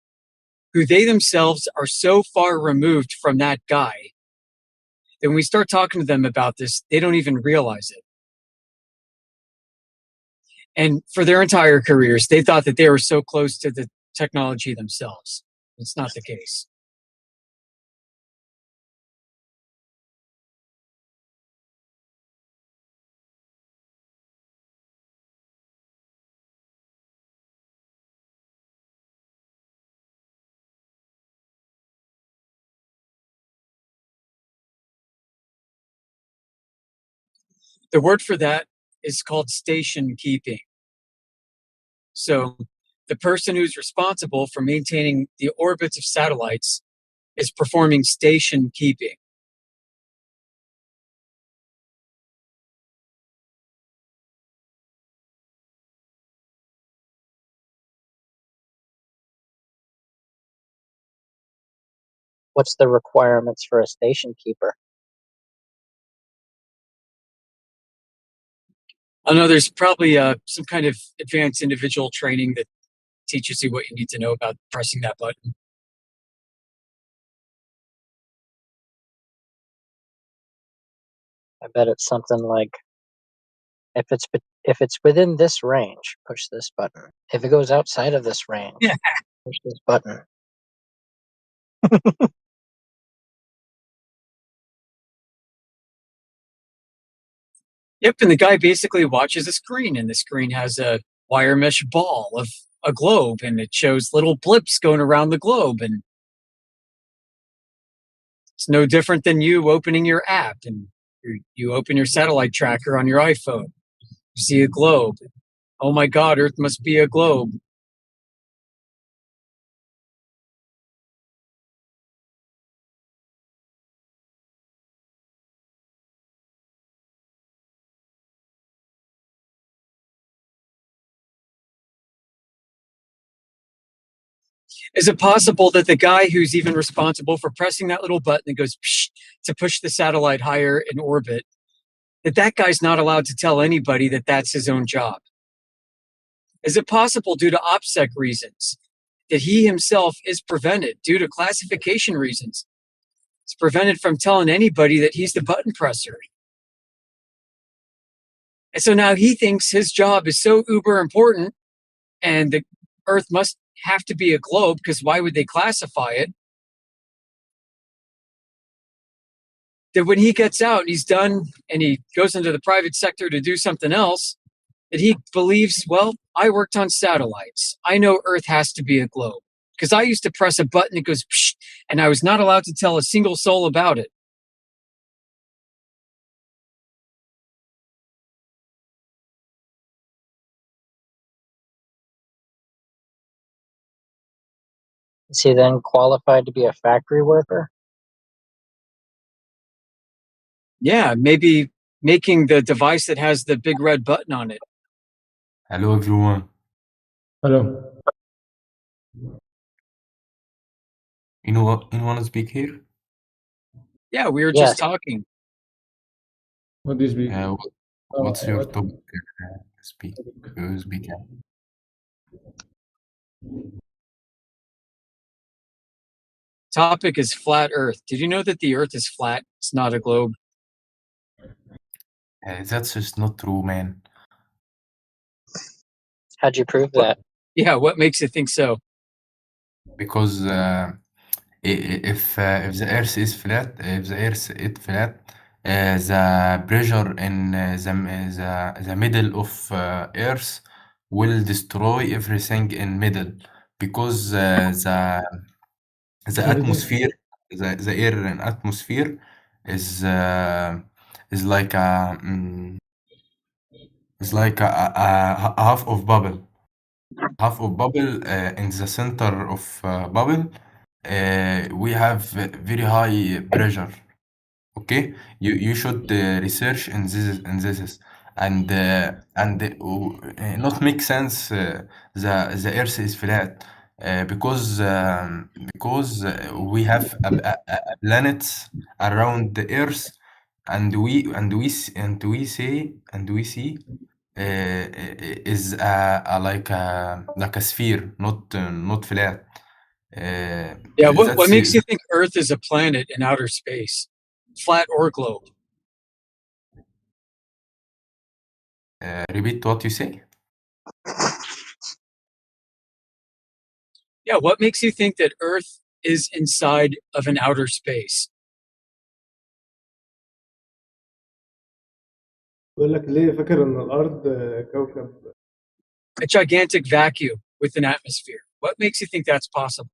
who they themselves are so far removed from that guy that when we start talking to them about this, they don't even realize it. And for their entire careers, they thought that they were so close to the technology themselves. It's not the case. The word for that is called station keeping. So the person who's responsible for maintaining the orbits of satellites is performing station keeping. What's the requirements for a station keeper? I know there's probably some kind of advanced individual training that teaches you what you need to know about pressing that button. I bet it's something like if it's within this range, push this button. If it goes outside of this range, push this button. Yep, and the guy basically watches a screen, and the screen has a wire mesh ball of a globe, and it shows little blips going around the globe, and it's no different than you opening your app, and you open your satellite tracker on your iPhone. You see a globe. Oh my God, Earth must be a globe. Is it possible that the guy who's even responsible for pressing that little button that goes psh, to push the satellite higher in orbit, that guy's not allowed to tell anybody that that's his own job? Is it possible, due to OPSEC reasons, that he himself is prevented, due to classification reasons, is prevented from telling anybody that he's the button presser? And so now he thinks his job is so uber important, and the Earth must have to be a globe, because why would they classify it? That when he gets out and he's done and he goes into the private sector to do something else, that he believes, well, I worked on satellites. I know Earth has to be a globe, because I used to press a button that goes psh, and I was not allowed to tell a single soul about it. Is he then qualified to be a factory worker? Yeah, maybe making the device that has the big red button on it. Hello, everyone. Hello. Anyone speak here? Yeah, we were just talking. What is big? What's your what- topic? Speak. Speak. Topic is flat Earth. Did you know that the Earth is flat? It's not a globe. That's just not true, man. How'd you prove that? Yeah, what makes you think so? Because if the Earth is flat, the pressure in the middle of Earth will destroy everything in middle, because the atmosphere, the air and atmosphere is like a half of bubble. In the center of bubble, we have very high pressure. Okay, you should research in this and not make sense. The Earth is flat, because we have a planets around the Earth, and we see is like a sphere, not flat. Yeah, what That's makes you think Earth is a planet in outer space, flat or globe? repeat what you say. Yeah, what makes you think that Earth is inside of an outer space? بقول لك ليه فاكر ان الارض كوكب A gigantic vacuum with an atmosphere. What makes you think that's possible?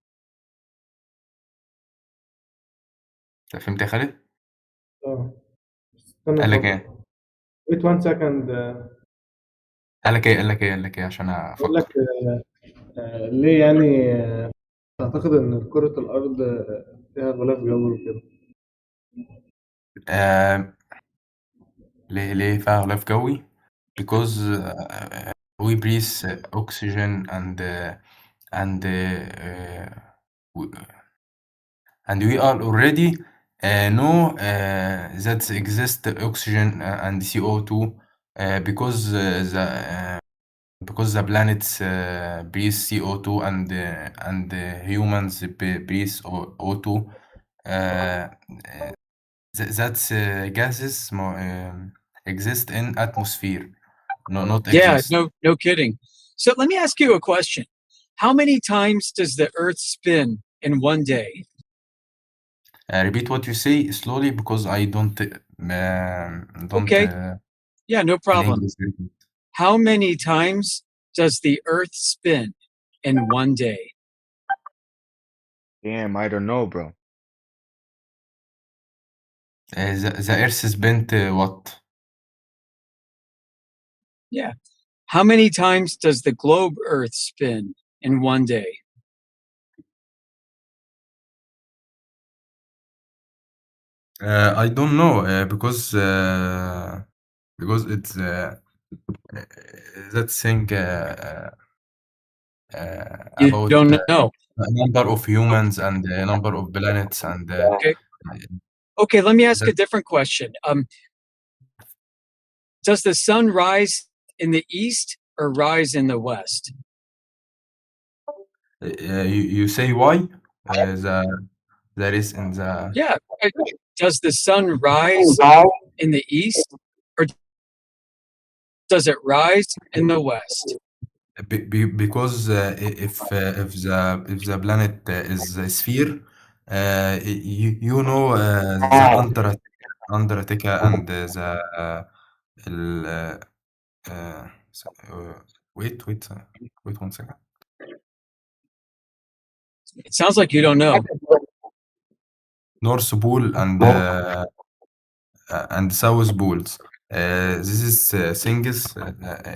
فهمت يا خالد؟ اه استنى قال لك افكر. ايه؟ wait 1 second. قال لك ايه عشان بقول لك افكر. ليه يعني تعتقد ان كرة الارض فيها غلاف جوي وكده؟ آه ليه فيها غلاف جوي؟ because we breathe oxygen and w- and we are already know that exist oxygen and CO2 because the planets breathe CO2 and humans breathe O2. That's gases exist in atmosphere, not Yeah, exist. no kidding. So let me ask you a question. How many times does the Earth spin in one day? Repeat what you say slowly because I don't Okay. Yeah, no in problem. English. Repeat. How many times does the Earth spin in one day? Damn, I don't know, bro. The Earth is bent what? Yeah. How many times does the globe Earth spin in one day? I don't know because it's that thing You about don't know. number of humans and the number of planets and Okay. Okay, let me ask a that different question. Does the sun rise in the east or rise in the west? you say why there is in the Yeah. Does the sun rise in the east or does it rise in the west? because if the planet is a sphere, you know the Antarctica and the ال wait 1 second. It sounds like you don't know. North Pole and South Poles. This is things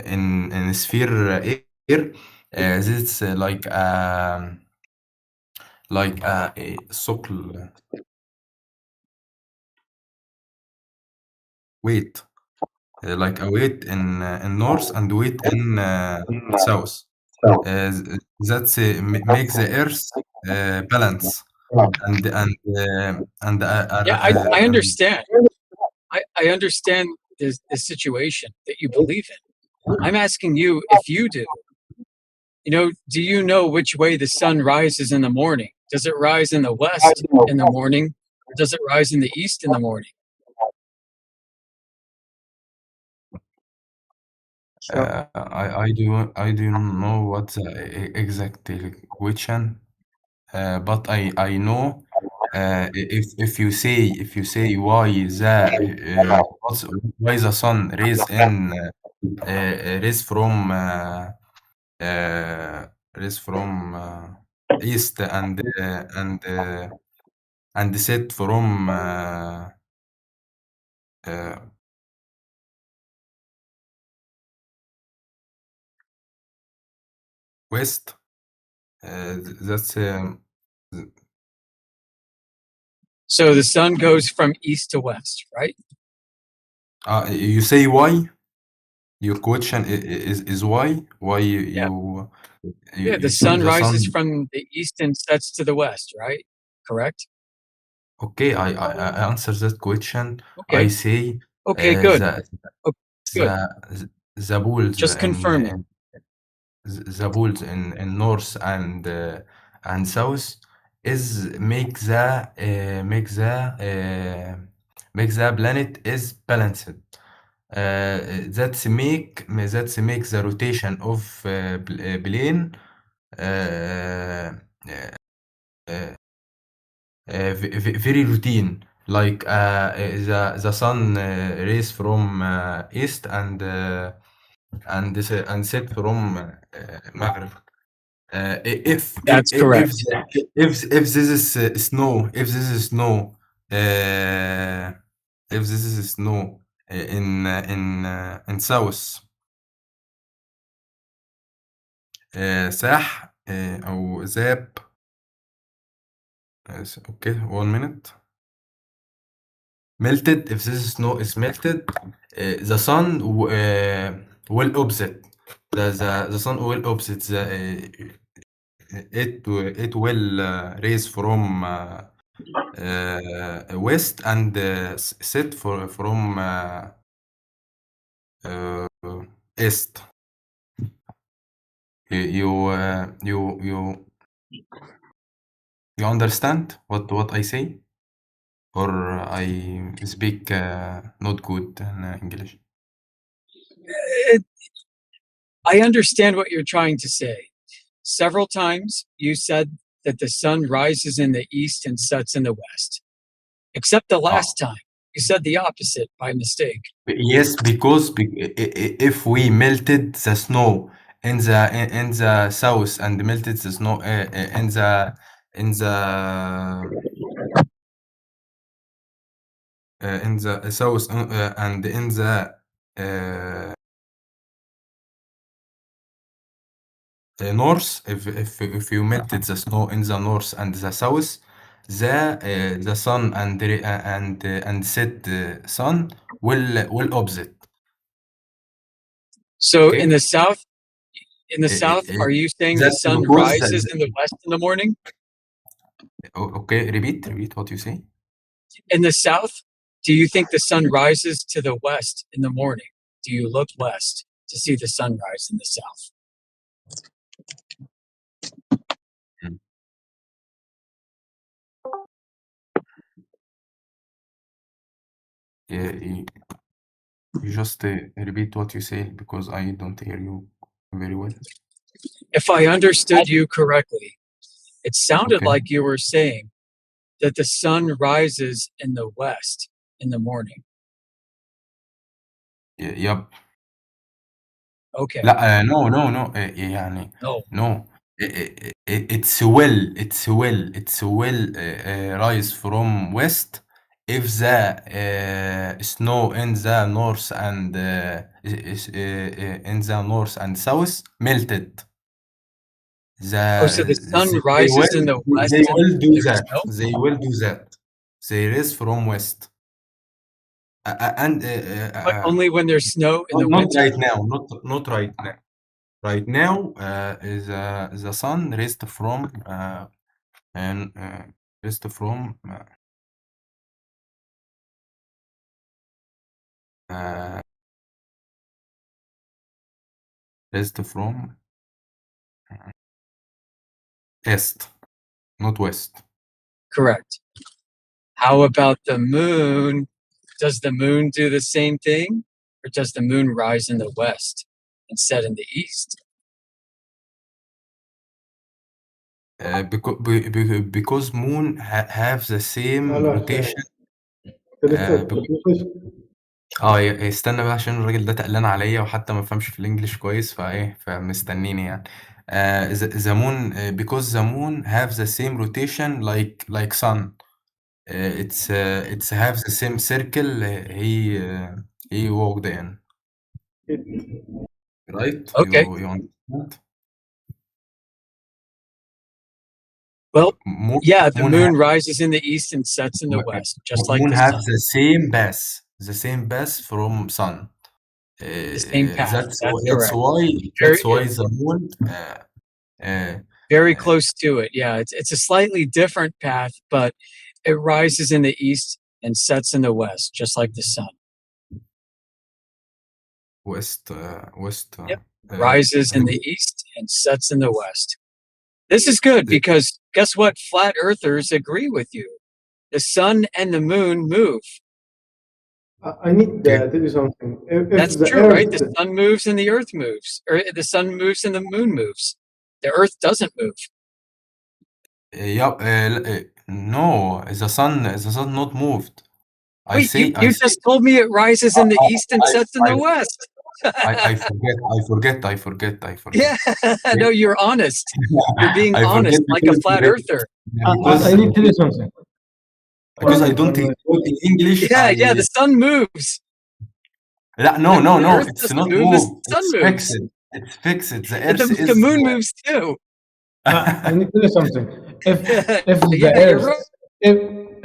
in sphere air. This is like a circle. Weight, like a weight in north and weight in south. That's makes the Earth balance and Yeah, I understand. I understand the situation that you believe in. I'm asking you if you do. Do you know which way the sun rises in the morning? Does it rise in the west in the morning? Or does it rise in the east in the morning? I do know what the exact question, but I know if you say why the sun rays from east and set from uh, west. That's So the sun goes from east to west, right? you say why? Your question is why? Why you Yeah, the sun rises from the east and sets to the west, right? Correct? Okay, I answer that question. I Okay. say Okay, good. the Okay, good. the poles Just confirm it. the poles in north and south is make the planet is balanced. That's make the rotation of plane very routine. Like the sun rays from east and set from maghrib. That's correct. If this is snow, if this is snow in south ساح أو ذاب. Okay, 1 minute. Melted. If this snow is melted, the sun will opposite. The sun will opposite it will raise from west and set from east. You understand what I say, or I speak not good in English? I understand what you're trying to say. Several times you said that the sun rises in the east and sets in the west. Except the last time, you said the opposite by mistake. Yes, because if we melted the snow in the south and melted the snow in the south and in the north, if you melted the snow in the north and the south, the sun and set sun will opposite. So Okay. in the south, are you saying the That's sun because rises in the west in the morning? Okay, repeat what you say. In the south, do you think the sun rises to the west in the morning? Do you look west to see the sunrise in the south? You just repeat what you say because I don't hear you very well. If I understood you correctly, it sounded Okay. like you were saying that the sun rises in the west in the morning. Yep. Okay. لا no يعني no it's will rise from west if the snow in the north and in the north and south melted. Oh, so the sun They rises in the west they will and do there's that. snow? They will do that. They rise from west. And But only when there's snow in the not winter? right now. Not right now. Right now, is the sun raised from and raised from raised from east, not west. Correct. How about the moon? Does the moon do the same thing? Or does the moon rise in the west and set in the east? Because moon have the same هلا rotation. انت لسه بتنفذ؟ استنى بقى عشان الراجل ده تقلان عليا وحتى ما فهمش في الانجليش كويس فمستنيني يعني. the moon because the moon have the same rotation like sun. It's have the same circle he walked in. Right? Okay. You understand? Well, yeah, the moon moon rises in the east and sets in the west, just like moon the have sun. the same path from sun. The same path. That's correct. why the moon Very close to it. Yeah, it's a slightly different path, but it rises in the east and sets in the west, just like the sun. west. Yep. Rises in the east and sets in the west. This is good because guess what? Flat earthers agree with you. The sun and the moon move. I need to tell you something. If That's the true, Earth, right? The sun moves and the earth moves, or the sun moves and the moon moves. The earth doesn't move. No, the sun not moved. Wait, you just told me it rises in the east and sets in the west. I forget. Yeah, no, you're honest. You're being I forget honest, like a because flat earther. I need to tell you something. because I don't speak in English. Yeah, the sun moves. No, The earth it's doesn't not move, move. the sun It's moves. fixed. It's fixed. The And earth the is. moon moves too. I need to tell you something. If the Yeah, you're Earth, right.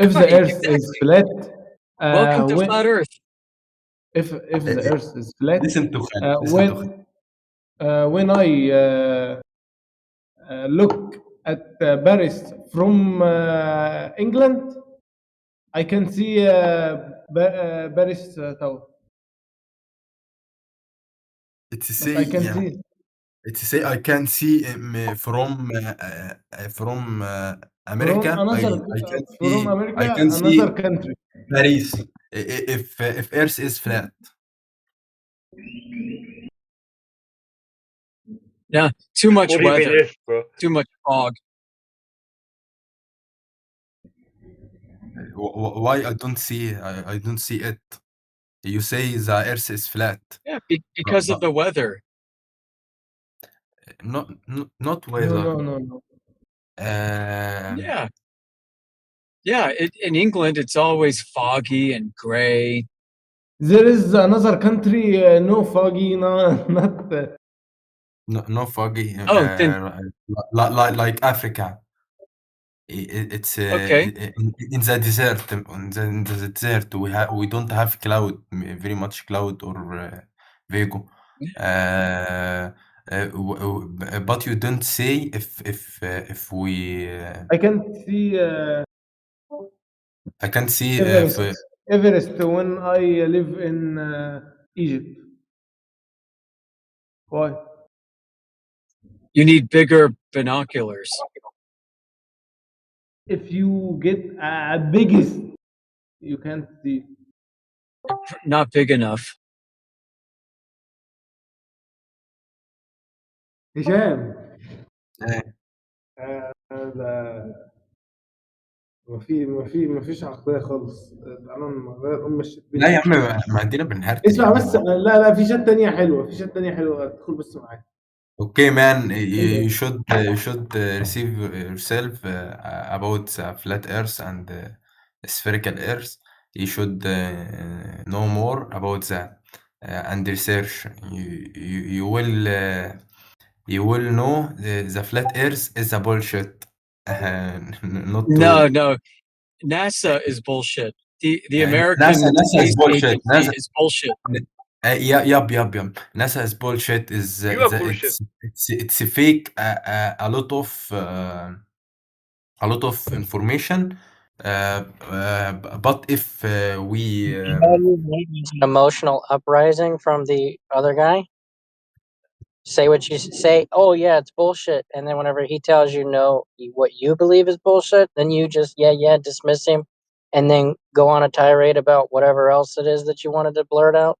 if the Earth is flat, Welcome to flat Earth. if the Earth is flat, Listen to Khaled. when I look at Paris from England, I can see Paris Tower. It's But say I can yeah. see. It's say I can see from America. From America, I can see another country. Paris. If Earth is flat. Yeah, too much What do you mean weather, if, bro? too much fog. Why I don't see it? You say the Earth is flat. Yeah, because of the weather. Not weather. No. Yeah. Yeah, in England, it's always foggy and gray. There is another country, no foggy, no, not. No foggy. Oh, then Like Africa. It's okay. in the desert. In the desert, we don't have cloud, very much cloud or Vego. But you don't say if we. I can see I can see Everest when I live in Egypt. Why? You need bigger binoculars. If you get biggest, you can't see. Not big enough. هشام إيه. ما فيش عقلية خالص. تعالى نغير الشات. لا يا عم، ما عندنا بنهرتل يا اسمع عم. بس، لا في شات تانية حلوة ادخل بس معايا. Okay, man, you should receive yourself about the flat Earth and spherical Earth. You should know more about that and research. You will know the flat Earth is a bullshit. Not true. No. NASA is bullshit. The American NASA is Space bullshit. Agency is bullshit. Yup. NASA is bullshit. You are bullshit. It's fake. A lot of information. But if we An emotional uprising from the other guy. Say what you say. Oh yeah, it's bullshit. And then whenever he tells you no, what you believe is bullshit, then you just dismiss him, and then go on a tirade about whatever else it is that you wanted to blurt out.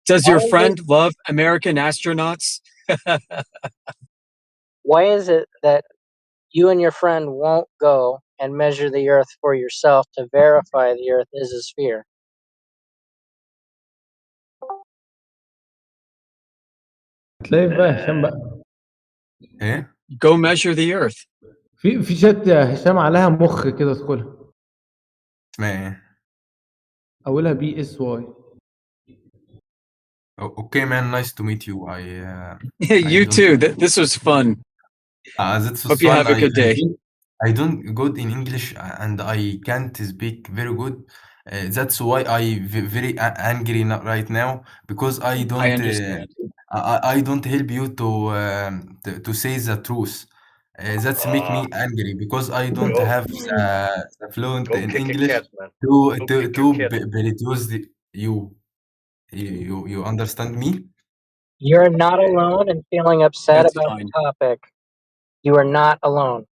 Does your friend love American astronauts? Why is it that you and your friend won't go and measure the Earth for yourself to verify the Earth is a sphere? تلاقي بقى هشام بقى. ايه؟ Go measure the Earth. في شات هشام عليها مخ كده، ادخلها. اسمها ايه؟ اولها BSY. Okay, man. Nice to meet you. You too. This was fun. That was Hope you fun. have a good day. I don't good in English and I can't speak very good. That's why I very angry right now because I don't. I understand. I don't help you to say the truth. That's make me angry because I don't have the fluent Go in kick a English cat, man. to Go kick your cat. produce you. You understand me? You're not alone in feeling upset That's about fine. the topic. You are not alone.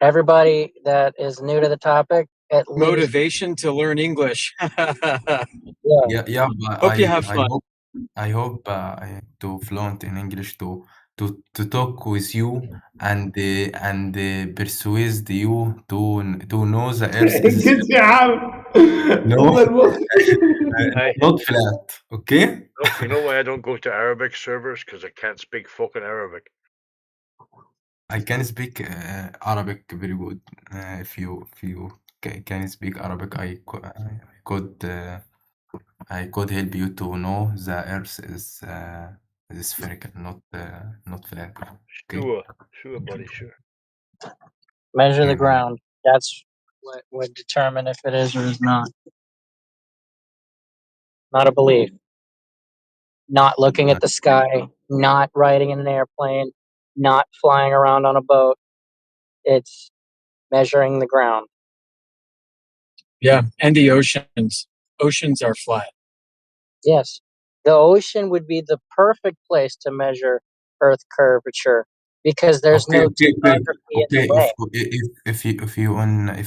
Everybody that is new to the topic, at least, Motivation to learn English. yeah. Yeah, but Hope you have fun. I hope to fluent in English to talk with you and persuade you to know the earth is انجز يا عم. no الله المخ. Hey, not flat, okay? you know why I don't go to Arabic servers? Because I can't speak fucking Arabic. I can speak Arabic very good. If you can speak Arabic, I could help you to know the earth is spherical, not flat. Okay. Sure, buddy, sure. Measure Yeah, the man. ground. That's what would determine if it is or is not. Not a belief. Not looking at the sky. Not riding in an airplane. Not flying around on a boat. It's measuring the ground. Yeah, and the oceans. Oceans are flat. Yes. The ocean would be the perfect place to measure Earth curvature because there's no topography in the Okay. way. If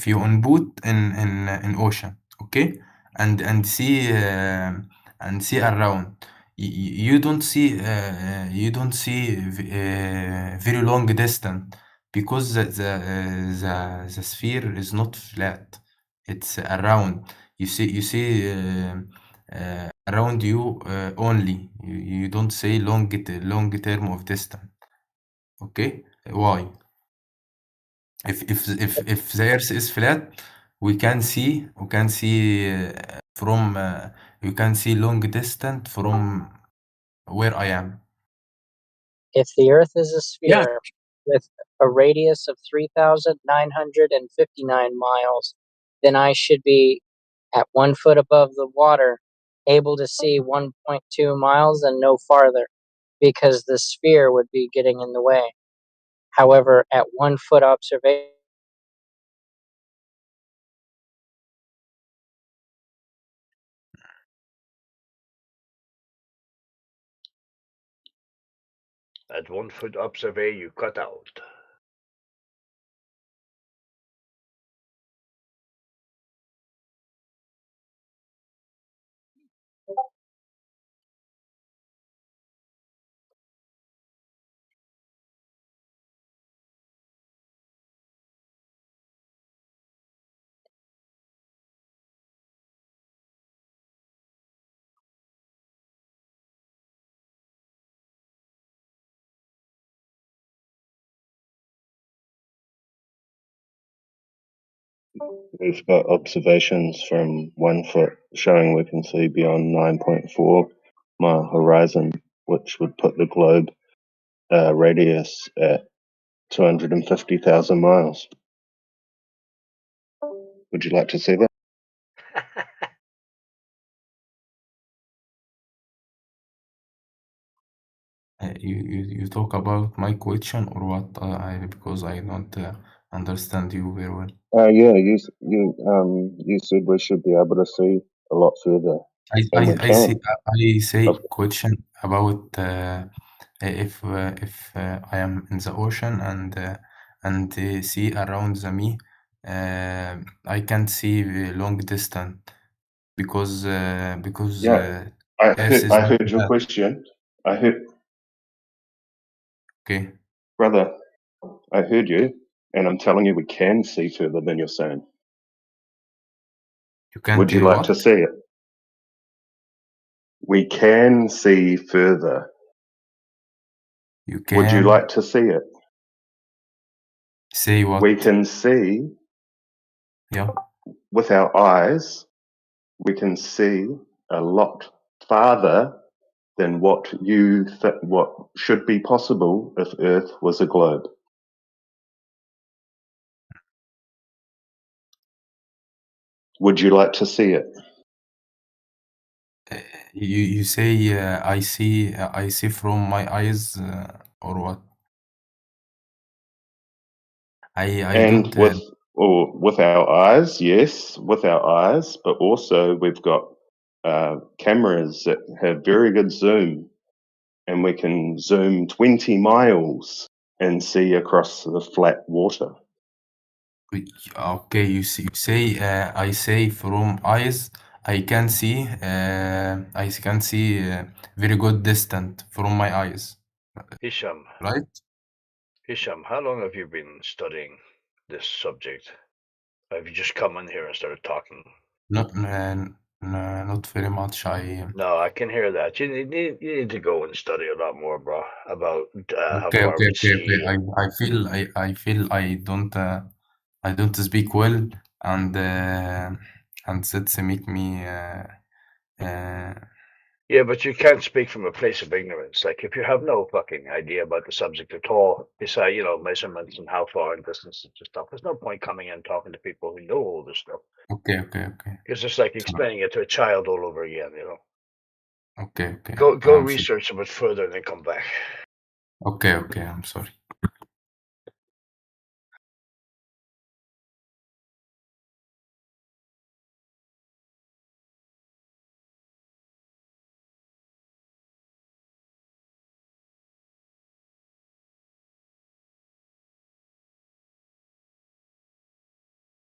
you on boat in ocean, okay, and see around, you don't see very long distance because the sphere is not flat. It's around. You see around you only. You don't say long term of distance. Okay, why? If the earth is flat, we can see from you can see long distance from where I am. If the Earth is a Yeah. sphere with a radius of 3,959 miles, then I should be at 1 foot above the water, able to see 1.2 miles and no farther, because the sphere would be getting in the way. However, at 1 foot observation, At 1 foot up survey, you cut out. We've got observations from 1 foot showing we can see beyond 9.4 mile horizon, which would put the globe radius at 250,000 miles. Would you like to see that? You talk about my question or what? Because I don't understand you very well. Yeah, you said we should be able to see a lot further, and we I see. can. I say question about if I am in the ocean and see around me, I can't see the long distance because Yeah, Earth is I not heard your flat. question. I heard, Okay, brother, I heard you, and I'm telling you we can see further than you're saying. you can't Would you like to what? see it? We can see further. You Would you can like to see it? say We what? can see Yeah. with our eyes, we can see a lot farther than what what should be possible if Earth was a globe. Would you like to see it? You say I see from my eyes or what? I And don't with our eyes, yes, with our eyes, but also we've got cameras that have very good zoom, and we can zoom 20 miles and see across the flat water. Okay, you say I say from eyes I can see very good distant from my eyes, Hisham, right? Hisham, how long have you been studying this subject? Have you just come in here and started talking? Not not very much. No, I can hear that. You need to go and study a lot more, bro, about how Okay, far okay, we okay, okay. see. I feel I don't speak well, and that's make me uh, Yeah, but you can't speak from a place of ignorance. Like if you have no fucking idea about the subject at all, besides measurements and how far and distances and stuff, there's no point coming in talking to people who know all this stuff. okay, okay, okay. It's just like So, explaining it to a child all over again. okay, okay. Go research a bit further and then come back. Okay, okay. I'm sorry.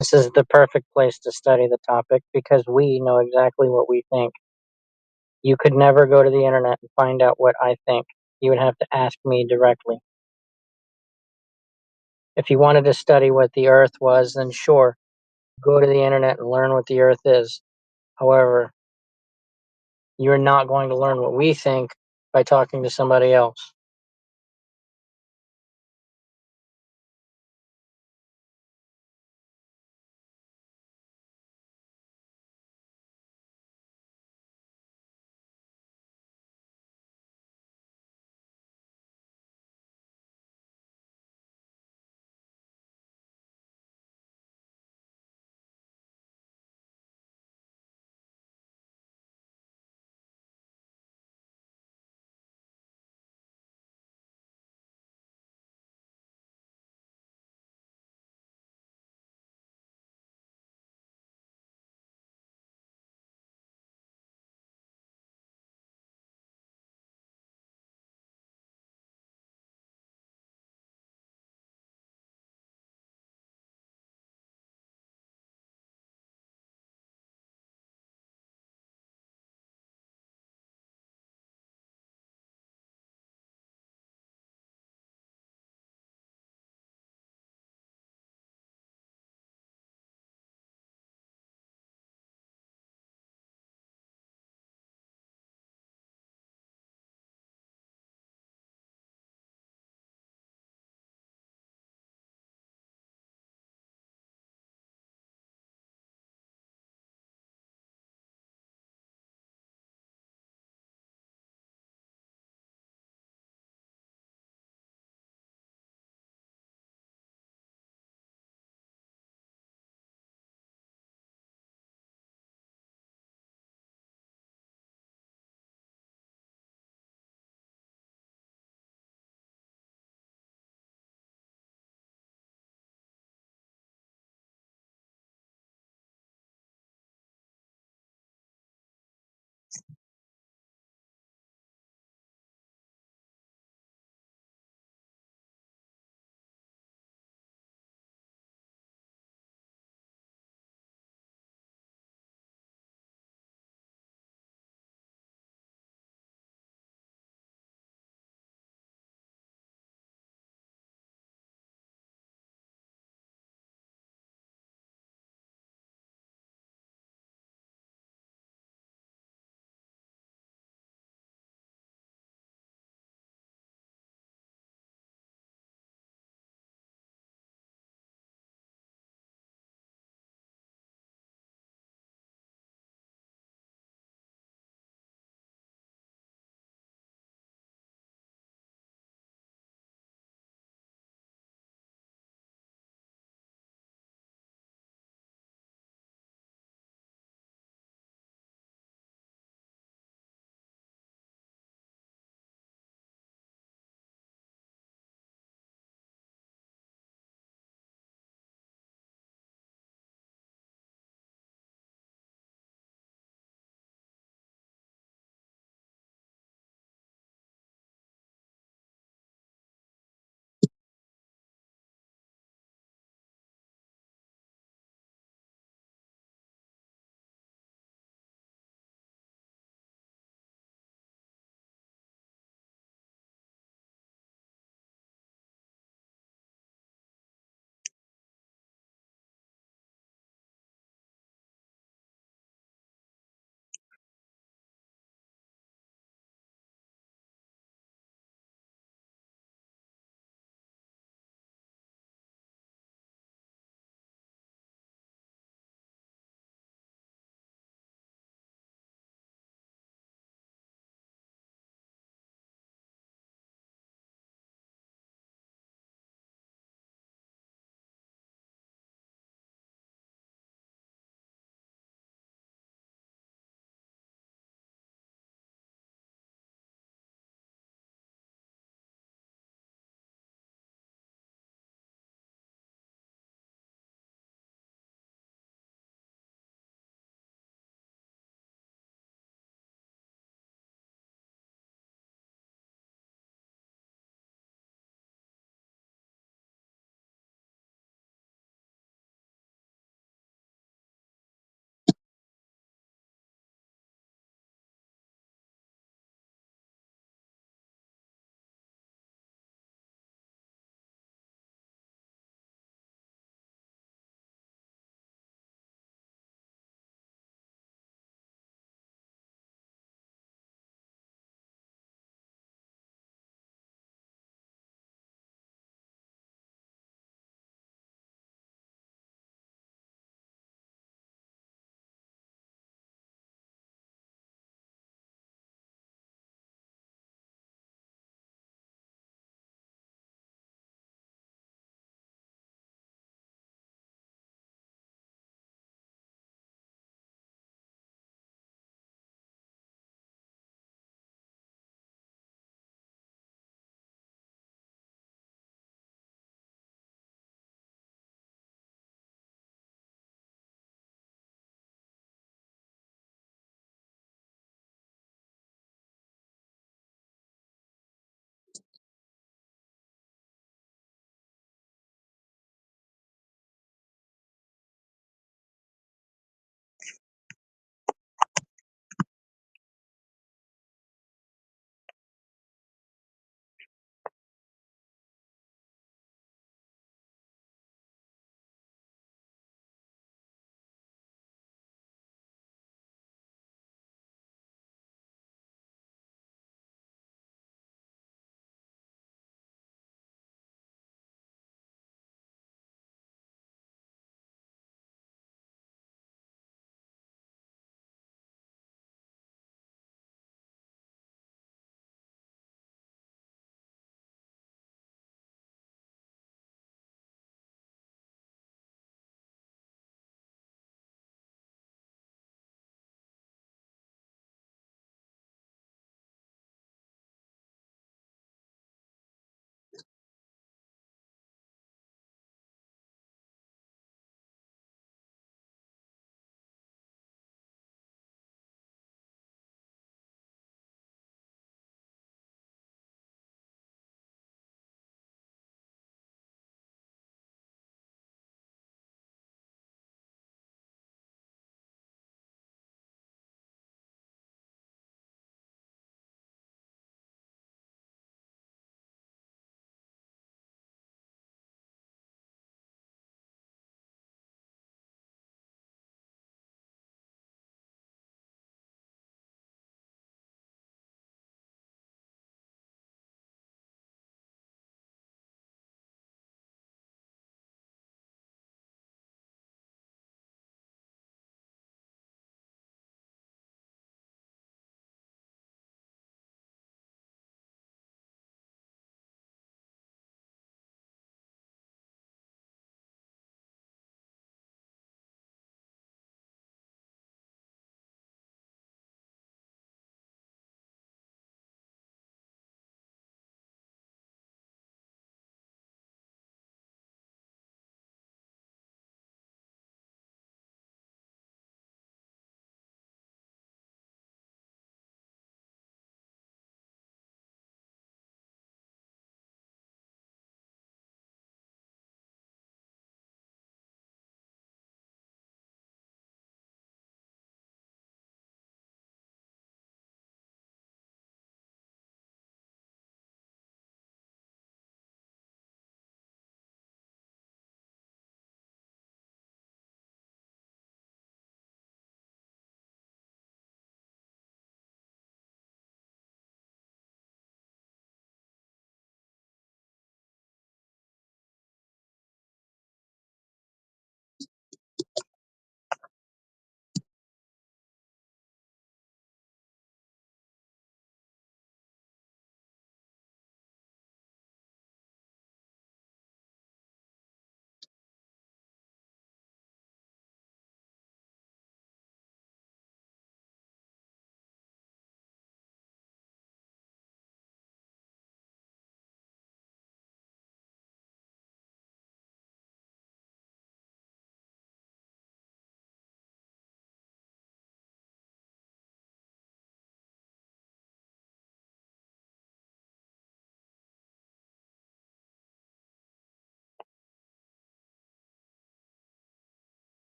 This is the perfect place to study the topic because we know exactly what we think. You could never go to the internet and find out what I think. You would have to ask me directly. If you wanted to study what the Earth was, then sure, go to the internet and learn what the Earth is. However, you're not going to learn what we think by talking to somebody else.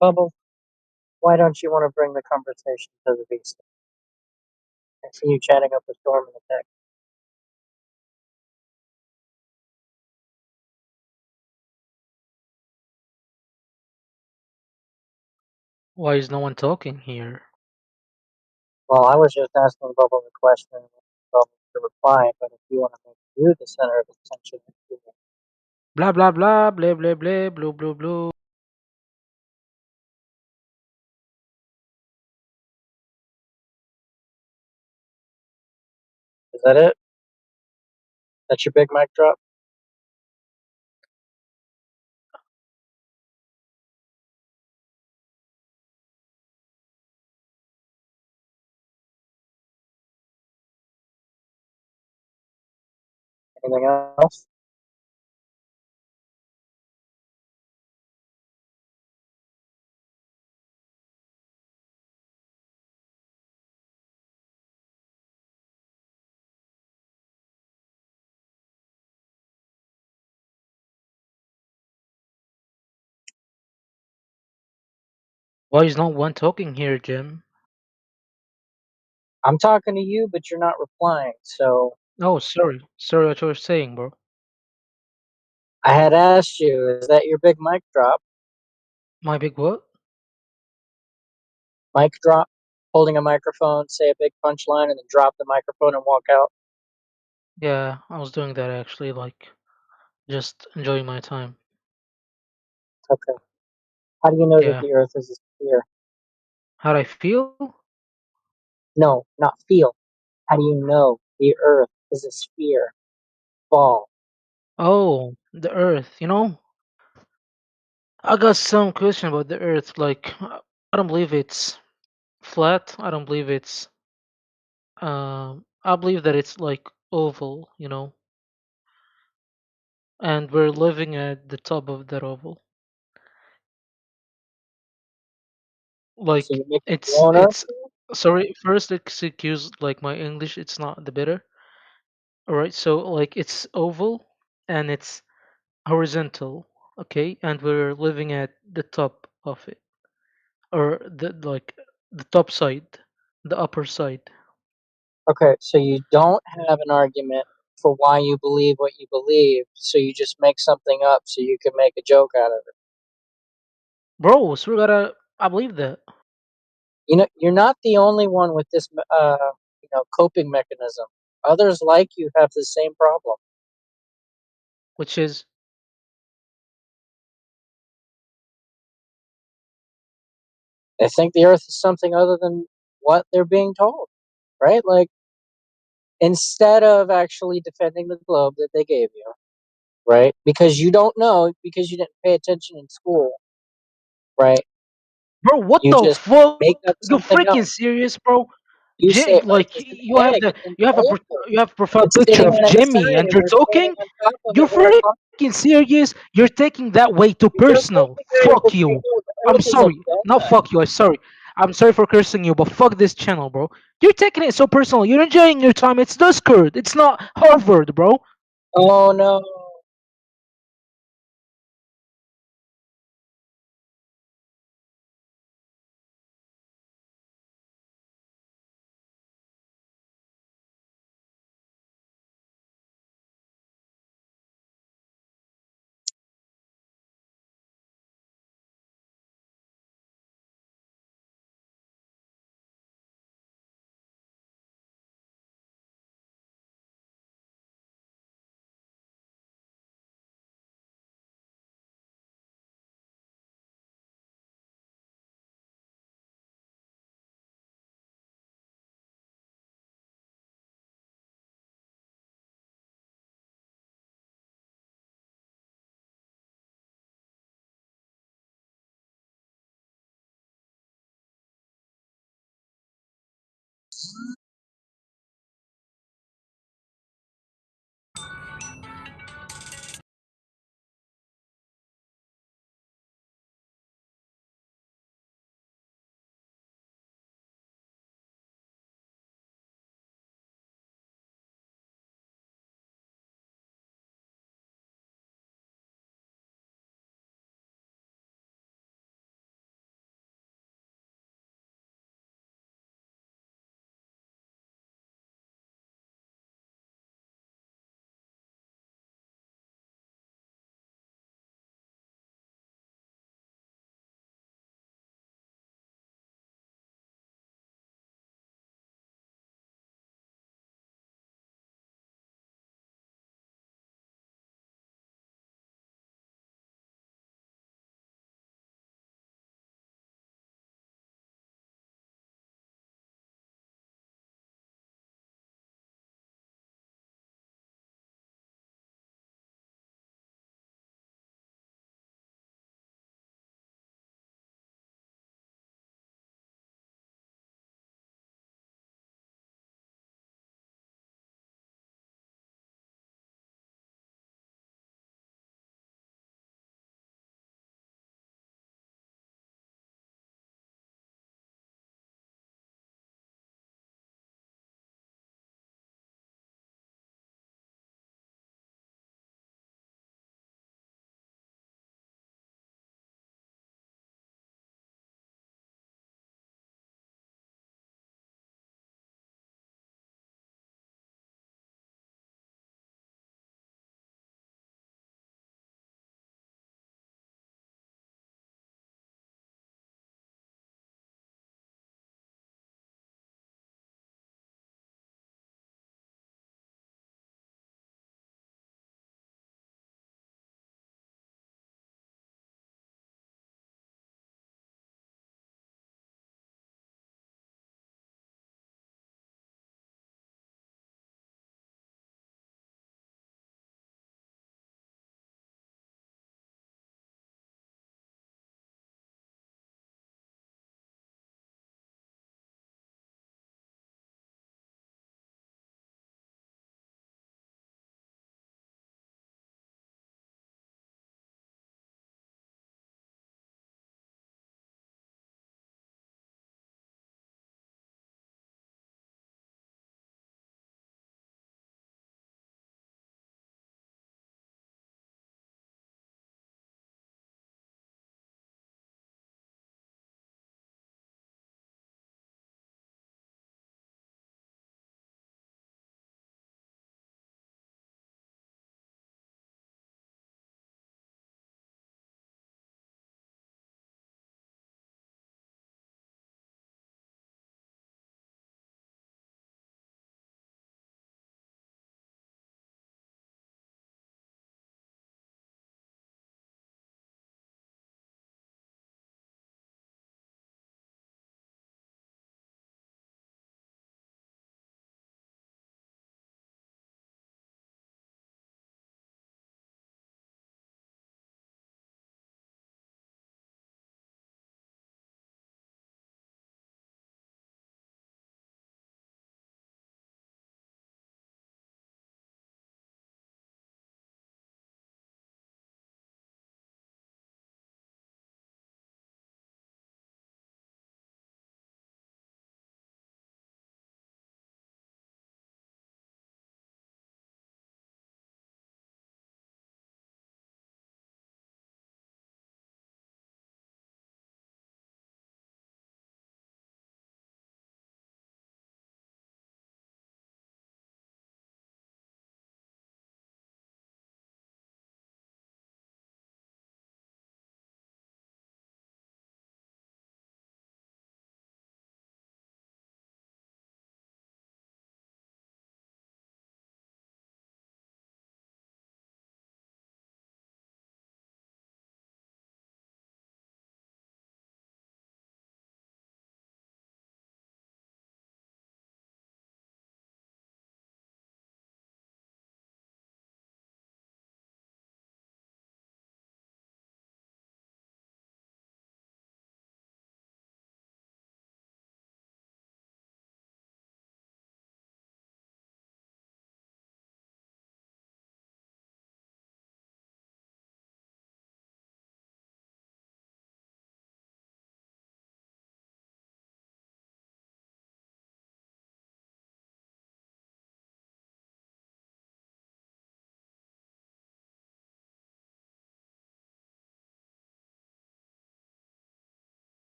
Bubble, why don't you want to bring the conversation to the beast? I see you chatting up a storm in the text. Why is no one talking here? Well, I was just asking Bubble the question and Bubble to reply, but if you want to make you the center of attention, Blah blah blah blah blah blah blue blue blue. is that it? That's your big mic drop? Anything else? Why is no one talking here, Jim? I'm talking to you, but you're not replying, so Oh, sorry. Sorry what you were saying, bro. I had asked you, is that your big mic drop? My big what? Mic drop? Holding a microphone, say a big punchline, and then drop the microphone and walk out? Yeah, I was doing that actually, like, just enjoying my time. Okay. How do you know that Yeah. the Earth is a sphere? How'd I feel? No, not feel. How do you know the Earth is a sphere? Ball. Oh, the Earth, you know? I got some question about the Earth, like, I don't believe it's flat. I don't believe it's, I believe that it's like oval, you know? And we're living at the top of that oval. So Like, you make your own Earth? it's, sorry, first excuse, like, my English, it's not the better. Alright, so, like, it's oval and it's horizontal, okay? And we're living at the top of it. Or like, the top side, the upper side. Okay, so you don't have an argument for why you believe what you believe, so you just make something up so you can make a joke out of it. Bro, so we gotta, I believe that. You know, you're not the only one with this, coping mechanism. Others like you have the same problem. Which is, They think the Earth is something other than what they're being told, right? Like, instead of actually defending the globe that they gave you, right? Because you don't know, because you didn't pay attention in school, right? bro, what You the just fuck? make up You something freaking else. serious, bro? You say Earth Like, is an egg. It's an oval. you have a profile It's picture sitting of on its Jimmy, side, and and you're we're standing talking. on top of You're it with our bodies. freaking serious. You're taking that way too You're personal. taking it as Fuck if you you. know the I'm Earth is a sorry. Not ball. fuck you. I'm sorry. I'm sorry for cursing you, but fuck this channel, bro. You're taking it so personal. You're enjoying your time. It's Discord. It's not Harvard, bro. Oh no.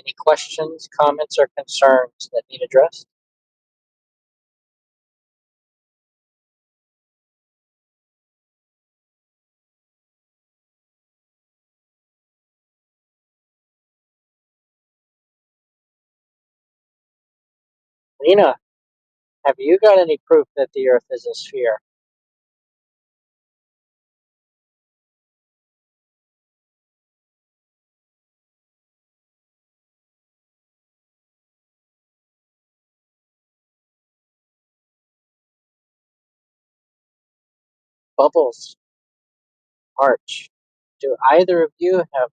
Any questions, comments, or concerns that need addressed? Lena, have you got any proof that the Earth is a sphere? Bubbles, Arch, do either of you have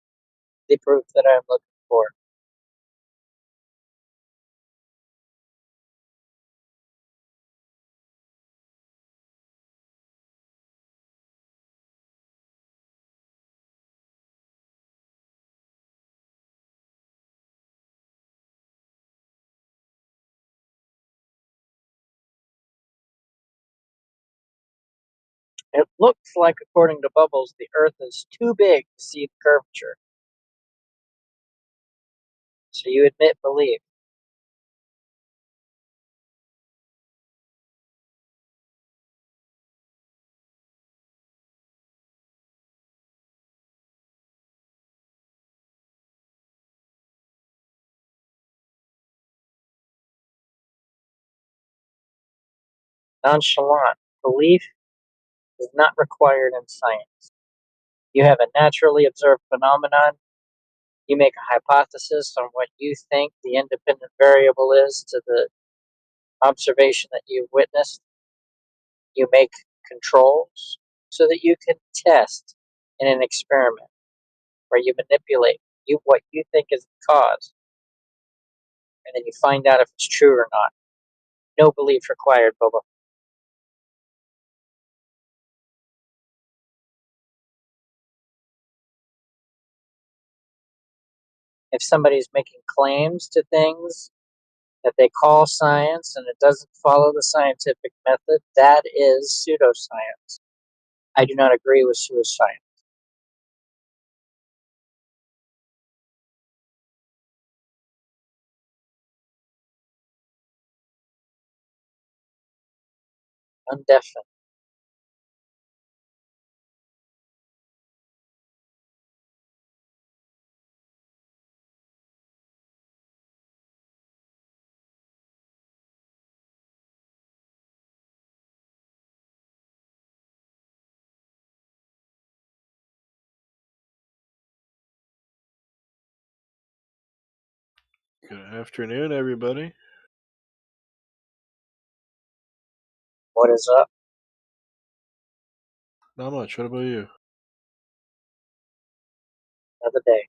the proof that I'm looking for? It looks like, according to Bubbles, the Earth is too big to see the curvature. So you admit belief. Nonchalant. Belief is not required in science. You have a naturally observed phenomenon. You make a hypothesis on what you think the independent variable is to the observation that you've witnessed. You make controls so that you can test in an experiment where you manipulate what you think is the cause, and then you find out if it's true or not. No belief required, Boba. If somebody's making claims to things that they call science and it doesn't follow the scientific method, that is pseudoscience. I do not agree with pseudoscience. Undefinite. Good afternoon, everybody. What is up? Not much. What about you? Another day.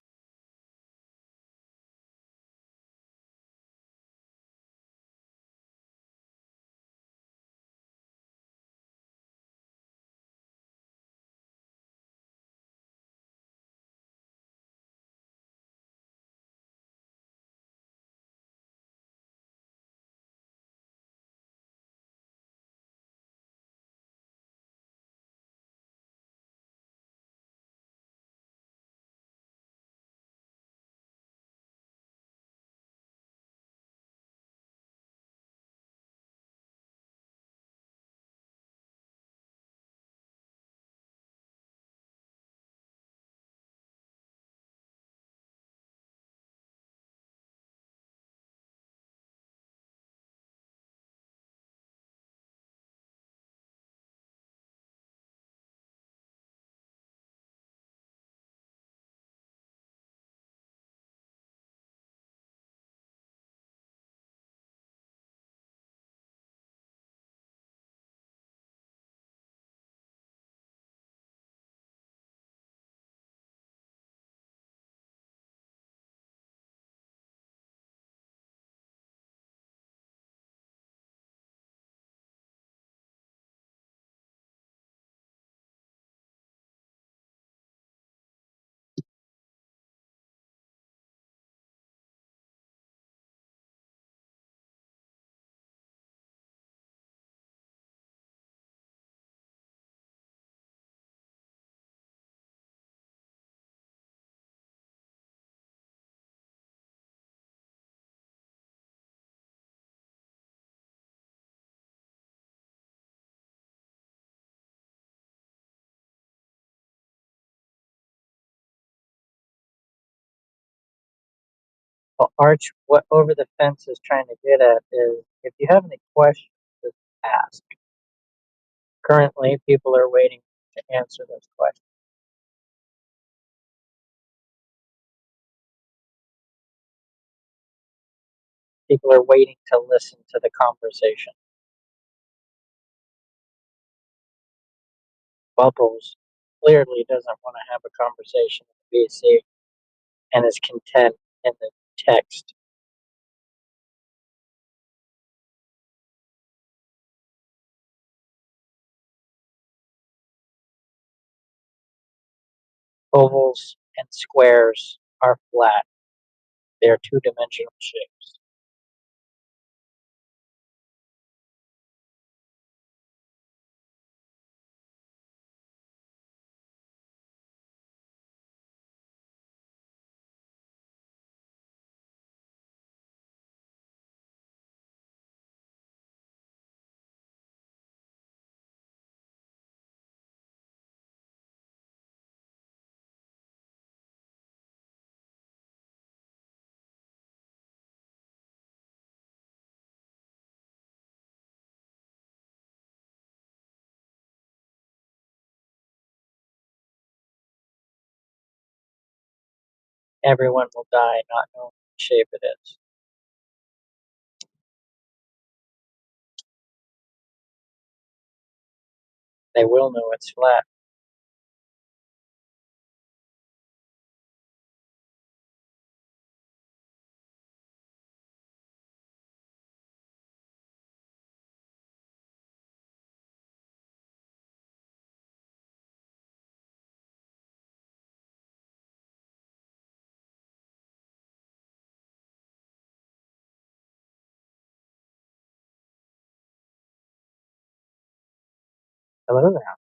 Well, Arch, what Over the Fence is trying to get at is if you have any questions, just ask. Currently, people are waiting to answer those questions. People are waiting to listen to the conversation. Bubbles clearly doesn't want to have a conversation in the BC and is content in the text. Ovals and squares are flat. They are two-dimensional shapes. Everyone will die not knowing what shape it is. They will know it's flat. Hello there.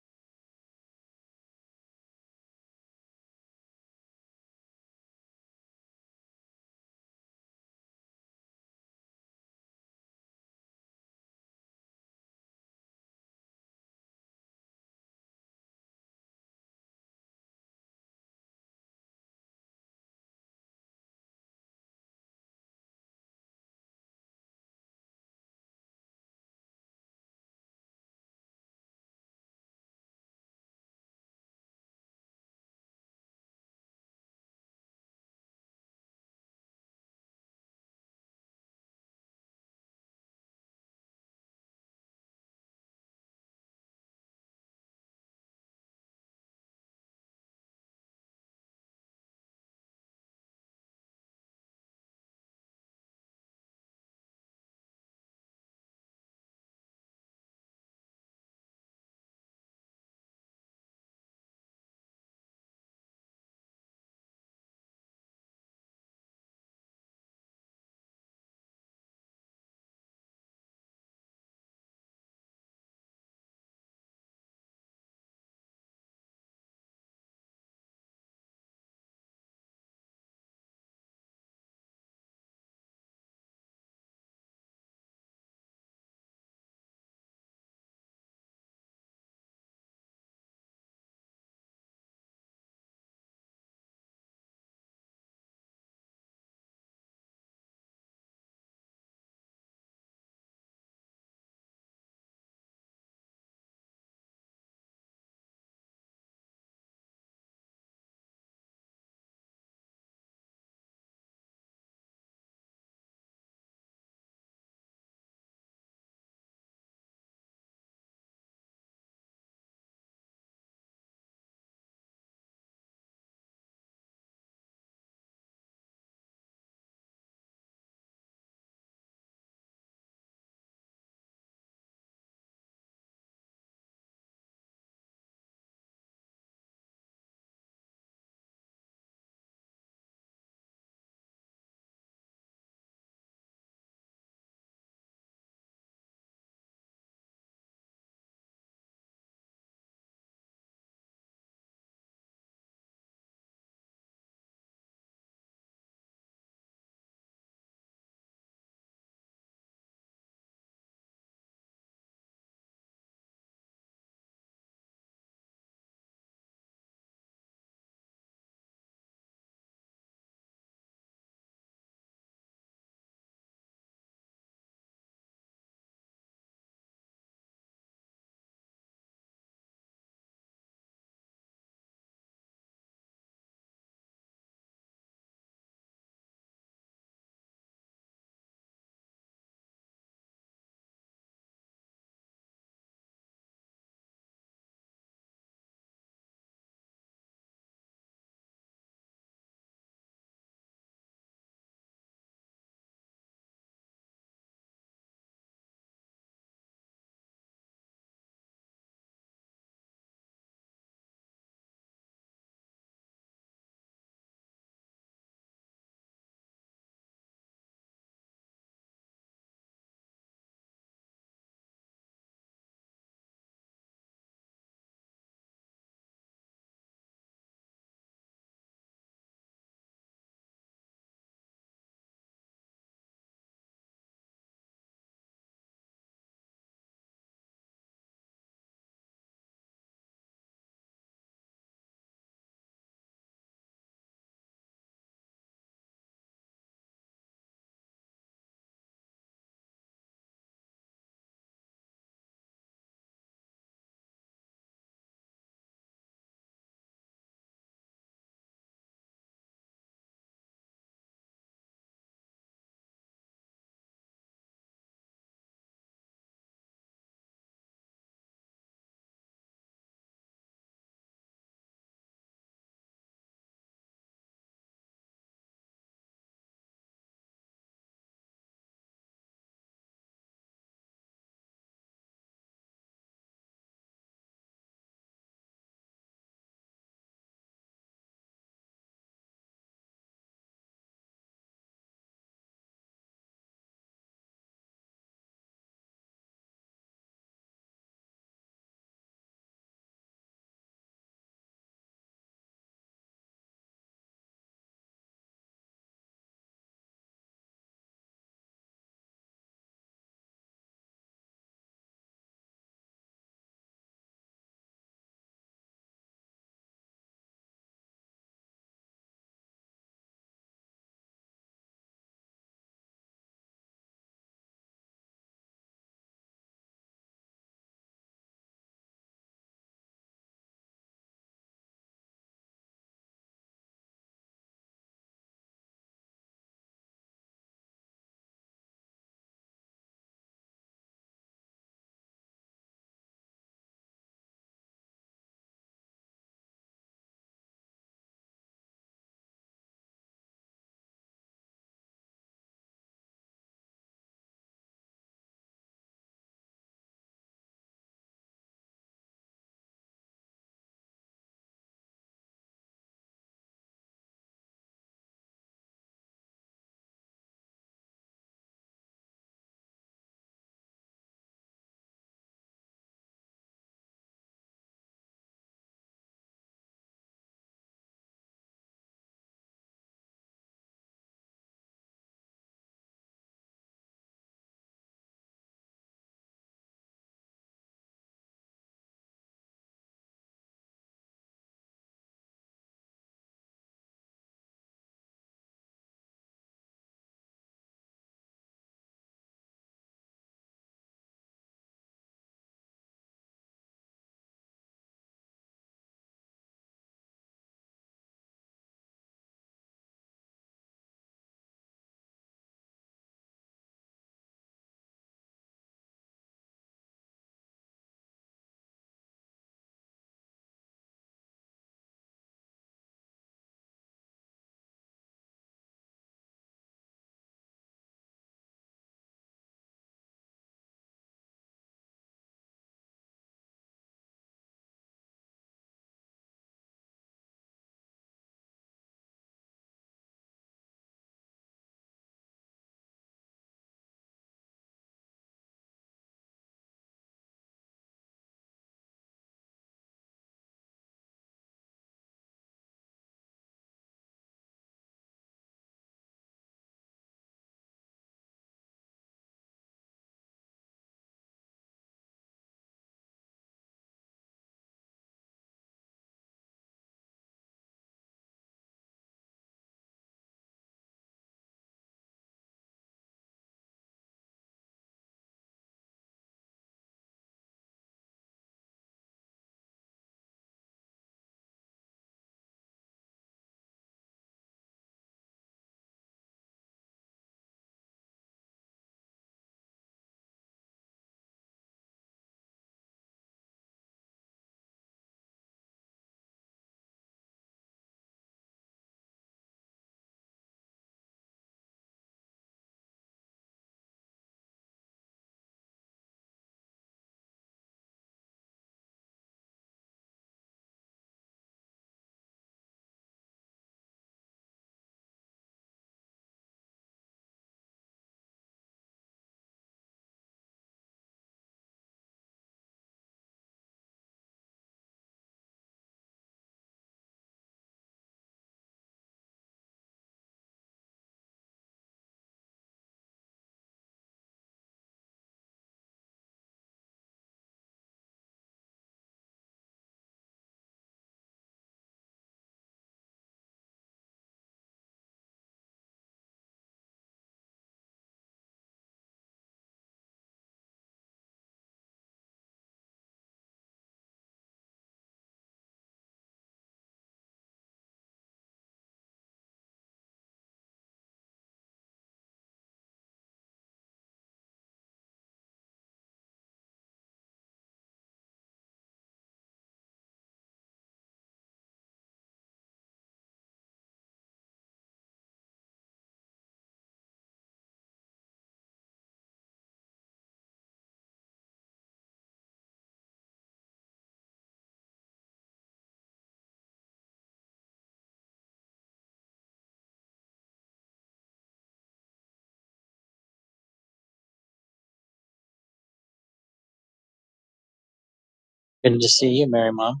Good to see you, Mary Mom.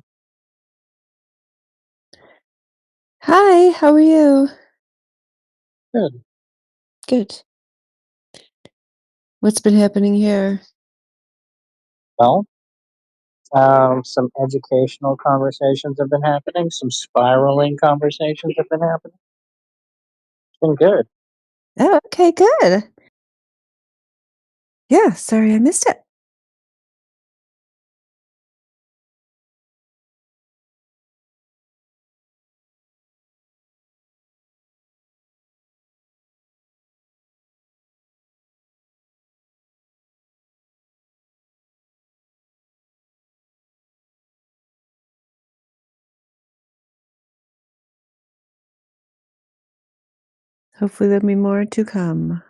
Hi, how are you? Good. Good. What's been happening here? Well, some educational conversations have been happening. Some spiraling conversations have been happening. It's been good. Oh, okay, good. Yeah, sorry I missed it. Hopefully there'll be more to come.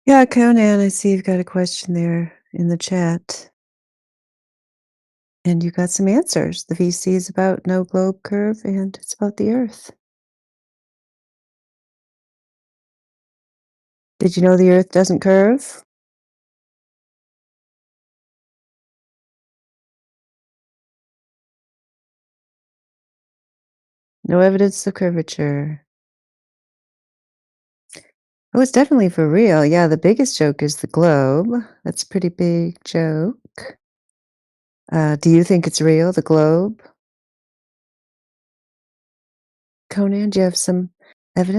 Yeah, Conan, I see you've got a question there in the chat. And you got some answers. The VC is about no globe curve, and it's about the Earth. Did you know the Earth doesn't curve? No evidence of curvature. Oh, it's definitely for real. Yeah, the biggest joke is the globe. That's a pretty big joke. Do you think it's real, the globe? Conan, do you have some evidence?